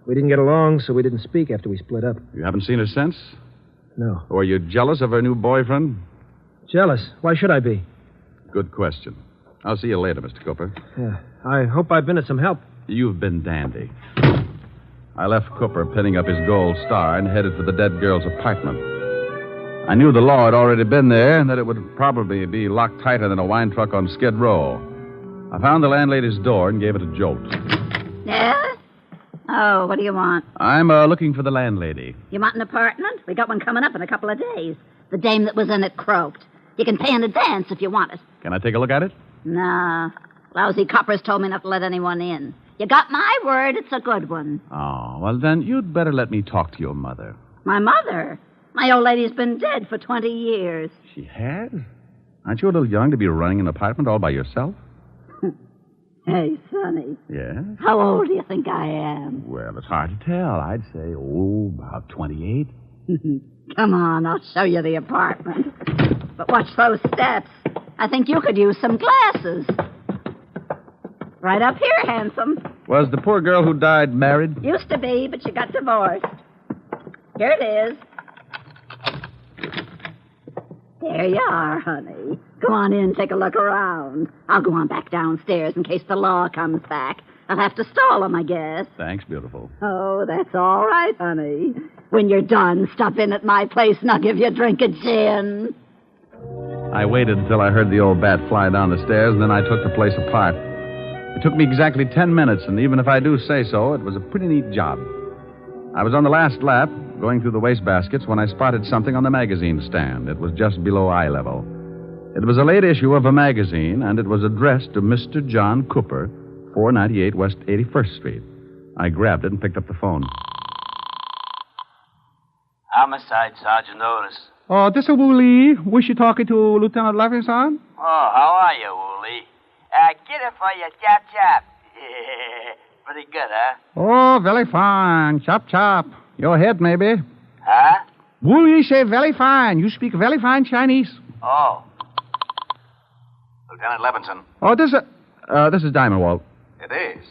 We didn't get along, so we didn't speak after we split up. You haven't seen her since? No. Were you jealous of her new boyfriend? Jealous? Why should I be? Good question. I'll see you later, Mr. Cooper. Yeah. I hope I've been of some help. You've been dandy. I left Cooper pinning up his gold star and headed for the dead girl's apartment. I knew the law had already been there and that it would probably be locked tighter than a wine truck on Skid Row. I found the landlady's door and gave it a jolt. Yeah? Oh, what do you want? I'm looking for the landlady. You want an apartment? We got one coming up in a couple of days. The dame that was in it croaked. You can pay in advance if you want it. Can I take a look at it? Nah. Lousy coppers told me not to let anyone in. You got my word, it's a good one. Oh, well, then you'd better let me talk to your mother. My mother? My old lady's been dead for 20 years. She has? Aren't you a little young to be running an apartment all by yourself? Hey, Sonny. Yeah? How old do you think I am? Well, it's hard to tell. I'd say, about 28. Come on, I'll show you the apartment. But watch those steps. I think you could use some glasses. Right up here, handsome. Was the poor girl who died married? Used to be, but she got divorced. Here it is. There you are, honey. Go on in, take a look around. I'll go on back downstairs in case the law comes back. I'll have to stall him, I guess. Thanks, beautiful. Oh, that's all right, honey. When you're done, stop in at my place and I'll give you a drink of gin. I waited until I heard the old bat fly down the stairs, and then I took the place apart. It took me exactly 10 minutes, and even if I do say so, it was a pretty neat job. I was on the last lap, going through the wastebaskets, when I spotted something on the magazine stand. It was just below eye level. It was a late issue of a magazine, and it was addressed to Mr. John Cooper, 498 West 81st Street. I grabbed it and picked up the phone. Homicide, Sergeant Otis. Oh, this is Wooly. Wish you talking to Lieutenant Levinson? Oh, how are you, Wooly? Get it for you, chop chop. Pretty good, huh? Oh, very fine. Chop, chop. Your head, maybe. Huh? Wooly say very fine. You speak very fine Chinese. Oh. Lieutenant Levinson. Oh, this is Diamond, Walt. It is.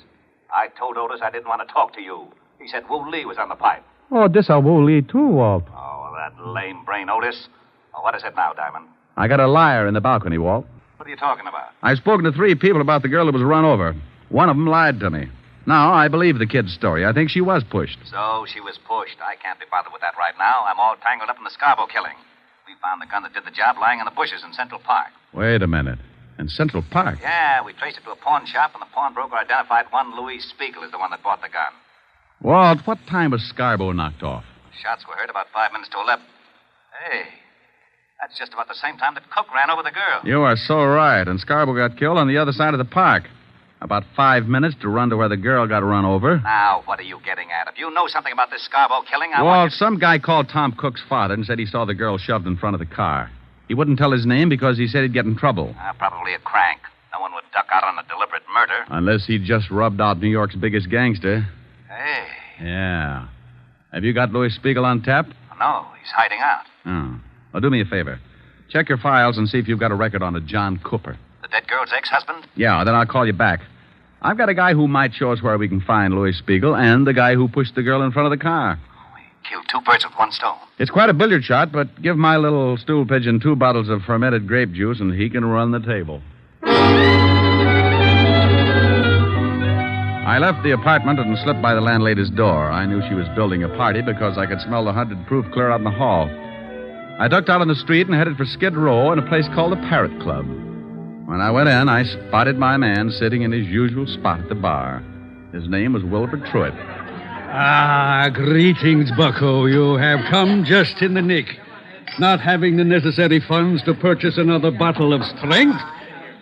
I told Otis I didn't want to talk to you. He said Wu Lee was on the pipe. Oh, this is Wooly, too, Walt. Oh, that lame brain Otis. Oh, what is it now, Diamond? I got a liar in the balcony, Walt. What are you talking about? I've spoken to 3 people about the girl that was run over. One of them lied to me. Now, I believe the kid's story. I think she was pushed. So she was pushed. I can't be bothered with that right now. I'm all tangled up in the Scarborough killing. We found the gun that did the job lying in the bushes in Central Park. Wait a minute. In Central Park? Yeah, we traced it to a pawn shop, and the pawnbroker identified one Louis Spiegel as the one that bought the gun. Walt, what time was Scarborough knocked off? Shots were heard about 5 minutes to 11. Hey, that's just about the same time that Cook ran over the girl. You are so right. And Scarborough got killed on the other side of the park. About 5 minutes to run to where the girl got run over. Now, what are you getting at? If you know something about this Scarborough killing, I Walt, want you... some guy called Tom Cook's father and said he saw the girl shoved in front of the car. He wouldn't tell his name because he said he'd get in trouble. Probably a crank. No one would duck out on a deliberate murder. Unless he just rubbed out New York's biggest gangster. Hey. Yeah. Have you got Louis Spiegel on tap? No, he's hiding out. Oh. Well, do me a favor. Check your files and see if you've got a record on a John Cooper. The dead girl's ex-husband? Yeah, then I'll call you back. I've got a guy who might show us where we can find Louis Spiegel and the guy who pushed the girl in front of the car. Killed 2 birds with one stone. It's quite a billiard shot, but give my little stool pigeon 2 bottles of fermented grape juice and he can run the table. I left the apartment and slipped by the landlady's door. I knew she was building a party because I could smell the 100 proof clear out in the hall. I ducked out on the street and headed for Skid Row in a place called the Parrot Club. When I went in, I spotted my man sitting in his usual spot at the bar. His name was Wilbur Truitt. Ah, greetings, Bucko. You have come just in the nick. Not having the necessary funds to purchase another bottle of strength,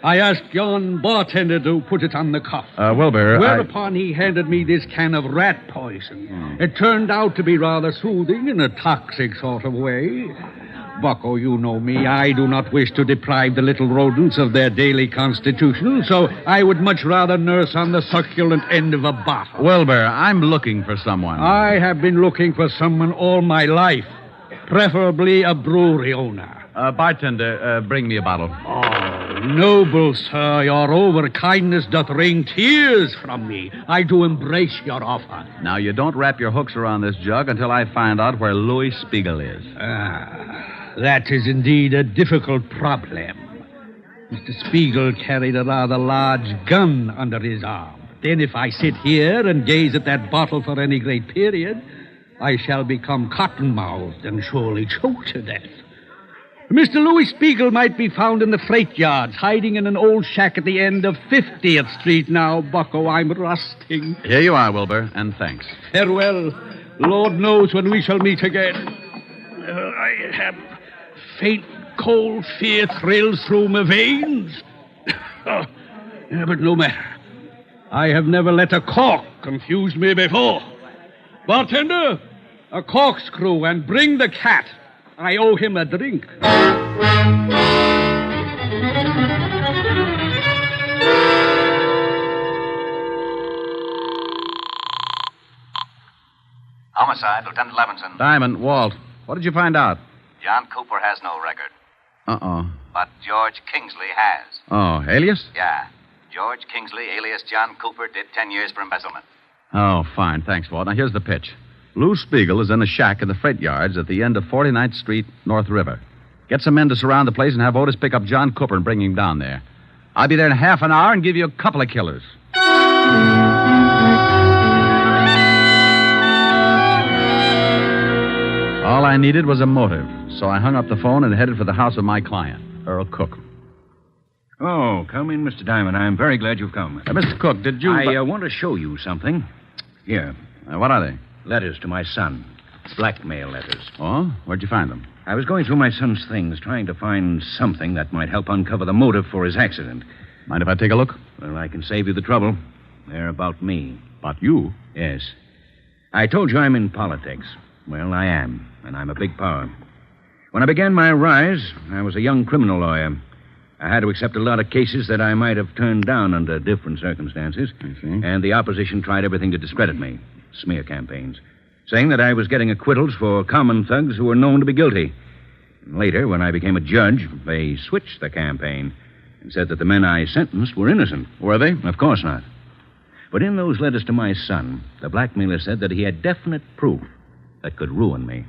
I asked yon bartender to put it on the cuff. Wilbur, Whereupon he handed me this can of rat poison. It turned out to be rather soothing in a toxic sort of way. Bucko, you know me. I do not wish to deprive the little rodents of their daily constitution, so I would much rather nurse on the succulent end of a bottle. Wilbur, I'm looking for someone. I have been looking for someone all my life, preferably a brewery owner. Bartender, bring me a bottle. Oh, noble sir, your overkindness doth wring tears from me. I do embrace your offer. Now, you don't wrap your hooks around this jug until I find out where Louis Spiegel is. That is indeed a difficult problem. Mr. Spiegel carried a rather large gun under his arm. Then if I sit here and gaze at that bottle for any great period, I shall become cotton-mouthed and surely choke to death. Mr. Louis Spiegel might be found in the freight yards, hiding in an old shack at the end of 50th Street now. Bucko, I'm rusting. Here you are, Wilbur, and thanks. Farewell. Lord knows when we shall meet again. I have faint, cold fear thrills through my veins. But no matter. I have never let a cork confuse me before. Bartender, a corkscrew, and bring the cat. I owe him a drink. Homicide, Lieutenant Levinson. Diamond, Walt, what did you find out? John Cooper has no record, Uh-oh. but George Kingsley has. Oh, alias? Yeah. George Kingsley, alias John Cooper, did 10 years for embezzlement. Oh, fine. Thanks, Walt. Now, here's the pitch. Lou Spiegel is in a shack in the freight yards at the end of 49th Street, North River. Get some men to surround the place and have Otis pick up John Cooper and bring him down there. I'll be there in half an hour and give you a couple of killers. All I needed was a motive, so I hung up the phone and headed for the house of my client, Earl Cook. Oh, come in, Mr. Diamond. I'm very glad you've come. Mr. Cook, did you... I want to show you something. Here. What are they? Letters to my son. Blackmail letters. Oh? Where'd you find them? I was going through my son's things, trying to find something that might help uncover the motive for his accident. Mind if I take a look? Well, I can save you the trouble. They're about me. About you? Yes. I told you I'm in politics. Well, I am, and I'm a big power. When I began my rise, I was a young criminal lawyer. I had to accept a lot of cases that I might have turned down under different circumstances. I see. And the opposition tried everything to discredit me. Smear campaigns. Saying that I was getting acquittals for common thugs who were known to be guilty. And later, when I became a judge, they switched the campaign and said that the men I sentenced were innocent. Were they? Of course not. But in those letters to my son, the blackmailer said that he had definite proof that could ruin me.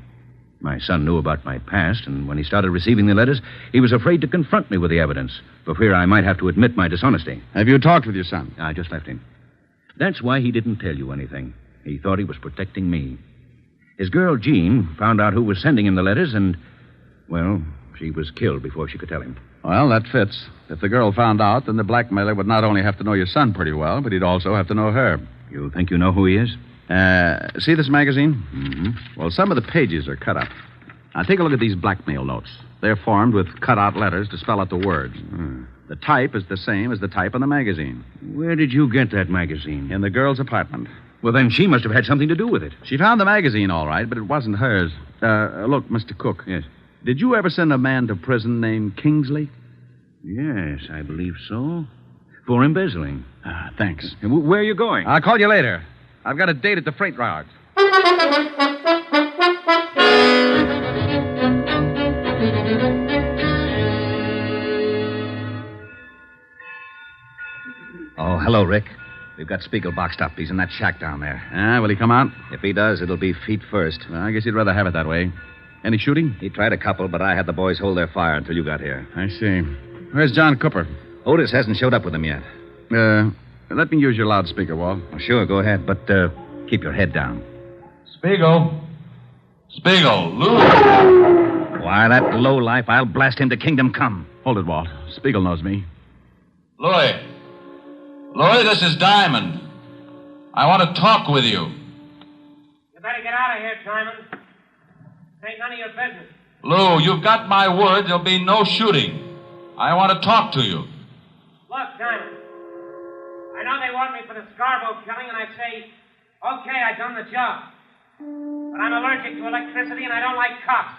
My son knew about my past, and when he started receiving the letters, he was afraid to confront me with the evidence, for fear I might have to admit my dishonesty. Have you talked with your son? I just left him. That's why he didn't tell you anything. He thought he was protecting me. His girl, Jean, found out who was sending him the letters, and, well, she was killed before she could tell him. Well, that fits. If the girl found out, then the blackmailer would not only have to know your son pretty well, but he'd also have to know her. You think you know who he is? See this magazine? Mm-hmm. Well, some of the pages are cut up. Now, take a look at these blackmail notes. They're formed with cut-out letters to spell out the words. The type is the same as the type on the magazine. Where did you get that magazine? In the girl's apartment. Well, then she must have had something to do with it. She found the magazine, all right, but it wasn't hers. Look, Mr. Cook. Yes? Did you ever send a man to prison named Kingsley? Yes, I believe so. For embezzling. Thanks. Where are you going? I'll call you later. I've got a date at the freight yards. Oh, hello, Rick. We've got Spiegel boxed up. He's in that shack down there. Will he come out? If he does, it'll be feet first. Well, I guess he'd rather have it that way. Any shooting? He tried a couple, but I had the boys hold their fire until you got here. I see. Where's John Cooper? Otis hasn't showed up with him yet. Let me use your loudspeaker, Walt. Oh, sure, go ahead, but keep your head down. Spiegel, Lou. Why, that lowlife, I'll blast him to kingdom come. Hold it, Walt. Spiegel knows me. Louis, this is Diamond. I want to talk with you. You better get out of here, Diamond. This ain't none of your business. Lou, you've got my word there'll be no shooting. I want to talk to you. Look, Diamond. I know they want me for the Scarborough killing, and I say, okay, I done the job. But I'm allergic to electricity, and I don't like cops.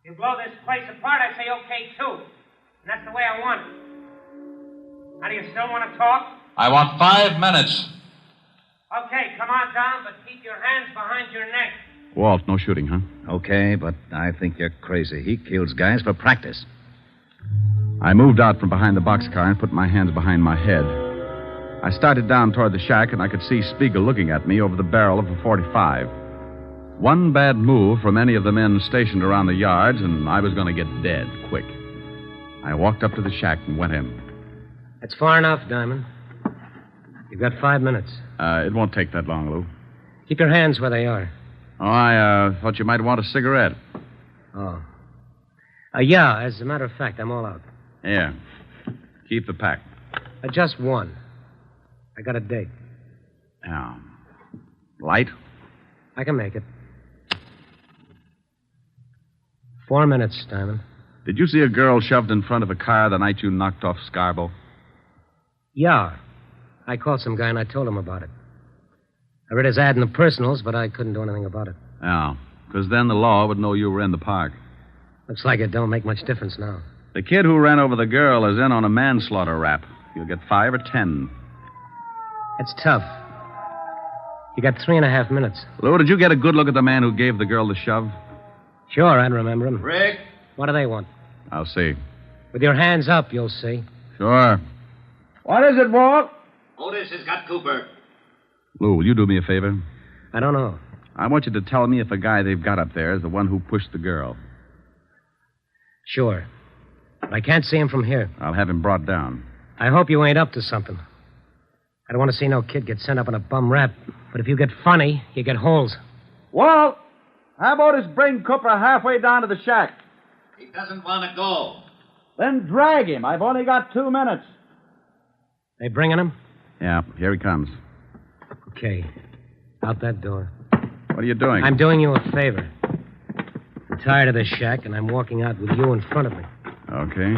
You blow this place apart, I say okay, too. And that's the way I want it. Now, do you still want to talk? I want 5 minutes. Okay, come on down, but keep your hands behind your neck. Walt, no shooting, huh? Okay, but I think you're crazy. He kills guys for practice. I moved out from behind the boxcar and put my hands behind my head. I started down toward the shack, and I could see Spiegel looking at me over the barrel of a .45. One bad move from any of the men stationed around the yards, and I was going to get dead quick. I walked up to the shack and went in. That's far enough, Diamond. You've got 5 minutes. It won't take that long, Lou. Keep your hands where they are. Oh, I thought you might want a cigarette. Oh. Yeah, as a matter of fact, I'm all out. Yeah. Keep the pack. Just one. I got a date. Yeah. Light? I can make it. 4 minutes, Diamond. Did you see a girl shoved in front of a car the night you knocked off Scarborough? Yeah. I called some guy and I told him about it. I read his ad in the personals, but I couldn't do anything about it. Yeah, because then the law would know you were in the park. Looks like it don't make much difference now. The kid who ran over the girl is in on a manslaughter rap. You'll get 5 or 10. That's tough. You got 3.5 minutes. Lou, did you get a good look at the man who gave the girl the shove? Sure, I'd remember him. Rick? What do they want? I'll see. With your hands up, you'll see. Sure. What is it, Walt? Otis has got Cooper. Lou, will you do me a favor? I don't know. I want you to tell me if the guy they've got up there is the one who pushed the girl. Sure. But I can't see him from here. I'll have him brought down. I hope you ain't up to something. I don't want to see no kid get sent up on a bum rap. But if you get funny, you get holes. Walt, how about us bring Cooper halfway down to the shack? He doesn't want to go. Then drag him. I've only got 2 minutes. They bringing him? Yeah, here he comes. Okay. Out that door. What are you doing? I'm doing you a favor. I'm tired of this shack, and I'm walking out with you in front of me. Okay.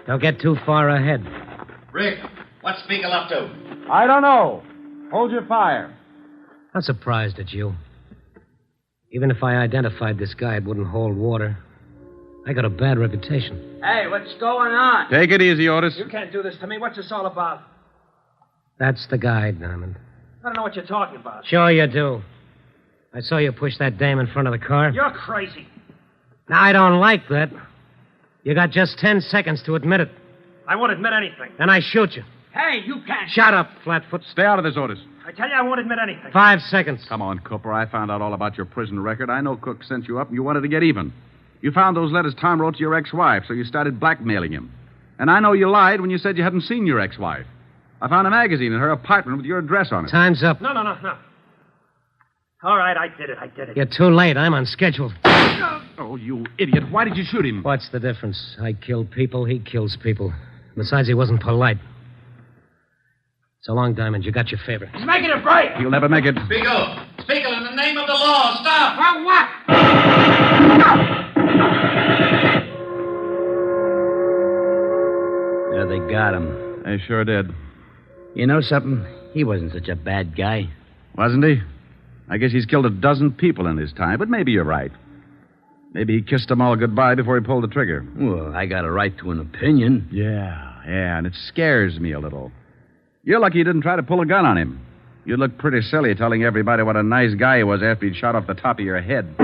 Don't get too far ahead. Rick, what's Spiegel up to? I don't know. Hold your fire. I'm surprised at you. Even if I identified this guy, it wouldn't hold water. I got a bad reputation. Hey, what's going on? Take it easy, Otis. You can't do this to me. What's this all about? That's the guy, Diamond. I don't know what you're talking about. Sure you do. I saw you push that dame in front of the car. You're crazy. Now, I don't like that. You got just 10 seconds to admit it. I won't admit anything. Then I shoot you. Hey, you can't. Shut up, Flatfoot. Stay out of this, Otis. I tell you, I won't admit anything. 5 seconds. Come on, Cooper. I found out all about your prison record. I know Cook sent you up and you wanted to get even. You found those letters Tom wrote to your ex-wife, so you started blackmailing him. And I know you lied when you said you hadn't seen your ex-wife. I found a magazine in her apartment with your address on it. Time's up. No. All right, I did it. You're too late. I'm on schedule. Oh, you idiot. Why did you shoot him? What's the difference? I kill people, he kills people. Besides, he wasn't polite. So long, Diamond. You got your favor. He's making a break. You'll never make it. Spiegel, in the name of the law, stop! For what? Yeah, they got him. They sure did. You know something? He wasn't such a bad guy. Wasn't he? I guess he's killed a dozen people in his time, but maybe you're right. Maybe he kissed them all goodbye before he pulled the trigger. Well, I got a right to an opinion. Yeah, and it scares me a little. You're lucky you didn't try to pull a gun on him. You'd look pretty silly telling everybody what a nice guy he was after he'd shot off the top of your head.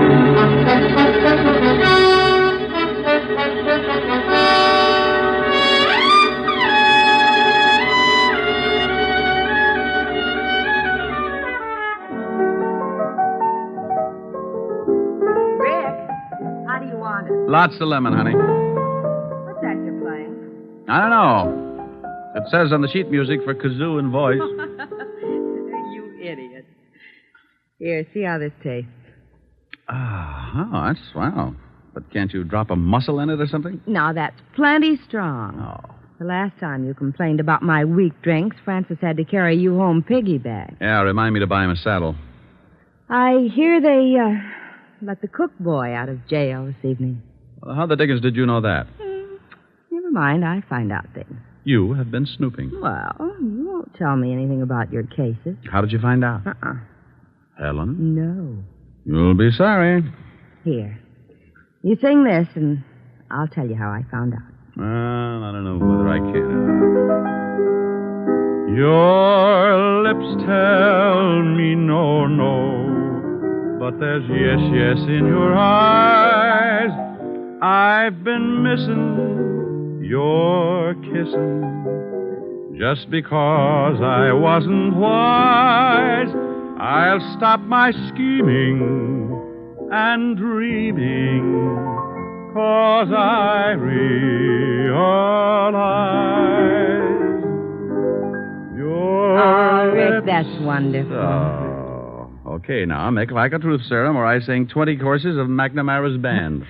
How do you want it? Lots of lemon, honey. What's that you're playing? I don't know. It says on the sheet music for kazoo and voice. You idiot. Here, see how this tastes. Oh, that's swell. But can't you drop a mussel in it or something? Now, that's plenty strong. Oh. The last time you complained about my weak drinks, Francis had to carry you home piggyback. Yeah, remind me to buy him a saddle. I hear they let the cook boy out of jail this evening. Well, how the dickens did you know that? Never mind, I find out things. You have been snooping. Well, you won't tell me anything about your cases. How did you find out? Helen? No. You'll be sorry. Here. You sing this, and I'll tell you how I found out. Well, I don't know whether I can. Your lips tell me no, but there's yes, yes in your eyes. I've been missing your kissing just because I wasn't wise. I'll stop my scheming and dreaming, 'cause I realize your Rick, lips. that's wonderful. Oh, okay, now make like a truth serum, or I sing 20 courses of McNamara's band.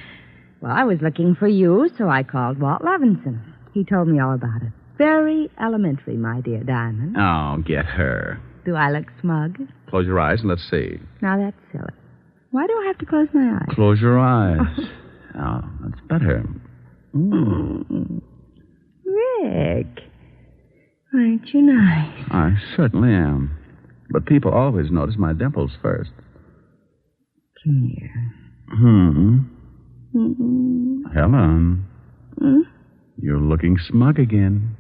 Well, I was looking for you, so I called Walt Levinson. He told me all about it. Very elementary, my dear Diamond. Oh, get her. Do I look smug? Close your eyes and let's see. Now, that's silly. Why do I have to close my eyes? Close your eyes. Oh, that's better. Rick, aren't you nice? I certainly am. But people always notice my dimples first. Come here. Helen, you're looking smug again.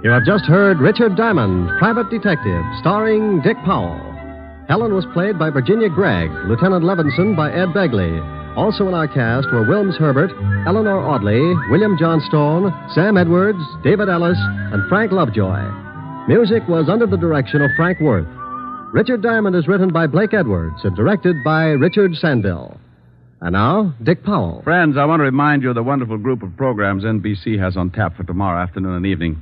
You have just heard Richard Diamond, Private Detective, starring Dick Powell. Helen was played by Virginia Gregg, Lieutenant Levinson by Ed Begley. Also in our cast were Wilms Herbert, Eleanor Audley, William Johnstone, Sam Edwards, David Ellis, and Frank Lovejoy. Music was under the direction of Frank Worth. Richard Diamond is written by Blake Edwards and directed by Richard Sandville. And now, Dick Powell. Friends, I want to remind you of the wonderful group of programs NBC has on tap for tomorrow afternoon and evening.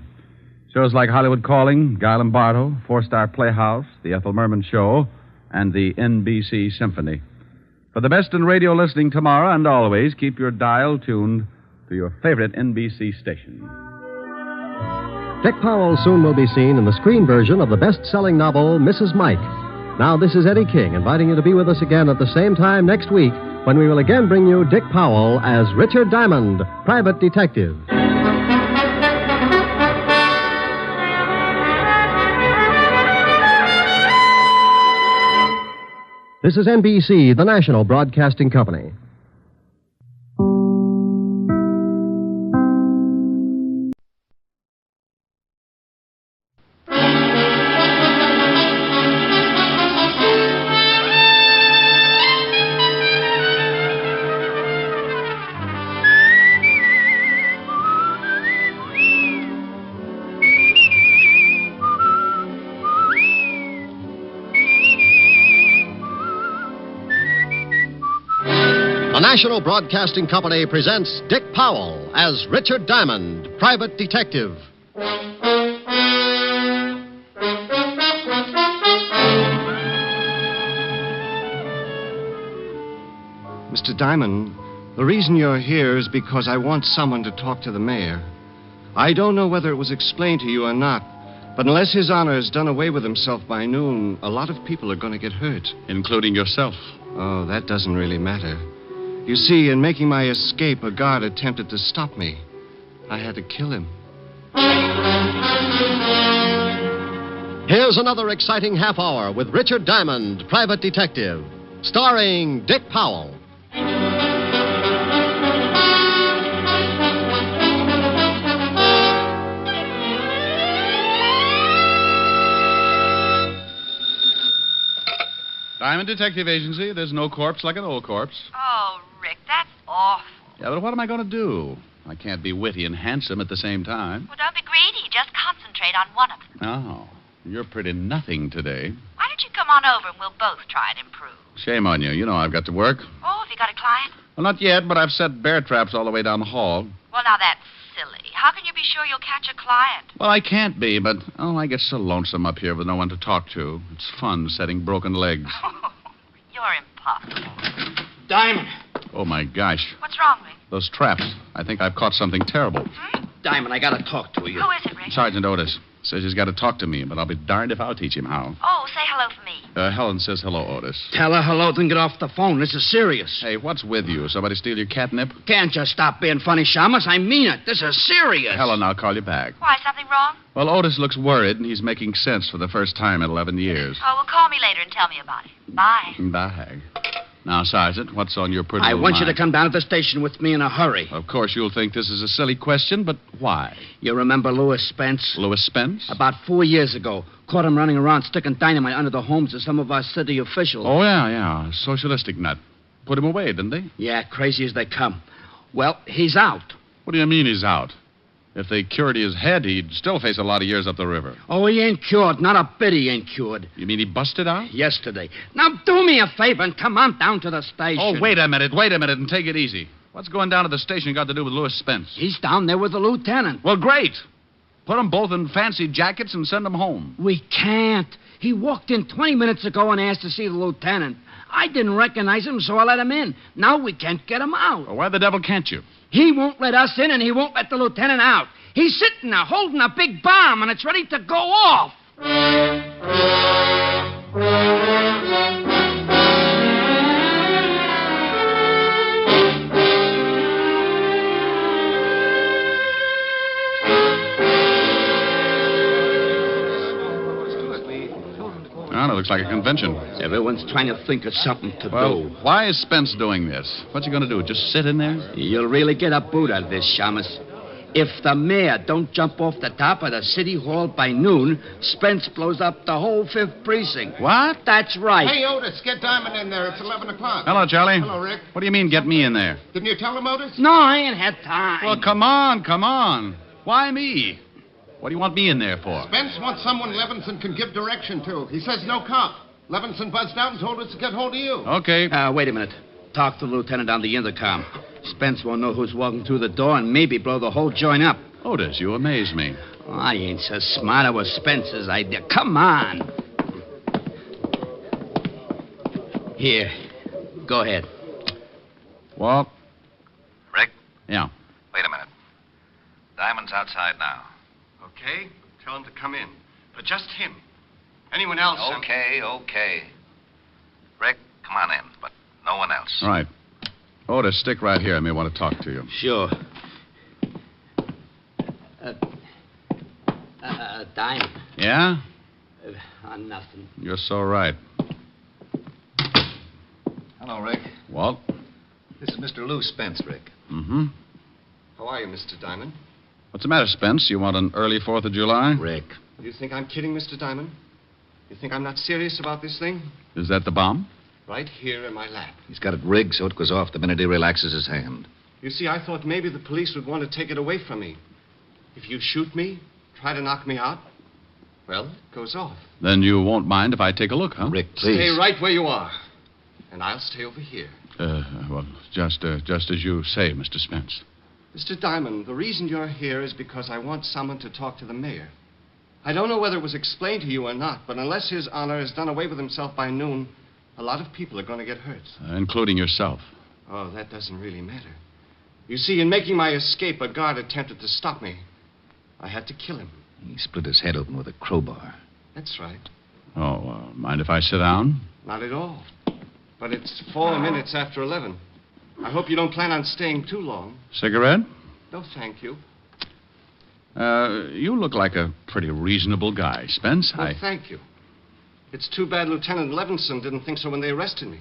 Shows like Hollywood Calling, Guy Lombardo, Four-Star Playhouse, The Ethel Merman Show, and the NBC Symphony. For the best in radio listening tomorrow and always, keep your dial tuned to your favorite NBC station. Dick Powell soon will be seen in the screen version of the best-selling novel, Mrs. Mike. Now, this is Eddie King inviting you to be with us again at the same time next week when we will again bring you Dick Powell as Richard Diamond, Private Detective. This is NBC, the national broadcasting company. The National Broadcasting Company presents Dick Powell as Richard Diamond, Private Detective. Mr. Diamond, the reason you're here is because I want someone to talk to the mayor. I don't know whether it was explained to you or not, but unless His Honor has done away with himself by noon, a lot of people are going to get hurt. Including yourself. Oh, that doesn't really matter. You see, in making my escape, a guard attempted to stop me. I had to kill him. Here's another exciting half hour with Richard Diamond, Private Detective, starring Dick Powell. Diamond Detective Agency, there's no corpse like an old corpse. Oh, Rick, that's awful. Yeah, but what am I going to do? I can't be witty and handsome at the same time. Well, don't be greedy. Just concentrate on one of them. Oh, you're pretty nothing today. Why don't you come on over and we'll both try and improve? Shame on you. You know I've got to work. Oh, have you got a client? Well, not yet, but I've set bear traps all the way down the hall. Well, now that's silly. How can you be sure you'll catch a client? Well, I can't be, but, I get so lonesome up here with no one to talk to. It's fun setting broken legs. You're impossible. Diamond! Oh, my gosh. What's wrong, Rick? Those traps. I think I've caught something terrible. Diamond, I gotta talk to you. Who is it, Rick? Sergeant Otis. Says he's got to talk to me, but I'll be darned if I'll teach him how. Oh, say hello for me. Helen says hello, Otis. Tell her hello, then get off the phone. This is serious. Hey, what's with you? Somebody steal your catnip? Can't you stop being funny, Shamus? I mean it. This is serious. Helen, I'll call you back. Why, something wrong? Well, Otis looks worried, and he's making sense for the first time in 11 years. Oh, well, call me later and tell me about it. Bye. Bye. Now, Sergeant, what's on your pretty I want you mind? to come down to the station with me in a hurry. Of course, you'll think this is a silly question, but why? You remember Louis Spence? Louis Spence? About 4 years ago. Caught him running around sticking dynamite under the homes of some of our city officials. Oh, yeah. Socialistic nut. Put him away, didn't they? Yeah, crazy as they come. Well, he's out. What do you mean he's out? If they cured his head, he'd still face a lot of years up the river. Oh, he ain't cured. Not a bit he ain't cured. You mean he busted out? Yesterday. Now, do me a favor and come on down to the station. Oh, wait a minute, and take it easy. What's going down to the station got to do with Louis Spence? He's down there with the lieutenant. Well, great. Put them both in fancy jackets and send them home. We can't. He walked in 20 minutes ago and asked to see the lieutenant. I didn't recognize him, so I let him in. Now we can't get him out. Well, why the devil can't you? He won't let us in, and he won't let the lieutenant out. He's sitting there holding a big bomb, and it's ready to go off. Well, it looks like a convention. Everyone's trying to think of something to Well, do. why is Spence doing this? What's he going to do? Just sit in there? You'll really get a boot out of this, Shamus. If the mayor don't jump off the top of the city hall by noon, Spence blows up the whole 5th precinct. What? That's right. Hey, Otis, get Diamond in there. It's 11 o'clock. Hello, Charlie. Hello, Rick. What do you mean, get me in there? Didn't you tell him, Otis? No, I ain't had time. Well, come on. Why me? What do you want me in there for? Spence wants someone Levinson can give direction to. He says no cop. Levinson buzzed out and told us to get hold of you. Okay. Wait a minute. Talk to the lieutenant on the intercom. Spence won't know who's walking through the door and maybe blow the whole joint up. Otis, you amaze me. Oh, I ain't so smart. It was Spence's idea. Come on. Here. Go ahead. Walt? Rick? Yeah. Wait a minute. Diamond's outside now. Okay? Tell him to come in. But just him. Anyone else? Okay. Rick, come on in, but no one else. All right. Otis, stick right here. I may want to talk to you. Sure. Diamond. Yeah? Nothing. You're so right. Hello, Rick. Walt? This is Mr. Lou Spence, Rick. Mm-hmm. How are you, Mr. Diamond? What's the matter, Spence? You want an early 4th of July? Rick. You think I'm kidding, Mr. Diamond? You think I'm not serious about this thing? Is that the bomb? Right here in my lap. He's got it rigged so it goes off the minute he relaxes his hand. You see, I thought maybe the police would want to take it away from me. If you shoot me, try to knock me out, well, it goes off. Then you won't mind if I take a look, huh? Rick, please. Stay right where you are. And I'll stay over here. Well, just as you say, Mr. Spence. Mr. Diamond, the reason you're here is because I want someone to talk to the mayor. I don't know whether it was explained to you or not, but unless His Honor has done away with himself by noon, a lot of people are going to get hurt. Including yourself. Oh, that doesn't really matter. You see, in making my escape, a guard attempted to stop me. I had to kill him. He split his head open with a crowbar. That's right. Oh, mind if I sit down? Not at all. But it's 4 minutes after 11. I hope you don't plan on staying too long. Cigarette? No, thank you. You look like a pretty reasonable guy, Spence. Well, thank you. It's too bad Lieutenant Levinson didn't think so when they arrested me.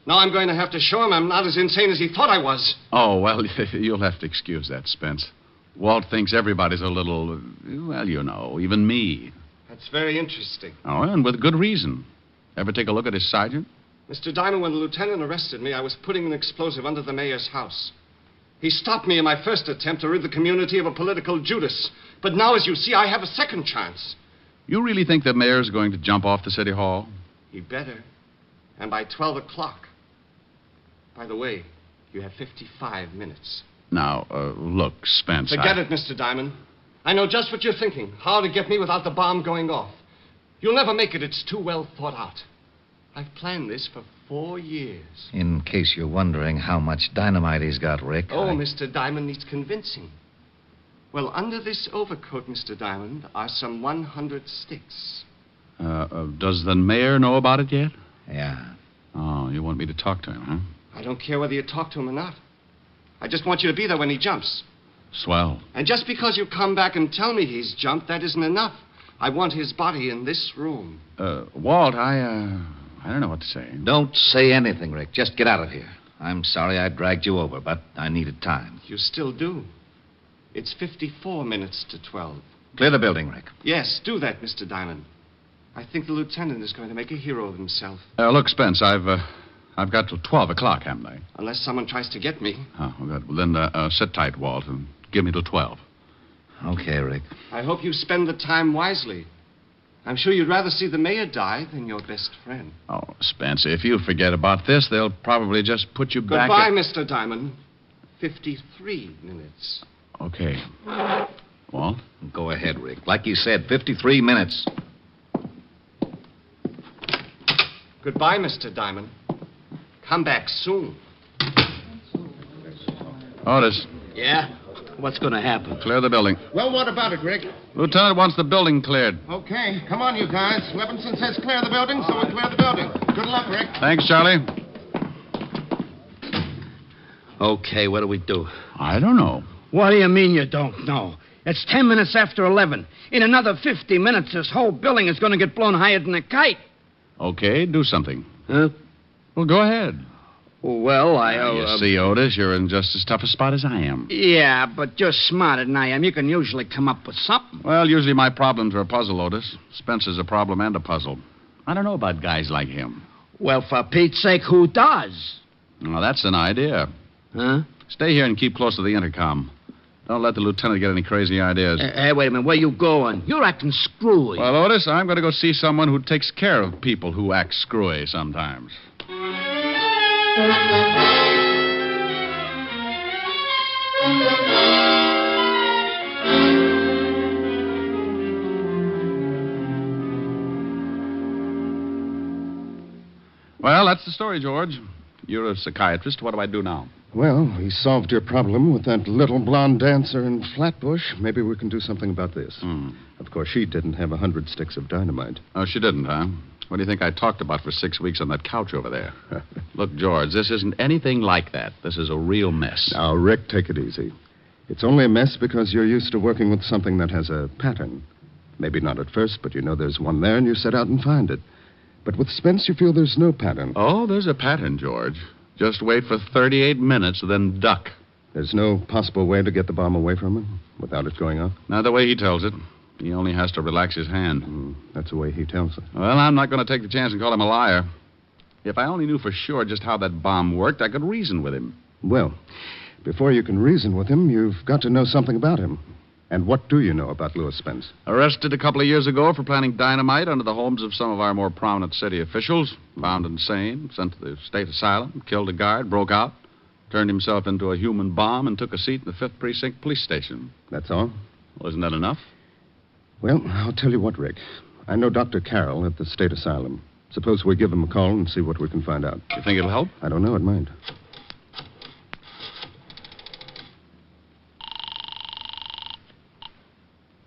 Now I'm going to have to show him I'm not as insane as he thought I was. Oh, well, you'll have to excuse that, Spence. Walt thinks everybody's a little, well, you know, even me. That's very interesting. Oh, and with good reason. Ever take a look at his sergeant? Mr. Diamond, when the lieutenant arrested me, I was putting an explosive under the mayor's house. He stopped me in my first attempt to rid the community of a political Judas. But now, as you see, I have a second chance. You really think the mayor's going to jump off the city hall? He better. And by 12 o'clock. By the way, you have 55 minutes. Now, look, Spence. Forget it, Mr. Diamond. I know just what you're thinking. How to get me without the bomb going off. You'll never make it. It's too well thought out. I've planned this for 4 years. In case you're wondering how much dynamite he's got, Rick. Oh, Mr. Diamond needs convincing. Well, under this overcoat, Mr. Diamond, are some 100 sticks. Does the mayor know about it yet? Yeah. Oh, you want me to talk to him, huh? I don't care whether you talk to him or not. I just want you to be there when he jumps. Swell. And just because you come back and tell me he's jumped, that isn't enough. I want his body in this room. Walt, I don't know what to say. Don't say anything, Rick. Just get out of here. I'm sorry I dragged you over, but I needed time. You still do. It's 54 minutes to 12. Clear the building, Rick. Yes, do that, Mr. Diamond. I think the lieutenant is going to make a hero of himself. Look, Spence, I've got till 12 o'clock, haven't I? Unless someone tries to get me. Oh, well, good. Well, then sit tight, Walt, and give me till 12. Okay, Rick. I hope you spend the time wisely. I'm sure you'd rather see the mayor die than your best friend. Oh, Spence, if you forget about this, they'll probably just put you back Goodbye, Mr. Diamond. 53 minutes. Okay. Walt? Go ahead, Rick. Like you said, 53 minutes. Goodbye, Mr. Diamond. Come back soon. Otis. Yeah? What's going to happen? Clear the building. Well, what about it, Rick? Lieutenant wants the building cleared. Okay, come on, you guys. Levinson says clear the building, so we clear the building. Good luck, Rick. Thanks, Charlie. Okay, what do we do? I don't know. What do you mean you don't know? It's 10 minutes after 11. In another 50 minutes, this whole building is going to get blown higher than a kite. Okay, do something. Huh? Well, go ahead. Well, You see, Otis, you're in just as tough a spot as I am. Yeah, but you're smarter than I am. You can usually come up with something. Well, usually my problems are a puzzle, Otis. Spencer's a problem and a puzzle. I don't know about guys like him. Well, for Pete's sake, who does? Well, that's an idea. Huh? Stay here and keep close to the intercom. Don't let the lieutenant get any crazy ideas. Hey, wait a minute. Where you going? You're acting screwy. Well, Otis, I'm going to go see someone who takes care of people who act screwy sometimes. Well, that's the story, George. You're a psychiatrist. What do I do now? Well, we solved your problem with that little blonde dancer in Flatbush. Maybe we can do something about this. Of course, she didn't have 100 sticks of dynamite. Oh, she didn't, huh? What do you think I talked about for 6 weeks on that couch over there? Look, George, this isn't anything like that. This is a real mess. Now, Rick, take it easy. It's only a mess because you're used to working with something that has a pattern. Maybe not at first, but you know there's one there and you set out and find it. But with Spence, you feel there's no pattern. Oh, there's a pattern, George. Just wait for 38 minutes, then duck. There's no possible way to get the bomb away from him without it going off? Not the way he tells it. He only has to relax his hand. That's the way he tells it. Well, I'm not going to take the chance and call him a liar. If I only knew for sure just how that bomb worked, I could reason with him. Well, before you can reason with him, you've got to know something about him. And what do you know about Louis Spence? Arrested a couple of years ago for planting dynamite under the homes of some of our more prominent city officials. Found insane, sent to the state asylum, killed a guard, broke out, turned himself into a human bomb, and took a seat in the 5th Precinct police station. That's all? Well, isn't that enough? Well, I'll tell you what, Rick. I know Dr. Carroll at the state asylum. Suppose we give him a call and see what we can find out. You think it'll help? I don't know. It might.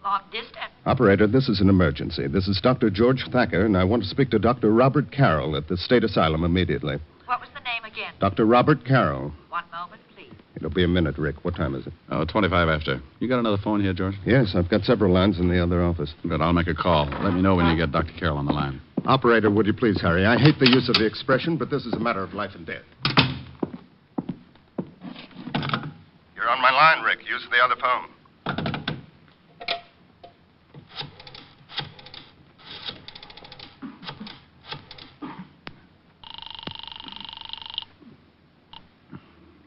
Long distance. Operator, this is an emergency. This is Dr. George Thacker, and I want to speak to Dr. Robert Carroll at the state asylum immediately. What was the name again? Dr. Robert Carroll. One moment, please. It'll be a minute, Rick. What time is it? 25 after. You got another phone here, George? Yes, I've got several lines in the other office. Good, I'll make a call. Let me know when you get Dr. Carroll on the line. Operator, would you please hurry? I hate the use of the expression, but this is a matter of life and death. You're on my line, Rick. Use the other phone.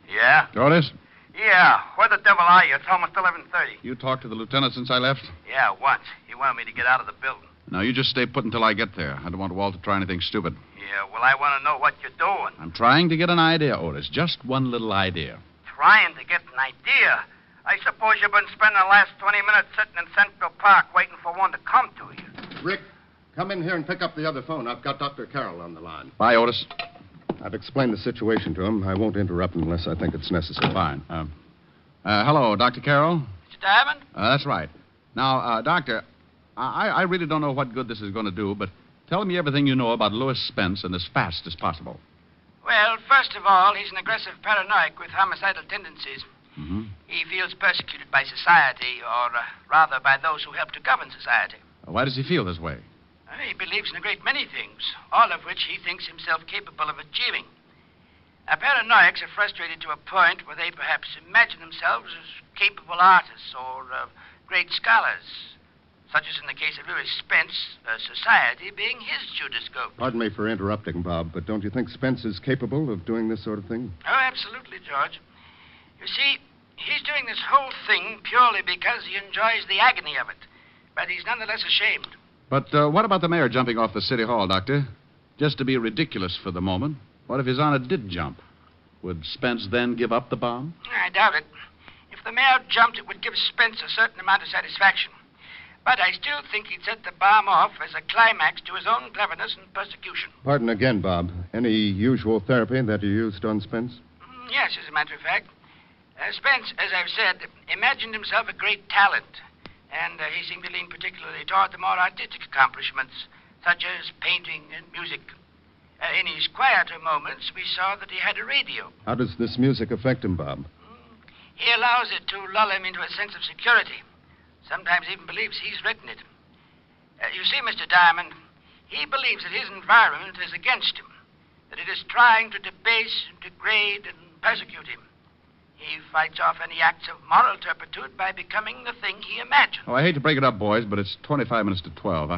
Yeah? Otis? Yeah. Where the devil are you? It's almost 11:30. You talked to the lieutenant since I left? Yeah, once. He wanted me to get out of the building. Now, you just stay put until I get there. I don't want Walt to try anything stupid. Yeah, well, I want to know what you're doing. I'm trying to get an idea, Otis. Just one little idea. Trying to get an idea. I suppose you've been spending the last 20 minutes sitting in Central Park waiting for one to come to you. Rick, come in here and pick up the other phone. I've got Dr. Carroll on the line. Bye, Otis. I've explained the situation to him. I won't interrupt unless I think it's necessary. Fine. Hello, Dr. Carroll? Mr. Diamond? That's right. Now, Doctor, I really don't know what good this is going to do, but tell me everything you know about Louis Spence and as fast as possible. Well, first of all, he's an aggressive paranoic with homicidal tendencies. Mm-hmm. He feels persecuted by society, or rather by those who help to govern society. Why does he feel this way? He believes in a great many things, all of which he thinks himself capable of achieving. Paranoiacs are frustrated to a point where they perhaps imagine themselves as capable artists or great scholars, such as in the case of Louis Spence, society being his Judas goat. Pardon me for interrupting, Bob, but don't you think Spence is capable of doing this sort of thing? Oh, absolutely, George. You see, he's doing this whole thing purely because he enjoys the agony of it, but he's nonetheless ashamed. But what about the mayor jumping off the city hall, Doctor? Just to be ridiculous for the moment. What if His Honor did jump? Would Spence then give up the bomb? I doubt it. If the mayor jumped, it would give Spence a certain amount of satisfaction. But I still think he'd set the bomb off as a climax to his own cleverness and persecution. Pardon again, Bob. Any usual therapy that you used on Spence? Yes, as a matter of fact. Spence, as I've said, imagined himself a great talent. And he seemed to lean particularly toward the more artistic accomplishments, such as painting and music. In his quieter moments, we saw that he had a radio. How does this music affect him, Bob? He allows it to lull him into a sense of security. Sometimes even believes he's written it. You see, Mr. Diamond, he believes that his environment is against him, that it is trying to debase, degrade, and persecute him. He fights off any acts of moral turpitude by becoming the thing he imagined. Oh, I hate to break it up, boys, but it's 25 minutes to 12.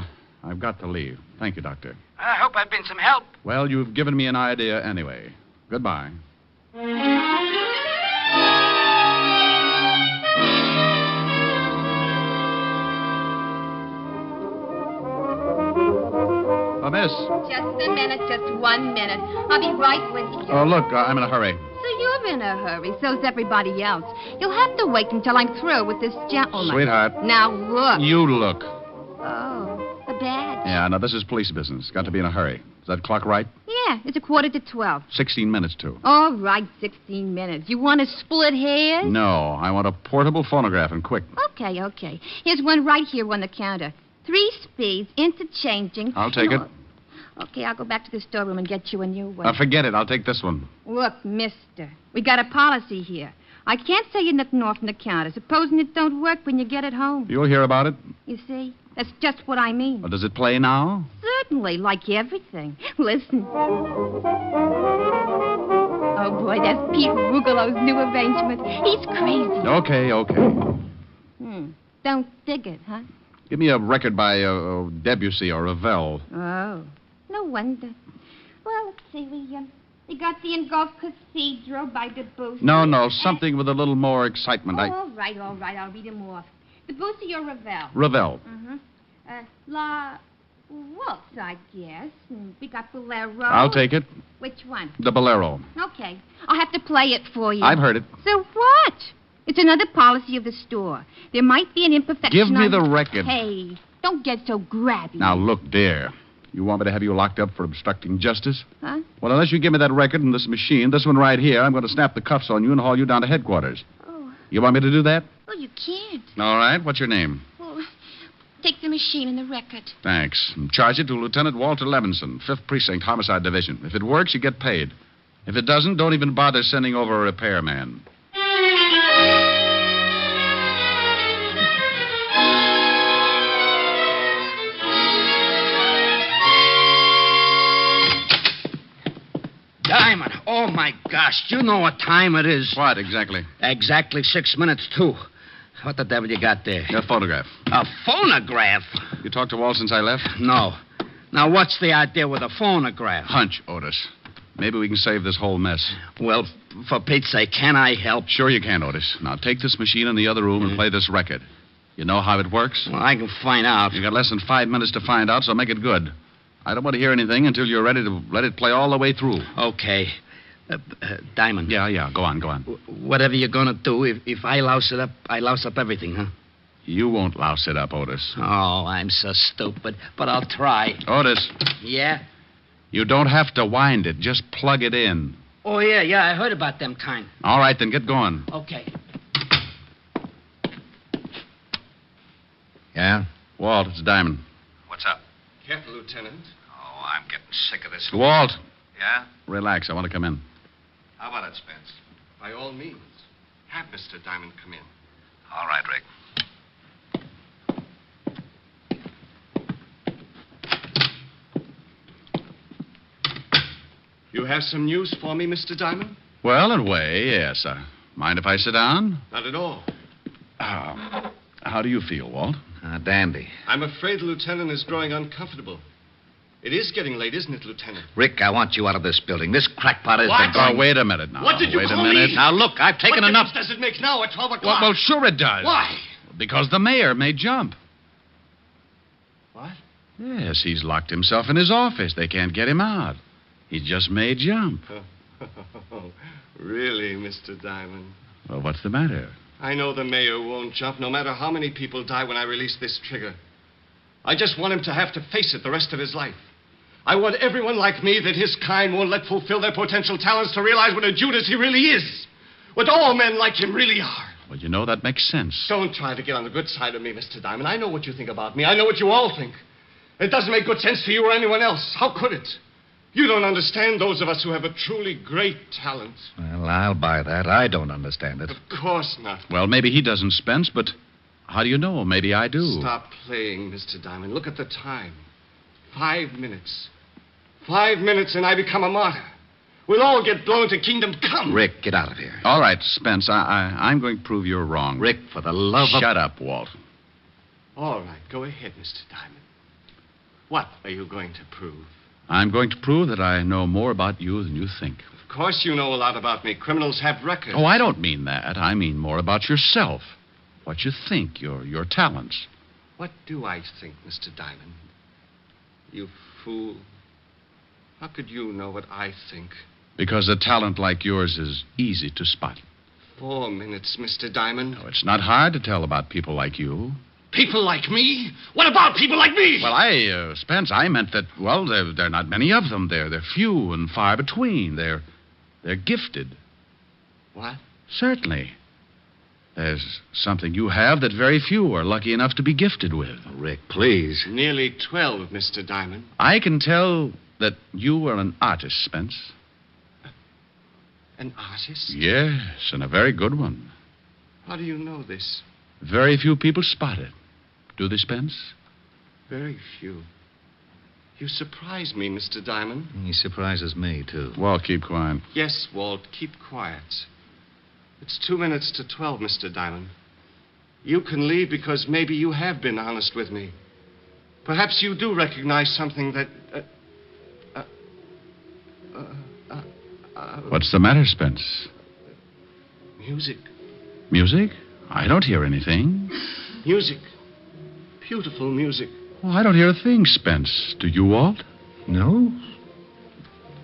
I've got to leave. Thank you, Doctor. I hope I've been some help. Well, you've given me an idea anyway. Goodbye. Miss. Just a minute, just 1 minute. I'll be right with you. Oh, look, I'm in a hurry. So you're in a hurry. So's everybody else. You'll have to wait until I'm through with this gentleman. Sweetheart. Now look. You look. Oh, a badge. Yeah, no, this is police business. Got to be in a hurry. Is that clock right? Yeah, it's 11:45. 16 minutes to. All right, 16 minutes. You want to split hairs? No, I want a portable phonograph and quick. Okay. Here's one right here on the counter. 3 speeds, interchanging. I'll take it. Okay, I'll go back to the storeroom and get you a new one. Forget it. I'll take this one. Look, mister, we got a policy here. I can't say nothing off from the counter, supposing it don't work when you get it home. You'll hear about it? You see? That's just what I mean. Well, does it play now? Certainly, like everything. Listen. Oh, boy, that's Pete Rugelow's new arrangement. He's crazy. Okay. Don't dig it, huh? Give me a record by Debussy or Ravel. Oh, no wonder. Well, let's see. We got the Engulf Cathedral by Debussy. No, something with a little more excitement. All right. I'll read them off. Debussy or Ravel? Ravel. La Waltz, I guess. We got Bolero. I'll take it. Which one? The Bolero. Okay. I'll have to play it for you. I've heard it. So what? It's another policy of the store. There might be an imperfection. Give me the record. Hey, don't get so grabby. Now, look, dear. You want me to have you locked up for obstructing justice? Huh? Well, unless you give me that record and this machine, this one right here, I'm going to snap the cuffs on you and haul you down to headquarters. Oh. You want me to do that? Well, you can't. All right. What's your name? Well, take the machine and the record. Thanks. Charge it to Lieutenant Walter Levinson, 5th Precinct, Homicide Division. If it works, you get paid. If it doesn't, don't even bother sending over a repairman. Diamond, oh, my gosh. Do you know what time it is? What, exactly? Exactly 6 minutes, too. What the devil you got there? A photograph. A phonograph? You talked to Walt since I left? No. Now, what's the idea with a phonograph? Hunch, Otis. Maybe we can save this whole mess. Well, for Pete's sake, can I help? Sure you can, Otis. Now, take this machine in the other room and play this record. You know how it works? Well, I can find out. You got less than 5 minutes to find out, so make it good. I don't want to hear anything until you're ready to let it play all the way through. Okay. Diamond. Yeah. Go on. Whatever you're going to do, if I louse it up, I louse up everything, huh? You won't louse it up, Otis. Oh, I'm so stupid. But I'll try. Otis. Yeah? You don't have to wind it. Just plug it in. Oh, yeah. I heard about them kind. All right, then get going. Okay. Yeah? Walt, it's Diamond. What's up? Careful, Lieutenant. Oh, I'm getting sick of this. Walt. Yeah? Relax. I want to come in. How about it, Spence? By all means. Have Mr. Diamond come in. All right, Rick. You have some news for me, Mr. Diamond? Well, in a way, yes. Mind if I sit down? Not at all. How do you feel, Walt? Dandy. I'm afraid the lieutenant is growing uncomfortable. It is getting late, isn't it, Lieutenant? Rick, I want you out of this building. This crackpot is... What? Oh, wait a minute now. What did you Wait call a minute. me? Now, look, I've taken what enough... What does it make now at 12 o'clock? Well, sure it does. Why? Because the mayor may jump. What? Yes, he's locked himself in his office. They can't get him out. He just may jump. Really, Mr. Diamond? Well, what's the matter? I know the mayor won't jump, no matter how many people die when I release this trigger. I just want him to have to face it the rest of his life. I want everyone like me that his kind won't let fulfill their potential talents to realize what a Judas he really is. What all men like him really are. Well, you know, that makes sense. Don't try to get on the good side of me, Mr. Diamond. I know what you think about me. I know what you all think. It doesn't make good sense to you or anyone else. How could it? You don't understand those of us who have a truly great talent. Well, I'll buy that. I don't understand it. Of course not. Well, maybe he doesn't, Spence, but how do you know? Maybe I do. Stop playing, Mr. Diamond. Look at the time. 5 minutes. 5 minutes and I become a martyr. We'll all get blown to kingdom come. Rick, get out of here. All right, Spence, I'm going to prove you're wrong. Rick, for the love of... Shut up, Walt. All right, go ahead, Mr. Diamond. What are you going to prove? I'm going to prove that I know more about you than you think. Of course you know a lot about me. Criminals have records. Oh, I don't mean that. I mean more about yourself. What you think, your talents. What do I think, Mr. Diamond? You fool. How could you know what I think? Because a talent like yours is easy to spot. 4 minutes, Mr. Diamond. No, it's not hard to tell about people like you. People like me? What about people like me? Well, Spence, I meant that, well, there are not many of them. They're few and far between. They're gifted. What? Certainly. There's something you have that very few are lucky enough to be gifted with. Rick, please. Nearly 12, Mr. Diamond. I can tell that you are an artist, Spence. An artist? Yes, and a very good one. How do you know this? Very few people spot it. Do they, Spence? Very few. You surprise me, Mr. Diamond. He surprises me, too. Walt, keep quiet. Yes, Walt, keep quiet. It's 2 minutes to 12, Mr. Diamond. You can leave because maybe you have been honest with me. Perhaps you do recognize something that... What's the matter, Spence? Music. Music? I don't hear anything. Music. Beautiful music. Oh, I don't hear a thing, Spence. Do you, Walt? No?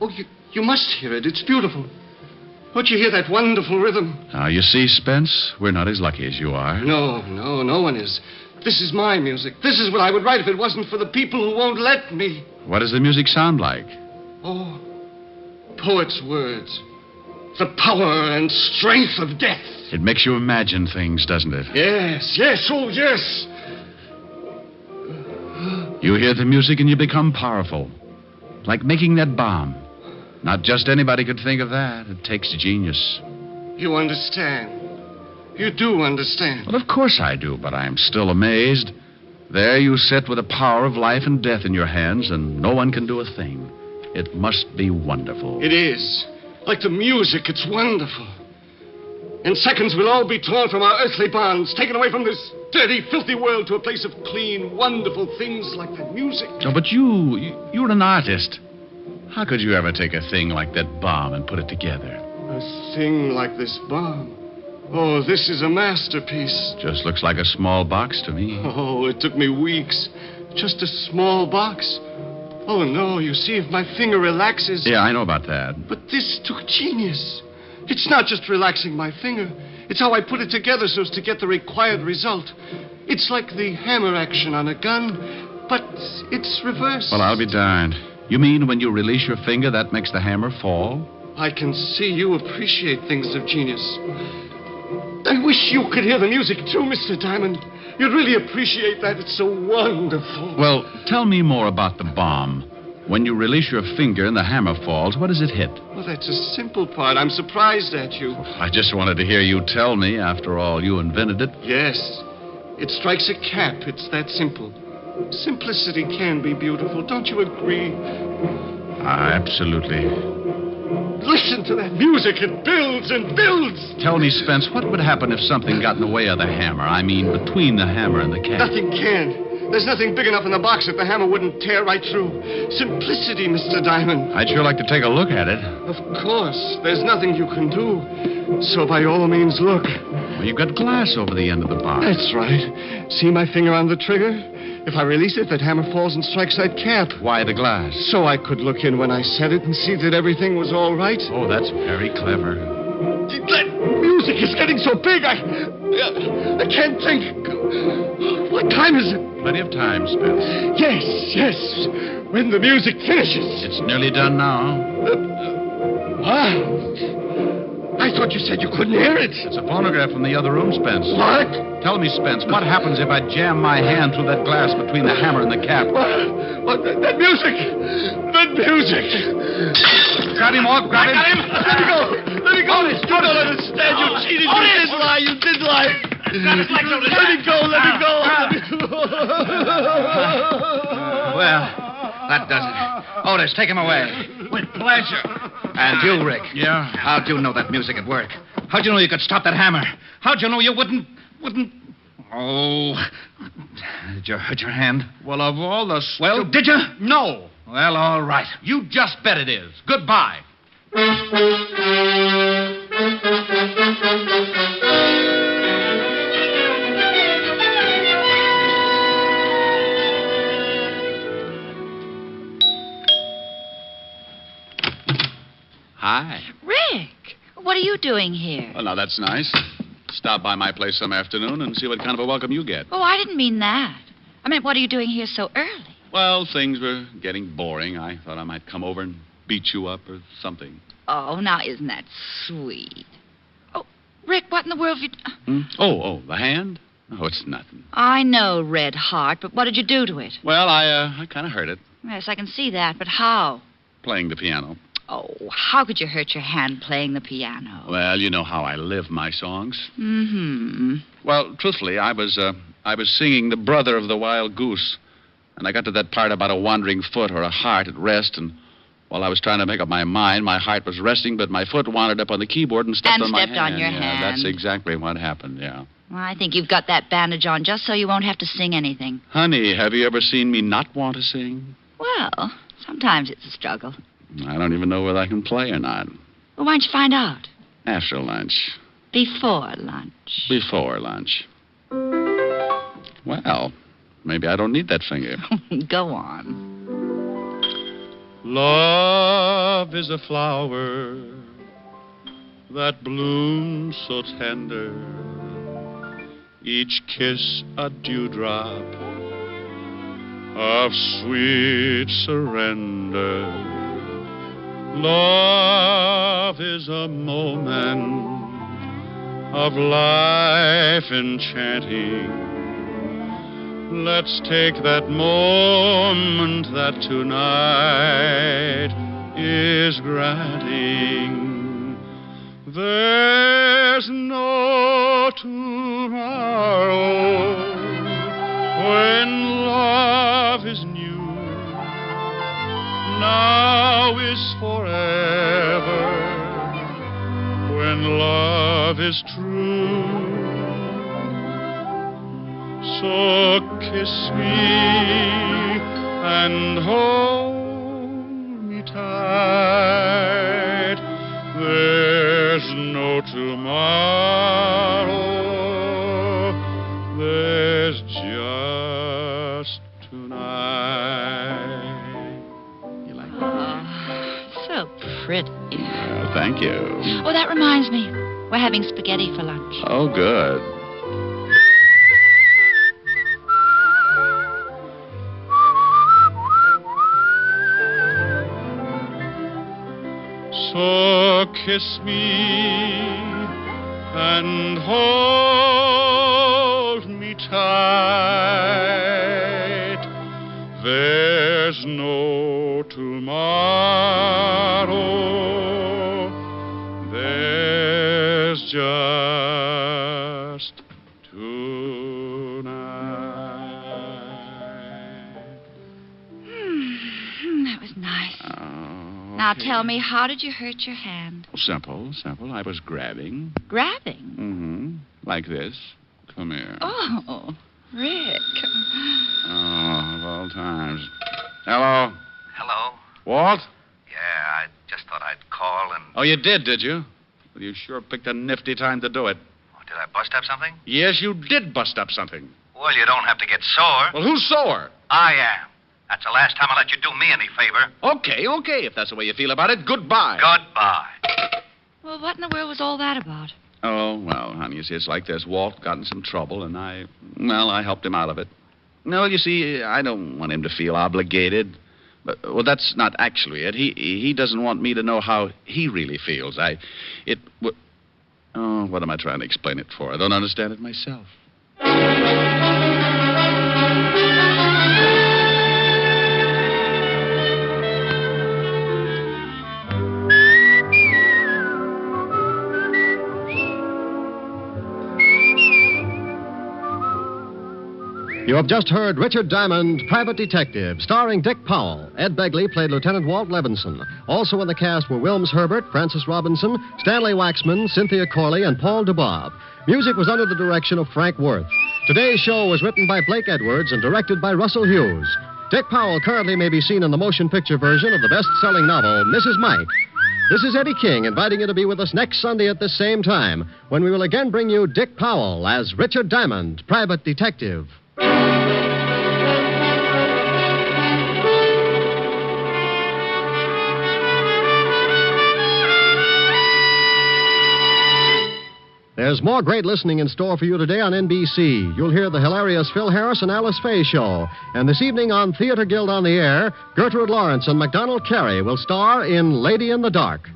Oh, you must hear it. It's beautiful. Don't you hear that wonderful rhythm? Now, you see, Spence, we're not as lucky as you are. No one is. This is my music. This is what I would write if it wasn't for the people who won't let me. What does the music sound like? Oh, poet's words. The power and strength of death. It makes you imagine things, doesn't it? Yes, oh, yes. You hear the music and you become powerful. Like making that bomb. Not just anybody could think of that. It takes genius. You understand. You do understand. Well, of course I do, but I'm still amazed. There you sit with the power of life and death in your hands, and no one can do a thing. It must be wonderful. It is. Like the music, it's wonderful. In seconds, we'll all be torn from our earthly bonds, taken away from this dirty, filthy world to a place of clean, wonderful things like that music. No, but you're an artist. How could you ever take a thing like that bomb and put it together? A thing like this bomb? Oh, this is a masterpiece. Just looks like a small box to me. Oh, it took me weeks. Just a small box. Oh, no, you see, if my finger relaxes... Yeah, I know about that. But this took genius. It's not just relaxing my finger. It's how I put it together so as to get the required result. It's like the hammer action on a gun, but it's reversed. Well, I'll be darned. You mean when you release your finger, that makes the hammer fall? I can see you appreciate things of genius. I wish you could hear the music, too, Mr. Diamond. You'd really appreciate that. It's so wonderful. Well, tell me more about the bomb. When you release your finger and the hammer falls, what does it hit? Well, that's a simple part. I'm surprised at you. I just wanted to hear you tell me. After all, you invented it. Yes. It strikes a cap. It's that simple. Simplicity can be beautiful. Don't you agree? Absolutely. Listen to that music. It builds and builds. Tell me, Spence, what would happen if something got in the way of the hammer? I mean, between the hammer and the cap. Nothing can. There's nothing big enough in the box that the hammer wouldn't tear right through. Simplicity, Mr. Diamond. I'd sure like to take a look at it. Of course. There's nothing you can do. So by all means, look. Well, you've got glass over the end of the box. That's right. See my finger on the trigger? If I release it, that hammer falls and strikes that cap. Why the glass? So I could look in when I set it and see that everything was all right. Oh, that's very clever. That music is getting so big, I can't think. What time is it? Plenty of time, Spence. Yes. When the music finishes. It's nearly done now. What? I thought you said you couldn't hear it. It's a phonograph from the other room, Spence. What? Tell me, Spence, what happens if I jam my hand through that glass between the hammer and the cap? What? That music! That music! Grab him, Walt, grab him. Let me go! Let me go! You don't understand. You cheated. You did lie. Let me go. Well, that does it. Otis, take him away. With pleasure. And you, Rick. Yeah? How'd you know that music would work? How'd you know you could stop that hammer? How'd you know you wouldn't... Oh. Did you hurt your hand? Well, of all the... Well, did you? No. Well, all right. You just bet it is. Goodbye. Hi. Rick, what are you doing here? Well, now, that's nice. Stop by my place some afternoon and see what kind of a welcome you get. Oh, I didn't mean that. I meant, what are you doing here so early? Well, things were getting boring. I thought I might come over and beat you up or something. Oh, now, isn't that sweet? Oh, Rick, what in the world have you... Oh, the hand? Oh, it's nothing. I know, Red Heart, but what did you do to it? Well, I kind of hurt it. Yes, I can see that, but how? Playing the piano. Oh, how could you hurt your hand playing the piano? Well, you know how I live my songs. Mm-hmm. Well, truthfully, I was singing The Brother of the Wild Goose, and I got to that part about a wandering foot or a heart at rest, and while I was trying to make up my mind, my heart was resting, but my foot wandered up on the keyboard and stepped on my hand. And stepped on your hand. That's exactly what happened, yeah. Well, I think you've got that bandage on just so you won't have to sing anything. Honey, have you ever seen me not want to sing? Well, sometimes it's a struggle. I don't even know whether I can play or not. Well, why don't you find out? After lunch. Before lunch. Before lunch. Well, maybe I don't need that finger. Go on. Love is a flower that blooms so tender, each kiss a dewdrop of sweet surrender. Love is a moment of life enchanting. Let's take that moment that tonight is granting. There's no tomorrow when love is new. Now is forever when love is true. So kiss me and hold me tight. There's no tomorrow. There's just tonight. You like that? So pretty. Thank you. Oh, that reminds me. We're having spaghetti for lunch. Oh, good. So kiss me and hold me tight. tight. There's no tomorrow. There's just tonight. That was nice. Now tell me, how did you hurt your hand? Simple. I was grabbing. Grabbing? Mm-hmm. Like this. Come here. Oh, Rick. Oh, of all times. Hello? Hello? Walt? Yeah, I just thought I'd call and... Oh, you did you? Well, you sure picked a nifty time to do it. Did I bust up something? Yes, you did bust up something. Well, you don't have to get sore. Well, who's sore? I am. That's the last time I'll let you do me any favor. Okay. If that's the way you feel about it, goodbye. Goodbye. Well, what in the world was all that about? Oh, well, honey, you see, it's like this. Walt got in some trouble, and I helped him out of it. No, you see, I don't want him to feel obligated. But, well, that's not actually it. He doesn't want me to know how he really feels. What am I trying to explain it for? I don't understand it myself. You have just heard Richard Diamond, Private Detective, starring Dick Powell. Ed Begley played Lieutenant Walt Levinson. Also in the cast were Wilms Herbert, Francis Robinson, Stanley Waxman, Cynthia Corley, and Paul DeBob. Music was under the direction of Frank Worth. Today's show was written by Blake Edwards and directed by Russell Hughes. Dick Powell currently may be seen in the motion picture version of the best-selling novel, Mrs. Mike. This is Eddie King inviting you to be with us next Sunday at this same time, when we will again bring you Dick Powell as Richard Diamond, Private Detective. There's more great listening in store for you today on NBC. You'll hear the hilarious Phil Harris and Alice Faye show. And this evening on Theater Guild on the Air, Gertrude Lawrence and MacDonald Carey will star in Lady in the Dark.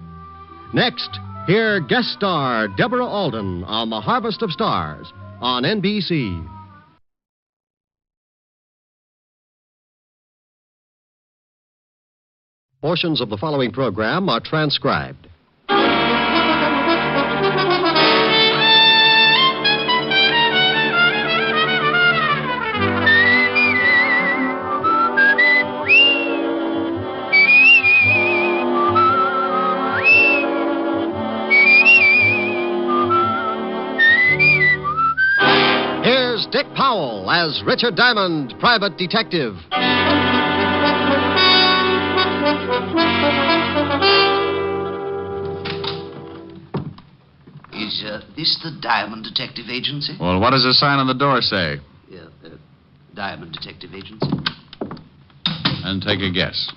Next, hear guest star Deborah Alden on The Harvest of Stars on NBC. Portions of the following program are transcribed. Here's Dick Powell as Richard Diamond, Private Detective. Is this the Diamond Detective Agency? Well, what does the sign on the door say? Diamond Detective Agency. And take a guess.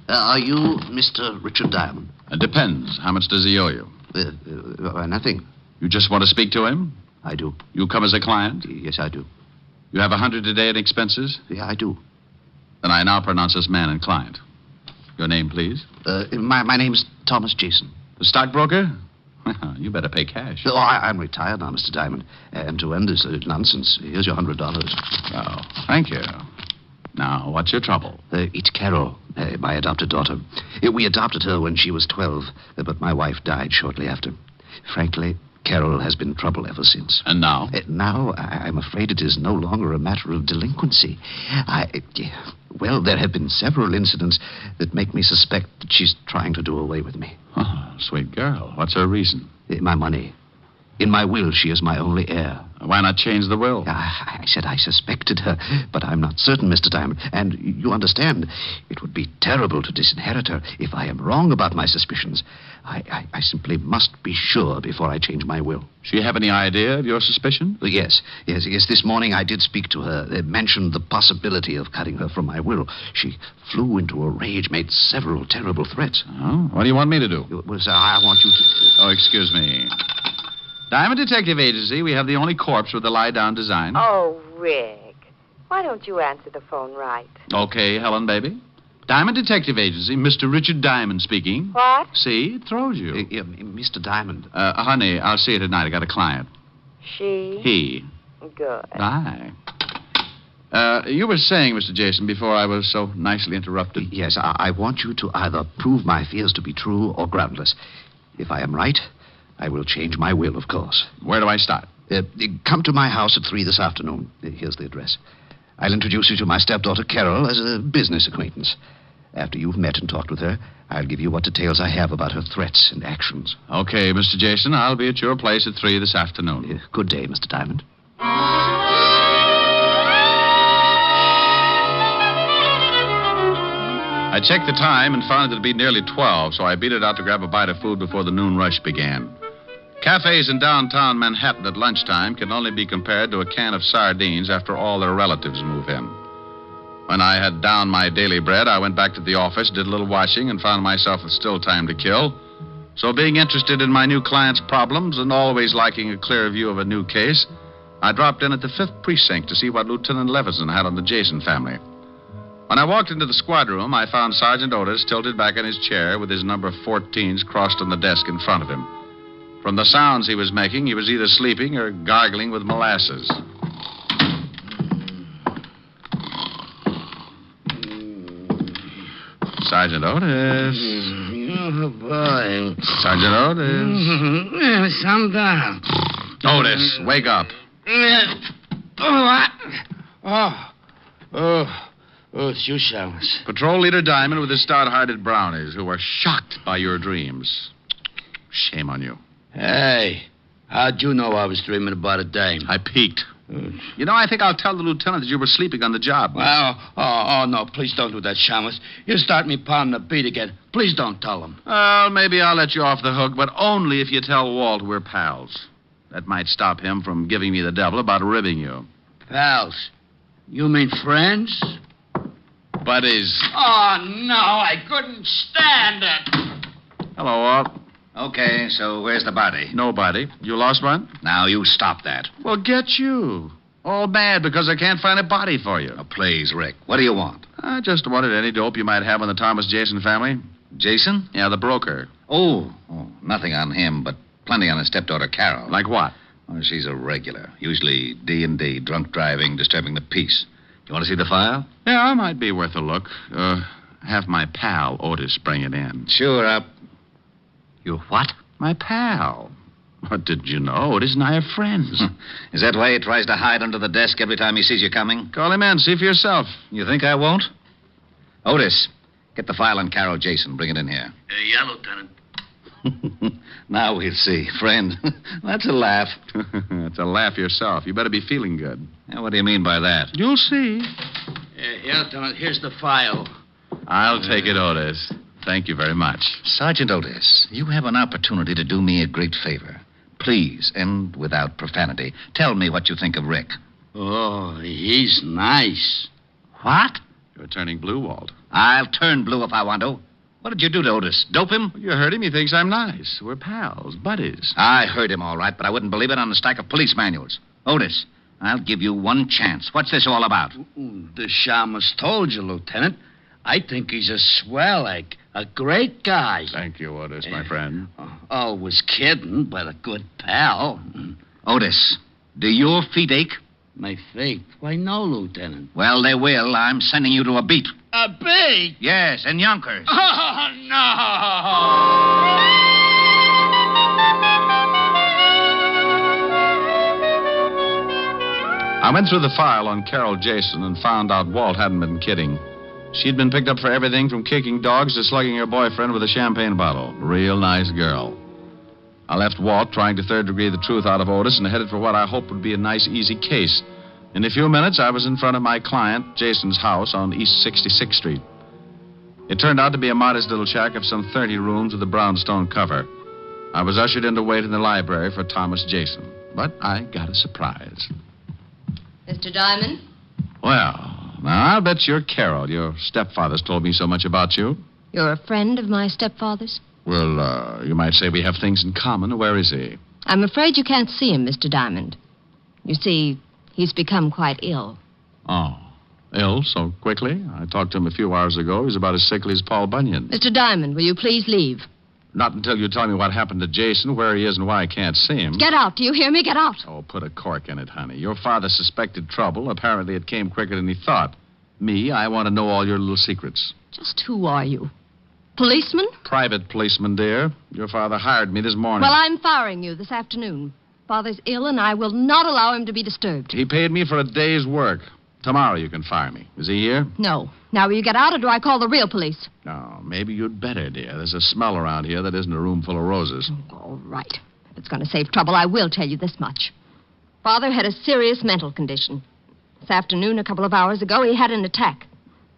Are you Mr. Richard Diamond? It depends. How much does he owe you? Nothing. You just want to speak to him? I do. You come as a client? Yes, I do. You have $100 a day in expenses? Yeah, I do. Then I now pronounce this man and client. Your name, please? My name's Thomas Jason. The stockbroker? You better pay cash. Oh, I'm retired now, Mr. Diamond. And to end this nonsense, here's your $100. Oh, thank you. Now, what's your trouble? It's Carol, my adopted daughter. We adopted her when she was 12, but my wife died shortly after. Frankly, Carol has been trouble ever since. And now? Now, I'm afraid it is no longer a matter of delinquency. Well, there have been several incidents that make me suspect that she's trying to do away with me. Oh, sweet girl. What's her reason? My money. In my will, she is my only heir. Why not change the will? I said I suspected her, but I'm not certain, Mr. Diamond. And you understand, it would be terrible to disinherit her. If I am wrong about my suspicions, I simply must be sure before I change my will. She have any idea of your suspicion? Yes. This morning I did speak to her. They mentioned the possibility of cutting her from my will. She flew into a rage, made several terrible threats. Oh, what do you want me to do? Well, sir, I want you to... Oh, excuse me. Diamond Detective Agency, we have the only corpse with the lie-down design. Oh, Rick. Why don't you answer the phone right? Okay, Helen, baby. Diamond Detective Agency, Mr. Richard Diamond speaking. What? See, it throws you. Mr. Diamond. Honey, I'll see you tonight. I got a client. She? He. Good. Aye. You were saying, Mr. Jason, before I was so nicely interrupted. Yes, I want you to either prove my fears to be true or groundless. If I am right, I will change my will, of course. Where do I start? Come to my house at 3 this afternoon. Here's the address. I'll introduce you to my stepdaughter, Carol, as a business acquaintance. After you've met and talked with her, I'll give you what details I have about her threats and actions. Okay, Mr. Jason, I'll be at your place at 3 this afternoon. Good day, Mr. Diamond. I checked the time and found it to be nearly 12, so I beat it out to grab a bite of food before the noon rush began. Cafes in downtown Manhattan at lunchtime can only be compared to a can of sardines after all their relatives move in. When I had downed my daily bread, I went back to the office, did a little washing, and found myself with still time to kill. So being interested in my new client's problems and always liking a clear view of a new case, I dropped in at the 5th Precinct to see what Lieutenant Levinson had on the Jason family. When I walked into the squad room, I found Sergeant Otis tilted back in his chair with his number 14s crossed on the desk in front of him. From the sounds he was making, he was either sleeping or gargling with molasses. Sergeant Otis. Oh, boy. Sergeant Otis. Some down. Otis, wake up. It's you, Shams. Patrol Leader Diamond with his stout-hearted brownies who were shocked by your dreams. Shame on you. Hey, how'd you know I was dreaming about a dame? I peeked. You know, I think I'll tell the lieutenant that you were sleeping on the job. Well, no, please don't do that, Shamus. You'll start me pounding the beat again. Please don't tell him. Well, maybe I'll let you off the hook, but only if you tell Walt we're pals. That might stop him from giving me the devil about ribbing you. Pals? You mean friends? Buddies. Oh, no, I couldn't stand it. Hello, Walt. Okay, so where's the body? No body. You lost one? Now you stop that. Well, get you. All mad because I can't find a body for you. Oh, please, Rick. What do you want? I just wanted any dope you might have on the Thomas Jason family. Jason? Yeah, the broker. Oh, nothing on him, but plenty on his stepdaughter, Carol. Like what? Oh, she's a regular. Usually D&D, drunk driving, disturbing the peace. You want to see the file? Yeah, it might be worth a look. Have my pal, Otis, bring it in. Sure, up. Your what? My pal. What did you know? Otis and I are friends. Is that why he tries to hide under the desk every time he sees you coming? Call him in. See for yourself. You think I won't? Otis, get the file on Carol Jason. Bring it in here. Yeah, Lieutenant. Now we'll see. Friend, that's a laugh. It's a laugh yourself. You better be feeling good. Yeah, what do you mean by that? You'll see. Yeah, Lieutenant, here's the file. I'll take it, Otis. Thank you very much. Sergeant Otis, you have an opportunity to do me a great favor. Please, and without profanity, tell me what you think of Rick. Oh, he's nice. What? You're turning blue, Walt. I'll turn blue if I want to. What did you do to Otis? Dope him? You heard him. He thinks I'm nice. We're pals, buddies. I heard him all right, but I wouldn't believe it on a stack of police manuals. Otis, I'll give you one chance. What's this all about? The shamus told you, Lieutenant. I think he's a swell egg. A great guy. Thank you, Otis, my friend. Always kidding, but a good pal. Otis, do your feet ache? My feet? Why, no, Lieutenant. Well, they will. I'm sending you to a beat. A beat? Yes, in Yonkers. Oh, no! I went through the file on Carol Jason and found out Walt hadn't been kidding. She'd been picked up for everything from kicking dogs to slugging her boyfriend with a champagne bottle. Real nice girl. I left Walt trying to third-degree the truth out of Otis and headed for what I hoped would be a nice, easy case. In a few minutes, I was in front of my client, Jason's house on East 66th Street. It turned out to be a modest little shack of some 30 rooms with a brownstone cover. I was ushered in to wait in the library for Thomas Jason, but I got a surprise. Mr. Diamond? Well, now, I'll bet you're Carol. Your stepfather's told me so much about you. You're a friend of my stepfather's? Well, you might say we have things in common. Where is he? I'm afraid you can't see him, Mr. Diamond. You see, he's become quite ill. Oh, ill so quickly? I talked to him a few hours ago. He's about as sickly as Paul Bunyan. Mr. Diamond, will you please leave? Not until you tell me what happened to Jason, where he is, and why I can't see him. Get out. Do you hear me? Get out. Oh, put a cork in it, honey. Your father suspected trouble. Apparently it came quicker than he thought. Me, I want to know all your little secrets. Just who are you? Policeman? Private policeman, dear. Your father hired me this morning. Well, I'm firing you this afternoon. Father's ill, and I will not allow him to be disturbed. He paid me for a day's work. Tomorrow you can fire me. Is he here? No. Now will you get out, or do I call the real police? No, maybe you'd better, dear. There's a smell around here that isn't a room full of roses. All right. If it's going to save trouble, I will tell you this much. Father had a serious mental condition. This afternoon, a couple of hours ago, he had an attack.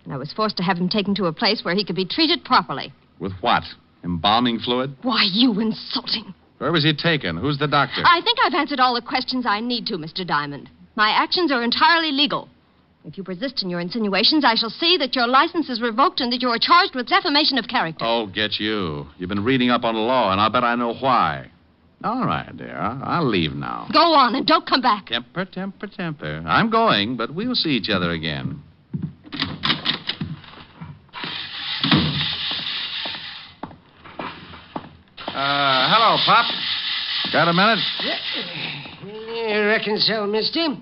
And I was forced to have him taken to a place where he could be treated properly. With what? Embalming fluid? Why, you insulting. Where was he taken? Who's the doctor? I think I've answered all the questions I need to, Mr. Diamond. My actions are entirely legal. If you persist in your insinuations, I shall see that your license is revoked and that you are charged with defamation of character. Oh, get you. You've been reading up on the law, and I'll bet I know why. All right, dear. I'll leave now. Go on and don't come back. Temper, temper, temper. I'm going, but we'll see each other again. Hello, Pop. Got a minute? I reckon so, mister.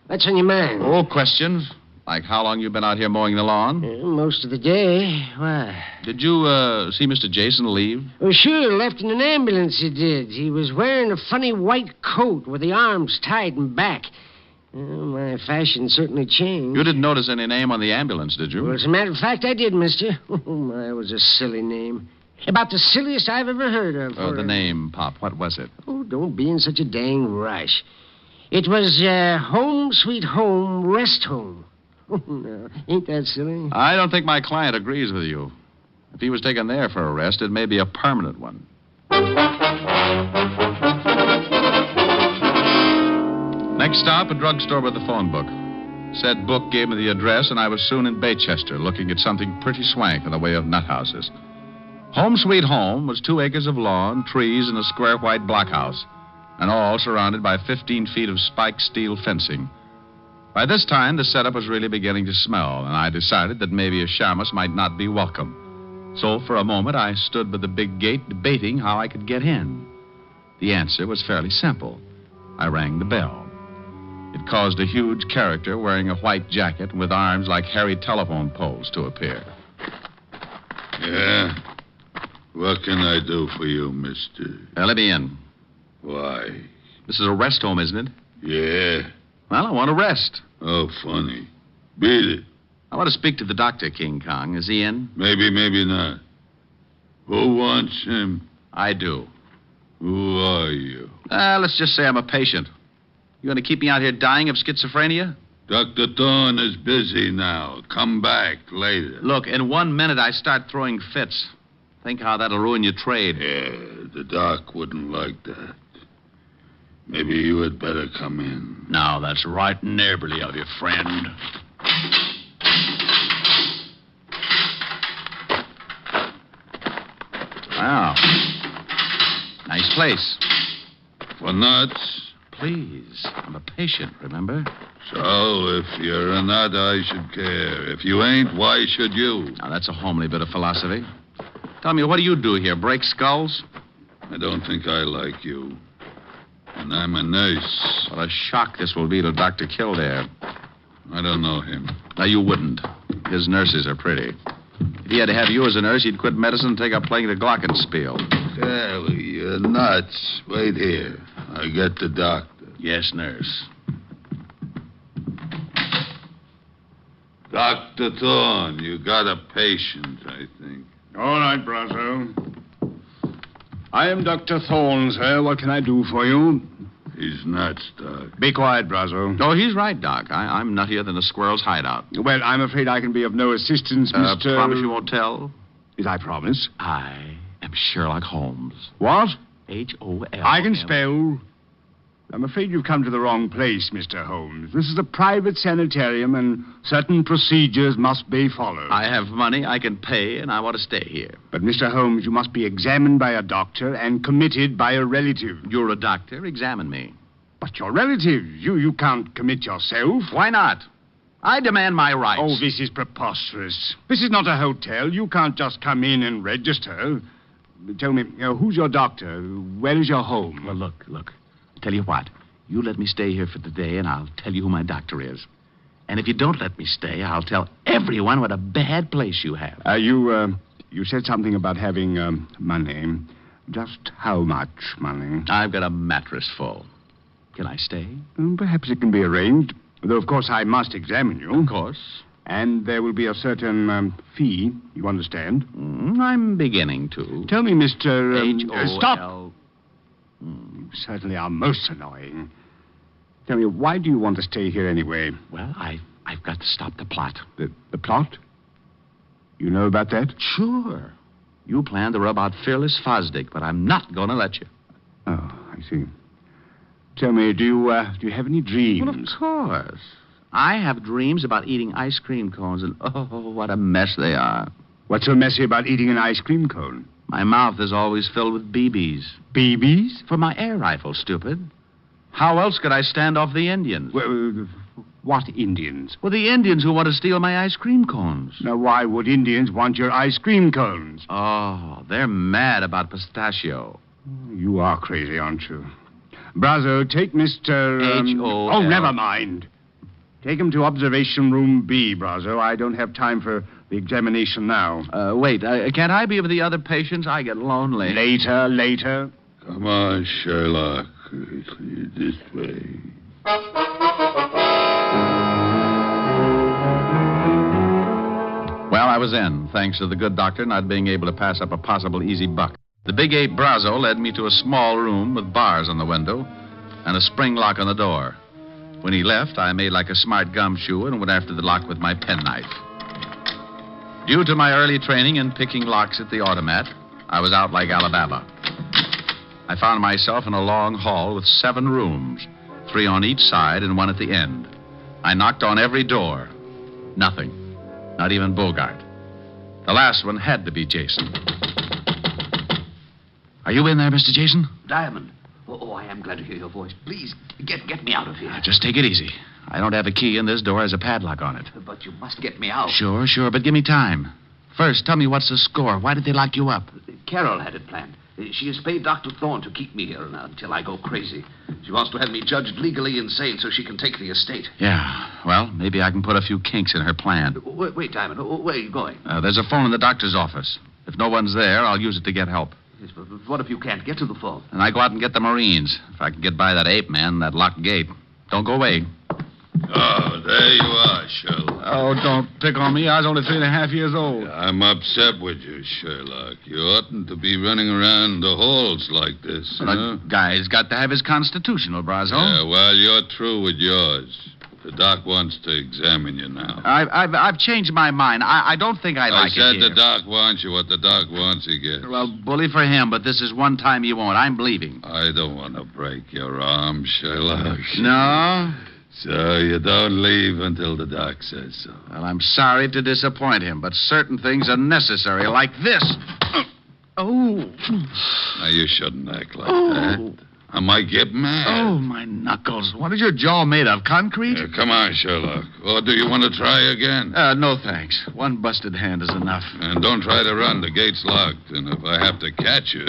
What's on your mind? Oh, questions. Like how long you been out here mowing the lawn? Most of the day. Why? Did you, see Mr. Jason leave? Oh, sure. Left in an ambulance, he did. He was wearing a funny white coat with the arms tied in back. My fashion certainly changed. You didn't notice any name on the ambulance, did you? Well, as a matter of fact, I did, mister. Oh, my, it was a silly name. About the silliest I've ever heard of. Oh, the name, Pop. What was it? Oh, don't be in such a dang rush. It was Home Sweet Home Rest Home. Oh, no. Ain't that silly? I don't think my client agrees with you. If he was taken there for a rest, it may be a permanent one. Next stop, a drugstore with a phone book. Said book gave me the address, and I was soon in Baychester, looking at something pretty swank in the way of nut houses. Home Sweet Home was 2 acres of lawn, trees, and a square white blockhouse, and all surrounded by 15 feet of spiked steel fencing. By this time, the setup was really beginning to smell, and I decided that maybe a shamus might not be welcome. So, for a moment, I stood by the big gate debating how I could get in. The answer was fairly simple. I rang the bell. It caused a huge character wearing a white jacket and with arms like hairy telephone poles to appear. Yeah? What can I do for you, mister? Let me in. Why? This is a rest home, isn't it? Yeah. Well, I want to rest. Oh, funny. Beat it. I want to speak to the doctor, King Kong. Is he in? Maybe, maybe not. Who wants him? I do. Who are you? Let's just say I'm a patient. You going to keep me out here dying of schizophrenia? Dr. Thorne is busy now. Come back later. Look, in 1 minute I start throwing fits. Think how that'll ruin your trade. Yeah, the doc wouldn't like that. Maybe you had better come in. Now, that's right neighborly of you, friend. Wow. Nice place. For nuts? Please. I'm a patient, remember? So, if you're a nut, I should care. If you ain't, why should you? Now, that's a homely bit of philosophy. Tell me, what do you do here? Break skulls? I don't think I like you. And I'm a nurse. What a shock this will be to Dr. Kildare. I don't know him. Now, you wouldn't. His nurses are pretty. If he had to have you as a nurse, he'd quit medicine and take up playing the glockenspiel. Sally, you're nuts. Wait here. I get the doctor. Yes, nurse. Dr. Thorne, you got a patient, I think. All right, Brazo. I am Dr. Thorne, sir. What can I do for you? He's nuts, Doc. Be quiet, Brazo. Oh, he's right, Doc. I'm nuttier than a squirrel's hideout. Well, I'm afraid I can be of no assistance, Mr. Promise you won't tell? Did I promise? I am Sherlock Holmes. What? H-O-L. I can spell. I'm afraid you've come to the wrong place, Mr. Holmes. This is a private sanitarium, and certain procedures must be followed. I have money, I can pay, and I want to stay here. But, Mr. Holmes, you must be examined by a doctor and committed by a relative. You're a doctor. Examine me. But your relative. You can't commit yourself. Why not? I demand my rights. Oh, this is preposterous. This is not a hotel. You can't just come in and register. tell me, who's your doctor? Where is your home? Well, look. Tell you what. You let me stay here for the day, and I'll tell you who my doctor is. And if you don't let me stay, I'll tell everyone what a bad place you have. You said something about having money. Just how much money? I've got a mattress full. Can I stay? Perhaps it can be arranged. Though, of course, I must examine you. Of course. And there will be a certain fee, you understand? I'm beginning to. Tell me, Mr. H-O-L... Stop! You certainly are most annoying. Tell me, why do you want to stay here anyway? Well, I've got to stop the plot. The plot? You know about that? Sure. You plan to rub out Fearless Fosdick, but I'm not going to let you. Oh, I see. Tell me, do you have any dreams? Well, of course. I have dreams about eating ice cream cones, and oh, what a mess they are. What's so messy about eating an ice cream cone? My mouth is always filled with BBs. BBs? For my air rifle, stupid. How else could I stand off the Indians? Well, what Indians? Well, the Indians who want to steal my ice cream cones. Now, why would Indians want your ice cream cones? Oh, they're mad about pistachio. You are crazy, aren't you? Brazo, take Mr. H-O-L. Oh, never mind. Take him to observation room B, Brazo. I don't have time for the examination now. Wait, can't I be with the other patients? I get lonely. Later. Come on, Sherlock. This way. Well, I was in, thanks to the good doctor not being able to pass up a possible easy buck. The big ape Brazo led me to a small room with bars on the window and a spring lock on the door. When he left, I made like a smart gumshoe and went after the lock with my penknife. Due to my early training in picking locks at the automat, I was out like Alabama. I found myself in a long hall with 7 rooms, 3 on each side and 1 at the end. I knocked on every door. Nothing. Not even Bogart. The last one had to be Jason. Are you in there, Mr. Jason? Diamond. Oh, I am glad to hear your voice. Please, get me out of here. Just take it easy. I don't have a key, and this door has a padlock on it. But you must get me out. Sure, but give me time. First, tell me what's the score. Why did they lock you up? Carol had it planned. She has paid Dr. Thorne to keep me here until I go crazy. She wants to have me judged legally insane so she can take the estate. Yeah, well, maybe I can put a few kinks in her plan. Wait, Diamond. Where are you going? There's a phone in the doctor's office. If no one's there, I'll use it to get help. Yes, but what if you can't get to the phone? And I go out and get the Marines. If I can get by that ape man, that locked gate. Don't go away. Oh, there you are, Sherlock. Oh, don't pick on me. I was only 3.5 years old. I'm upset with you, Sherlock. You oughtn't to be running around the halls like this. A guy's got to have his constitutional, Brazo. Yeah, well, you're through with yours. The doc wants to examine you now. I've changed my mind. I don't think I like it I said here. the doc wants you. What the doc wants, he gets. Well, bully for him, but this is one time he won't. I'm leaving. I don't want to break your arm, Sherlock. No? So you don't leave until the doc says so. Well, I'm sorry to disappoint him, but certain things are necessary, like this. Oh. Now, you shouldn't act like that. I might get mad. Oh, my knuckles. What is your jaw made of? Concrete? Come on, Sherlock. Or do you want to try again? No, thanks. One busted hand is enough. And don't try to run. The gate's locked. And if I have to catch you,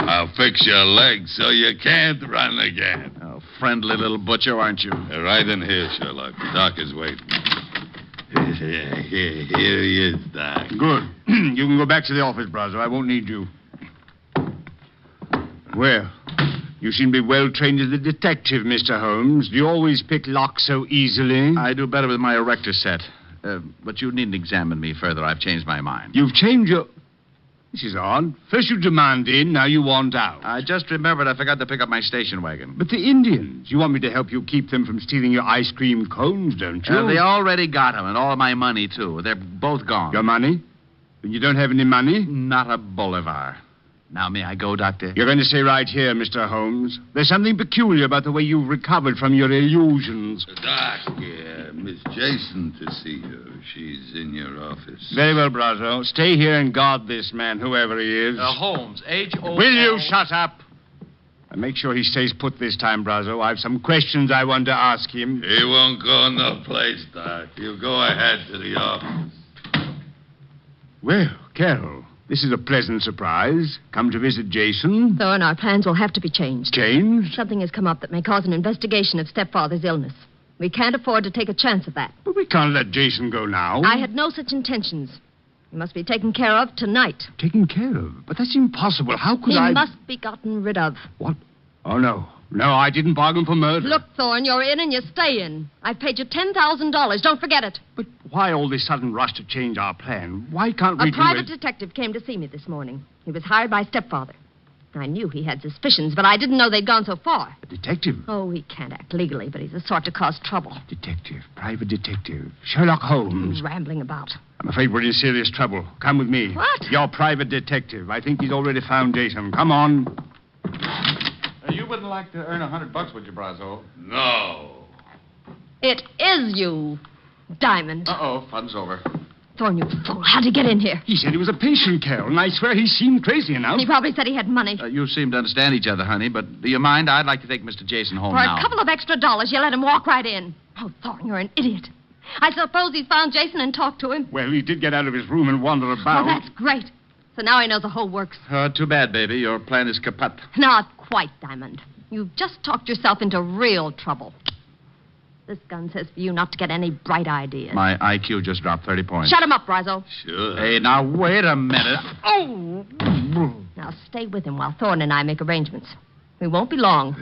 I'll fix your legs so you can't run again. Oh, friendly little butcher, aren't you? Right in here, Sherlock. The doc is waiting. Here he is, Doc. Good. You can go back to the office, Brazo. I won't need you. Well, you seem to be well trained as a detective, Mr. Holmes. Do you always pick locks so easily? I do better with my erector set. But you needn't examine me further. I've changed my mind. You've changed your... This is odd. First you demand in, now you want out. I just remembered I forgot to pick up my station wagon. But the Indians, you want me to help you keep them from stealing your ice cream cones, don't you? They already got them, and all my money, too. They're both gone. Your money? You don't have any money? Not a bolivar. Now, may I go, Doctor? You're going to stay right here, Mr. Holmes. There's something peculiar about the way you've recovered from your illusions. Doc, Miss Jason to see you. She's in your office. Very well, Brazo. Stay here and guard this man, whoever he is. Holmes, H-O... Will you shut up? And make sure he stays put this time, Brazo. I have some questions I want to ask him. He won't go no place, Doc. You go ahead to the office. Well, Carol, This is a pleasant surprise. Come to visit Jason. Thorne, our plans will have to be changed. Changed? Something has come up that may cause an investigation of stepfather's illness. We can't afford to take a chance of that. But we can't let Jason go now. I had no such intentions. He must be taken care of tonight. Taken care of? But that's impossible. How could I... He must be gotten rid of. What? Oh, no. No, I didn't bargain for murder. Look, Thorne, you're in and you stay in. I've paid you $10,000. Don't forget it. But why all this sudden rush to change our plan? Why can't we A private detective came to see me this morning. He was hired by stepfather. I knew he had suspicions, but I didn't know they'd gone so far. A detective? Oh, he can't act legally, but he's the sort to cause trouble. Detective. Private detective. Sherlock Holmes. Rambling about. I'm afraid we're in serious trouble. Come with me. What? Your private detective. I think he's already found Jason. Come on. You wouldn't like to earn $100, would you, Brazo? No. It is you, Diamond. Uh-oh, fun's over. Thorne, you fool. How'd you get in here? He said he was a patient, Carol, and I swear he seemed crazy enough. He probably said he had money. You seem to understand each other, honey, but do you mind? I'd like to take Mr. Jason home For now. a couple of extra dollars, you let him walk right in. Oh, Thorne, you're an idiot. I suppose he found Jason and talked to him. Well, he did get out of his room and wander about. Well, that's great. So now he knows the whole works. Too bad, baby. Your plan is kaput. Not quite, Diamond. You've just talked yourself into real trouble. This gun says for you not to get any bright ideas. My IQ just dropped 30 points. Shut him up, Brazo. Sure. Hey, now, wait a minute. Oh! Now stay with him while Thorne and I make arrangements. We won't be long.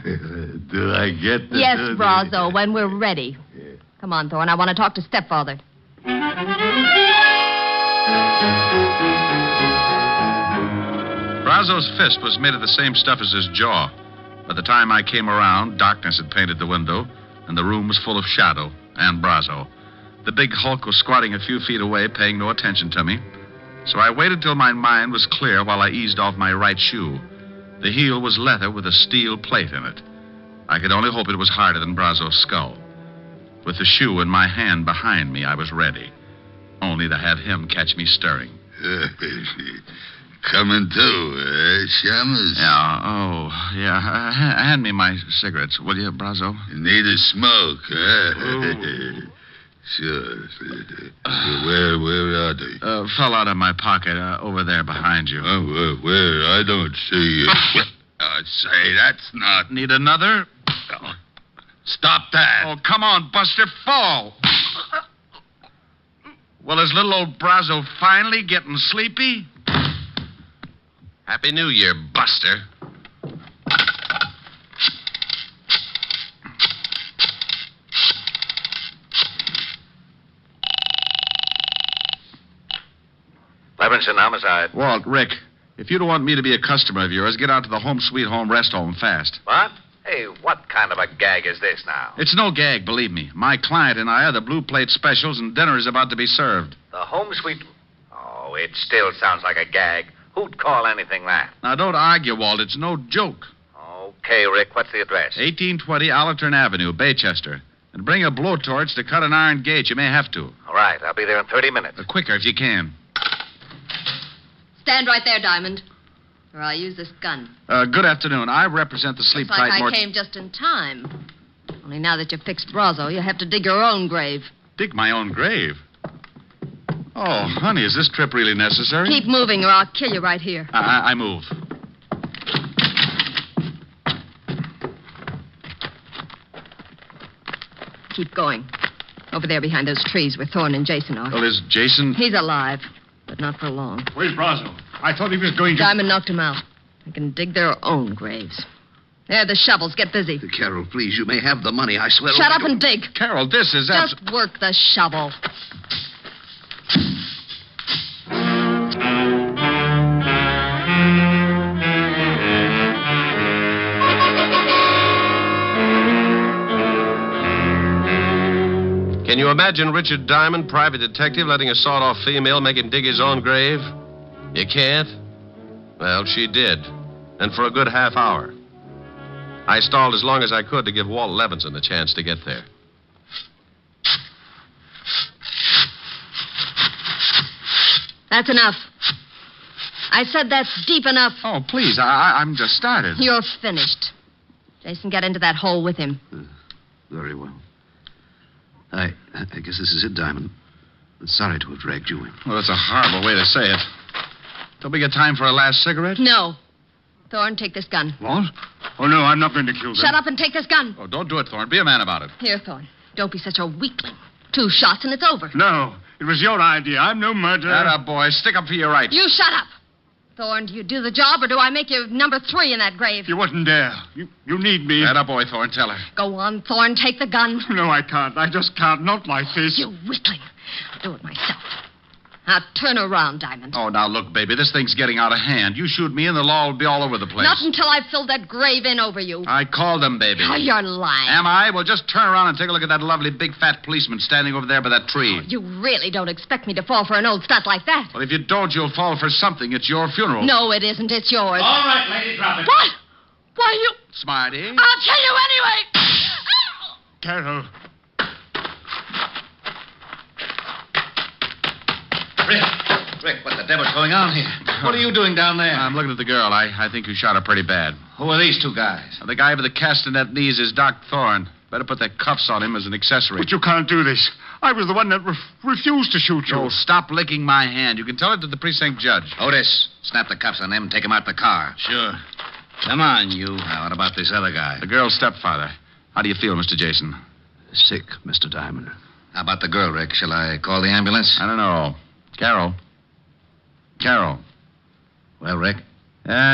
Do I get the... Yes, Brazo, when we're ready. Come on, Thorne. I want to talk to stepfather. Brazo's fist was made of the same stuff as his jaw. By the time I came around, darkness had painted the window, and the room was full of shadow and Brazo. The big hulk was squatting a few feet away, paying no attention to me. So I waited till my mind was clear while I eased off my right shoe. The heel was leather with a steel plate in it. I could only hope it was harder than Brazo's skull. With the shoe in my hand behind me, I was ready. Only to have him catch me stirring. Coming to, Shamus? Yeah, hand me my cigarettes, will you, Brazo? You need a smoke, Sure. Where are they? Fell out of my pocket, over there behind you. Where? I don't see it. Say, that's not... Need another? Stop that. Oh, come on, Buster, fall. Well, is little old Brazo finally getting sleepy? Happy New Year, Buster. Levinson, homicide. Walt, Rick, if you don't want me to be a customer of yours, get out to the Home Sweet Home Rest Home fast. What? Hey, what kind of a gag is this now? It's no gag, believe me. My client and I are the blue plate specials, and dinner is about to be served. The home suite... Oh, it still sounds like a gag. Who'd call anything that? Now, don't argue, Walt. It's no joke. Okay, Rick, what's the address? 1820 Allerton Avenue, Baychester. And bring a blowtorch to cut an iron gate. You may have to. All right, I'll be there in 30 minutes. Quicker if you can. Stand right there, Diamond, or I'll use this gun. Good afternoon. I represent the Sleep Looks like Tight I came just in time. Only now that you've fixed Brazo, you have to dig your own grave. Dig my own grave? Oh, honey, is this trip really necessary? Keep moving, or I'll kill you right here. I move. Keep going. Over there behind those trees where Thorne and Jason are. Well, is Jason... He's alive, but not for long. Where's Brazo? I thought he was going to... Diamond knocked him out. They can dig their own graves. There, the shovels. Get busy. Carol, please, you may have the money. I swear... Shut up and dig. Carol, this is... Just work the shovel. Can you imagine Richard Diamond, private detective, letting a sawed-off female make him dig his own grave? You can't? Well, she did. And for a good half hour. I stalled as long as I could to give Walt Levinson a chance to get there. That's enough. I said that's deep enough. Oh, please, I'm just started. You're finished. Jason, get into that hole with him. Very well. I guess this is it, Diamond. Sorry to have dragged you in. Well, that's a horrible way to say it. Don't we get time for a last cigarette? No. Thorne, take this gun. What? Oh, no, I'm not going to kill them. Shut up and take this gun. Oh, don't do it, Thorne. Be a man about it. Here, Thorne. Don't be such a weakling. 2 shots and it's over. No, it was your idea. I'm no murderer. Atta boy, stick up for your rights. You shut up. Thorne, do you do the job or do I make you number 3 in that grave? You wasn't there. You need me. Atta boy, Thorne, tell her. Go on, Thorne, take the gun. No, I can't. I just can't. Not like this. You weakling. I'll do it myself. Now turn around, Diamond. Oh, now look, baby, this thing's getting out of hand. You shoot me and the law will be all over the place. Not until I've filled that grave in over you. I called him, baby. Oh, you're lying. Am I? Well, just turn around and take a look at that lovely big fat policeman standing over there by that tree. Oh, you really don't expect me to fall for an old stunt like that. Well, if you don't, you'll fall for something. It's your funeral. No, it isn't. It's yours. All right, lady, drop it. What? Why, you... Smarty. I'll tell you anyway. Carol. Rick, what the devil's going on here? What are you doing down there? I'm looking at the girl. I think you shot her pretty bad. Who are these 2 guys? The guy with the castanet knees is Doc Thorne. Better put the cuffs on him as an accessory. But you can't do this. I was the one that refused to shoot you. Oh, stop licking my hand. You can tell it to the precinct judge. Otis, snap the cuffs on them and take them out the car. Sure. Come on, you. Now, what about this other guy? The girl's stepfather. How do you feel, Mr. Jason? Sick, Mr. Diamond. How about the girl, Rick? Shall I call the ambulance? I don't know. Carol. Well, Rick?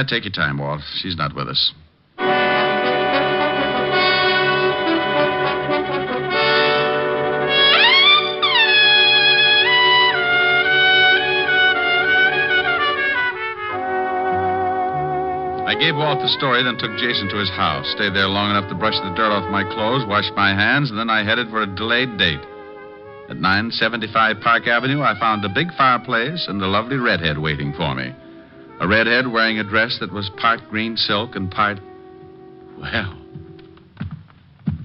Take your time, Walt. She's not with us. I gave Walt the story, then took Jason to his house. Stayed there long enough to brush the dirt off my clothes, wash my hands, and then I headed for a delayed date. At 975 Park Avenue, I found a big fireplace and a lovely redhead waiting for me. A redhead wearing a dress that was part green silk and part... Well...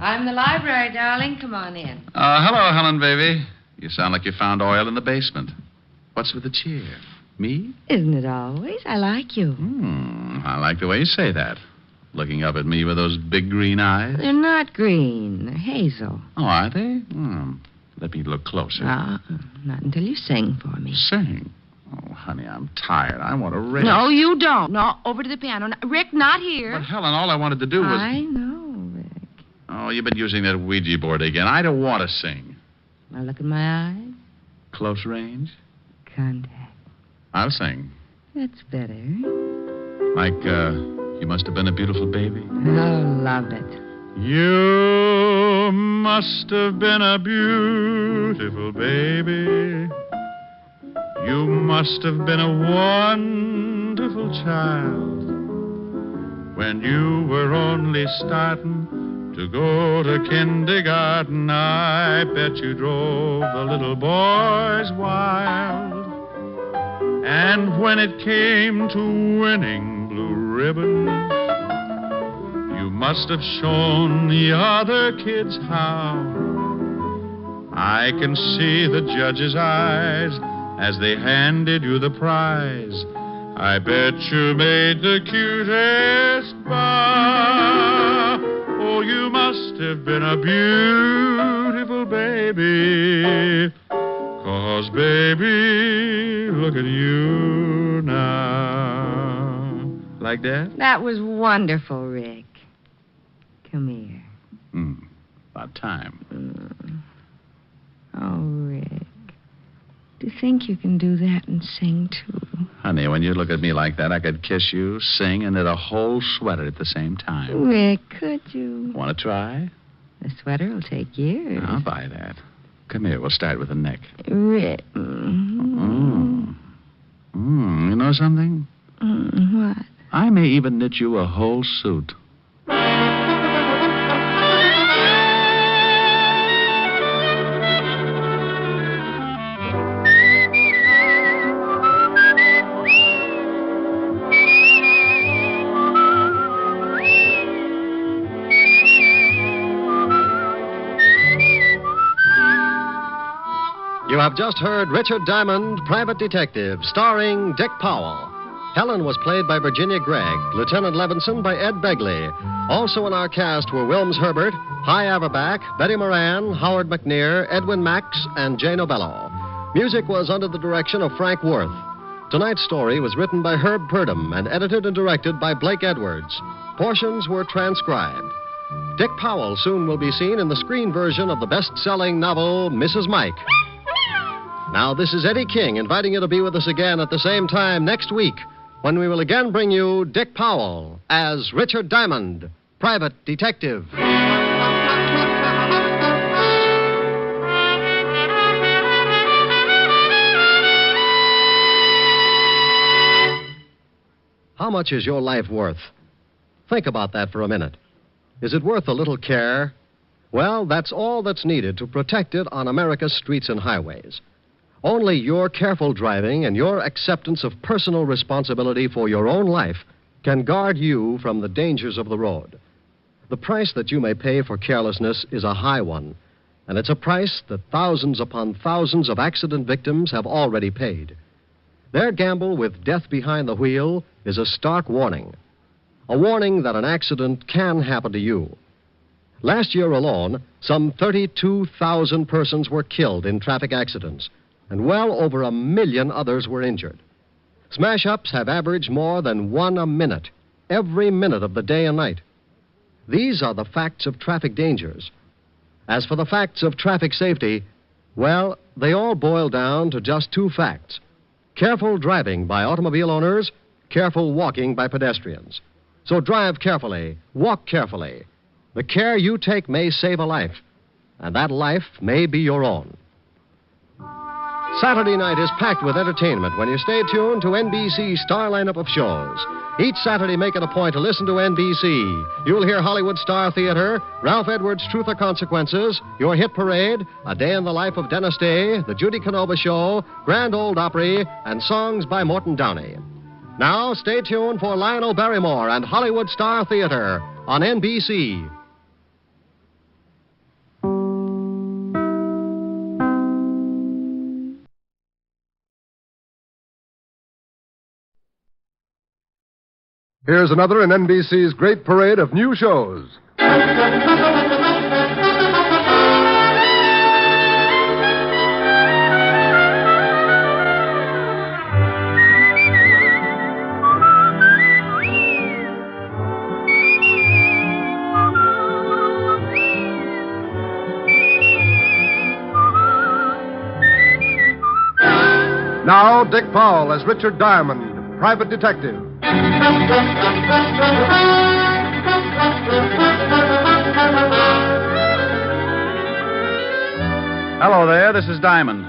I'm the library, darling. Come on in. Hello, Helen, baby. You sound like you found oil in the basement. What's with the cheer? Me? Isn't it always? I like you. I like the way you say that. Looking up at me with those big green eyes. They're not green. They're hazel. Oh, are they? Let me look closer. Not until you sing for me. Sing? Oh, honey, I'm tired. I want to rest. No, you don't. No, over to the piano. Rick, not here. But, Helen, all I wanted to do was... I know, Rick. Oh, you've been using that Ouija board again. I don't want to sing. Now look in my eyes. Close range? Contact. I'll sing. That's better. Like, you must have been a beautiful baby. Oh, love it. You must have been a beautiful baby. You must have been a wonderful child when you were only starting to go to kindergarten. I bet you drove the little boys wild. And when it came to winning blue ribbons, you must have shown the other kids how. I can see the judge's eyes as they handed you the prize. I bet you made the cutest bow. Oh, you must have been a beautiful baby. 'Cause, baby, look at you now. Like that? That was wonderful, Rick. Come here. About time. Oh, Rick. To think you can do that and sing, too. Honey, when you look at me like that, I could kiss you, sing, and knit a whole sweater at the same time. Rick, could you? Want to try? The sweater will take years. I'll buy that. Come here, we'll start with the neck. Rick. You know something? What? I may even knit you a whole suit. You have just heard Richard Diamond, Private Detective, starring Dick Powell. Helen was played by Virginia Gregg, Lieutenant Levinson by Ed Begley. Also in our cast were Wilms Herbert, Hy Averback, Betty Moran, Howard McNear, Edwin Max, and Jane Obello. Music was under the direction of Frank Worth. Tonight's story was written by Herb Purdom and edited and directed by Blake Edwards. Portions were transcribed. Dick Powell soon will be seen in the screen version of the best-selling novel, Mrs. Mike. Now, this is Eddie King inviting you to be with us again at the same time next week when we will again bring you Dick Powell as Richard Diamond, private detective. How much is your life worth? Think about that for a minute. Is it worth a little care? Well, that's all that's needed to protect it on America's streets and highways. Only your careful driving and your acceptance of personal responsibility for your own life can guard you from the dangers of the road. The price that you may pay for carelessness is a high one, and it's a price that thousands upon thousands of accident victims have already paid. Their gamble with death behind the wheel is a stark warning. A warning that an accident can happen to you. Last year alone, some 32,000 persons were killed in traffic accidents, and well over 1 million others were injured. Smash-ups have averaged more than 1 a minute, every minute of the day and night. These are the facts of traffic dangers. As for the facts of traffic safety, well, they all boil down to just 2 facts. Careful driving by automobile owners, careful walking by pedestrians. So drive carefully, walk carefully. The care you take may save a life, and that life may be your own. Saturday night is packed with entertainment when you stay tuned to NBC's star lineup of shows. Each Saturday, make it a point to listen to NBC. You'll hear Hollywood Star Theater, Ralph Edwards' Truth or Consequences, Your Hit Parade, A Day in the Life of Dennis Day, The Judy Canova Show, Grand Ole Opry, and songs by Morton Downey. Now, stay tuned for Lionel Barrymore and Hollywood Star Theater on NBC. Here's another in NBC's great parade of new shows. Now, Dick Powell as Richard Diamond, private detective. Hello there, this is Diamond.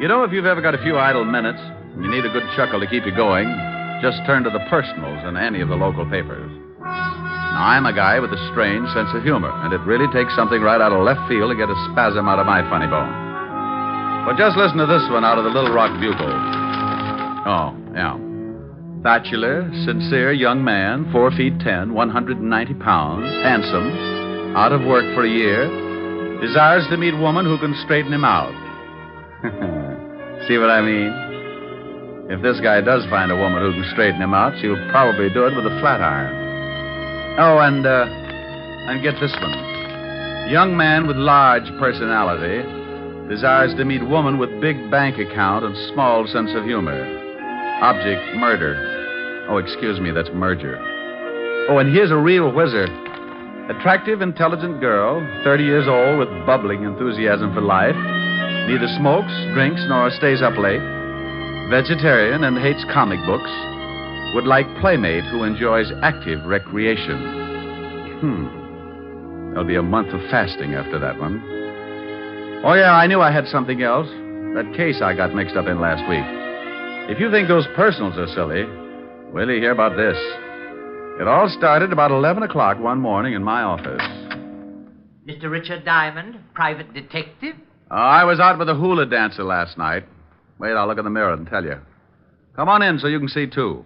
You know, if you've ever got a few idle minutes and you need a good chuckle to keep you going, just turn to the personals in any of the local papers. Now, I'm a guy with a strange sense of humor, and it really takes something right out of left field to get a spasm out of my funny bone. But just listen to this one out of the Little Rock Bugle. Oh, yeah. Bachelor, sincere young man, 4 feet 10, 190 pounds, handsome, out of work for a year, desires to meet woman who can straighten him out. See what I mean? If this guy does find a woman who can straighten him out, she'll probably do it with a flat iron. Oh, and get this one. Young man with large personality desires to meet woman with big bank account and small sense of humor. Object, murder. Oh, excuse me, that's merger. Oh, and here's a real whizzer. Attractive, intelligent girl, 30 years old with bubbling enthusiasm for life. Neither smokes, drinks, nor stays up late. Vegetarian and hates comic books. Would like playmate who enjoys active recreation. There'll be a month of fasting after that one. Oh, yeah, I knew I had something else. That case I got mixed up in last week. If you think those personals are silly, wait till you hear about this. It all started about 11 o'clock one morning in my office. Mr. Richard Diamond, private detective? I was out with a hula dancer last night. Wait, I'll look in the mirror and tell you. Come on in so you can see, too.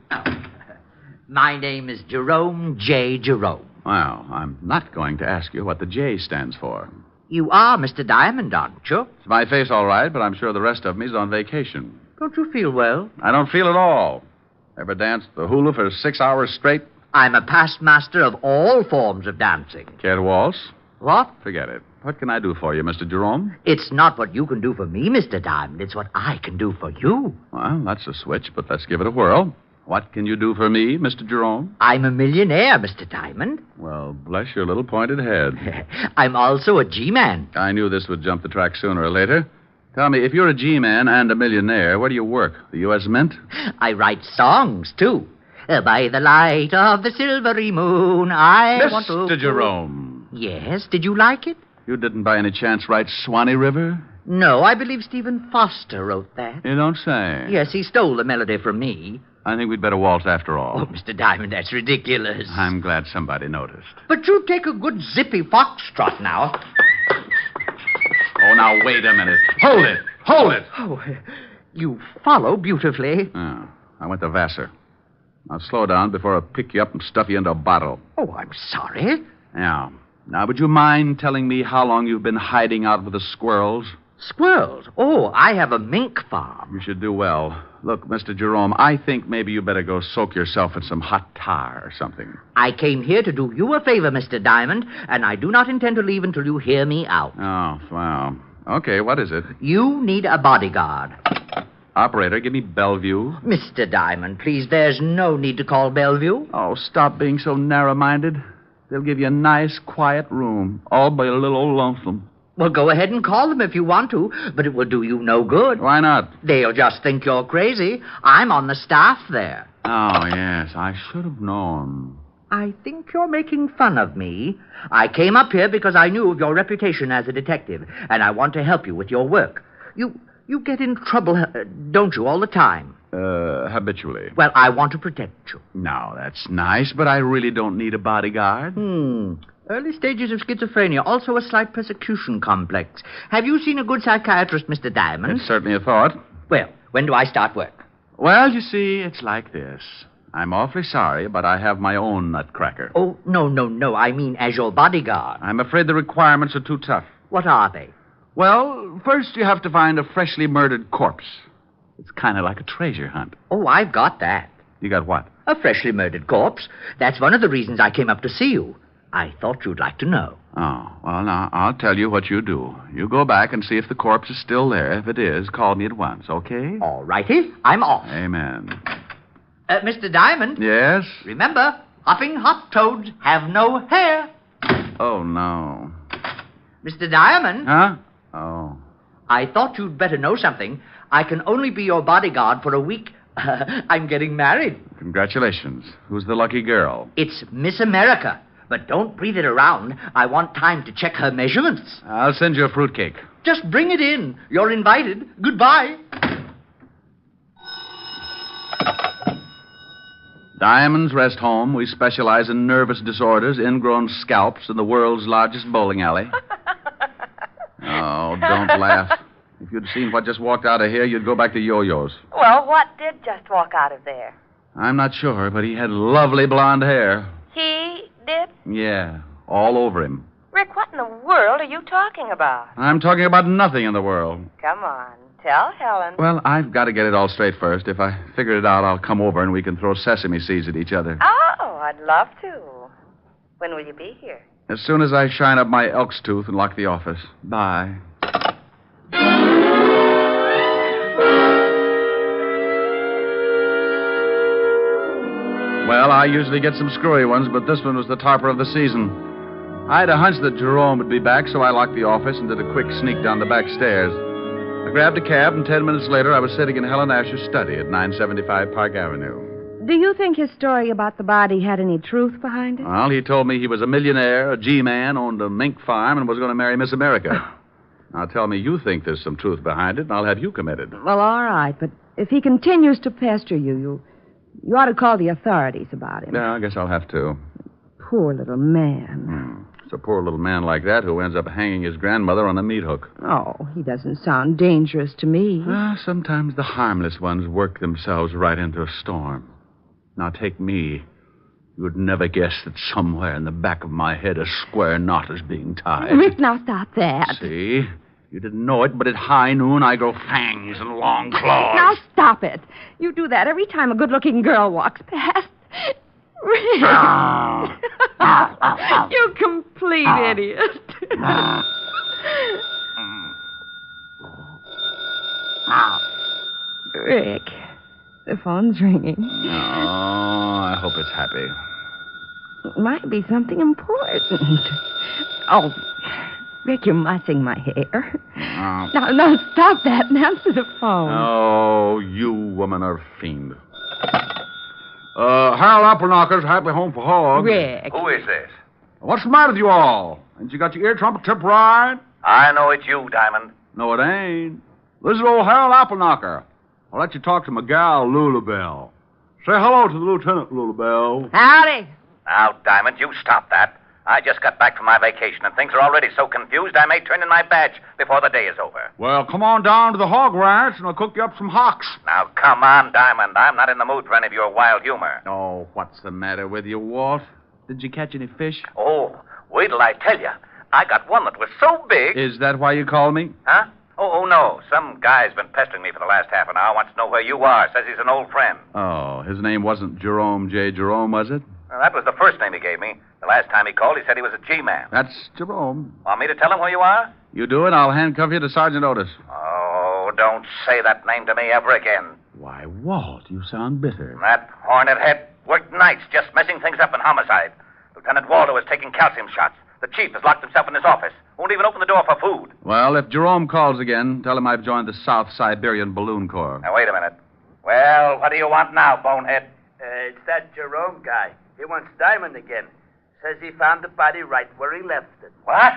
My name is Jerome J. Jerome. Well, I'm not going to ask you what the J stands for. You are Mr. Diamond, aren't you? It's my face, all right, but I'm sure the rest of me's on vacation. Don't you feel well? I don't feel at all. Ever danced the hula for 6 hours straight? I'm a past master of all forms of dancing. Care to waltz? What? Forget it. What can I do for you, Mr. Jerome? It's not what you can do for me, Mr. Diamond. It's what I can do for you. Well, that's a switch, but let's give it a whirl. What can you do for me, Mr. Jerome? I'm a millionaire, Mr. Diamond. Well, bless your little pointed head. I'm also a G-man. I knew this would jump the track sooner or later. Tell me, if you're a G-man and a millionaire, where do you work? The U.S. Mint? I write songs, too. By the light of the silvery moon, I want to... Mr. Jerome. Yes, did you like it? You didn't by any chance write Swanee River? No, I believe Stephen Foster wrote that. You don't say. Yes, he stole the melody from me. I think we'd better waltz after all. Oh, Mr. Diamond, that's ridiculous. I'm glad somebody noticed. But you take a good zippy foxtrot now. Oh, now, wait a minute. Hold it! Hold it! Oh, you follow beautifully. Oh, I went to Vassar. Now, slow down before I pick you up and stuff you into a bottle. Oh, I'm sorry. Yeah. Now, would you mind telling me how long you've been hiding out with the squirrels? Squirrels? Oh, I have a mink farm. You should do well. Look, Mr. Jerome, I think maybe you better go soak yourself in some hot tar or something. I came here to do you a favor, Mr. Diamond, and I do not intend to leave until you hear me out. Oh, wow. Okay, what is it? You need a bodyguard. Operator, give me Bellevue. Mr. Diamond, please, there's no need to call Bellevue. Oh, stop being so narrow-minded. They'll give you a nice, quiet room, all by a little old lonesome. Well, go ahead and call them if you want to, but it will do you no good. Why not? They'll just think you're crazy. I'm on the staff there. Oh, yes, I should have known. I think you're making fun of me. I came up here because I knew of your reputation as a detective, and I want to help you with your work. You get in trouble, don't you, all the time? Habitually. Well, I want to protect you. Now, that's nice, but I really don't need a bodyguard. Early stages of schizophrenia, also a slight persecution complex. Have you seen a good psychiatrist, Mr. Diamond? It's certainly a thought. Well, when do I start work? Well, you see, it's like this. I'm awfully sorry, but I have my own nutcracker. Oh, no. I mean as your bodyguard. I'm afraid the requirements are too tough. What are they? Well, first you have to find a freshly murdered corpse. It's kind of like a treasure hunt. Oh, I've got that. You got what? A freshly murdered corpse. That's one of the reasons I came up to see you. I thought you'd like to know. Oh, well, now, I'll tell you what you do. You go back and see if the corpse is still there. If it is, call me at once, okay? All righty. I'm off. Amen. Mr. Diamond? Yes? Remember, hopping hop toads have no hair. Oh, no. Mr. Diamond? Huh? Oh. I thought you'd better know something. I can only be your bodyguard for a week. I'm getting married. Congratulations. Who's the lucky girl? It's Miss America. But don't breathe it around. I want time to check her measurements. I'll send you a fruitcake. Just bring it in. You're invited. Goodbye. Diamond's Rest Home. We specialize in nervous disorders, ingrown scalps, and the world's largest bowling alley. Oh, don't laugh. If you'd seen what just walked out of here, you'd go back to yo-yos. Well, what did just walk out of there? I'm not sure, but he had lovely blonde hair. He did? Yeah, all over him. Rick, what in the world are you talking about? I'm talking about nothing in the world. Come on, tell Helen. Well, I've got to get it all straight first. If I figure it out, I'll come over and we can throw sesame seeds at each other. Oh, I'd love to. When will you be here? As soon as I shine up my elk's tooth and lock the office. Bye. Well, I usually get some screwy ones, but this one was the topper of the season. I had a hunch that Jerome would be back, so I locked the office and did a quick sneak down the back stairs. I grabbed a cab, and 10 minutes later, I was sitting in Helen Asher's study at 975 Park Avenue. Do you think his story about the body had any truth behind it? Well, he told me he was a millionaire, a G-man, owned a mink farm, and was going to marry Miss America. Now, tell me you think there's some truth behind it, and I'll have you committed. Well, all right, but if he continues to pester you ought to call the authorities about him. Yeah, I guess I'll have to. Poor little man. It's a poor little man like that who ends up hanging his grandmother on a meat hook. Oh, he doesn't sound dangerous to me. Sometimes the harmless ones work themselves right into a storm. Now, take me. You would never guess that somewhere in the back of my head a square knot is being tied. Rick, now stop that. See? You didn't know it, but at high noon I grow fangs and long claws. Now stop it. You do that every time a good-looking girl walks past. Rick. You complete idiot. Rick, the phone's ringing. Oh, I hope it's happy. It might be something important. Oh, Rick, you're mussing my hair. No, stop that and answer the phone. Oh, you woman are a fiend. Harold Appleknocker's Happy Home for Hogs. Rick. Who is this? What's the matter with you all? Ain't you got your ear trumpet tip right? I know it's you, Diamond. No, it ain't. This is old Harold Appleknocker. I'll let you talk to my gal, Lulabelle. Say hello to the Lieutenant, Lulabelle. Howdy. Now, Diamond, you stop that. I just got back from my vacation, and things are already so confused I may turn in my badge before the day is over. Well, come on down to the hog ranch, and I'll cook you up some hocks. Now, come on, Diamond. I'm not in the mood for any of your wild humor. Oh, what's the matter with you, Walt? Did you catch any fish? Oh, wait till I tell you. I got one that was so big. Is that why you called me? Huh? Oh, no. Some guy's been pestering me for the last half an hour. Wants to know where you are. Says he's an old friend. Oh, his name wasn't Jerome J. Jerome, was it? Well, that was the first name he gave me. The last time he called, he said he was a G-man. That's Jerome. Want me to tell him where you are? You do it, I'll handcuff you to Sergeant Otis. Oh, don't say that name to me ever again. Why, Walt, you sound bitter. That hornet head worked nights just messing things up in homicide. Lieutenant Waldo was taking calcium shots. The chief has locked himself in his office. Won't even open the door for food. Well, if Jerome calls again, tell him I've joined the South Siberian Balloon Corps. Now, wait a minute. Well, what do you want now, bonehead? It's that Jerome guy. He wants Diamond again. Says he found the body right where he left it. What?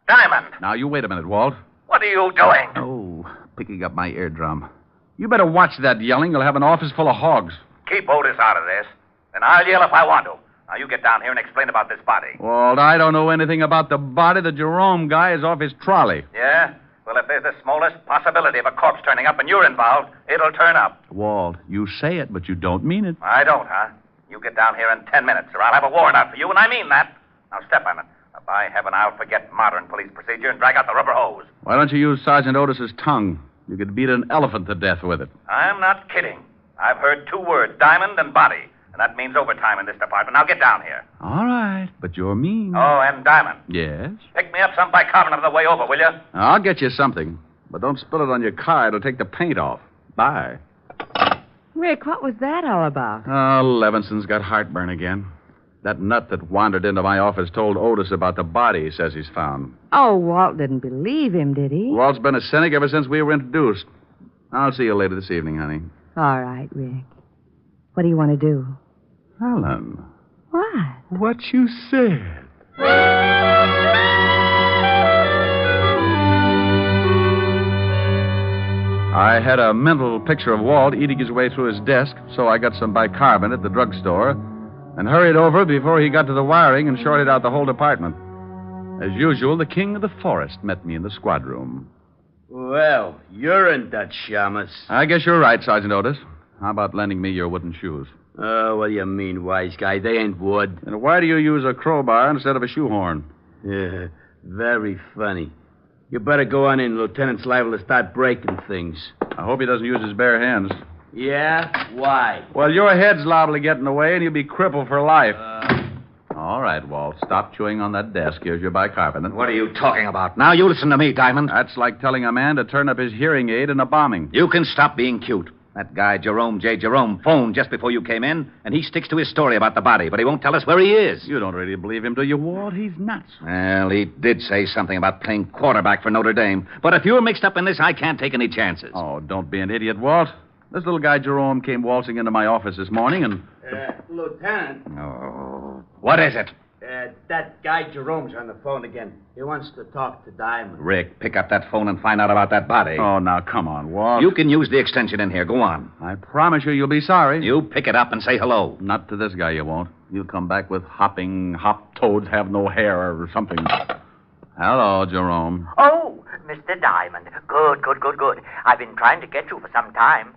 Diamond! Now, you wait a minute, Walt. What are you doing? Oh, picking up my eardrum. You better watch that yelling. You'll have an office full of hogs. Keep Otis out of this. And I'll yell if I want to. Now, you get down here and explain about this body. Walt, I don't know anything about the body. The Jerome guy is off his trolley. Yeah? Well, if there's the smallest possibility of a corpse turning up and you're involved, it'll turn up. Walt, you say it, but you don't mean it. I don't, huh? You get down here in 10 minutes, or I'll have a warrant out for you, and I mean that. Now, step on it. Now, by heaven, I'll forget modern police procedure and drag out the rubber hose. Why don't you use Sergeant Otis's tongue? You could beat an elephant to death with it. I'm not kidding. I've heard two words, diamond and body, and that means overtime in this department. Now, get down here. All right, but you're mean. Oh, and Diamond. Yes? Pick me up some bicarbonate on the way over, will you? I'll get you something, but don't spill it on your car. It'll take the paint off. Bye. Rick, what was that all about? Oh, Levinson's got heartburn again. That nut that wandered into my office told Otis about the body he says he's found. Oh, Walt didn't believe him, did he? Walt's been a cynic ever since we were introduced. I'll see you later this evening, honey. All right, Rick. What do you want to do? Helen. What? What you said. I had a mental picture of Walt eating his way through his desk, so I got some bicarbonate at the drugstore and hurried over before he got to the wiring and shorted out the whole department. As usual, the king of the forest met me in the squad room. Well, you're in Dutch, Shamus. I guess you're right, Sergeant Otis. How about lending me your wooden shoes? Oh, what do you mean, wise guy? They ain't wood. And why do you use a crowbar instead of a shoehorn? Yeah, very funny. You better go on in. Lieutenant's liable to start breaking things. I hope he doesn't use his bare hands. Yeah? Why? Well, your head's liable to get in the way, and you'll be crippled for life. All right, Walt. Stop chewing on that desk. Here's your bicarbonate. What are you talking about? Now you listen to me, Diamond. That's like telling a man to turn up his hearing aid in a bombing. You can stop being cute. That guy, Jerome J. Jerome, phoned just before you came in, and he sticks to his story about the body, but he won't tell us where he is. You don't really believe him, do you, Walt? He's nuts. Well, he did say something about playing quarterback for Notre Dame. But if you're mixed up in this, I can't take any chances. Oh, don't be an idiot, Walt. This little guy, Jerome, came waltzing into my office this morning, and... Lieutenant. Oh, what is it? That guy Jerome's on the phone again. He wants to talk to Diamond. Rick, pick up that phone and find out about that body. Oh, now, come on, Walt. You can use the extension in here. Go on. I promise you'll be sorry. You pick it up and say hello. Not to this guy, you won't. You'll come back with hopping, hop toads have no hair or something. Hello, Jerome. Oh, Mr. Diamond. Good. I've been trying to get you for some time.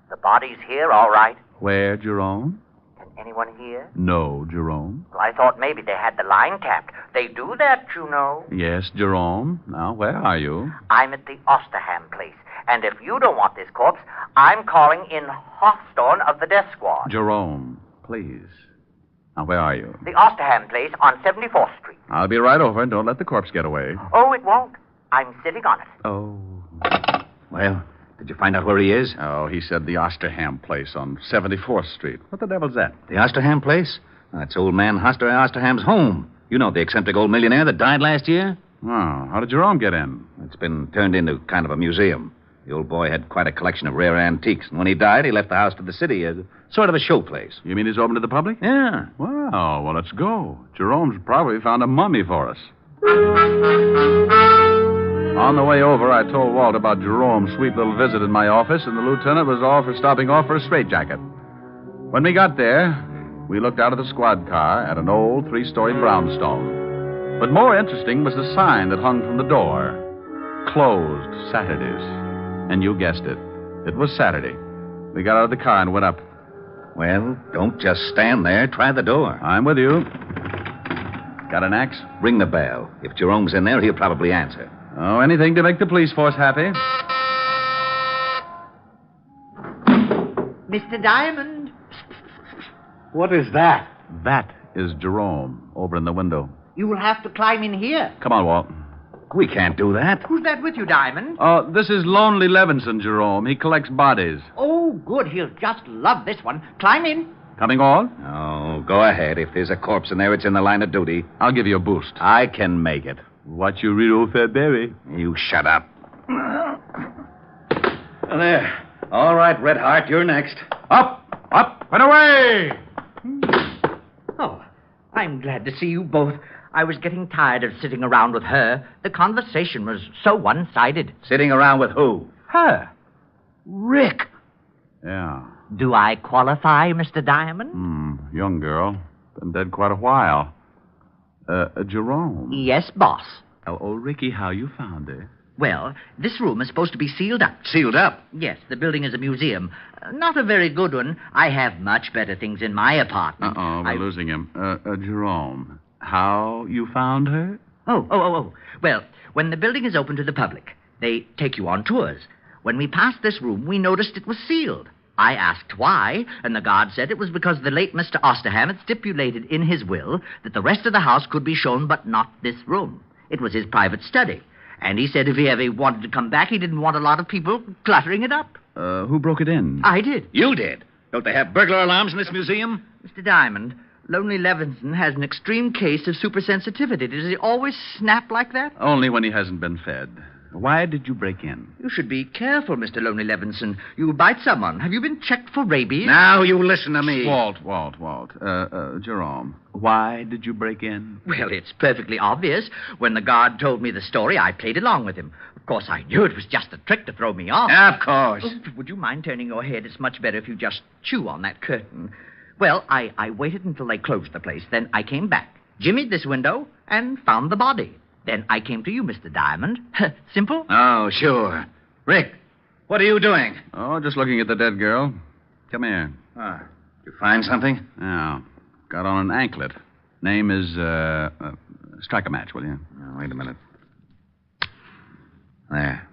The body's here, all right. Where, Jerome? Anyone here? No, Jerome. Well, I thought maybe they had the line tapped. They do that, you know. Yes, Jerome. Now, where are you? I'm at the Osterham place. And if you don't want this corpse, I'm calling in Hawthorne of the death squad. Jerome, please. Now, where are you? The Osterham place on 74th Street. I'll be right over. Don't let the corpse get away. Oh, it won't. I'm sitting on it. Oh. Well, did you find out where he is? Oh, he said the Osterham place on 74th Street. What the devil's that? The Osterham place? That's old man Hoster Osterham's home. You know, the eccentric old millionaire that died last year? Oh, how did Jerome get in? It's been turned into kind of a museum. The old boy had quite a collection of rare antiques, and when he died, he left the house to the city as sort of a showplace. You mean he's open to the public? Yeah. Well, let's go. Jerome's probably found a mummy for us. On the way over, I told Walt about Jerome's sweet little visit in my office, and the lieutenant was all for stopping off for a straitjacket. When we got there, we looked out of the squad car at an old 3-story brownstone. But more interesting was the sign that hung from the door. Closed Saturdays. And you guessed it. It was Saturday. We got out of the car and went up. Well, don't just stand there. Try the door. I'm with you. Got an axe? Ring the bell. If Jerome's in there, he'll probably answer. Oh, anything to make the police force happy. Mr. Diamond. What is that? That is Jerome, over in the window. You will have to climb in here. Come on, Walt. We can't do that. Who's that with you, Diamond? This is Lonely Levinson, Jerome. He collects bodies. Oh, good. He'll just love this one. Climb in. Coming on? Oh, go ahead. If there's a corpse in there, it's in the line of duty. I'll give you a boost. I can make it. What you read, old Fairberry? You shut up. There. All right, Red Heart, you're next. Up, and away! Oh, I'm glad to see you both. I was getting tired of sitting around with her. The conversation was so one-sided. Sitting around with who? Her. Rick. Yeah. Do I qualify, Mr. Diamond? Young girl. Been dead quite a while. Jerome. Yes, boss. Oh, Ricky, how you found her? Well, this room is supposed to be sealed up. Sealed up? Yes, the building is a museum. Not a very good one. I have much better things in my apartment. We're losing him. Jerome, how you found her? Oh. Well, when the building is open to the public, they take you on tours. When we passed this room, we noticed it was sealed. I asked why, and the guard said it was because the late Mr. Osterham had stipulated in his will that the rest of the house could be shown, but not this room. It was his private study. And he said if he ever wanted to come back, he didn't want a lot of people cluttering it up. Who broke it in? I did. You did? Don't they have burglar alarms in this museum? Mr. Diamond, Lonely Levinson has an extreme case of supersensitivity. Does he always snap like that? Only when he hasn't been fed. Why did you break in? You should be careful, Mr. Lonely Levinson. You'll bite someone. Have you been checked for rabies? Now you listen to me. Walt. Jerome, why did you break in? Well, it's perfectly obvious. When the guard told me the story, I played along with him. Of course, I knew it was just a trick to throw me off. Of course. Oh, would you mind turning your head? It's much better if you just chew on that curtain. Well, I waited until they closed the place. Then I came back, jimmied this window, and found the body. Then I came to you, Mr. Diamond. Simple? Oh, sure. Rick, what are you doing? Oh, just looking at the dead girl. Come here. Did you find something? Yeah. Got on an anklet. Name is, strike a match, will you? Oh, wait a minute. There.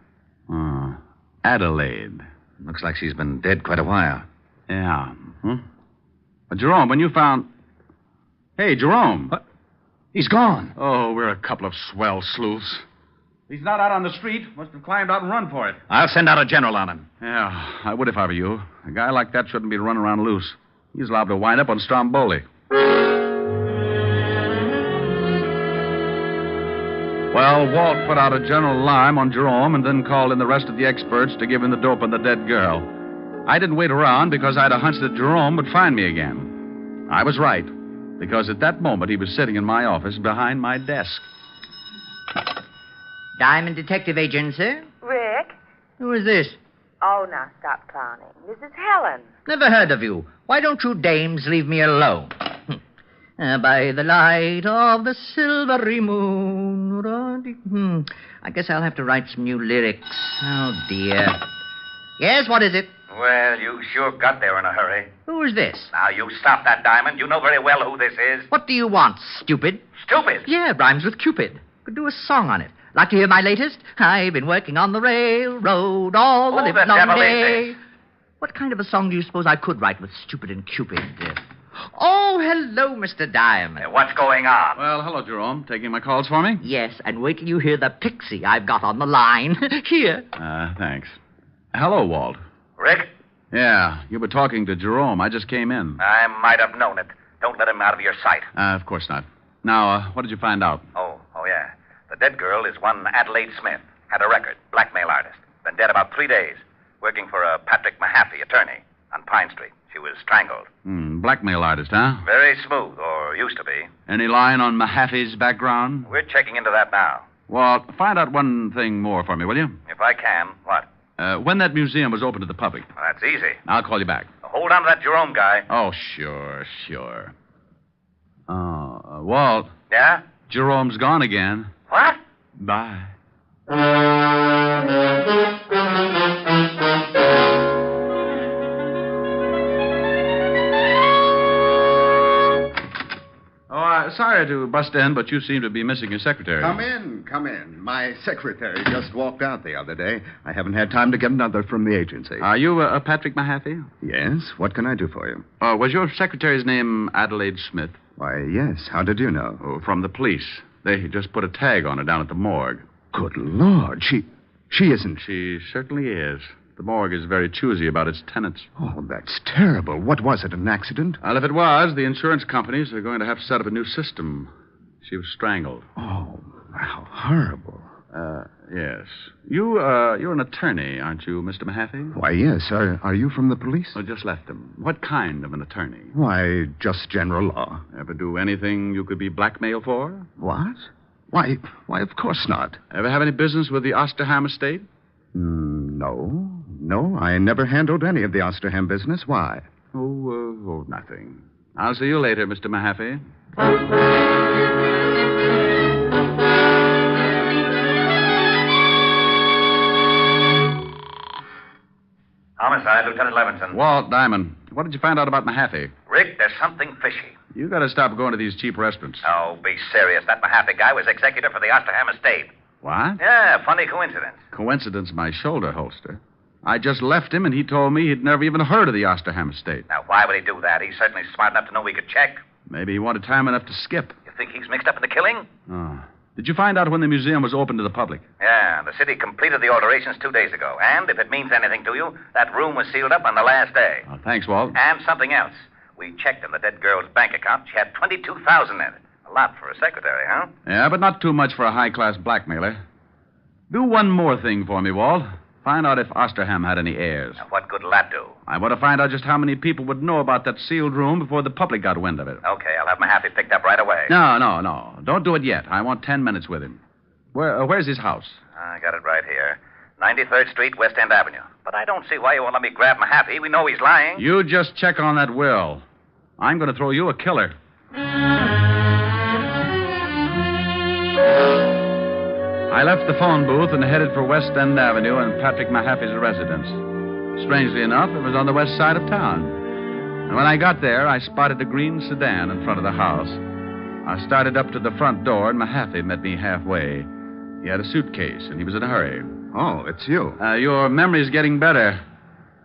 Oh, Adelaide. Looks like she's been dead quite a while. Yeah. Jerome, when you found... Hey, Jerome. What? He's gone. Oh, we're a couple of swell sleuths. He's not out on the street. Must have climbed out and run for it. I'll send out a general on him. Yeah, I would if I were you. A guy like that shouldn't be running around loose. He's liable to wind up on Stromboli. Well, Walt put out a general alarm on Jerome and then called in the rest of the experts to give him the dope on the dead girl. I didn't wait around because I had a hunch that Jerome would find me again. I was right. Because at that moment, he was sitting in my office behind my desk. Diamond Detective Agency? Rick? Who is this? Oh, now stop clowning. This is Helen. Never heard of you. Why don't you dames leave me alone? By the light of the silvery moon. I guess I'll have to write some new lyrics. Oh, dear. Yes, what is it? Well, you sure got there in a hurry. Who is this? Now, you stop that, Diamond. You know very well who this is. What do you want, stupid? Stupid? Yeah, rhymes with Cupid. Could do a song on it. Like to hear my latest? I've been working on the railroad all the livelong day. What kind of a song do you suppose I could write with stupid and Cupid? Oh, hello, Mr. Diamond. What's going on? Well, hello, Jerome. Taking my calls for me? Yes, and wait till you hear the pixie I've got on the line. Here. Thanks. Hello, Walt. Rick? Yeah, you were talking to Jerome. I just came in. I might have known it. Don't let him out of your sight. Of course not. Now, what did you find out? Oh, yeah. The dead girl is one Adelaide Smith. Had a record. Blackmail artist. Been dead about 3 days. Working for a Patrick Mahaffey, attorney, on Pine Street. She was strangled. Blackmail artist, huh? Very smooth, or used to be. Any line on Mahaffey's background? We're checking into that now. Well, find out one thing more for me, will you? If I can. What? When that museum was open to the public. Well, that's easy. I'll call you back. Hold on to that Jerome guy. Oh, sure. Walt. Yeah? Jerome's gone again. What? Bye. Sorry to bust in, but you seem to be missing your secretary. Come in. My secretary just walked out the other day. I haven't had time to get another from the agency. Are you Patrick Mahaffey? Yes. What can I do for you? Was your secretary's name Adelaide Smith? Why, yes. How did you know? Oh, from the police. They just put a tag on her down at the morgue. Good Lord. She isn't... She certainly is. The morgue is very choosy about its tenants. Oh, that's terrible. What was it, an accident? Well, if it was, the insurance companies are going to have to set up a new system. She was strangled. Oh, how horrible. Yes. You're an attorney, aren't you, Mr. Mahaffey? Why, yes. Are you from the police? I just left them. What kind of an attorney? Why, just general law. Ever do anything you could be blackmailed for? What? Why, of course not. Ever have any business with the Osterham estate? No, I never handled any of the Osterham business. Why? Oh, nothing. I'll see you later, Mr. Mahaffey. Homicide, Lieutenant Levinson. Walt Diamond. What did you find out about Mahaffey? Rick, there's something fishy. You got to stop going to these cheap restaurants. Oh, be serious. That Mahaffey guy was executor for the Osterham estate. What? Yeah, funny coincidence. Coincidence, my shoulder holster. I just left him, and he told me he'd never even heard of the Osterham estate. Now, why would he do that? He's certainly smart enough to know we could check. Maybe he wanted time enough to skip. You think he's mixed up in the killing? Oh. Did you find out when the museum was open to the public? Yeah, the city completed the alterations 2 days ago. And if it means anything to you, that room was sealed up on the last day. Oh, thanks, Walt. And something else. We checked in the dead girl's bank account. She had $22,000 in it. A lot for a secretary, huh? Yeah, but not too much for a high-class blackmailer. Do one more thing for me, Walt. Find out if Osterham had any heirs. Now, what good will that do? I want to find out just how many people would know about that sealed room before the public got wind of it. Okay, I'll have Mahaffey picked up right away. No. Don't do it yet. I want 10 minutes with him. Where's his house? I got it right here. 93rd Street, West End Avenue. But I don't see why you won't let me grab Mahaffey. We know he's lying. You just check on that will. I'm going to throw you a killer. I left the phone booth and headed for West End Avenue and Patrick Mahaffey's residence. Strangely enough, it was on the west side of town. And when I got there, I spotted a green sedan in front of the house. I started up to the front door, and Mahaffey met me halfway. He had a suitcase, and he was in a hurry. Oh, it's you. Your memory's getting better.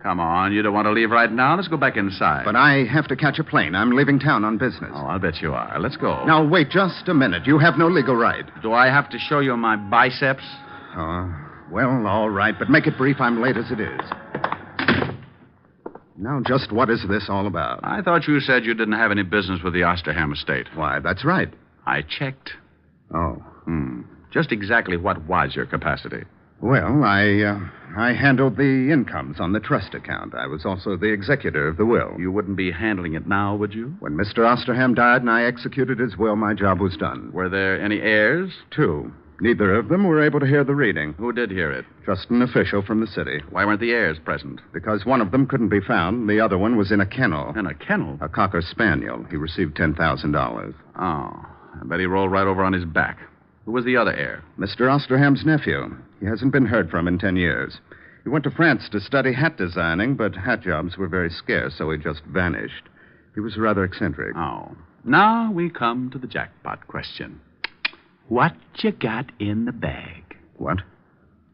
Come on, you don't want to leave right now. Let's go back inside. But I have to catch a plane. I'm leaving town on business. Oh, I'll bet you are. Let's go. Now, wait just a minute. You have no legal right. Do I have to show you my biceps? Well, all right, but make it brief. I'm late as it is. Now, just what is this all about? I thought you said you didn't have any business with the Osterham estate. Why, that's right. I checked. Oh. Just exactly what was your capacity? Well, I handled the incomes on the trust account. I was also the executor of the will. You wouldn't be handling it now, would you? When Mr. Osterham died and I executed his will, my job was done. Were there any heirs? 2. Neither of them were able to hear the reading. Who did hear it? Just an official from the city. Why weren't the heirs present? Because one of them couldn't be found. The other one was in a kennel. In a kennel? A cocker spaniel. He received $10,000. Oh, I bet he rolled right over on his back. Who was the other heir? Mr. Osterham's nephew. He hasn't been heard from in 10 years. He went to France to study hat designing, but hat jobs were very scarce, so he just vanished. He was rather eccentric. Oh. Now we come to the jackpot question. What you got in the bag? What?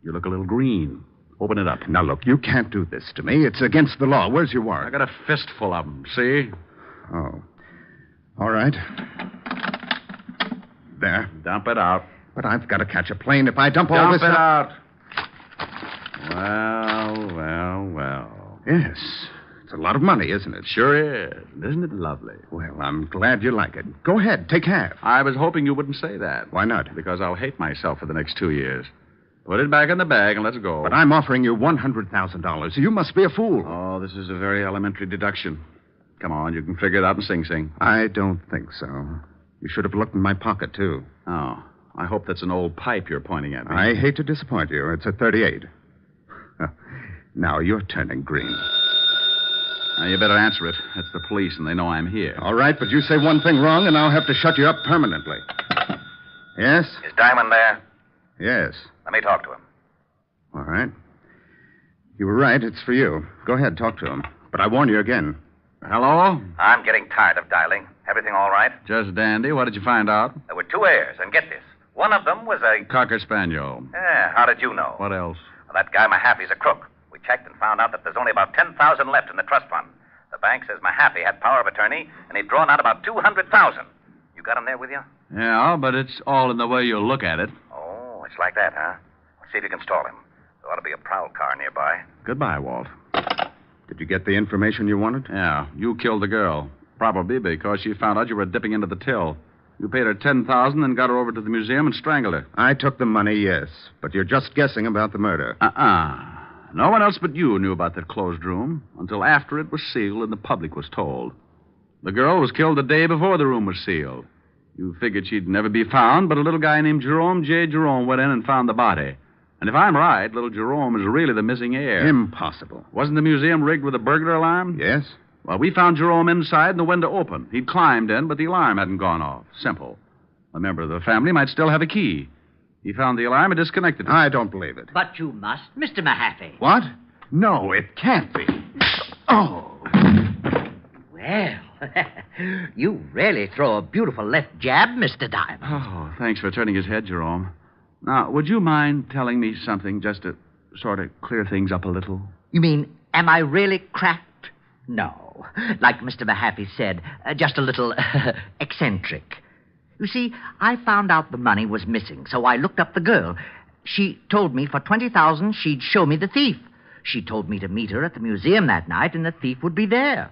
You look a little green. Open it up. Now, look, you can't do this to me. It's against the law. Where's your warrant? I got a fistful of them, see? Oh. All right. There. Dump it out. But I've got to catch a plane if I dump all this... Dump it out. Well. Yes. It's a lot of money, isn't it? Sure is. Isn't it lovely? Well, I'm glad you like it. Go ahead, take half. I was hoping you wouldn't say that. Why not? Because I'll hate myself for the next 2 years. Put it back in the bag and let's go. But I'm offering you $100,000. You must be a fool. Oh, this is a very elementary deduction. Come on, you can figure it out in Sing Sing. I don't think so. You should have looked in my pocket, too. Oh, I hope that's an old pipe you're pointing at me. I hate to disappoint you. It's a 38. Now you're turning green. Now, you better answer it. It's the police, and they know I'm here. All right, but you say one thing wrong, and I'll have to shut you up permanently. Yes? Is Diamond there? Yes. Let me talk to him. All right. You were right. It's for you. Go ahead, talk to him. But I warn you again. Hello? I'm getting tired of dialing. Everything all right? Just dandy. What did you find out? There were 2 heirs, and get this. One of them was a... Cocker Spaniel. Yeah, how did you know? What else? Well, that guy Mahaffey's a crook. We checked and found out that there's only about 10,000 left in the trust fund. The bank says Mahaffey had power of attorney, and he'd drawn out about 200,000. You got him there with you? Yeah, but it's all in the way you look at it. Oh, it's like that, huh? See if you can stall him. There ought to be a prowl car nearby. Goodbye, Walt. Did you get the information you wanted? Yeah, you killed the girl. Probably because she found out you were dipping into the till. You paid her $10,000 and got her over to the museum and strangled her. I took the money, yes. But you're just guessing about the murder. No one else but you knew about that closed room until after it was sealed and the public was told. The girl was killed the day before the room was sealed. You figured she'd never be found, but a little guy named Jerome J. Jerome went in and found the body. And if I'm right, little Jerome is really the missing heir. Impossible. Wasn't the museum rigged with a burglar alarm? Yes. Well, we found Jerome inside and the window open. He'd climbed in, but the alarm hadn't gone off. Simple. A member of the family might still have a key. He found the alarm and disconnected it. I don't believe it. But you must, Mr. Mahaffey. What? No, it can't be. Oh. Well, you really throw a beautiful left jab, Mr. Diamond. Oh, thanks for turning his head, Jerome. Now, would you mind telling me something just to sort of clear things up a little? You mean, am I really cracked? No. Like Mr. Mahaffey said, just a little eccentric. You see, I found out the money was missing, so I looked up the girl. She told me for $20,000 she'd show me the thief. She told me to meet her at the museum that night and the thief would be there.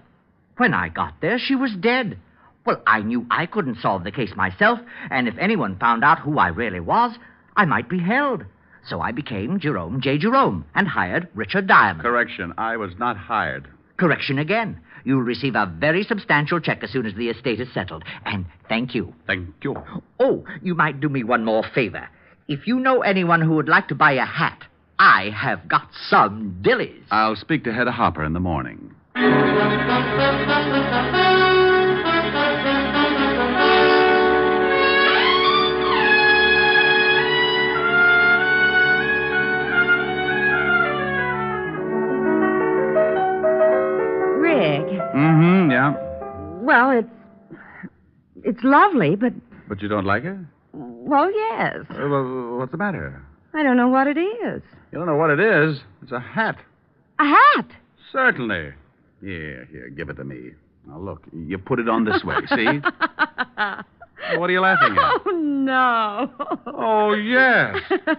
When I got there, she was dead. Well, I knew I couldn't solve the case myself, and if anyone found out who I really was, I might be held. So I became Jerome J. Jerome and hired Richard Diamond. Correction, I was not hired. Correction again. You'll receive a very substantial check as soon as the estate is settled. And thank you. Thank you. Oh, you might do me one more favor. If you know anyone who would like to buy a hat, I have got some dillies. I'll speak to Hedda Hopper in the morning. Rick. Mm-hmm, yeah. Well, it's lovely, but... But you don't like it? Well, yes. Well, what's the matter? I don't know what it is. You don't know what it is? It's a hat. A hat? Certainly. Here, give it to me. Now, look, you put it on this way, see? What are you laughing at? Oh, no. Oh, yes.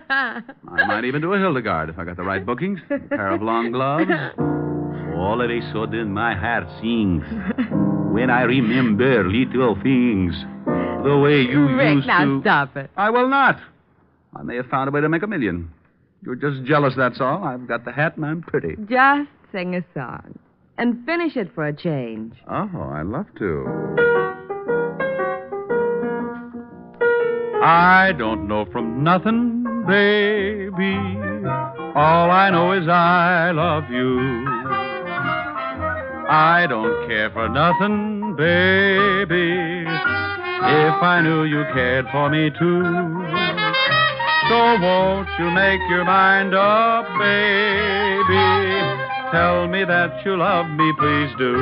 I might even do a Hildegard if I got the right bookings. A pair of long gloves. All of a sudden, my heart sings when I remember little things. The way you Rick, used now to... stop it. I will not. I may have found a way to make $1 million. You're just jealous, that's all. I've got the hat and I'm pretty. Just sing a song. And finish it for a change. Oh, I'd love to. I don't know from nothing, baby. All I know is I love you. I don't care for nothing, baby, if I knew you cared for me too. So won't you make your mind up, baby? Tell me that you love me, please do.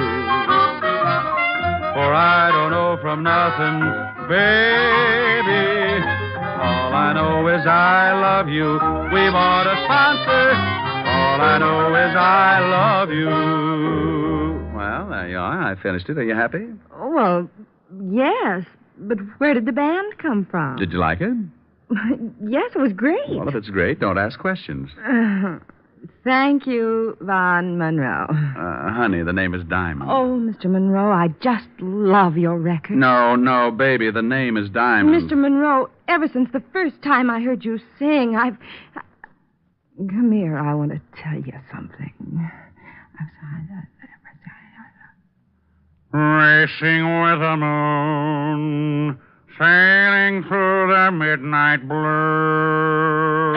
For I don't know from nothing, baby. All I know is I love you. We want a sponsor. All I know is I love you. Well, there you are. I finished it. Are you happy? Well, yes, but where did the band come from? Did you like it? Yes, it was great. Well, if it's great, don't ask questions. Thank you, Von Monroe. Honey, the name is Diamond. Oh, Mr. Monroe, I just love your record. No, baby, the name is Diamond. Mr. Monroe, ever since the first time I heard you sing, Come here, I want to tell you something. Racing with the moon, sailing through the midnight blue.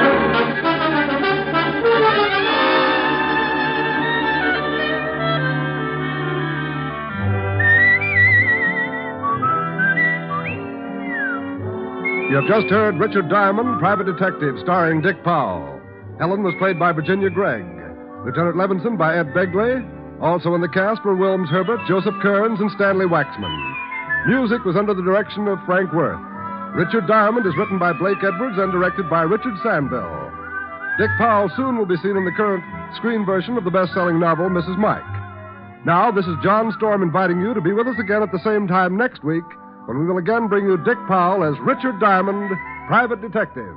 You have just heard Richard Diamond, Private Detective, starring Dick Powell. Helen was played by Virginia Gregg. Lieutenant Levinson by Ed Begley. Also in the cast were Wilms Herbert, Joseph Kearns, and Stanley Waxman. Music was under the direction of Frank Worth. Richard Diamond is written by Blake Edwards and directed by Richard Sandville. Dick Powell soon will be seen in the current screen version of the best-selling novel, Mrs. Mike. Now, this is John Storm inviting you to be with us again at the same time next week, when we will again bring you Dick Powell as Richard Diamond, Private Detective.